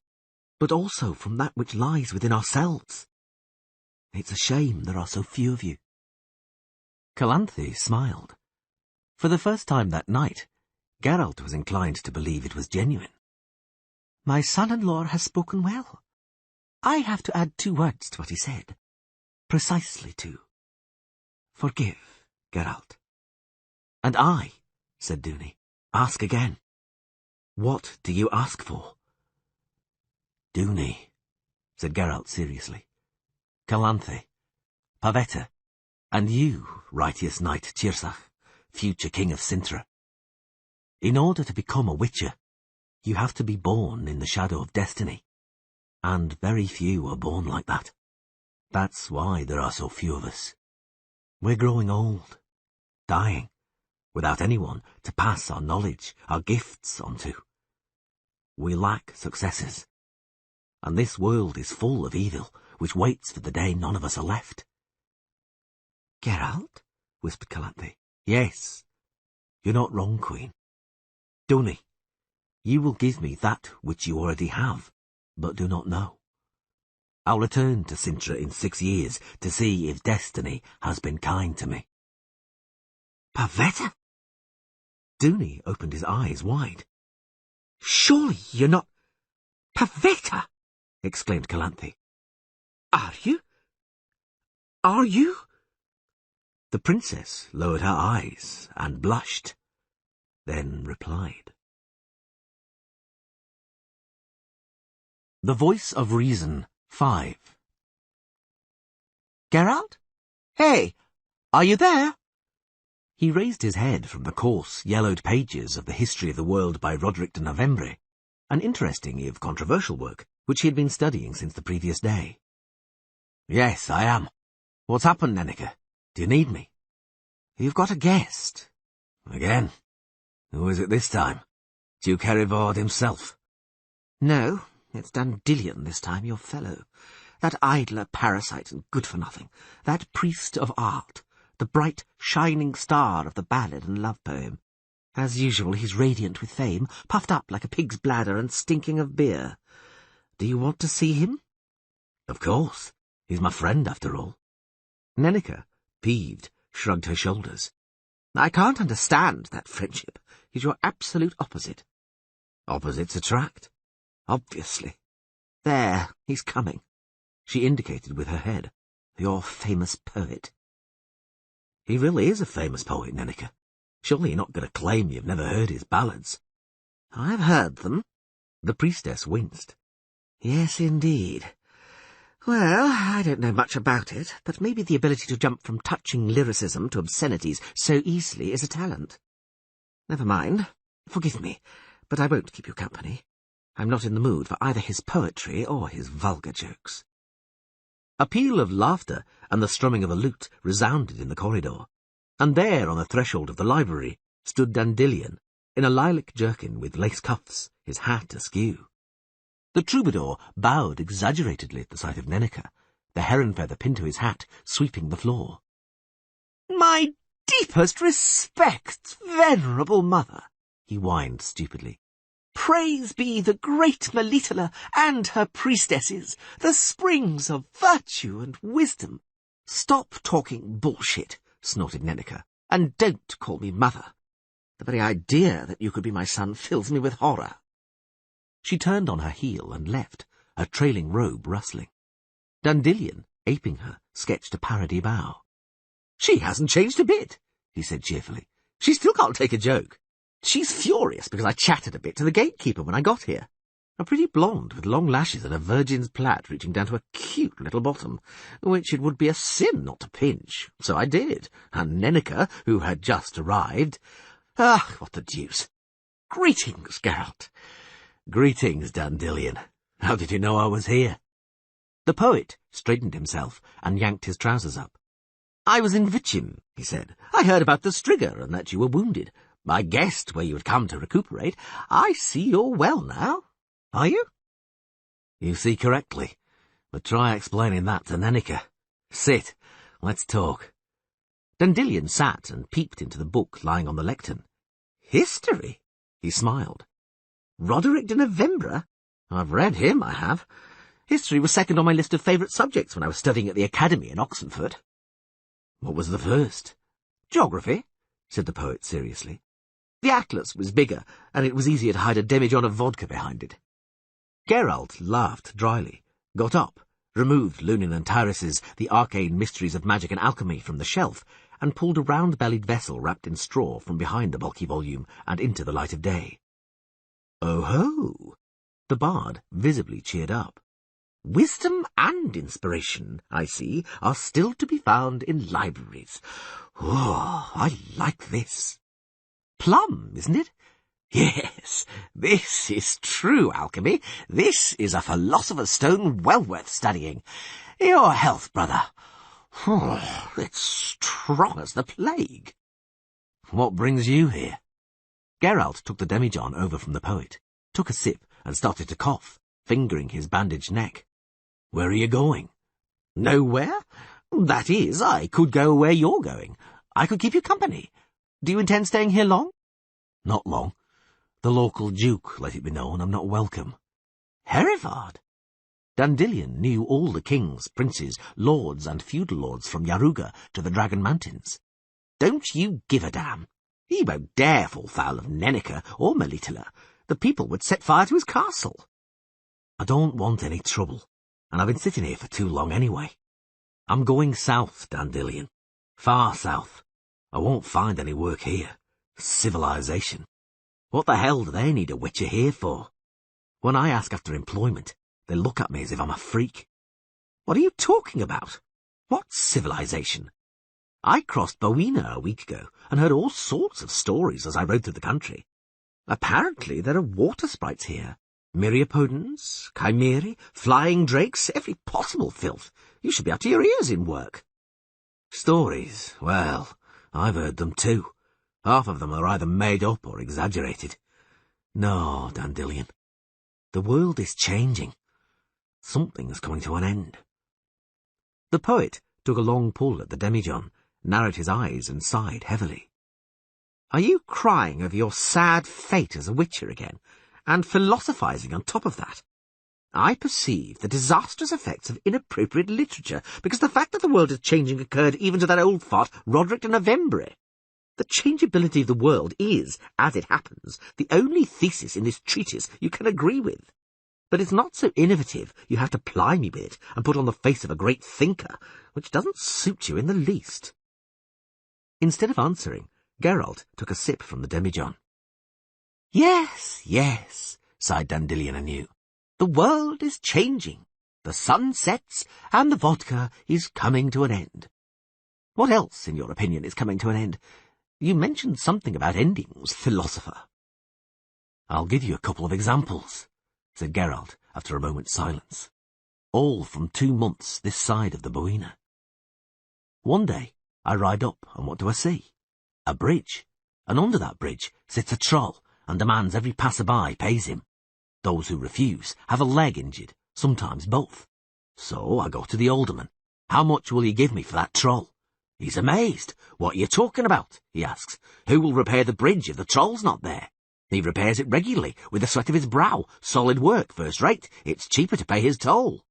but also from that which lies within ourselves. It's a shame there are so few of you. Calanthe smiled. For the first time that night, Geralt was inclined to believe it was genuine. My son-in-law has spoken well. I have to add 2 words to what he said. Precisely 2. Forgive, Geralt. And I, said Dooney, ask again. What do you ask for? Dooney, said Geralt seriously. Calanthe, Pavetta, and you, righteous knight Tirsach, future king of Cintra. In order to become a Witcher, you have to be born in the shadow of destiny, and very few are born like that. That's why there are so few of us. We're growing old, dying, without anyone to pass our knowledge, our gifts on to. We lack successors, and this world is full of evil, which waits for the day none of us are left. Geralt? Whispered Calanthe. Yes, you're not wrong, Queen. Dooney, you will give me that which you already have, but do not know. I'll return to Cintra in 6 years to see if destiny has been kind to me. Pavetta? Dooney opened his eyes wide. Surely you're not... Pavetta! Exclaimed Calanthe. Are you? Are you? The princess lowered her eyes and blushed, then replied. The Voice of Reason, 5. Geralt? Hey, are you there? He raised his head from the coarse, yellowed pages of the History of the World by Roderick de Novembre, an interesting if controversial work which he had been studying since the previous day. Yes, I am. What's happened, Nenneke? Do you need me? You've got a guest. Again? Who is it this time? Duke Herivard himself? No, it's Dandelion this time, your fellow. That idler, parasite, and good-for-nothing. That priest of art. The bright, shining star of the ballad and love poem. As usual, he's radiant with fame, puffed up like a pig's bladder and stinking of beer. Do you want to see him? Of course. He's my friend, after all. Nenneke, peeved, shrugged her shoulders. I can't understand that friendship. He's your absolute opposite. Opposites attract. Obviously. There, he's coming. She indicated with her head. Your famous poet. He really is a famous poet, Nenneke. Surely you're not going to claim you've never heard his ballads. I've heard them. The priestess winced. Yes, indeed. Well, I don't know much about it, but maybe the ability to jump from touching lyricism to obscenities so easily is a talent. Never mind. Forgive me, but I won't keep you company. I'm not in the mood for either his poetry or his vulgar jokes. A peal of laughter and the strumming of a lute resounded in the corridor, and there on the threshold of the library stood Dandelion, in a lilac jerkin with lace cuffs, his hat askew. The troubadour bowed exaggeratedly at the sight of Nenneke, the heron feather pinned to his hat, sweeping the floor. My deepest respect, venerable mother, he whined stupidly. Praise be the great Melitele and her priestesses, the springs of virtue and wisdom. Stop talking bullshit, snorted Nenneke, and don't call me mother. The very idea that you could be my son fills me with horror. She turned on her heel and left, her trailing robe rustling. Dandelion, aping her, sketched a parody bow. She hasn't changed a bit, he said cheerfully. She still can't take a joke. She's furious because I chatted a bit to the gatekeeper when I got here. A pretty blonde with long lashes and a virgin's plait reaching down to a cute little bottom, which it would be a sin not to pinch. So I did, and Nenneke, who had just arrived... Ah, what the deuce. Greetings, Geralt. Greetings, Dandelion. How did you know I was here? The poet straightened himself and yanked his trousers up. I was in Vitchim, he said. I heard about the Strigger and that you were wounded. I guessed where you had come to recuperate. I see you're well now. Are you? You see correctly, but try explaining that to Nenneke. Sit, let's talk. Dandelion sat and peeped into the book lying on the lectern. History? He smiled. Roderick de Novembre? I've read him, I have. History was second on my list of favourite subjects when I was studying at the Academy in Oxenford. What was the first? Geography, said the poet seriously. The atlas was bigger, and it was easier to hide a demijohn of vodka behind it. Geralt laughed dryly, got up, removed Lunin and Tyrus's The Arcane Mysteries of Magic and Alchemy from the shelf, and pulled a round-bellied vessel wrapped in straw from behind the bulky volume and into the light of day. Oh-ho! The bard visibly cheered up. Wisdom and inspiration, I see, are still to be found in libraries. Oh, I like this. Plum, isn't it? Yes, this is true alchemy. This is a philosopher's stone well worth studying. Your health, brother. Oh, it's strong as the plague. What brings you here? Geralt took the demijohn over from the poet, took a sip and started to cough, fingering his bandaged neck. Where are you going? Nowhere. That is, I could go where you're going. I could keep you company. Do you intend staying here long? Not long. The local duke, let it be known, I'm not welcome. Herivard? Dandelion knew all the kings, princes, lords and feudal lords from Yaruga to the Dragon Mountains. Don't you give a damn. He won't dare fall foul of Nenneke or Melitele. The people would set fire to his castle. I don't want any trouble, and I've been sitting here for too long anyway. I'm going south, Dandelion. Far south. I won't find any work here. Civilization. What the hell do they need a witcher here for? When I ask after employment, They look at me as if I'm a freak. What are you talking about? What civilization? I crossed Bowina a week ago and heard all sorts of stories as I rode through the country. Apparently there are water sprites here. Myriapodons, chimerae, flying drakes, every possible filth. You should be up to your ears in work. Stories, well, I've heard them too. Half of them are either made up or exaggerated. No, Dandelion. The world is changing. Something's coming to an end. The poet took a long pull at the demijohn, narrowed his eyes and sighed heavily. Are you crying over your sad fate as a witcher again, and philosophizing on top of that? I perceive the disastrous effects of inappropriate literature, because the fact that the world is changing occurred even to that old fart Roderick de Novembre. The changeability of the world is, as it happens, the only thesis in this treatise you can agree with. But it's not so innovative you have to ply me with it and put on the face of a great thinker, which doesn't suit you in the least. Instead of answering, Geralt took a sip from the demijohn. Yes, yes, sighed Dandelion anew. The world is changing. The sun sets, and the vodka is coming to an end. What else, in your opinion, is coming to an end? You mentioned something about endings, philosopher. I'll give you a couple of examples, said Geralt after a moment's silence. All from 2 months this side of the Bowina. One day, I ride up, and what do I see? A bridge, and under that bridge sits a troll, and demands every passer-by pays him. Those who refuse have a leg injured, sometimes both. So I go to the alderman. How much will you give me for that troll? He's amazed. What are you talking about? He asks. Who will repair the bridge if the troll's not there? He repairs it regularly, with the sweat of his brow. Solid work, first rate. It's cheaper to pay his toll.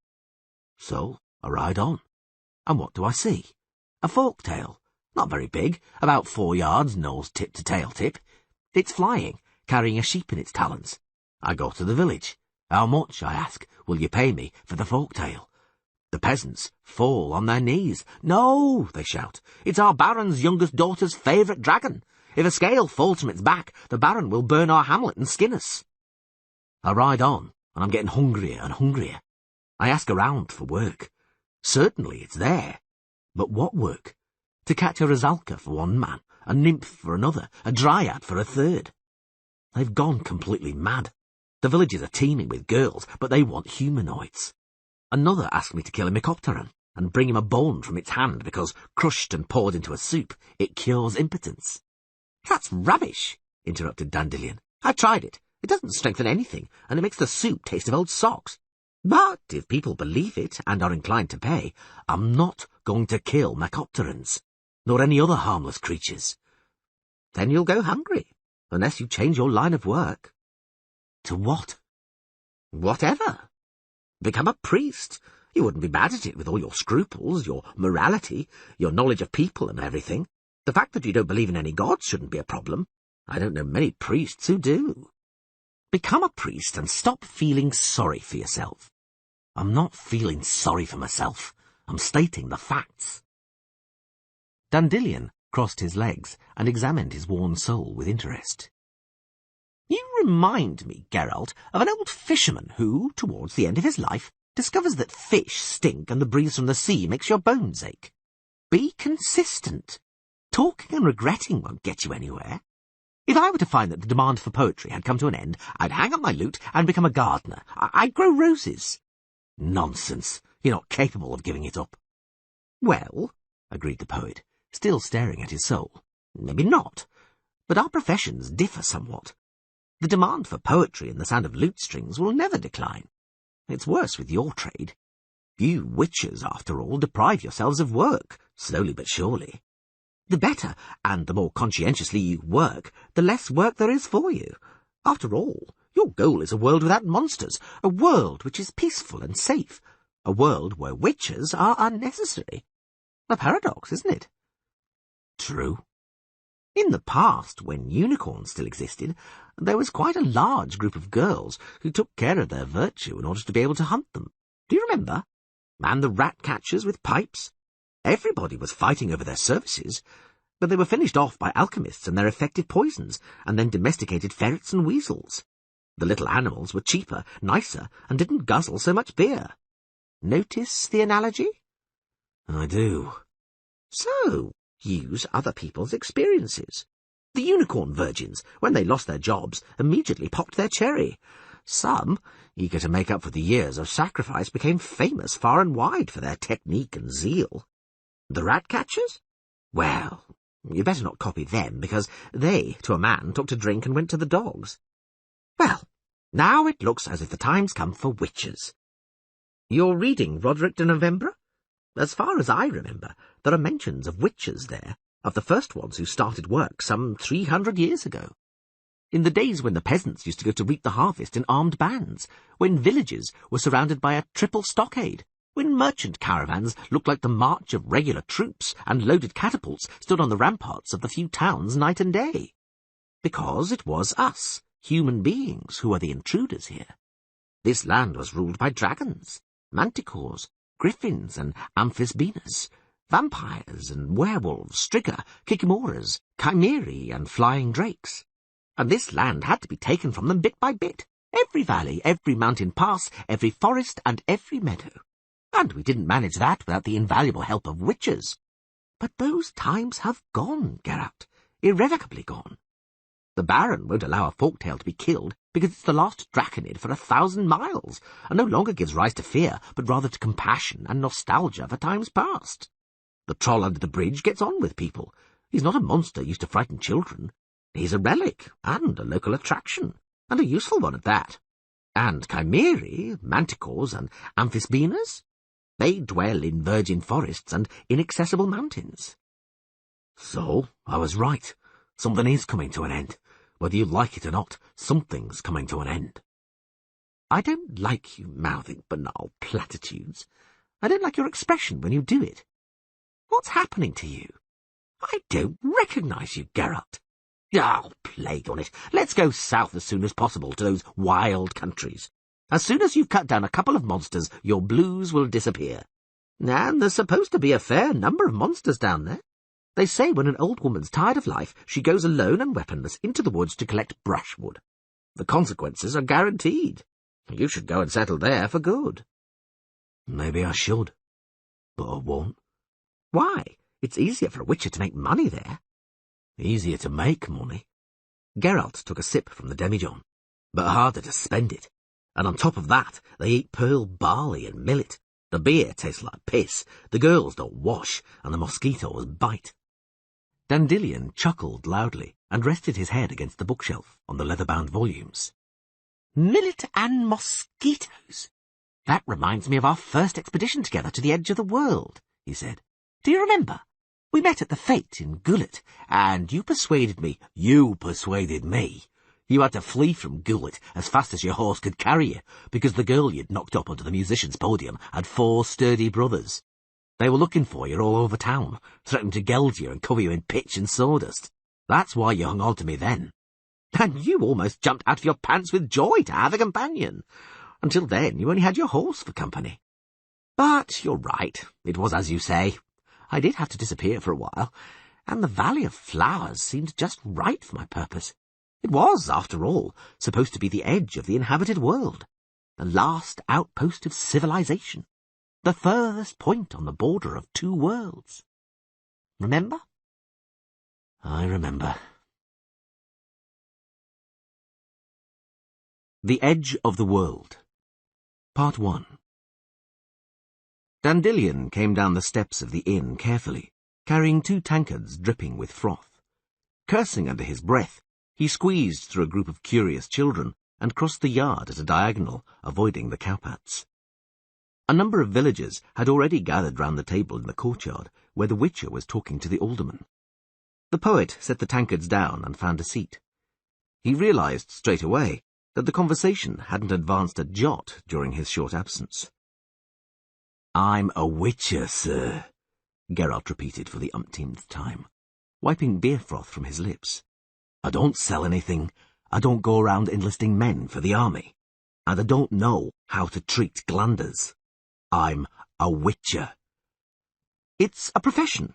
So I ride on. And what do I see? A folk-tale. Not very big, about 4 yards, nose tip to tail tip. It's flying, carrying a sheep in its talons. I go to the village. How much, I ask, will you pay me for the folk-tale? The peasants fall on their knees. No, they shout. It's our Baron's youngest daughter's favourite dragon. If a scale falls from its back, the Baron will burn our hamlet and skin us. I ride on, and I'm getting hungrier and hungrier. I ask around for work. Certainly it's there. But what work? To catch a Rosalka for one man, a nymph for another, a dryad for a third. They've gone completely mad. The villages are teeming with girls, but they want humanoids. Another asked me to kill a mycopteran and bring him a bone from its hand because, crushed and poured into a soup, it cures impotence. That's rubbish, interrupted Dandelion. I tried it. It doesn't strengthen anything, and it makes the soup taste of old socks. But if people believe it and are inclined to pay, I'm not going to kill mycopterans, nor any other harmless creatures. Then you'll go hungry, unless you change your line of work. To what? Whatever. Become a priest. You wouldn't be bad at it with all your scruples, your morality, your knowledge of people and everything. The fact that you don't believe in any gods shouldn't be a problem. I don't know many priests who do. Become a priest and stop feeling sorry for yourself. I'm not feeling sorry for myself. I'm stating the facts. Dandelion crossed his legs and examined his worn sole with interest. You remind me, Geralt, of an old fisherman who, towards the end of his life, discovers that fish stink and the breeze from the sea makes your bones ache. Be consistent. Talking and regretting won't get you anywhere. If I were to find that the demand for poetry had come to an end, I'd hang up my lute and become a gardener. I'd grow roses. Nonsense. You're not capable of giving it up. Well, agreed the poet, still staring at his soul, maybe not. But our professions differ somewhat. The demand for poetry and the sound of lute strings will never decline. It's worse with your trade. You witchers, after all, deprive yourselves of work, slowly but surely. The better, and the more conscientiously you work, the less work there is for you. After all, your goal is a world without monsters, a world which is peaceful and safe, a world where witches are unnecessary. A paradox, isn't it? True. In the past, when unicorns still existed, there was quite a large group of girls who took care of their virtue in order to be able to hunt them. Do you remember? And the rat-catchers with pipes? Everybody was fighting over their services, but they were finished off by alchemists and their effective poisons, and then domesticated ferrets and weasels. The little animals were cheaper, nicer, and didn't guzzle so much beer. Notice the analogy? I do. So, use other people's experiences. The unicorn virgins, when they lost their jobs, immediately popped their cherry. Some, eager to make up for the years of sacrifice, became famous far and wide for their technique and zeal. The rat catchers? Well, you better not copy them, because they, to a man, took to drink and went to the dogs. Well, now it looks as if the time's come for witches. You're reading Roderick de Novembre? As far as I remember, there are mentions of witches there, of the first ones who started work some 300 years ago. In the days when the peasants used to go to reap the harvest in armed bands, when villages were surrounded by a triple stockade, when merchant caravans looked like the march of regular troops and loaded catapults stood on the ramparts of the few towns night and day. Because it was us, human beings, who are the intruders here. This land was ruled by dragons, manticores, griffins and amphisbaenas, vampires and werewolves, striga, kikimoras, chimerae and flying drakes. And this land had to be taken from them bit by bit, every valley, every mountain pass, every forest and every meadow. And we didn't manage that without the invaluable help of witches. But those times have gone, Geralt, irrevocably gone. The Baron won't allow a forktail to be killed because it's the last draconid for 1,000 miles, and no longer gives rise to fear, but rather to compassion and nostalgia for times past. The troll under the bridge gets on with people. He's not a monster used to frighten children. He's a relic, and a local attraction, and a useful one at that. And chimerae, manticores, and amphisbaenas? They dwell in virgin forests and inaccessible mountains. So, I was right. Something is coming to an end. Whether you like it or not, something's coming to an end. I don't like you mouthing banal platitudes. I don't like your expression when you do it. What's happening to you? I don't recognize you, Geralt. Oh, plague on it. Let's go south as soon as possible to those wild countries. As soon as you've cut down a couple of monsters, your blues will disappear. And there's supposed to be a fair number of monsters down there. They say when an old woman's tired of life, she goes alone and weaponless into the woods to collect brushwood. The consequences are guaranteed. You should go and settle there for good. Maybe I should, but I won't. Why? It's easier for a witcher to make money there. Easier to make money. Geralt took a sip from the demijohn, but harder to spend it. And on top of that, they eat pearl barley and millet. The beer tastes like piss, the girls don't wash, and the mosquitoes bite. Dandelion chuckled loudly and rested his head against the bookshelf on the leather-bound volumes. Millet and mosquitoes. That reminds me of our first expedition together to the edge of the world, he said. Do you remember? We met at the fete in Gullet, and you persuaded me. You persuaded me. You had to flee from Gullet as fast as your horse could carry you, because the girl you'd knocked up onto the musician's podium had 4 sturdy brothers. They were looking for you all over town, threatening to geld you and cover you in pitch and sawdust. That's why you hung on to me then. And you almost jumped out of your pants with joy to have a companion. Until then, you only had your horse for company. But you're right, it was as you say. I did have to disappear for a while, and the Valley of Flowers seemed just right for my purpose. It was, after all, supposed to be the edge of the inhabited world, the last outpost of civilization, the furthest point on the border of 2 worlds. Remember? I remember. The Edge of the World. Part 1. Dandelion came down the steps of the inn carefully, carrying 2 tankards dripping with froth. Cursing under his breath, he squeezed through a group of curious children and crossed the yard at a diagonal, avoiding the cowpats. A number of villagers had already gathered round the table in the courtyard, where the Witcher was talking to the alderman. The poet set the tankards down and found a seat. He realized straight away that the conversation hadn't advanced a jot during his short absence. I'm a Witcher, sir, Geralt repeated for the umpteenth time, wiping beer froth from his lips. I don't sell anything, I don't go around enlisting men for the army, and I don't know how to treat glanders. I'm a Witcher. It's a profession,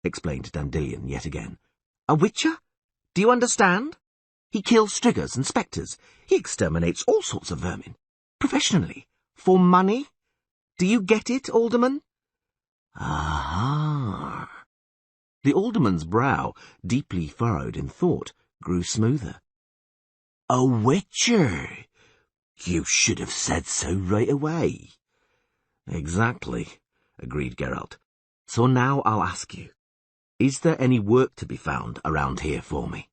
explained Dandelion yet again. A Witcher? Do you understand? He kills striggers and spectres. He exterminates all sorts of vermin. Professionally. For money. Do you get it, Alderman? Aha! The alderman's brow, deeply furrowed in thought, grew smoother. A witcher! You should have said so right away. Exactly, agreed Geralt. So now I'll ask you, is there any work to be found around here for me?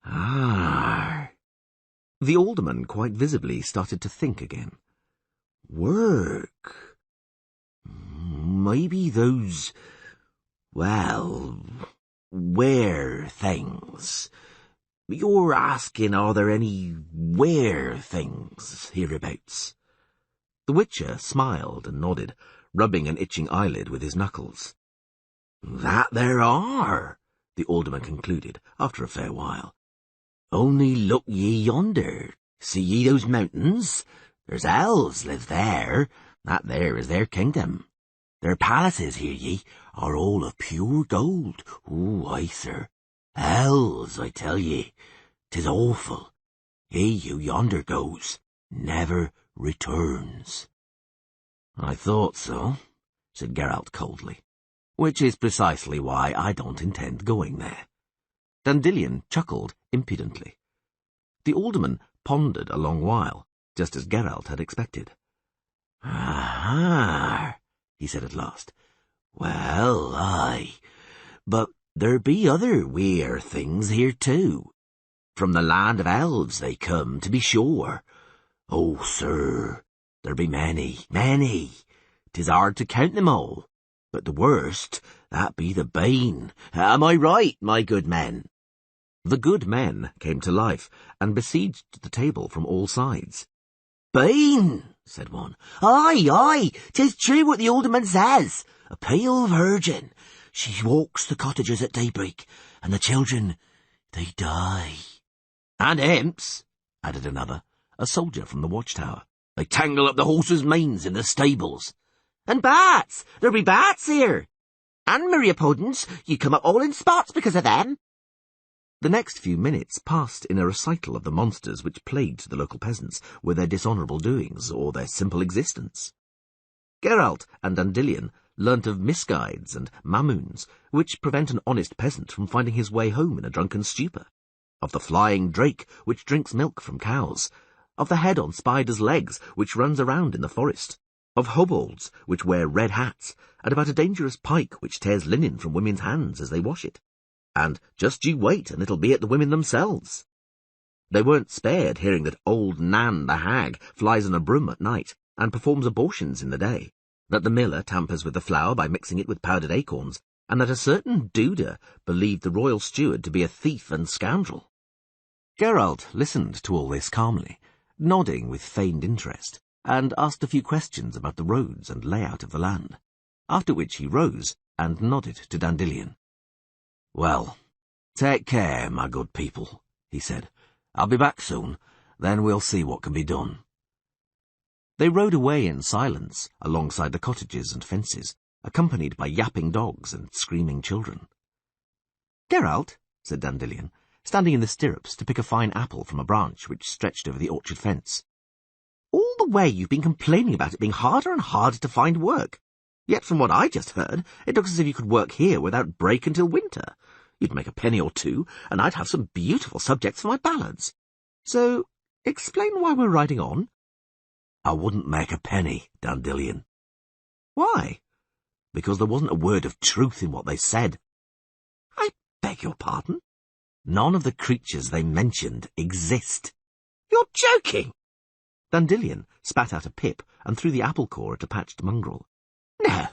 Ah! The alderman quite visibly started to think again. Work? Maybe those, well, where things. You're asking, are there any where things hereabouts? The Witcher smiled and nodded, rubbing an itching eyelid with his knuckles. That there are, the alderman concluded, after a fair while. Only look ye yonder. See ye those mountains? There's elves live there. That there is their kingdom. Their palaces, hear ye, are all of pure gold. Oh, aye, sir. Elves, I tell ye. 'Tis awful. He who yonder goes never returns. I thought so, said Geralt coldly, which is precisely why I don't intend going there. Dandelion chuckled impudently. The alderman pondered a long while, just as Geralt had expected. Aha, he said at last. Well, aye, but there be other weir things here too. From the land of elves they come, to be sure. Oh, sir, there be many, many. 'Tis hard to count them all. But the worst, that be the bane. Am I right, my good men? The good men came to life and besieged the table from all sides. Bane, said one. Aye, aye, 'tis true what the alderman says. A pale virgin. She walks the cottages at daybreak, and the children, they die. And imps, added another, a soldier from the watchtower. They tangle up the horses' manes in the stables. And bats! There be bats here! And myriapodons, you come up all in spots because of them. The next few minutes passed in a recital of the monsters which plagued the local peasants with their dishonourable doings or their simple existence. Geralt and Dandelion learnt of misguides and mamoons, which prevent an honest peasant from finding his way home in a drunken stupor, of the flying drake which drinks milk from cows, of the head on spider's legs which runs around in the forest, of hobolds which wear red hats, and about a dangerous pike which tears linen from women's hands as they wash it. And just you wait, and it'll be at the women themselves. They weren't spared hearing that old Nan the hag flies on a broom at night and performs abortions in the day, that the miller tampers with the flour by mixing it with powdered acorns, and that a certain Duda believed the royal steward to be a thief and scoundrel. Geralt listened to all this calmly, nodding with feigned interest, and asked a few questions about the roads and layout of the land, after which he rose and nodded to Dandelion. Well, take care, my good people, he said. I'll be back soon, then we'll see what can be done. They rode away in silence alongside the cottages and fences, accompanied by yapping dogs and screaming children. Geralt, said Dandelion, standing in the stirrups to pick a fine apple from a branch which stretched over the orchard fence. All the way you've been complaining about it being harder and harder to find work. Yet from what I just heard, it looks as if you could work here without break until winter. You'd make a penny or two, and I'd have some beautiful subjects for my ballads. So, explain why we're riding on. I wouldn't make a penny, Dandelion. Why? Because there wasn't a word of truth in what they said. I beg your pardon? None of the creatures they mentioned exist. You're joking! Dandelion spat out a pip and threw the apple core at a patched mongrel. No,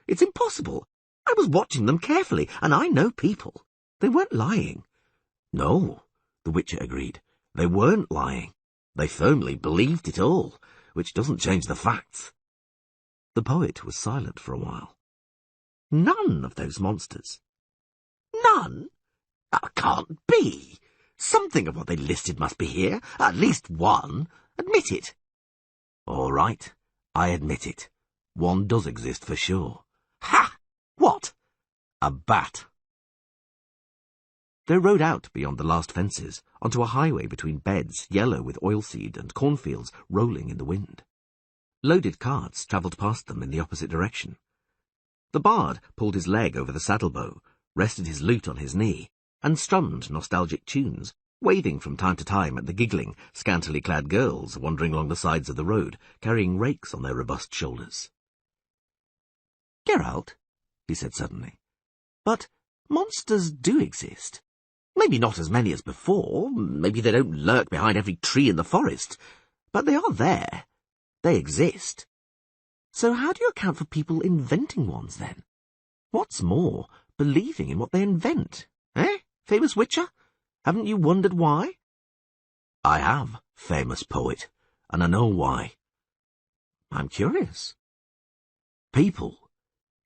it's impossible. I was watching them carefully, and I know people. They weren't lying. No, the Witcher agreed. They weren't lying. They firmly believed it all, which doesn't change the facts. The poet was silent for a while. None of those monsters. None? That can't be. Something of what they listed must be here. At least one. Admit it. All right, I admit it. One does exist for sure. Ha! What? A bat. They rode out beyond the last fences, onto a highway between beds yellow with oilseed and cornfields rolling in the wind. Loaded carts travelled past them in the opposite direction. The bard pulled his leg over the saddlebow, rested his lute on his knee, and strummed nostalgic tunes, waving from time to time at the giggling, scantily clad girls wandering along the sides of the road, carrying rakes on their robust shoulders. "Geralt," he said suddenly, "but monsters do exist. Maybe not as many as before, maybe they don't lurk behind every tree in the forest, but they are there. They exist. So how do you account for people inventing ones, then? What's more, believing in what they invent, eh, famous witcher? Haven't you wondered why?" "I have, famous poet, and I know why." "I'm curious." "People,"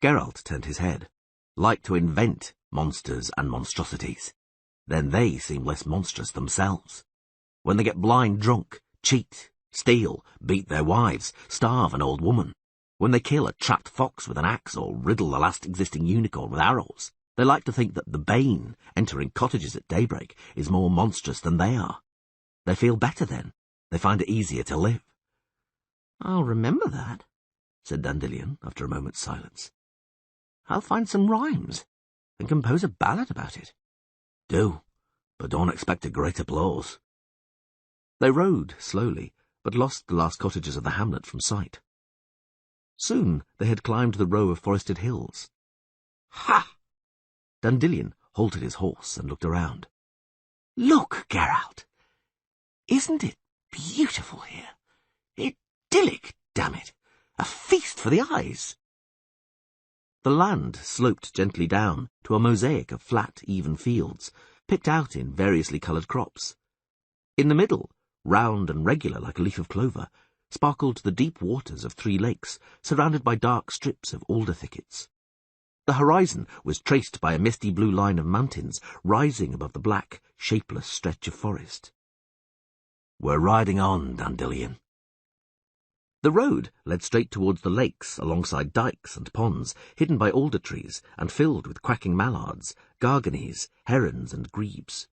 Geralt turned his head, "like to invent monsters and monstrosities. Then they seem less monstrous themselves. When they get blind drunk, cheat, steal, beat their wives, starve an old woman, when they kill a trapped fox with an axe or riddle the last existing unicorn with arrows, they like to think that the Bane, entering cottages at daybreak, is more monstrous than they are. They feel better then. They find it easier to live." "I'll remember that," said Dandelion after a moment's silence. "I'll find some rhymes and compose a ballad about it." "Do, but don't expect a great applause." They rode slowly, but lost the last cottages of the hamlet from sight. Soon they had climbed the row of forested hills. "Ha!" Dandelion halted his horse and looked around. "Look, Geralt. Isn't it beautiful here? Idyllic, damn it. A feast for the eyes." The land sloped gently down to a mosaic of flat, even fields, picked out in variously coloured crops. In the middle, round and regular like a leaf of clover, sparkled the deep waters of 3 lakes, surrounded by dark strips of alder thickets. The horizon was traced by a misty blue line of mountains rising above the black, shapeless stretch of forest. "We're riding on, Dandelion." The road led straight towards the lakes alongside dikes and ponds, hidden by alder trees and filled with quacking mallards, garganys, herons and grebes.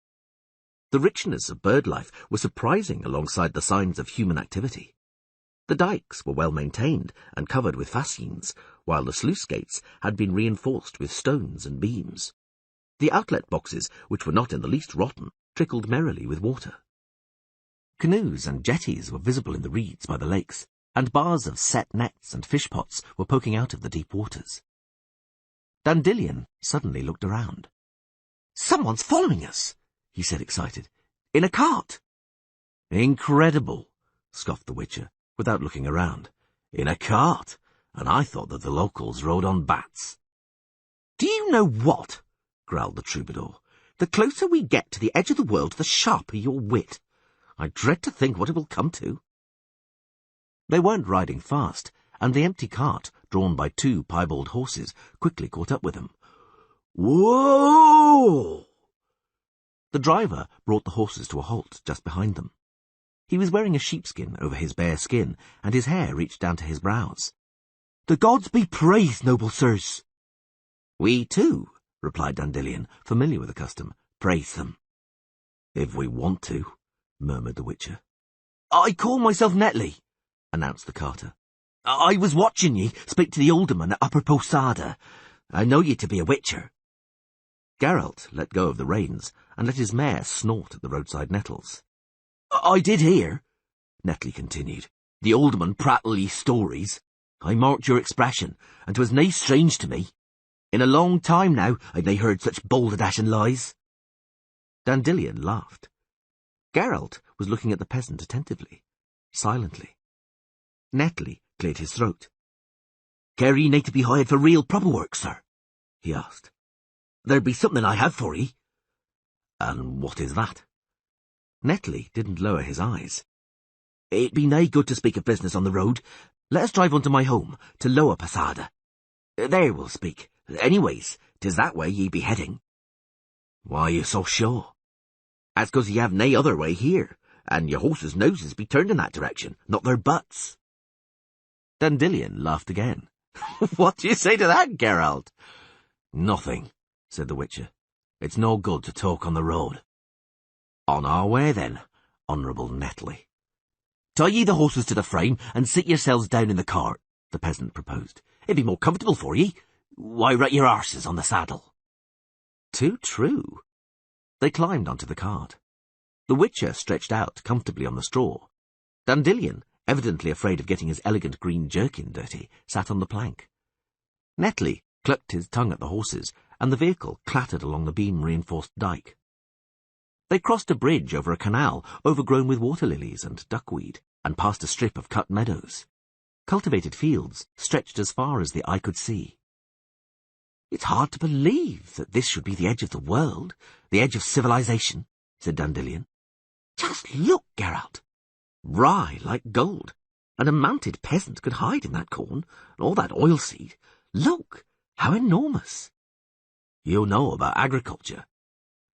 The richness of bird life was surprising alongside the signs of human activity. The dikes were well maintained and covered with fascines, while the sluice gates had been reinforced with stones and beams. The outlet boxes, which were not in the least rotten, trickled merrily with water. Canoes and jetties were visible in the reeds by the lakes, and bars of set nets and fish pots were poking out of the deep waters. Dandelion suddenly looked around. "Someone's following us," he said, excited. "In a cart." "Incredible," scoffed the Witcher, without looking around. "In a cart, and I thought that the locals rode on bats." "Do you know what?" growled the troubadour. "The closer we get to the edge of the world, the sharper your wit. I dread to think what it will come to." They weren't riding fast, and the empty cart, drawn by 2 piebald horses, quickly caught up with them. "Whoa!" The driver brought the horses to a halt just behind them. He was wearing a sheepskin over his bare skin, and his hair reached down to his brows. "The gods be praised, noble sirs." "We too," replied Dandelion, familiar with the custom, "praise them." "If we want to," murmured the Witcher. "I call myself Netley," announced the carter. "I was watching ye speak to the alderman at Upper Posada. I know ye to be a witcher." Geralt let go of the reins and let his mare snort at the roadside nettles. "I did hear," Netley continued, "the alderman prattle ye stories. I marked your expression, and 'twas nae strange to me. In a long time now I'd nae heard such balder-dashing lies." Dandelion laughed. Geralt was looking at the peasant attentively, silently. Netley cleared his throat. "Care ye nae to be hired for real proper work, sir?" he asked. "There be something I have for ye." "And what is that?" Netley didn't lower his eyes. "It be nae good to speak of business on the road. Let us drive on to my home, to Lower Posada. There we'll speak. Anyways, 'tis that way ye be heading." "Why are you so sure?" "That's 'cause ye have nae other way here, and your horses' noses be turned in that direction, not their butts." Dandelion laughed again. "What do you say to that, Geralt?" "Nothing," said the Witcher. It's no good to talk on the road. On our way, then, Honourable Netley. Tie ye the horses to the frame and sit yourselves down in the cart, the peasant proposed. It'd be more comfortable for ye. Why rut your arses on the saddle? Too true. They climbed onto the cart. The Witcher stretched out comfortably on the straw. Dandelion, evidently afraid of getting his elegant green jerkin dirty, sat on the plank. Netley clucked his tongue at the horses, and the vehicle clattered along the beam-reinforced dike. They crossed a bridge over a canal overgrown with water lilies and duckweed, and past a strip of cut meadows. Cultivated fields stretched as far as the eye could see. It's hard to believe that this should be the edge of the world, the edge of civilization, said Dandelion. Just look, Geralt. Rye like gold, and a mounted peasant could hide in that corn, and all that oilseed. Look, how enormous. You know about agriculture.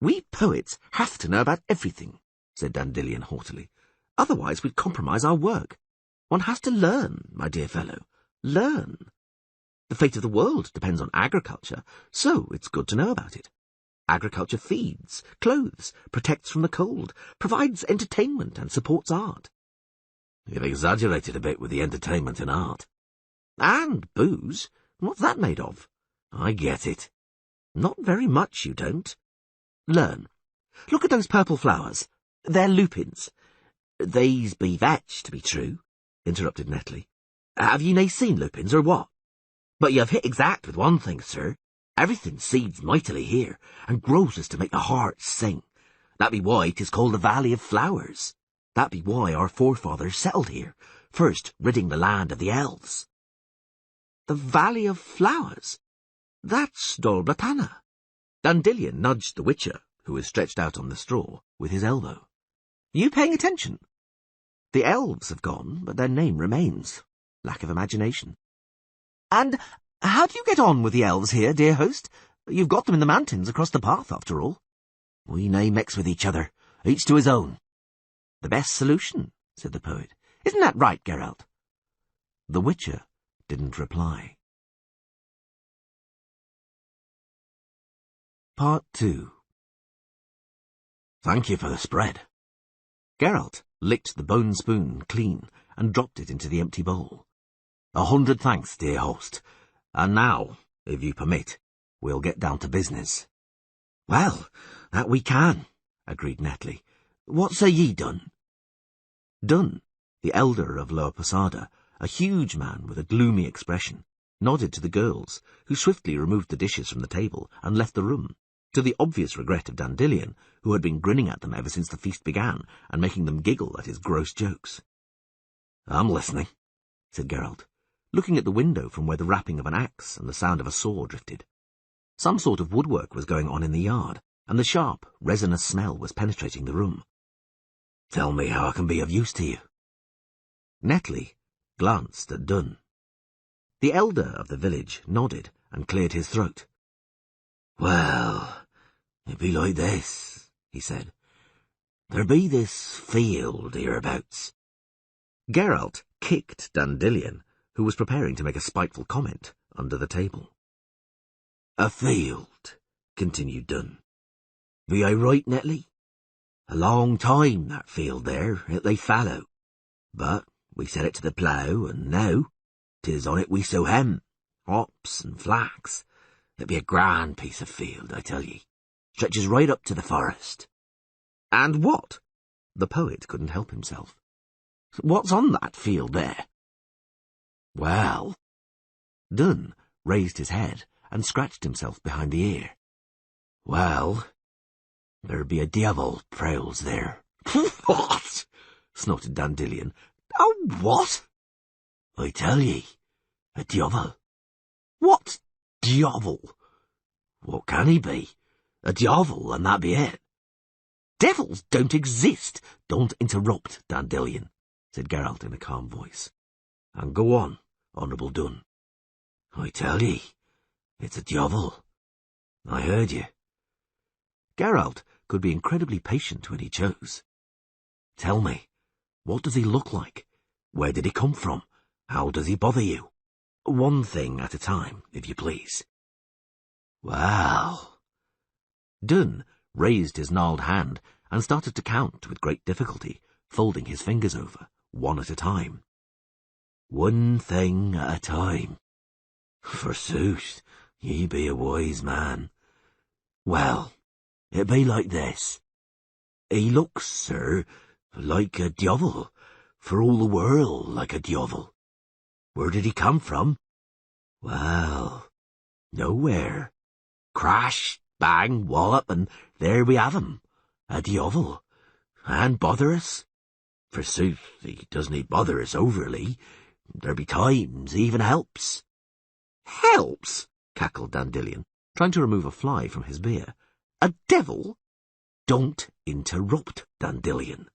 We poets have to know about everything, said Dandelion haughtily. Otherwise we'd compromise our work. One has to learn, my dear fellow, learn. The fate of the world depends on agriculture, so it's good to know about it. Agriculture feeds, clothes, protects from the cold, provides entertainment and supports art. You've exaggerated a bit with the entertainment and art. And booze. What's that made of? I get it. Not very much, you don't. Learn. Look at those purple flowers. They're lupins. They's be vetch, to be true, interrupted Netley. Have ye nae seen lupins, or what? But you've hit exact with one thing, sir. Everything seeds mightily here, and grows as to make the heart sing. That be why 'tis called the Valley of Flowers. That be why our forefathers settled here, first ridding the land of the elves. The Valley of Flowers? That's Dol Blatana. Dandelion nudged the Witcher, who was stretched out on the straw, with his elbow. You paying attention? The elves have gone, but their name remains. Lack of imagination. And how do you get on with the elves here, dear host? You've got them in the mountains across the path, after all. We nae mix with each other, each to his own. The best solution, said the poet. Isn't that right, Geralt? The Witcher didn't reply. Part 2. Thank you for the spread. Geralt licked the bone spoon clean and dropped it into the empty bowl. 100 thanks, dear host. And now, if you permit, we'll get down to business. Well, that we can, agreed Netley. What say ye, Dun? Dun, the elder of Lower Posada, a huge man with a gloomy expression, nodded to the girls, who swiftly removed the dishes from the table and left the room, to the obvious regret of Dandelion, who had been grinning at them ever since the feast began and making them giggle at his gross jokes. I'm listening, said Geralt, looking at the window from where the rapping of an axe and the sound of a saw drifted. Some sort of woodwork was going on in the yard, and the sharp, resinous smell was penetrating the room. Tell me how I can be of use to you. Netley glanced at Dun. The elder of the village nodded and cleared his throat. Well, it be like this, he said. There be this field hereabouts. Geralt kicked Dandelion, who was preparing to make a spiteful comment, under the table. A field, continued Dun. Be I right, Netley? A long time, that field there, it lay fallow. But we set it to the plough, and now 'tis on it we sow hem, hops and flax. It be a grand piece of field, I tell ye. Stretches right up to the forest. And what? The poet couldn't help himself. What's on that field there? Well, Dun raised his head and scratched himself behind the ear. Well, there be a devil prowls there. What? Snorted Dandelion. A what? I tell ye, a devil. What devil? What can he be? A devil, and that be it. Devils don't exist. Don't interrupt, Dandelion, said Geralt in a calm voice. And go on, Honourable Dun. I tell ye, it's a devil. I heard you. Geralt could be incredibly patient when he chose. Tell me, what does he look like? Where did he come from? How does he bother you? One thing at a time, if you please. Well, Dun raised his gnarled hand and started to count with great difficulty, folding his fingers over, one at a time. "One thing at a time. Forsooth, ye be a wise man. Well, it be like this. He looks, sir, like a devil, for all the world like a devil. Where did he come from? Well, nowhere. Crash, bang, wallop, and there we have him, a devil. And bother us? Forsooth, he doesn't bother us overly. There be times he even helps." "Helps?" cackled Dandelion, trying to remove a fly from his beer. "A devil?" "Don't interrupt, Dandelion.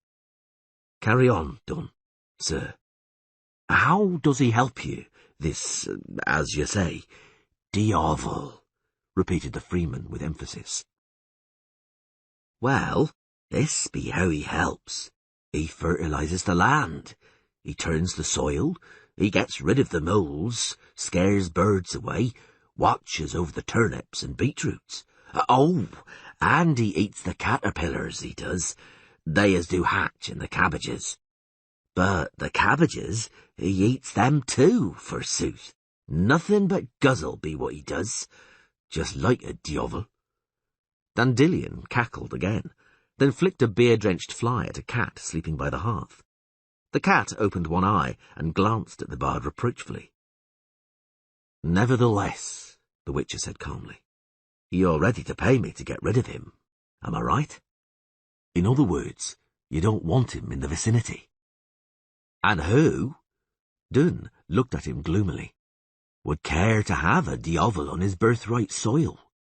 Carry on, Dun, sir. How does he help you, this, as you say, devil?" repeated the freeman with emphasis. "Well, this be how he helps. He fertilizes the land. He turns the soil. He gets rid of the moles, scares birds away, watches over the turnips and beetroots. Oh, and he eats the caterpillars, he does. They as do hatch in the cabbages. But the cabbages, he eats them too, forsooth. Nothing but guzzle be what he does, just like a devil." Dandelion cackled again, then flicked a beer-drenched fly at a cat sleeping by the hearth. The cat opened one eye and glanced at the bard reproachfully. "Nevertheless," the Witcher said calmly, "you're ready to pay me to get rid of him. Am I right? In other words, you don't want him in the vicinity." "And who," Dun looked at him gloomily, "would care to have a devil on his birthright soil?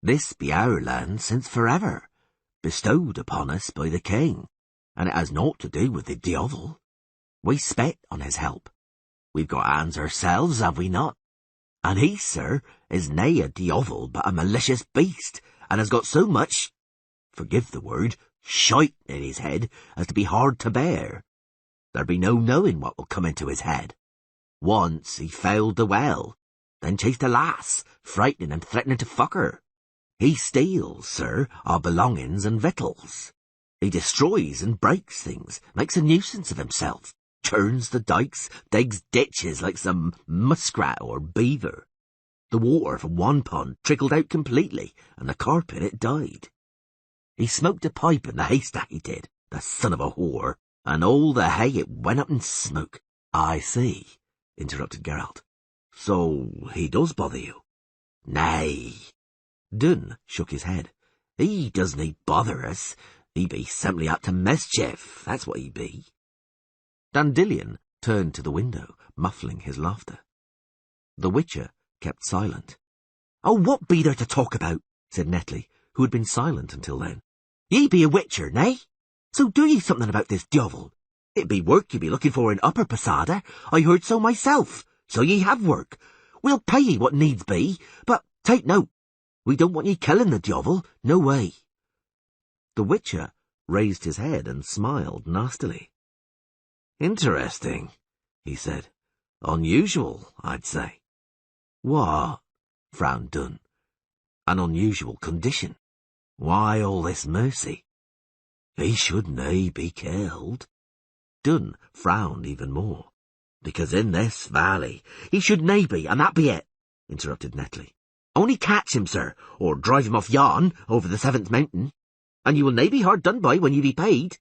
This be our land since forever, bestowed upon us by the king, and it has naught to do with the devil. We spet on his help. We've got hands ourselves, have we not? And he, sir, is nae a devil but a malicious beast, and has got so much, forgive the word, shite in his head as to be hard to bear. There be no knowing what will come into his head. Once he fouled the well, then chased a lass, frightening and threatening to fuck her. He steals, sir, our belongings and victuals. He destroys and breaks things, makes a nuisance of himself, churns the dikes, digs ditches like some muskrat or beaver. The water from one pond trickled out completely, and the carp in it died. He smoked a pipe in the haystack, he did, the son of a whore, and all the hay it went up in smoke." "I see," interrupted Geralt. "So he does bother you?" "Nay." Dun shook his head. "He doesn't bother us. He be simply up to mischief, that's what he be." Dandelion turned to the window, muffling his laughter. The Witcher kept silent. "Oh, what be there to talk about?" said Netley, who had been silent until then. "Ye be a Witcher, nay? So do ye something about this devil. It be work ye be looking for in Upper Posada. I heard so myself. So ye have work. We'll pay ye what needs be, but take note. We don't want ye killing the devil, no way." The Witcher raised his head and smiled nastily. "Interesting," he said. "Unusual, I'd say." "What?" frowned Dun. "An unusual condition. Why all this mercy? He should nae be killed." Dun frowned even more. "Because in this valley he should nae be, and that be it," interrupted Netley. "Only catch him, sir, or drive him off yon, over the 7th mountain, and you will nae be hard done by when ye be paid."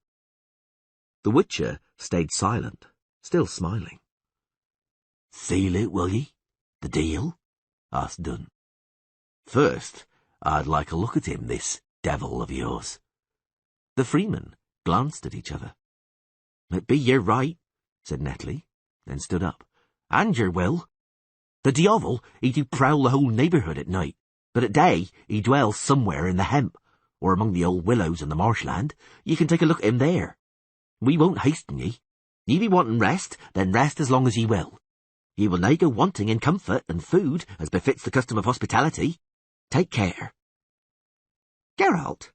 The Witcher stayed silent, still smiling. "Seal it, will ye? The deal?" asked Dun. "First, I'd like a look at him, this devil of yours." The freemen glanced at each other. "It be your right," said Netley, then stood up. "And your will. The devil, he do prowl the whole neighbourhood at night, but at day he dwells somewhere in the hemp, or among the old willows in the marshland. You can take a look at him there. We won't hasten ye. Ye be wanting rest, then rest as long as ye will. Ye will nae go wanting in comfort and food, as befits the custom of hospitality. Take care." "Geralt!"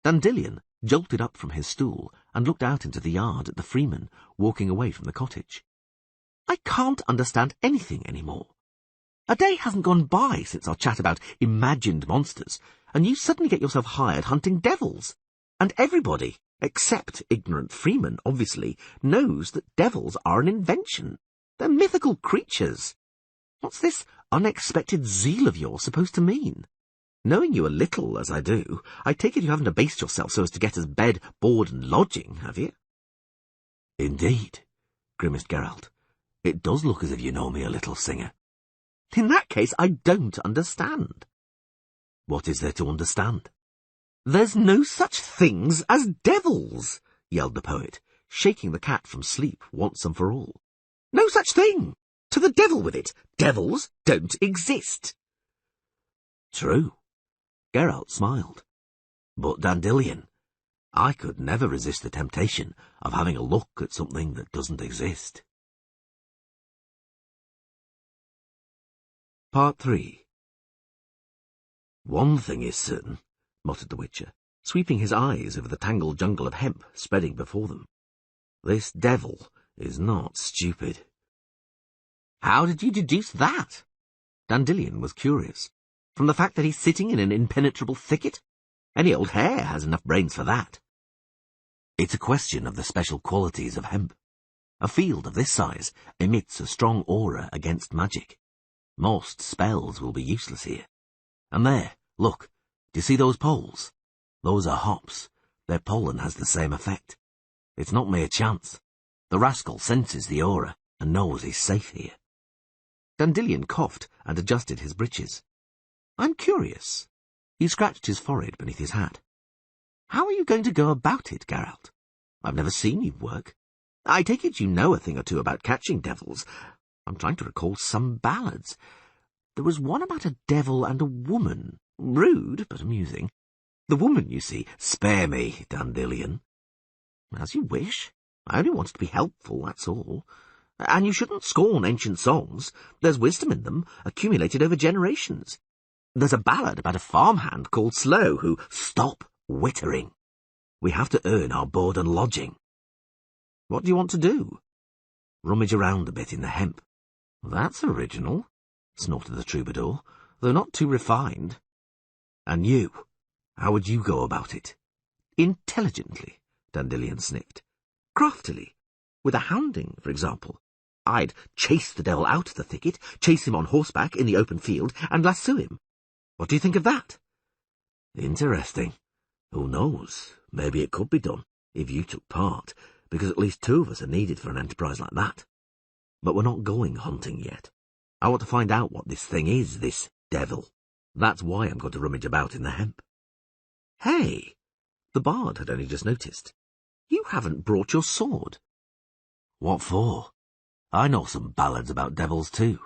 Dandelion jolted up from his stool and looked out into the yard at the freeman walking away from the cottage. "I can't understand anything any more. A day hasn't gone by since our chat about imagined monsters, and you suddenly get yourself hired hunting devils. And everybody, except ignorant Freeman, obviously, knows that devils are an invention. They're mythical creatures. What's this unexpected zeal of yours supposed to mean? Knowing you a little, as I do, I take it you haven't abased yourself so as to get us bed, board, and lodging, have you? Indeed, grimaced Geralt. It does look as if you know me a little, Singer. In that case, I don't understand. What is there to understand? There's no such things as devils, yelled the poet, shaking the cat from sleep once and for all. No such thing! To the devil with it! Devils don't exist! True. Geralt smiled. But, Dandelion, I could never resist the temptation of having a look at something that doesn't exist. Part 3. One thing is certain, muttered the Witcher, sweeping his eyes over the tangled jungle of hemp spreading before them. This devil is not stupid. How did you deduce that? Dandelion was curious. From the fact that he's sitting in an impenetrable thicket? Any old hare has enough brains for that. It's a question of the special qualities of hemp. A field of this size emits a strong aura against magic. Most spells will be useless here. And there, look, do you see those poles? Those are hops. Their pollen has the same effect. It's not mere chance. The rascal senses the aura and knows he's safe here. Dandelion coughed and adjusted his breeches. I'm curious. He scratched his forehead beneath his hat. How are you going to go about it, Geralt? I've never seen you work. I take it you know a thing or two about catching devils. I'm trying to recall some ballads. There was one about a devil and a woman. Rude, but amusing. The woman, you see— Spare me, Dandelion. As you wish. I only wanted to be helpful, that's all. And you shouldn't scorn ancient songs. There's wisdom in them, accumulated over generations. There's a ballad about a farmhand called Slow who— Stop wittering. We have to earn our board and lodging. What do you want to do? Rummage around a bit in the hemp. That's original, snorted the troubadour, though not too refined. And you? How would you go about it? Intelligently, Dandelion sniffed. Craftily. With a hounding, for example. I'd chase the devil out of the thicket, chase him on horseback in the open field, and lasso him. What do you think of that? Interesting. Who knows? Maybe it could be done, if you took part, because at least 2 of us are needed for an enterprise like that. But we're not going hunting yet. I want to find out what this thing is, this devil. That's why I'm going to rummage about in the hemp. Hey! The bard had only just noticed. You haven't brought your sword. What for? I know some ballads about devils too.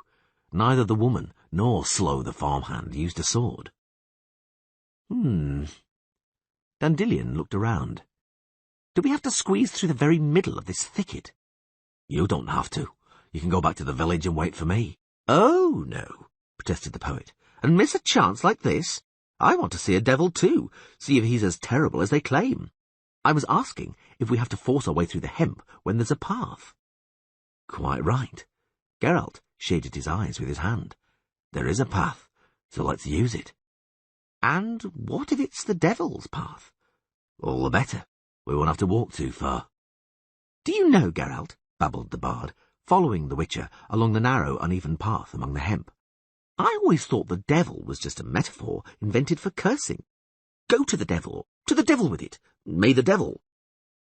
Neither the woman nor Slow the farmhand used a sword. Dandelion looked around. Do we have to squeeze through the very middle of this thicket? You don't have to. You can go back to the village and wait for me. Oh, no, protested the poet. And miss a chance like this? I want to see a devil too, see if he's as terrible as they claim. I was asking if we have to force our way through the hemp when there's a path. Quite right. Geralt shaded his eyes with his hand. There is a path, so let's use it. And what if it's the devil's path? All the better. We won't have to walk too far. Do you know, Geralt, babbled the bard, following the Witcher along the narrow, uneven path among the hemp, I always thought the devil was just a metaphor invented for cursing. Go to the devil with it, may the devil.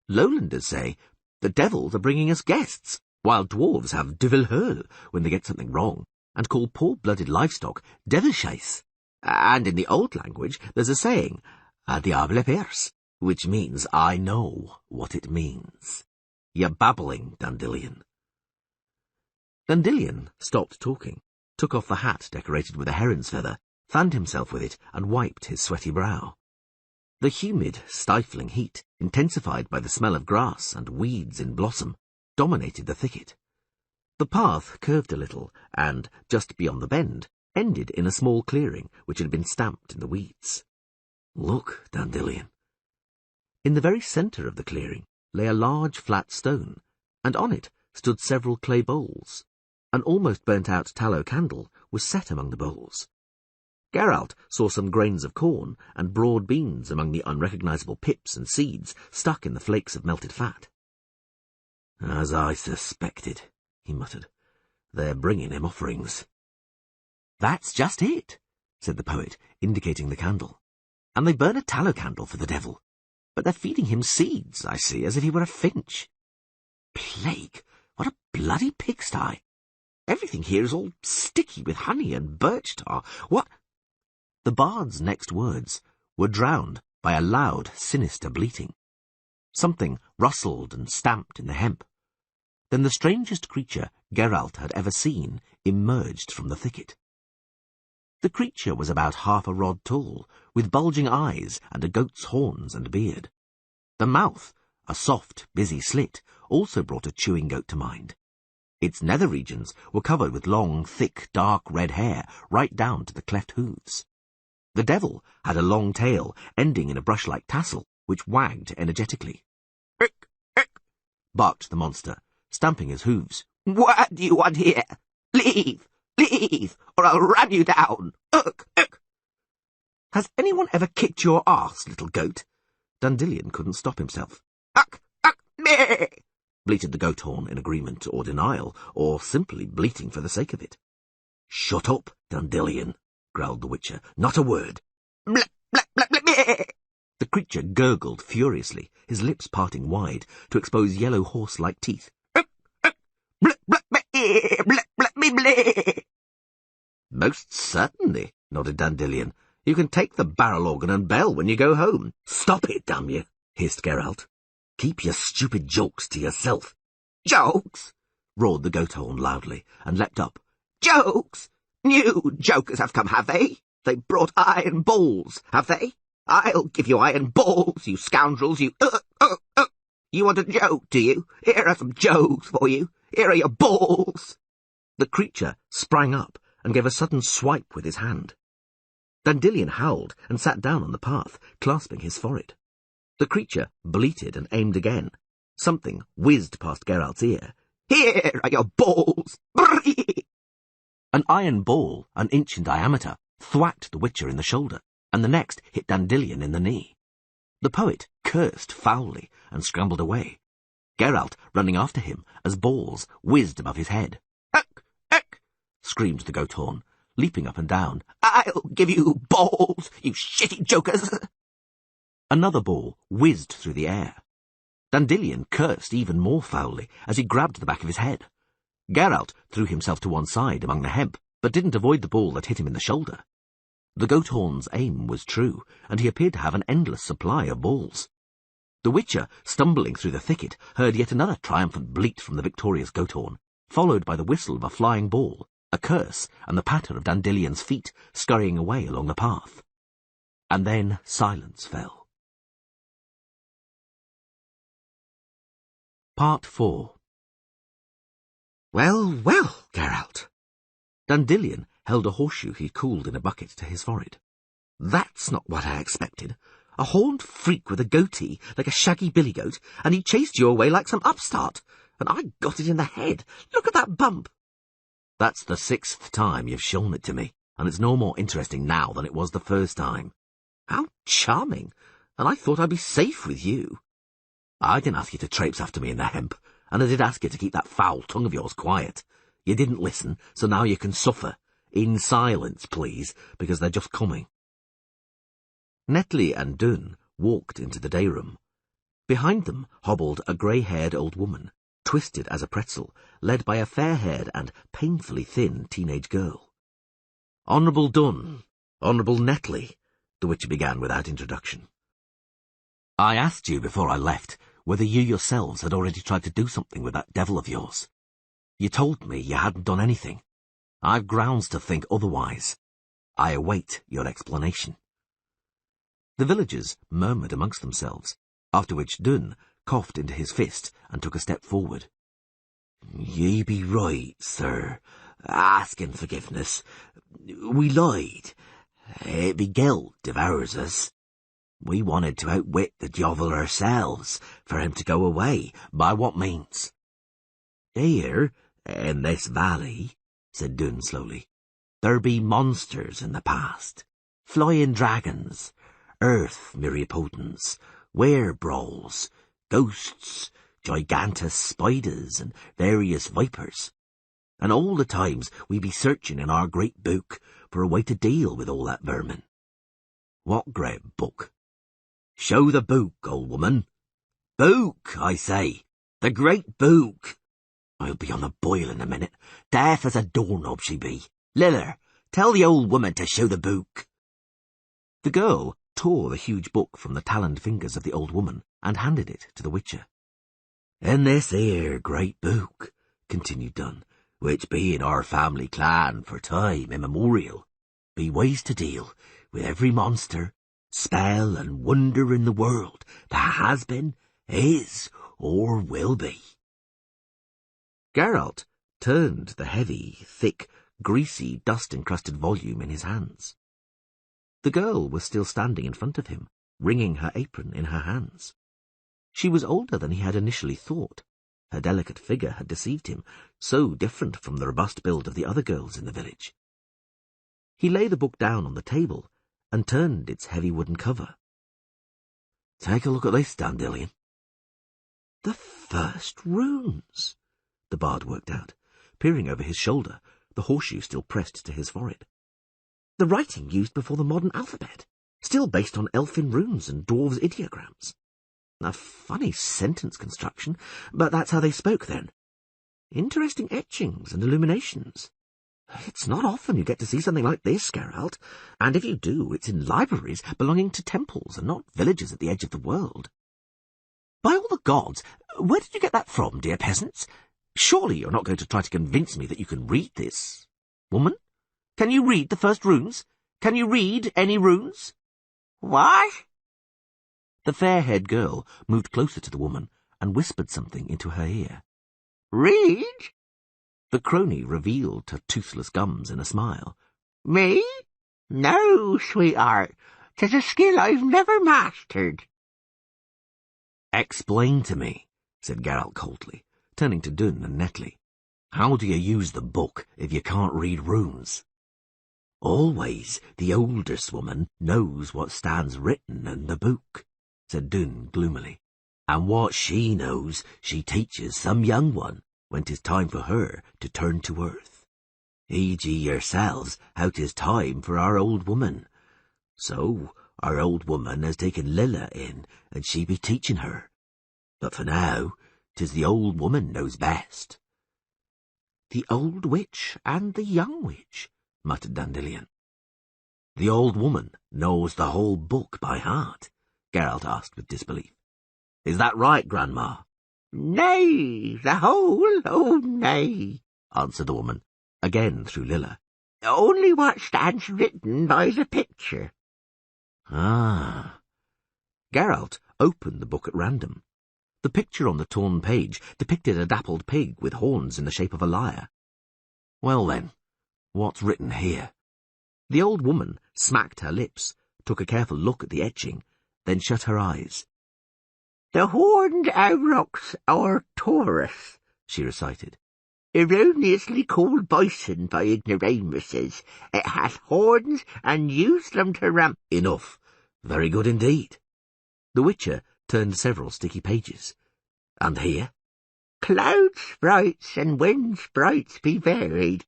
Lowlanders say, the devils are bringing us guests, while dwarves have devilheur when they get something wrong, and call poor-blooded livestock devilscheiss. And in the old language there's a saying, a diable perse, which means I know what it means. You're babbling, Dandelion. Dandelion stopped talking, took off the hat decorated with a heron's feather, fanned himself with it, and wiped his sweaty brow. The humid, stifling heat, intensified by the smell of grass and weeds in blossom, dominated the thicket. The path curved a little, and, just beyond the bend, ended in a small clearing which had been stamped in the weeds. Look, Dandelion. In the very centre of the clearing lay a large flat stone, and on it stood several clay bowls. An almost burnt-out tallow candle was set among the bowls. Geralt saw some grains of corn and broad beans among the unrecognisable pips and seeds stuck in the flakes of melted fat. "As I suspected," he muttered. "They're bringing him offerings." "That's just it," said the poet, indicating the candle. "And they burn a tallow candle for the devil. But they're feeding him seeds, I see, as if he were a finch. Plague, what a bloody pigsty! Everything here is all sticky with honey and birch tar. What—" The bard's next words were drowned by a loud, sinister bleating. Something rustled and stamped in the hemp. Then the strangest creature Geralt had ever seen emerged from the thicket. The creature was about half a rod tall, with bulging eyes and a goat's horns and beard. The mouth, a soft, busy slit, also brought a chewing goat to mind. Its nether regions were covered with long, thick, dark red hair right down to the cleft hooves. The devil had a long tail ending in a brush-like tassel, which wagged energetically. "Ick, ick," barked the monster, stamping his hooves. "What do you want here? Leave, leave, or I'll ram you down. Ugh, ugh." "Has anyone ever kicked your arse, little goat?" Dandelion couldn't stop himself. "Uck, uck, meh," bleated the goat horn in agreement or denial, or simply bleating for the sake of it. "Shut up, Dandelion," growled the Witcher. "Not a word." "Blah, blah, blah, blah, meh." The creature gurgled furiously, his lips parting wide to expose yellow horse-like teeth. "Uck, uck, blah, blah, meh, blah, blah, meh, blah." "Most certainly," nodded Dandelion. "You can take the barrel organ and bell when you go home." "Stop it, damn you," hissed Geralt. "Keep your stupid jokes to yourself." "Jokes?" roared the goat horn loudly, and leapt up. "Jokes? New jokers have come, have they? They brought iron balls, have they? I'll give you iron balls, you scoundrels, you— You want a joke, do you? Here are some jokes for you. Here are your balls." The creature sprang up and gave a sudden swipe with his hand. Dandelion howled and sat down on the path, clasping his forehead. The creature bleated and aimed again. Something whizzed past Geralt's ear. "Here are your balls." Brrrr. An iron ball, an inch in diameter, thwacked the Witcher in the shoulder, and the next hit Dandelion in the knee. The poet cursed foully and scrambled away, Geralt running after him as balls whizzed above his head. "Uck, uck," screamed the goat horn, leaping up and down. "I'll give you balls, you shitty jokers." Another ball whizzed through the air. Dandelion cursed even more foully as he grabbed the back of his head. Geralt threw himself to one side among the hemp, but didn't avoid the ball that hit him in the shoulder. The goat horn's aim was true, and he appeared to have an endless supply of balls. The Witcher, stumbling through the thicket, heard yet another triumphant bleat from the victorious goat horn, followed by the whistle of a flying ball, a curse, and the patter of Dandelion's feet scurrying away along the path. And then silence fell. Part 4. "Well, well, Geralt." Dandelion held a horseshoe he'd cooled in a bucket to his forehead. "That's not what I expected. A horned freak with a goatee, like a shaggy billy goat, and he chased you away like some upstart, and I got it in the head. Look at that bump." "That's the 6th time you've shown it to me, and it's no more interesting now than it was the first time." "How charming, and I thought I'd be safe with you." "I didn't ask you to traipse after me in the hemp, and I did ask you to keep that foul tongue of yours quiet. You didn't listen, so now you can suffer. In silence, please, because they're just coming." Netley and Dun walked into the day room. Behind them hobbled a grey-haired old woman, twisted as a pretzel, led by a fair-haired and painfully thin teenage girl. "Honourable Dun, Honourable Netley," the Witcher began without introduction. "I asked you before I left whether you yourselves had already tried to do something with that devil of yours. You told me you hadn't done anything. I've grounds to think otherwise. I await your explanation." The villagers murmured amongst themselves, after which Dun coughed into his fist and took a step forward. "Ye be right, sir. Asking forgiveness. We lied. It be guilt devours us. We wanted to outwit the jovel ourselves, for him to go away." "By what means?" "Here, In this valley, said Doon slowly, there be monsters in the past. Flying dragons, earth myriapotens, were-brawls, ghosts, gigantous spiders, and various vipers. And all the times we be searching in our great book for a way to deal with all that vermin. What great book? Show the book, old woman. Book, I say. The great book. I'll be on the boil in a minute. Deaf as a doorknob she be. Liller, tell the old woman to show the book. The girl tore the huge book from the taloned fingers of the old woman and handed it to the Witcher. In this here great book, continued Dunn, which be in our family clan for time immemorial, be ways to deal with every monster, spell and wonder in the world that has been, is, or will be. Geralt turned the heavy, thick, greasy, dust-encrusted volume in his hands. The girl was still standing in front of him, wringing her apron in her hands. She was older than he had initially thought. Her delicate figure had deceived him, so different from the robust build of the other girls in the village. He laid the book down on the table and turned its heavy wooden cover. Take a look at this, Dandelion. The first runes, the bard worked out, peering over his shoulder, the horseshoe still pressed to his forehead. The writing used before the modern alphabet, still based on elfin runes and dwarves' ideograms. A funny sentence construction, but that's how they spoke then. Interesting etchings and illuminations. It's not often you get to see something like this, Geralt, and if you do, it's in libraries belonging to temples and not villages at the edge of the world. By all the gods, where did you get that from, dear peasants? Surely you're not going to try to convince me that you can read this. Woman, can you read the first runes? Can you read any runes? What? The fair-haired girl moved closer to the woman and whispered something into her ear. Read? The crone revealed her toothless gums in a smile. Me? No, sweetheart. 'Tis a skill I've never mastered. Explain to me, said Geralt coldly, turning to Doon and Netley. How do you use the book if you can't read runes? Always the oldest woman knows what stands written in the book, said Doon gloomily. And what she knows she teaches some young one when 'tis time for her to turn to earth. E.g. yourselves how 'tis time for our old woman. So our old woman has taken Lilla in, and she be teaching her. But for now, 'tis the old woman knows best. The old witch and the young witch, muttered Dandelion. The old woman knows the whole book by heart, Geralt asked with disbelief. Is that right, Grandma? Nay, the whole, oh nay, answered the woman, again through Lilla. Only what stands written by the picture. Ah. Geralt opened the book at random. The picture on the torn page depicted a dappled pig with horns in the shape of a lyre. Well then, what's written here? The old woman smacked her lips, took a careful look at the etching, then shut her eyes. The horned aurochs or Taurus, she recited. Erroneously called bison by ignoramuses. It has horns and used them to ram— Enough. Very good indeed. The Witcher turned several sticky pages. And here? Cloud sprites and wind sprites be varied.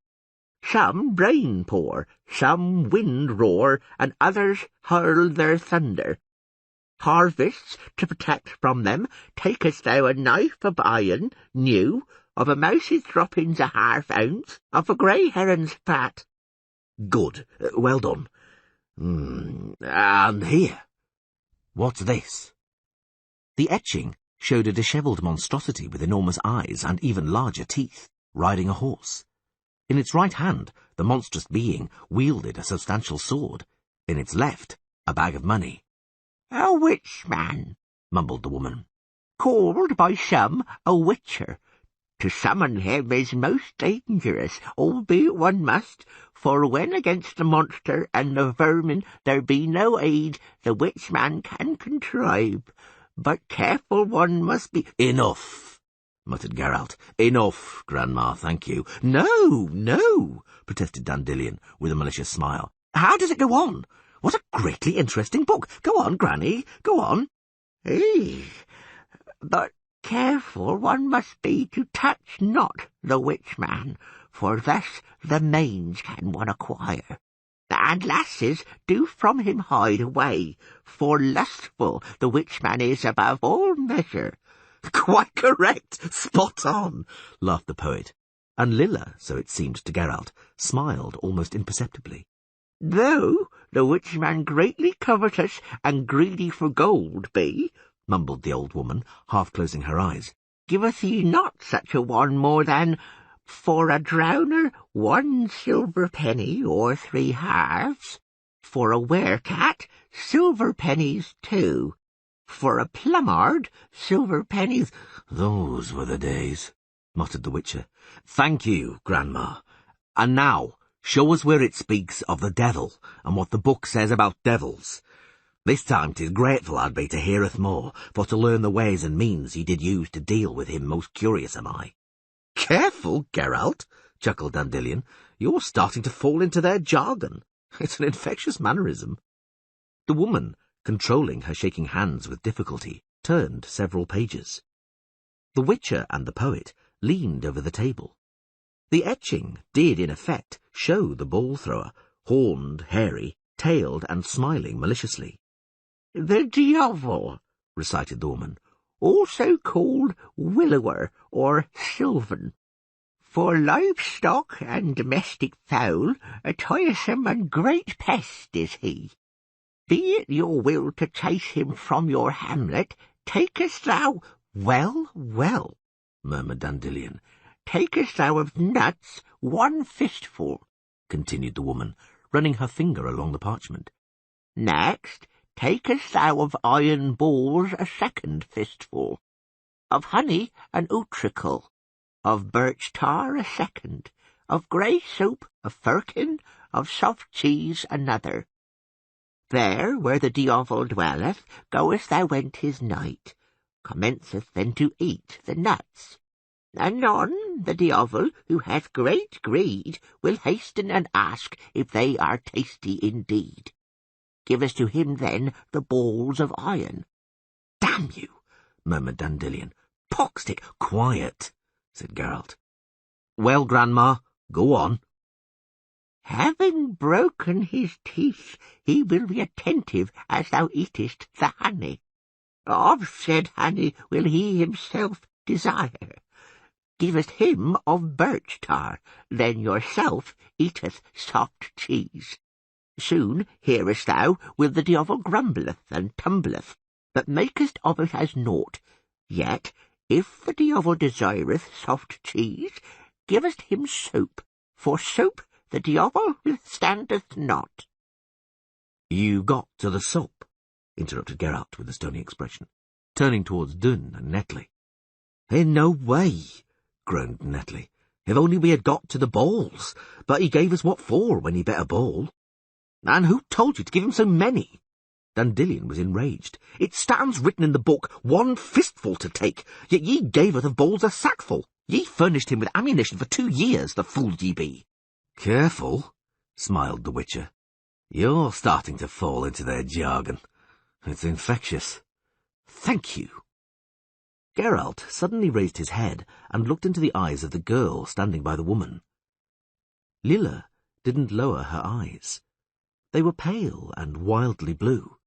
Some rain pour, some wind roar, and others hurl their thunder. Harvests, to protect from them, takest thou a knife of iron, new, of a mouse's droppings a half-ounce, of a grey heron's fat. Good. Well done. And here? What's this? The etching showed a dishevelled monstrosity with enormous eyes and even larger teeth, riding a horse. In its right hand, the monstrous being wielded a substantial sword. In its left, a bag of money. A witchman, mumbled the woman, called by some a witcher. To summon him is most dangerous, albeit one must, for when against the monster and the vermin there be no aid, the witchman can contrive. But careful one must be— Enough! muttered Geralt. Enough, Grandma, thank you. No, no, protested Dandelion, with a malicious smile. How does it go on? What a greatly interesting book. Go on, Granny, go on. But careful one must be to touch not the witch-man, for thus the mange can one acquire. And lasses, do from him hide away, for lustful the witch-man is above all measure. Quite correct, spot on, laughed the poet, and Lilla, so it seemed to Geralt, smiled almost imperceptibly. Though the witch-man greatly covetous and greedy for gold be, mumbled the old woman, half closing her eyes, giveth he not such a one more than, for a drowner, 1 silver penny or 3 halves, for a werecat, silver pennies 2, for a plumard, silver pennies. Those were the days, muttered the Witcher. Thank you, Grandma. And now, show us where it speaks of the devil, and what the book says about devils. This time 'tis grateful I'd be to heareth more, for to learn the ways and means he did use to deal with him most curious am I. Careful, Geralt, chuckled Dandelion. You're starting to fall into their jargon. It's an infectious mannerism. The woman, controlling her shaking hands with difficulty, turned several pages. The Witcher and the poet leaned over the table. The etching did, in effect, show the ball-thrower, horned, hairy, tailed, and smiling maliciously. The diavol, recited the woman, also called willower or sylvan. For livestock and domestic fowl, a tiresome and great pest is he. Be it your will to chase him from your hamlet, takest thou— Well, well, murmured Dandelion. Takest thou of nuts 1 fistful, continued the woman, running her finger along the parchment. Next, takest thou of iron balls a 2nd fistful, of honey an utricle, of birch tar a 2nd, of grey soap a firkin, of soft cheese another. There, where the diavol dwelleth, goest thou when 'tis night, commenceth then to eat the nuts. Anon the diavol, who hath great greed, will hasten and ask if they are tasty indeed. Givest to him then the balls of iron. Damn you, murmured Dandelion. Pockstick, quiet, said Geralt. Well, Grandma, go on. Having broken his teeth, he will be attentive as thou eatest the honey. Of said honey will he himself desire. Givest him of birch tar, then yourself eateth soft cheese. Soon, hearest thou, will the diavol grumbleth and tumbleth, but makest of it as naught. Yet, if the diavol desireth soft cheese, givest him soap, for soap the diavol withstandeth not. You got to the soap, interrupted Geralt with a stony expression, turning towards Dun and Netley. In no way, groaned Netley. If only we had got to the balls, but he gave us what for when he bet a ball. And who told you to give him so many? Dandelion was enraged. It stands written in the book 1 fistful to take, yet ye gave of balls a sackful. Ye furnished him with ammunition for 2 years, the fool ye be. Careful, smiled the Witcher. You're starting to fall into their jargon. It's infectious. Thank you. Geralt suddenly raised his head and looked into the eyes of the girl standing by the woman. Lilla didn't lower her eyes. They were pale and wildly blue.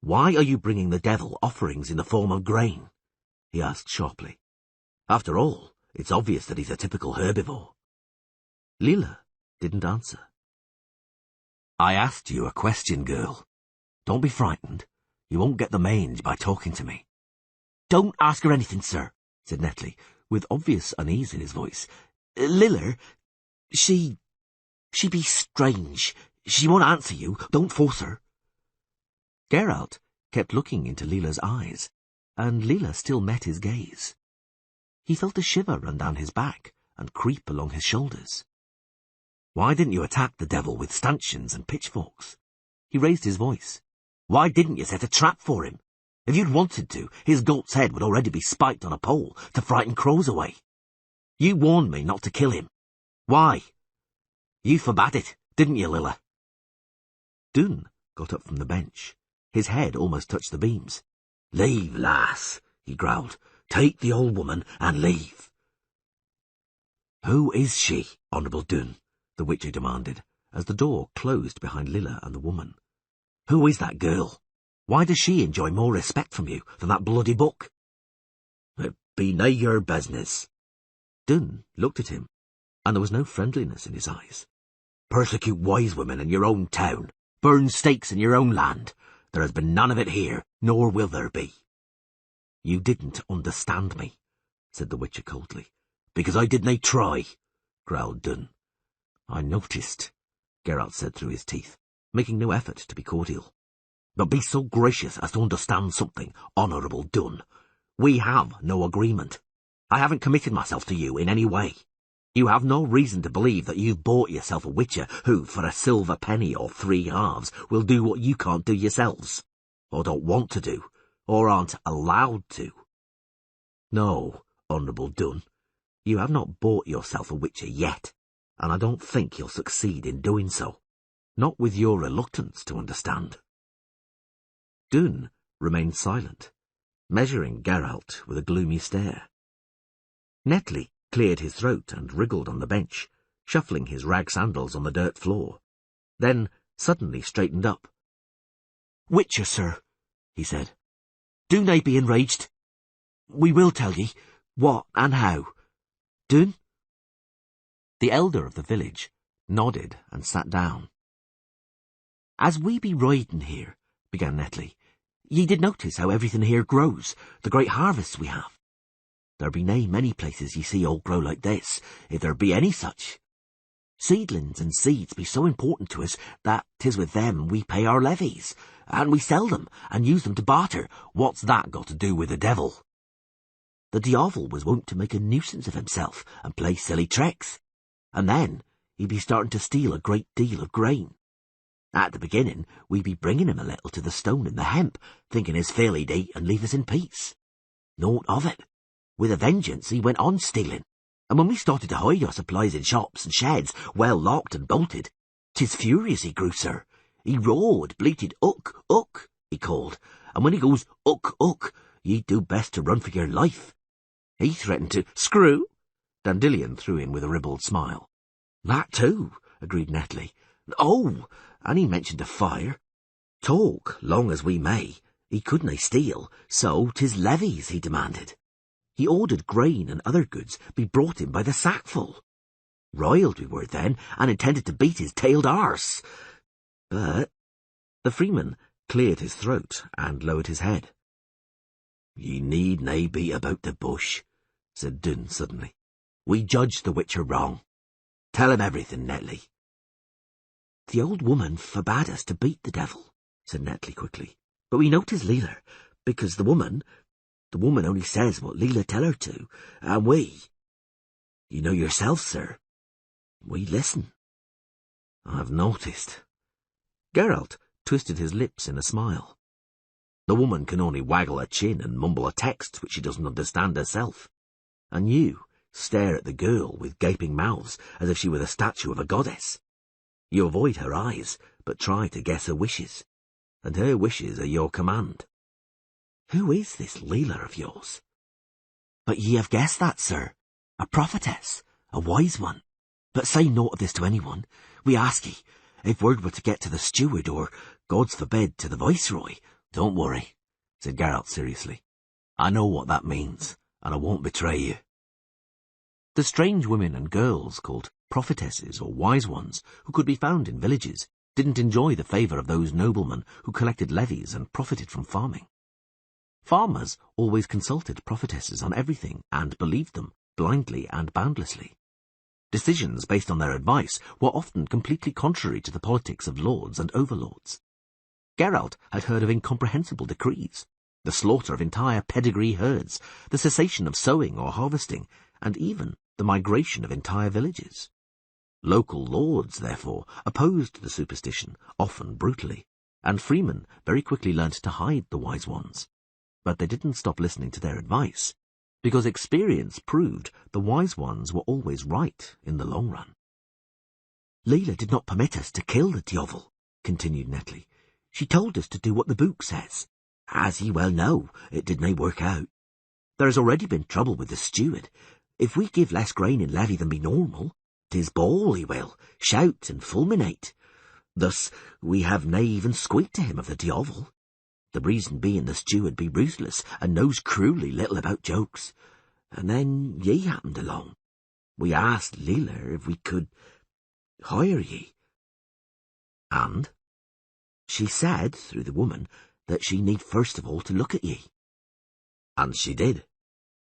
Why are you bringing the devil offerings in the form of grain? He asked sharply. After all, it's obvious that he's a typical herbivore. Lilla didn't answer. I asked you a question, girl. Don't be frightened. You won't get the mange by talking to me. Don't ask her anything, sir, said Netley, with obvious unease in his voice. Lilla, she be strange. She won't answer you. Don't force her. Geralt kept looking into Lilla's eyes, and Lilla still met his gaze. He felt a shiver run down his back and creep along his shoulders. Why didn't you attack the devil with stanchions and pitchforks? He raised his voice. Why didn't you set a trap for him? If you'd wanted to, his goat's head would already be spiked on a pole to frighten crows away. You warned me not to kill him. Why? You forbade it, didn't you, Lilla?" Dun got up from the bench. His head almost touched the beams. "Leave, lass," he growled. "Take the old woman and leave." "Who is she, Honourable Dun?" the Witcher demanded, as the door closed behind Lilla and the woman. "Who is that girl? Why does she enjoy more respect from you than that bloody book?" "It be nae your business." Dun looked at him, and there was no friendliness in his eyes. "Persecute wise women in your own town. Burn stakes in your own land. There has been none of it here, nor will there be." "You didn't understand me," said the Witcher coldly. "Because I didn't try," growled Dun. "I noticed," Geralt said through his teeth, making no effort to be cordial. "But be so gracious as to understand something, Honourable Dun. We have no agreement. I haven't committed myself to you in any way. You have no reason to believe that you've bought yourself a witcher who, for a silver penny or 3 halves, will do what you can't do yourselves, or don't want to do, or aren't allowed to. No, Honourable Dun, you have not bought yourself a witcher yet, and I don't think you'll succeed in doing so. Not with your reluctance to understand." Dun remained silent, measuring Geralt with a gloomy stare. Netley cleared his throat and wriggled on the bench, shuffling his rag sandals on the dirt floor, then suddenly straightened up. "Witcher, sir," he said, "do nae be enraged. We will tell ye what and how. Dun?" The elder of the village nodded and sat down. "As we be riding here," began Netley, "ye did notice how everything here grows, the great harvests we have. There be nae many places ye see all grow like this, if there be any such. Seedlings and seeds be so important to us that 'tis with them we pay our levies, and we sell them and use them to barter. What's that got to do with the devil?" The diavol was wont to make a nuisance of himself and play silly tricks, and then he'd be starting to steal a great deal of grain. At the beginning, we'd be bringing him a little to the stone and the hemp, thinking his fill he'd eat and leave us in peace. Naught of it. With a vengeance, he went on stealing, and when we started to hide our supplies in shops and sheds, well locked and bolted, 'tis furious he grew, sir. He roared, bleated, "Uck, uck," he called, and when he goes, "Uck, uck," ye'd do best to run for your life. He threatened to "Screw." Dandelion threw in with a ribald smile. "That too," agreed Netley. "Oh, and he mentioned a fire. Talk, long as we may, he couldn't steal, so 'tis levies he demanded. He ordered grain and other goods be brought in by the sackful. Riled we were then, and intended to beat his tailed arse. But—" The freeman cleared his throat and lowered his head. "Ye need nae beat about the bush," said Dun suddenly. "We judged the Witcher wrong. Tell him everything, Netley." "The old woman forbade us to beat the devil," said Netley quickly. "But we know 'tis Leela, because the woman only says what Leela tell her to, and you know yourself, sir, we listen." "I've noticed." Geralt twisted his lips in a smile. "The woman can only waggle her chin and mumble a text which she doesn't understand herself. And you stare at the girl with gaping mouths as if she were the statue of a goddess. You avoid her eyes, but try to guess her wishes, and her wishes are your command." "Who is this Leela of yours?" "But ye have guessed that, sir. A prophetess, a wise one. But say naught of this to anyone. We ask ye, if word were to get to the steward, or, God's forbid, to the viceroy." "Don't worry," said Geralt seriously. "I know what that means, and I won't betray you." The strange women and girls called prophetesses or wise ones, who could be found in villages, didn't enjoy the favour of those noblemen who collected levies and profited from farming. Farmers always consulted prophetesses on everything and believed them blindly and boundlessly. Decisions based on their advice were often completely contrary to the politics of lords and overlords. Geralt had heard of incomprehensible decrees, the slaughter of entire pedigree herds, the cessation of sowing or harvesting, and even the migration of entire villages. Local lords, therefore, opposed the superstition, often brutally, and freemen very quickly learnt to hide the wise ones. But they didn't stop listening to their advice, because experience proved the wise ones were always right in the long run. Leila did not permit us to kill the Diovel, continued Netley. She told us to do what the book says. As ye well know, it did nae work out. There has already been trouble with the steward. If we give less grain in levy than be normal, 'tis bawl he will, shout and fulminate. Thus we have nae even squeaked to him of the Diovel. The reason being the steward be ruthless and knows cruelly little about jokes. And then ye happened along. We asked Leila if we could hire ye. And? She said, through the woman, that she need first of all to look at ye. And she did.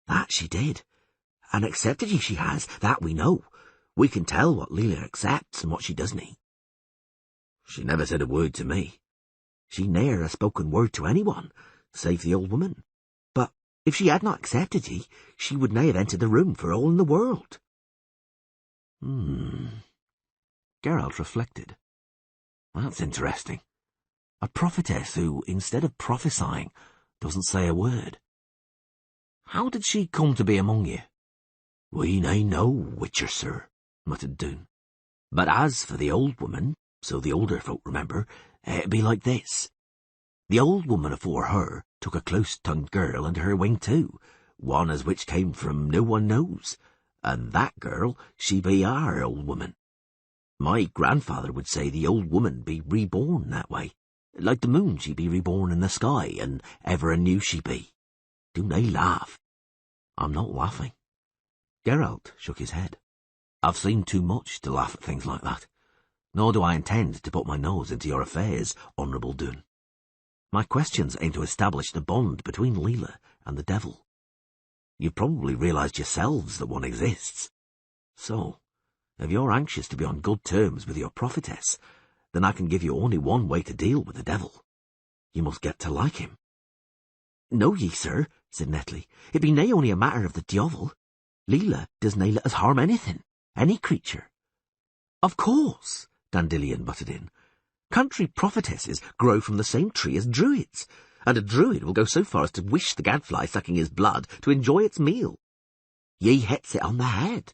That she did. And accepted ye she has, that we know. We can tell what Leila accepts and what she doesn't. She never said a word to me. She ne'er a spoken word to anyone, save the old woman. But if she had not accepted ye, she would nae have entered the room for all in the world. Geralt reflected. That's interesting. A prophetess who, instead of prophesying, doesn't say a word. How did she come to be among you? We nae know, Witcher, sir, muttered Doon. But as for the old woman, so the older folk remember, it be like this. The old woman afore her took a close-tongued girl under her wing too, one as which came from no one knows, and that girl, she be our old woman. My grandfather would say the old woman be reborn that way. Like the moon she be reborn in the sky, and ever anew she be. Do they laugh? I'm not laughing. Geralt shook his head. I've seen too much to laugh at things like that. Nor do I intend to put my nose into your affairs, Honourable Doon. My questions aim to establish the bond between Leila and the devil. You've probably realised yourselves that one exists. So, if you're anxious to be on good terms with your prophetess, then I can give you only one way to deal with the devil. You must get to like him. Know ye, sir, said Netley, it be nae only a matter of the Diovel. Leila does nae let us harm anything, any creature. Of course, Dandelion butted in. Country prophetesses grow from the same tree as druids, and a druid will go so far as to wish the gadfly sucking his blood to enjoy its meal. Ye hits it on the head.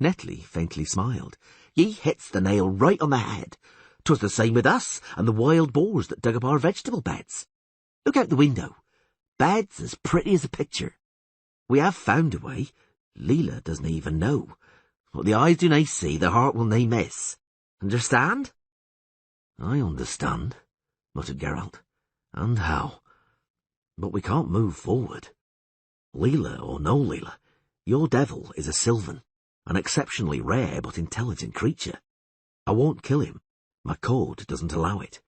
Netley faintly smiled. Ye hits the nail right on the head. 'Twas the same with us and the wild boars that dug up our vegetable beds. Look out the window. Beds as pretty as a picture. We have found a way. Leila doesn't even know. What the eyes do nae see, the heart will nae miss. Understand? I understand, muttered Geralt. And how? But we can't move forward. Leila or no Leila, your devil is a Sylvan, an exceptionally rare but intelligent creature. I won't kill him. My code doesn't allow it.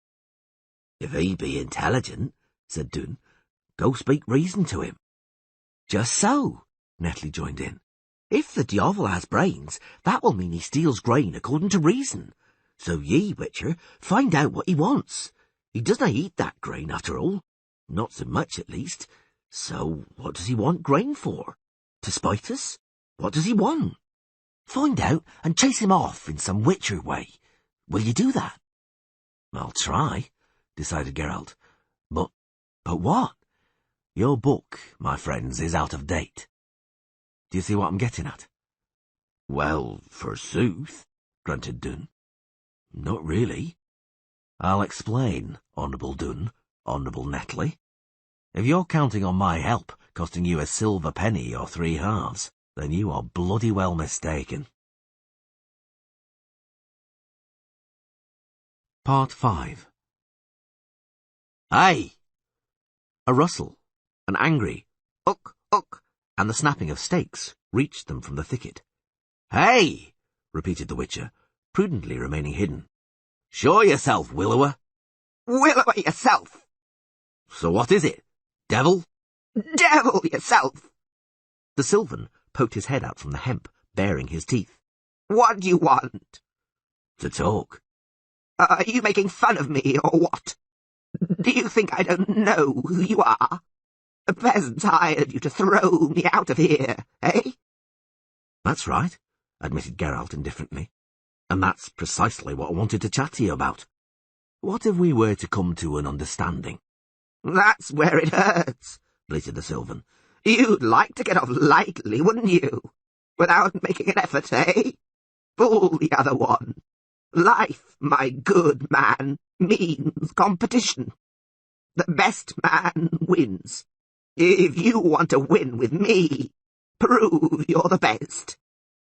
If he be intelligent, said Doon, go speak reason to him. Just so, Netley joined in. If the Diovel has brains, that will mean he steals grain according to reason. So ye, Witcher, find out what he wants. He doesn't eat that grain after all. Not so much, at least. So what does he want grain for? To spite us? What does he want? Find out and chase him off in some Witcher way. Will you do that? I'll try, decided Geralt. But what? Your book, my friends, is out of date. Do you see what I'm getting at? Well, forsooth, grunted Doon. Not really. I'll explain, Honourable Doon, Honourable Netley. If you're counting on my help costing you a silver penny or 3 halves, then you are bloody well mistaken. Part 5. Aye! A rustle, an angry "uk, uk," and the snapping of stakes reached them from the thicket. Hey! repeated the Witcher, prudently remaining hidden. Show yourself, Willower. Willower yourself. So what is it? Devil? Devil yourself. The Sylvan poked his head out from the hemp, baring his teeth. What do you want? To talk. Are you making fun of me, or what? Do you think I don't know who you are? The peasants hired you to throw me out of here, eh? That's right, admitted Geralt indifferently. And that's precisely what I wanted to chat to you about. What if we were to come to an understanding? That's where it hurts, bleated the Sylvan. "You'd like to get off lightly, wouldn't you? Without making an effort, eh? Fool the other one. Life, my good man, means competition. The best man wins. If you want to win with me, prove you're the best.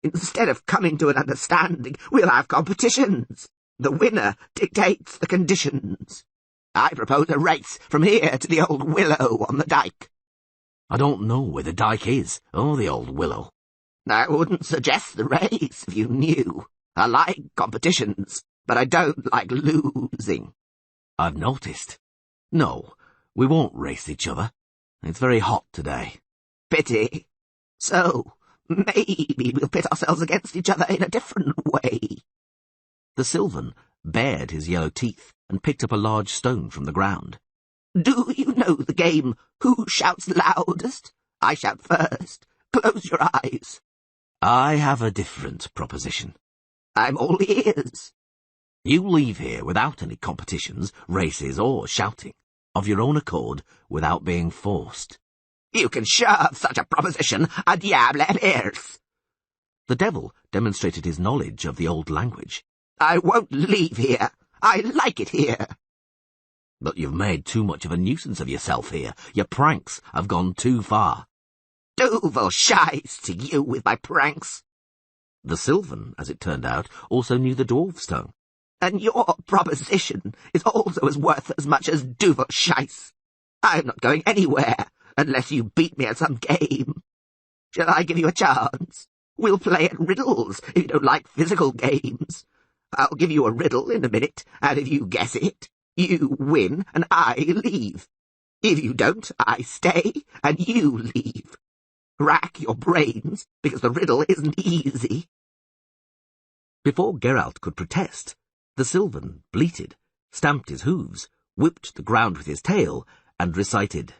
Instead of coming to an understanding, we'll have competitions. The winner dictates the conditions. I propose a race from here to the old willow on the dyke." "I don't know where the dyke is, or the old willow." "I wouldn't suggest the race if you knew. I like competitions, but I don't like losing." "I've noticed. No, we won't race each other. It's very hot today." "Pity. So, maybe we'll pit ourselves against each other in a different way." The Sylvan bared his yellow teeth and picked up a large stone from the ground. "Do you know the game, who shouts loudest? I shout first. Close your eyes." "I have a different proposition." "I'm all ears." "You leave here without any competitions, races, or shouting, of your own accord, without being forced." "You can shove such a proposition a diable en earth." The devil demonstrated his knowledge of the old language. "I won't leave here. I like it here." "But you've made too much of a nuisance of yourself here. Your pranks have gone too far." "Duvel shies to you with my pranks." The Sylvan, as it turned out, also knew the dwarf's tongue. "And your proposition is also as worth as much as duvel shies. I'm not going anywhere unless you beat me at some game. Shall I give you a chance? We'll play at riddles if you don't like physical games. I'll give you a riddle in a minute, and if you guess it, you win and I leave. If you don't, I stay and you leave. Rack your brains, because the riddle isn't easy." Before Geralt could protest, the Sylvan bleated, stamped his hooves, whipped the ground with his tail, and recited,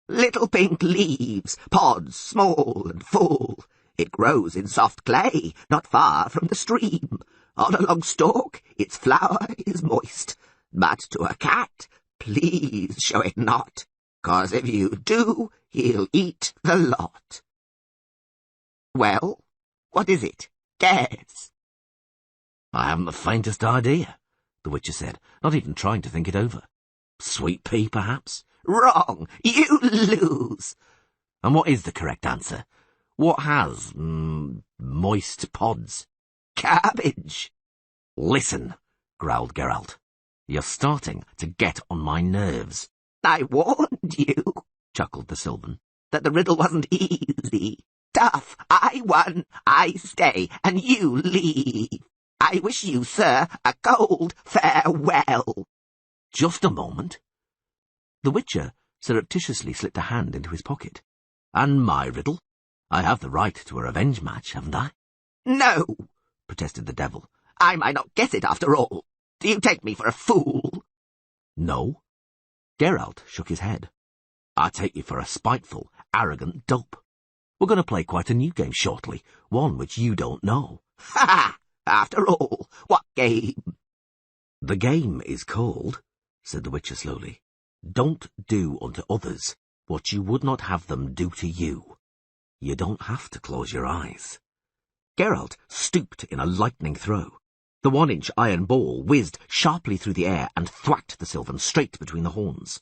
"Little pink leaves, pods small and full. It grows in soft clay, not far from the stream. On a long stalk, its flower is moist. But to a cat, please show it not, 'cause if you do, he'll eat the lot." "Well, what is it? Guess." "I haven't the faintest idea," the Witcher said, not even trying to think it over. "Sweet pea, perhaps?" "Wrong! You lose!" "And what is the correct answer? What has, moist pods?" "Cabbage." "Listen," growled Geralt. "You're starting to get on my nerves." "I warned you," chuckled the Sylvan, "that the riddle wasn't easy. Tough. I won, I stay, and you leave. I wish you, sir, a cold farewell." "Just a moment." The Witcher surreptitiously slipped a hand into his pocket. "And my riddle? I have the right to a revenge match, haven't I?" "No," protested the devil. "I might not guess it after all. Do you take me for a fool?" "No." Geralt shook his head. "I take you for a spiteful, arrogant dope. We're going to play quite a new game shortly, one which you don't know." "Ha! After all, what game?" "The game is called," said the Witcher slowly, "Don't do unto others what you would not have them do to you. You don't have to close your eyes." Geralt stooped in a lightning throw. The 1-inch iron ball whizzed sharply through the air and thwacked the Sylvan straight between the horns.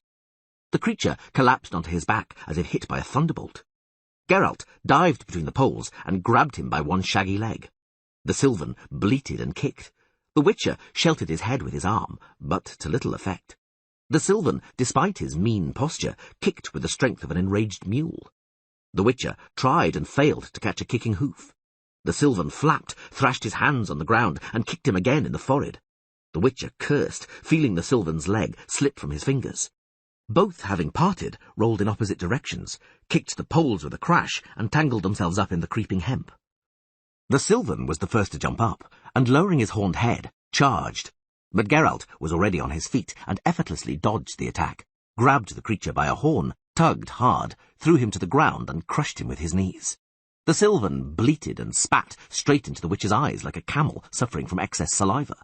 The creature collapsed onto his back as if hit by a thunderbolt. Geralt dived between the poles and grabbed him by one shaggy leg. The Sylvan bleated and kicked. The Witcher sheltered his head with his arm, but to little effect. The Sylvan, despite his mean posture, kicked with the strength of an enraged mule. The Witcher tried and failed to catch a kicking hoof. The Sylvan flapped, thrashed his hands on the ground, and kicked him again in the forehead. The Witcher cursed, feeling the Sylvan's leg slip from his fingers. Both, having parted, rolled in opposite directions, kicked the poles with a crash, and tangled themselves up in the creeping hemp. The Sylvan was the first to jump up, and lowering his horned head, charged. But Geralt was already on his feet, and effortlessly dodged the attack, grabbed the creature by a horn, tugged hard, threw him to the ground, and crushed him with his knees. The Sylvan bleated and spat straight into the Witcher's eyes like a camel suffering from excess saliva.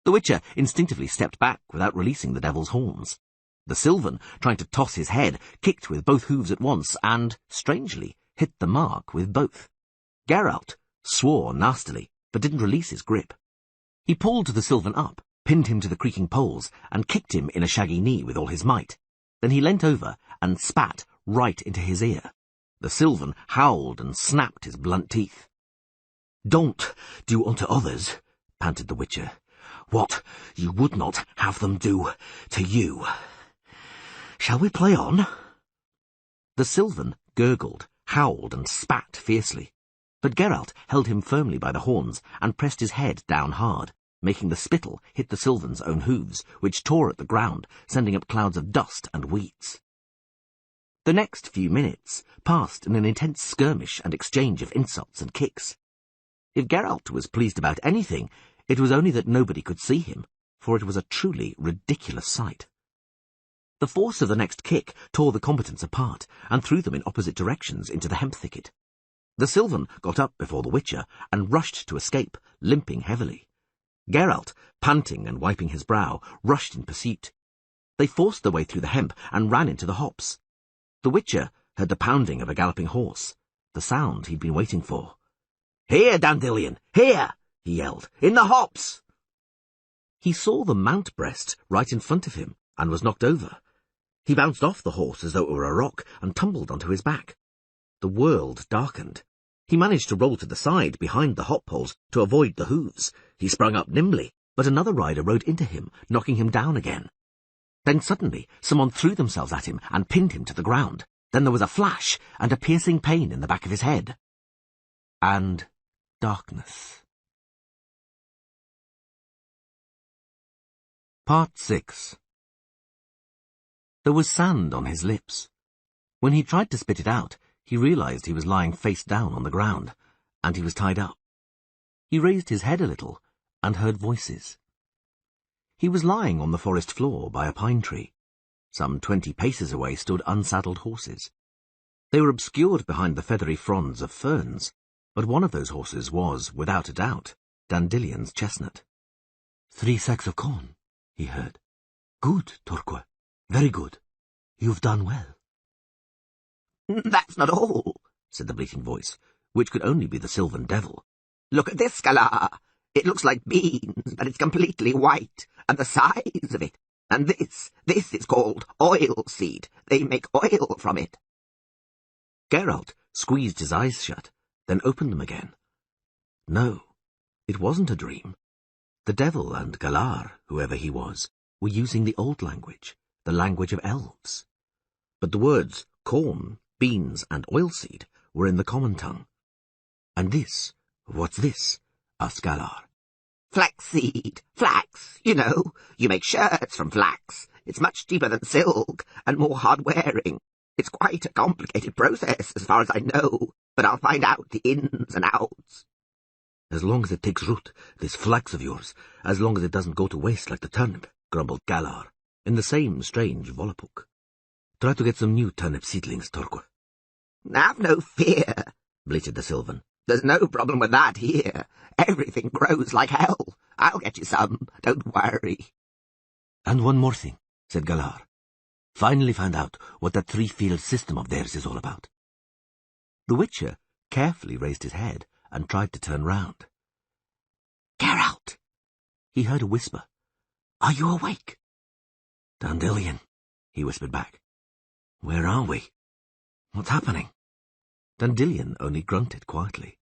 The Witcher instinctively stepped back without releasing the devil's horns. The Sylvan, trying to toss his head, kicked with both hooves at once and, strangely, hit the mark with both. Geralt swore nastily, but didn't release his grip. He pulled the Sylvan up, pinned him to the creaking poles, and kicked him in a shaggy knee with all his might. Then he leant over and spat right into his ear. The Sylvan howled and snapped his blunt teeth. "Don't do unto others," panted the Witcher, "what you would not have them do to you. Shall we play on?" The Sylvan gurgled, howled, and spat fiercely, but Geralt held him firmly by the horns and pressed his head down hard, making the spittle hit the Sylvan's own hooves, which tore at the ground, sending up clouds of dust and weeds. The next few minutes passed in an intense skirmish and exchange of insults and kicks. If Geralt was pleased about anything, it was only that nobody could see him, for it was a truly ridiculous sight. The force of the next kick tore the combatants apart and threw them in opposite directions into the hemp thicket. The Sylvan got up before the Witcher and rushed to escape, limping heavily. Geralt, panting and wiping his brow, rushed in pursuit. They forced their way through the hemp and ran into the hops. The Witcher heard the pounding of a galloping horse, the sound he'd been waiting for. "Here, Dandelion, here!" he yelled. "In the hops!" He saw the mount breast right in front of him and was knocked over. He bounced off the horse as though it were a rock and tumbled onto his back. The world darkened. He managed to roll to the side behind the hop poles to avoid the hooves. He sprung up nimbly, but another rider rode into him, knocking him down again. Then suddenly someone threw themselves at him and pinned him to the ground. Then there was a flash and a piercing pain in the back of his head. And darkness. Part 6. There was sand on his lips. When he tried to spit it out, he realized he was lying face down on the ground, and he was tied up. He raised his head a little and heard voices. He was lying on the forest floor by a pine tree. Some 20 paces away stood unsaddled horses. They were obscured behind the feathery fronds of ferns, but one of those horses was, without a doubt, Dandelion's chestnut. 3 sacks of corn, he heard. Good, Torquil. Very good. You've done well. "That's not all," said the bleating voice, which could only be the Sylvan devil. "Look at this, Galar. It looks like beans, but it's completely white, and the size of it. And this is called oil seed. They make oil from it." Geralt squeezed his eyes shut, then opened them again. No, it wasn't a dream. The devil and Galar, whoever he was, were using the old language, the language of elves. But the words corn, beans, and oilseed were in the common tongue. "And this, what's this?" asked Galar. "Flaxseed. Flax, you know. You make shirts from flax. It's much cheaper than silk, and more hard-wearing. It's quite a complicated process, as far as I know, but I'll find out the ins and outs." "As long as it takes root, this flax of yours, as long as it doesn't go to waste like the turnip," grumbled Galar, in the same strange volapuk. "Try to get some new turnip seedlings, Torquil." "Have no fear," bleated the Sylvan. "There's no problem with that here. Everything grows like hell. I'll get you some, don't worry." "And one more thing," said Galar. "Finally found out what that 3-field system of theirs is all about." The Witcher carefully raised his head and tried to turn round. "Geralt!" He heard a whisper. "Are you awake?" "Dandelion," he whispered back. "Where are we? What's happening?" Dandelion only grunted quietly.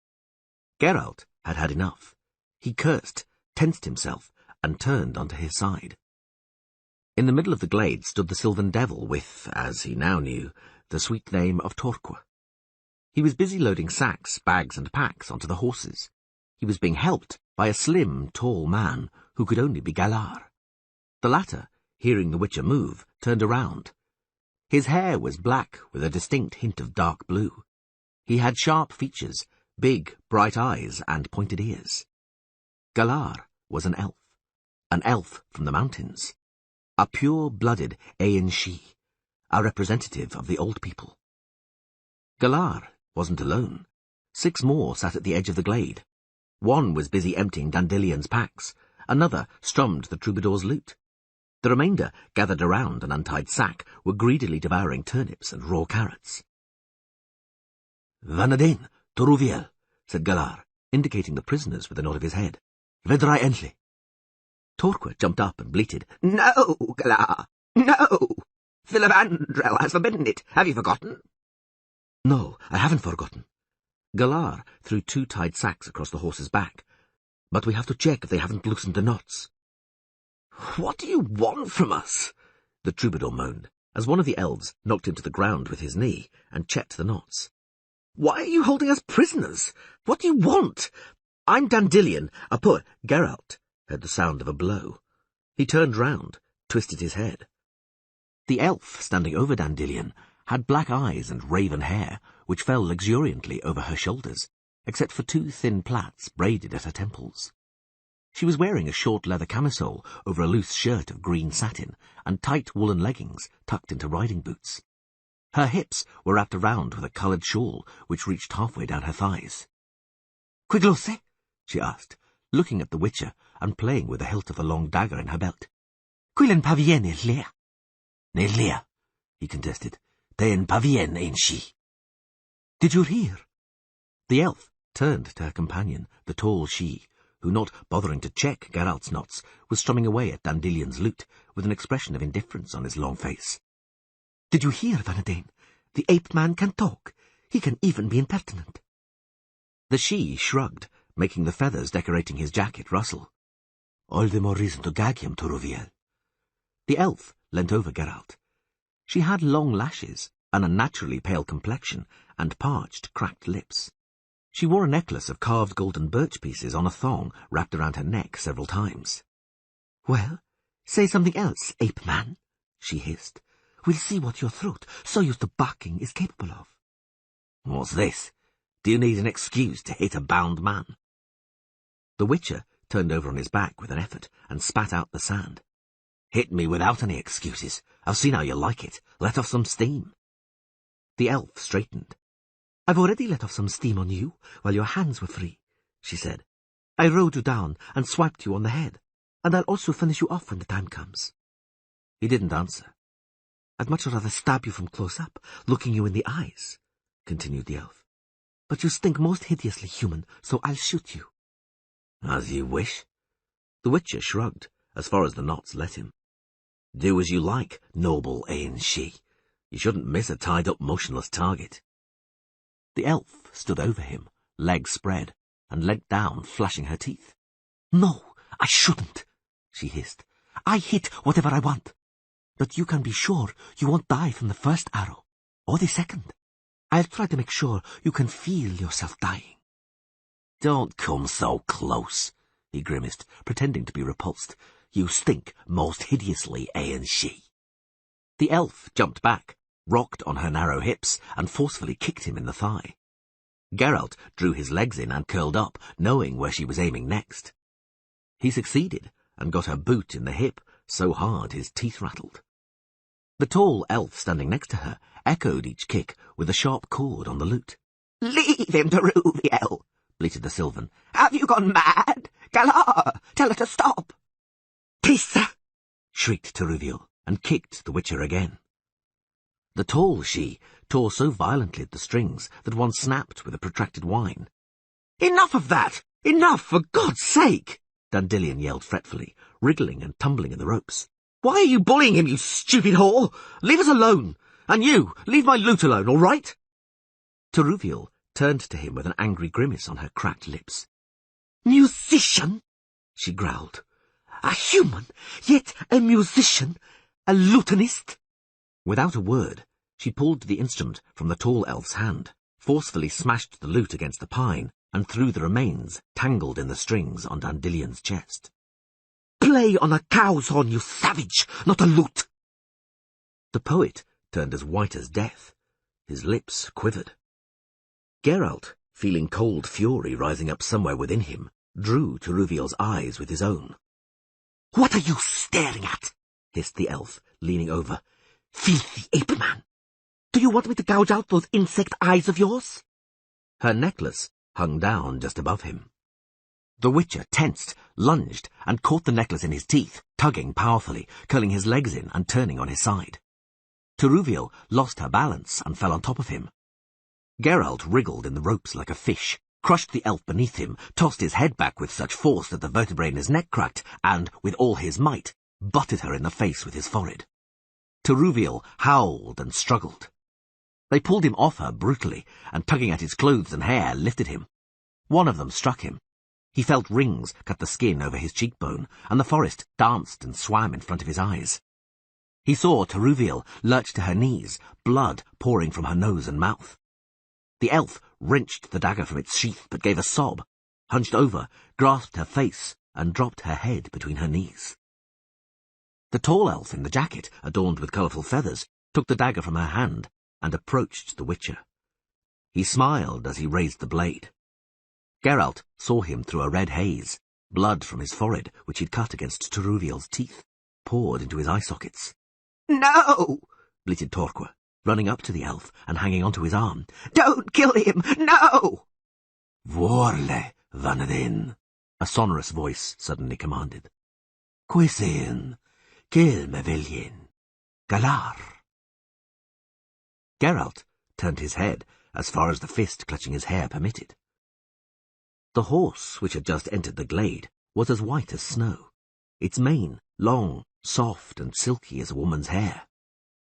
Geralt had had enough. He cursed, tensed himself, and turned onto his side. In the middle of the glade stood the Sylvan Devil with, as he now knew, the sweet name of Torquil. He was busy loading sacks, bags, and packs onto the horses. He was being helped by a slim, tall man who could only be Galar. The latter, hearing the Witcher move, turned around. His hair was black with a distinct hint of dark blue. He had sharp features, big, bright eyes, and pointed ears. Galar was an elf from the mountains, a pure-blooded Aen-Shi, a representative of the old people. Galar wasn't alone. 6 more sat at the edge of the glade. One was busy emptying Dandelion's packs, another strummed the troubadour's lute. The remainder, gathered around an untied sack, were greedily devouring turnips and raw carrots. "Vanadin, Toruviel," said Galar, indicating the prisoners with a nod of his head. "Vedrai endli." Torquil jumped up and bleated, "No, Galar, no! Philip Andrel has forbidden it. Have you forgotten?" "No, I haven't forgotten." Galar threw 2 tied sacks across the horse's back. "But we have to check if they haven't loosened the knots." "What do you want from us?" the troubadour moaned, as one of the elves knocked him to the ground with his knee and checked the knots. "Why are you holding us prisoners? What do you want?" "I'm Dandelion, a poor—" Geralt heard the sound of a blow. He turned round, twisted his head. The elf standing over Dandelion had black eyes and raven hair, which fell luxuriantly over her shoulders, except for 2 thin plaits braided at her temples. She was wearing a short leather camisole over a loose shirt of green satin and tight woolen leggings tucked into riding boots. Her hips were wrapped around with a coloured shawl which reached halfway down her thighs. "Quiglose?" she asked, looking at the Witcher and playing with the hilt of the long dagger in her belt. "Quillen pavien is lea." "Nelia," he contested. "Tein pavien ein she." "Did you hear?" The elf turned to her companion, the tall she, who, not bothering to check Geralt's knots, was strumming away at Dandelion's lute with an expression of indifference on his long face. "Did you hear, Vanadin? The ape-man can talk. He can even be impertinent." The she shrugged, making the feathers decorating his jacket rustle. "All the more reason to gag him, Toruviel." The elf leant over Geralt. She had long lashes, an unnaturally pale complexion, and parched, cracked lips. She wore a necklace of carved golden birch pieces on a thong wrapped around her neck several times. "Well, say something else, ape-man," she hissed. "We'll see what your throat, so used to barking, is capable of." "What's this? Do you need an excuse to hit a bound man?" The Witcher turned over on his back with an effort and spat out the sand. "Hit me without any excuses. I've seen how you like it. Let off some steam." The elf straightened. "I've already let off some steam on you while your hands were free," she said. "I rode you down and swiped you on the head, and I'll also finish you off when the time comes." He didn't answer. "I'd much rather stab you from close up, looking you in the eyes," continued the elf. "But you stink most hideously human, so I'll shoot you." "As you wish." The Witcher shrugged, as far as the knots let him. "Do as you like, noble Ain she. You shouldn't miss a tied-up, motionless target." The elf stood over him, legs spread, and leant down, flashing her teeth. "No, I shouldn't," she hissed. "I hit whatever I want. But you can be sure you won't die from the first arrow, or the second. I'll try to make sure you can feel yourself dying." "Don't come so close," he grimaced, pretending to be repulsed. "You stink most hideously, Ain she." The elf jumped back, rocked on her narrow hips, and forcefully kicked him in the thigh. Geralt drew his legs in and curled up, knowing where she was aiming next. He succeeded, and got her boot in the hip, so hard his teeth rattled. The tall elf standing next to her echoed each kick with a sharp chord on the lute. "Leave him, Toruviel," bleated the Sylvan. "Have you gone mad? Galar, tell her to stop." "Tissa!" shrieked Toruviel, and kicked the Witcher again. The tall she tore so violently at the strings that one snapped with a protracted whine. "Enough of that! Enough, for God's sake!" Dandelion yelled fretfully, wriggling and tumbling in the ropes. "Why are you bullying him, you stupid whore? Leave us alone! And you, leave my lute alone, all right?" Toruviel turned to him with an angry grimace on her cracked lips. "Musician?" she growled. "A human, yet a musician, a lutenist?" Without a word, she pulled the instrument from the tall elf's hand, forcefully smashed the lute against the pine, and threw the remains, tangled in the strings, on Dandelion's chest. "Play on a cow's horn, you savage, not a lute!" The poet turned as white as death. His lips quivered. Geralt, feeling cold fury rising up somewhere within him, drew Toruviel's eyes with his own. "What are you staring at?" hissed the elf, leaning over. "Filthy ape-man! Do you want me to gouge out those insect eyes of yours?" Her necklace hung down just above him. The Witcher tensed, lunged, and caught the necklace in his teeth, tugging powerfully, curling his legs in and turning on his side. Teruviel lost her balance and fell on top of him. Geralt wriggled in the ropes like a fish, crushed the elf beneath him, tossed his head back with such force that the vertebrae in his neck cracked, and, with all his might, butted her in the face with his forehead. Teruviel howled and struggled. They pulled him off her brutally, and tugging at his clothes and hair, lifted him. One of them struck him. He felt rings cut the skin over his cheekbone, and the forest danced and swam in front of his eyes. He saw Teruviel lurch to her knees, blood pouring from her nose and mouth. The elf wrenched the dagger from its sheath, but gave a sob, hunched over, grasped her face, and dropped her head between her knees. The tall elf in the jacket, adorned with colourful feathers, took the dagger from her hand and approached the Witcher. He smiled as he raised the blade. Geralt saw him through a red haze. Blood from his forehead, which he'd cut against Teruviel's teeth, poured into his eye sockets. "No!" bleated Torquil, running up to the elf and hanging onto his arm. "Don't kill him! No!" "Vorle, Vanadin," a sonorous voice suddenly commanded. "Quisin, kill me viljen, Galar." Geralt turned his head as far as the fist clutching his hair permitted. The horse, which had just entered the glade, was as white as snow, its mane long, soft and silky as a woman's hair.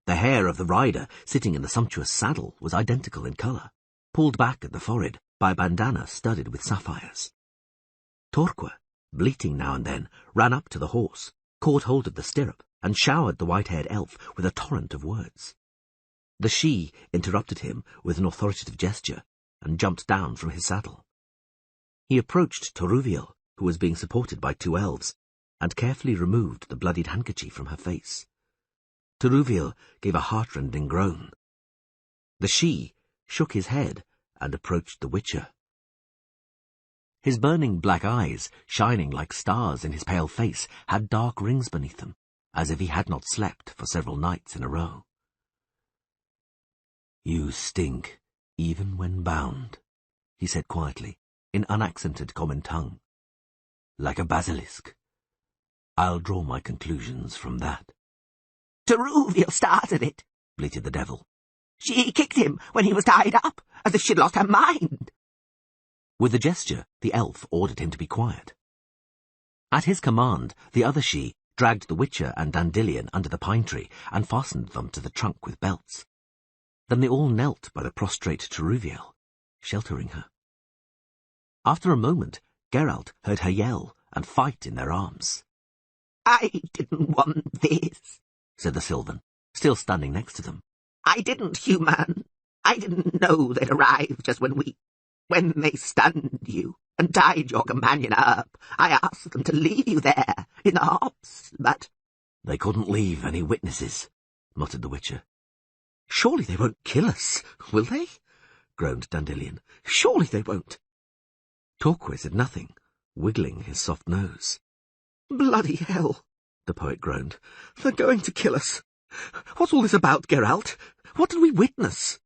The hair of the rider, sitting in the sumptuous saddle, was identical in colour, pulled back at the forehead by a bandana studded with sapphires. Torquil, bleating now and then, ran up to the horse, caught hold of the stirrup, and showered the white-haired elf with a torrent of words. The she interrupted him with an authoritative gesture, and jumped down from his saddle. He approached Teruviel, who was being supported by two elves, and carefully removed the bloodied handkerchief from her face. Teruviel gave a heartrending groan. The she shook his head and approached the Witcher. His burning black eyes, shining like stars in his pale face, had dark rings beneath them, as if he had not slept for several nights in a row. "You stink, even when bound," he said quietly, in unaccented common tongue. "Like a basilisk. I'll draw my conclusions from that." "Teruviel started it," bleated the devil. "She kicked him when he was tied up, as if she'd lost her mind." With a gesture, the elf ordered him to be quiet. At his command, the other she dragged the Witcher and Dandelion under the pine tree and fastened them to the trunk with belts. Then they all knelt by the prostrate Teruviel, sheltering her. After a moment, Geralt heard her yell and fight in their arms. "I didn't want this," said the Sylvan, still standing next to them. "I didn't, human. I didn't know they'd arrive just when they stunned you and tied your companion up. I asked them to leave you there, in the hops, but—" "They couldn't leave any witnesses," muttered the Witcher. "Surely they won't kill us, will they?" groaned Dandelion. "Surely they won't." Torquil said nothing, wiggling his soft nose. "Bloody hell," the poet groaned. "They're going to kill us. What's all this about, Geralt? What did we witness?"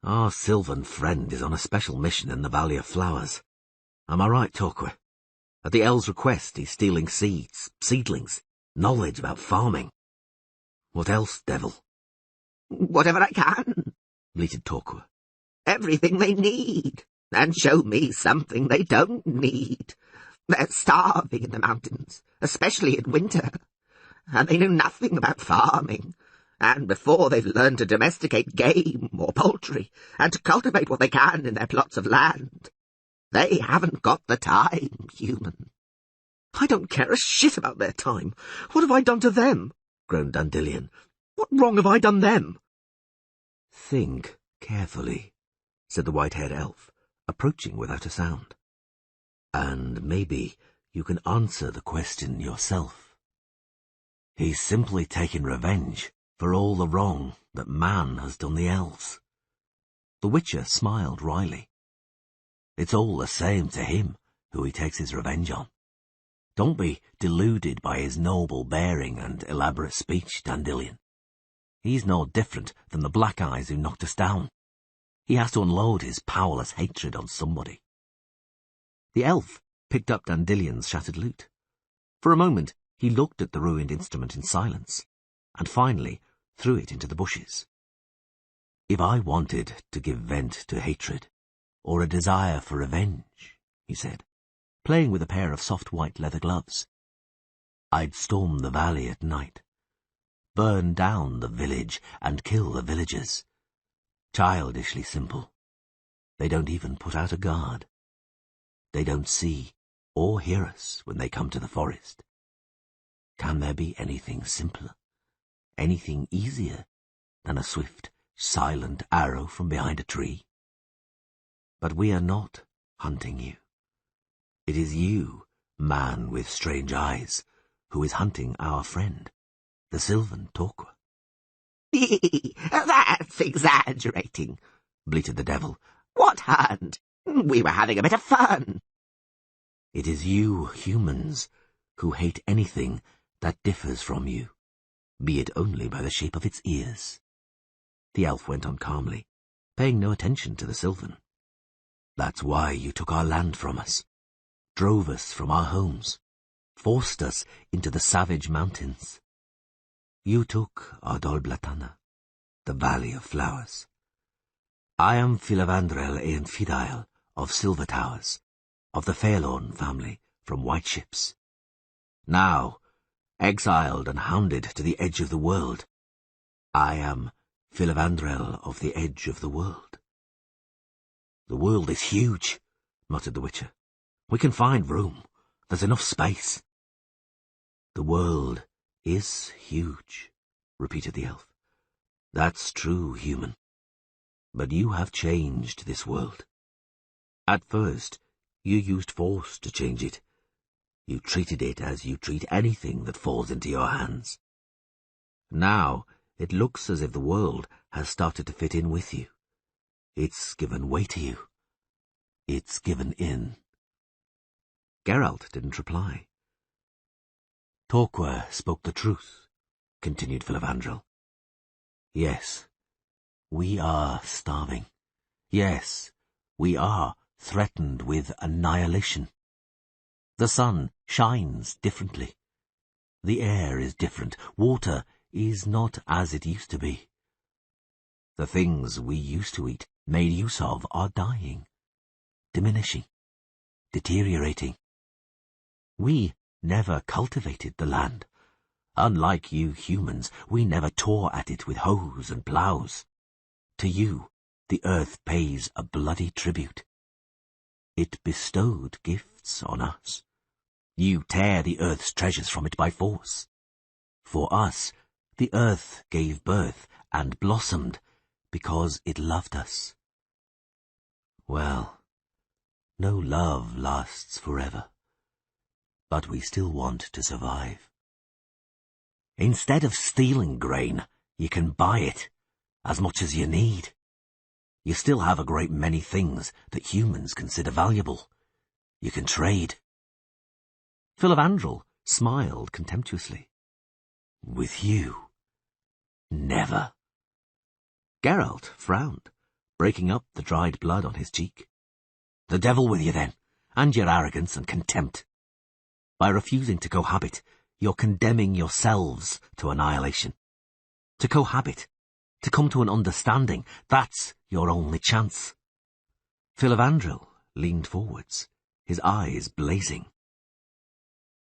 "Our sylvan friend is on a special mission in the Valley of Flowers. Am I right, Torquil? At the elves' request, he's stealing seeds, seedlings, knowledge about farming. What else, devil?" "Whatever I can," bleated Torquil. "Everything they need, and show me something they don't need. They're starving in the mountains, especially in winter, and they know nothing about farming. And before they've learned to domesticate game or poultry, and to cultivate what they can in their plots of land, they haven't got the time, human." "I don't care a shit about their time. What have I done to them?" groaned Dandelion. "What wrong have I done them?" "Think carefully," said the white-haired elf, approaching without a sound. "And maybe you can answer the question yourself. He's simply taking revenge for all the wrong that man has done the elves." The Witcher smiled wryly. "It's all the same to him who he takes his revenge on. Don't be deluded by his noble bearing and elaborate speech, Dandelion. He's no different than the black eyes who knocked us down. He has to unload his powerless hatred on somebody." The elf picked up Dandelian's shattered lute. For a moment, he looked at the ruined instrument in silence, and finally threw it into the bushes. "If I wanted to give vent to hatred, or a desire for revenge," he said, playing with a pair of soft white leather gloves, "I'd storm the valley at night, burn down the village and kill the villagers. Childishly simple. They don't even put out a guard. They don't see or hear us when they come to the forest. Can there be anything simpler, anything easier than a swift, silent arrow from behind a tree? But we are not hunting you. It is you, man with strange eyes, who is hunting our friend, the Sylvan Torquay." "That's exaggerating," bleated the devil. "What hunt? We were having a bit of fun." "It is you humans who hate anything that differs from you, be it only by the shape of its ears." The elf went on calmly, paying no attention to the Sylvan. "That's why you took our land from us, drove us from our homes, forced us into the savage mountains. You took our Dol Blatana, the Valley of Flowers. I am Filavandrel Ean Fidail of Silver Towers, of the Fairlawn family from White Ships. Now, exiled and hounded to the edge of the world, I am Filavandrel of the edge of the world." "The world is huge," muttered the Witcher. "We can find room. There's enough space." "The world is huge," repeated the elf. "That's true, human. But you have changed this world. At first, you used force to change it. You treated it as you treat anything that falls into your hands. Now, it looks as if the world has started to fit in with you. It's given way to you. It's given in." Geralt didn't reply. "Torquay spoke the truth," continued Filavandrel. "Yes, we are starving. Yes, we are threatened with annihilation. The sun shines differently. The air is different. Water is not as it used to be. The things we used to eat, made use of, are dying, diminishing, deteriorating. We never cultivated the land. Unlike you humans, we never tore at it with hoes and ploughs. To you, the earth pays a bloody tribute. It bestowed gifts on us. You tear the earth's treasures from it by force. For us, the earth gave birth and blossomed because it loved us. Well, no love lasts forever, but we still want to survive. Instead of stealing grain, you can buy it, as much as you need. You still have a great many things that humans consider valuable. You can trade." Filavandrel smiled contemptuously. "With you? Never." Geralt frowned, breaking up the dried blood on his cheek. "The devil with you, then, and your arrogance and contempt. By refusing to cohabit, you're condemning yourselves to annihilation. To cohabit, to come to an understanding, that's your only chance." Filavandrel leaned forwards, his eyes blazing.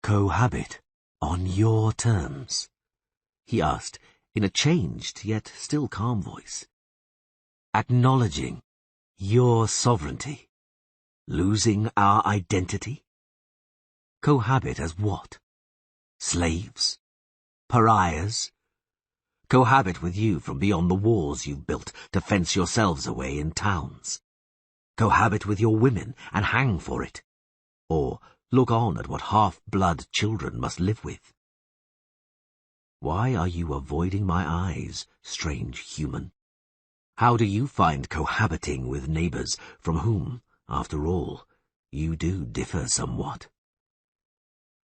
"Cohabit on your terms?" he asked, in a changed yet still calm voice. "Acknowledging your sovereignty, losing our identity? Cohabit as what? Slaves? Pariahs? Cohabit with you from beyond the walls you've built to fence yourselves away in towns? Cohabit with your women and hang for it? Or look on at what half-blood children must live with? Why are you avoiding my eyes, strange human? How do you find cohabiting with neighbours from whom, after all, you do differ somewhat?"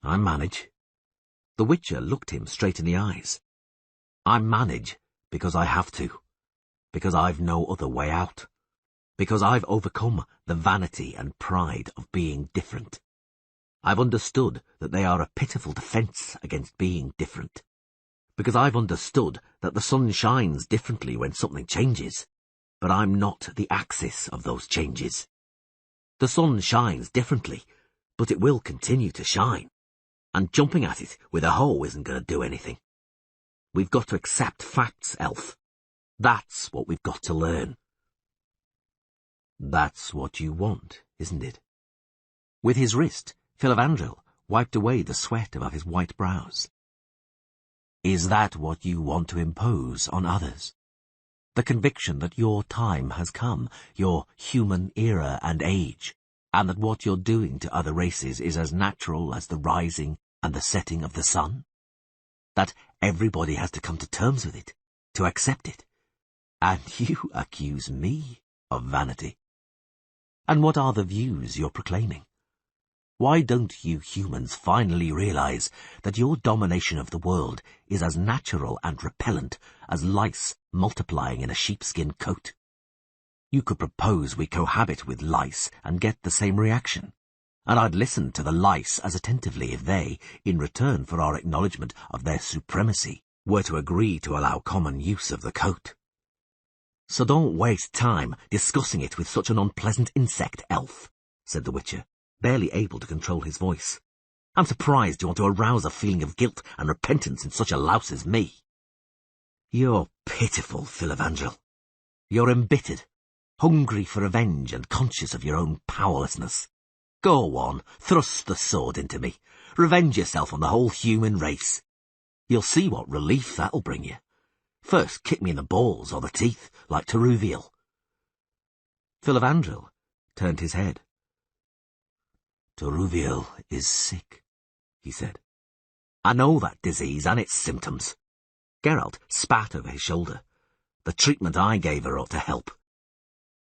"I manage." The Witcher looked him straight in the eyes. "I manage because I have to, because I've no other way out, because I've overcome the vanity and pride of being different. I've understood that they are a pitiful defence against being different. Because I've understood that the sun shines differently when something changes, but I'm not the axis of those changes. The sun shines differently, but it will continue to shine, and jumping at it with a hoe isn't going to do anything. We've got to accept facts, Elf. That's what we've got to learn. That's what you want, isn't it? With his wrist, Filavandrel wiped away the sweat above his white brows. Is that what you want to impose on others? The conviction that your time has come, your human era and age, and that what you're doing to other races is as natural as the rising and the setting of the sun? That everybody has to come to terms with it, to accept it? And you accuse me of vanity. And what are the views you're proclaiming? Why don't you humans finally realize that your domination of the world is as natural and repellent as lice multiplying in a sheepskin coat? You could propose we cohabit with lice and get the same reaction, and I'd listen to the lice as attentively if they, in return for our acknowledgement of their supremacy, were to agree to allow common use of the coat. So don't waste time discussing it with such an unpleasant insect, Elf, said the Witcher, barely able to control his voice. I'm surprised you want to arouse a feeling of guilt and repentance in such a louse as me. You're pitiful, Filavandrel. You're embittered, hungry for revenge and conscious of your own powerlessness. Go on, thrust the sword into me. Revenge yourself on the whole human race. You'll see what relief that'll bring you. First kick me in the balls or the teeth, like Teruviel. Filavandrel turned his head. Teruviel is sick, he said. I know that disease and its symptoms. Geralt spat over his shoulder. The treatment I gave her ought to help.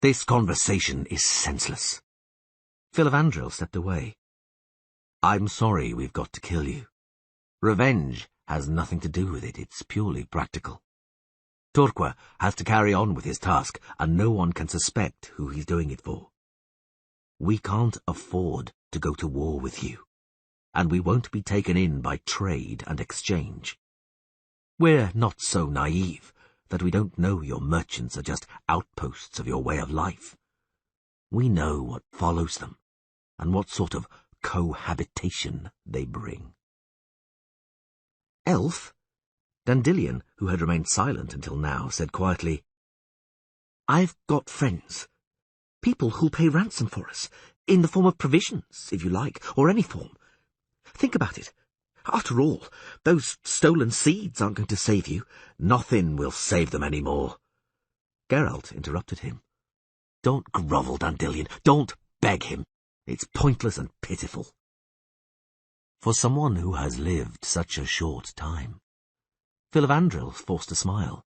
This conversation is senseless. Filavandrel stepped away. I'm sorry we've got to kill you. Revenge has nothing to do with it, it's purely practical. Turqua has to carry on with his task, and no one can suspect who he's doing it for. We can't afford to go to war with you, and we won't be taken in by trade and exchange. We're not so naive that we don't know your merchants are just outposts of your way of life. We know what follows them, and what sort of cohabitation they bring. Elf? Dandelion, who had remained silent until now, said quietly, I've got friends. People who'll pay ransom for us, in the form of provisions, if you like, or any form. Think about it. After all, those stolen seeds aren't going to save you. Nothing will save them any more. Geralt interrupted him. Don't grovel, Dandelion. Don't beg him. It's pointless and pitiful. For someone who has lived such a short time, Filavandrel forced a smile.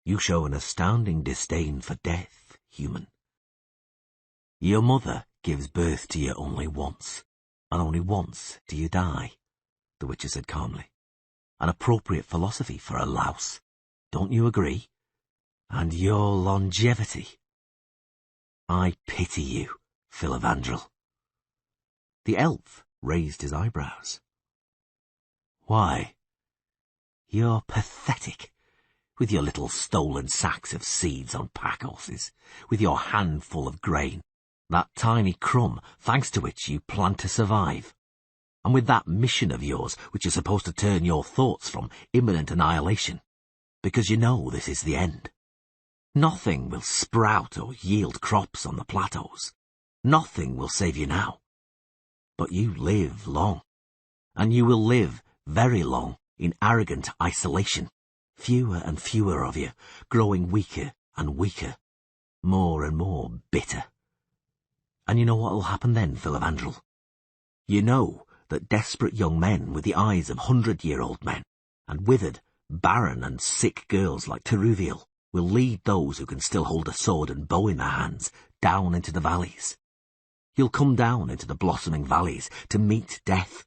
You show an astounding disdain for death, human. Your mother gives birth to you only once, and only once do you die, the Witcher said calmly. An appropriate philosophy for a louse. Don't you agree? And your longevity. I pity you, Filavandrel. The elf raised his eyebrows. Why? You're pathetic, with your little stolen sacks of seeds on pack horses, with your handful of grain, that tiny crumb thanks to which you plan to survive, and with that mission of yours which is supposed to turn your thoughts from imminent annihilation, because you know this is the end. Nothing will sprout or yield crops on the plateaus. Nothing will save you now. But you live long, and you will live very long in arrogant isolation, fewer and fewer of you, growing weaker and weaker, more and more bitter. And you know what will happen then, Filavandrel? You know that desperate young men with the eyes of 100-year-old men, and withered, barren and sick girls like Teruviel, will lead those who can still hold a sword and bow in their hands down into the valleys. You'll come down into the blossoming valleys to meet death,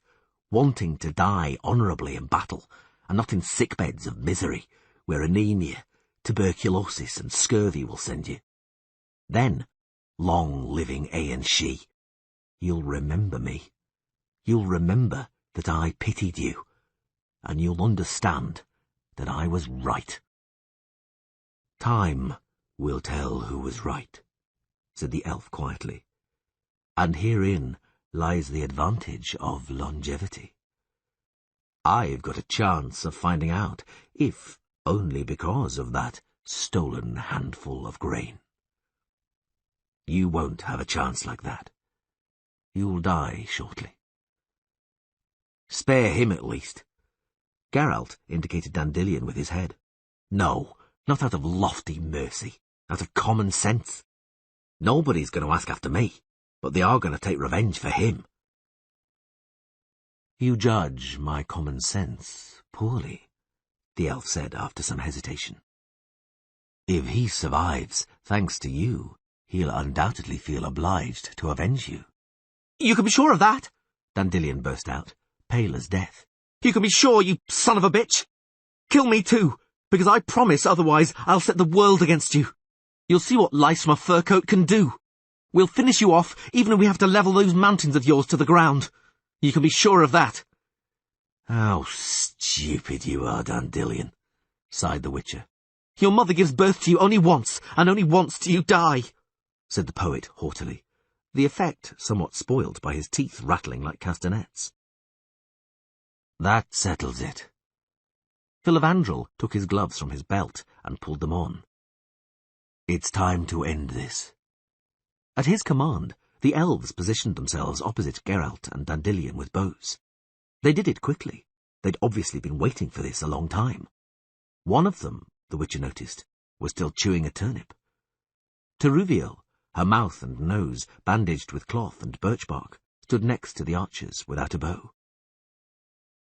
wanting to die honourably in battle, and not in sickbeds of misery, where anemia, tuberculosis and scurvy will send you. Then, long living Aen She, you'll remember me, you'll remember that I pitied you, and you'll understand that I was right." "Time will tell who was right," said the elf quietly, "and herein lies the advantage of longevity. I've got a chance of finding out, if only because of that stolen handful of grain. You won't have a chance like that. You'll die shortly." "Spare him at least." Geralt indicated Dandelion with his head. "No, not out of lofty mercy, out of common sense. Nobody's going to ask after me, but they are going to take revenge for him." "You judge my common sense poorly," the elf said after some hesitation. "If he survives, thanks to you, he'll undoubtedly feel obliged to avenge you." "You can be sure of that," Dandelion burst out, pale as death. "You can be sure, you son of a bitch. Kill me too, because I promise otherwise I'll set the world against you. You'll see what lice from a fur coat can do. We'll finish you off, even if we have to level those mountains of yours to the ground. You can be sure of that." "How stupid you are, Dandelion," sighed the Witcher. "Your mother gives birth to you only once, and only once do you die," said the poet haughtily, the effect somewhat spoiled by his teeth rattling like castanets. "That settles it." Filavandrel took his gloves from his belt and pulled them on. "It's time to end this." At his command, the elves positioned themselves opposite Geralt and Dandelion with bows. They did it quickly. They'd obviously been waiting for this a long time. One of them, the Witcher noticed, was still chewing a turnip. Teruviel, her mouth and nose bandaged with cloth and birch bark, stood next to the archers without a bow.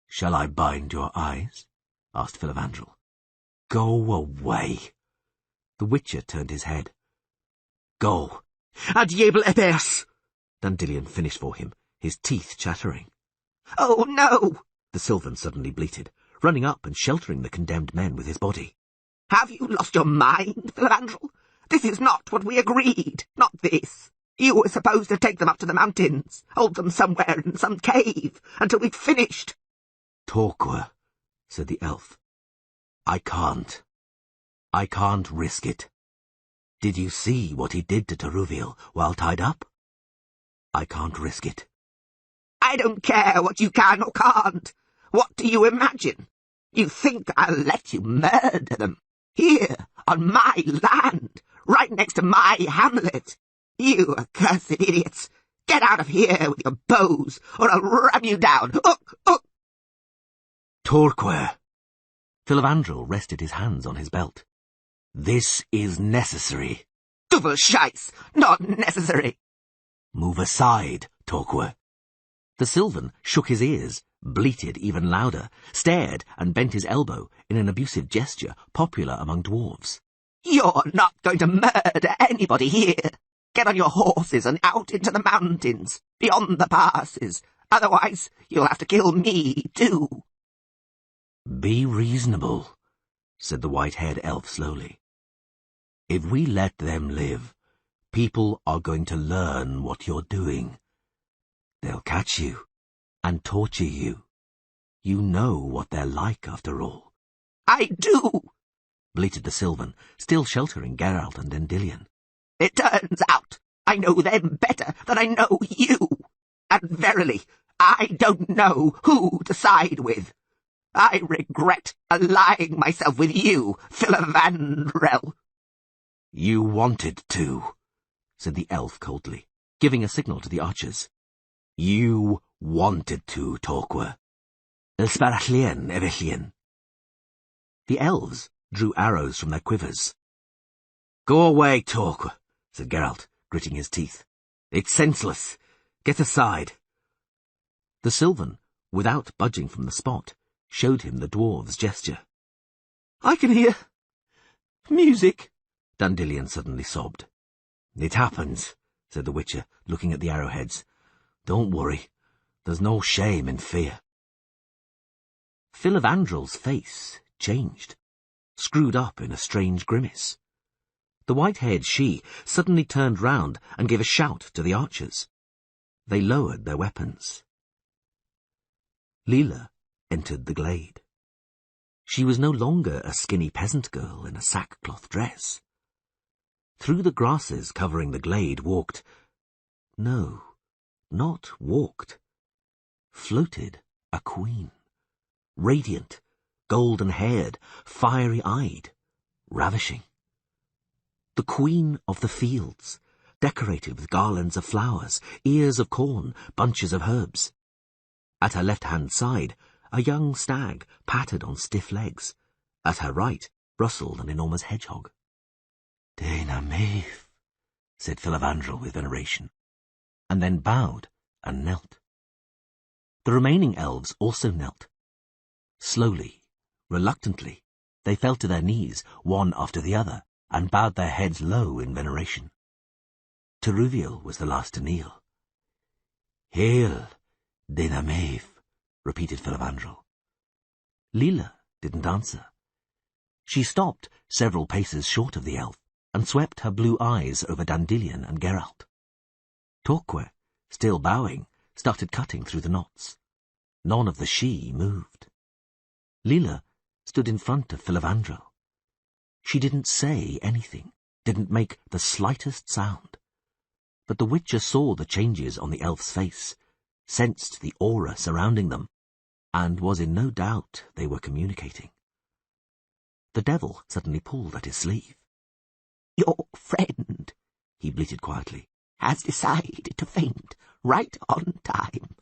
"Shall I bind your eyes?" asked Filavandrel. "Go away." The Witcher turned his head. "Go." "A diable épées!" Dandelion finished for him, his teeth chattering. "Oh, no!" the Sylvan suddenly bleated, running up and sheltering the condemned men with his body. "Have you lost your mind, Filavandrel? This is not what we agreed. Not this. You were supposed to take them up to the mountains, hold them somewhere in some cave, until we'd finished." "Torquil," said the elf. I can't risk it. Did you see what he did to Teruviel while tied up? I can't risk it." "I don't care what you can or can't. What do you imagine? You think I'll let you murder them? Here, on my land, right next to my hamlet? You accursed idiots! Get out of here with your bows, or I'll ram you down! Ugh! "Torquil!" Filavandrel rested his hands on his belt. "This is necessary." "Duvel scheiss! Not necessary!" "Move aside, Torquil." The Sylvan shook his ears, bleated even louder, stared and bent his elbow in an abusive gesture popular among dwarves. "You're not going to murder anybody here. Get on your horses and out into the mountains, beyond the passes. Otherwise, you'll have to kill me, too." "Be reasonable," said the white-haired elf slowly. "If we let them live, people are going to learn what you're doing. They'll catch you and torture you. You know what they're like, after all." "I do," bleated the Sylvan, still sheltering Geralt and Dandelion. "It turns out I know them better than I know you. And verily, I don't know who to side with. I regret allying myself with you, Filavandrel." "You wanted to," said the elf coldly, giving a signal to the archers. "You wanted to, Torquil. Ysbarallien, Efellien." The elves drew arrows from their quivers. "Go away, Torquil," said Geralt, gritting his teeth. "It's senseless. Get aside." The Sylvan, without budging from the spot, showed him the dwarves' gesture. "I can hear music," Dandelion suddenly sobbed. "It happens," said the Witcher, looking at the arrowheads. "Don't worry. There's no shame in fear." Filavandrel's face changed, screwed up in a strange grimace. The white-haired she suddenly turned round and gave a shout to the archers. They lowered their weapons. Leela entered the glade. She was no longer a skinny peasant girl in a sackcloth dress. Through the grasses covering the glade no, not walked, floated a queen, radiant, golden-haired, fiery-eyed, ravishing. The queen of the fields, decorated with garlands of flowers, ears of corn, bunches of herbs. At her left-hand side, a young stag pattered on stiff legs. At her right, rustled an enormous hedgehog. Dana Maeve, said Filavandrel with veneration, and then bowed and knelt. The remaining elves also knelt. Slowly, reluctantly, they fell to their knees, one after the other, and bowed their heads low in veneration. Teruviel was the last to kneel. Hail, Dana Maeve, repeated Filavandrel. Leela didn't answer. She stopped several paces short of the elf, and swept her blue eyes over Dandelion and Geralt. Torquay, still bowing, started cutting through the knots. None of the Sidhe moved. Leela stood in front of Filavandrel. She didn't say anything, didn't make the slightest sound. But the Witcher saw the changes on the elf's face, sensed the aura surrounding them, and was in no doubt they were communicating. The devil suddenly pulled at his sleeve. "Your friend," he bleated quietly, "has decided to faint right on time.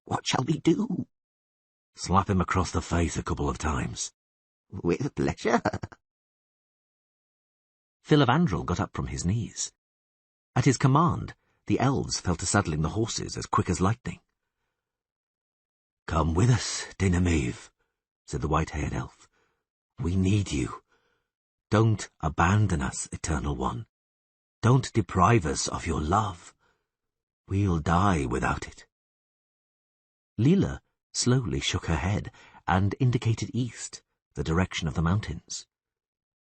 What shall we do?" Slap him across the face a couple of times. "With pleasure." Filavandrel got up from his knees. At his command, the elves fell to saddling the horses as quick as lightning. Come with us, Dana Maeve, said the white-haired elf. We need you. Don't abandon us, Eternal One. Don't deprive us of your love. We'll die without it. Leela slowly shook her head and indicated east, the direction of the mountains.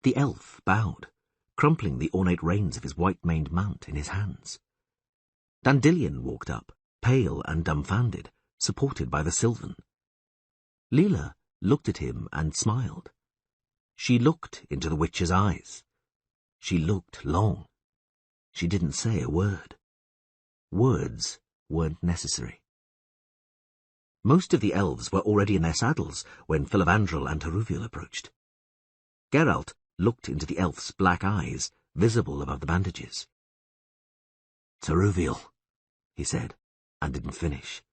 The elf bowed, crumpling the ornate reins of his white-maned mount in his hands. Dandelion walked up, pale and dumbfounded, supported by the Sylvan. Leela looked at him and smiled. She looked into the Witcher's eyes. She looked long. She didn't say a word. Words weren't necessary. Most of the elves were already in their saddles when Filavandrel and Teruviel approached. Geralt looked into the elf's black eyes, visible above the bandages. Teruviel, he said, and didn't finish.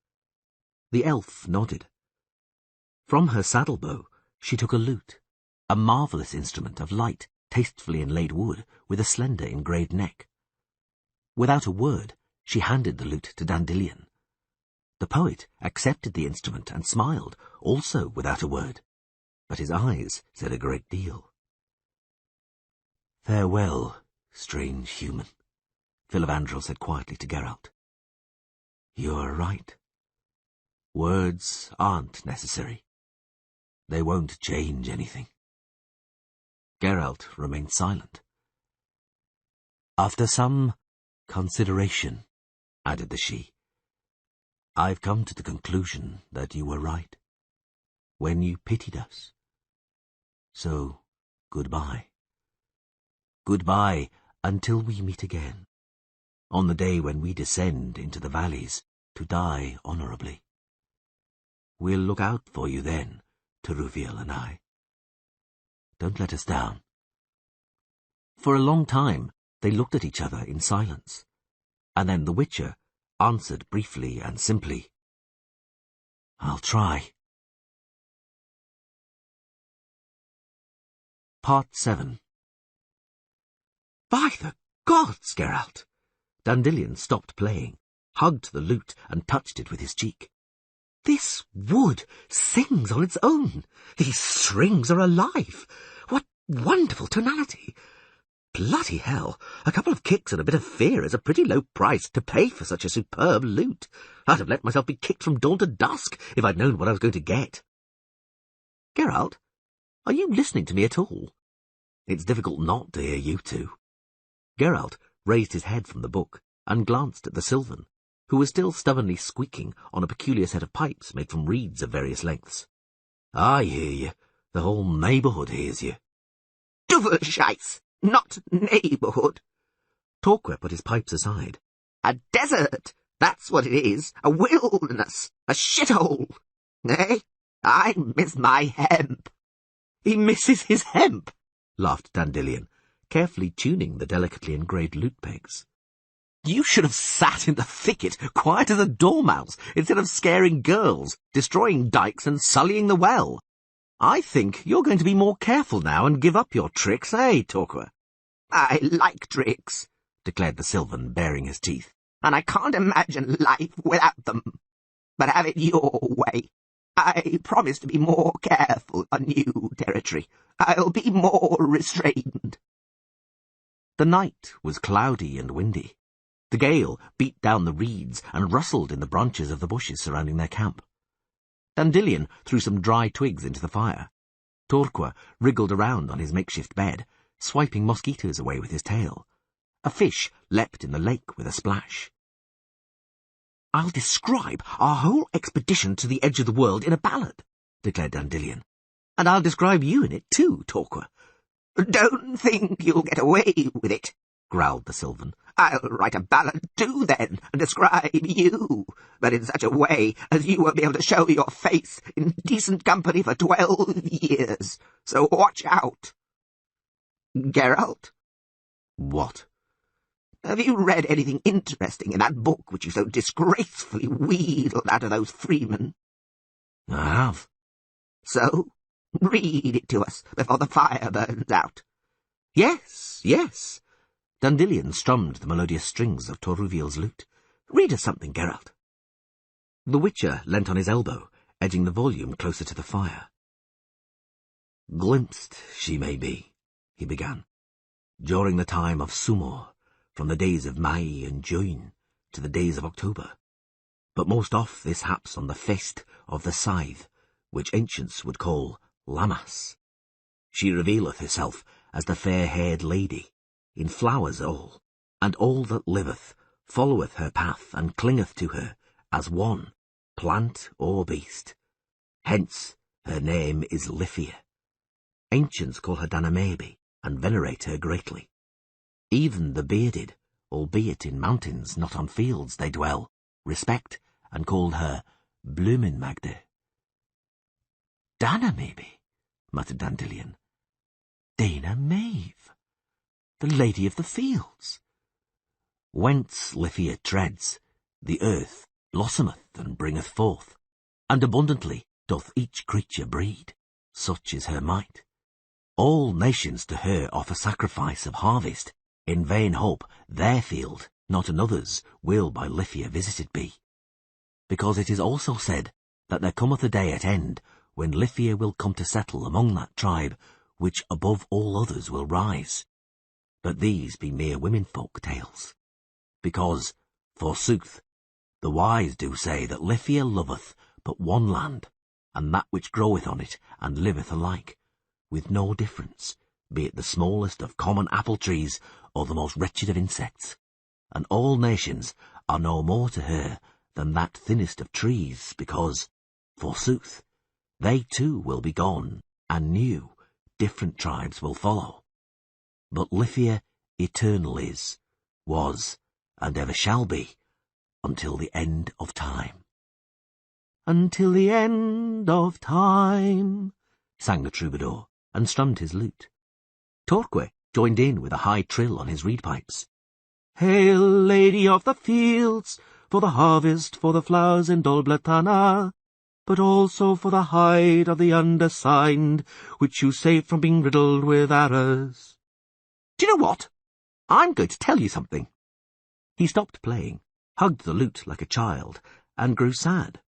The elf nodded. From her saddle-bow she took a lute, a marvellous instrument of light, tastefully inlaid wood, with a slender engraved neck. Without a word, she handed the lute to Dandelion. The poet accepted the instrument and smiled, also without a word, but his eyes said a great deal. Farewell, strange human, Filavandrel said quietly to Geralt. You are right. Words aren't necessary. They won't change anything. Geralt remained silent. After some consideration, added the Sidhe, I've come to the conclusion that you were right, when you pitied us. So, goodbye. Goodbye until we meet again, on the day when we descend into the valleys to die honourably. We'll look out for you then, Teruviel and I. Don't let us down. For a long time they looked at each other in silence, and then the Witcher answered briefly and simply, I'll try. Part 7. By the gods, Geralt! Dandelion stopped playing, hugged the lute and touched it with his cheek. This wood sings on its own. These strings are alive. What wonderful tonality! Bloody hell, a couple of kicks and a bit of fear is a pretty low price to pay for such a superb lute. I'd have let myself be kicked from dawn to dusk if I'd known what I was going to get. Geralt, are you listening to me at all? It's difficult not to hear you two. Geralt raised his head from the book and glanced at the Sylvan, who was still stubbornly squeaking on a peculiar set of pipes made from reeds of various lengths. "I hear you. The whole neighbourhood hears you." "Duvelscheiss, not neighbourhood." Torquay put his pipes aside. "A desert, that's what it is, a wilderness, a shithole. Eh? I miss my hemp." "He misses his hemp," laughed Dandelion, carefully tuning the delicately engraved lute pegs. "You should have sat in the thicket, quiet as a dormouse, instead of scaring girls, destroying dikes and sullying the well. I think you're going to be more careful now and give up your tricks, eh, Torquay?" "I like tricks," declared the Sylvan, baring his teeth. "and I can't imagine life without them. But have it your way. I promise to be more careful on new territory. I'll be more restrained." The night was cloudy and windy. The gale beat down the reeds and rustled in the branches of the bushes surrounding their camp. Dandelion threw some dry twigs into the fire. Torquay wriggled around on his makeshift bed, swiping mosquitoes away with his tail. A fish leapt in the lake with a splash. "I'll describe our whole expedition to the edge of the world in a ballad," declared Dandelion. "And I'll describe you in it too, Torquay." "Don't think you'll get away with it," growled the Sylvan. "I'll write a ballad too then, and describe you, but in such a way as you won't be able to show your face in decent company for 12 years. So watch out." "Geralt?" "What?" "Have you read anything interesting in that book which you so disgracefully wheedled out of those freemen?" "I have." "So, read it to us before the fire burns out." "Yes, yes." Dandelion strummed the melodious strings of Torruviel's lute. "Read us something, Geralt." The Witcher leant on his elbow, edging the volume closer to the fire. "Glimpsed she may be," he began, "during the time of Sumor, from the days of May and June to the days of October. But most oft this haps on the feast of the Scythe, which ancients would call Lammas. She revealeth herself as the fair-haired lady, in flowers all, and all that liveth followeth her path and clingeth to her, as one, plant or beast. Hence her name is Lithia. Ancients call her Danamebi, and venerate her greatly. Even the bearded, albeit in mountains, not on fields, they dwell, respect, and call her Blumenmagde." "Danamebi," muttered Dandelion. "Dana Maeve, the Lady of the Fields. Whence Lithia treads, the earth blossometh and bringeth forth, and abundantly doth each creature breed. Such is her might. All nations to her offer sacrifice of harvest, in vain hope their field, not another's, will by Lithia visited be. Because it is also said that there cometh a day at end when Lithia will come to settle among that tribe, which above all others will rise. But these be mere womenfolk tales. Because, forsooth, the wise do say that Lithia loveth but one land, and that which groweth on it, and liveth alike, with no difference, be it the smallest of common apple trees or the most wretched of insects. And all nations are no more to her than that thinnest of trees, because, forsooth, they too will be gone, and new, different tribes will follow. But Lithia eternal is, was, and ever shall be, until the end of time." "Until the end of time," sang the troubadour, and strummed his lute. Torquay joined in with a high trill on his reed pipes. "Hail, Lady of the Fields, for the harvest, for the flowers in Dolblatana, but also for the hide of the undersigned, which you saved from being riddled with arrows. Do you know what? I'm going to tell you something." He stopped playing, hugged the lute like a child, and grew sad.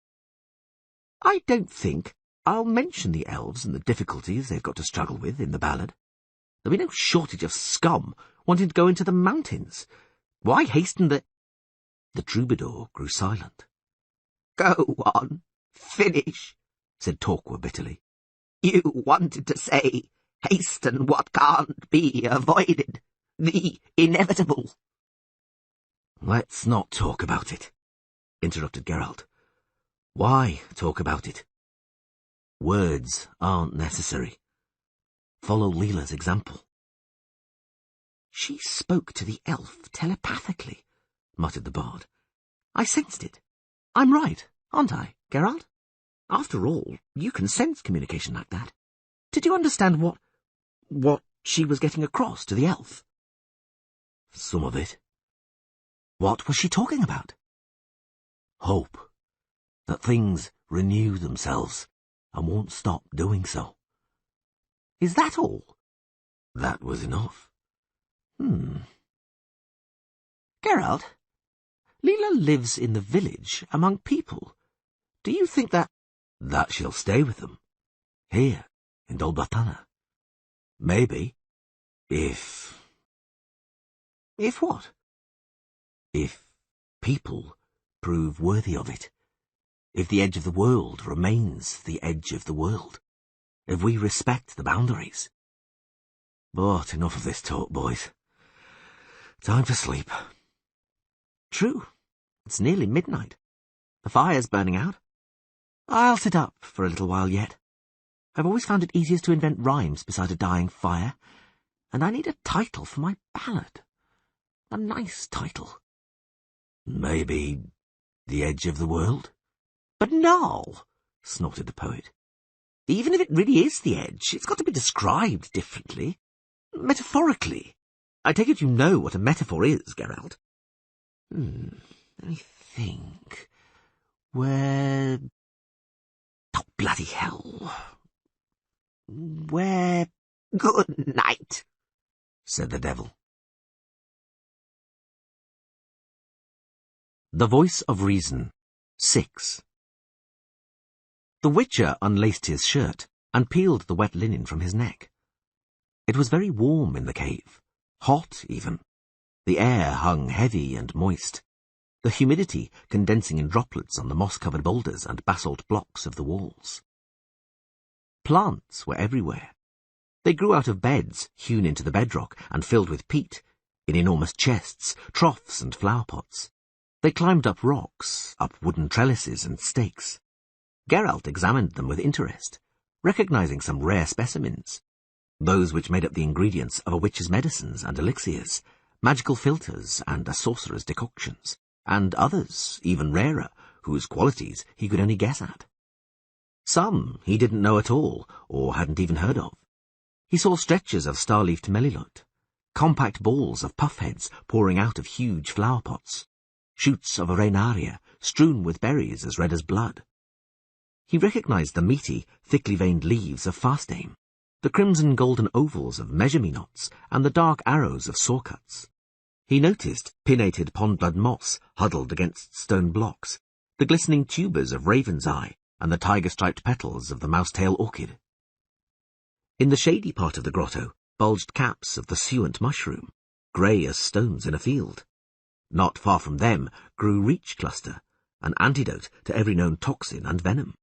"I don't think I'll mention the elves and the difficulties they've got to struggle with in the ballad. There'll be no shortage of scum wanting to go into the mountains. Why hasten the—" The troubadour grew silent. "Go on, finish," said Torquay bitterly. "You wanted to say, hasten what can't be avoided, the inevitable." "Let's not talk about it," interrupted Geralt. Why talk about it? Words aren't necessary. Follow Leela's example. She spoke to the elf telepathically, muttered the bard. I sensed it. I'm right, aren't I, Geralt? After all, you can sense communication like that. Did you understand what she was getting across to the elf? Some of it. What was she talking about? Hope. That things renew themselves and won't stop doing so. Is that all? That was enough. Geralt, Leela lives in the village among people. Do you think that she'll stay with them? Here, in Dol Blathanna? Maybe. If what? If people prove worthy of it. If the edge of the world remains the edge of the world. If we respect the boundaries. But enough of this talk, boys. Time to sleep. True. It's nearly midnight. The fire's burning out. I'll sit up for a little while yet. I've always found it easiest to invent rhymes beside a dying fire, and I need a title for my ballad. A nice title. Maybe The Edge of the World? But no, snorted the poet. Even if it really is the edge, it's got to be described differently. Metaphorically. I take it you know what a metaphor is, Geralt. Let me think. Where... Oh, bloody hell. Where... Good night, said the devil. The Voice of Reason. 6. The Witcher unlaced his shirt and peeled the wet linen from his neck. It was very warm in the cave, hot even. The air hung heavy and moist, the humidity condensing in droplets on the moss-covered boulders and basalt blocks of the walls. Plants were everywhere. They grew out of beds hewn into the bedrock and filled with peat, in enormous chests, troughs and flower pots. They climbed up rocks, up wooden trellises and stakes. Geralt examined them with interest, recognizing some rare specimens, those which made up the ingredients of a witch's medicines and elixirs, magical philters and a sorcerer's decoctions, and others, even rarer, whose qualities he could only guess at. Some he didn't know at all, or hadn't even heard of. He saw stretches of star-leafed melilot, compact balls of puffheads pouring out of huge flower pots, shoots of arenaria strewn with berries as red as blood. He recognized the meaty, thickly veined leaves of fastame, the crimson-golden ovals of measure-me-nots, and the dark arrows of saw-cuts. He noticed pinnated pond-blood moss huddled against stone blocks, the glistening tubers of raven's eye, and the tiger-striped petals of the mousetail orchid. In the shady part of the grotto bulged caps of the suent mushroom, grey as stones in a field. Not far from them grew reach cluster, an antidote to every known toxin and venom.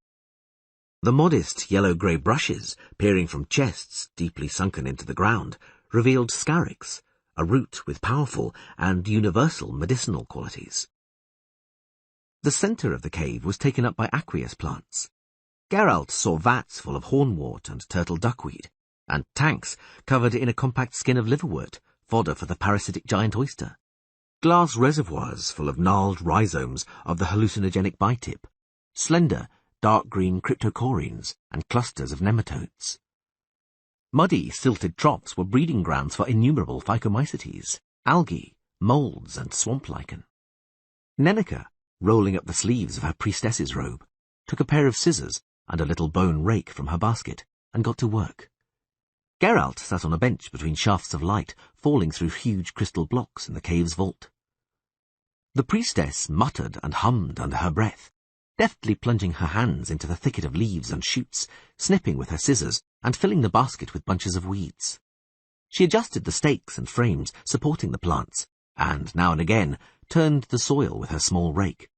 The modest yellow-grey brushes, peering from chests deeply sunken into the ground, revealed scarix, a root with powerful and universal medicinal qualities. The centre of the cave was taken up by aqueous plants. Geralt saw vats full of hornwort and turtle duckweed, and tanks covered in a compact skin of liverwort, fodder for the parasitic giant oyster. Glass reservoirs full of gnarled rhizomes of the hallucinogenic bitip, slender, dark green cryptocorenes, and clusters of nematodes. Muddy, silted troughs were breeding grounds for innumerable phycomycetes, algae, moulds, and swamp lichen. Neneka, rolling up the sleeves of her priestess's robe, took a pair of scissors and a little bone rake from her basket, and got to work. Geralt sat on a bench between shafts of light falling through huge crystal blocks in the cave's vault. The priestess muttered and hummed under her breath, deftly plunging her hands into the thicket of leaves and shoots, snipping with her scissors, and filling the basket with bunches of weeds. She adjusted the stakes and frames supporting the plants, and now and again turned the soil with her small rake.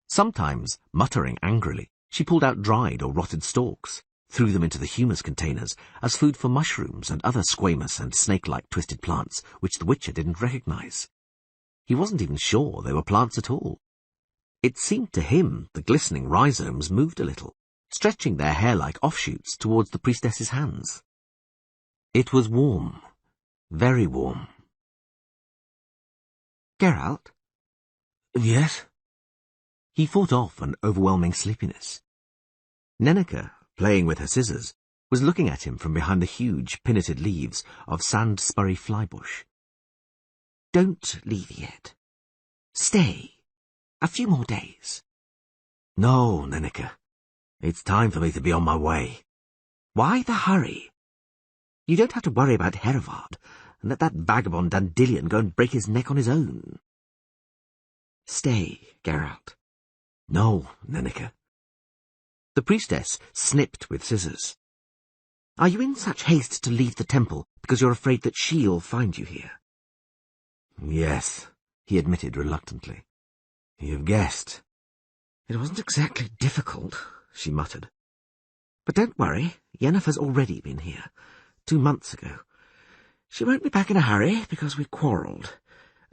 Sometimes, muttering angrily, she pulled out dried or rotted stalks, threw them into the humus containers as food for mushrooms and other squamous and snake-like twisted plants which the Witcher didn't recognize. He wasn't even sure they were plants at all. It seemed to him the glistening rhizomes moved a little, stretching their hair-like offshoots towards the priestess's hands. It was warm, very warm. Geralt? Yes? He fought off an overwhelming sleepiness. Nenneke, playing with her scissors, was looking at him from behind the huge, pinnated leaves of sand-spurry flybush. Don't leave yet. Stay. A few more days. No, Nenneke. It's time for me to be on my way. Why the hurry? You don't have to worry about Hereward, and let that vagabond Dandelion go and break his neck on his own. Stay, Geralt. No, Nenneke. The priestess snipped with scissors. Are you in such haste to leave the temple because you're afraid that she'll find you here? Yes, he admitted reluctantly. You've guessed. It wasn't exactly difficult, she muttered. But don't worry, Yennefer's already been here, 2 months ago. She won't be back in a hurry because we quarrelled.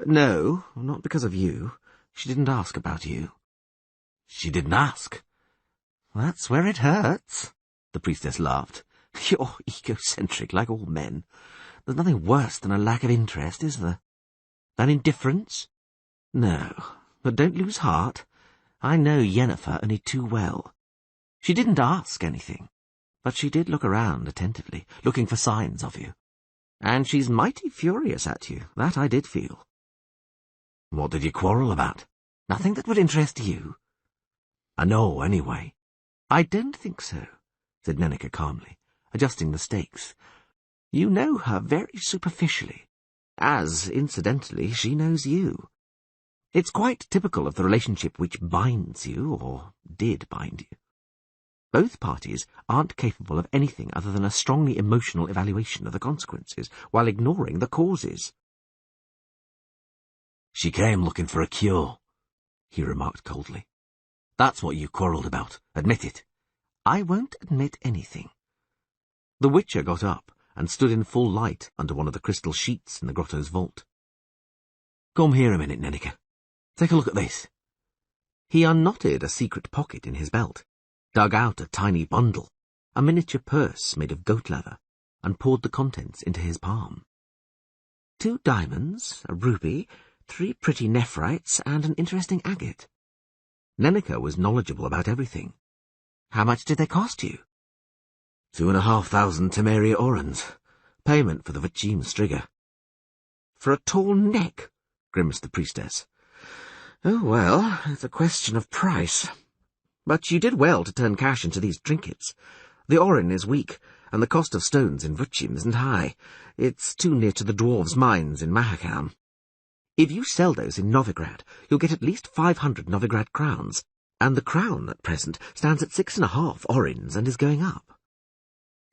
No, not because of you. She didn't ask about you. She didn't ask. That's where it hurts, the priestess laughed. You're egocentric like all men. There's nothing worse than a lack of interest, is there? Than indifference? No, but don't lose heart. I know Yennefer only too well. She didn't ask anything, but she did look around attentively, looking for signs of you. And she's mighty furious at you, that I did feel. What did you quarrel about? Nothing that would interest you. I know, anyway. I don't think so, said Nenneke calmly, adjusting the stakes. You know her very superficially, as, incidentally, she knows you. It's quite typical of the relationship which binds you, or did bind you. Both parties aren't capable of anything other than a strongly emotional evaluation of the consequences, while ignoring the causes. She came looking for a cure, he remarked coldly. That's what you quarrelled about. Admit it. I won't admit anything. The Witcher got up and stood in full light under one of the crystal sheets in the grotto's vault. Come here a minute, Nenneke. Take a look at this. He unknotted a secret pocket in his belt, dug out a tiny bundle, a miniature purse made of goat leather, and poured the contents into his palm. 2 diamonds, a ruby, 3 pretty nephrites, and an interesting agate. Nenneke was knowledgeable about everything. How much did they cost you? 2,500 Temeria orens. Payment for the Vachim Strigger. For a tall neck, grimaced the priestess. Oh, well, it's a question of price. But you did well to turn cash into these trinkets. The oren is weak, and the cost of stones in Vachim isn't high. It's too near to the dwarves' mines in Mahakam. If you sell those in Novigrad, you'll get at least 500 Novigrad crowns, and the crown at present stands at 6.5 orens and is going up.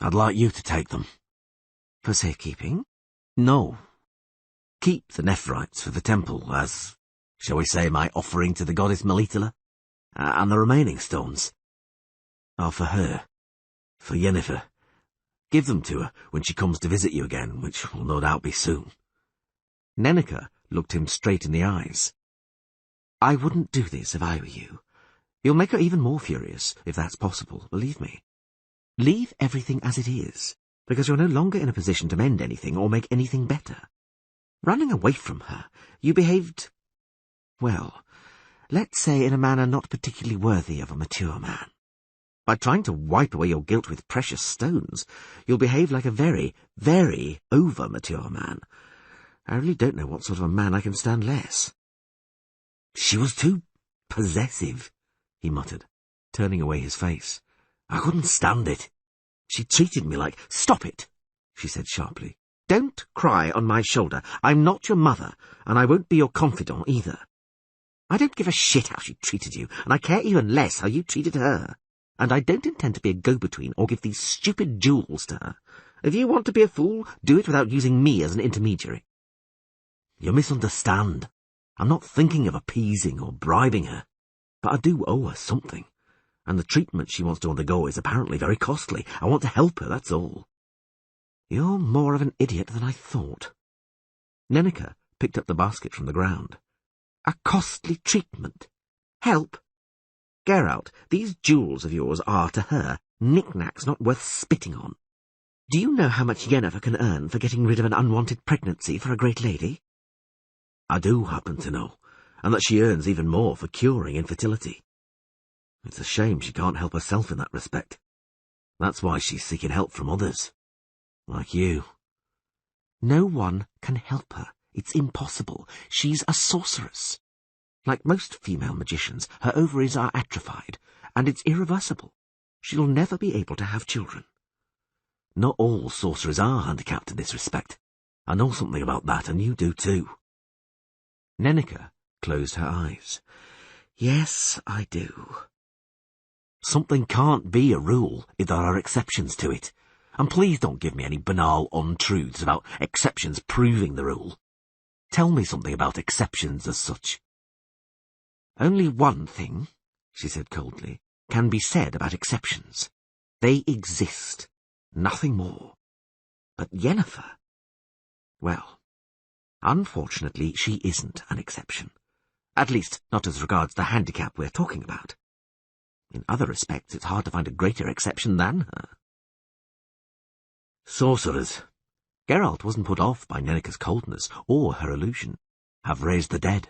I'd like you to take them. For safekeeping? No. Keep the nephrites for the temple as, shall we say, my offering to the goddess Melitele, and the remaining stones are for her, for Yennefer. Give them to her when she comes to visit you again, which will no doubt be soon. Nenneke looked him straight in the eyes. I wouldn't do this if I were you. You'll make her even more furious, if that's possible, believe me. Leave everything as it is, because you're no longer in a position to mend anything or make anything better. Running away from her, you behaved, well, let's say in a manner not particularly worthy of a mature man. By trying to wipe away your guilt with precious stones, you'll behave like a very, very over-mature man. I really don't know what sort of a man I can stand less. She was too possessive, he muttered, turning away his face. I couldn't stand it. She treated me like— Stop it, she said sharply. Don't cry on my shoulder. I'm not your mother, and I won't be your confidant either. I don't give a shit how she treated you, and I care even less how you treated her. And I don't intend to be a go-between or give these stupid jewels to her. If you want to be a fool, do it without using me as an intermediary. You misunderstand. I'm not thinking of appeasing or bribing her, but I do owe her something, and the treatment she wants to undergo is apparently very costly. I want to help her, that's all. You're more of an idiot than I thought. Nenneke picked up the basket from the ground. A costly treatment. Help? Geralt, these jewels of yours are, to her, knick-knacks not worth spitting on. Do you know how much Yennefer can earn for getting rid of an unwanted pregnancy for a great lady? I do happen to know, and that she earns even more for curing infertility. It's a shame she can't help herself in that respect. That's why she's seeking help from others. Like you. No one can help her. It's impossible. She's a sorceress. Like most female magicians, her ovaries are atrophied, and it's irreversible. She'll never be able to have children. Not all sorcerers are handicapped in this respect. I know something about that, and you do too. Nenneker closed her eyes. Yes, I do. Something can't be a rule if there are exceptions to it. And please don't give me any banal untruths about exceptions proving the rule. Tell me something about exceptions as such. Only one thing, she said coldly, can be said about exceptions. They exist. Nothing more. But Yennefer, well, unfortunately she isn't an exception. At least, not as regards the handicap we're talking about. In other respects, it's hard to find a greater exception than her. Sorcerers, Geralt wasn't put off by Nenneker's coldness or her illusion, have raised the dead.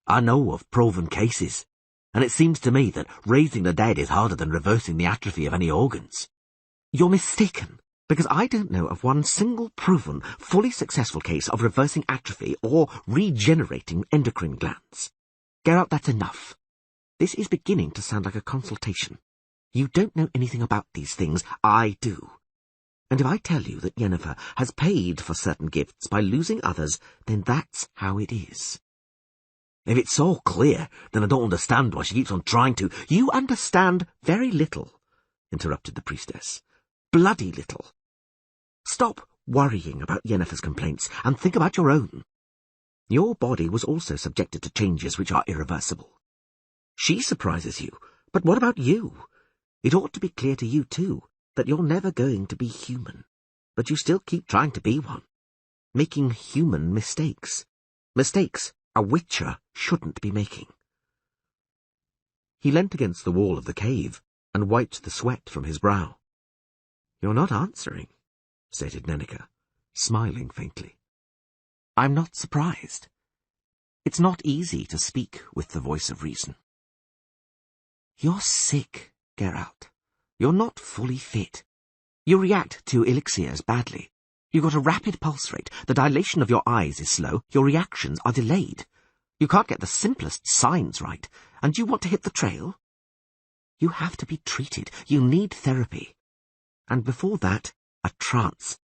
I know of proven cases, and it seems to me that raising the dead is harder than reversing the atrophy of any organs. You're mistaken, because I don't know of one single proven, fully successful case of reversing atrophy or regenerating endocrine glands. Geralt, that's enough. This is beginning to sound like a consultation. You don't know anything about these things. I do. And if I tell you that Yennefer has paid for certain gifts by losing others, then that's how it is. If it's so clear, then I don't understand why she keeps on trying to— You understand very little, interrupted the priestess. Bloody little. Stop worrying about Yennefer's complaints and think about your own. Your body was also subjected to changes which are irreversible. She surprises you, but what about you? It ought to be clear to you, too, that you're never going to be human, but you still keep trying to be one, making human mistakes. Mistakes a witcher shouldn't be making. He leant against the wall of the cave and wiped the sweat from his brow. You're not answering, stated Nenneker, smiling faintly. I'm not surprised. It's not easy to speak with the voice of reason. You're sick, Geralt. You're not fully fit. You react to elixirs badly. You've got a rapid pulse rate, the dilation of your eyes is slow, your reactions are delayed. You can't get the simplest signs right, and you want to hit the trail? You have to be treated. You need therapy. And before that, a trance.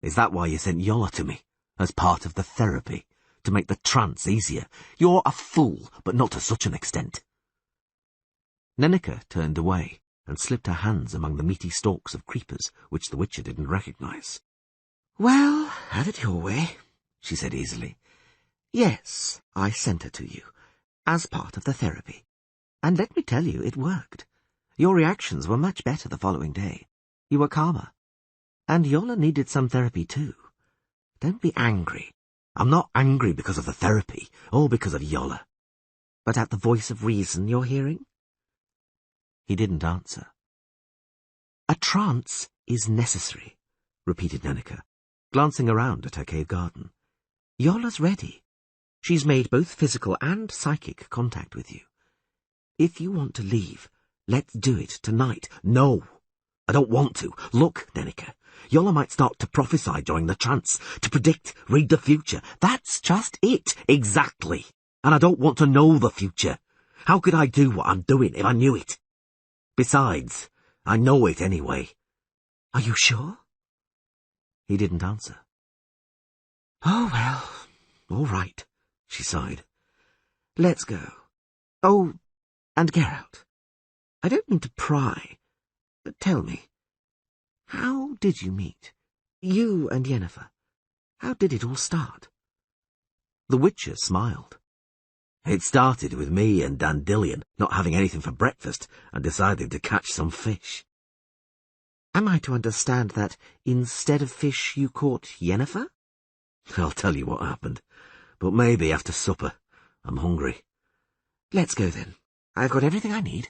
Is that why you sent Yola to me, as part of the therapy, to make the trance easier? You're a fool, but not to such an extent. Nenneker turned away and slipped her hands among the meaty stalks of creepers which the Witcher didn't recognize. Well, have it your way, she said easily. Yes, I sent her to you, as part of the therapy. And let me tell you, it worked. Your reactions were much better the following day. You were calmer. And Yola needed some therapy too. Don't be angry. I'm not angry because of the therapy, or because of Yola. But at the voice of reason you're hearing? He didn't answer. A trance is necessary, repeated Nenneker, glancing around at her cave garden. Yola's ready. She's made both physical and psychic contact with you. If you want to leave, let's do it tonight. No, I don't want to. Look, Nenneker, Yola might start to prophesy during the trance, to predict, read the future. That's just it. Exactly. And I don't want to know the future. How could I do what I'm doing if I knew it? Besides, I know it anyway. Are you sure? He didn't answer. Oh, well, all right, she sighed. Let's go. Oh, and Geralt, I don't mean to pry, but tell me, how did you meet? You and Yennefer. How did it all start? The Witcher smiled. It started with me and Dandelion not having anything for breakfast and decided to catch some fish. Am I to understand that instead of fish you caught Yennefer? I'll tell you what happened, but maybe after supper. I'm hungry. Let's go then. I've got everything I need.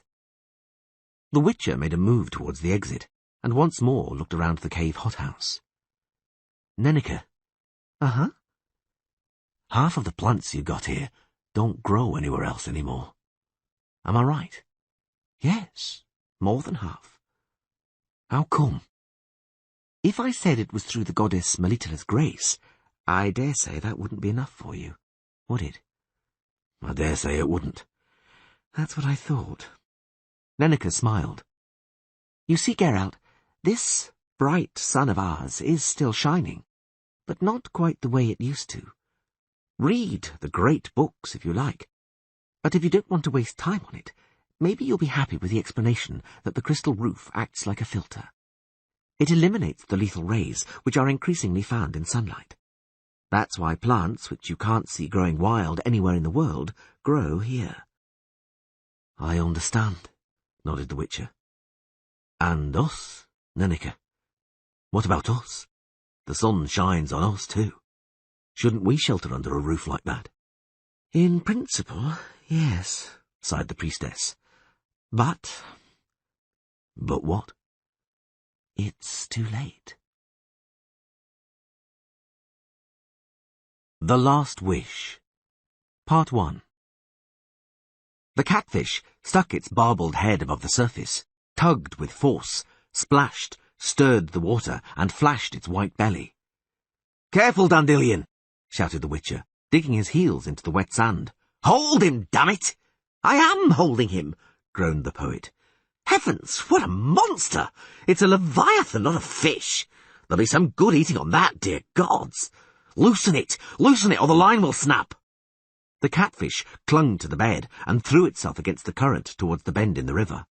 The Witcher made a move towards the exit, and once more looked around the cave hothouse. Nenneke. Uh-huh. Half of the plants you got here don't grow anywhere else anymore. Am I right? Yes, more than half. How come? If I said it was through the goddess Melitele's grace, I dare say that wouldn't be enough for you, would it? I dare say it wouldn't. That's what I thought. Nenneke smiled. You see, Geralt, this bright sun of ours is still shining, but not quite the way it used to. Read the great books if you like, but if you don't want to waste time on it, maybe you'll be happy with the explanation that the crystal roof acts like a filter. It eliminates the lethal rays which are increasingly found in sunlight. That's why plants, which you can't see growing wild anywhere in the world, grow here. I understand, nodded the Witcher. And us, Nenneke? What about us? The sun shines on us too. Shouldn't we shelter under a roof like that? In principle, yes, sighed the priestess. But... But what? It's too late. The Last Wish. Part 1. The catfish stuck its barbed head above the surface, tugged with force, splashed, stirred the water, and flashed its white belly. "Careful, Dandelion!" shouted the Witcher, digging his heels into the wet sand. "Hold him, damn it! I am holding him," groaned the poet. "Heavens, what a monster! It's a leviathan, not a fish. There'll be some good eating on that, dear gods. Loosen it, or the line will snap." The catfish clung to the bed and threw itself against the current towards the bend in the river.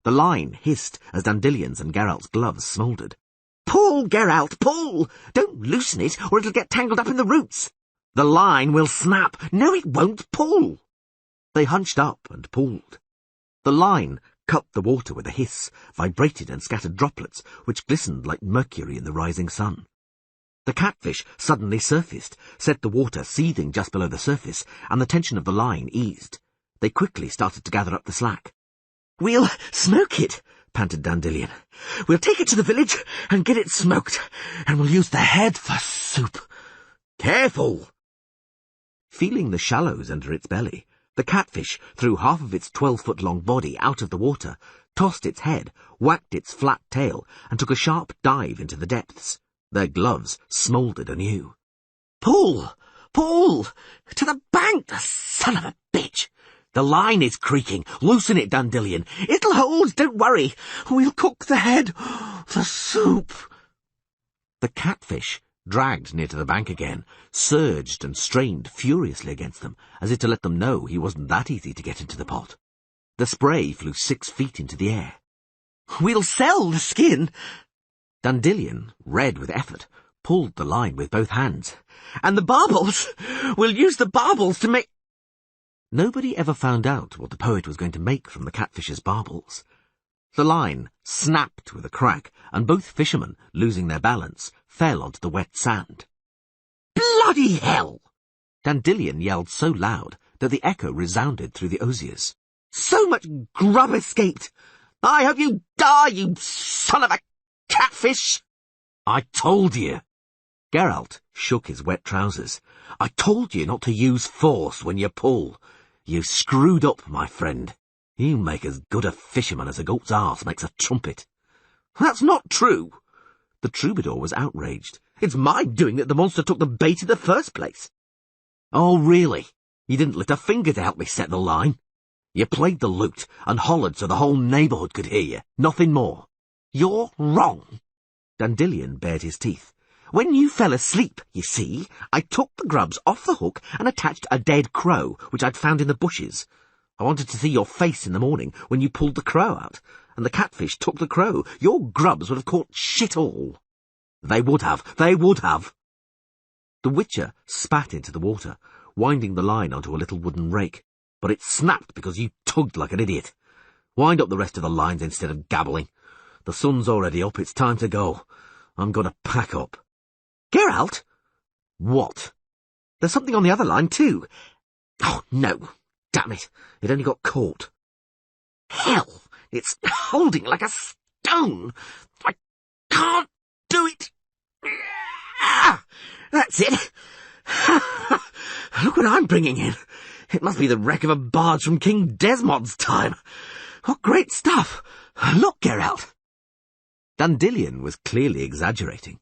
The line hissed as Dandelion's and Geralt's gloves smouldered. "Pull, Geralt, pull! Don't loosen it, or it'll get tangled up in the roots. The line will snap. No, it won't pull." They hunched up and pulled. The line cut the water with a hiss, vibrated and scattered droplets which glistened like mercury in the rising sun. The catfish suddenly surfaced, set the water seething just below the surface, and the tension of the line eased. They quickly started to gather up the slack. "We'll smoke it," panted Dandelion. "We'll take it to the village and get it smoked, and we'll use the head for soup. Careful!" Feeling the shallows under its belly, the catfish threw half of its 12-foot-long body out of the water, tossed its head, whacked its flat tail, and took a sharp dive into the depths. Their gloves smouldered anew. "Pull! Pull! To the bank, the son of a bitch! The line is creaking. Loosen it, Dandelion. It'll hold, don't worry. We'll cook the head for soup." The catfish, dragged near to the bank again, surged and strained furiously against them, as if to let them know he wasn't that easy to get into the pot. The spray flew 6 feet into the air. "We'll sell the skin." Dandelion, red with effort, pulled the line with both hands. "And the barbels! We'll use the barbels to make—" Nobody ever found out what the poet was going to make from the catfish's barbels. The line snapped with a crack, and both fishermen, losing their balance, fell onto the wet sand. "Bloody hell!" Dandelion yelled so loud that the echo resounded through the osiers. "So much grub escaped! I hope you die, you son of a catfish!" "I told you!" Geralt shook his wet trousers. "I told you not to use force when you pull. You screwed up, my friend. You make as good a fisherman as a goat's arse makes a trumpet." "That's not true." The troubadour was outraged. "It's my doing that the monster took the bait in the first place." "Oh, really? You didn't lift a finger to help me set the line? You played the lute and hollered so the whole neighbourhood could hear you. Nothing more." "You're wrong." Dandelion bared his teeth. "When you fell asleep, you see, I took the grubs off the hook and attached a dead crow, which I'd found in the bushes. I wanted to see your face in the morning when you pulled the crow out, and the catfish took the crow. Your grubs would have caught shit all." They would have. The Witcher spat into the water, winding the line onto a little wooden rake, but it snapped because you tugged like an idiot. Wind up the rest of the lines instead of gabbling. The sun's already up, it's time to go. I'm going to pack up." "Geralt?" "What?" "There's something on the other line, too." "Oh, no. Damn it. It only got caught." Hell, it's holding like a stone. I can't do it. Ah, that's it. Look what I'm bringing in. It must be the wreck of a barge from King Desmond's time. What great stuff. Look, Geralt. Dandelion was clearly exaggerating.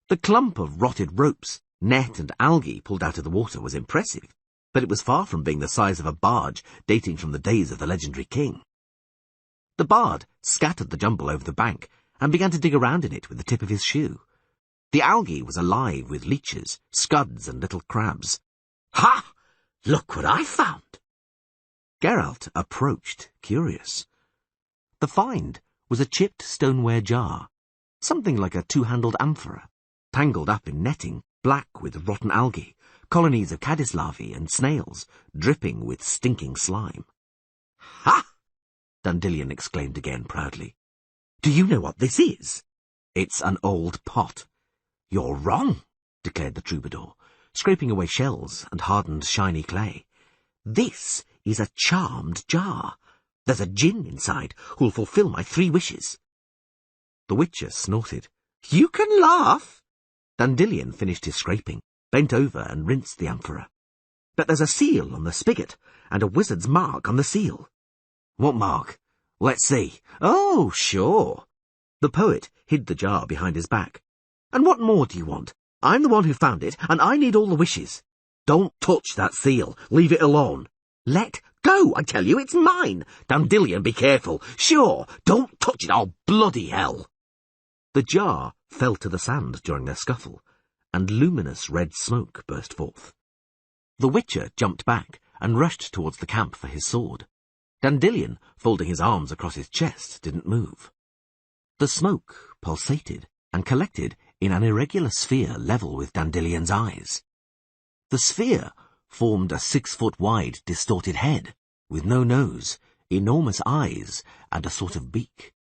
The clump of rotted ropes, net and algae pulled out of the water was impressive, but it was far from being the size of a barge dating from the days of the legendary king. The bard scattered the jumble over the bank and began to dig around in it with the tip of his shoe. The algae was alive with leeches, scuds and little crabs. Ha! Look what I found. Geralt approached, curious. The find was a chipped stoneware jar, something like a two-handled amphora, tangled up in netting, black with rotten algae, colonies of caddis larvae and snails, dripping with stinking slime. Ha! Dandelion exclaimed again proudly. Do you know what this is? It's an old pot. You're wrong, declared the troubadour, scraping away shells and hardened shiny clay. This is a charmed jar. There's a djinn inside who'll fulfill my 3 wishes. The Witcher snorted. You can laugh. Dandelion finished his scraping, bent over and rinsed the amphora. But there's a seal on the spigot and a wizard's mark on the seal. What mark? Let's see. Oh, sure. The poet hid the jar behind his back. And what more do you want? I'm the one who found it, and I need all the wishes. Don't touch that seal. Leave it alone. Let go, I tell you, it's mine. Dandelion, be careful. Sure, don't touch it, oh bloody hell. The jar fell to the sand during their scuffle, and luminous red smoke burst forth. The Witcher jumped back and rushed towards the camp for his sword. Dandelion, folding his arms across his chest, didn't move. The smoke pulsated and collected in an irregular sphere level with Dandelion's eyes. The sphere formed a 6-foot-wide distorted head, with no nose, enormous eyes, and a sort of beak.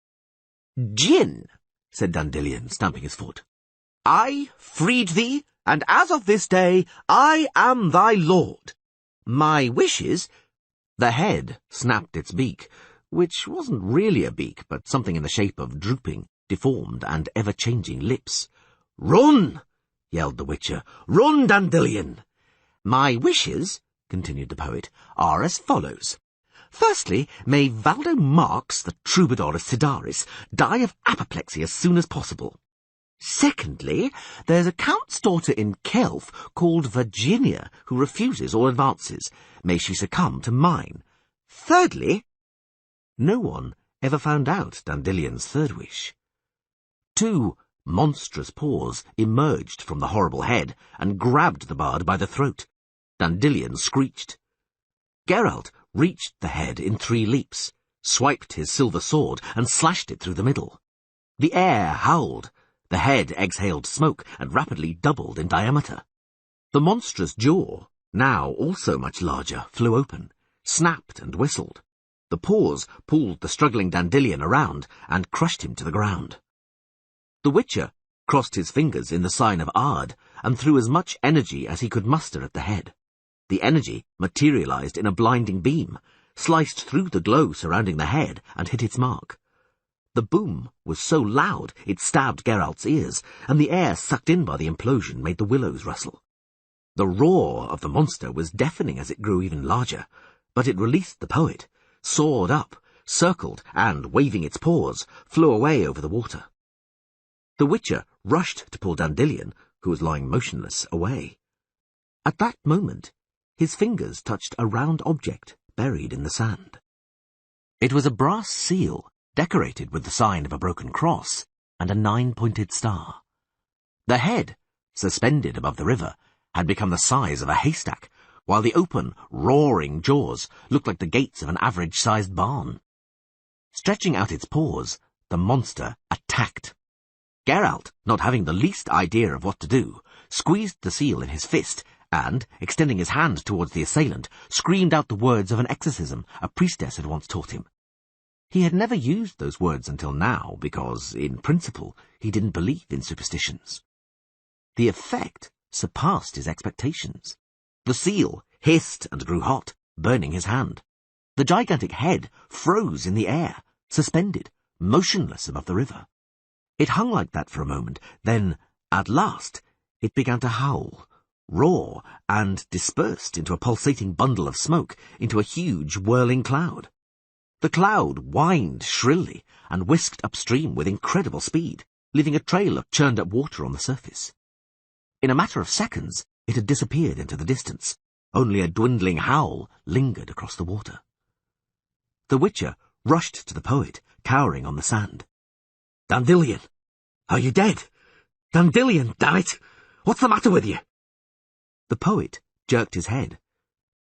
Djinn, said Dandelion, stamping his foot. I freed thee, and as of this day, I am thy lord. My wishes... The head snapped its beak, which wasn't really a beak, but something in the shape of drooping, deformed, and ever-changing lips. Run! Yelled the Witcher. Run, Dandelion! My wishes, continued the poet, are as follows. Firstly, may Valdo Marx, the troubadour of Sidaris, die of apoplexy as soon as possible. Secondly, there's a count's daughter in Kelf called Virginia who refuses all advances. May she succumb to mine. Thirdly... No one ever found out Dandelion's third wish. 2 monstrous paws emerged from the horrible head and grabbed the bard by the throat. Dandelion screeched. Geralt reached the head in 3 leaps, swiped his silver sword and slashed it through the middle. The air howled. The head exhaled smoke and rapidly doubled in diameter. The monstrous jaw, now also much larger, flew open, snapped and whistled. The paws pulled the struggling Dandelion around and crushed him to the ground. The Witcher crossed his fingers in the sign of Ard and threw as much energy as he could muster at the head. The energy materialized in a blinding beam, sliced through the glow surrounding the head and hit its mark. The boom was so loud it stabbed Geralt's ears, and the air sucked in by the implosion made the willows rustle. The roar of the monster was deafening as it grew even larger, but it released the poet, soared up, circled, and, waving its paws, flew away over the water. The Witcher rushed to pull Dandelion, who was lying motionless, away. At that moment, his fingers touched a round object buried in the sand. It was a brass seal, decorated with the sign of a broken cross and a 9-pointed star. The head, suspended above the river, had become the size of a haystack, while the open, roaring jaws looked like the gates of an average-sized barn. Stretching out its paws, the monster attacked. Geralt, not having the least idea of what to do, squeezed the seal in his fist and, extending his hand towards the assailant, screamed out the words of an exorcism a priestess had once taught him. He had never used those words until now because, in principle, he didn't believe in superstitions. The effect surpassed his expectations. The seal hissed and grew hot, burning his hand. The gigantic head froze in the air, suspended, motionless above the river. It hung like that for a moment, then, at last, it began to howl, roar, and dispersed into a pulsating bundle of smoke, into a huge whirling cloud. The cloud whined shrilly and whisked upstream with incredible speed, leaving a trail of churned-up water on the surface. In a matter of seconds, it had disappeared into the distance. Only a dwindling howl lingered across the water. The Witcher rushed to the poet, cowering on the sand. "Dandelion! Are you dead? Dandelion, damn it! What's the matter with you?" The poet jerked his head,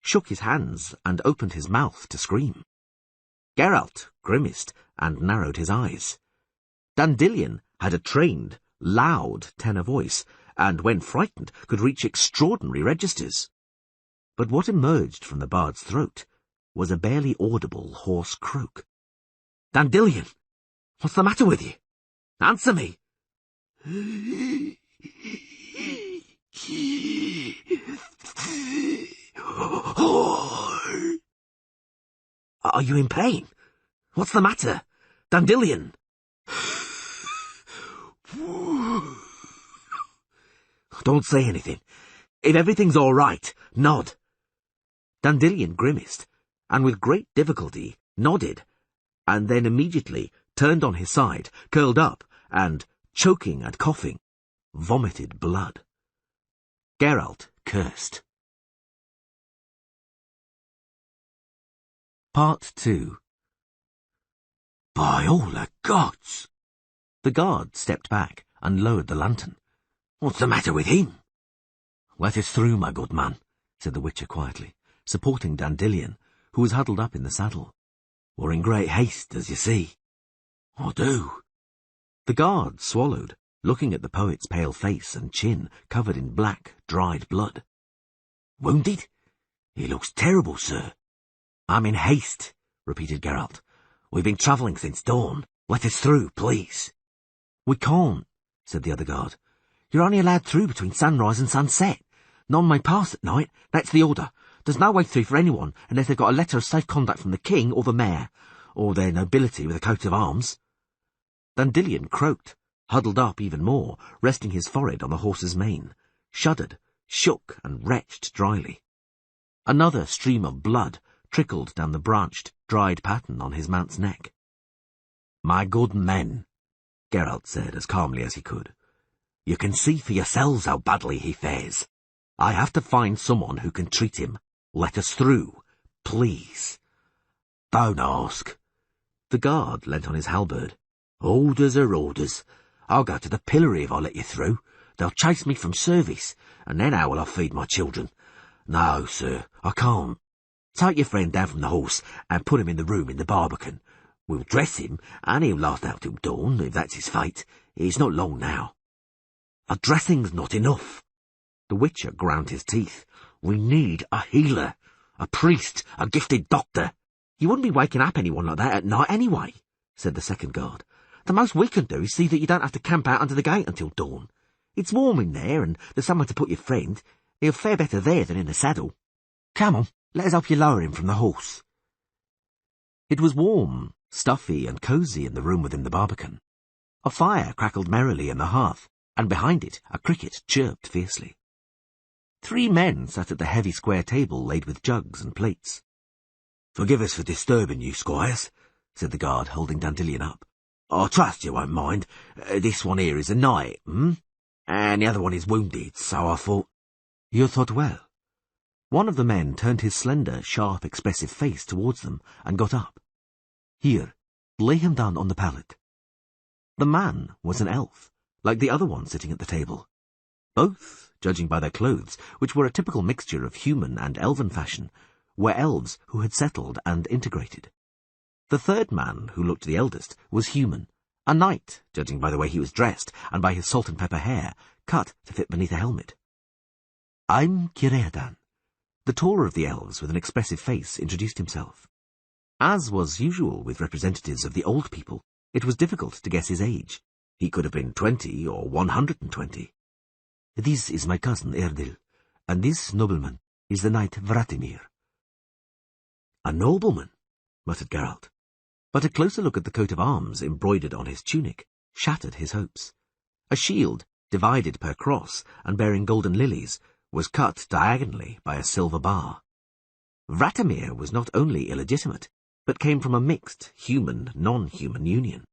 shook his hands, and opened his mouth to scream. Geralt grimaced and narrowed his eyes. Dandelion had a trained, loud tenor voice, and when frightened could reach extraordinary registers. But what emerged from the bard's throat was a barely audible hoarse croak. "Dandelion! What's the matter with you? Answer me!" "Are you in pain? What's the matter? Dandelion!" "Don't say anything. If everything's all right, nod." Dandelion grimaced, and with great difficulty nodded, and then immediately turned on his side, curled up, and, choking and coughing, vomited blood. Geralt cursed. Part 2. "By all the gods!" The guard stepped back and lowered the lantern. "What's the matter with him?" "Let us through, my good man," said the Witcher quietly, supporting Dandelion, who was huddled up in the saddle. "We're in great haste, as you see." "I do." The guard swallowed, looking at the poet's pale face and chin covered in black, dried blood. "Wounded? He looks terrible, sir." "I'm in haste," repeated Geralt. "We've been travelling since dawn. Let us through, please." "We can't," said the other guard. "You're only allowed through between sunrise and sunset. None may pass at night. That's the order. There's no way through for anyone unless they've got a letter of safe conduct from the king or the mayor, or their nobility with a coat of arms." Dandelion croaked, huddled up even more, resting his forehead on the horse's mane, shuddered, shook, and retched dryly. Another stream of blood trickled down the branched, dried pattern on his mount's neck. "My good men," Geralt said as calmly as he could, "you can see for yourselves how badly he fares. I have to find someone who can treat him. Let us through, please." "Don't ask." The guard leant on his halberd. "Orders are orders. I'll go to the pillory if I let you through. They'll chase me from service, and then how will I feed my children? No, sir, I can't. Take your friend down from the horse and put him in the room in the barbican. We'll dress him, and he'll last out till dawn, if that's his fate. It's not long now." "A dressing's not enough." The Witcher ground his teeth. "We need a healer, a priest, a gifted doctor." "You wouldn't be waking up anyone like that at night anyway," said the second guard. "The most we can do is see that you don't have to camp out under the gate until dawn. It's warm in there, and there's somewhere to put your friend. He'll fare better there than in the saddle. Come on, let us help you lower him from the horse." It was warm, stuffy, and cosy in the room within the barbican. A fire crackled merrily in the hearth, and behind it a cricket chirped fiercely. 3 men sat at the heavy square table laid with jugs and plates. "Forgive us for disturbing you, squires," said the guard, holding Dandelion up. "I trust you won't mind. This one here is a knight, and the other one is wounded, so I thought—" "You thought well." One of the men turned his slender, sharp, expressive face towards them and got up. "Here, lay him down on the pallet." The man was an elf, like the other one sitting at the table. Both, judging by their clothes, which were a typical mixture of human and elven fashion, were elves who had settled and integrated. The third man, who looked the eldest, was human, a knight, judging by the way he was dressed and by his salt and pepper hair, cut to fit beneath a helmet. "I'm Kireadan." The taller of the elves, with an expressive face, introduced himself. As was usual with representatives of the old people, it was difficult to guess his age. He could have been 20 or 120. "This is my cousin Erdil, and this nobleman is the knight Vratimir." "A nobleman?" muttered Geralt. But a closer look at the coat of arms embroidered on his tunic shattered his hopes. A shield, divided per cross and bearing golden lilies, was cut diagonally by a silver bar. Vratimir was not only illegitimate, but came from a mixed human-non-human union.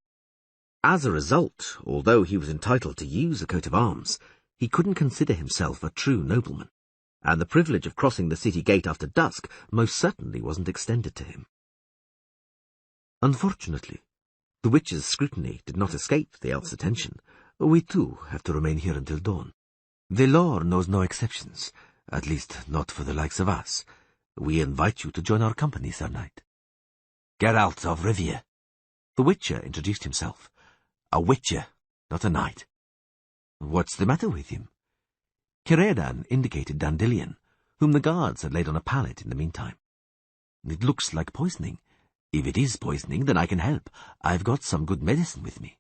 As a result, although he was entitled to use a coat of arms, he couldn't consider himself a true nobleman, and the privilege of crossing the city gate after dusk most certainly wasn't extended to him. Unfortunately, the witch's scrutiny did not escape the elf's attention. We too have to remain here until dawn. The law knows no exceptions, at least not for the likes of us. We invite you to join our company, Sir Knight. Geralt of Rivia. The Witcher introduced himself. A Witcher, not a knight. What's the matter with him? Kiredan indicated Dandelion, whom the guards had laid on a pallet in the meantime. It looks like poisoning. If it is poisoning, then I can help. I've got some good medicine with me.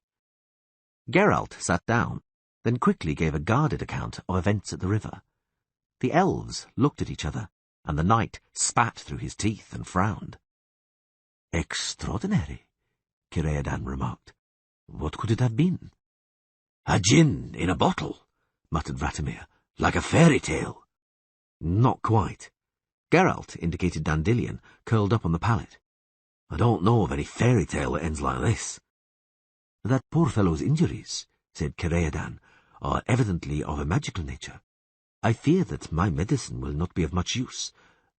Geralt sat down, then quickly gave a guarded account of events at the river. The elves looked at each other, and the knight spat through his teeth and frowned. Extraordinary, Kiredan remarked. What could it have been? A gin in a bottle, muttered Vratimir, like a fairy tale. Not quite. Geralt indicated Dandelion, curled up on the pallet. I don't know of any fairy tale that ends like this. That poor fellow's injuries, said Kiredan, are evidently of a magical nature. I fear that my medicine will not be of much use,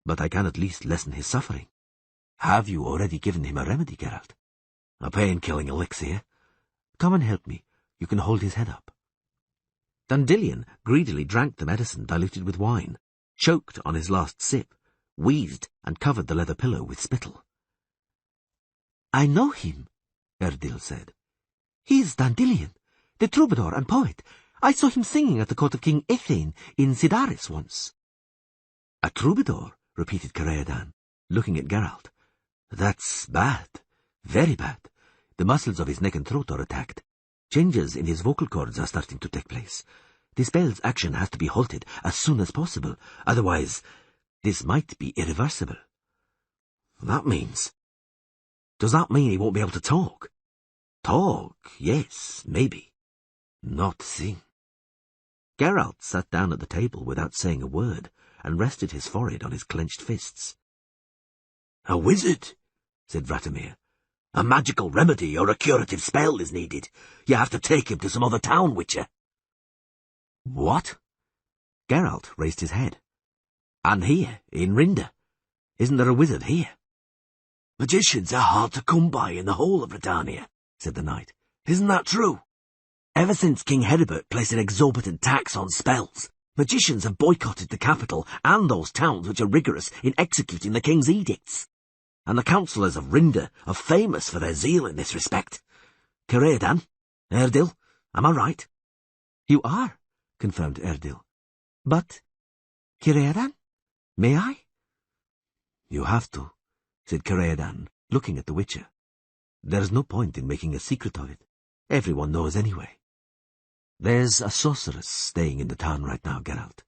but I can at least lessen his suffering. Have you already given him a remedy, Geralt? A pain-killing elixir. Come and help me. You can hold his head up. Dandelion greedily drank the medicine diluted with wine, choked on his last sip, wheezed and covered the leather pillow with spittle. I know him, Erdil said. He's Dandelion, the troubadour and poet. I saw him singing at the court of King Ithane in Sidaris once. A troubadour, repeated Kiredan, looking at Geralt. That's bad, very bad. The muscles of his neck and throat are attacked. Changes in his vocal cords are starting to take place. The spell's action has to be halted as soon as possible, otherwise this might be irreversible. That means... Does that mean he won't be able to talk? Talk, yes, maybe. Not sing. Geralt sat down at the table without saying a word, and rested his forehead on his clenched fists. A wizard, said Vratimir. A magical remedy or a curative spell is needed. You have to take him to some other town, Witcher. What? Geralt raised his head. And here, in Rinda. Isn't there a wizard here? Magicians are hard to come by in the whole of Britannia, said the knight. Isn't that true? Ever since King Heribert placed an exorbitant tax on spells, magicians have boycotted the capital and those towns which are rigorous in executing the king's edicts. And the councillors of Rinda are famous for their zeal in this respect. Kiredan, Erdil, am I right? You are, confirmed Erdil. But, Kiredan, may I? You have to, said Kiredan, looking at the Witcher. There's no point in making a secret of it. Everyone knows anyway. There's a sorceress staying in the town right now, Geralt.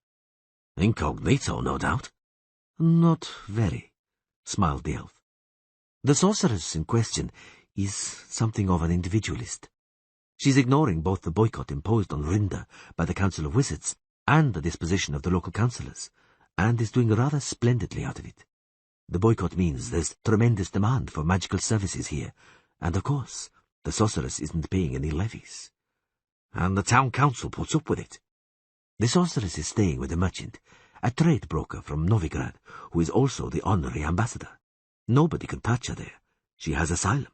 Incognito, no doubt. Not very, smiled the elf. The sorceress in question is something of an individualist. She's ignoring both the boycott imposed on Rinda by the Council of Wizards and the disposition of the local councillors, and is doing rather splendidly out of it. The boycott means there's tremendous demand for magical services here, and of course, the sorceress isn't paying any levies. And the town council puts up with it. The sorceress is staying with a merchant, a trade broker from Novigrad, who is also the honorary ambassador. Nobody can touch her there. She has asylum.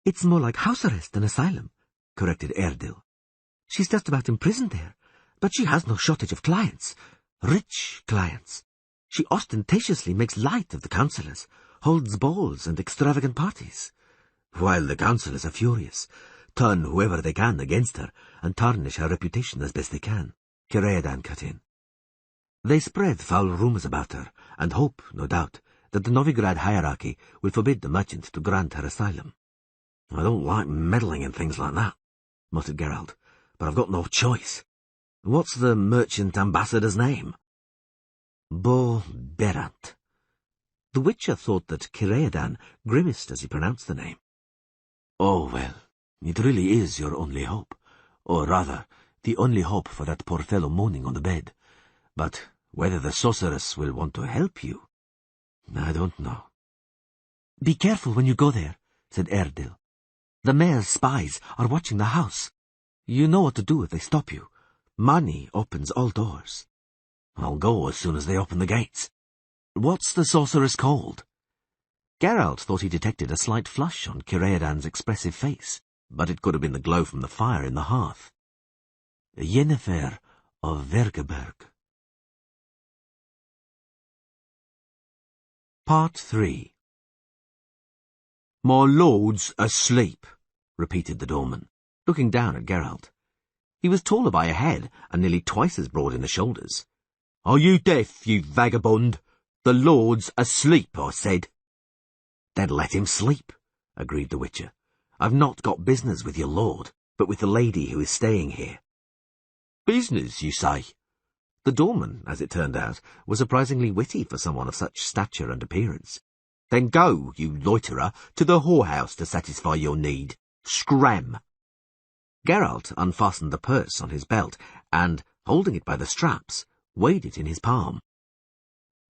It's more like house arrest than asylum, corrected Erdil. She's just about imprisoned there, but she has no shortage of clients. Rich clients. She ostentatiously makes light of the councillors, holds balls and extravagant parties. While the councillors are furious, turn whoever they can against her, and tarnish her reputation as best they can, Kiredan cut in. They spread foul rumours about her, and hope, no doubt, that the Novigrad hierarchy will forbid the merchant to grant her asylum. I don't like meddling in things like that, muttered Geralt, but I've got no choice. What's the merchant ambassador's name? Bo Berant. The Witcher thought that Kireadan grimaced as he pronounced the name. Oh, well, it really is your only hope. Or rather, the only hope for that poor fellow moaning on the bed. But whether the sorceress will want to help you, I don't know. Be careful when you go there, said Erdil. The mayor's spies are watching the house. You know what to do if they stop you. Money opens all doors. I'll go as soon as they open the gates. What's the sorceress called? Geralt thought he detected a slight flush on Kireadan's expressive face, but it could have been the glow from the fire in the hearth. Yennefer of Vergeberg. Part 3. My lord's asleep, repeated the doorman, looking down at Geralt. He was taller by a head and nearly twice as broad in the shoulders. Are you deaf, you vagabond? The lord's asleep, I said. Then let him sleep, agreed the Witcher. I've not got business with your lord, but with the lady who is staying here. Business, you say? The doorman, as it turned out, was surprisingly witty for someone of such stature and appearance. Then go, you loiterer, to the whorehouse to satisfy your need. Scram! Geralt unfastened the purse on his belt and, holding it by the straps, weighed it in his palm.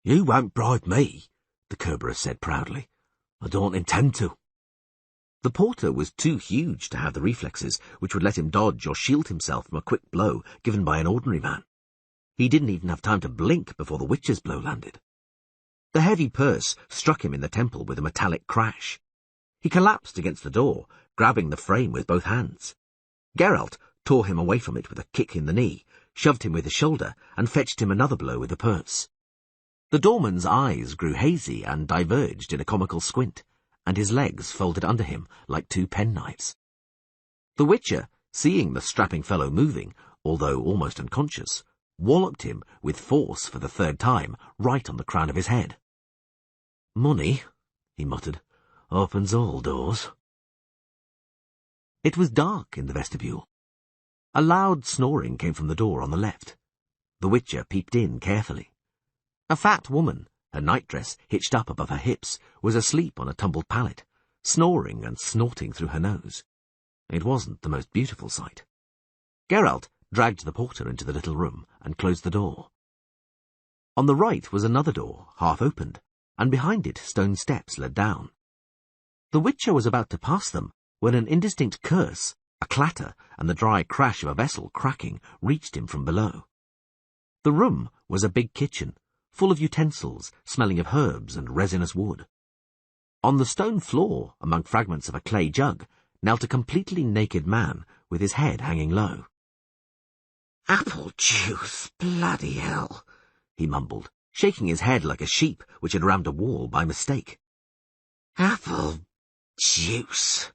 You won't bribe me, the Kerberos said proudly. I don't intend to. The porter was too huge to have the reflexes which would let him dodge or shield himself from a quick blow given by an ordinary man. He didn't even have time to blink before the Witcher's blow landed. The heavy purse struck him in the temple with a metallic crash. He collapsed against the door, grabbing the frame with both hands. Geralt tore him away from it with a kick in the knee, shoved him with his shoulder, and fetched him another blow with the purse. The doorman's eyes grew hazy and diverged in a comical squint, and his legs folded under him like two penknives. The Witcher, seeing the strapping fellow moving, although almost unconscious, walloped him with force for the third time, right on the crown of his head. Money, he muttered, opens all doors. It was dark in the vestibule. A loud snoring came from the door on the left. The Witcher peeped in carefully. A fat woman, her nightdress hitched up above her hips, was asleep on a tumbled pallet, snoring and snorting through her nose. It wasn't the most beautiful sight. Geralt dragged the porter into the little room and closed the door. On the right was another door, half opened, and behind it stone steps led down. The Witcher was about to pass them when an indistinct curse, a clatter, and the dry crash of a vessel cracking reached him from below. The room was a big kitchen, full of utensils, smelling of herbs and resinous wood. On the stone floor, among fragments of a clay jug, knelt a completely naked man with his head hanging low. Apple juice, bloody hell, he mumbled, shaking his head like a sheep which had rammed a wall by mistake. Apple juice.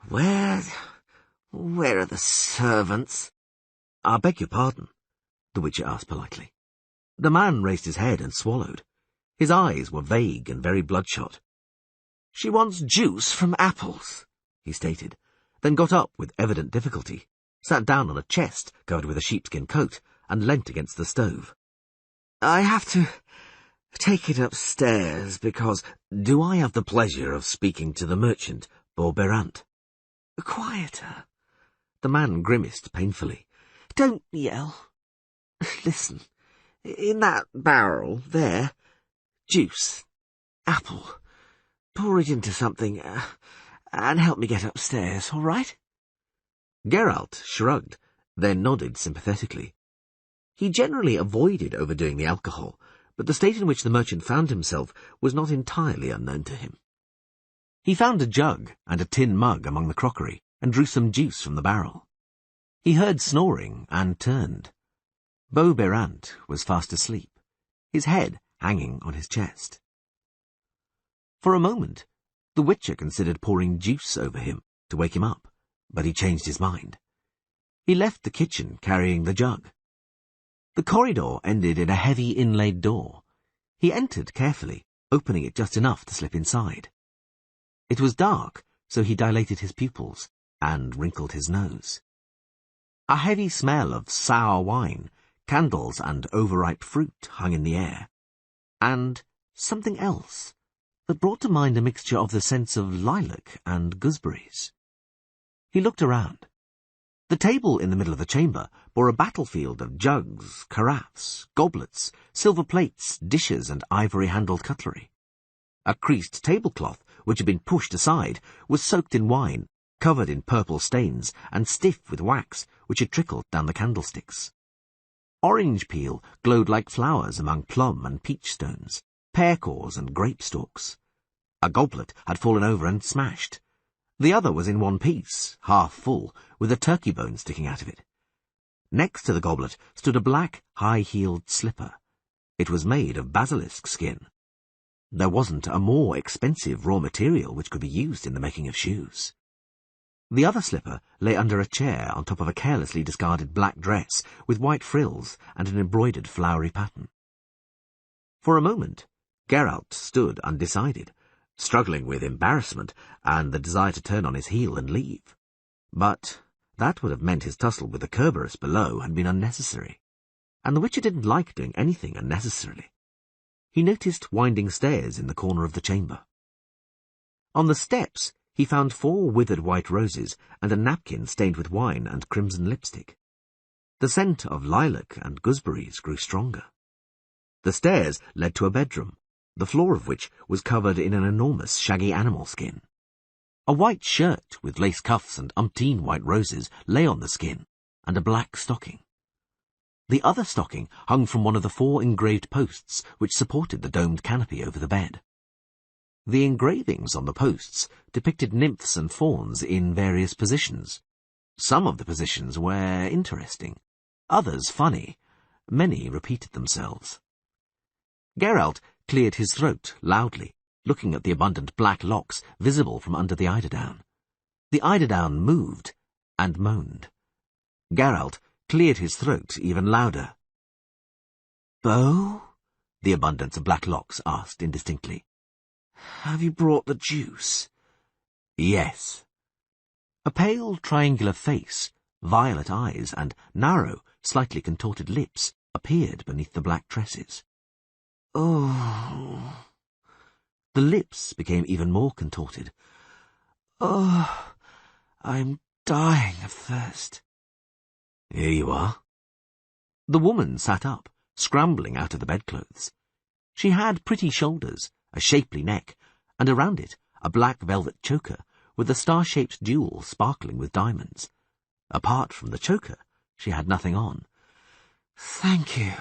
Where are the servants? I beg your pardon, the Witcher asked politely. The man raised his head and swallowed. His eyes were vague and very bloodshot. She wants juice from apples, he stated, then got up with evident difficulty, sat down on a chest covered with a sheepskin coat, and leant against the stove. I have to take it upstairs because... Do I have the pleasure of speaking to the merchant, Borberant? Quieter. The man grimaced painfully. Don't yell. Listen, in that barrel there, juice, apple. Pour it into something and help me get upstairs, all right? Geralt shrugged, then nodded sympathetically. He generally avoided overdoing the alcohol, but the state in which the merchant found himself was not entirely unknown to him. He found a jug and a tin mug among the crockery, and drew some juice from the barrel. He heard snoring and turned. Borberant was fast asleep, his head hanging on his chest. For a moment, the Witcher considered pouring juice over him to wake him up, but he changed his mind. He left the kitchen carrying the jug. The corridor ended in a heavy inlaid door. He entered carefully, opening it just enough to slip inside. It was dark, so he dilated his pupils and wrinkled his nose. A heavy smell of sour wine, candles and overripe fruit hung in the air, and something else that brought to mind a mixture of the scents of lilac and gooseberries. He looked around. The table in the middle of the chamber bore a battlefield of jugs, carafes, goblets, silver plates, dishes, and ivory-handled cutlery. A creased tablecloth, which had been pushed aside, was soaked in wine, covered in purple stains, and stiff with wax, which had trickled down the candlesticks. Orange peel glowed like flowers among plum and peach stones, pear cores and grape stalks. A goblet had fallen over and smashed. The other was in one piece, half full, with a turkey bone sticking out of it. Next to the goblet stood a black, high-heeled slipper. It was made of basilisk skin. There wasn't a more expensive raw material which could be used in the making of shoes. The other slipper lay under a chair on top of a carelessly discarded black dress with white frills and an embroidered flowery pattern. For a moment, Geralt stood undecided, struggling with embarrassment and the desire to turn on his heel and leave. But that would have meant his tussle with the Kerberos below had been unnecessary, and the Witcher didn't like doing anything unnecessarily. He noticed winding stairs in the corner of the chamber. On the steps, he found 4 withered white roses and a napkin stained with wine and crimson lipstick. The scent of lilac and gooseberries grew stronger. The stairs led to a bedroom, the floor of which was covered in an enormous shaggy animal skin. A white shirt with lace cuffs and umpteen white roses lay on the skin, and a black stocking. The other stocking hung from one of the 4 engraved posts which supported the domed canopy over the bed. The engravings on the posts depicted nymphs and fauns in various positions. Some of the positions were interesting, others funny. Many repeated themselves. Geralt cleared his throat loudly, looking at the abundant black locks visible from under the eiderdown. The eiderdown moved and moaned. Geralt cleared his throat even louder. "Beau?" the abundance of black locks asked indistinctly. "Have you brought the juice?" "Yes." A pale, triangular face, violet eyes, and narrow, slightly contorted lips appeared beneath the black tresses. "Oh." The lips became even more contorted. "Oh, I'm dying of thirst." "Here you are." The woman sat up, scrambling out of the bedclothes. She had pretty shoulders, a shapely neck, and around it a black velvet choker with a star-shaped jewel sparkling with diamonds. Apart from the choker, she had nothing on. "Thank you."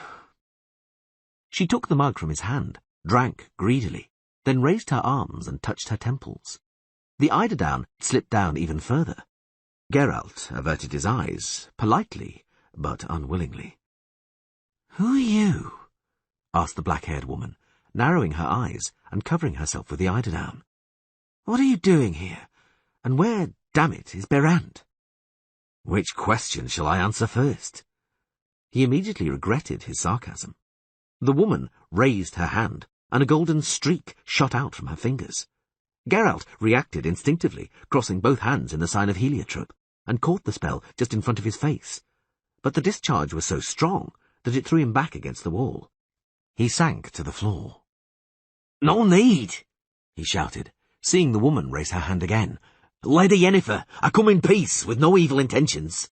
She took the mug from his hand, drank greedily, then raised her arms and touched her temples. The eiderdown slipped down even further. Geralt averted his eyes, politely, but unwillingly. "Who are you?" asked the black-haired woman, narrowing her eyes and covering herself with the eiderdown. "What are you doing here? And where, damn it, is Berant?" Which question shall I answer first? He immediately regretted his sarcasm. The woman raised her hand, and a golden streak shot out from her fingers. Geralt reacted instinctively, crossing both hands in the sign of heliotrope, and caught the spell just in front of his face. But the discharge was so strong that it threw him back against the wall. He sank to the floor. "No need," he shouted, seeing the woman raise her hand again. "Lady Yennefer, I come in peace, with no evil intentions."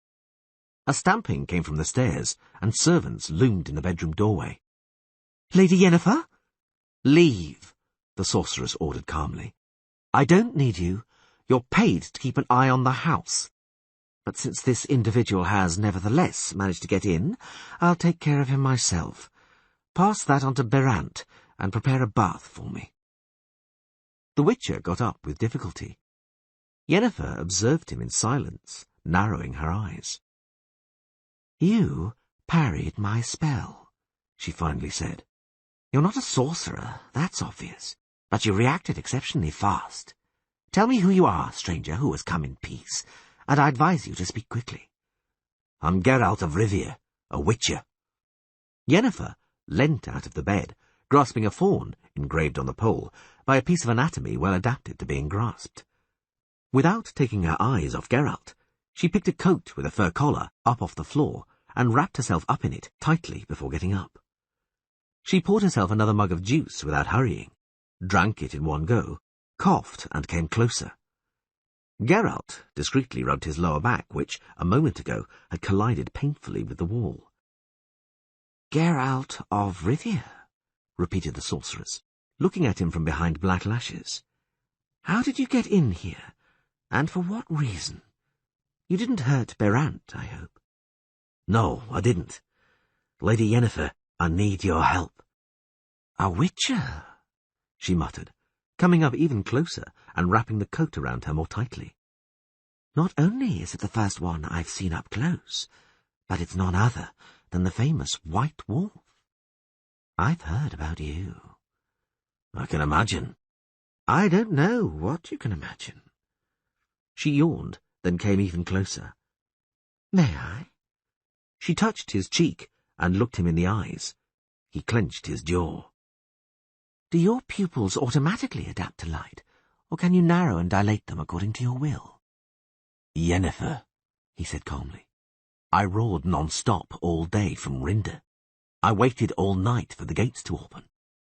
A stamping came from the stairs, and servants loomed in the bedroom doorway. "Lady Yennefer?" "Leave," the sorceress ordered calmly. "I don't need you. You're paid to keep an eye on the house. But since this individual has nevertheless managed to get in, I'll take care of him myself. Pass that on to Berant, and prepare a bath for me." The Witcher got up with difficulty. Yennefer observed him in silence, narrowing her eyes. "You parried my spell," she finally said. "You're not a sorcerer, that's obvious, but you reacted exceptionally fast. Tell me who you are, stranger, who has come in peace, and I advise you to speak quickly." "I'm Geralt of Rivia, a witcher." Yennefer leant out of the bed, grasping a fawn, engraved on the pole, by a piece of anatomy well adapted to being grasped. Without taking her eyes off Geralt, she picked a coat with a fur collar up off the floor and wrapped herself up in it tightly before getting up. She poured herself another mug of juice without hurrying, drank it in one go, coughed and came closer. Geralt discreetly rubbed his lower back, which, a moment ago, had collided painfully with the wall. "Geralt of Rivia," repeated the sorceress, looking at him from behind black lashes. "How did you get in here, and for what reason? You didn't hurt Berant, I hope?" "No, I didn't. Lady Yennefer, I need your help." "A witcher," she muttered, coming up even closer and wrapping the coat around her more tightly. "Not only is it the first one I've seen up close, but it's none other than the famous White Wolf. I've heard about you." "I can imagine." "I don't know what you can imagine." She yawned, then came even closer. "May I?" She touched his cheek and looked him in the eyes. He clenched his jaw. "Do your pupils automatically adapt to light, or can you narrow and dilate them according to your will?" "Yennefer," he said calmly, "I roared non-stop all day from Rinde. I waited all night for the gates to open.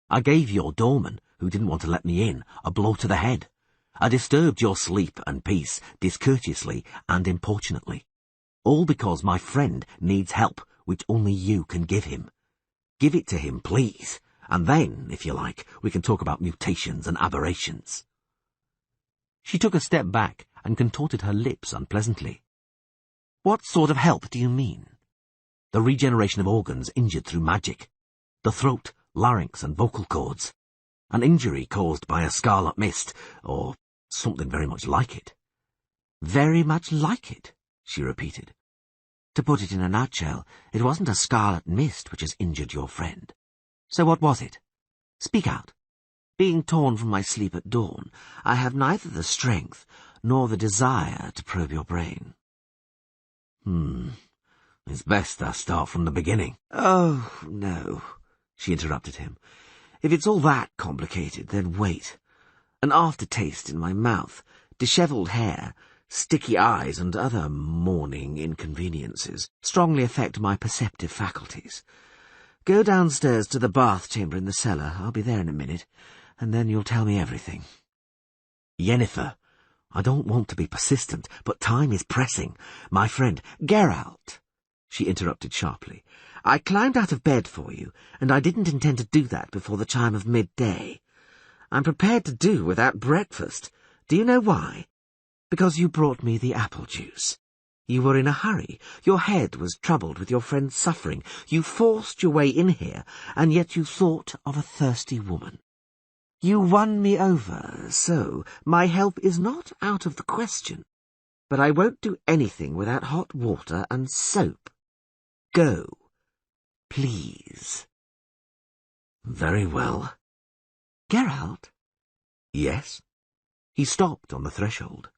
I gave your doorman, who didn't want to let me in, a blow to the head. I disturbed your sleep and peace discourteously and importunately. All because my friend needs help, which only you can give him. Give it to him, please, and then, if you like, we can talk about mutations and aberrations." She took a step back and contorted her lips unpleasantly. "What sort of help do you mean?" "The regeneration of organs injured through magic. The throat, larynx, and vocal cords. An injury caused by a scarlet mist, or something very much like it." "Very much like it," she repeated. "To put it in a nutshell, it wasn't a scarlet mist which has injured your friend. So what was it? Speak out. Being torn from my sleep at dawn, I have neither the strength nor the desire to probe your brain." It's best I start from the beginning." "Oh, no," she interrupted him. "If it's all that complicated, then wait. An aftertaste in my mouth, dishevelled hair, sticky eyes, and other morning inconveniences strongly affect my perceptive faculties. Go downstairs to the bath chamber in the cellar. I'll be there in a minute, and then you'll tell me everything." "Yennefer, I don't want to be persistent, but time is pressing. My friend—" "Geralt," she interrupted sharply, "I climbed out of bed for you, and I didn't intend to do that before the chime of midday. I'm prepared to do without breakfast. Do you know why? Because you brought me the apple juice. You were in a hurry. Your head was troubled with your friend's suffering. You forced your way in here, and yet you thought of a thirsty woman. You won me over, so my help is not out of the question. But I won't do anything without hot water and soap. Go, please." "Very well." "Geralt?" "Yes?" He stopped on the threshold.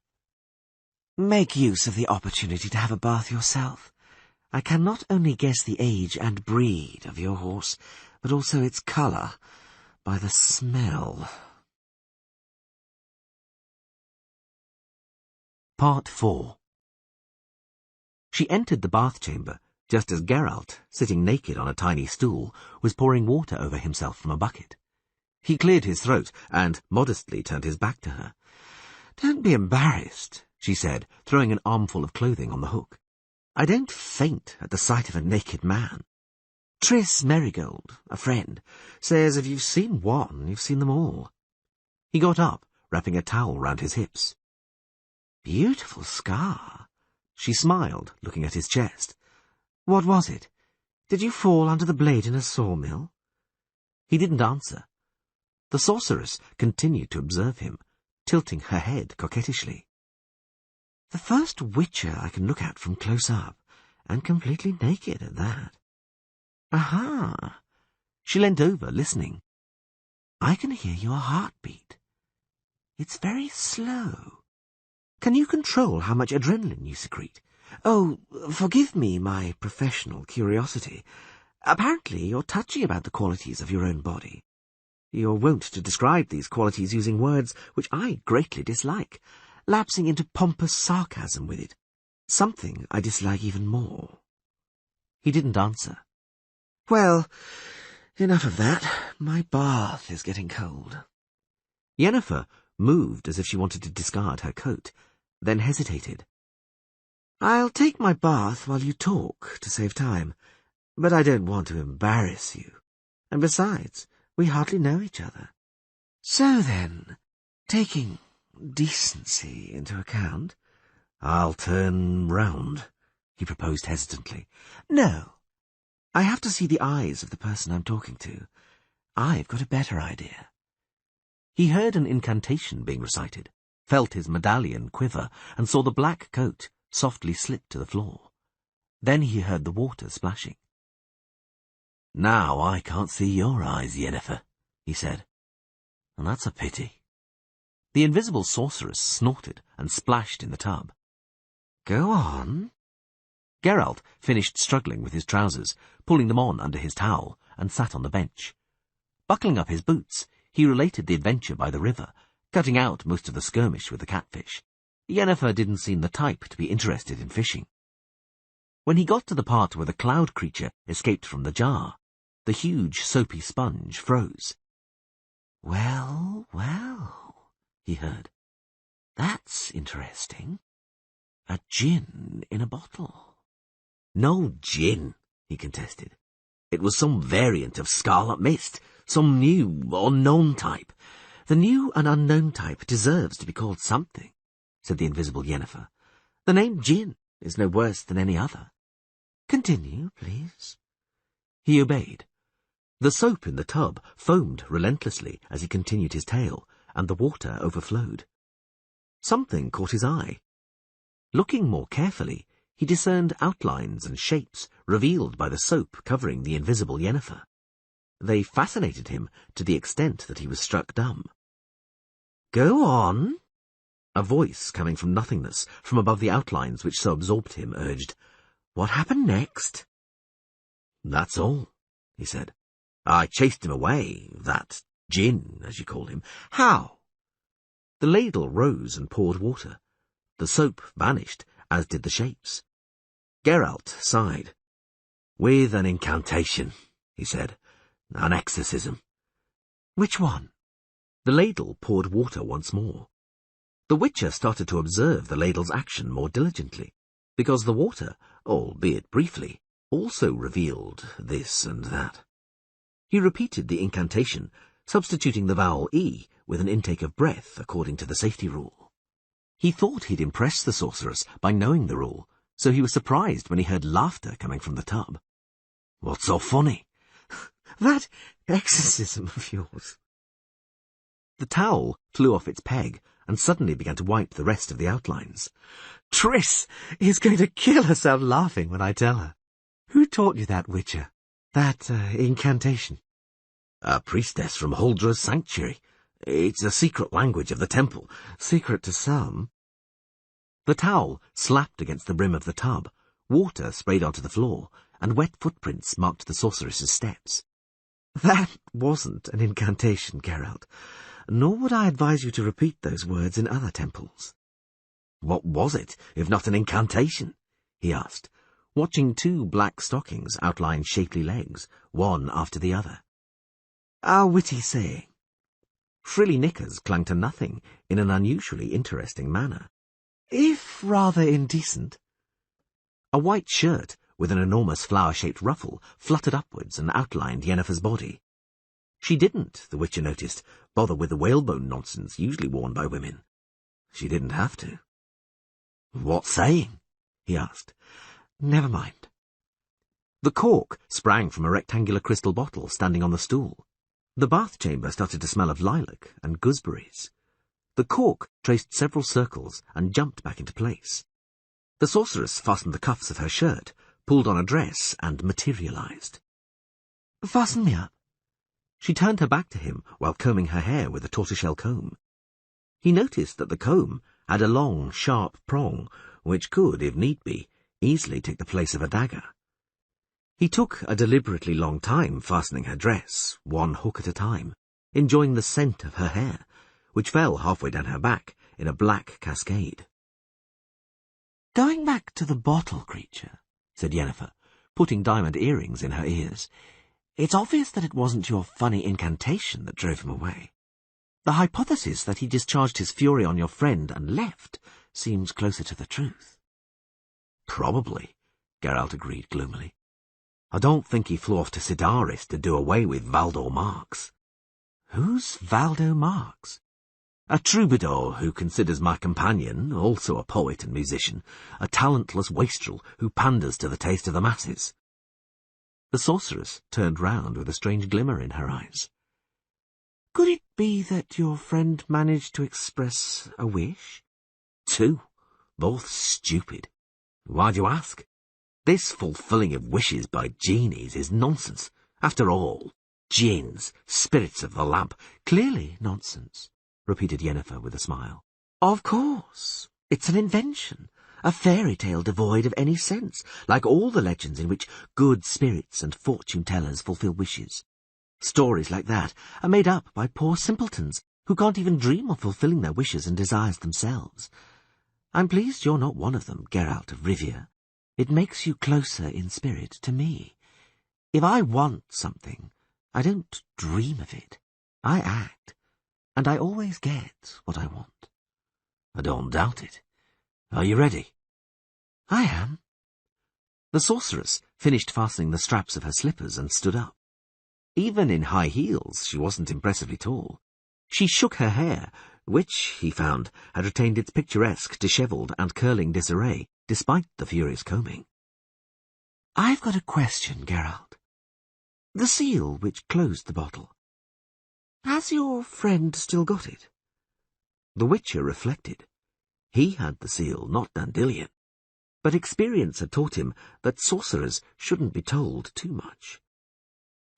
"Make use of the opportunity to have a bath yourself. I can not only guess the age and breed of your horse, but also its colour, by the smell." Part 4. She entered the bath chamber just as Geralt, sitting naked on a tiny stool, was pouring water over himself from a bucket. He cleared his throat and modestly turned his back to her. "Don't be embarrassed," she said, throwing an armful of clothing on the hook. "I don't faint at the sight of a naked man. Triss Merigold, a friend, says if you've seen one, you've seen them all." He got up, wrapping a towel round his hips. "Beautiful scar." She smiled, looking at his chest. "What was it? Did you fall under the blade in a sawmill?" He didn't answer. The sorceress continued to observe him, tilting her head coquettishly. "The first witcher I can look at from close up, and completely naked at that." "Aha!" She leant over, listening. "I can hear your heartbeat. It's very slow. Can you control how much adrenaline you secrete? Oh, forgive me my professional curiosity. Apparently you're touchy about the qualities of your own body. You're wont to describe these qualities using words which I greatly dislike, lapsing into pompous sarcasm with it, something I dislike even more." He didn't answer. "Well, Enough of that. My bath is getting cold. Yennefer moved as if she wanted to discard her coat, then hesitated. I'll take my bath while you talk, to save time, but I don't want to embarrass you. And besides, we hardly know each other. So then, taking decency into account, I'll turn round, he proposed hesitantly. No. I have to see the eyes of the person I'm talking to. I've got a better idea. He heard an incantation being recited, felt his medallion quiver, and saw the black coat softly slip to the floor. Then he heard the water splashing. Now I can't see your eyes, Yennefer, he said. And that's a pity. The invisible sorceress snorted and splashed in the tub. Go on. Geralt finished struggling with his trousers, pulling them on under his towel, and sat on the bench. Buckling up his boots, he related the adventure by the river, cutting out most of the skirmish with the catfish. Yennefer didn't seem the type to be interested in fishing. When he got to the part where the cloud creature escaped from the jar, the huge soapy sponge froze. Well, well, he heard. That's interesting. A gin in a bottle. No gin, he contested. It was some variant of scarlet mist, some new, unknown type. The new and unknown type deserves to be called something, said the invisible Yennefer. The name gin is no worse than any other. Continue, please. He obeyed. The soap in the tub foamed relentlessly as he continued his tale, and the water overflowed. Something caught his eye. Looking more carefully, he discerned outlines and shapes revealed by the soap covering the invisible Yennefer. They fascinated him to the extent that he was struck dumb. Go on. A voice coming from nothingness, from above the outlines which so absorbed him, urged, What happened next? That's all, he said. I chased him away, that gin, as you call him. How? The ladle rose and poured water. The soap vanished, as did the shapes. Geralt sighed. With an incantation, he said. An exorcism. Which one? The ladle poured water once more. The Witcher started to observe the ladle's action more diligently, because the water, albeit briefly, also revealed this and that. He repeated the incantation, substituting the vowel E with an intake of breath according to the safety rule. He thought he'd impress the sorceress by knowing the rule, so he was surprised when he heard laughter coming from the tub. What's so funny? That exorcism of yours. The towel flew off its peg and suddenly began to wipe the rest of the outlines. Triss is going to kill herself laughing when I tell her. Who taught you that, Witcher? That incantation? A priestess from Huldra's sanctuary. It's a secret language of the temple. Secret to some. The towel slapped against the brim of the tub, water sprayed onto the floor, and wet footprints marked the sorceress's steps. That wasn't an incantation, Geralt, nor would I advise you to repeat those words in other temples. What was it, if not an incantation? He asked, watching two black stockings outline shapely legs, one after the other. Our witty saying. Frilly knickers clung to nothing in an unusually interesting manner. If rather indecent. A white shirt with an enormous flower-shaped ruffle fluttered upwards and outlined Yennefer's body. She didn't, the Witcher noticed, bother with the whalebone nonsense usually worn by women. She didn't have to. What saying? He asked. Never mind. The cork sprang from a rectangular crystal bottle standing on the stool. The bath chamber started to smell of lilac and gooseberries. The cork traced several circles and jumped back into place. The sorceress fastened the cuffs of her shirt, pulled on a dress, and materialized. Fasten me up. She turned her back to him while combing her hair with a tortoiseshell comb. He noticed that the comb had a long, sharp prong, which could, if need be, easily take the place of a dagger. He took a deliberately long time fastening her dress, one hook at a time, enjoying the scent of her hair, which fell halfway down her back in a black cascade. Going back to the bottle creature, said Yennefer, putting diamond earrings in her ears, It's obvious that it wasn't your funny incantation that drove him away. The hypothesis that he discharged his fury on your friend and left seems closer to the truth. Probably, Geralt agreed gloomily. I don't think he flew off to Sidaris to do away with Valdo Marx. Who's Valdo Marx? A troubadour who considers my companion, also a poet and musician, a talentless wastrel who panders to the taste of the masses. The sorceress turned round with a strange glimmer in her eyes. Could it be that your friend managed to express a wish? Two, both stupid. Why do you ask? This fulfilling of wishes by genies is nonsense. After all, jinns, spirits of the lamp. Clearly nonsense, repeated Yennefer with a smile. Of course. It's an invention, a fairy tale devoid of any sense, like all the legends in which good spirits and fortune-tellers fulfill wishes. Stories like that are made up by poor simpletons who can't even dream of fulfilling their wishes and desires themselves. I'm pleased you're not one of them, Geralt of Rivia. It makes you closer in spirit to me. If I want something, I don't dream of it. I act, and I always get what I want. I don't doubt it. Are you ready? I am. The sorceress finished fastening the straps of her slippers and stood up. Even in high heels, she wasn't impressively tall. She shook her hair, which, he found, had retained its picturesque, dishevelled and curling disarray, despite the furious combing. I've got a question, Geralt. The seal which closed the bottle. Has your friend still got it? The Witcher reflected. He had the seal, not Dandelion. But experience had taught him that sorcerers shouldn't be told too much.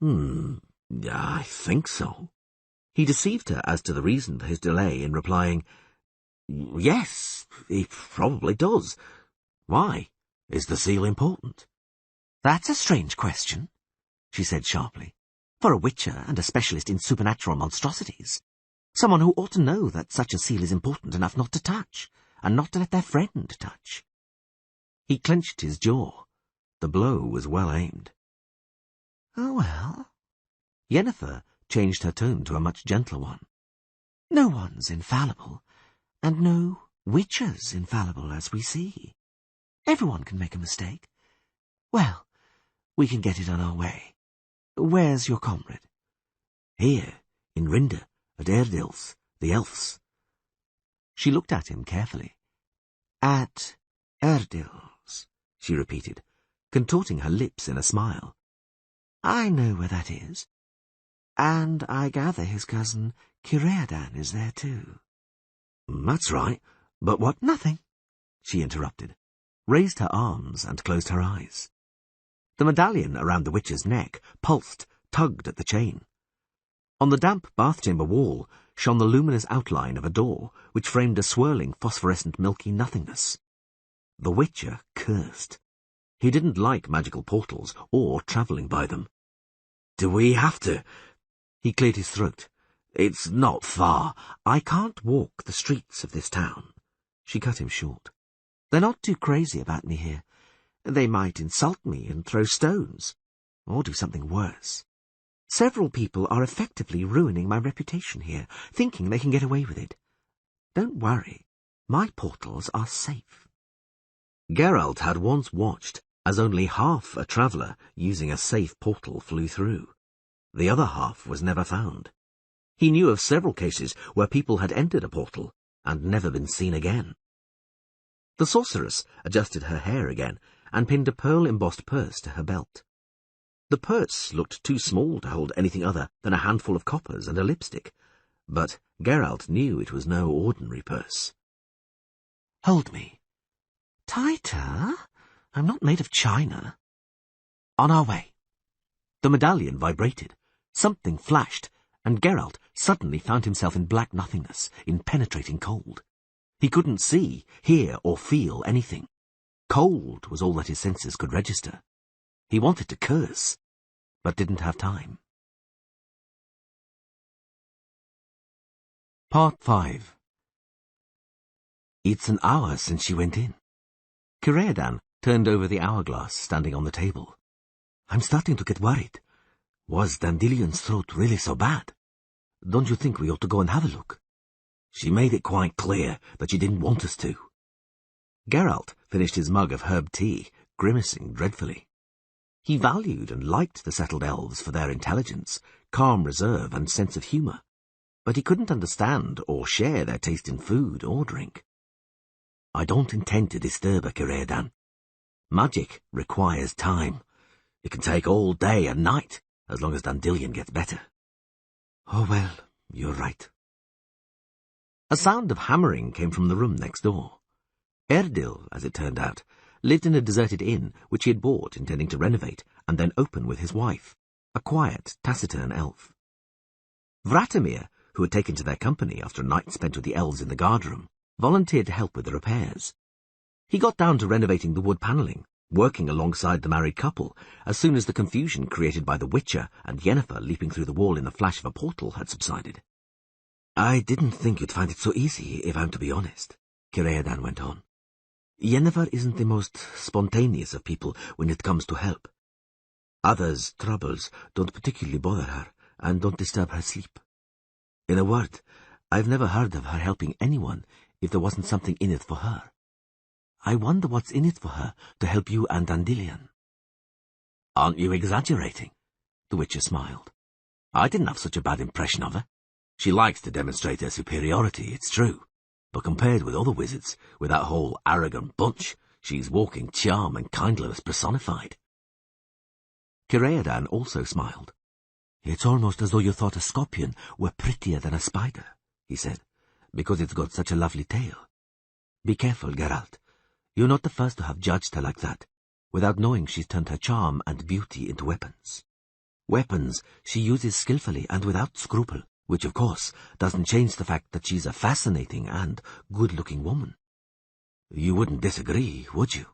I think so. He deceived her as to the reason for his delay in replying, Yes, he probably does. Why? Is the seal important? That's a strange question, she said sharply, for a witcher and a specialist in supernatural monstrosities. Someone who ought to know that such a seal is important enough not to touch, and not to let their friend touch. He clenched his jaw. The blow was well aimed. Oh, well. Yennefer changed her tone to a much gentler one. No one's infallible, and no witcher's infallible, as we see. Everyone can make a mistake. Well, we can get it on our way. Where's your comrade? Here, in Rinda, at Erdils, the elves. She looked at him carefully. At Erdils, she repeated, contorting her lips in a smile. I know where that is. And I gather his cousin Kireadan is there too. That's right, but what? Nothing, she interrupted, raised her arms and closed her eyes. The medallion around the witch's neck pulsed, tugged at the chain. On the damp bath-chamber wall shone the luminous outline of a door which framed a swirling phosphorescent milky nothingness. The Witcher cursed. He didn't like magical portals or travelling by them. Do we have to? He cleared his throat. It's not far. I can't walk the streets of this town. She cut him short. They're not too crazy about me here. They might insult me and throw stones, or do something worse. Several people are effectively ruining my reputation here, thinking they can get away with it. Don't worry. My portals are safe. Geralt had once watched as only half a traveller using a safe portal flew through. The other half was never found. He knew of several cases where people had entered a portal and never been seen again. The sorceress adjusted her hair again and pinned a pearl-embossed purse to her belt. The purse looked too small to hold anything other than a handful of coppers and a lipstick, but Geralt knew it was no ordinary purse. Hold me. Tighter? I'm not made of china. On our way. The medallion vibrated. Something flashed, and Geralt suddenly found himself in black nothingness, in penetrating cold. He couldn't see, hear, or feel anything. Cold was all that his senses could register. He wanted to curse, but didn't have time. Part 5. It's an hour since she went in. Kireadan turned over the hourglass standing on the table. I'm starting to get worried. Was Dandelian's throat really so bad? Don't you think we ought to go and have a look? She made it quite clear that she didn't want us to. Geralt finished his mug of herb tea, grimacing dreadfully. He valued and liked the settled elves for their intelligence, calm reserve and sense of humour, but he couldn't understand or share their taste in food or drink. I don't intend to disturb her, Círdan. Magic requires time. It can take all day and night, as long as Dandelion gets better. Oh, well, you're right. A sound of hammering came from the room next door. Erdil, as it turned out, lived in a deserted inn which he had bought intending to renovate and then open with his wife, a quiet, taciturn elf. Vratimir, who had taken to their company after a night spent with the elves in the guardroom, volunteered to help with the repairs. He got down to renovating the wood panelling, working alongside the married couple, as soon as the confusion created by the Witcher and Yennefer leaping through the wall in the flash of a portal had subsided. I didn't think you'd find it so easy, if I'm to be honest, Círdan went on. Yennefer isn't the most spontaneous of people when it comes to help. Others' troubles don't particularly bother her and don't disturb her sleep. In a word, I've never heard of her helping anyone if there wasn't something in it for her. I wonder what's in it for her to help you and Dandelion. Aren't you exaggerating? The Witcher smiled. I didn't have such a bad impression of her. She likes to demonstrate her superiority, it's true. But compared with other wizards, with that whole arrogant bunch, she's walking charm and kindliness personified. Círdan also smiled. It's almost as though you thought a scorpion were prettier than a spider, he said, because it's got such a lovely tail. Be careful, Geralt. You're not the first to have judged her like that, without knowing she's turned her charm and beauty into weapons. Weapons she uses skillfully and without scruple, which of course doesn't change the fact that she's a fascinating and good-looking woman. You wouldn't disagree, would you?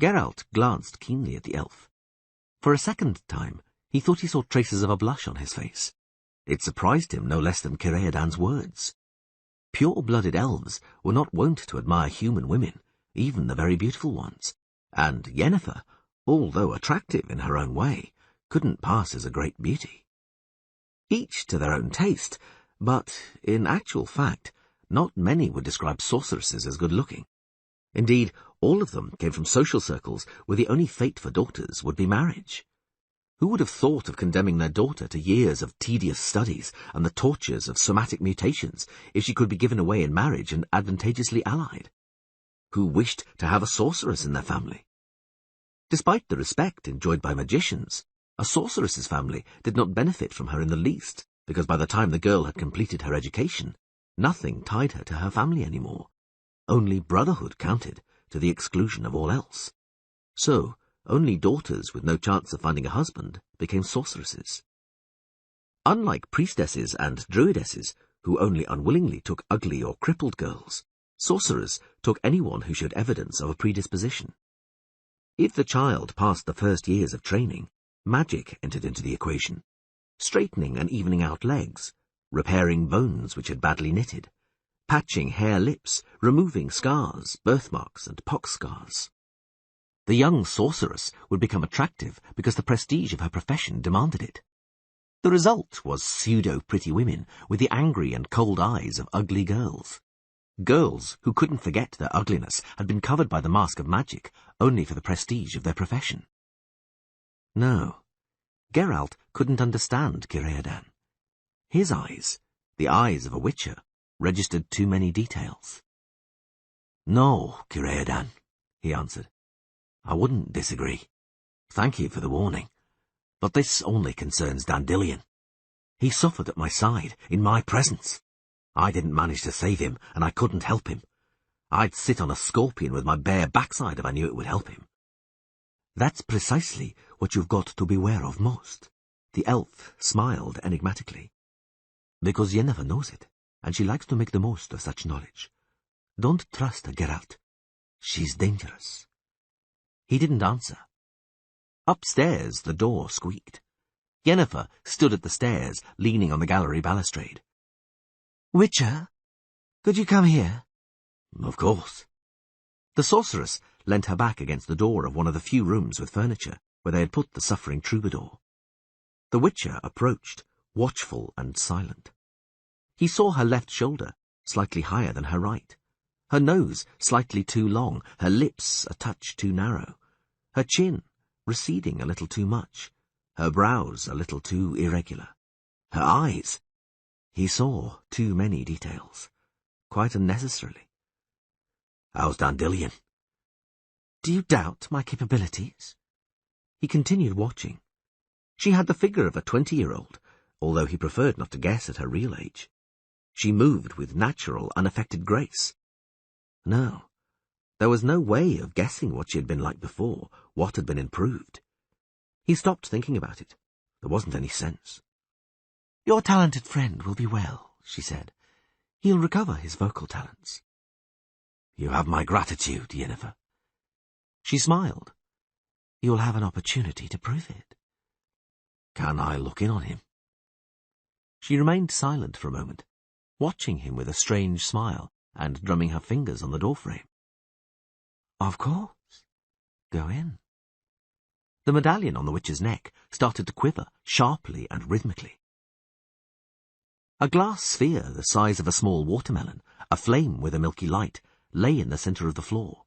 Geralt glanced keenly at the elf. For a second time, he thought he saw traces of a blush on his face. It surprised him no less than Círdan's words. Pure-blooded elves were not wont to admire human women, even the very beautiful ones, and Yennefer, although attractive in her own way, couldn't pass as a great beauty. Each to their own taste, but, in actual fact, not many would describe sorceresses as good-looking. Indeed, all of them came from social circles where the only fate for daughters would be marriage. Who would have thought of condemning their daughter to years of tedious studies and the tortures of somatic mutations if she could be given away in marriage and advantageously allied? Who wished to have a sorceress in their family? Despite the respect enjoyed by magicians, a sorceress's family did not benefit from her in the least, because by the time the girl had completed her education, nothing tied her to her family anymore. Only brotherhood counted, to the exclusion of all else. So, only daughters with no chance of finding a husband became sorceresses. Unlike priestesses and druidesses, who only unwillingly took ugly or crippled girls, sorcerers took anyone who showed evidence of a predisposition. If the child passed the first years of training, magic entered into the equation, straightening and evening out legs, repairing bones which had badly knitted, patching hare lips, removing scars, birthmarks, and pox scars. The young sorceress would become attractive because the prestige of her profession demanded it. The result was pseudo-pretty women with the angry and cold eyes of ugly girls. Girls who couldn't forget their ugliness had been covered by the mask of magic only for the prestige of their profession. No, Geralt couldn't understand Círdan. His eyes, the eyes of a witcher, registered too many details. No, Círdan, he answered. I wouldn't disagree. Thank you for the warning. But this only concerns Dandelion. He suffered at my side, in my presence. I didn't manage to save him, and I couldn't help him. I'd sit on a scorpion with my bare backside if I knew it would help him. That's precisely what you've got to beware of most. The elf smiled enigmatically. Because Yennefer knows it, and she likes to make the most of such knowledge. Don't trust her, Geralt. She's dangerous. He didn't answer. Upstairs, the door squeaked. Yennefer stood at the stairs, leaning on the gallery balustrade. Witcher, could you come here? Of course. The sorceress leant her back against the door of one of the few rooms with furniture, where they had put the suffering troubadour. The Witcher approached, watchful and silent. He saw her left shoulder, slightly higher than her right, her nose slightly too long, her lips a touch too narrow, her chin receding a little too much, her brows a little too irregular, her eyes. He saw too many details, quite unnecessarily. "How's Dandelion?" Do you doubt my capabilities? He continued watching. She had the figure of a 20-year-old, although he preferred not to guess at her real age. She moved with natural, unaffected grace. No, there was no way of guessing what she had been like before, what had been improved. He stopped thinking about it. There wasn't any sense. Your talented friend will be well, she said. He'll recover his vocal talents. You have my gratitude, Yennefer. She smiled. You'll have an opportunity to prove it. Can I look in on him? She remained silent for a moment, watching him with a strange smile and drumming her fingers on the doorframe. Of course. Go in. The medallion on the witch's neck started to quiver sharply and rhythmically. A glass sphere the size of a small watermelon, aflame with a milky light, lay in the centre of the floor.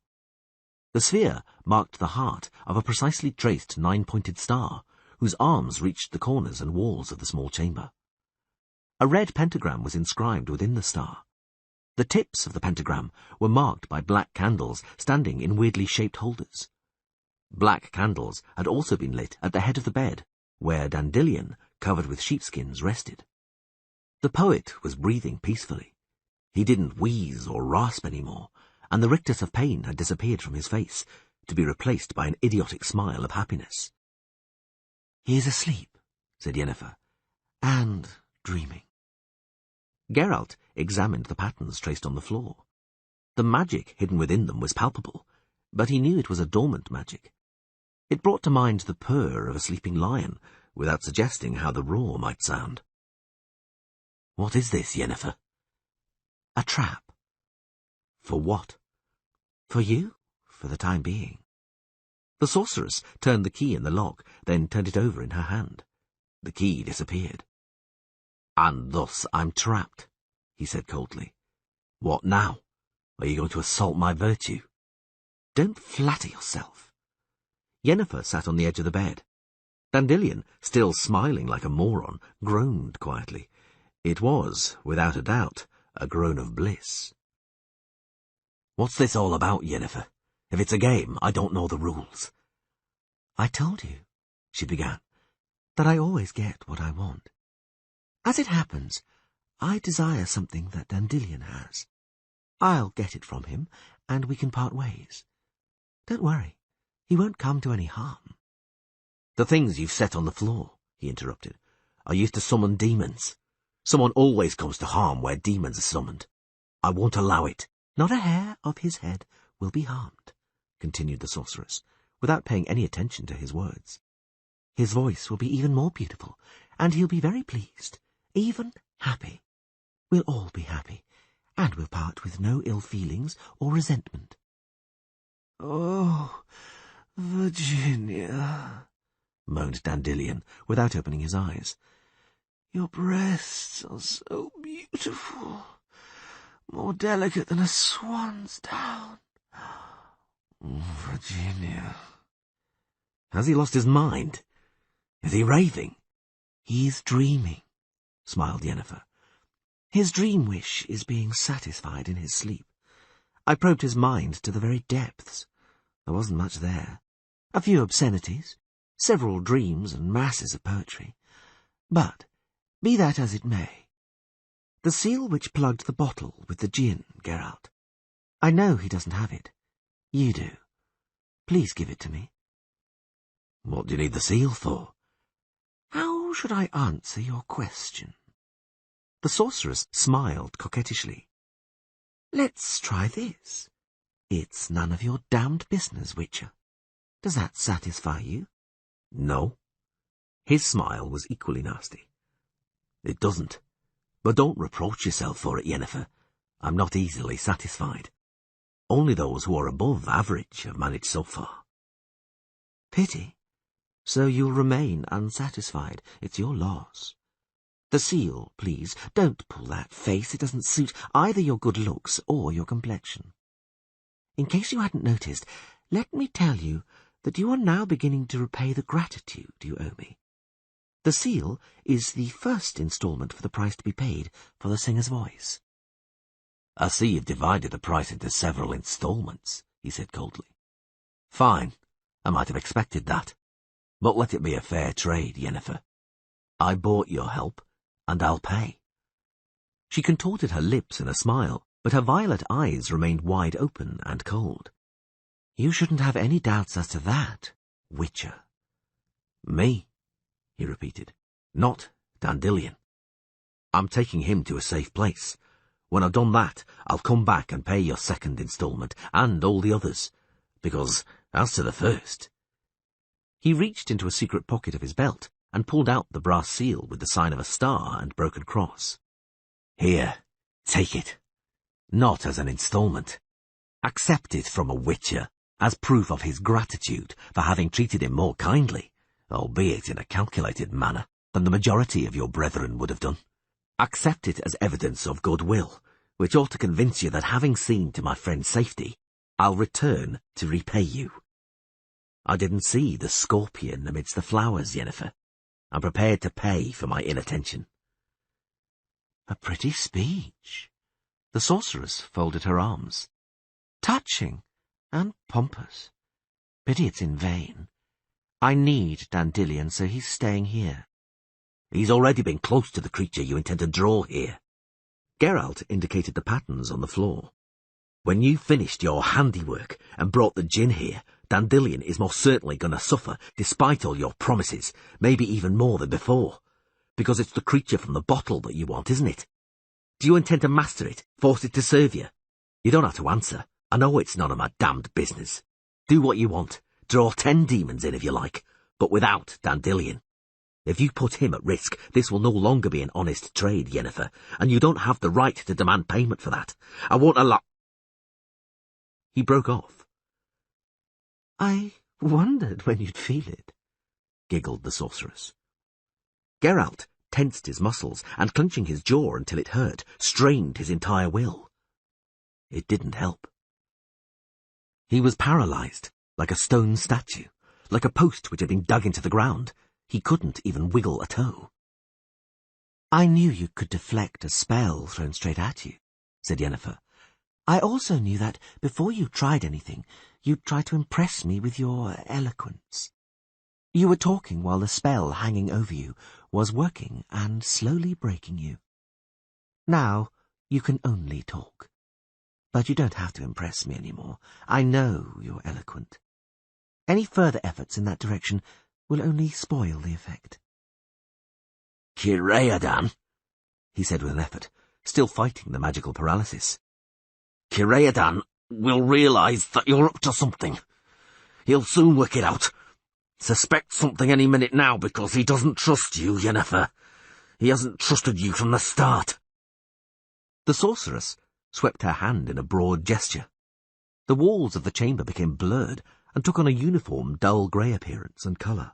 The sphere marked the heart of a precisely traced 9-pointed star, whose arms reached the corners and walls of the small chamber. A red pentagram was inscribed within the star. The tips of the pentagram were marked by black candles standing in weirdly shaped holders. Black candles had also been lit at the head of the bed, where Dandelion, covered with sheepskins, rested. The poet was breathing peacefully. He didn't wheeze or rasp any more, and the rictus of pain had disappeared from his face, to be replaced by an idiotic smile of happiness. He is asleep, said Yennefer, and dreaming. Geralt examined the patterns traced on the floor. The magic hidden within them was palpable, but he knew it was a dormant magic. It brought to mind the purr of a sleeping lion, without suggesting how the roar might sound. What is this, Yennefer? A trap. For what? For you, for the time being. The sorceress turned the key in the lock, then turned it over in her hand. The key disappeared. And thus I'm trapped, he said coldly. What now? Are you going to assault my virtue? Don't flatter yourself. Yennefer sat on the edge of the bed. Dandelion, still smiling like a moron, groaned quietly. It was, without a doubt, a groan of bliss. What's this all about, Yennefer? If it's a game, I don't know the rules. I told you, she began, that I always get what I want. As it happens, I desire something that Dandelion has. I'll get it from him, and we can part ways. Don't worry, he won't come to any harm. The things you've set on the floor, he interrupted, are used to summon demons. Someone always comes to harm where demons are summoned. I won't allow it. Not a hair of his head will be harmed, continued the sorceress, without paying any attention to his words. His voice will be even more beautiful, and he'll be very pleased, even happy. We'll all be happy, and we'll part with no ill feelings or resentment. Oh, Virginia, moaned Dandelion, without opening his eyes. Your breasts are so beautiful, more delicate than a swan's down. Virginia. Has he lost his mind? Is he raving? He's dreaming, smiled Yennefer. His dream wish is being satisfied in his sleep. I probed his mind to the very depths. There wasn't much there. A few obscenities, several dreams and masses of poetry. But, be that as it may, the seal which plugged the bottle with the gin, Geralt. I know he doesn't have it. You do. Please give it to me. What do you need the seal for? How should I answer your question? The sorceress smiled coquettishly. Let's try this. It's none of your damned business, Witcher. Does that satisfy you? No. His smile was equally nasty. It doesn't. But don't reproach yourself for it, Yennefer. I'm not easily satisfied. Only those who are above average have managed so far. Pity. So you'll remain unsatisfied. It's your loss. The seal, please. Don't pull that face. It doesn't suit either your good looks or your complexion. In case you hadn't noticed, let me tell you that you are now beginning to repay the gratitude you owe me. The seal is the first instalment for the price to be paid for the singer's voice. I see you've divided the price into several instalments, he said coldly. Fine, I might have expected that. But let it be a fair trade, Yennefer. I bought your help, and I'll pay. She contorted her lips in a smile, but her violet eyes remained wide open and cold. You shouldn't have any doubts as to that, Witcher. Me? He repeated. Not Dandelion. I'm taking him to a safe place. When I've done that, I'll come back and pay your second instalment, and all the others, because, as to the first... He reached into a secret pocket of his belt and pulled out the brass seal with the sign of a star and broken cross. Here, take it. Not as an instalment. Accept it from a Witcher, as proof of his gratitude for having treated him more kindly, albeit in a calculated manner, than the majority of your brethren would have done. Accept it as evidence of goodwill, which ought to convince you that having seen to my friend's safety, I'll return to repay you. I didn't see the scorpion amidst the flowers, Yennefer. I'm prepared to pay for my inattention. A pretty speech. The sorceress folded her arms. Touching and pompous. Pity it's in vain. I need Dandelion, so he's staying here. He's already been close to the creature you intend to draw here. Geralt indicated the patterns on the floor. When you finished your handiwork and brought the djinn here, Dandelion is most certainly going to suffer, despite all your promises, maybe even more than before. Because it's the creature from the bottle that you want, isn't it? Do you intend to master it, force it to serve you? You don't have to answer. I know it's none of my damned business. Do what you want. Draw 10 demons in if you like, but without Dandelion. If you put him at risk, this will no longer be an honest trade, Yennefer, and you don't have the right to demand payment for that. I won't allow... He broke off. I wondered when you'd feel it, giggled the sorceress. Geralt tensed his muscles and, clenching his jaw until it hurt, strained his entire will. It didn't help. He was paralyzed, like a stone statue, like a post which had been dug into the ground. He couldn't even wiggle a toe. I knew you could deflect a spell thrown straight at you, said Yennefer. I also knew that, before you tried anything, you'd try to impress me with your eloquence. You were talking while the spell hanging over you was working and slowly breaking you. Now you can only talk. But you don't have to impress me anymore. I know you're eloquent. Any further efforts in that direction will only spoil the effect. Kireadan, he said with an effort, still fighting the magical paralysis. Kireadan will realize that you're up to something. He'll soon work it out. Suspect something any minute now because he doesn't trust you, Yennefer. He hasn't trusted you from the start. The sorceress swept her hand in a broad gesture. The walls of the chamber became blurred and took on a uniform dull grey appearance and colour.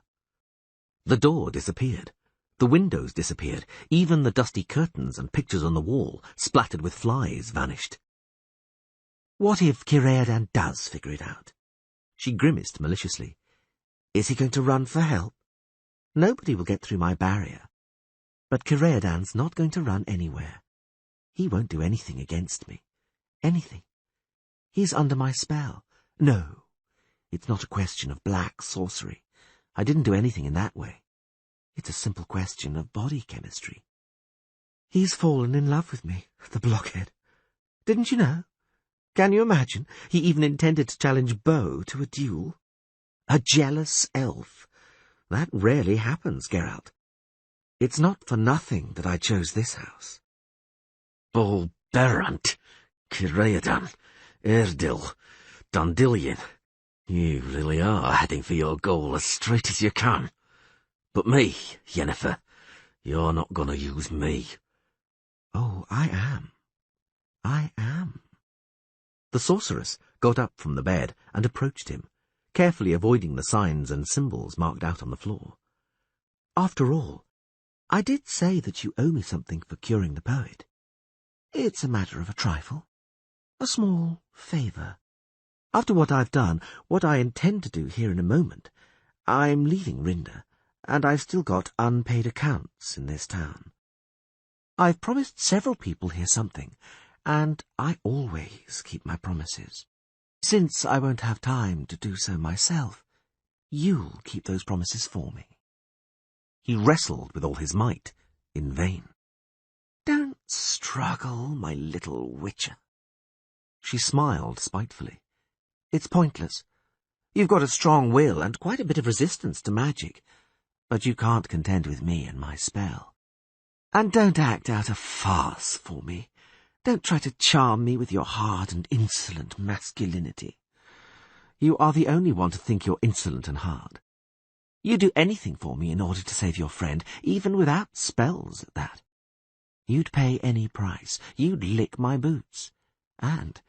The door disappeared. The windows disappeared. Even the dusty curtains and pictures on the wall, splattered with flies, vanished. What if Kireadan does figure it out? She grimaced maliciously. Is he going to run for help? Nobody will get through my barrier. But Kireadan's not going to run anywhere. He won't do anything against me. Anything. He's under my spell. No, it's not a question of black sorcery. I didn't do anything in that way. It's a simple question of body chemistry. He's fallen in love with me, the blockhead. Didn't you know? Can you imagine? He even intended to challenge Beau to a duel. A jealous elf. That rarely happens, Geralt. It's not for nothing that I chose this house. Bull Berant, Kireadan, Erdil, Dandelion. You really are heading for your goal as straight as you can. But me, Yennefer, you're not going to use me. Oh, I am. I am. The sorceress got up from the bed and approached him, carefully avoiding the signs and symbols marked out on the floor. After all, I did say that you owe me something for curing the poet. It's a matter of a trifle. A small favour. After what I've done, what I intend to do here in a moment, I'm leaving Rinda, and I've still got unpaid accounts in this town. I've promised several people here something, and I always keep my promises. Since I won't have time to do so myself, you'll keep those promises for me. He wrestled with all his might, in vain. Don't struggle, my little witcher. She smiled spitefully. It's pointless. You've got a strong will and quite a bit of resistance to magic, but you can't contend with me and my spell. And don't act out a farce for me. Don't try to charm me with your hard and insolent masculinity. You are the only one to think you're insolent and hard. You'd do anything for me in order to save your friend, even without spells at that. You'd pay any price. You'd lick my boots. And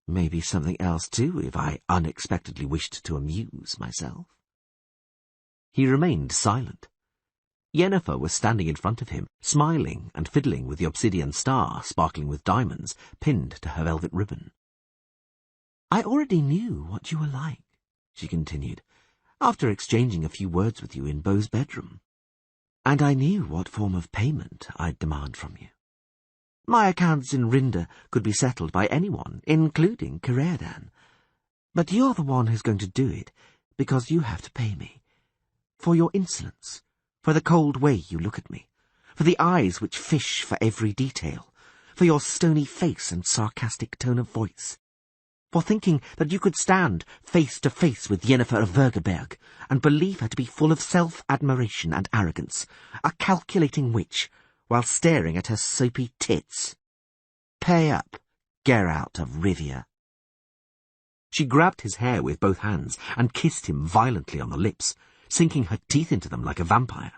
maybe something else too, if I unexpectedly wished to amuse myself. He remained silent. Yennefer was standing in front of him, smiling and fiddling with the obsidian star sparkling with diamonds pinned to her velvet ribbon. I already knew what you were like, she continued, after exchanging a few words with you in Beau's bedroom. And I knew what form of payment I'd demand from you. My accounts in Rinda could be settled by anyone, including Caredan. But you're the one who's going to do it, because you have to pay me. For your insolence, for the cold way you look at me, for the eyes which fish for every detail, for your stony face and sarcastic tone of voice, for thinking that you could stand face to face with Yennefer of Vergerberg and believe her to be full of self-admiration and arrogance, a calculating witch, while staring at her soapy tits. Pay up, Geralt of Rivia. She grabbed his hair with both hands and kissed him violently on the lips, sinking her teeth into them like a vampire.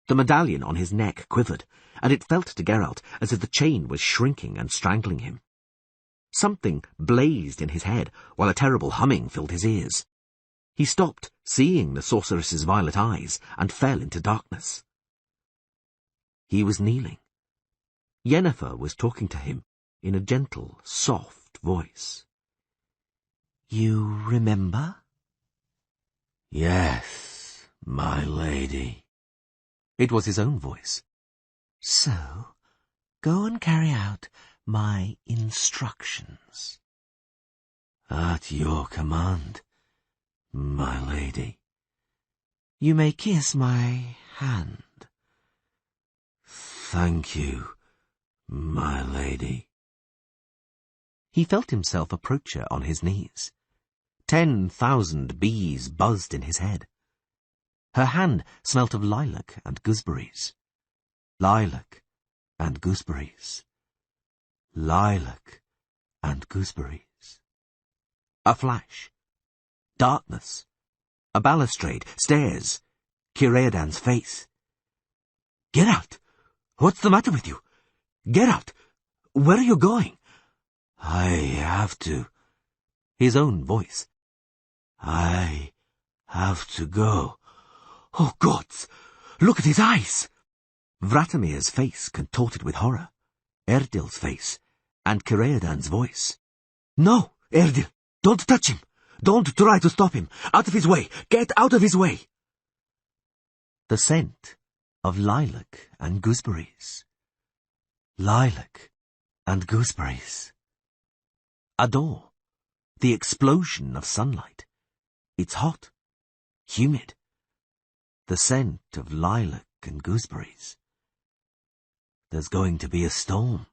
The medallion on his neck quivered, and it felt to Geralt as if the chain was shrinking and strangling him. Something blazed in his head, while a terrible humming filled his ears. He stopped, seeing the sorceress's violet eyes, and fell into darkness. He was kneeling. Yennefer was talking to him in a gentle, soft voice. You remember? Yes, my lady. It was his own voice. So, go and carry out my instructions. At your command, my lady. You may kiss my hand. Thank you, my lady. He felt himself approach her on his knees. 10,000 bees buzzed in his head. Her hand smelt of lilac and gooseberries. Lilac and gooseberries. Lilac and gooseberries. A flash. Darkness. A balustrade. Stairs. Caredan's face. Get out! What's the matter with you? Get out! Where are you going? I have to. His own voice. I have to go. Oh, gods! Look at his eyes! Vratimir's face contorted with horror. Erdil's face. And Caredan's voice. No, Erdil! Don't touch him! Don't try to stop him! Out of his way! Get out of his way! The scent of lilac and gooseberries. Lilac and gooseberries. A door. The explosion of sunlight. It's hot. Humid. The scent of lilac and gooseberries. There's going to be a storm,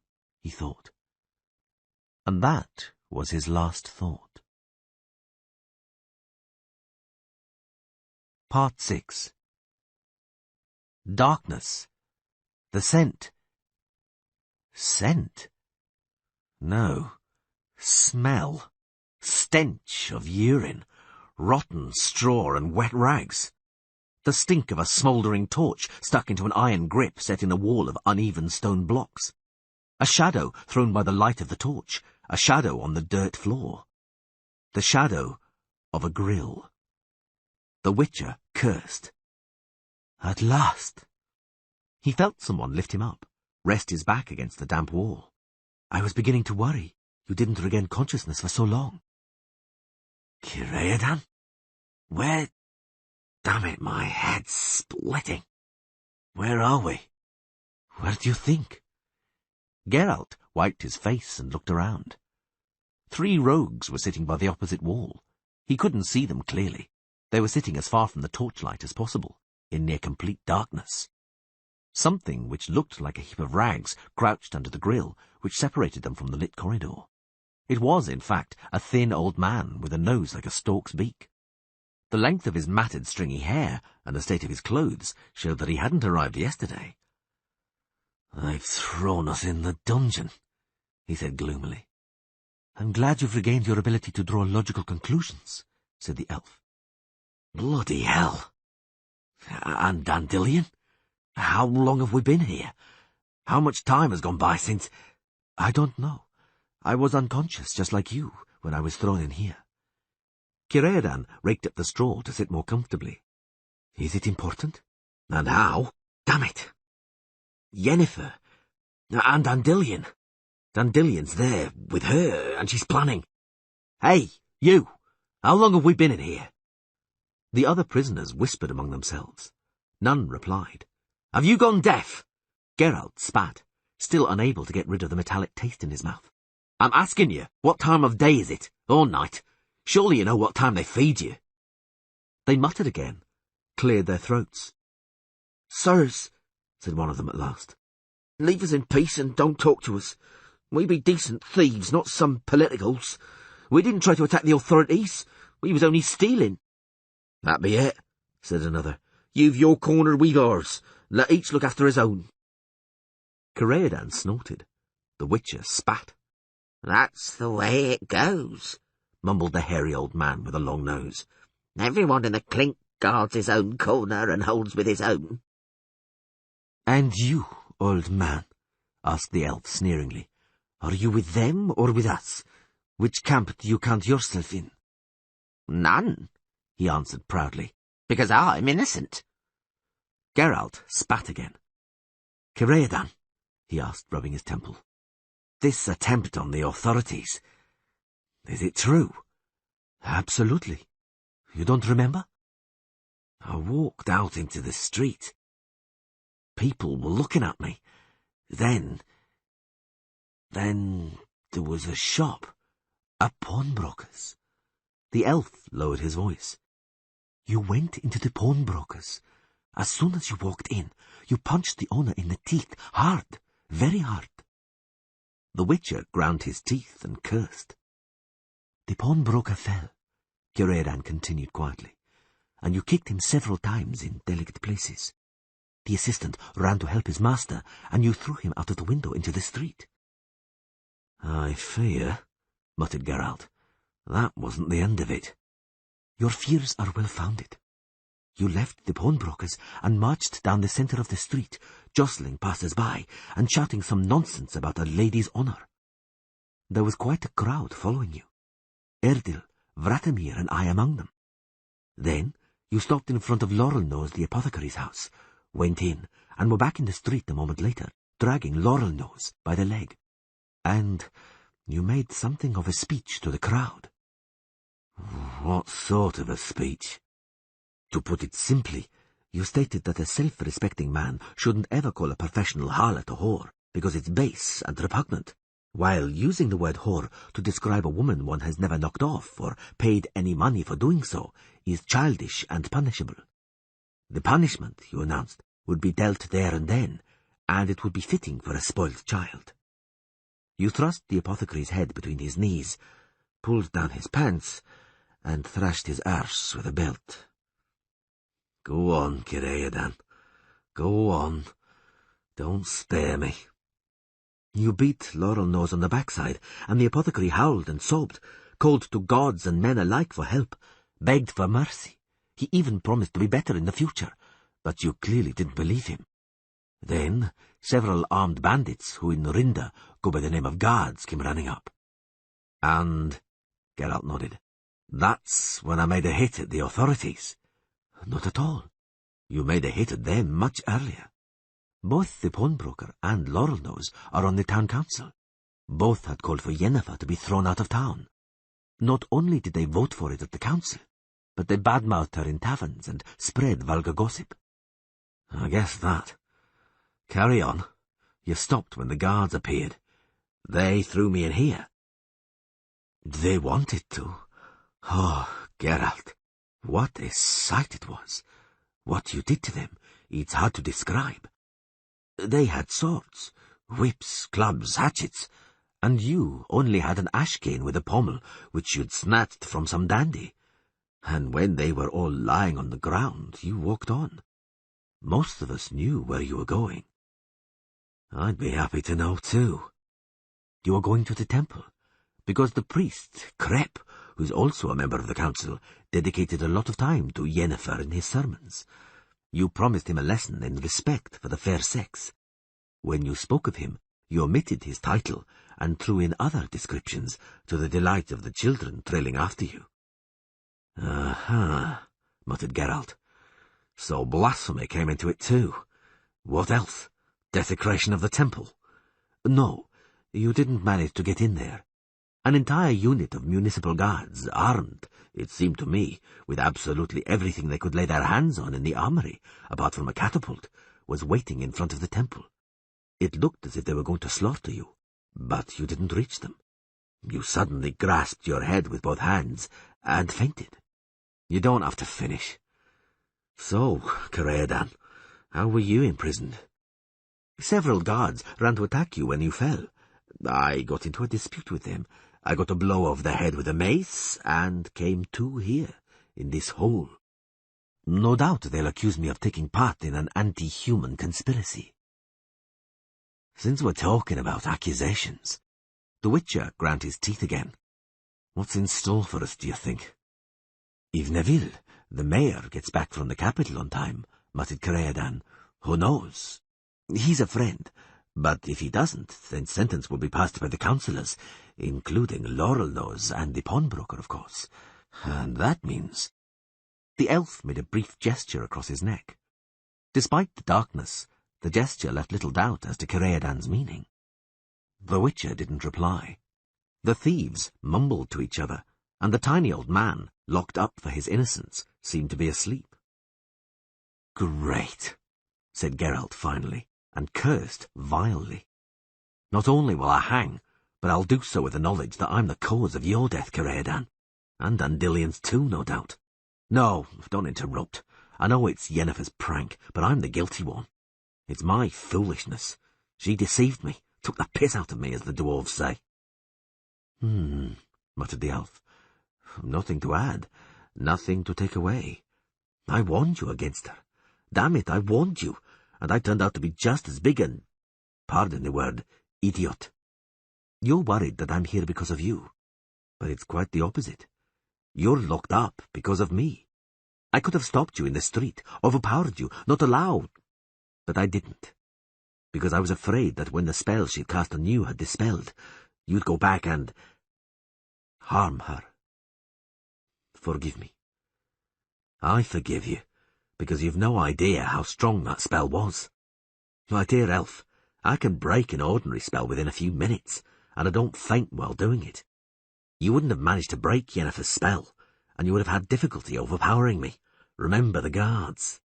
he thought. And that was his last thought. Part 6. Darkness. The scent. Scent? No. Smell. Stench of urine, rotten straw and wet rags. The stink of a smouldering torch stuck into an iron grip set in a wall of uneven stone blocks. A shadow thrown by the light of the torch, a shadow on the dirt floor. The shadow of a grill. The Witcher cursed. At last! He felt someone lift him up, rest his back against the damp wall. I was beginning to worry. You didn't regain consciousness for so long. Kireadan? Where? Damn it, my head's splitting. Where are we? Where do you think? Geralt wiped his face and looked around. 3 rogues were sitting by the opposite wall. He couldn't see them clearly. They were sitting as far from the torchlight as possible, in near complete darkness. Something which looked like a heap of rags crouched under the grille, which separated them from the lit corridor. It was, in fact, a thin old man with a nose like a stork's beak. The length of his matted, stringy hair and the state of his clothes showed that he hadn't arrived yesterday. "They've thrown us in the dungeon," he said gloomily. "I'm glad you've regained your ability to draw logical conclusions," said the elf. "Bloody hell! And Dandelion? How long have we been here? How much time has gone by since—" "I don't know. I was unconscious, just like you, when I was thrown in here." Kireadan raked up the straw to sit more comfortably. "Is it important?" "And how? Damn it! Yennefer. And Dandelion. Dandelion's there, with her, and she's planning. Hey, you! How long have we been in here?" The other prisoners whispered among themselves. None replied. "Have you gone deaf?" Geralt spat, still unable to get rid of the metallic taste in his mouth. "I'm asking you, what time of day is it? Or night? Surely you know what time they feed you." They muttered again, cleared their throats. "Sirs," said one of them at last, "leave us in peace and don't talk to us. We be decent thieves, not some politicals. We didn't try to attack the authorities. We was only stealing." "That be it," said another. "You've your corner, we've ours. Let each look after his own." Kireadan snorted. The Witcher spat. "That's the way it goes," mumbled the hairy old man with a long nose. "Everyone in the clink guards his own corner and holds with his own." "And you, old man," asked the elf sneeringly, "are you with them or with us? Which camp do you count yourself in?" "None," he answered proudly, "because I'm innocent." Geralt spat again. "Kireadan," he asked, rubbing his temple, "this attempt on the authorities, is it true?" "Absolutely. You don't remember?" "I walked out into the street. People were looking at me. Then there was a shop." "A pawnbroker's." The elf lowered his voice. "You went into the pawnbroker's. As soon as you walked in, you punched the owner in the teeth, hard, very hard." The Witcher ground his teeth and cursed. "The pawnbroker fell," Kireadan continued quietly, "and you kicked him several times in delicate places. The assistant ran to help his master, and you threw him out of the window into the street." "I fear," muttered Geralt, "that wasn't the end of it." "Your fears are well founded. You left the pawnbrokers and marched down the centre of the street, jostling passers-by and shouting some nonsense about a lady's honour. There was quite a crowd following you. Erdil, Vratimir and I among them. Then you stopped in front of Laurelnose, the apothecary's house, went in, and were back in the street a moment later, dragging Laurelnose by the leg. And you made something of a speech to the crowd." "What sort of a speech?" "To put it simply, you stated that a self-respecting man shouldn't ever call a professional harlot a whore, because it's base and repugnant, while using the word whore to describe a woman one has never knocked off or paid any money for doing so is childish and punishable. The punishment, you announced, would be dealt there and then, and it would be fitting for a spoilt child. You thrust the apothecary's head between his knees, pulled down his pants, and thrashed his arse with a belt." "Go on, Kireadan. Go on. Don't spare me." "You beat Laurelnose on the backside, and the apothecary howled and sobbed, called to gods and men alike for help, begged for mercy. He even promised to be better in the future, but you clearly didn't believe him. Then several armed bandits, who in Rinda go by the name of guards, came running up. "And," Geralt nodded, "that's when I made a hit at the authorities. not at all. You made a hit at them much earlier. Both the pawnbroker and Laurelnose are on the town council. Both had called for Yennefer to be thrown out of town. Not only did they vote for it at the council, but they badmouthed her in taverns and spread vulgar gossip. I guess that. Carry on. You stopped when the guards appeared. They threw me in here. They wanted to. Oh, Geralt, what a sight it was. What you did to them, it's hard to describe. They had swords, whips, clubs, hatchets, and you only had an ash cane with a pommel which you'd snatched from some dandy. And when they were all lying on the ground, you walked on. Most of us knew where you were going. I'd be happy to know, too. You were going to the temple, because the priest, Krep, who's also a member of the council, dedicated a lot of time to Yennefer in his sermons. You promised him a lesson in respect for the fair sex. When you spoke of him, you omitted his title and threw in other descriptions to the delight of the children trailing after you. Aha, muttered Geralt. So blasphemy came into it too. What else? Desecration of the temple? No, you didn't manage to get in there. An entire unit of municipal guards, armed, it seemed to me, with absolutely everything they could lay their hands on in the armory, apart from a catapult, was waiting in front of the temple. It looked as if they were going to slaughter you, but you didn't reach them. You suddenly grasped your head with both hands and fainted. You don't have to finish. So, Careadan, how were you imprisoned? Several guards ran to attack you when you fell. I got into a dispute with them. I got a blow over the head with a mace, and came to here, in this hole. No doubt they'll accuse me of taking part in an anti-human conspiracy. Since we're talking about accusations, the Witcher ground his teeth again. What's in store for us, do you think? If Neville, the mayor, gets back from the capital on time, muttered Careadan, who knows? He's a friend, but if he doesn't, then sentence will be passed by the councillors, including Laurelnose and the pawnbroker, of course. And that means... The elf made a brief gesture across his neck. Despite the darkness, the gesture left little doubt as to Careadan's meaning. The Witcher didn't reply. The thieves mumbled to each other, and the tiny old man, locked up for his innocence, seemed to be asleep. Great, said Geralt finally, and cursed vilely. Not only will I hang, but I'll do so with the knowledge that I'm the cause of your death, Careadan. And Dandelian's too, no doubt. No, don't interrupt. I know it's Yennefer's prank, but I'm the guilty one. It's my foolishness. She deceived me, took the piss out of me, as the dwarves say. Muttered the elf. Nothing to add, nothing to take away. I warned you against her. Damn it, I warned you, and I turned out to be just as big an, pardon the word, idiot. You're worried that I'm here because of you, but it's quite the opposite. You're locked up because of me. I could have stopped you in the street, overpowered you, not allowed, but I didn't, because I was afraid that when the spell she'd cast on you had dispelled, you'd go back and harm her. Forgive me. I forgive you, because you've no idea how strong that spell was. My dear elf, I can break an ordinary spell within a few minutes, and I don't faint while doing it. You wouldn't have managed to break Yennefer's spell, and you would have had difficulty overpowering me. Remember the guards.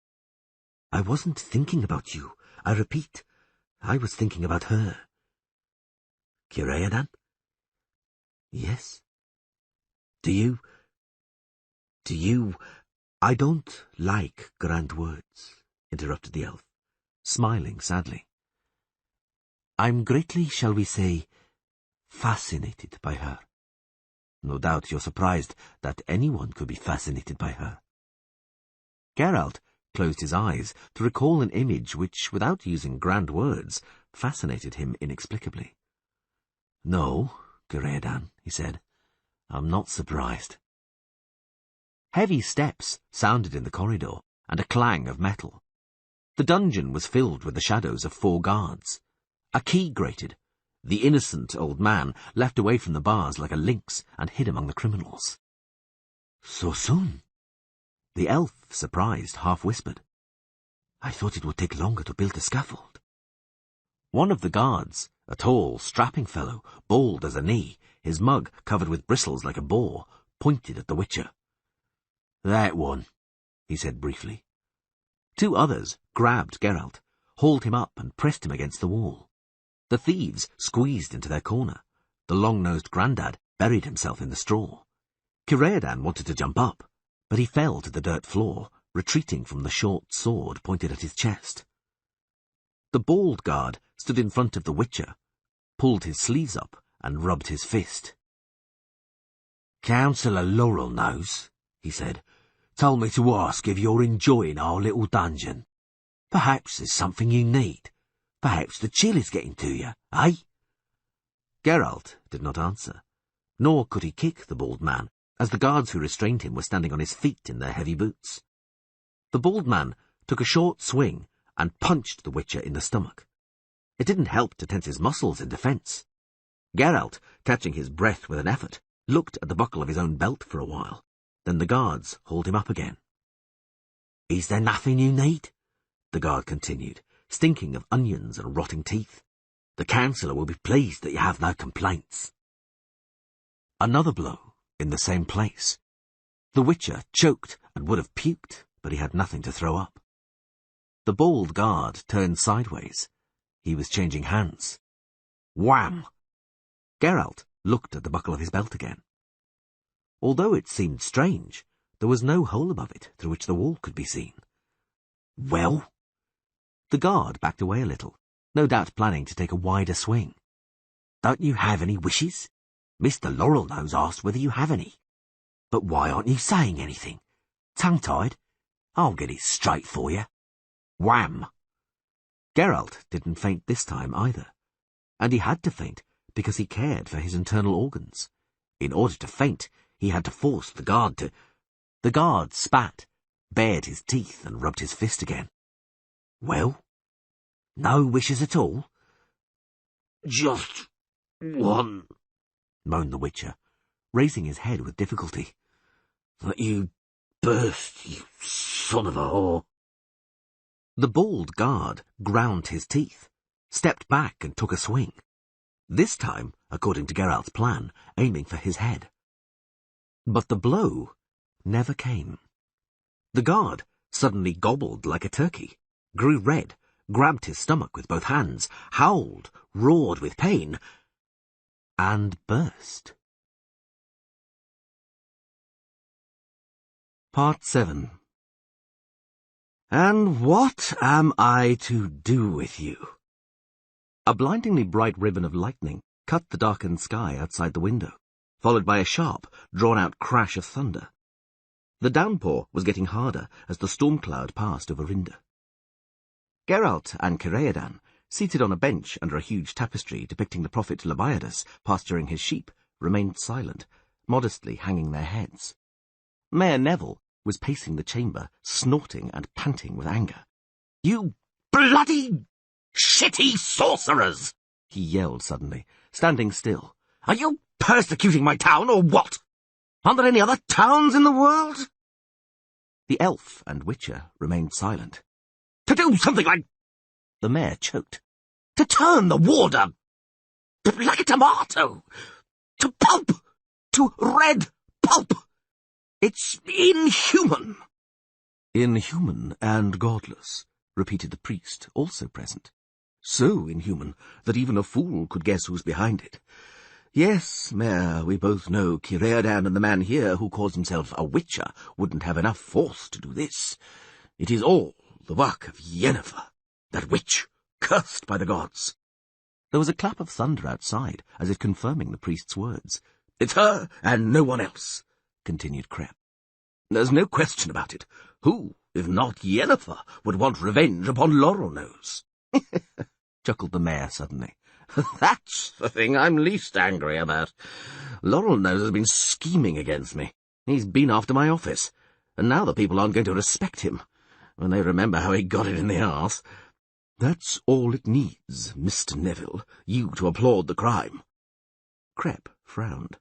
I wasn't thinking about you, I repeat. I was thinking about her. Careadan? Yes. Do you... I don't like grand words, interrupted the elf, smiling sadly. I'm greatly, shall we say, fascinated by her. No doubt you're surprised that anyone could be fascinated by her. Geralt closed his eyes to recall an image which, without using grand words, fascinated him inexplicably. No, Careadan, he said, I'm not surprised. Heavy steps sounded in the corridor, and a clang of metal. The dungeon was filled with the shadows of 4 guards. A key grated. The innocent old man leapt away from the bars like a lynx and hid among the criminals. So soon? The elf, surprised, half whispered, "I thought it would take longer to build the scaffold." One of the guards, a tall, strapping fellow, bald as a knee, his mug covered with bristles like a boar, pointed at the Witcher. "That one," he said briefly. Two others grabbed Geralt, hauled him up and pressed him against the wall. The thieves squeezed into their corner. The long-nosed grandad buried himself in the straw. Kireadan wanted to jump up, but he fell to the dirt floor, retreating from the short sword pointed at his chest. The bald guard stood in front of the Witcher, pulled his sleeves up and rubbed his fist. "Councillor Laurelnose," he said, "told me to ask if you're enjoying our little dungeon. Perhaps there's something you need. Perhaps the chill is getting to you, eh?" Geralt did not answer, nor could he kick the bald man, as the guards who restrained him were standing on his feet in their heavy boots. The bald man took a short swing and punched the Witcher in the stomach. It didn't help to tense his muscles in defence. Geralt, catching his breath with an effort, looked at the buckle of his own belt for a while. Then the guards hauled him up again. "Is there nothing you need?" the guard continued, stinking of onions and rotting teeth. "The councillor will be pleased that you have no complaints." Another blow, in the same place. The Witcher choked and would have puked, but he had nothing to throw up. The bald guard turned sideways. He was changing hands. Wham! Geralt looked at the buckle of his belt again. Although it seemed strange, there was no hole above it through which the wall could be seen. "Well?" The guard backed away a little, no doubt planning to take a wider swing. "Don't you have any wishes? Mr. Laurelnose asked whether you have any. But why aren't you saying anything? Tongue-tied? I'll get it straight for you." Wham! Geralt didn't faint this time either, and he had to faint because he cared for his internal organs. In order to faint, he had to force the guard to... The guard spat, bared his teeth and rubbed his fist again. "Well? No wishes at all?" "Just one," moaned the Witcher, raising his head with difficulty. "That you burst, you son of a whore." The bald guard ground his teeth, stepped back and took a swing. This time, according to Geralt's plan, aiming for his head. But the blow never came. The guard suddenly gobbled like a turkey, grew red, grabbed his stomach with both hands, howled, roared with pain, and burst. Part 7. "And what am I to do with you?" A blindingly bright ribbon of lightning cut the darkened sky outside the window, followed by a sharp, drawn-out crash of thunder. The downpour was getting harder as the storm cloud passed over Rinda. Geralt and Kireadan, seated on a bench under a huge tapestry depicting the prophet Leviathan pasturing his sheep, remained silent, modestly hanging their heads. Mayor Neville was pacing the chamber, snorting and panting with anger. "You bloody shitty sorcerers!" he yelled suddenly, standing still. "Are you persecuting my town, or what? Aren't there any other towns in the world?" The elf and Witcher remained silent. "To do something like..." The mayor choked. "To turn the warder like a tomato, to pulp, to red pulp. It's inhuman." "Inhuman and godless," repeated the priest, also present. "So inhuman that even a fool could guess who's behind it. Yes, Mayor, we both know Kireadan and the man here who calls himself a Witcher wouldn't have enough force to do this. It is all the work of Yennefer, that witch, cursed by the gods." There was a clap of thunder outside, as if confirming the priest's words. "It's her and no one else," continued Kreb. "There's no question about it. Who, if not Yennefer, would want revenge upon Laurelnose?" chuckled the mayor suddenly. "That's the thing I'm least angry about. Laurelnose has been scheming against me. He's been after my office, and now the people aren't going to respect him, when they remember how he got it in the arse. That's all it needs, Mr. Neville, you to applaud the crime." Kreb frowned.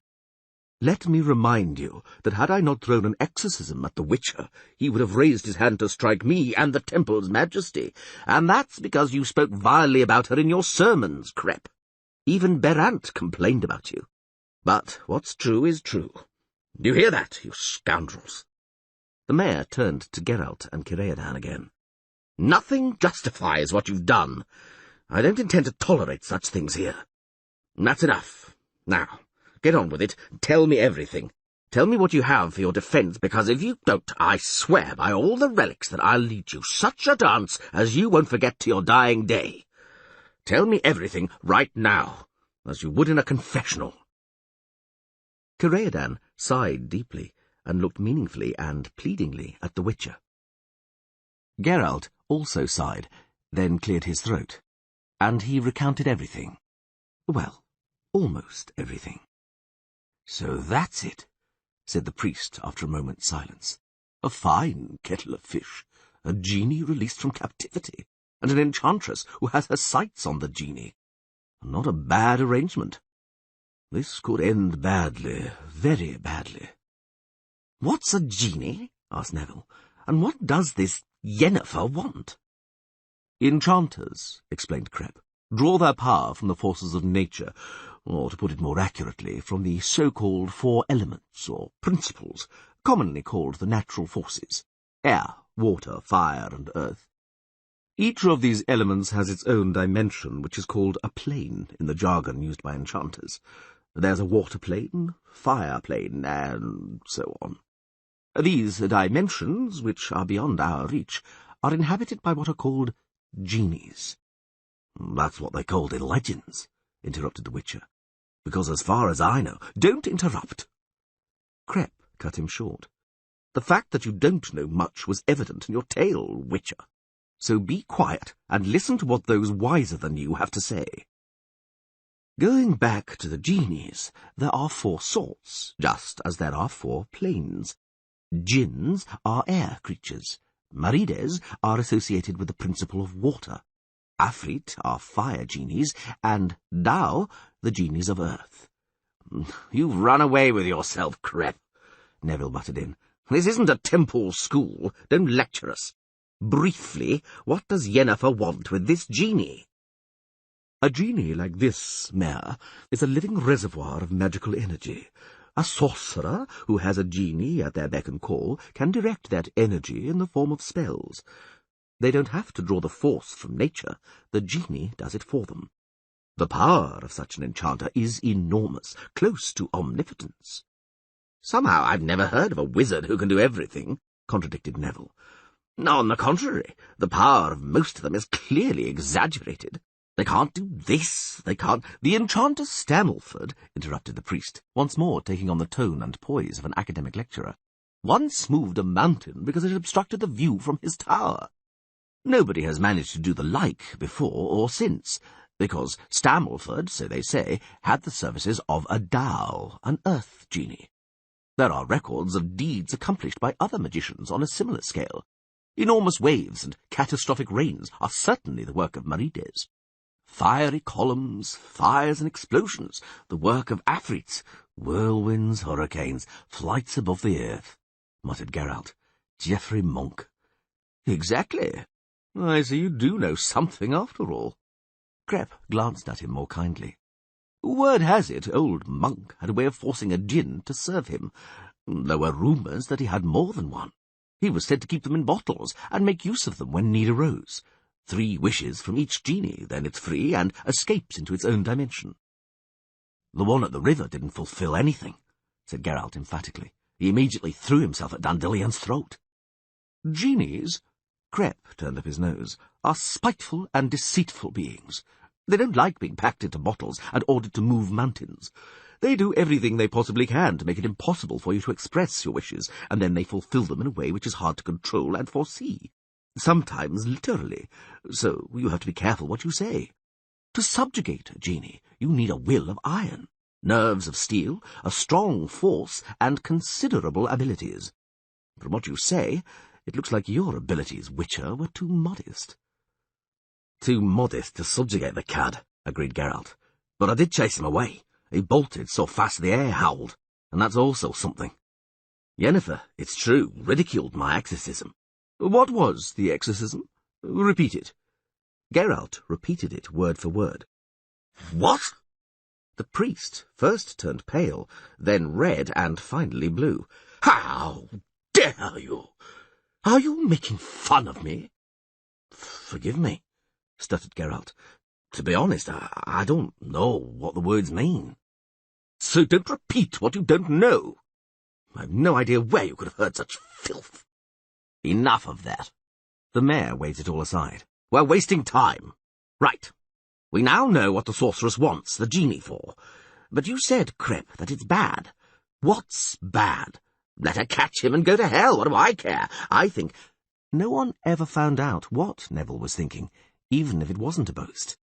Let me remind you that had I not thrown an exorcism at the Witcher, he would have raised his hand to strike me and the temple's majesty, and that's because you spoke vilely about her in your sermons, Crep. Even Berant complained about you. But what's true is true. Do you hear that, you scoundrels?" The mayor turned to Geralt and Kireadan again. "Nothing justifies what you've done. I don't intend to tolerate such things here. That's enough. Now, get on with it. Tell me everything. Tell me what you have for your defence, because if you don't, I swear by all the relics that I'll lead you such a dance as you won't forget to your dying day. Tell me everything right now, as you would in a confessional." Kireadan sighed deeply and looked meaningfully and pleadingly at the Witcher. Geralt also sighed, then cleared his throat, and he recounted everything. Well, almost everything. "So that's it," said the priest after a moment's silence. "A fine kettle of fish, a genie released from captivity, and an enchantress who has her sights on the genie. Not a bad arrangement. This could end badly, very badly." "What's a genie?" asked Neville, "and what does this Yennefer want?" "Enchanters," explained Crep, "draw their power from the forces of nature, or, to put it more accurately, from the so-called 4 elements, or principles, commonly called the natural forces: air, water, fire, and earth. Each of these elements has its own dimension, which is called a plane in the jargon used by enchanters. There's a water plane, fire plane, and so on. These dimensions, which are beyond our reach, are inhabited by what are called genies." "That's what they're called in legends," interrupted the Witcher, "because as far as I know—" "Don't interrupt!" Crep cut him short. "The fact that you don't know much was evident in your tale, Witcher. So be quiet and listen to what those wiser than you have to say. Going back to the genies, there are 4 sorts, just as there are 4 planes. Jinns are air creatures. Marides are associated with the principle of water. Afrit are fire genies, and Dao the genies of earth." "You've run away with yourself, Crep," Neville muttered in. "This isn't a temple school. Don't lecture us. Briefly, what does Yennefer want with this genie?" "A genie like this, Mayor, is a living reservoir of magical energy. A sorcerer who has a genie at their beck and call can direct that energy in the form of spells. They don't have to draw the force from nature. The genie does it for them. The power of such an enchanter is enormous, close to omnipotence." "Somehow I've never heard of a wizard who can do everything," contradicted Neville. "On the contrary, the power of most of them is clearly exaggerated. They can't do this, they can't—" "The enchanter Stammelford," interrupted the priest, once more taking on the tone and poise of an academic lecturer, "once moved a mountain because it obstructed the view from his tower. Nobody has managed to do the like before or since, because Stammelford, so they say, had the services of a Dao, an earth genie. There are records of deeds accomplished by other magicians on a similar scale. Enormous waves and catastrophic rains are certainly the work of Marides. Fiery columns, fires and explosions, the work of Afrits. Whirlwinds, hurricanes, flights above the earth," muttered Geralt. "Geoffrey Monk." "Exactly. I see you do know something after all." Crep glanced at him more kindly. "Word has it, old Monk had a way of forcing a djinn to serve him. There were rumours that he had more than one. He was said to keep them in bottles and make use of them when need arose. 3 wishes from each genie, then it's free and escapes into its own dimension." "The one at the river didn't fulfil anything," said Geralt emphatically. "He immediately threw himself at Dandelian's throat." "Genies," Crep turned up his nose, "are spiteful and deceitful beings. They don't like being packed into bottles and ordered to move mountains. They do everything they possibly can to make it impossible for you to express your wishes, and then they fulfill them in a way which is hard to control and foresee. Sometimes literally, so you have to be careful what you say. To subjugate a genie, you need a will of iron, nerves of steel, a strong force, and considerable abilities. From what you say, it looks like your abilities, Witcher, were too modest." "Too modest to subjugate the cad," agreed Geralt. "But I did chase him away. He bolted so fast the air howled. and that's also something. Yennefer, it's true, ridiculed my exorcism. What was the exorcism? Repeat it. Geralt repeated it word for word. What? The priest first turned pale, then red, and finally blue. How dare you? Are you making fun of me? Forgive me, stuttered Geralt. To be honest, I don't know what the words mean. So don't repeat what you don't know. I've no idea where you could have heard such filth. Enough of that. The mayor waved it all aside. We're wasting time. Right. We now know what the sorceress wants the genie for. But you said, Crep, that it's bad. What's bad? Let her catch him and go to hell. What do I care? I think... No one ever found out what Neville was thinking, even if it wasn't a boast.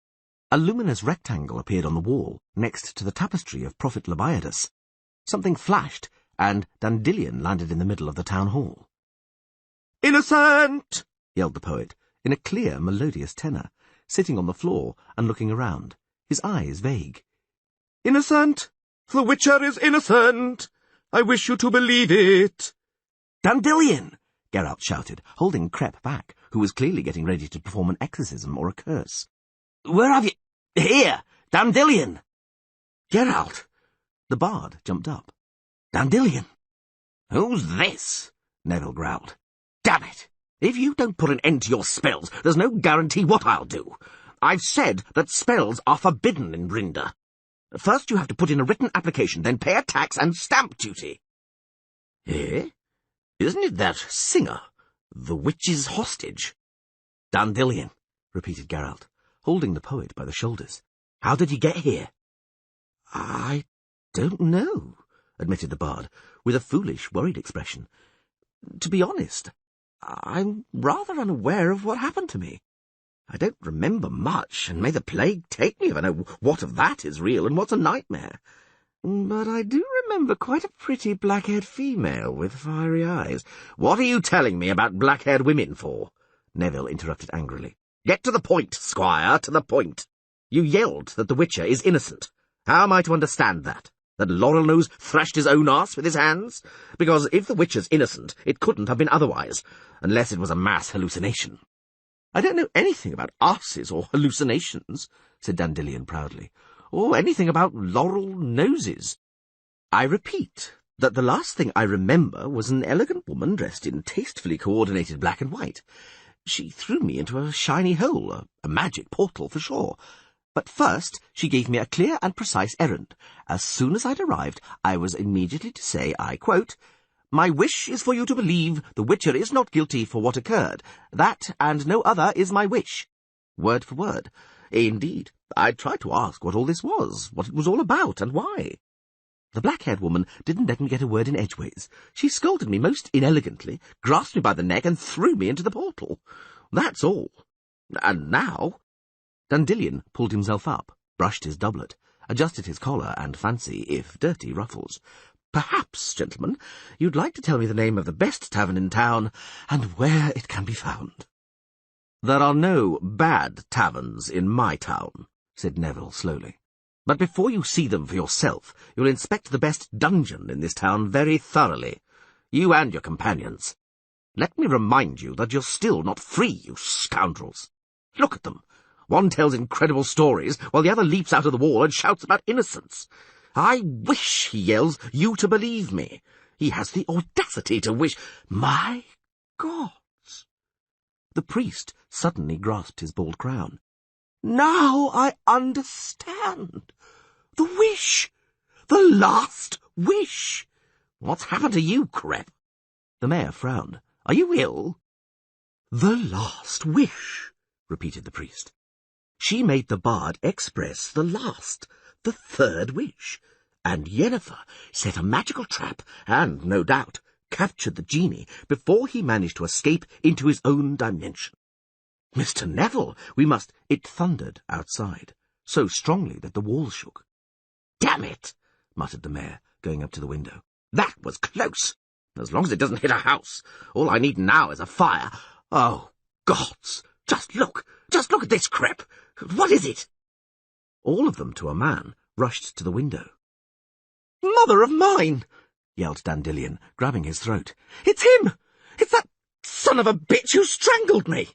A luminous rectangle appeared on the wall, next to the tapestry of Prophet Labiadus. Something flashed, and Dandelion landed in the middle of the town hall. "Innocent!" yelled the poet, in a clear, melodious tenor, sitting on the floor and looking around, his eyes vague. "Innocent! The Witcher is innocent! I wish you to believe it!" "Dandelion!" Geralt shouted, holding Crep back, who was clearly getting ready to perform an exorcism or a curse. "Where have you... Here! Dandelion!" "Geralt!" The bard jumped up. "Dandelion!" "Who's this?" Neville growled. "Damn it! If you don't put an end to your spells, there's no guarantee what I'll do. I've said that spells are forbidden in Rinda. First you have to put in a written application, then pay a tax and stamp duty." "Eh? Isn't it that singer, the witch's hostage?" "Dandelion," repeated Geralt, holding the poet by the shoulders. "How did he get here?" "I don't know," admitted the bard, with a foolish, worried expression. "To be honest, I'm rather unaware of what happened to me. I don't remember much, and may the plague take me if I know what of that is real and what's a nightmare. But I do remember quite a pretty black-haired female with fiery eyes. What are you telling me about black-haired women for?" Neville interrupted angrily. "Get to the point, Squire, to the point. You yelled that the Witcher is innocent. How am I to understand that? That Laurelnose thrashed his own arse with his hands? Because if the Witcher's innocent, it couldn't have been otherwise, unless it was a mass hallucination." "I don't know anything about arses or hallucinations," said Dandelion proudly, "or anything about laurel noses. I repeat that the last thing I remember was an elegant woman dressed in tastefully coordinated black and white. She threw me into a shiny hole, a magic portal for sure. But first she gave me a clear and precise errand. As soon as I'd arrived, I was immediately to say, I quote, 'My wish is for you to believe the Witcher is not guilty for what occurred. That and no other is my wish.' Word for word. Indeed, I tried to ask what all this was, what it was all about, and why. The black-haired woman didn't let me get a word in edgeways. She scolded me most inelegantly, grasped me by the neck, and threw me into the portal. That's all. And now—" Dandelion pulled himself up, brushed his doublet, adjusted his collar and fancy, if dirty, ruffles. "Perhaps, gentlemen, you'd like to tell me the name of the best tavern in town, and where it can be found." "There are no bad taverns in my town," said Neville slowly. "But before you see them for yourself, you'll inspect the best dungeon in this town very thoroughly, you and your companions. Let me remind you that you're still not free, you scoundrels. Look at them. One tells incredible stories, while the other leaps out of the wall and shouts about innocence. 'I wish,' he yells, 'you to believe me.' He has the audacity to wish— My gods!" The priest suddenly grasped his bald crown. "Now I understand. The wish! The last wish! What's happened to you, Crep?" The mayor frowned. "Are you ill?" "The last wish," repeated the priest. "She made the bard express the last, the third wish, and Yennefer set a magical trap and, no doubt, captured the genie before he managed to escape into his own dimension. Mr. Neville, we must—" It thundered outside, so strongly that the walls shook. "Damn it!" muttered the mayor, going up to the window. "That was close. As long as it doesn't hit a house. All I need now is a fire. Oh, gods! Just look at this, Crep! What is it?" All of them, to a man, rushed to the window. Mother of mine! Yelled Dandelion, grabbing his throat. It's him! It's that son of a bitch who strangled me!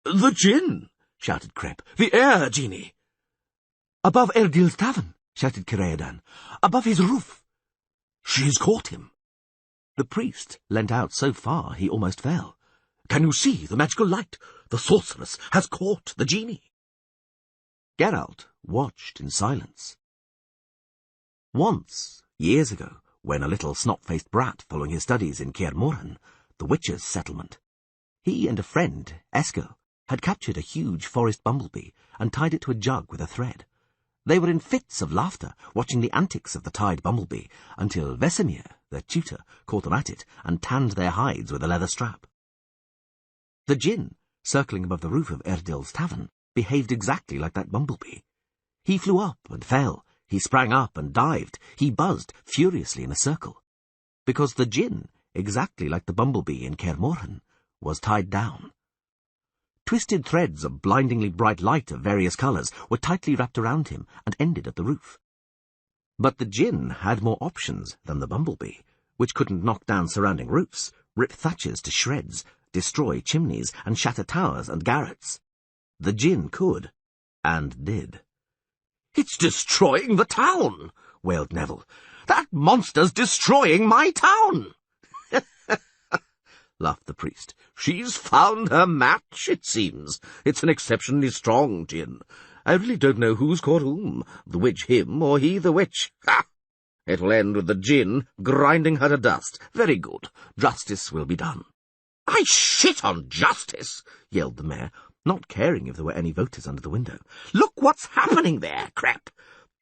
The djinn! Shouted Crep. The air genie! Above Erdil's tavern, shouted Kireadan. Above his roof. She's caught him. The priest leant out so far he almost fell. Can you see the magical light? The sorceress has caught the genie. Geralt watched in silence. Once, years ago, when a little snot-faced brat following his studies in Kaer Morhen, the Witcher's settlement, he and a friend, Eskel, had captured a huge forest bumblebee and tied it to a jug with a thread. They were in fits of laughter, watching the antics of the tied bumblebee, until Vesemir, their tutor, caught them at it and tanned their hides with a leather strap. The djinn, circling above the roof of Erdil's tavern, behaved exactly like that bumblebee. He flew up and fell, he sprang up and dived, he buzzed furiously in a circle. Because the djinn, exactly like the bumblebee in Kaer Morhen, was tied down. Twisted threads of blindingly bright light of various colours were tightly wrapped around him and ended at the roof. But the djinn had more options than the bumblebee, which couldn't knock down surrounding roofs, rip thatches to shreds, destroy chimneys, and shatter towers and garrets. The djinn could, and did. It's destroying the town, wailed Neville. That monster's destroying my town! Laughed the priest. She's found her match, it seems. It's an exceptionally strong djinn. I really don't know who's caught whom, the witch him or he the witch. Ha! It'll end with the djinn grinding her to dust. Very good. Justice will be done. I shit on justice, yelled the mayor, not caring if there were any voters under the window. Look what's happening there, Crep.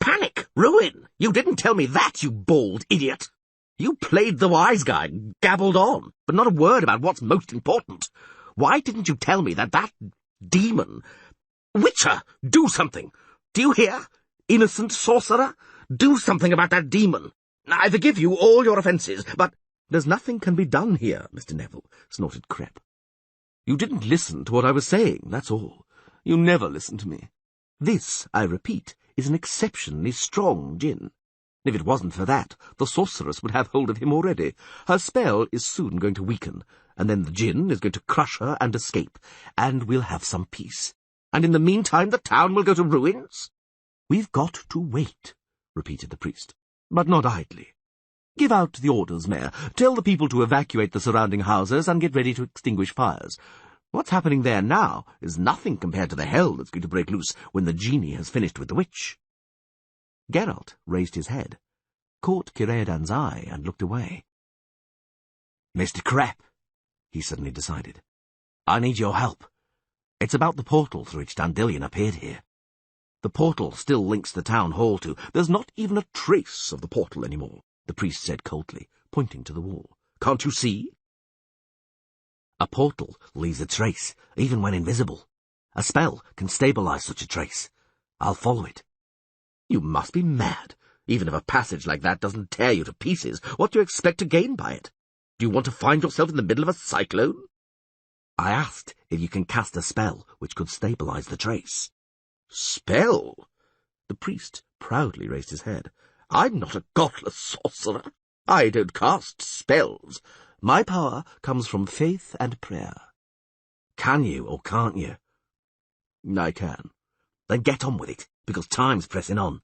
Panic, ruin. You didn't tell me that, you bald idiot. You played the wise guy, gabbled on, but not a word about what's most important. Why didn't you tell me that demon... Witcher, do something. Do you hear? Innocent sorcerer, do something about that demon. I forgive you all your offences, but... There's nothing can be done here, Mr. Neville, snorted Crep. You didn't listen to what I was saying, that's all. You never listen to me. This, I repeat, is an exceptionally strong djinn. If it wasn't for that, the sorceress would have hold of him already. Her spell is soon going to weaken, and then the djinn is going to crush her and escape, and we'll have some peace. And in the meantime the town will go to ruins? We've got to wait, repeated the priest, but not idly. Give out the orders, Mayor. Tell the people to evacuate the surrounding houses and get ready to extinguish fires. What's happening there now is nothing compared to the hell that's going to break loose when the genie has finished with the witch. Geralt raised his head, caught Kireadan's eye, and looked away. Mr. Crep, he suddenly decided, I need your help. It's about the portal through which Dandelion appeared here. The portal still links the town hall to... There's not even a trace of the portal anymore, the priest said coldly, pointing to the wall. Can't you see? A portal leaves a trace, even when invisible. A spell can stabilize such a trace. I'll follow it. You must be mad. Even if a passage like that doesn't tear you to pieces, what do you expect to gain by it? Do you want to find yourself in the middle of a cyclone? I asked if you can cast a spell which could stabilize the trace. Spell? The priest proudly raised his head. I'm not a godless sorcerer. I don't cast spells. My power comes from faith and prayer. Can you or can't you? I can. Then get on with it, because time's pressing on.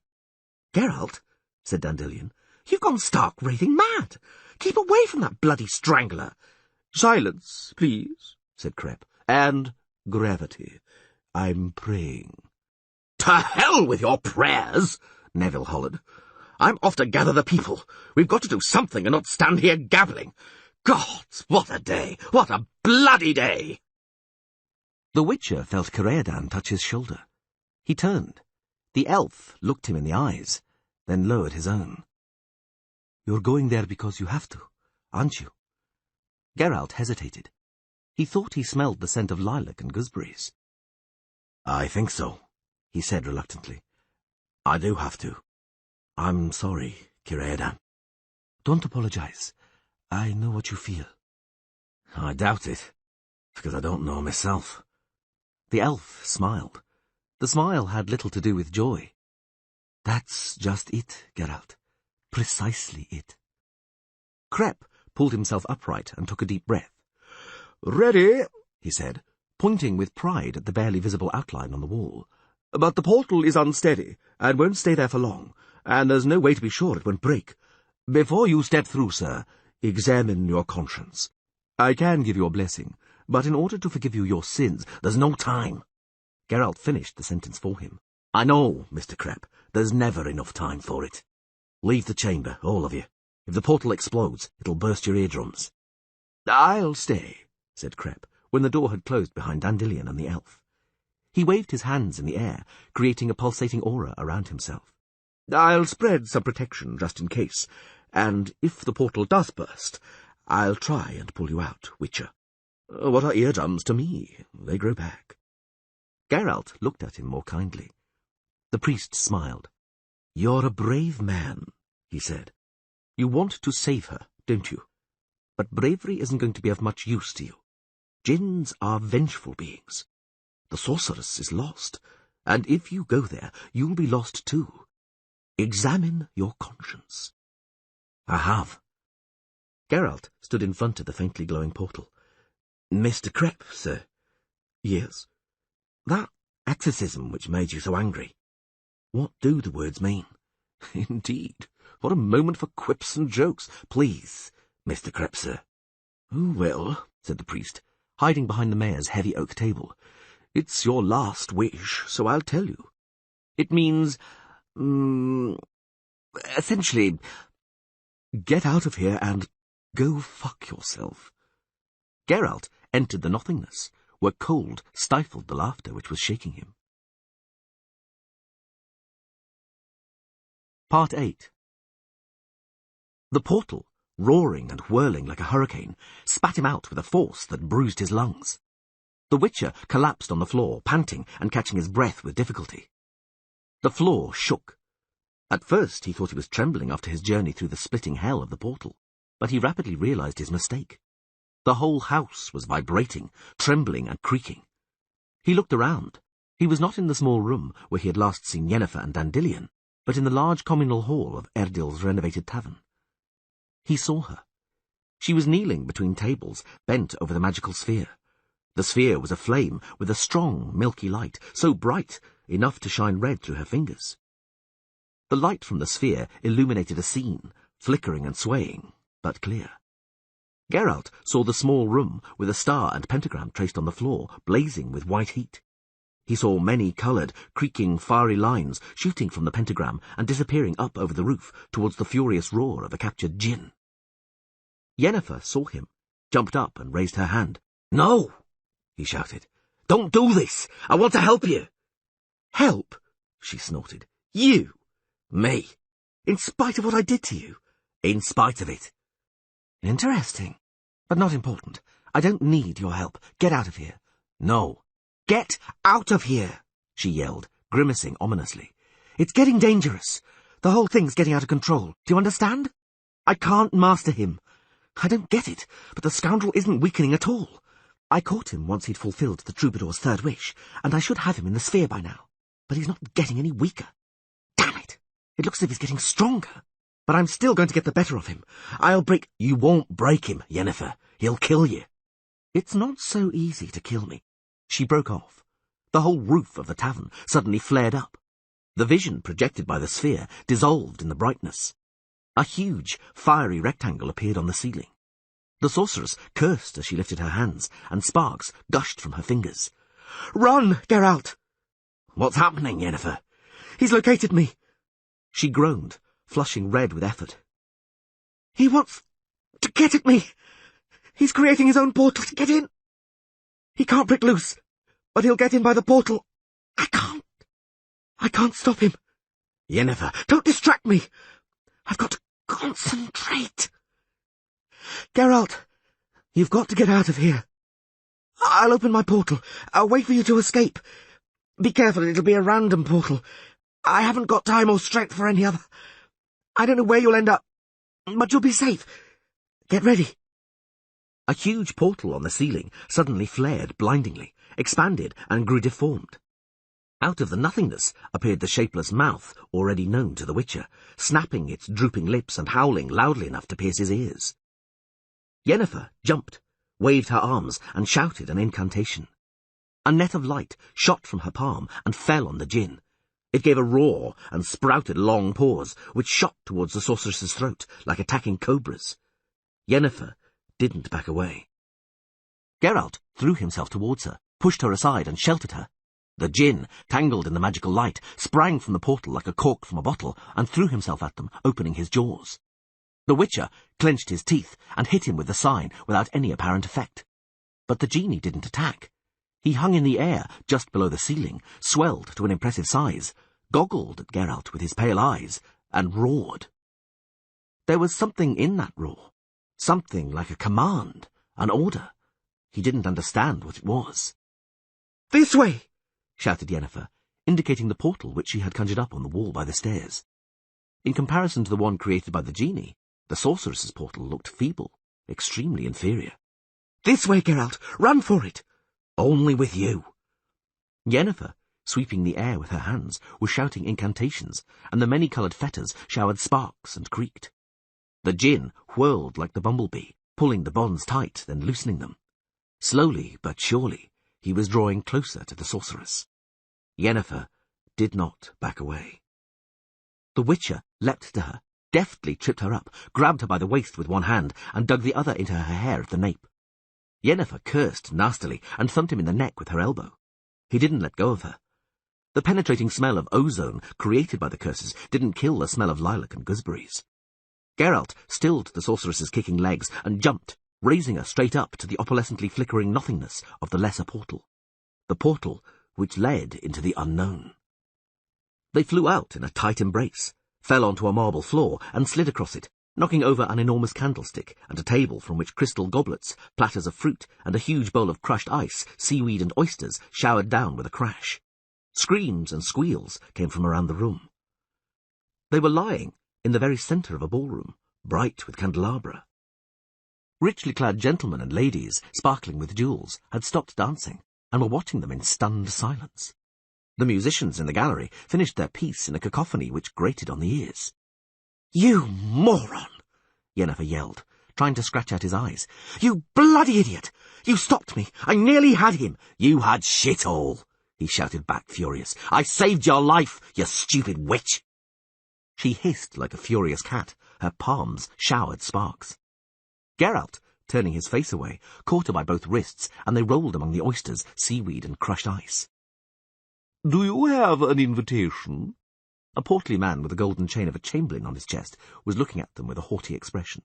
Geralt, said Dandelion, you've gone stark raving mad. Keep away from that bloody strangler. Silence, please, said Crep, and gravity. I'm praying. To hell with your prayers, Neville hollered. I'm off to gather the people. We've got to do something and not stand here gabbling. Gods, what a day! What a bloody day! The Witcher felt Kireadan touch his shoulder. He turned. The elf looked him in the eyes, then lowered his own. You're going there because you have to, aren't you? Geralt hesitated. He thought he smelled the scent of lilac and gooseberries. I think so, he said reluctantly. I do have to. I'm sorry, Kireadan. Don't apologize. I know what you feel. I doubt it, because I don't know myself. The elf smiled. The smile had little to do with joy. That's just it, Geralt. precisely it. Krep pulled himself upright and took a deep breath. "Ready," he said, pointing with pride at the barely visible outline on the wall. "But the portal is unsteady, and won't stay there for long, and there's no way to be sure it won't break. Before you step through, sir, examine your conscience. I can give you a blessing, but in order to forgive you your sins, there's no time." Geralt finished the sentence for him. "I know, Mr. Krep, there's never enough time for it. Leave the chamber, all of you. If the portal explodes, it'll burst your eardrums." "I'll stay," said Krep, when the door had closed behind Dandelion and the elf. He waved his hands in the air, creating a pulsating aura around himself. "I'll spread some protection just in case, and if the portal does burst, I'll try and pull you out, Witcher. What are eardrums to me? They grow back." Geralt looked at him more kindly. The priest smiled. "You're a brave man," he said. "You want to save her, don't you? But bravery isn't going to be of much use to you. Djinns are vengeful beings. The sorceress is lost, and if you go there, you'll be lost too. Examine your conscience." "I have." Geralt stood in front of the faintly glowing portal. "Mr. Krep, sir." "Yes?" "That exorcism which made you so angry. What do the words mean?" "Indeed, what a moment for quips and jokes. Please, Mr. Krep, sir." "Oh, well," said the priest, hiding behind the mayor's heavy oak table. "It's your last wish, so I'll tell you. It means, essentially, get out of here and go fuck yourself." Geralt entered the nothingness, where cold stifled the laughter which was shaking him. Part 8. The portal, roaring and whirling like a hurricane, spat him out with a force that bruised his lungs. The Witcher collapsed on the floor, panting and catching his breath with difficulty. The floor shook. At first he thought he was trembling after his journey through the splitting hell of the portal, but he rapidly realized his mistake. The whole house was vibrating, trembling and creaking. He looked around. He was not in the small room where he had last seen Yennefer and Dandelion, but in the large communal hall of Erdil's renovated tavern. He saw her. She was kneeling between tables, bent over the magical sphere. The sphere was aflame with a strong, milky light, so bright, enough to shine red through her fingers. The light from the sphere illuminated a scene, flickering and swaying, but clear. Geralt saw the small room with a star and pentagram traced on the floor, blazing with white heat. He saw many-coloured, creaking, fiery lines shooting from the pentagram and disappearing up over the roof towards the furious roar of a captured djinn. Yennefer saw him, jumped up and raised her hand. "No!" he shouted. "Don't do this! I want to help you!" "Help?" she snorted. "You!" "Me? "In spite of what I did to you?" "In spite of it." "Interesting, but not important. I don't need your help. Get out of here." "No." "Get out of here!" she yelled, grimacing ominously. "It's getting dangerous. The whole thing's getting out of control. Do you understand? I can't master him. I don't get it, but the scoundrel isn't weakening at all. I caught him once he'd fulfilled the troubadour's third wish, and I should have him in the sphere by now. But he's not getting any weaker. Damn it! It looks as if he's getting stronger. But I'm still going to get the better of him. I'll break—" "You won't break him, Yennefer. He'll kill you." "It's not so easy to kill me." She broke off. The whole roof of the tavern suddenly flared up. The vision projected by the sphere dissolved in the brightness. A huge, fiery rectangle appeared on the ceiling. The sorceress cursed as she lifted her hands, and sparks gushed from her fingers. "Run, Geralt!" "What's happening, Yennefer?" "He's located me." She groaned, flushing red with effort. "He wants to get at me. He's creating his own portal to get in. He can't break loose, but he'll get in by the portal. I can't stop him." "Yennefer, don't distract me. I've got to concentrate. Geralt, you've got to get out of here. I'll open my portal. I'll wait for you to escape. Be careful, it'll be a random portal. I haven't got time or strength for any other. I don't know where you'll end up, but you'll be safe. Get ready." A huge portal on the ceiling suddenly flared blindingly, expanded and grew deformed. Out of the nothingness appeared the shapeless mouth already known to the Witcher, snapping its drooping lips and howling loudly enough to pierce his ears. Yennefer jumped, waved her arms, and shouted an incantation. A net of light shot from her palm and fell on the djinn. It gave a roar and sprouted long paws, which shot towards the sorceress's throat like attacking cobras. Yennefer didn't back away. Geralt threw himself towards her, pushed her aside, and sheltered her. The djinn, tangled in the magical light, sprang from the portal like a cork from a bottle and threw himself at them, opening his jaws. The Witcher clenched his teeth and hit him with the sign without any apparent effect. But the genie didn't attack. He hung in the air just below the ceiling, swelled to an impressive size, goggled at Geralt with his pale eyes, and roared. There was something in that roar, something like a command, an order. He didn't understand what it was. "This way!" shouted Yennefer, indicating the portal which she had conjured up on the wall by the stairs. In comparison to the one created by the genie, the sorceress's portal looked feeble, extremely inferior. "This way, Geralt! Run for it!" "Only with you." Yennefer, sweeping the air with her hands, was shouting incantations, and the many-coloured fetters showered sparks and creaked. The djinn whirled like the bumblebee, pulling the bonds tight, then loosening them. Slowly but surely, he was drawing closer to the sorceress. Yennefer did not back away. The Witcher leapt to her, deftly tripped her up, grabbed her by the waist with one hand, and dug the other into her hair at the nape. Yennefer cursed nastily and thumped him in the neck with her elbow. He didn't let go of her. The penetrating smell of ozone created by the curses didn't kill the smell of lilac and gooseberries. Geralt stilled the sorceress's kicking legs and jumped, raising her straight up to the opalescently flickering nothingness of the lesser portal. The portal which led into the unknown. They flew out in a tight embrace, fell onto a marble floor, and slid across it, knocking over an enormous candlestick and a table from which crystal goblets, platters of fruit, and a huge bowl of crushed ice, seaweed, and oysters showered down with a crash. Screams and squeals came from around the room. They were lying in the very centre of a ballroom, bright with candelabra. Richly clad gentlemen and ladies, sparkling with jewels, had stopped dancing and were watching them in stunned silence. The musicians in the gallery finished their piece in a cacophony which grated on the ears. "You moron!" Yennefer yelled, trying to scratch out his eyes. "You bloody idiot! You stopped me! I nearly had him!" "You had shit all!" he shouted back, furious. "I saved your life, you stupid witch!" She hissed like a furious cat. Her palms showered sparks. Geralt, turning his face away, caught her by both wrists, and they rolled among the oysters, seaweed, and crushed ice. "Do you have an invitation?" A portly man with a golden chain of a chamberlain on his chest was looking at them with a haughty expression.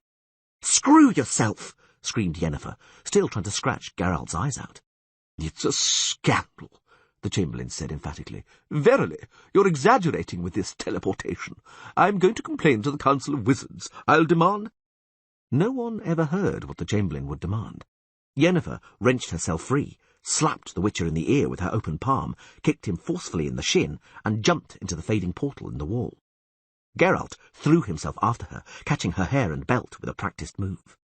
"Screw yourself!" screamed Yennefer, still trying to scratch Geralt's eyes out. "It's a scandal," the chamberlain said emphatically. "Verily, you're exaggerating with this teleportation. I'm going to complain to the Council of Wizards. I'll demand—" No one ever heard what the chamberlain would demand. Yennefer wrenched herself free, slapped the Witcher in the ear with her open palm, kicked him forcefully in the shin, and jumped into the fading portal in the wall. Geralt threw himself after her, catching her hair and belt with a practised move.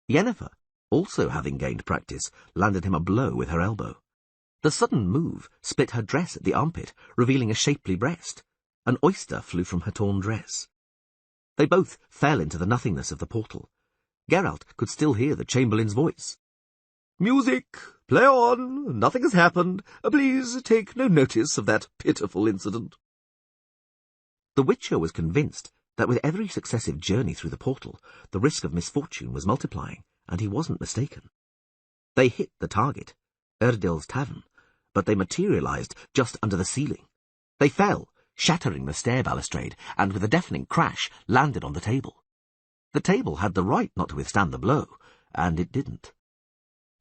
Yennefer, also having gained practice, landed him a blow with her elbow. The sudden move split her dress at the armpit, revealing a shapely breast. An oyster flew from her torn dress. They both fell into the nothingness of the portal. Geralt could still hear the chamberlain's voice. "Music! Play on! Nothing has happened. Please take no notice of that pitiful incident." The Witcher was convinced that with every successive journey through the portal, the risk of misfortune was multiplying, and he wasn't mistaken. They hit the target, Erdil's tavern, but they materialized just under the ceiling. They fell, shattering the stair balustrade, and with a deafening crash landed on the table. The table had the right not to withstand the blow, and it didn't.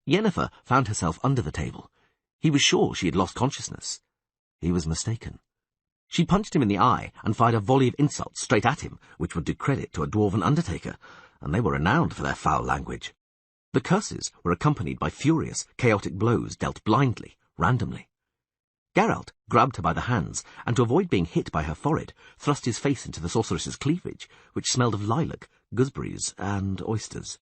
Yennefer found herself under the table. He was sure she had lost consciousness. He was mistaken. She punched him in the eye and fired a volley of insults straight at him, which would do credit to a dwarven undertaker, and they were renowned for their foul language. The curses were accompanied by furious, chaotic blows dealt blindly, randomly. Geralt grabbed her by the hands, and to avoid being hit by her forehead, thrust his face into the sorceress's cleavage, which smelled of lilac, gooseberries, and oysters.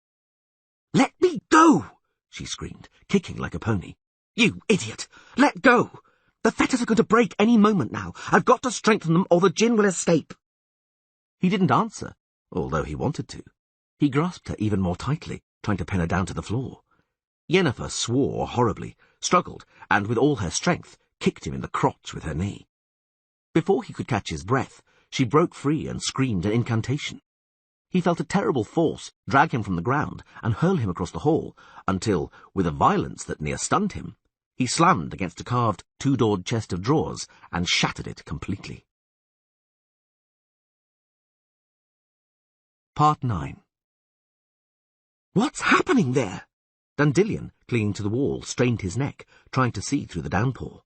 "Let me go!" she screamed, kicking like a pony. "You idiot! Let go!" The fetters are going to break any moment now. I've got to strengthen them or the djinn will escape. He didn't answer, although he wanted to. He grasped her even more tightly, trying to pin her down to the floor. Yennefer swore horribly, struggled, and with all her strength, kicked him in the crotch with her knee. Before he could catch his breath, she broke free and screamed an incantation. He felt a terrible force drag him from the ground and hurl him across the hall, until, with a violence that near stunned him, he slammed against a carved two-doored chest of drawers and shattered it completely. Part 9. What's happening there? Dandelion, clinging to the wall, strained his neck, trying to see through the downpour.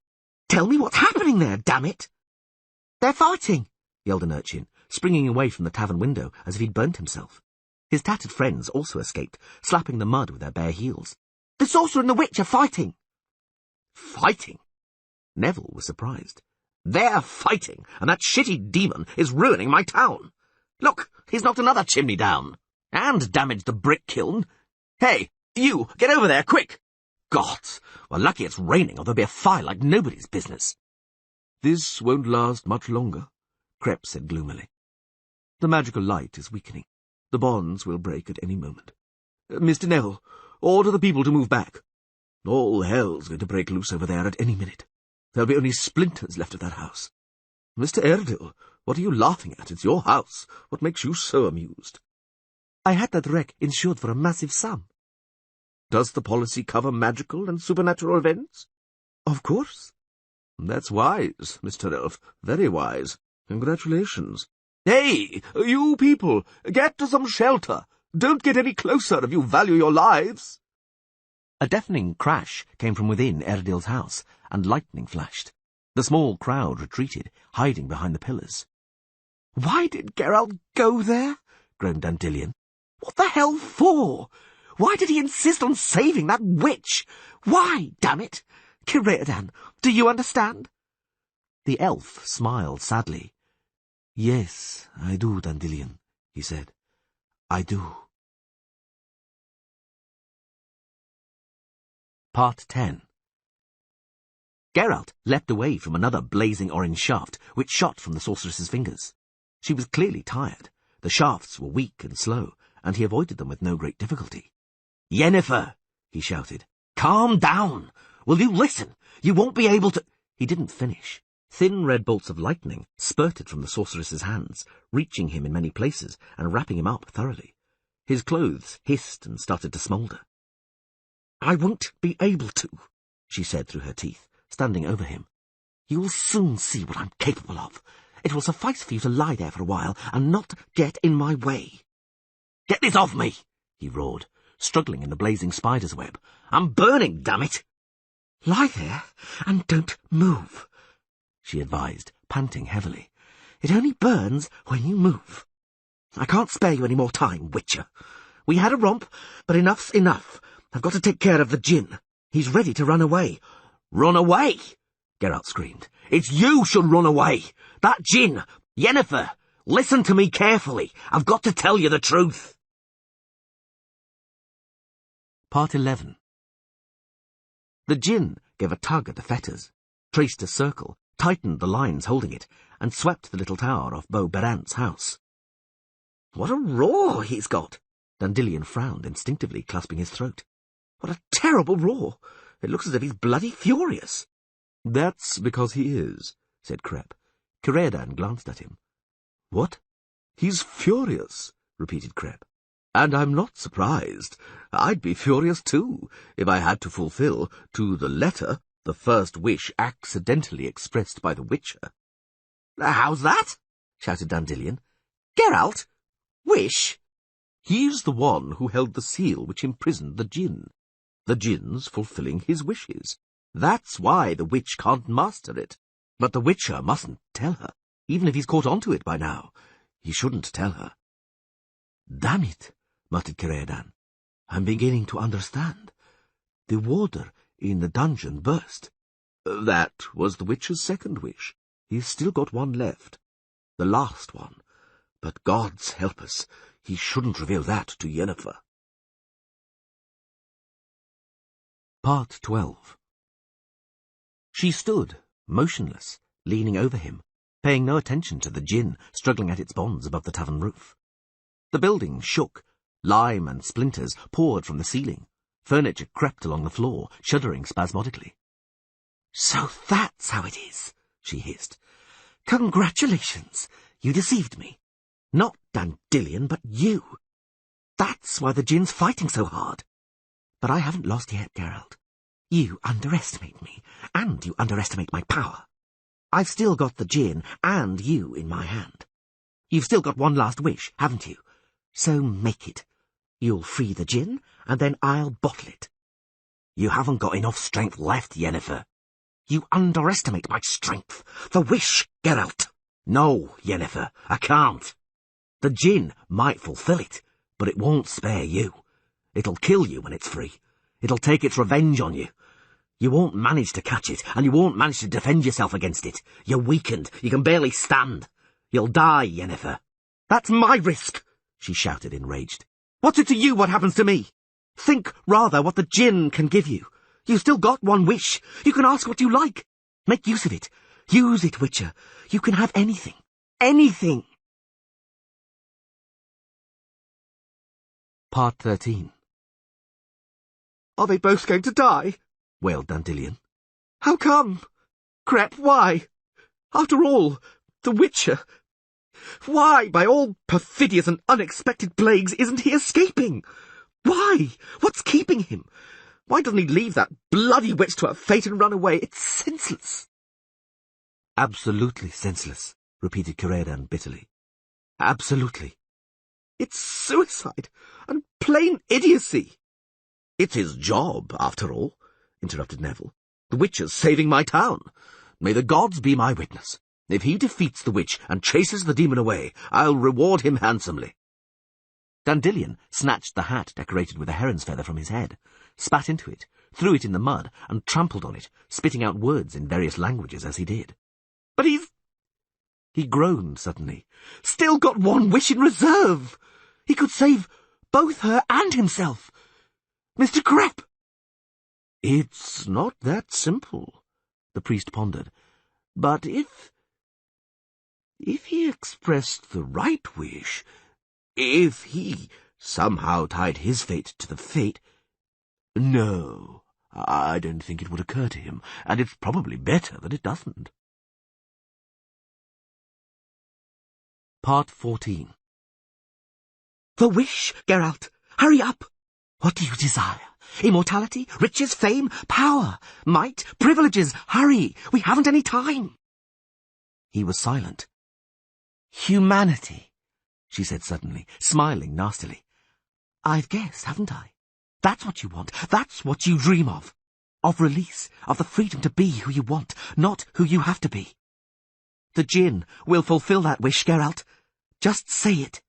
Tell me what's happening there, damn it! They're fighting, yelled an urchin, springing away from the tavern window as if he'd burnt himself. His tattered friends also escaped, slapping the mud with their bare heels. The sorcerer and the witch are fighting. Fighting? Neville was surprised. They're fighting, and that shitty demon is ruining my town. Look, he's knocked another chimney down, and damaged the brick kiln. Hey, you, get over there, quick! Gods, well, lucky it's raining, or there'll be a fire like nobody's business. This won't last much longer, Crep said gloomily. The magical light is weakening. The bonds will break at any moment. Mr. Neville, order the people to move back. All hell's going to break loose over there at any minute. There'll be only splinters left of that house. Mr. Airedale, what are you laughing at? It's your house. What makes you so amused? I had that wreck insured for a massive sum. Does the policy cover magical and supernatural events? Of course. That's wise, Mr. Elf. Very wise. Congratulations. Hey, you people, get to some shelter. Don't get any closer if you value your lives. A deafening crash came from within Airedale's house, and lightning flashed. The small crowd retreated, hiding behind the pillars. Why did Geralt go there? groaned Dandelion. What the hell for? Why did he insist on saving that witch? Why, damn it? Círdan, do you understand? The elf smiled sadly. Yes, I do, Dandelion, he said. I do. Part 10. Geralt leapt away from another blazing orange shaft, which shot from the sorceress's fingers. She was clearly tired. The shafts were weak and slow, and he avoided them with no great difficulty. Yennefer, he shouted, calm down. Will you listen? You won't be able to— He didn't finish. Thin red bolts of lightning spurted from the sorceress's hands, reaching him in many places and wrapping him up thoroughly. His clothes hissed and started to smoulder. I won't be able to, she said through her teeth, standing over him. You'll soon see what I'm capable of. It will suffice for you to lie there for a while and not get in my way. Get this off me, he roared, struggling in the blazing spider's web. I'm burning, damn it. Lie there and don't move, she advised, panting heavily. It only burns when you move. I can't spare you any more time, Witcher. We had a romp, but enough's enough. I've got to take care of the djinn. He's ready to run away. Run away? Geralt screamed. It's you should run away. That djinn, Yennefer, listen to me carefully. I've got to tell you the truth. Part 11. The djinn gave a tug at the fetters, traced a circle, tightened the lines holding it, and swept the little tower off Beau Berant's house. What a roar he's got! Dandelion frowned instinctively, clasping his throat. What a terrible roar! It looks as if he's bloody furious. That's because he is, said Crep. Círdan glanced at him. What? He's furious, repeated Crep. And I'm not surprised. I'd be furious too, if I had to fulfill, to the letter, the first wish accidentally expressed by the Witcher. How's that? Shouted Dandelion. Geralt? Wish? He's the one who held the seal which imprisoned the djinn. The djinn's fulfilling his wishes. That's why the witch can't master it. But the Witcher mustn't tell her, even if he's caught on to it by now. He shouldn't tell her. Damn it, muttered Círdan. I'm beginning to understand. The water in the dungeon burst. That was the Witcher's second wish. He's still got one left. The last one. But gods help us, he shouldn't reveal that to Yennefer. Part 12. She stood, motionless, leaning over him, paying no attention to the djinn struggling at its bonds above the tavern roof. The building shook. Lime and splinters poured from the ceiling. Furniture crept along the floor, shuddering spasmodically. "So that's how it is," she hissed. "Congratulations! You deceived me. Not Dandelion, but you. That's why the djinn's fighting so hard. But I haven't lost yet, Geralt. You underestimate me, and you underestimate my power. I've still got the djinn and you in my hand. You've still got one last wish, haven't you? So make it. You'll free the djinn, and then I'll bottle it." "You haven't got enough strength left, Yennefer." "You underestimate my strength. The wish, Geralt." "No, Yennefer, I can't. The djinn might fulfill it, but it won't spare you. It'll kill you when it's free. It'll take its revenge on you. You won't manage to catch it, and you won't manage to defend yourself against it. You're weakened. You can barely stand. You'll die, Yennefer." "That's my risk," she shouted, enraged. "What's it to you what happens to me? Think, rather, what the djinn can give you. You've still got one wish. You can ask what you like. Make use of it. Use it, Witcher. You can have anything. Anything." Part 13. "Are they both going to die?" wailed Dandelion. "How come? Crep, why? After all, the Witcher. Why, by all perfidious and unexpected plagues, isn't he escaping? Why? What's keeping him? Why doesn't he leave that bloody witch to her fate and run away? It's senseless." "Absolutely senseless," repeated Caredan bitterly. "Absolutely." "It's suicide and plain idiocy." "It's his job, after all," interrupted Neville. "The Witcher's saving my town. May the gods be my witness. If he defeats the witch and chases the demon away, I'll reward him handsomely." Dandelion snatched the hat decorated with a heron's feather from his head, spat into it, threw it in the mud, and trampled on it, spitting out words in various languages as he did. "But he's—" He groaned suddenly. "Still got one wish in reserve. He could save both her and himself. Mr. Crep!" "It's not that simple," the priest pondered. "But if he expressed the right wish, if he somehow tied his fate to the fate— No, I don't think it would occur to him, and it's probably better that it doesn't." Part 14. "The wish, Geralt! Hurry up! What do you desire? Immortality? Riches? Fame? Power? Might? Privileges? Hurry! We haven't any time!" He was silent. "Humanity," she said suddenly, smiling nastily. "I've guessed, haven't I? That's what you want. That's what you dream of. Of release, of the freedom to be who you want, not who you have to be. The djinn will fulfill that wish, Geralt. Just say it."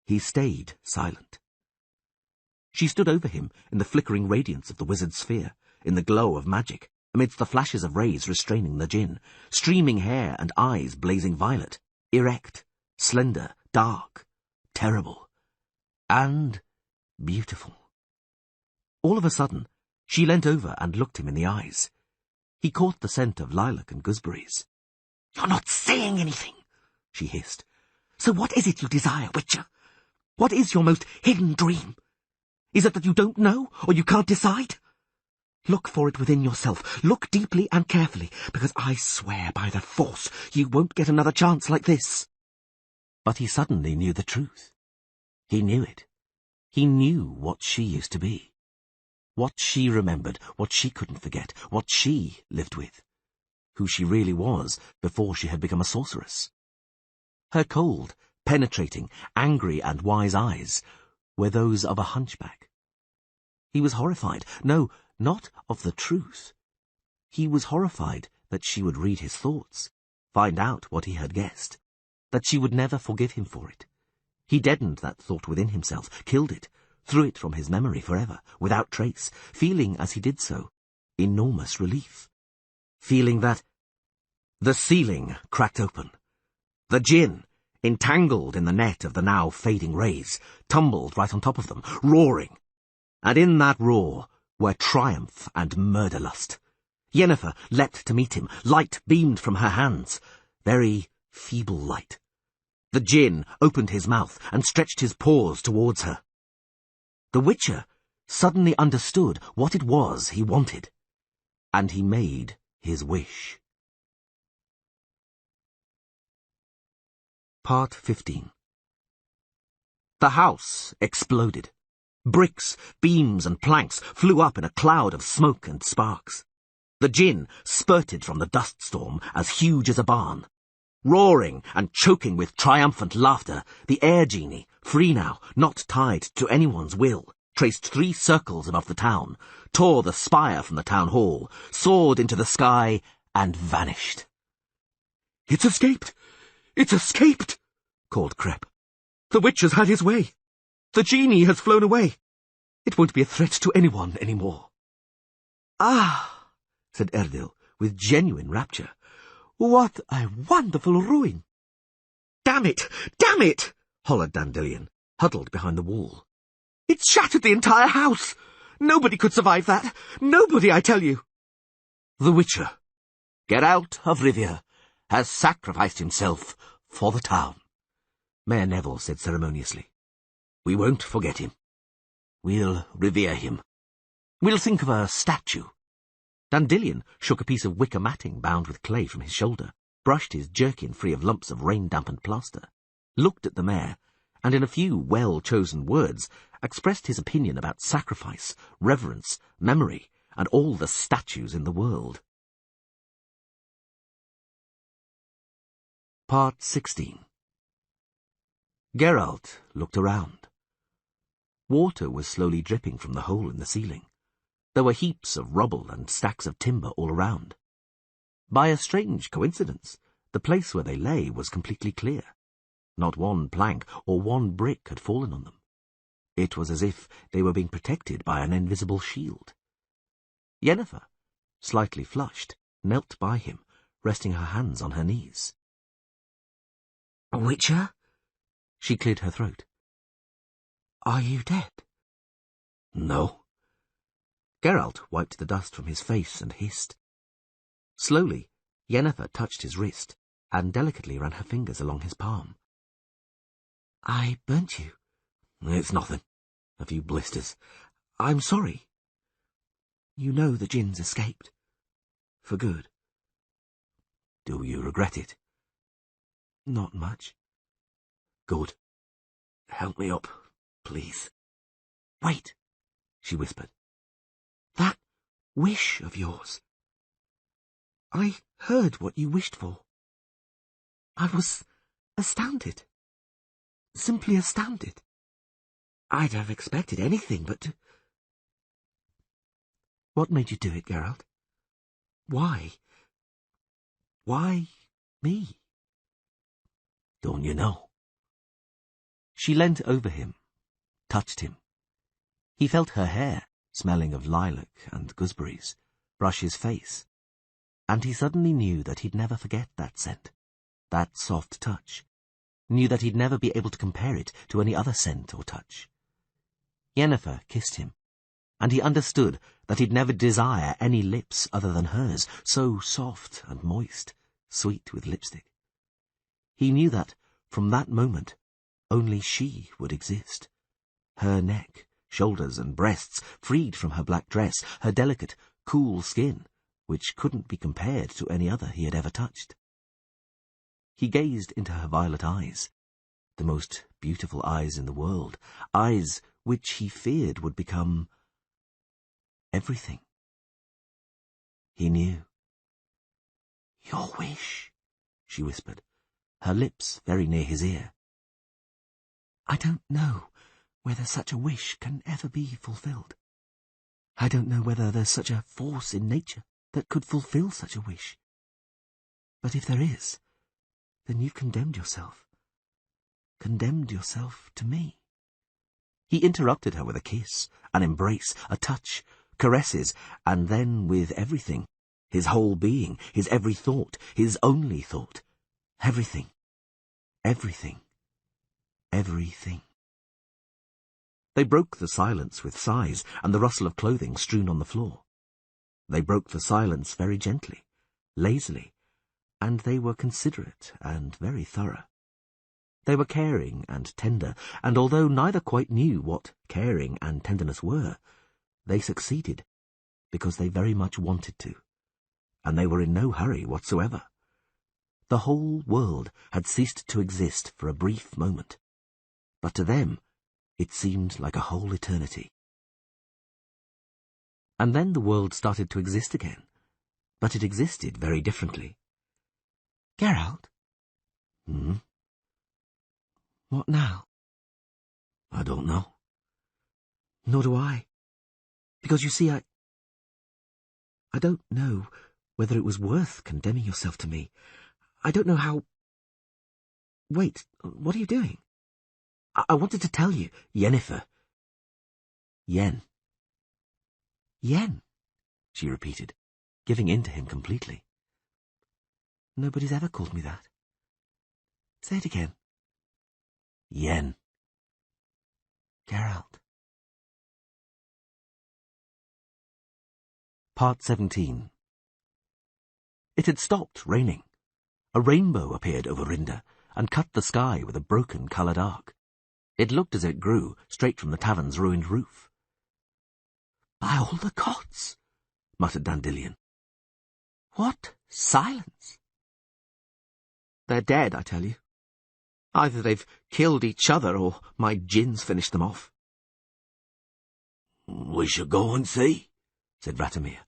He stayed silent. She stood over him in the flickering radiance of the wizard's sphere, in the glow of magic, amidst the flashes of rays restraining the djinn, streaming hair and eyes blazing violet, erect, slender, dark, terrible, and beautiful. All of a sudden, she leant over and looked him in the eyes. He caught the scent of lilac and gooseberries. "You're not saying anything," she hissed. "So what is it you desire, Witcher? What is your most hidden dream? Is it that you don't know, or you can't decide? Look for it within yourself. Look deeply and carefully, because I swear by the Force you won't get another chance like this." But he suddenly knew the truth. He knew it. He knew what she used to be. What she remembered, what she couldn't forget, what she lived with. Who she really was before she had become a sorceress. Her cold, penetrating, angry and wise eyes were those of a hunchback. He was horrified. No, not of the truth. He was horrified that she would read his thoughts, find out what he had guessed, that she would never forgive him for it. He deadened that thought within himself, killed it, threw it from his memory forever, without trace, feeling as he did so enormous relief. Feeling that the ceiling cracked open. The djinn, entangled in the net of the now fading rays, tumbled right on top of them, roaring. And in that roar were triumph and murderlust. Yennefer leapt to meet him. Light beamed from her hands. Very feeble light. The djinn opened his mouth and stretched his paws towards her. The Witcher suddenly understood what it was he wanted, and he made his wish. Part 15. The house exploded. Bricks, beams and planks flew up in a cloud of smoke and sparks. The djinn spurted from the dust storm as huge as a barn. Roaring and choking with triumphant laughter, the air genie, free now, not tied to anyone's will, traced 3 circles above the town, tore the spire from the town hall, soared into the sky, and vanished. "It's escaped! It's escaped!" called Krep. "The witch has had his way. The genie has flown away. It won't be a threat to anyone any more." "Ah," said Erdil, with genuine rapture. "What a wonderful ruin!" "Damn it! Damn it!" hollered Dandelion, huddled behind the wall. "It's shattered the entire house! Nobody could survive that! Nobody, I tell you!" "The Witcher, Geralt of Rivia, has sacrificed himself for the town," Mayor Neville said ceremoniously. "We won't forget him. We'll revere him. We'll think of a statue." Dandelion shook a piece of wicker matting bound with clay from his shoulder, brushed his jerkin free of lumps of rain-dampened plaster, looked at the mayor, and in a few well-chosen words expressed his opinion about sacrifice, reverence, memory, and all the statues in the world. Part 16. Geralt looked around. Water was slowly dripping from the hole in the ceiling. There were heaps of rubble and stacks of timber all around. By a strange coincidence, the place where they lay was completely clear. Not one plank or one brick had fallen on them. It was as if they were being protected by an invisible shield. Yennefer, slightly flushed, knelt by him, resting her hands on her knees. "Witcher?" She cleared her throat. "Are you dead?" "No." Geralt wiped the dust from his face and hissed. Slowly, Yennefer touched his wrist and delicately ran her fingers along his palm. "I burnt you." "It's nothing. A few blisters. I'm sorry." "You know the djinn's escaped. For good." "Do you regret it?" "Not much." "Good. Help me up, please." "Wait," she whispered. "That wish of yours. I heard what you wished for. I was astounded. Simply astounded. I'd have expected anything but... What made you do it, Geralt? Why? Why me?" "Don't you know?" She leant over him, touched him. He felt her hair, smelling of lilac and gooseberries, brush his face, and he suddenly knew that he'd never forget that scent, that soft touch, knew that he'd never be able to compare it to any other scent or touch. Yennefer kissed him, and he understood that he'd never desire any lips other than hers, so soft and moist, sweet with lipstick. He knew that, from that moment, only she would exist. Her neck, shoulders and breasts, freed from her black dress, her delicate, cool skin, which couldn't be compared to any other he had ever touched. He gazed into her violet eyes, the most beautiful eyes in the world, eyes which he feared would become everything. He knew. "Your wish," she whispered, her lips very near his ear. "I don't know whether such a wish can ever be fulfilled. I don't know whether there's such a force in nature that could fulfill such a wish. But if there is, then you've condemned yourself. Condemned yourself to me." He interrupted her with a kiss, an embrace, a touch, caresses, and then with everything, his whole being, his every thought, his only thought, everything, everything, everything. They broke the silence with sighs and the rustle of clothing strewn on the floor. They broke the silence very gently, lazily, and they were considerate and very thorough. They were caring and tender, and although neither quite knew what caring and tenderness were, they succeeded, because they very much wanted to, and they were in no hurry whatsoever. The whole world had ceased to exist for a brief moment, but to them it seemed like a whole eternity. And then the world started to exist again, but it existed very differently. Geralt? Hmm? What now? I don't know. Nor do I. Because you see, I don't know whether it was worth condemning yourself to me. I don't know how... Wait, what are you doing? I wanted to tell you. Yennefer. Yen, she repeated, giving in to him completely. Nobody's ever called me that. Say it again. Yen. Geralt. Part 17. It had stopped raining. A rainbow appeared over Rinda and cut the sky with a broken coloured arc. It looked as if it grew straight from the tavern's ruined roof. By all the gods, muttered Dandelion. What silence! They're dead, I tell you. Either they've killed each other, or my gin's finished them off. We should go and see, said Ratomir,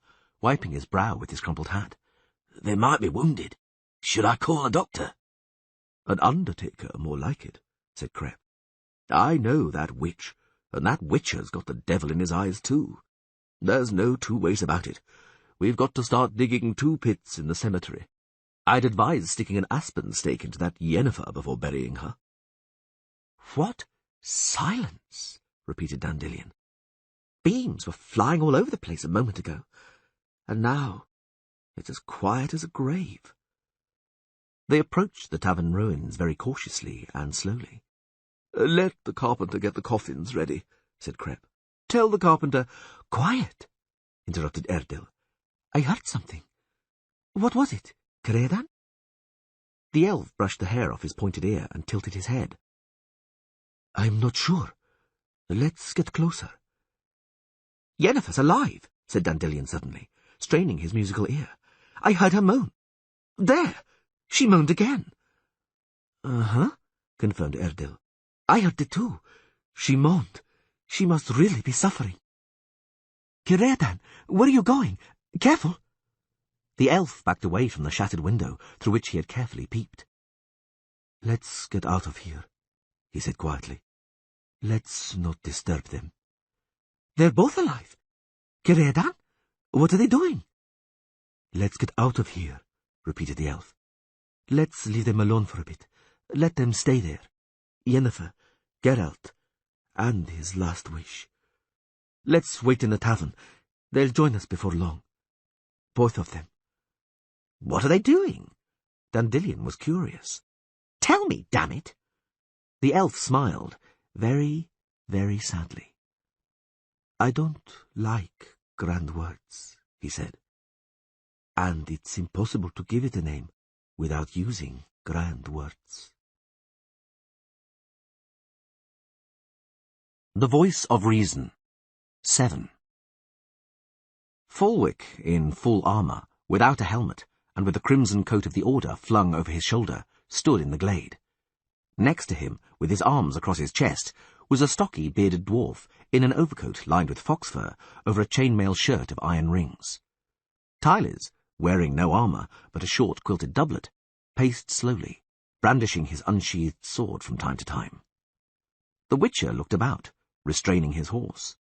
wiping his brow with his crumpled hat. They might be wounded. Should I call a doctor? An undertaker, more like it, said Crep. I know that witch, and that witcher's got the devil in his eyes too. There's no two ways about it. We've got to start digging 2 pits in the cemetery. I'd advise sticking an aspen stake into that Yennefer before burying her. What silence, repeated Dandelion. Beams were flying all over the place a moment ago, and now it's as quiet as a grave. They approached the tavern ruins very cautiously and slowly. Let the carpenter get the coffins ready, said Crep. Tell the carpenter— Quiet, interrupted Erdil. I heard something. What was it, Credan? The elf brushed the hair off his pointed ear and tilted his head. I'm not sure. Let's get closer. Yennefer's alive, said Dandelion suddenly, straining his musical ear. I heard her moan. There! She moaned again. Uh-huh, confirmed Erdil. I heard it too. She moaned. She must really be suffering. Credan, where are you going? Careful! The elf backed away from the shattered window through which he had carefully peeped. Let's get out of here, he said quietly. Let's not disturb them. They're both alive. Credan, what are they doing? Let's get out of here, repeated the elf. Let's leave them alone for a bit. Let them stay there. Yennefer, Geralt, and his last wish. Let's wait in the tavern. They'll join us before long. Both of them. What are they doing? Dandelion was curious. Tell me, damn it! The elf smiled, very, very sadly. I don't like grand words, he said. And it's impossible to give it a name without using grand words. The Voice of Reason. 7. Fulwick, in full armour, without a helmet, and with the crimson coat of the Order flung over his shoulder, stood in the glade. Next to him, with his arms across his chest, was a stocky, bearded dwarf in an overcoat lined with fox fur over a chainmail shirt of iron rings. Tylers, wearing no armour but a short quilted doublet, paced slowly, brandishing his unsheathed sword from time to time. The Witcher looked about, restraining his horse.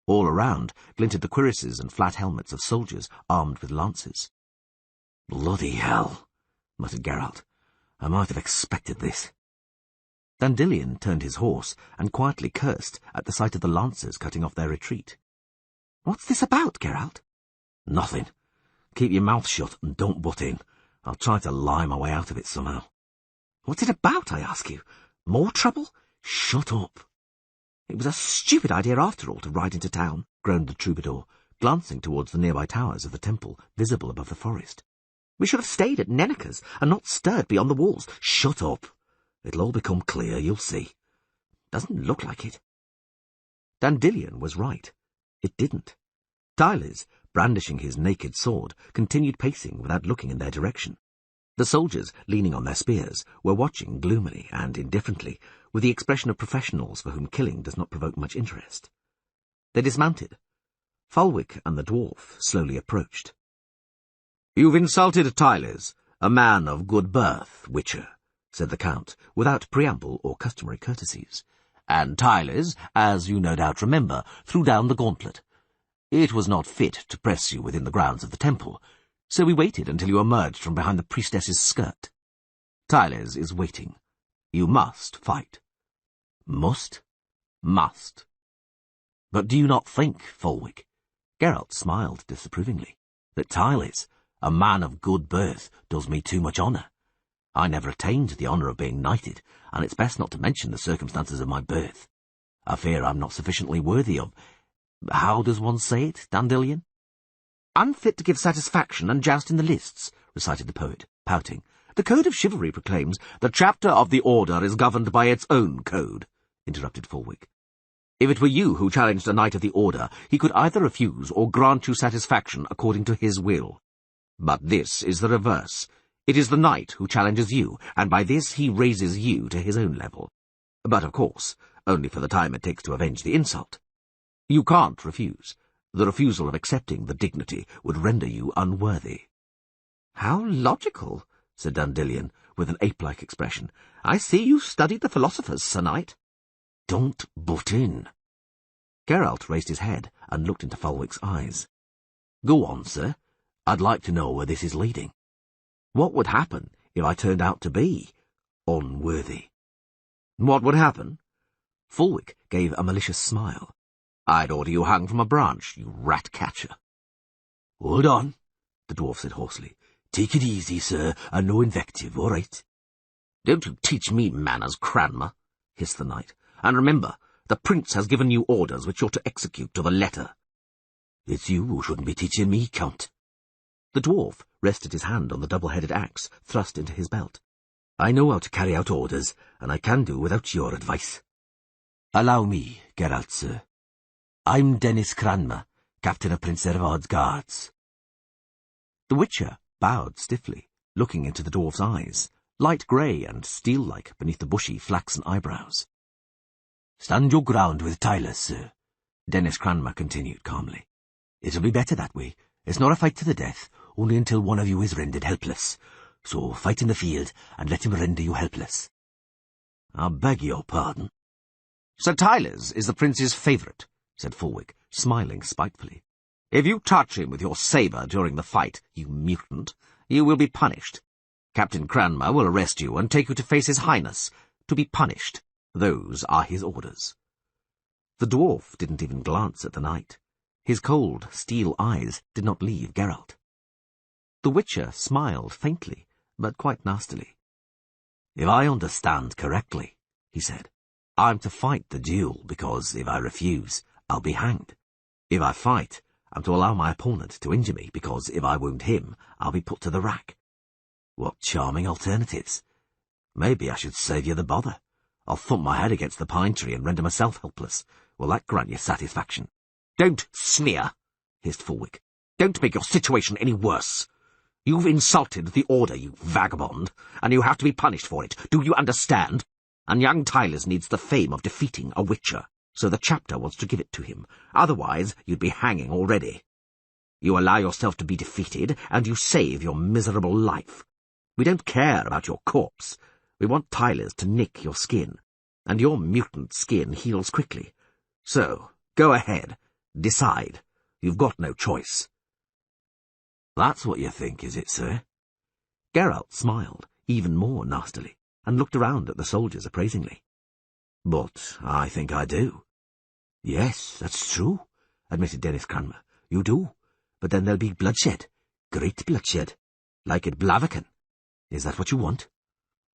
All around glinted the cuirasses and flat helmets of soldiers armed with lances. Bloody hell, muttered Geralt. I might have expected this. Dandelion turned his horse and quietly cursed at the sight of the lancers cutting off their retreat. What's this about, Geralt? Nothing. Keep your mouth shut and don't butt in. I'll try to lie my way out of it somehow. What's it about, I ask you? More trouble? Shut up. It was a stupid idea after all to ride into town, groaned the troubadour, glancing towards the nearby towers of the temple, visible above the forest. We should have stayed at Neneka's and not stirred beyond the walls. Shut up. It'll all become clear, you'll see. Doesn't look like it. Dandelion was right. It didn't. Tyles, brandishing his naked sword, continued pacing without looking in their direction. The soldiers, leaning on their spears, were watching gloomily and indifferently, with the expression of professionals for whom killing does not provoke much interest. They dismounted. Fulwick and the dwarf slowly approached. "You've insulted Tyles, a man of good birth, Witcher," said the Count, without preamble or customary courtesies. And Tyles, as you no doubt remember, threw down the gauntlet. It was not fit to press you within the grounds of the temple, so we waited until you emerged from behind the priestess's skirt. Tyles is waiting. You must fight. Must? Must. But do you not think, Fulwick, Geralt smiled disapprovingly, that Tyles, a man of good birth, does me too much honour? I never attained the honour of being knighted, and it's best not to mention the circumstances of my birth. I fear I'm not sufficiently worthy of— how does one say it, Dandelion? Unfit to give satisfaction and joust in the lists, recited the poet, pouting. The Code of Chivalry proclaims the chapter of the Order is governed by its own code, interrupted Fulwick. If it were you who challenged a knight of the Order, he could either refuse or grant you satisfaction according to his will. But this is the reverse. It is the knight who challenges you, and by this he raises you to his own level. But, of course, only for the time it takes to avenge the insult. You can't refuse. The refusal of accepting the dignity would render you unworthy. How logical, said Dandelion, with an ape-like expression. I see you studied the philosophers, Sir Knight. Don't butt in. Geralt raised his head and looked into Fulwick's eyes. Go on, sir. I'd like to know where this is leading. What would happen if I turned out to be unworthy? What would happen? Fulwick gave a malicious smile. I'd order you hung from a branch, you rat-catcher. Hold on, the dwarf said hoarsely. Take it easy, sir, and no invective, all right? Don't you teach me manners, Cranmer, hissed the knight. And remember, the prince has given you orders which you're to execute to the letter. It's you who shouldn't be teaching me, Count. The dwarf rested his hand on the double-headed axe thrust into his belt. I know how to carry out orders, and I can do without your advice. Allow me, Geralt, sir. I'm Dennis Cranmer, captain of Prince Ervard's guards. The Witcher bowed stiffly, looking into the dwarf's eyes, light grey and steel-like beneath the bushy flaxen eyebrows. Stand your ground with Tyler, sir, Dennis Cranmer continued calmly. It'll be better that way. It's not a fight to the death, only until one of you is rendered helpless. So fight in the field, and let him render you helpless. I beg your pardon. Sir Tyler's is the prince's favourite, said Fulwick, smiling spitefully. If you touch him with your sabre during the fight, you mutant, you will be punished. Captain Cranmer will arrest you and take you to face his highness, to be punished. Those are his orders. The dwarf didn't even glance at the knight. His cold, steel eyes did not leave Geralt. The Witcher smiled faintly, but quite nastily. If I understand correctly, he said, I'm to fight the duel because if I refuse, I'll be hanged. If I fight, I'm to allow my opponent to injure me because if I wound him, I'll be put to the rack. What charming alternatives. Maybe I should save you the bother. I'll thump my head against the pine tree and render myself helpless. Will that grant you satisfaction? Don't sneer, hissed Fulwick. Don't make your situation any worse. You've insulted the Order, you vagabond, and you have to be punished for it. Do you understand? And young Tylers needs the fame of defeating a Witcher, so the chapter wants to give it to him. Otherwise, you'd be hanging already. You allow yourself to be defeated, and you save your miserable life. We don't care about your corpse. We want Tylers to nick your skin, and your mutant skin heals quickly. So, go ahead. Decide. You've got no choice. That's what you think, is it, sir? Geralt smiled, even more nastily, and looked around at the soldiers appraisingly. But I think I do. Yes, that's true, admitted Dennis Cranmer. You do. But then there'll be bloodshed. Great bloodshed. Like at Blaviken. Is that what you want?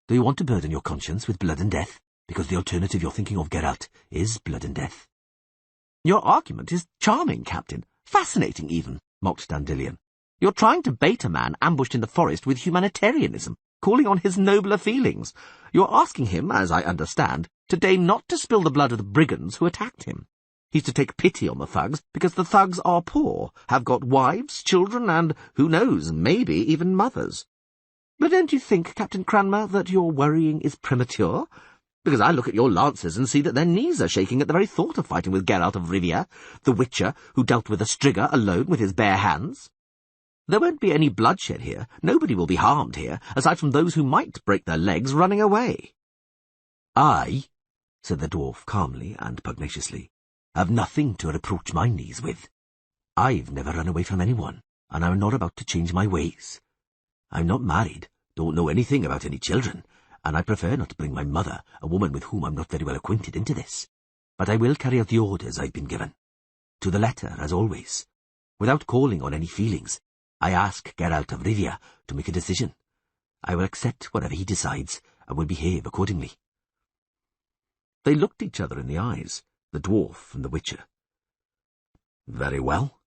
Do you want to burden your conscience with blood and death? Because the alternative you're thinking of, Geralt, is blood and death. Your argument is charming, Captain, Fascinating, even, mocked Dandelion. You're trying to bait a man ambushed in the forest with humanitarianism, calling on his nobler feelings. You're asking him, as I understand, to deign not to spill the blood of the brigands who attacked him. He's to take pity on the thugs, because the thugs are poor, have got wives, children, and, who knows, maybe even mothers. But don't you think, Captain Cranmer, that your worrying is premature? Because I look at your lancers and see that their knees are shaking at the very thought of fighting with Geralt of Rivia, the Witcher, who dealt with a Striga alone with his bare hands. There won't be any bloodshed here. Nobody will be harmed here, aside from those who might break their legs running away. I, said the dwarf calmly and pugnaciously, have nothing to reproach my knees with. I've never run away from anyone, and I'm not about to change my ways. I'm not married, don't know anything about any children, and I prefer not to bring my mother, a woman with whom I'm not very well acquainted, into this. But I will carry out the orders I've been given. To the letter, as always. Without calling on any feelings, I ask Geralt of Rivia to make a decision. I will accept whatever he decides, and will behave accordingly. They looked each other in the eyes, the dwarf and the Witcher. Very well,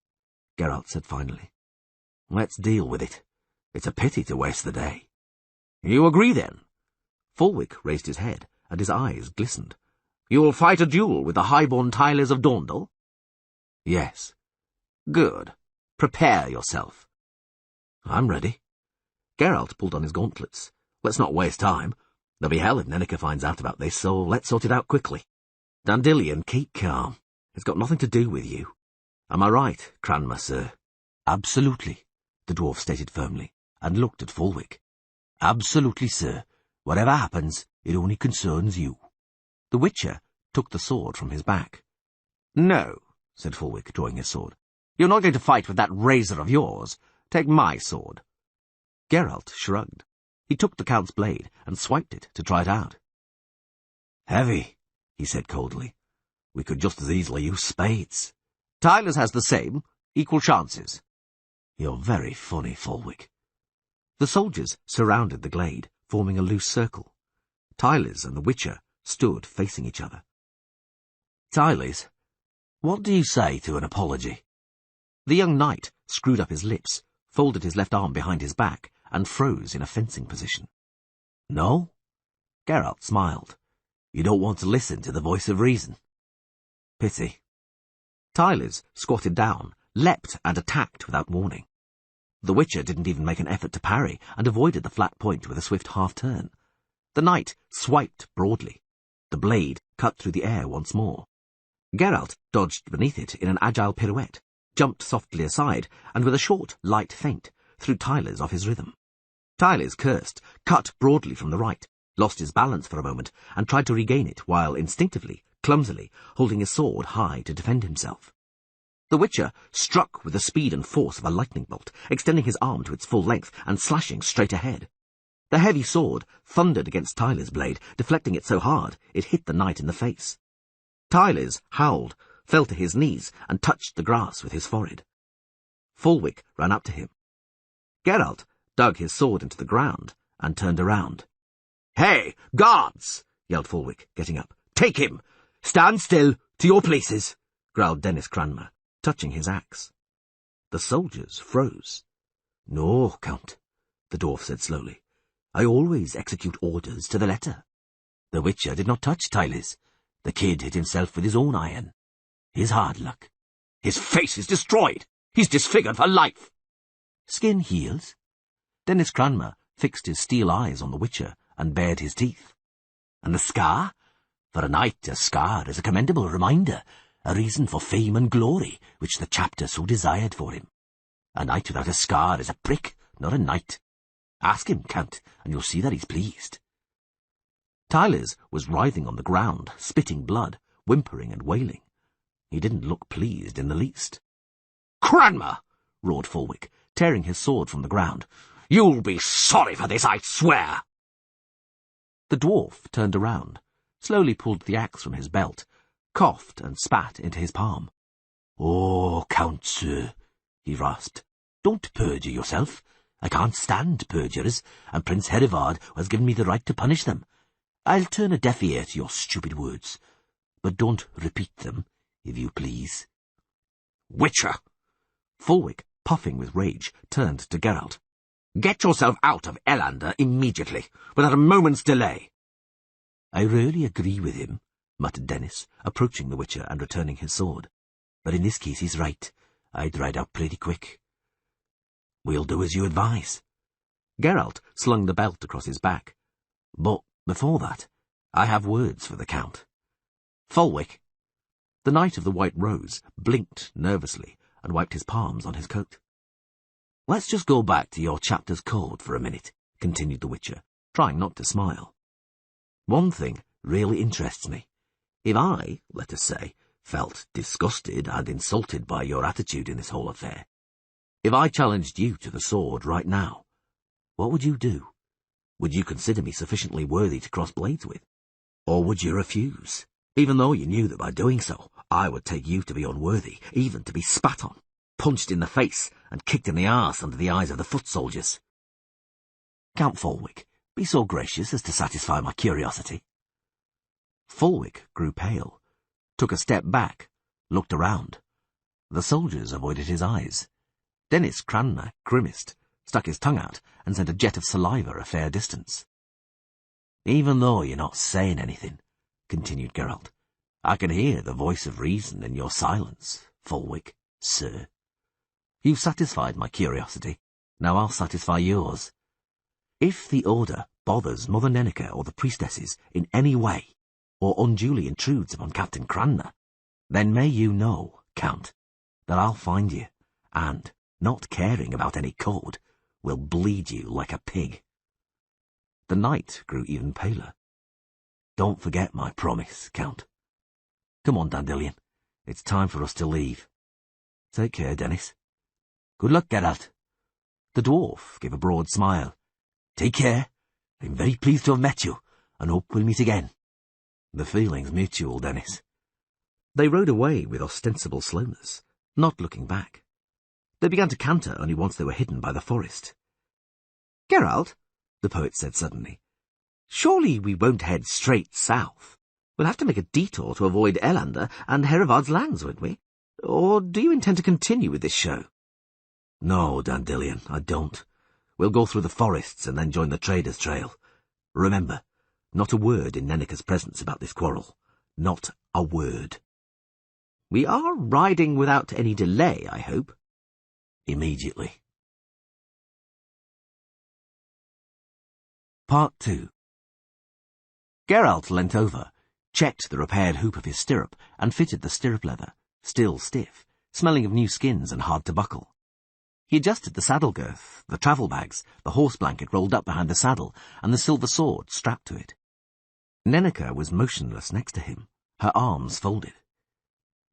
Geralt said finally. Let's deal with it. It's a pity to waste the day. You agree, then? Fulwick raised his head, and his eyes glistened. You will fight a duel with the high-born Tylers of Dorndal? Yes. Good. Prepare yourself. I'm ready. Geralt pulled on his gauntlets. Let's not waste time. There'll be hell if Nenneker finds out about this, so let's sort it out quickly. Dandelion, keep calm. It's got nothing to do with you. Am I right, Cranmer, sir? Absolutely, the dwarf stated firmly, and looked at Fulwick. Absolutely, sir. Whatever happens, it only concerns you. The Witcher took the sword from his back. No, said Fulwick, drawing his sword. You're not going to fight with that razor of yours. Take my sword. Geralt shrugged. He took the Count's blade and swiped it to try it out. Heavy, he said coldly. We could just as easily use spades. Tyler's has the same, equal chances. You're very funny, Fulwick. The soldiers surrounded the glade, forming a loose circle. Tylers and the Witcher stood facing each other. Tylers, what do you say to an apology? The young knight screwed up his lips, folded his left arm behind his back, and froze in a fencing position. No? Geralt smiled. You don't want to listen to the voice of reason. Pity. Tylers squatted down, leapt and attacked without warning. The Witcher didn't even make an effort to parry, and avoided the flat point with a swift half-turn. The knight swiped broadly. The blade cut through the air once more. Geralt dodged beneath it in an agile pirouette, jumped softly aside, and with a short, light feint, threw Tylers off his rhythm. Tylers cursed, cut broadly from the right, lost his balance for a moment, and tried to regain it while instinctively, clumsily, holding his sword high to defend himself. The Witcher struck with the speed and force of a lightning bolt, extending his arm to its full length and slashing straight ahead. The heavy sword thundered against Tyler's blade, deflecting it so hard it hit the knight in the face. Tylers howled, fell to his knees, and touched the grass with his forehead. Fulwick ran up to him. Geralt dug his sword into the ground and turned around. "Hey, guards!" yelled Fulwick, getting up. "Take him! Stand still, to your places!" growled Dennis Cranmer, touching his axe. The soldiers froze. "No, Count," the dwarf said slowly. "I always execute orders to the letter. The Witcher did not touch Tylers. The kid hit himself with his own iron. His hard luck. His face is destroyed. He's disfigured for life." Skin heals. Dennis Cranmer fixed his steel eyes on the Witcher and bared his teeth. And the scar? For a knight, a scar is a commendable reminder, a reason for fame and glory, which the chapter so desired for him. A knight without a scar is a prick, not a knight. Ask him, Count, and you'll see that he's pleased." Tylers was writhing on the ground, spitting blood, whimpering and wailing. He didn't look pleased in the least. "Cranmer!" roared Fulwick, tearing his sword from the ground. "You'll be sorry for this, I swear!" The dwarf turned around, slowly pulled the axe from his belt, coughed and spat into his palm. "Oh, Count, sir," he rasped, "don't perjure yourself. I can't stand perjurers, and Prince Herivard has given me the right to punish them. I'll turn a deaf ear to your stupid words, but don't repeat them, if you please." "Witcher, Fulwick, puffing with rage, turned to Geralt. Get yourself out of Elander immediately, without a moment's delay. I rarely agree with him, muttered Dennis, approaching the Witcher and returning his sword. But in this case he's right. I'd ride out pretty quick. We'll do as you advise. Geralt slung the belt across his back. But before that, I have words for the Count. Fulwick. The Knight of the White Rose blinked nervously and wiped his palms on his coat. Let's just go back to your chapter's code for a minute, continued the Witcher, trying not to smile. One thing really interests me. If I, let us say, felt disgusted and insulted by your attitude in this whole affair, if I challenged you to the sword right now, what would you do? Would you consider me sufficiently worthy to cross blades with? Or would you refuse, even though you knew that by doing so, I would take you to be unworthy, even to be spat on, punched in the face, and kicked in the arse under the eyes of the foot soldiers? Count Fulwick, be so gracious as to satisfy my curiosity. Fulwick grew pale, took a step back, looked around. The soldiers avoided his eyes. Dennis Cranmer grimaced, stuck his tongue out, and sent a jet of saliva a fair distance. Even though you're not saying anything, continued Geralt, I can hear the voice of reason in your silence, Fulwick, sir. You've satisfied my curiosity, now I'll satisfy yours. If the Order bothers Mother Nenneker or the priestesses in any way, or unduly intrudes upon Captain Cranmer, then may you know, Count, that I'll find you, and, not caring about any code, will bleed you like a pig. The knight grew even paler. Don't forget my promise, Count. Come on, Dandelion. It's time for us to leave. Take care, Dennis. Good luck, Geralt. The dwarf gave a broad smile. Take care. I'm very pleased to have met you, and hope we'll meet again. The feeling's mutual, Dennis. They rode away with ostensible slowness, not looking back. They began to canter only once they were hidden by the forest. Geralt, the poet said suddenly, surely we won't head straight south. We'll have to make a detour to avoid Elander and Herivard's lands, won't we? Or do you intend to continue with this show? No, Dandelion, I don't. We'll go through the forests and then join the Traders' Trail. Remember, not a word in Nenneker's presence about this quarrel. Not a word. We are riding without any delay, I hope. Immediately. Part 2. Geralt leant over, checked the repaired hoop of his stirrup, and fitted the stirrup leather, still stiff, smelling of new skins and hard to buckle. He adjusted the saddle girth, the travel bags, the horse blanket rolled up behind the saddle, and the silver sword strapped to it. Nenneker was motionless next to him, her arms folded.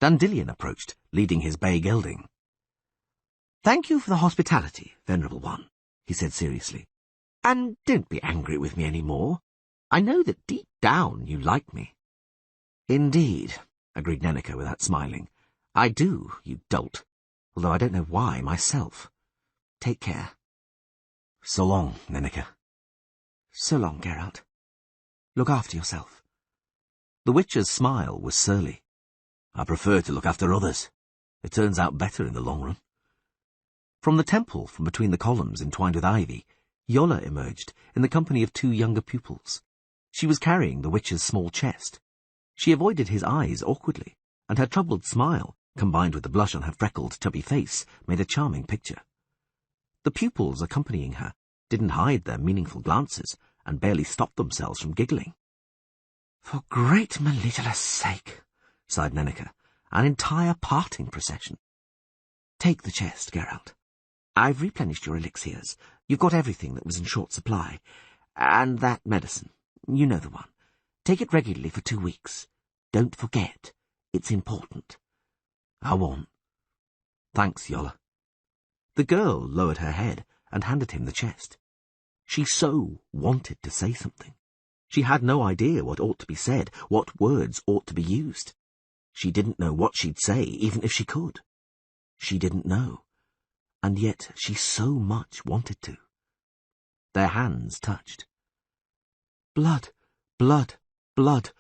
Dandelion approached, leading his bay gelding. Thank you for the hospitality, venerable one, he said seriously. And don't be angry with me any more. I know that deep down you like me. Indeed, agreed Nenneker without smiling. I do, you dolt, although I don't know why myself. Take care. So long, Nenneker. So long, Geralt. Look after yourself. The Witcher's smile was surly. I prefer to look after others. It turns out better in the long run. From the temple, from between the columns entwined with ivy, Yola emerged in the company of two younger pupils. She was carrying the Witcher's small chest. She avoided his eyes awkwardly, and her troubled smile, combined with the blush on her freckled, tubby face, made a charming picture. The pupils accompanying her didn't hide their meaningful glances, and barely stopped themselves from giggling. For great Melitola's sake, sighed Nenneker, an entire parting procession. Take the chest, Geralt. I've replenished your elixirs. You've got everything that was in short supply. And that medicine, you know the one. Take it regularly for 2 weeks. Don't forget. It's important. I won't. Thanks, Yola. The girl lowered her head and handed him the chest. She so wanted to say something. She had no idea what ought to be said, what words ought to be used. She didn't know what she'd say, even if she could. She didn't know. And yet she so much wanted to. Their hands touched. Blood, blood, blood,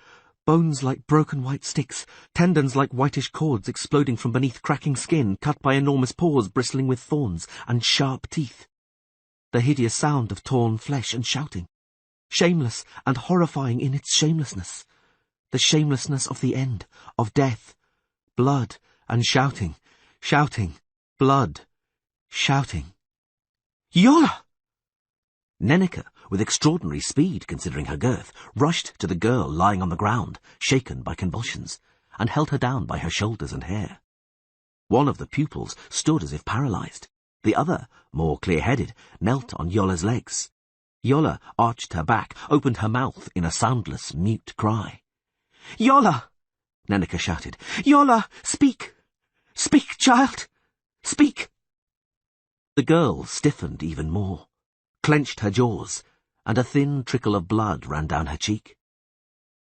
Bones like broken white sticks, tendons like whitish cords exploding from beneath cracking skin, cut by enormous paws bristling with thorns, and sharp teeth. The hideous sound of torn flesh and shouting. Shameless and horrifying in its shamelessness. The shamelessness of the end, of death. Blood and shouting, shouting, blood, shouting. Yola! Nenneke, with extraordinary speed considering her girth, rushed to the girl lying on the ground, shaken by convulsions, and held her down by her shoulders and hair. One of the pupils stood as if paralyzed. The other, more clear-headed, knelt on Yola's legs. Yola arched her back, opened her mouth in a soundless, mute cry. Yola! Nenneke shouted. Yola, speak! Speak, child! Speak! The girl stiffened even more, clenched her jaws, and a thin trickle of blood ran down her cheek.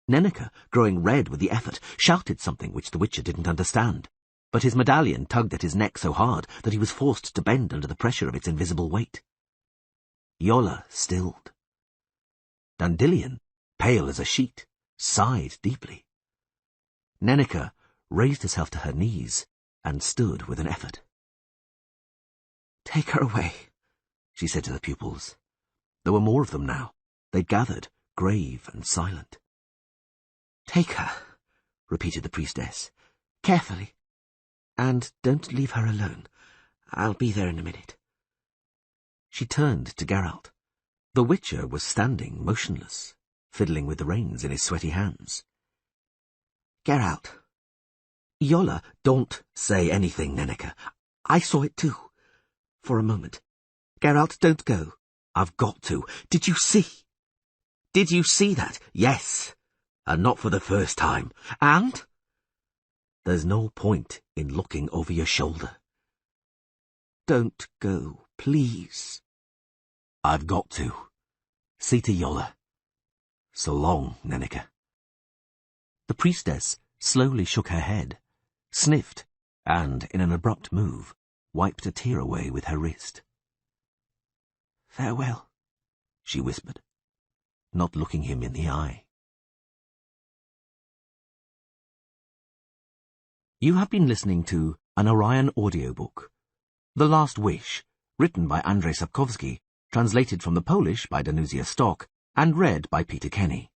Nenneke, growing red with the effort, shouted something which the Witcher didn't understand, but his medallion tugged at his neck so hard that he was forced to bend under the pressure of its invisible weight. Yola stilled. Dandelion, pale as a sheet, sighed deeply. Nenneke raised herself to her knees and stood with an effort. Take her away, she said to the pupils. There were more of them now. They'd gathered, grave and silent. Take her, repeated the priestess, carefully. And don't leave her alone. I'll be there in a minute. She turned to Geralt. The Witcher was standing motionless, fiddling with the reins in his sweaty hands. Geralt. Yola, don't say anything, Nenneke. I saw it too. For a moment. Geralt, don't go. I've got to. Did you see? Did you see that? Yes. And not for the first time. And? There's no point in looking over your shoulder. Don't go, please. I've got to. See to Yola. So long, Nenneke. The priestess slowly shook her head, sniffed, and, in an abrupt move, wiped a tear away with her wrist. Farewell, she whispered, not looking him in the eye. You have been listening to an Orion audiobook, The Last Wish, written by Andrzej Sapkowski, translated from the Polish by Danusia Stock, and read by Peter Kenny.